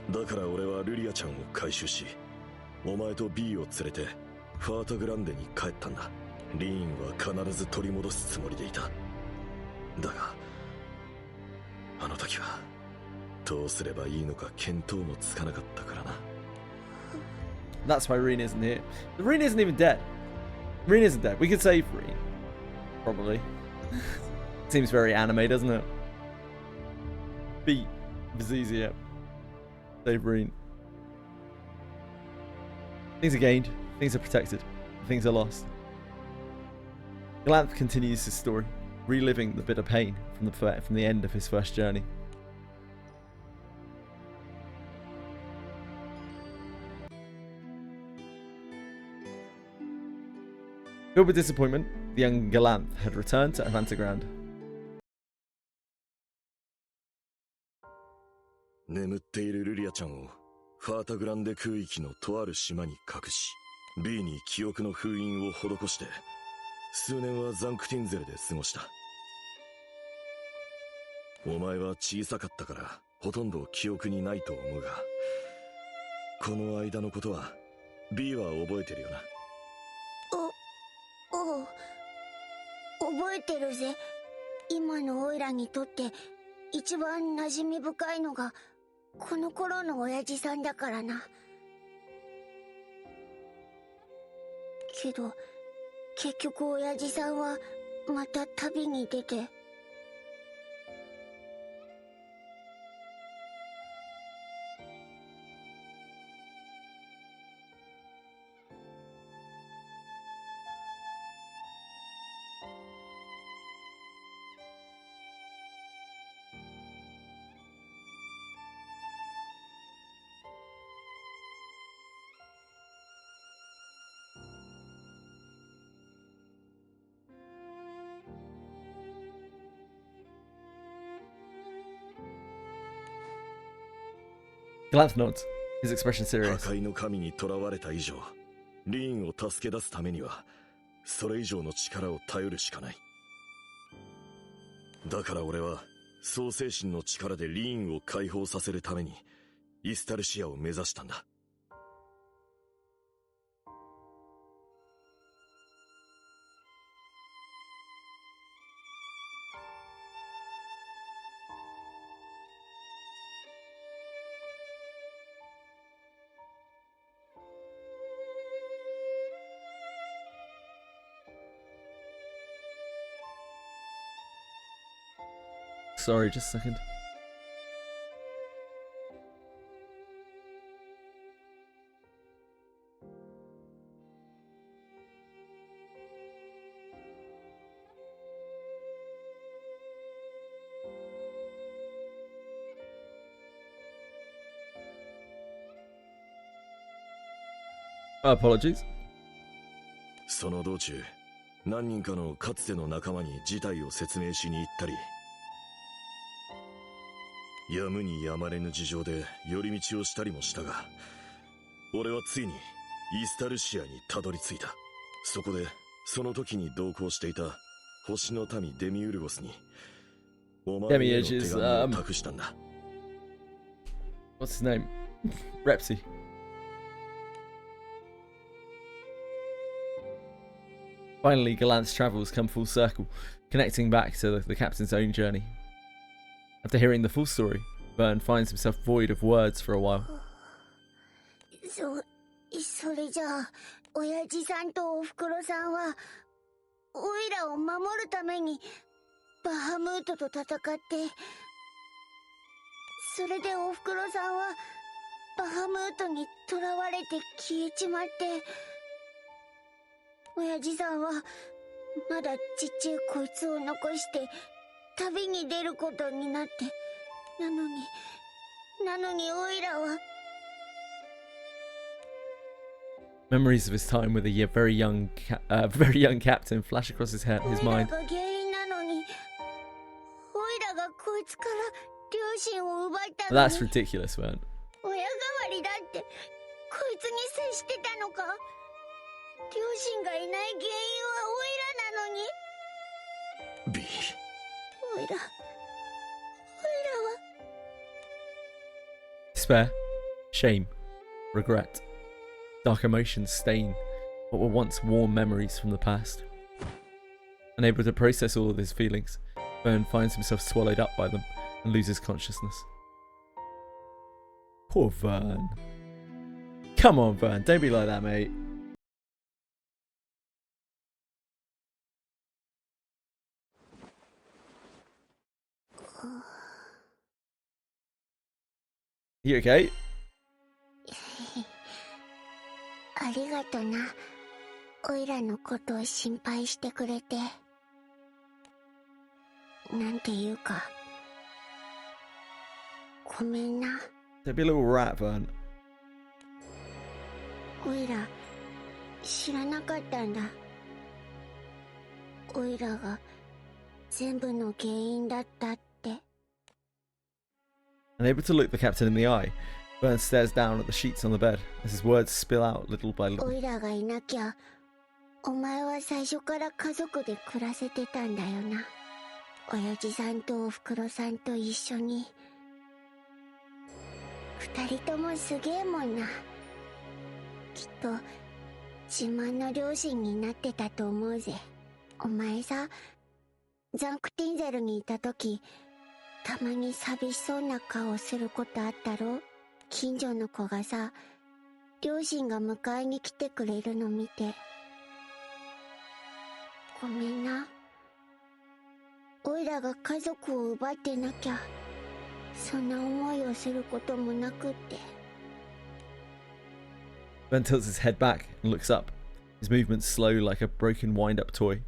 だから俺はルリアちゃんを回収し、お前と B を連れてファータグランデに帰ったんだ。リーンは必ず取り戻すつもりでいた。だがあの時はどうすればいいのか見当もつかなかったからな。 That's why Reen isn't here. Reen isn't even dead. Reen isn't dead. We could save Reen. Probably. Seems very anime, doesn't it? Beat Vizizia. Save Reen. Things are gained. Things are protected. Things are lost. Galanth continues his story, reliving the bitter pain from the end of his first journey. Filled with disappointment, the young Galanth had returned to Avantagrand. 眠っているルリアちゃんをファータグランデ空域のとある島に隠し、 B に記憶の封印を施して数年はザンクティンゼルで過ごした。お前は小さかったからほとんど記憶にないと思うが、この間のことは B は覚えてるよな。おう、覚えてるぜ。今のオイラにとって一番馴染み深いのがこの頃の親父さんだからな。けど結局親父さんはまた旅に出て。Galanth nods, his expression serious. 破壊の神に囚われた以上、リーンを助け出すためにはそれ以上の力を頼るしかない。だから俺は創世神の力でリーンを解放させるためにイスタルシアを目指したんだ。Sorry, just a second. Apologies. その道中、何人かのかつての仲間に事態を説明しに行ったり、やむにやまれぬ事情で寄り道をしたりもしたが、俺はついにイスタルシアにたどり着いた。そこでその時に同行していた星の民デミウルゴスにお前への手紙を託したんだ。What's his name? Repsy. Finally, Gallant's travels come full circle, connecting back to the captain's own journey. After hearing the full story, Vern finds himself void of words for a while. それじゃあ、親父さんとおふくろさんは、オイラを守るために、バハムートと戦って、それでおふくろさんは、バハムートに囚われて消えちまって、親父さんは、まだちっちゃいこいつを残して、旅に出ることになって、なのにオイラは、Memories of his time with a very young captain flash across his mind. That's ridiculous, man. Despair, shame, regret. Dark emotions stain what were once warm memories from the past. Unable to process all of his feelings, Vern finds himself swallowed up by them and loses consciousness. Poor Vern. Come on, Vern, don't be like that, mate. You okay? ありがとな。おいらのことを心配してくれて。なんていうか。ごめんな。Don't be a little rat, Vern. おいら、知らなかったんだ。おいらが全部の原因だったって。Unable to look the captain in the eye, Vern stares down at the sheets on the bed as his words spill out little by little. おいらがいなきゃ、お前は最初から家族で暮らせてたんだよな。親父さんとおふくろさんと一緒に。二人ともすげえもんな。きっと、自慢の両親になってたと思うぜ。お前さ、ザンクティンゼルにいた時、たまに寂しそうな顔することあったろ？近所の子がさ、両親が迎えに来てくれるの見て。ごめんな。おいらが家族を奪ってなきゃ、そんな思いをすることもなくって。Vern tilts his head back and looks up, his movements slow like a broken wind-up toy.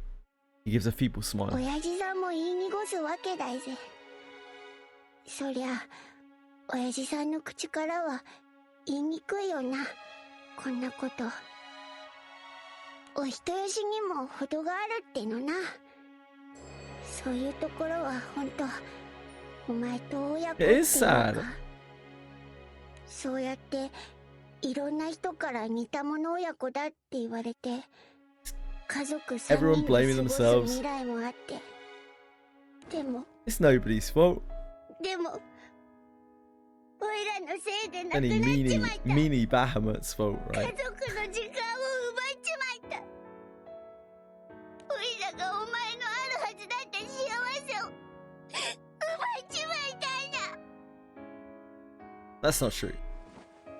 He gives a feeble smile. 親父さんも言い濁すわけだいぜ。そりゃ、親父さんの口からは言いにくいよな、こんなこと。お人よしにも程があるってのな。そういうところはほんと、お前と親子っていうか。そうやって、いろんな人から似た者親子だって言われて、家族3人で過ごす未来もあって。でも、It's nobody's fault. でも、おいらのせいでなくなっ Any ちまった。meanie Bahamut's fault, 家 right? 族の時間を奪っちまった。おいらがお前のあるはずだった幸せを奪っちまいたいな。That's not true.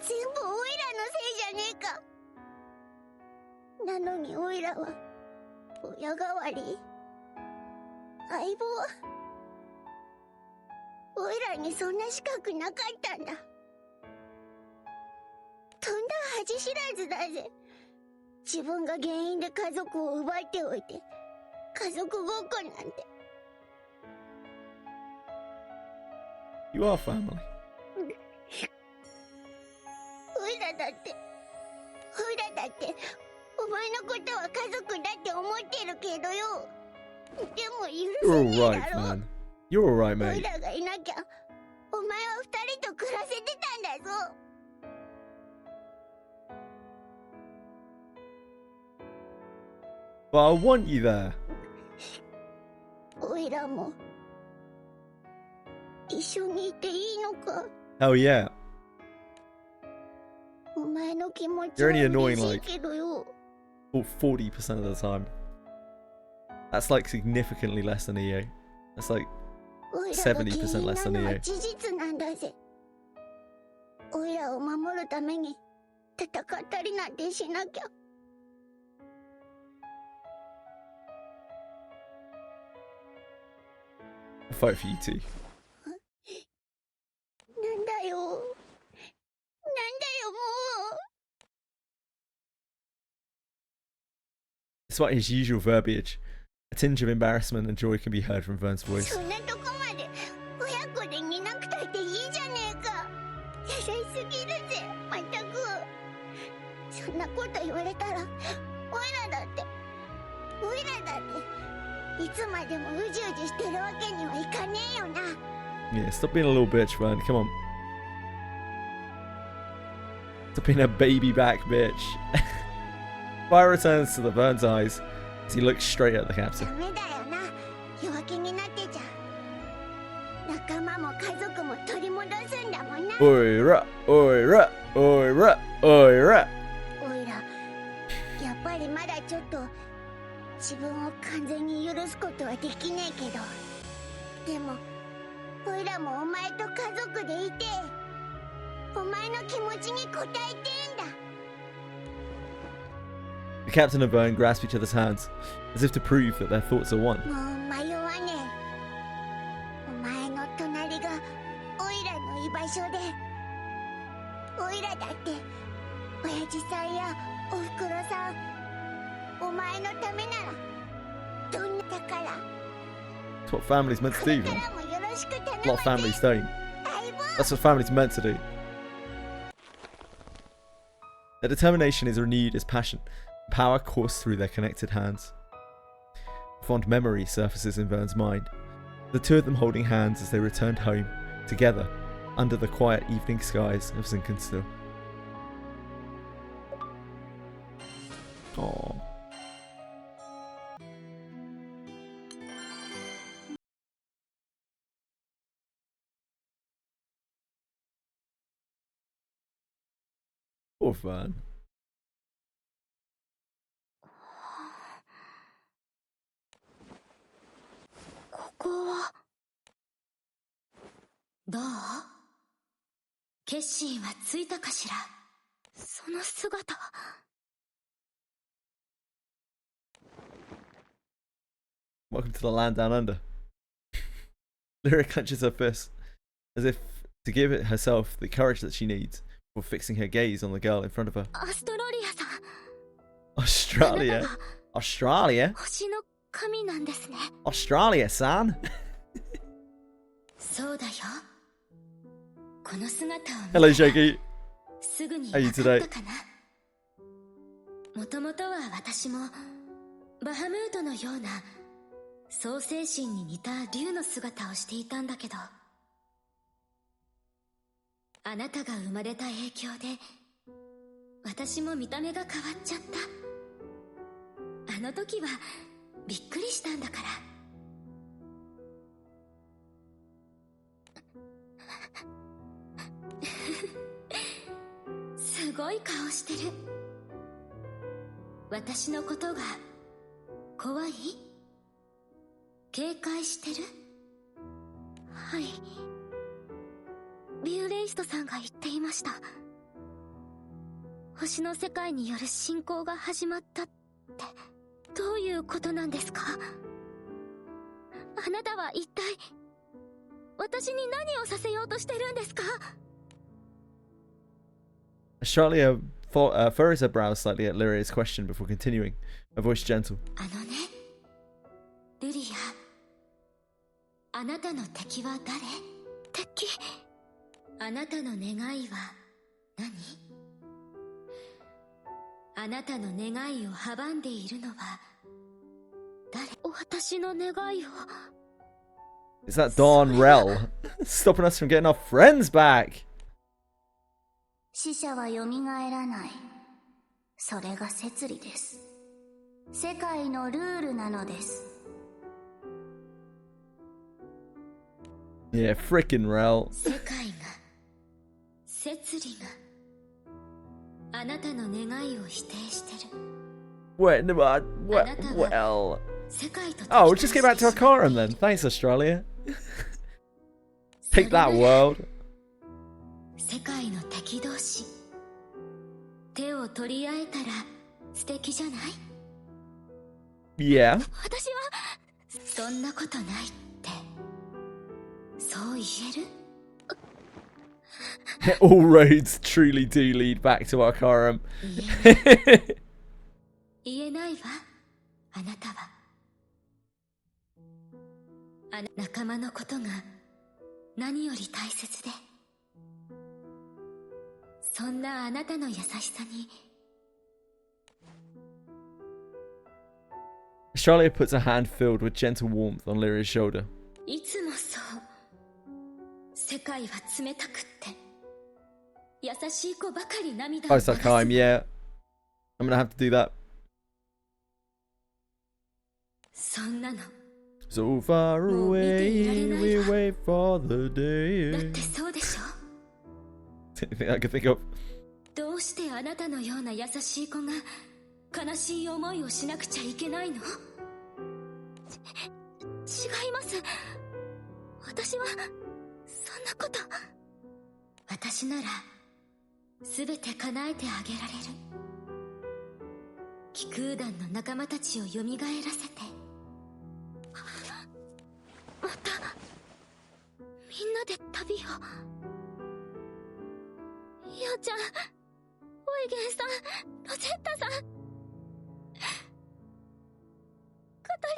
全部おいらのせいじゃねえか。なのにおいらは親代わり、相棒。おいらにそんな資格なかったんだ。とんだ恥知らずだぜ。自分が原因で家族を奪っておいて、家族ごっこなんて。You are family. おいらだって、お前のことは家族だって思ってるけどよ。でも許 You're せねえ alright, だろ。 man. You're alright, おい mate. らがいなきゃ、お前は二人と暮らせてたんだぞ。But I want you there. おいらも一緒にいていいのか？ Hell yeah. You're only annoying like 40% of the time. That's like significantly less than EA. That's like 70% less than EA. おいらを守るために戦ったりなんてしなきゃ。I'll fight for you too. なんだよ。なんだよもう。 Despite his usual verbiage, a tinge of embarrassment and joy can be heard from Vern's voice. そんなとこまで親子で見なくたっていいじゃねえか。優しすぎるぜ、まったく。そんなこと言われたら、おいらだって、いつまでもうじうじしてるわけにはいかねえよな。Yeah, stop being a little bitch, Vern. Come on. Stop being a baby back bitch. Fire returns to the Vern's eyes as he looks straight at the captain. ダメだよな、弱気になってちゃ。仲間も家族も取り戻すんだもんな。おいら、おいら、おいら、おいら。おいら、やっぱりまだちょっと自分を完全に許すことはできねえけど、でもおいらもお前と家族でいて、お前の気持ちに応えてんだ。 The captain and Vern grasp each other's hands, as if to prove that their thoughts are one. もう迷わねえ。お前の隣がおいらの居場所で、おいらだって親父さんやおふくろさん、お前のためならどんなだから。 That's what family's meant to do, man. これからもよろしく頼むぜ。 A lot of families don't. That's what family's meant to do. Their determination is renewed as passion. Power coursed through their connected hands. A fond memory surfaces in Vern's mind. The two of them holding hands as they returned home, together, under the quiet evening skies of Zinkenstill. Aww. Poor Vern. ここはどう？決心はついたかしら。その姿。 Welcome to the land down under. Lyra clenches her fist, as if to give it herself the courage that she needs before fixing her gaze on the girl in front of her. アストロリアさん。 Australia? Australia? 星の神なんですね。 Australia, son? そうだよ。この姿を見たら Hello, Shaggy. すぐに How are you 分かっ today? たかな。もともとは私もバハムートのような創世神に似た竜の姿をしていたんだけど、あなたが生まれた影響で私も見た目が変わっちゃった。あの時はびっくりしたんだから。すごい顔してる。私のことが怖い？警戒してる？はい。ビューレイストさんが言っていました。星の世界による侵攻が始まったって、どういうことなんですか？あなたは一体私に何をさせようとしてるんですか？ Australia furrows her brows slightly at Lyria's question before continuing, her voice gentle. あのね、ルリア、あなたの敵は誰？敵？あなたの願いは何？あなたの願いを阻んでいるのは誰？私の願いを。 Is that Dawn Rel stopping us from getting our friends back? 死者は蘇らない。それが摂理です。世界のルールなのです。 Yeah, frickin' Rel. 世界が、摂理が、あなたの願いを否定してる。 Well, oh, we'll just get back to Akaram then. Thanks, Australia. Take that, world. 世界の敵同士、手を取り合えたら素敵じゃない？ Yeah. 私はそんなことないってそう言える？ All roads truly do lead back to Akaram. 言えないわ、あなたは。仲間のことが何より大切で、そんなあなたの優しさに。 Australia puts a hand filled with gentle warmth on Lyria's shoulder. いつもそう。世界は冷たくって優しい子ばかり涙を Oh, it's Akaram, yeah. I'm gonna have to do that. そんなの So far away, we wait for the だっ day. てそうでしょ。 Anything I could think of. どうしてあなたのような優しい子が悲しい思いをしなくちゃいけないの？違います。私はそんなこと。私なら全て叶えてあげられる。気空団の仲間たちを蘇らせて、またみんなで旅を。イオちゃん、オイゲンさん、ロゼッタさん、カタリ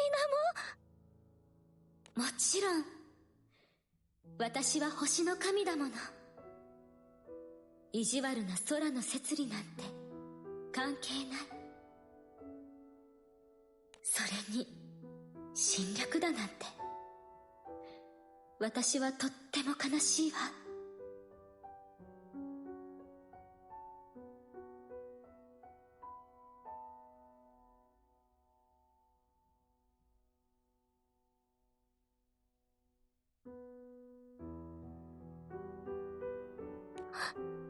ナも。もちろん私は星の神だもの。意地悪な空の摂理なんて関係ない。それに侵略だなんて、私はとっても悲しいわ。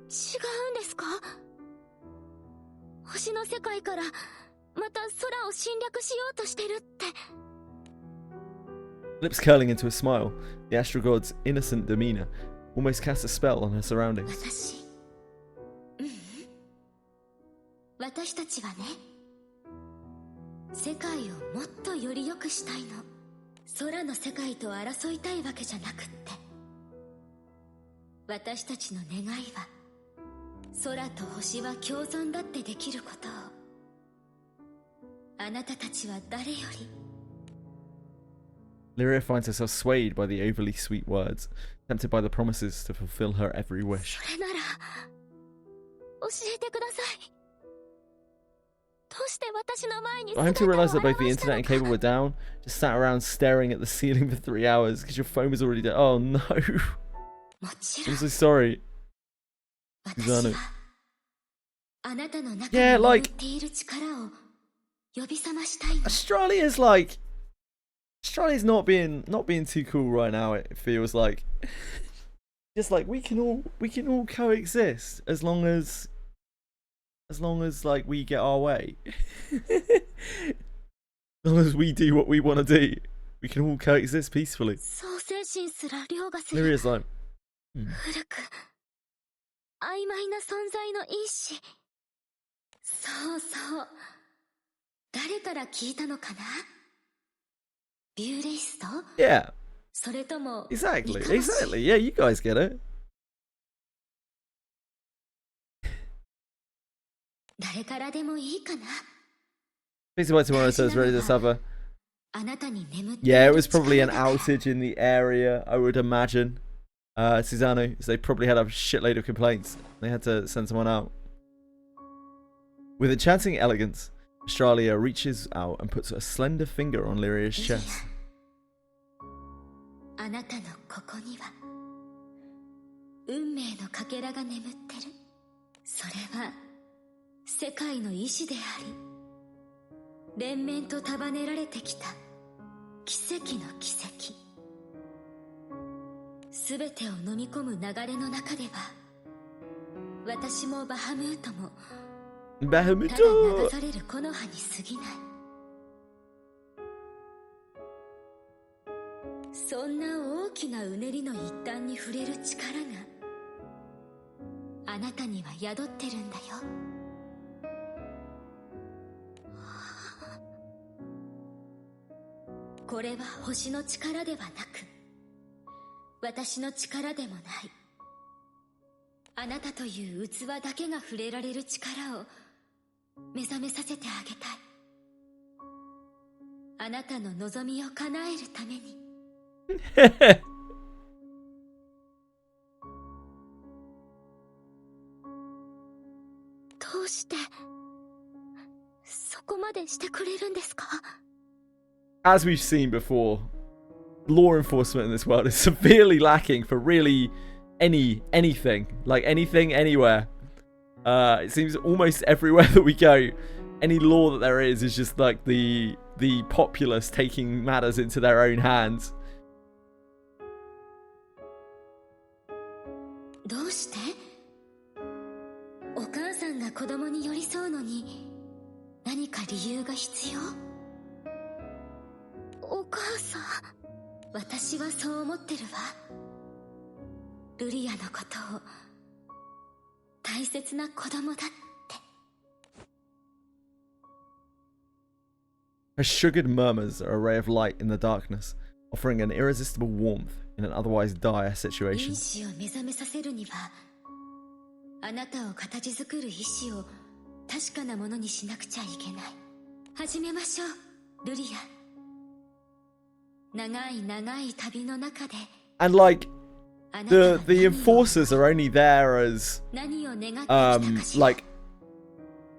違うんですか？星の世界からまた空を侵略しようとしてるって。 Lips curling into a smile, the astral god's innocent demeanor almost casts a spell on her surroundings. 私たちはね、世界をもっとより良くしたいの。空の世界と争いたいわけじゃなくって、私たちの願いは空と星は共存だってできることを。あなたたちは誰より。 Lyria finds herself swayed by the overly sweet words, tempted by the promises to fulfill her every wish. それなら教えてください。どうして私の前に I came to realize that both the internet and cable were down. Just sat around staring at the ceiling for 3 hours because your phone was already dead. Oh no. I'm so sorry. Susanna. あなたの中に Yeah, 眠っ like ている力を呼び覚ましたいの。 Australia's not being too cool right now. It feels like just like we can all coexist as long as like we get our way. As long as we do what we want to do, we can all coexist peacefully. 創世神すら凌駕する Lyria's like, 古く曖昧な存在の因子。そうそう、誰から聞いたのかな？ビューレイスト？ yeah, それとも exactly. Yeah, you guys get it. 誰からでもいいかな。 Busy by tomorrow says ready to suffer. あなたに眠って Yeah, it was probably an outage in the area, I would imagine. Susano, so they probably had a shitload of complaints. They had to send someone out. With enchanting elegance, Australia reaches out and puts a slender finger on Lyria's chest. あなたのここには運命のかけらが眠ってる。それは世界の意志であり、連綿と束ねられてきた奇跡の奇跡。すべてを飲み込む流れの中では私もバハムートもバハムーただト流される木の葉に過ぎない。そんな大きなうねりの一端に触れる力があなたには宿ってるんだよ。これは星の力ではなく私の力でもない。あなたという器だけが触れられる力を目覚めさせてあげたい。あなたの望みを叶えるために。どうしてそこまでしてくれるんですか？ As we've seen before, law enforcement in this world is severely lacking for really anything, like anything, anywhere. It seems almost everywhere that we go, any law that there is just like the populace taking matters into their own hands. どうして？お母さんが子供に寄り添うのに何か理由が必要？お母さん、私はそう思ってるわ。ルリアのことを大切な子供だって。 Her sugared murmurs are a ray of light in the darkness, offering an irresistible warmth in an otherwise dire situation. 因子を目覚めさせるにはあなたを形作る意志を確かなものにしなくちゃいけない。始めましょう、ルリア。長い長い旅の中で And like the enforcers are only there as like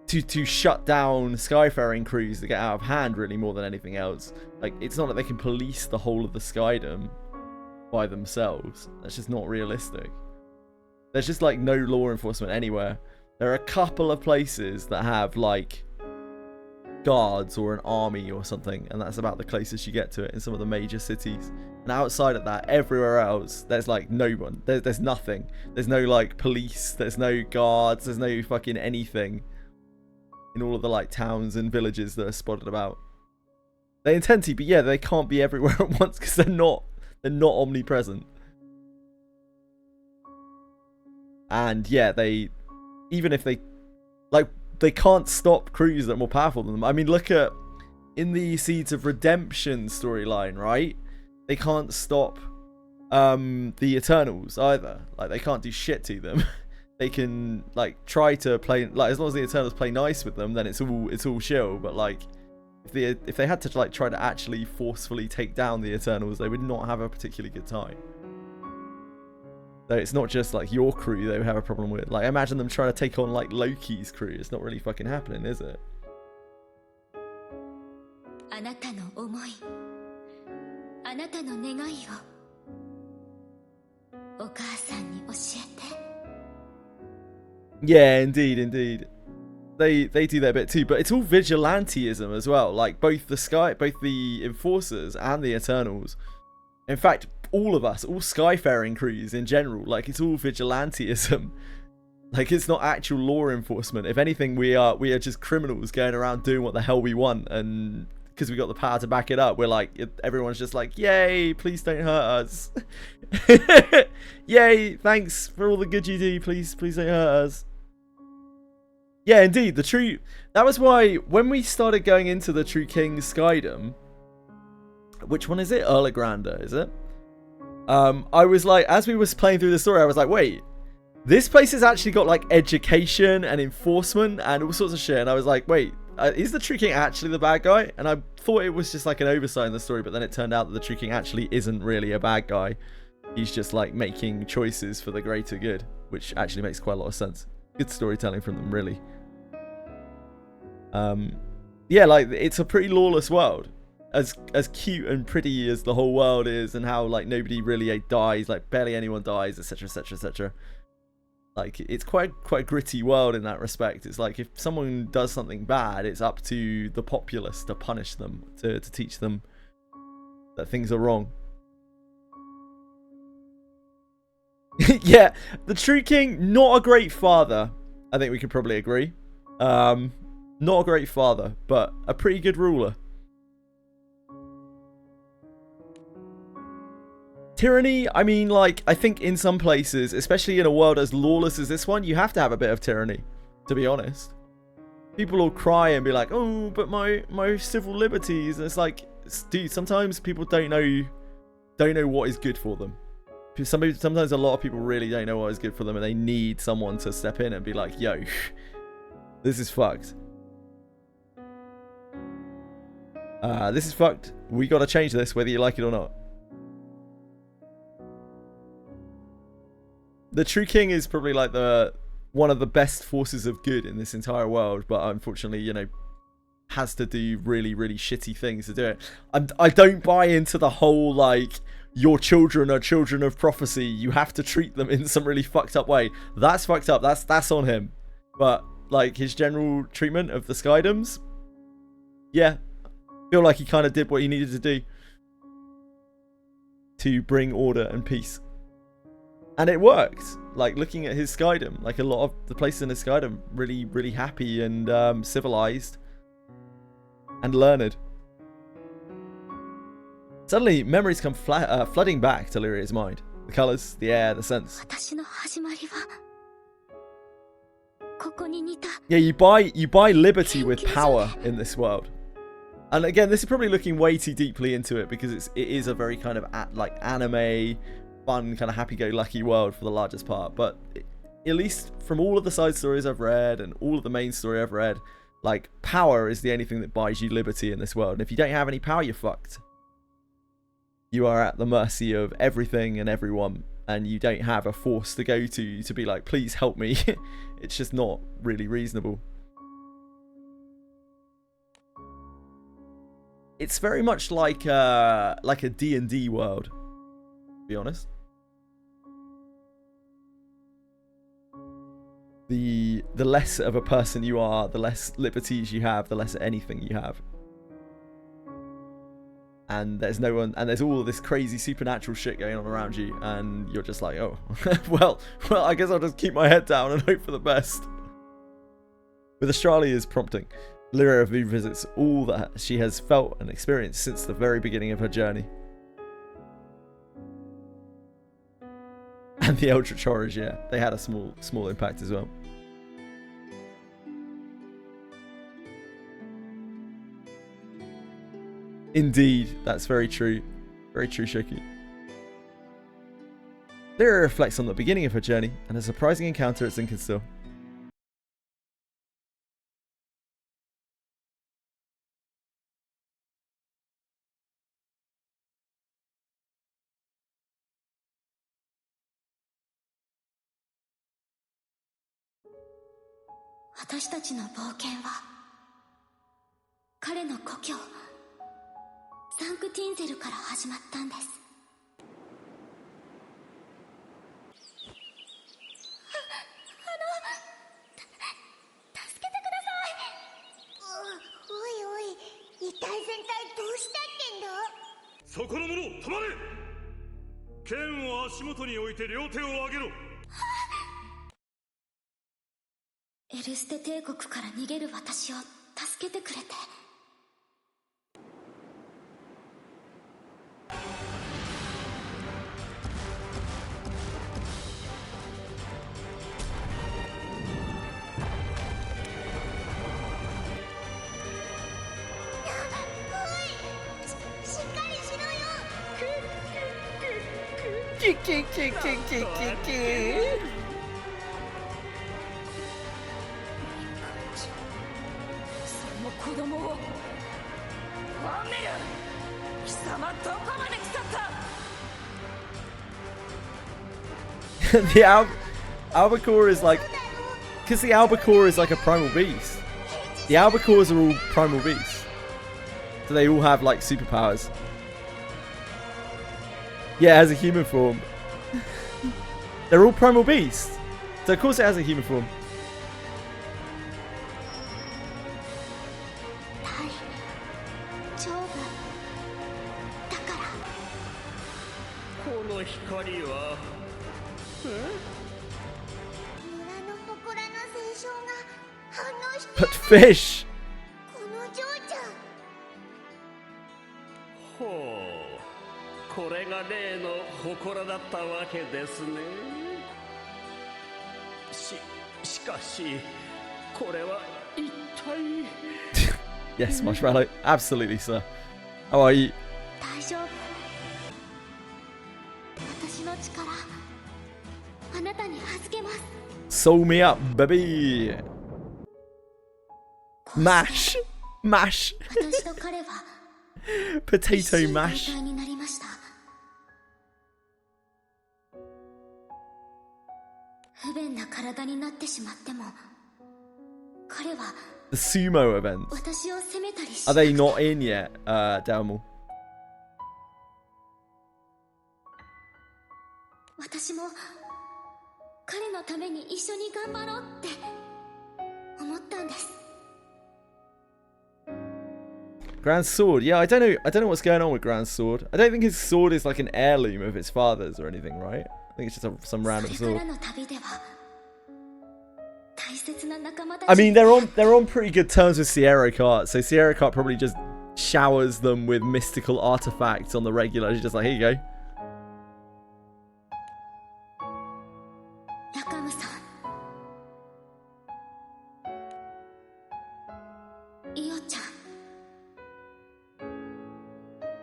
to shut down skyfaring crews that get out of hand, really, more than anything else. Like, it's not that they can police the whole of the Skydom by themselves. That's just not realistic. There's just like no law enforcement anywhere. There are a couple of places that have like guards or an army or something, and that's about the closest you get to it in some of the major cities. And outside of that, everywhere else, there's like no one. There's nothing. There's no like police. There's no guards. There's no fucking anything in all of the like towns and villages that are spotted about. They intend to, but yeah, they can't be everywhere at once because they're not omnipresent. And yeah, even if they can't stop crews that are more powerful than them. I mean, look at in the Seeds of Redemption storyline, right? They can't stop the Eternals either. Like, they can't do shit to them. They can like try to play, like, as long as the Eternals play nice with them, then it's all chill. But like, if they had to like try to actually forcefully take down the Eternals, they would not have a particularly good time. So it's not just like your crew they would have a problem with. Like, imagine them trying to take on like Loki's crew. It's not really fucking happening, is it? あなたの思い、あなたの願いをお母さんに教えて。 Yeah, indeed. They do their bit too, but it's all vigilanteism as well. Like both the enforcers and the Eternals. In fact, all of us, all Skyfaring crews in general, like, it's all vigilanteism. Like, it's not actual law enforcement. If anything, we are just criminals going around doing what the hell we want, and because we got the power to back it up, we're like, everyone's just like, yay, please don't hurt us. Yay, thanks for all the good you do, please don't hurt us. Yeah, indeed, that was why when we started going into the True King's Skydom, which one is it? Erlagranda, is it? I was like, as we was playing through the story, I was like, wait, this place has actually got like education and enforcement and all sorts of shit. And I was like, wait, is the True King actually the bad guy? And I thought it was just like an oversight in the story, but then it turned out that the True King actually isn't really a bad guy. He's just like making choices for the greater good, which actually makes quite a lot of sense. Good storytelling from them, really. Yeah, like, it's a pretty lawless world. As cute and pretty as the whole world is, and how like nobody really dies, like barely anyone dies, etc, etc, etc. Like, it's quite a gritty world in that respect. It's like, if someone does something bad, it's up to the populace to punish them, to teach them that things are wrong. Yeah, the True King, not a great father. I think we could probably agree. Not a great father, but a pretty good ruler. Tyranny, I mean, like, I think in some places, especially in a world as lawless as this one, you have to have a bit of tyranny, to be honest. People will cry and be like, oh, but my civil liberties. And it's like, dude, sometimes people don't know what is good for them. Sometimes a lot of people really don't know what is good for them, and they need someone to step in and be like, yo, this is fucked. This is fucked. We gotta change this, whether you like it or not. The True King is probably like one of the best forces of good in this entire world, but unfortunately, you know, has to do really, really shitty things to do it. I don't buy into the whole, like, your children are children of prophecy, you have to treat them in some really fucked up way. That's fucked up. That's on him. But, like, his general treatment of the Skydoms, yeah, feel like he kind of did what he needed to do to bring order and peace. And it worked. Like, looking at his Skydom, like, a lot of the places in his Skydom, really, really happy and civilized and learned. Suddenly, memories come flooding back to Lyria's mind. The colours, the air, the scents. Yeah, you buy liberty with power in this world. And again, this is probably looking way too deeply into it, because it is a very kind of like anime, fun, kind of happy-go-lucky world for the largest part. But at least from all of the side stories I've read and all of the main story I've read, like, power is the only thing that buys you liberty in this world. And if you don't have any power, you're fucked. You are at the mercy of everything and everyone, and you don't have a force to go to be like, please help me. It's just not really reasonable. It's very much like a D&D world, to be honest. The less of a person you are, the less liberties you have, the less anything you have. And there's no one, and there's all this crazy supernatural shit going on around you, and you're just like, oh, well, I guess I'll just keep my head down and hope for the best. With Australia's prompting, Lyria revisits all that she has felt and experienced since the very beginning of her journey. And the Eldritch Horrors, yeah, they had a small impact as well. Indeed, that's very true. Very true, Shoki. Lyria reflects on the beginning of her journey and a surprising encounter at Zinkenstill. The albacore is like, because the albacore is like a primal beast. The albacores are all primal beasts, so they all have like superpowers. Yeah, it has a human form. They're all primal beasts, so of course it has a human form. But fish! この嬢ちゃん。ほう、これが例の祠だったわけですね。しかし、これは一体。Yes, Marshmallow. Absolutely, sir. How are you? 大丈夫。私の力、あなたに預けます。Soul me up, baby! Mash! Mash! 私と彼は Potato mash. 一緒になりました。不便な体になってしまっても、彼は The sumo events. 私を責めたりし Are they not in yet, Dalmor? 私も彼のために一緒に頑張ろうって思ったんです。 Grand sword. Yeah, I don't know what's going on with Grand sword. I don't think his sword is like an heirloom of his father's or anything, right? I think it's just some random sword. I mean, they're on pretty good terms with Sierra Cart, so Sierra Cart probably just showers them with mystical artifacts on the regular. She's just like, here you go.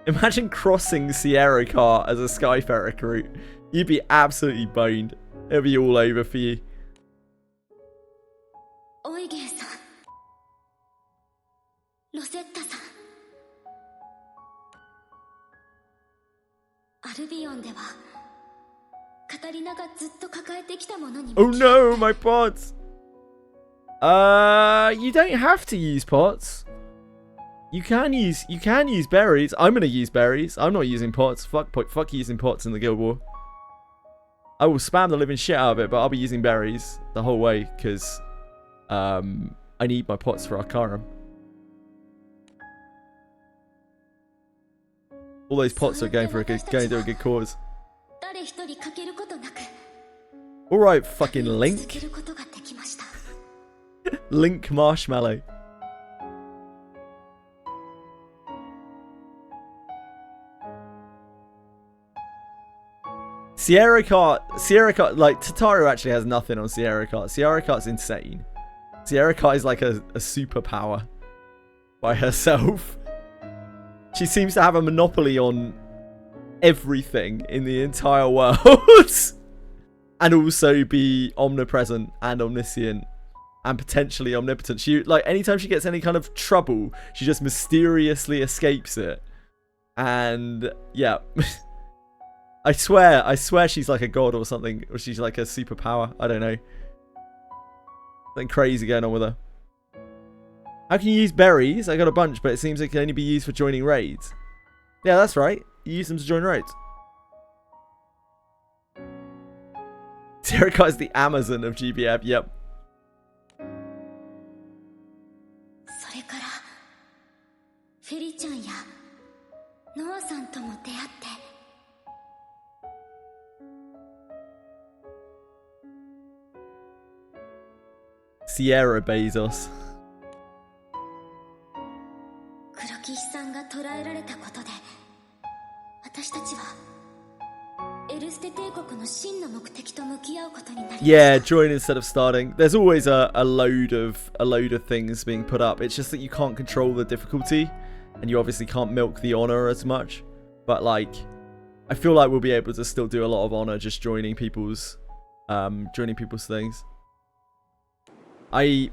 Imagine crossing Sierra Cart as a Skyfarer recruit. You'd be absolutely boned. It'll be all over for you. Oh no, my pots! You don't have to use pots. You can use berries. I'm gonna use berries. I'm not using pots. Fuck using pots in the Guild War. I will spam the living shit out of it, but I'll be using berries the whole way because I need my pots for Arcarum. All those pots are going to do a good cause. All right, fucking Link. Link Marshmallow. Sierra Cart, like, Tataru actually has nothing on Sierra Cart. Sierra Cart's insane. Sierra Cart is like a superpower by herself. She seems to have a monopoly on everything in the entire world. And also be omnipresent and omniscient and potentially omnipotent. She, like, anytime she gets any kind of trouble, she just mysteriously escapes it. And, yeah. I swear she's like a god or something, or she's like a superpower. I don't know. Something crazy going on with her. How can you use berries? I got a bunch, but it seems it can only be used for joining raids. Yeah, that's right. You use them to join raids. Sierra is the Amazon of GBF. Yep. Sierra Bezos. Yeah, join instead of starting. There's always a load of things being put up. It's just that you can't control the difficulty, and you obviously can't milk the honor as much. But like, I feel like we'll be able to still do a lot of honor just joining people's things. I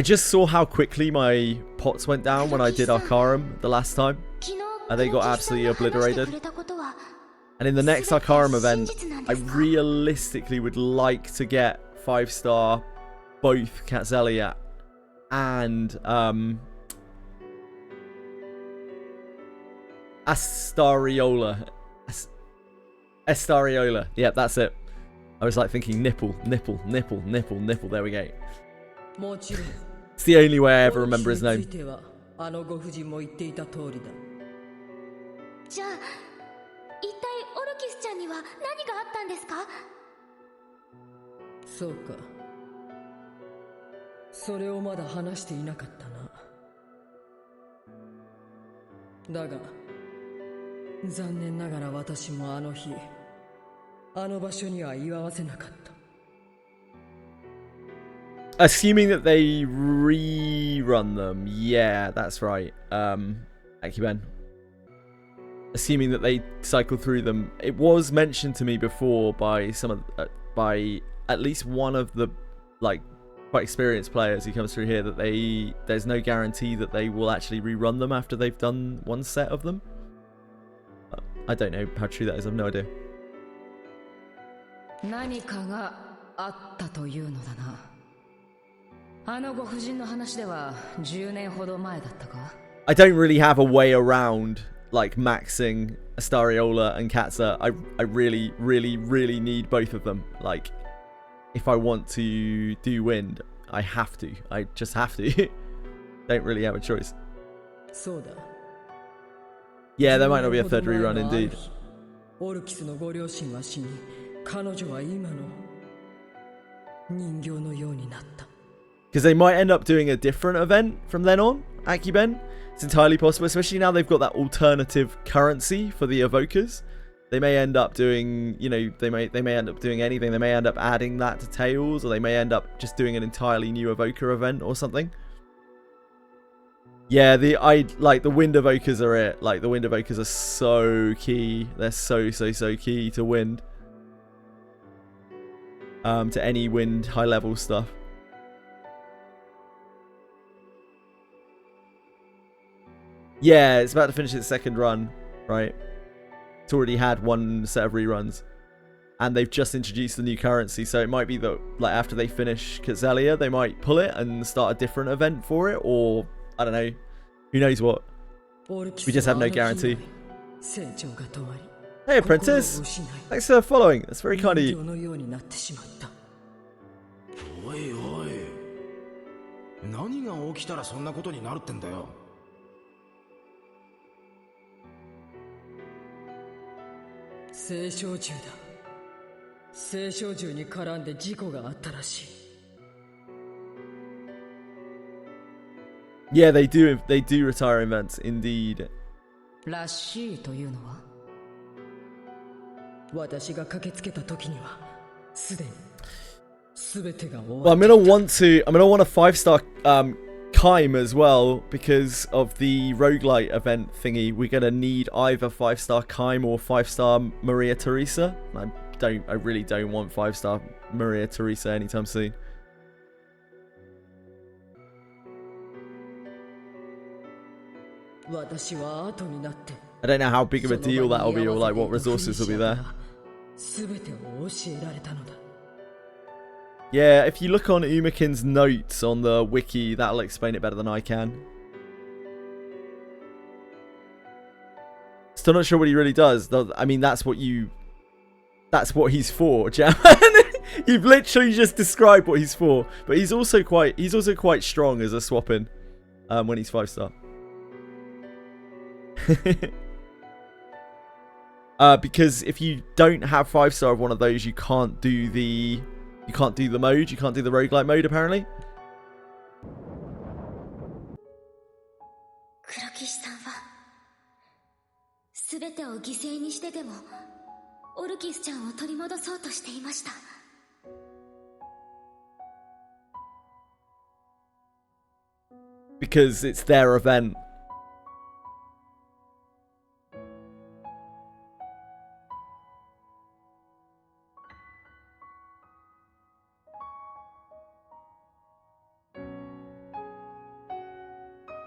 just saw how quickly my pots went down when I did Arcarum the last time, and they got absolutely obliterated. And in the next Arcarum event, I realistically would like to get 5-star both Catzelia and Astariola. Astariola. Yep, that's it. I was like thinking nipple. There we go. It's the only way I ever remember his name. それをまだ話していなかったな。だが残念ながら私もあの日あの場所には居合わせなかった。 Assuming that they rerun them, yeah, that's right. Akiben. Assuming that they cycle through them, it was mentioned to me before by by at least one of the like quite experienced players who comes through here that there's no guarantee that they will actually rerun them after they've done one set of them. I don't know how true that is. I have no idea. 何かがあったというのだな。あのご婦人の話では10年ほど前だったか。I don't really have a way around like maxing Astariola and Katza. I really need both of them. Like, if I want to do wind, I have to. I just have to. Don't really have a choice. Yeah, there might not be a third rerun indeed. オルキスのご両親は死に、彼女は今の人形のようになった。 Because they might end up doing a different event from then on, Akiben. It's entirely possible, especially now they've got that alternative currency for the evokers. They may end up doing, you know, they may end up doing anything. They may end up adding that to Tails, or they may end up just doing an entirely new evoker event or something. Yeah, the wind evokers are it. Like, the wind evokers are so key. They're so key to wind. To any wind high level stuff. Yeah, it's about to finish its second run, right? It's already had one set of reruns. And they've just introduced the new currency, so it might be that like after they finish Katzelia, they might pull it and start a different event for it, or I don't know. Who knows what? We just have no guarantee. Hey apprentice! Thanks for following. That's very kind of you. おいおい。何が起きたらそんなことになるってんだよ。 聖焼銃だ。聖焼銃に絡んで事故があったらしい。 Yeah, they do retire events, indeed. らしいというのは私が駆けつけた時にはすでに全てが終わった。 Well, I'm gonna want a 5-star Kaim as well, because of the roguelite event thingy. We're gonna need either 5-star Kaim or 5-star Maria Teresa. I really don't want 5-star Maria Teresa anytime soon. I don't know how big of a deal that'll be, or like what resources will be there. Yeah, if you look on Umakin's notes on the wiki, that'll explain it better than I can. Still not sure what he really does. I mean, that's what he's for, Jam. You've literally just described what he's for. But he's also quite strong as a swap-in when he's 5-star. Because if you don't have 5-star of one of those, you can't do the mode, you can't do the roguelite mode apparently. 黒騎士さんは全てを犠牲にしてでもオルキスちゃんを取り戻そうとしていました。 Because it's their event.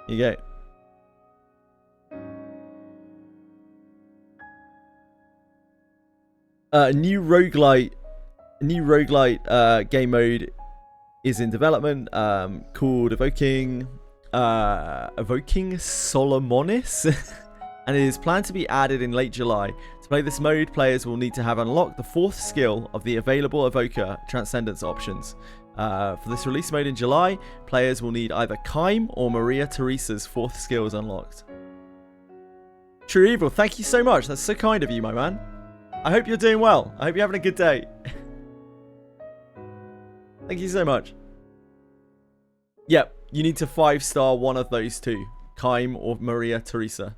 You go. New roguelite game mode is in development, called Evoking Solomonis, and it is planned to be added in late July. To play this mode, players will need to have unlocked the 4th skill of the available Evoker Transcendence options. For this release mode in July, players will need either Kaim or Maria Teresa's 4th skills unlocked. True Evil, thank you so much. That's so kind of you, my man. I hope you're doing well. I hope you're having a good day. Thank you so much. Yep, you need to 5-star one of those two. Kaim or Maria Teresa.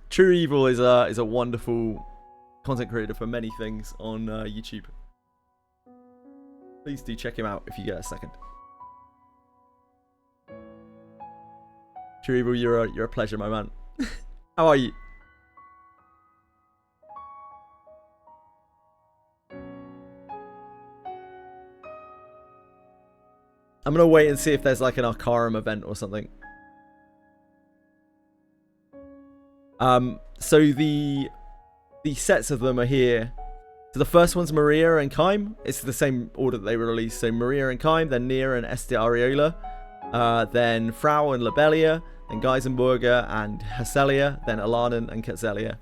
True Evil is a wonderful content creator for many things on YouTube. Please do check him out if you get a second. True Evil, you're a pleasure, my man. How are you? I'm gonna wait and see if there's like an Arcarum event or something. So the sets of them are here. So the first one's Maria and Kaim. It's the same order that they were released. So Maria and Kaim, then Nia and Este Ariola, then Frau and Lobelia, then Geisenberger and Haselia, then Alanan and Ketzelia.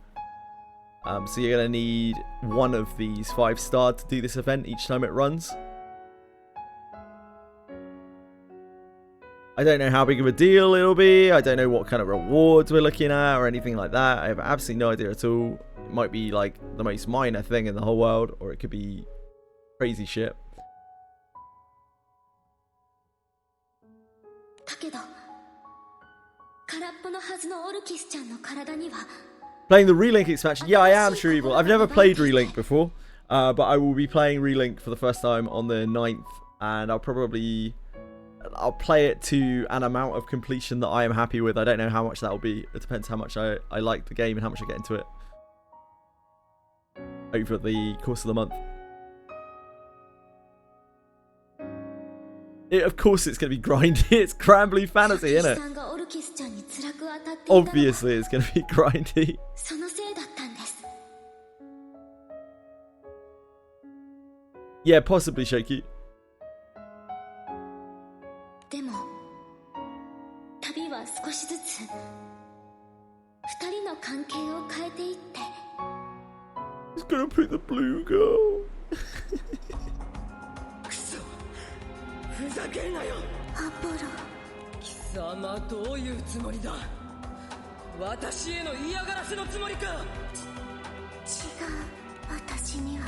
So you're gonna need one of these 5-star to do this event each time it runs. I don't know how big of a deal it'll be. I don't know what kind of rewards we're looking at or anything like that. I have absolutely no idea at all. It might be like the most minor thing in the whole world, or it could be crazy shit. Playing the Relink expansion? Yeah, I am True Evil. I've never played Relink before, but I will be playing Relink for the first time on the 9th, and I'll play it to an amount of completion that I am happy with. I don't know how much that will be. It depends how much I like the game and how much I get into it over the course of the month. Of course it's going to be grindy. It's Granblue Fantasy, isn't it? Obviously it's going to be grindy. Yeah, possibly, Shaky. He's gonna pick the blue girl. ふざけんなよアポロ貴様どういうつもりだ私への嫌がらせのつもりか違う私には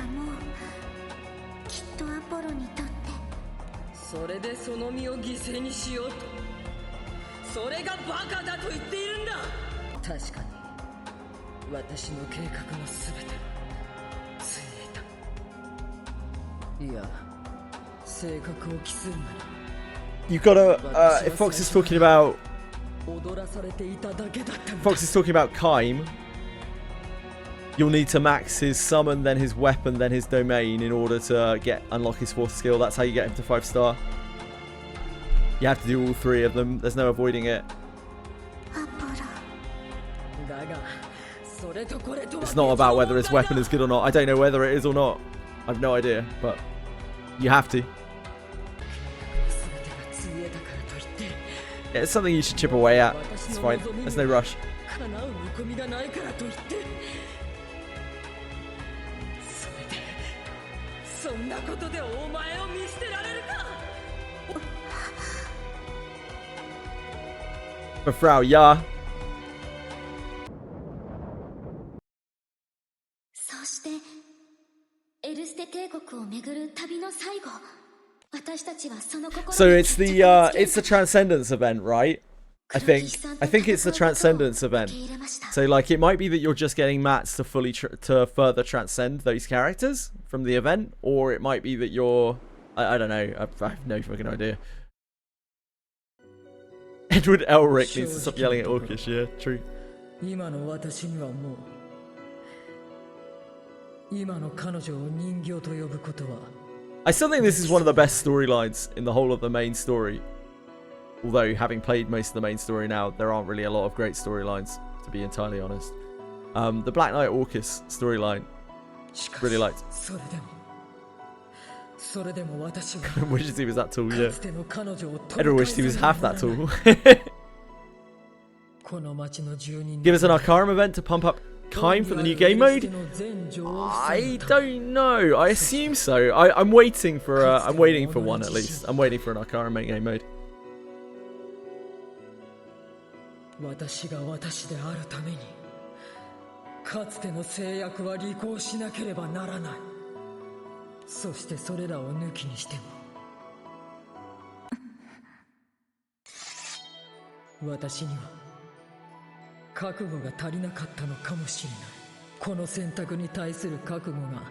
もうきっとアポロにとってそれでその身を犠牲にしようとそれがバカだと言っているんだ確かに私の計画の全てついえたいや性格を期するなら You gotta if Fox is talking about Kaim, you'll need to max his summon, then his weapon, then his domain in order to unlock his 4th skill. That's how you get him to 5-star. You have to do all 3 of them. There's no avoiding it. It's not about whether his weapon is good or not. I don't know whether it is or not. I've no idea, but you have to. Yeah, it's something you should chip away at. It's fine. There's no rush. But Frau, ja. So it's the Transcendence event, right? I think it's the Transcendence event. So like it might be that you're just getting mats to fully to further transcend those characters from the event, or it might be that you're I don't know. I have no fucking idea. Edward Elric needs to stop yelling at Orcish. Yeah, true. I still think this is one of the best storylines in the whole of the main story. Although, having played most of the main story now, there aren't really a lot of great storylines, to be entirely honest. The Black Knight Orcus storyline, really liked. I wish he was that tall, yeah. Everyone wished he was half that tall. Give us an Arcarum event to pump up Kaim for the new game mode? I don't know. I assume so. I'm waiting for one at least. I'm waiting for an Arcarum game mode. かつての制約は履行しなければならない。そしてそれらを抜きにしても私には覚悟が足りなかったのかもしれない。この選択に対する覚悟が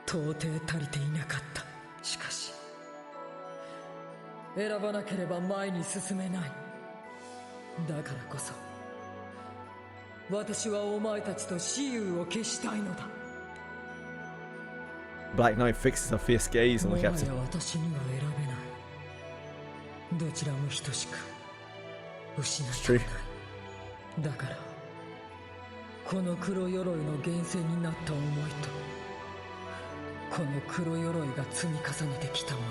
到底足りていなかった。しかし選ばなければ前に進めない。だからこそ私はお前たちと雌雄を決したいのだ。 Black Knight fixes a fierce gaze on the captain. もはや私には選べない。どちらも等しく失いたくない。だからこの黒鎧の源泉になった思いとこの黒鎧が積み重ねてきたもの、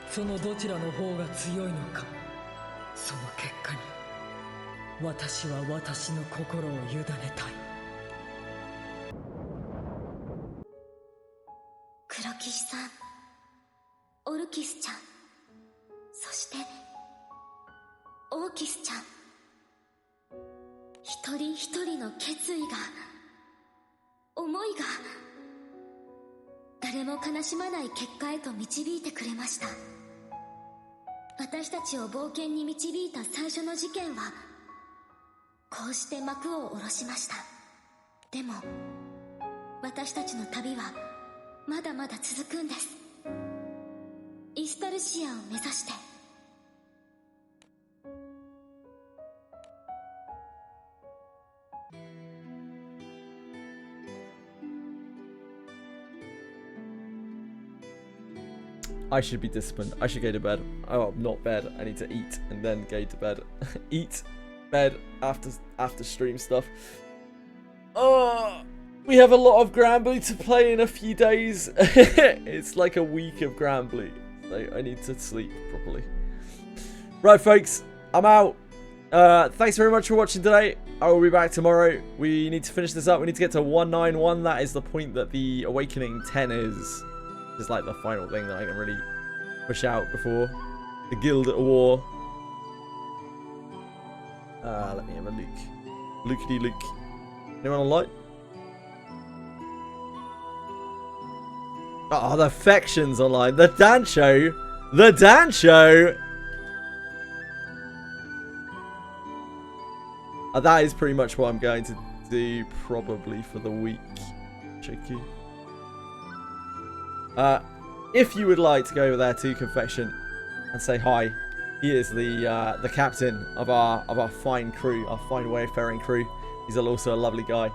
そのどちらの方が強いのか、その結果に私は私の心を委ねたい。黒騎士さん、オルキスちゃん、そしてオーキスちゃん、一人一人の決意が、思いが誰も悲しまない結果へと導いてくれました。私たちを冒険に導いた最初の事件はこうして幕を下ろしました。でも私たちの旅はまだまだ続くんです。イスタルシアを目指して。I should be disciplined. I should go to bed. Oh, not bed. I need to eat and then go to bed. Eat, bed, after stream stuff. Oh, we have a lot of Granblue to play in a few days. It's like a week of Granblue. So I need to sleep properly. Right, folks. I'm out. Thanks very much for watching today. I will be back tomorrow. We need to finish this up. We need to get to 191. That is the point that the Awakening 10 is. It's like the final thing that I can really push out before the Guild at War. Let me have a look. Lookity look. Anyone online? Oh, the Factions online. The dance show. The dance show. That is pretty much what I'm going to do probably for the week. Cheeky. If you would like to go over there to Confection and say hi, he is the captain of our fine crew, our fine wayfaring crew. He's also a lovely guy.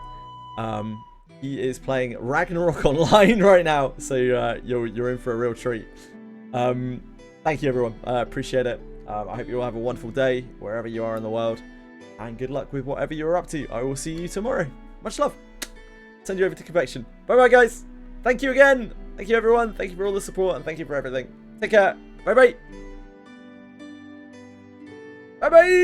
He is playing Ragnarok online right now, so you're in for a real treat. Thank you everyone, I appreciate it. I hope you all have a wonderful day wherever you are in the world, and good luck with whatever you're up to. I will see you tomorrow. Much love. Send you over to Confection. Bye bye guys. Thank you again. Thank you everyone. Thank you for all the support and thank you for everything. Take care. Bye bye. Bye bye.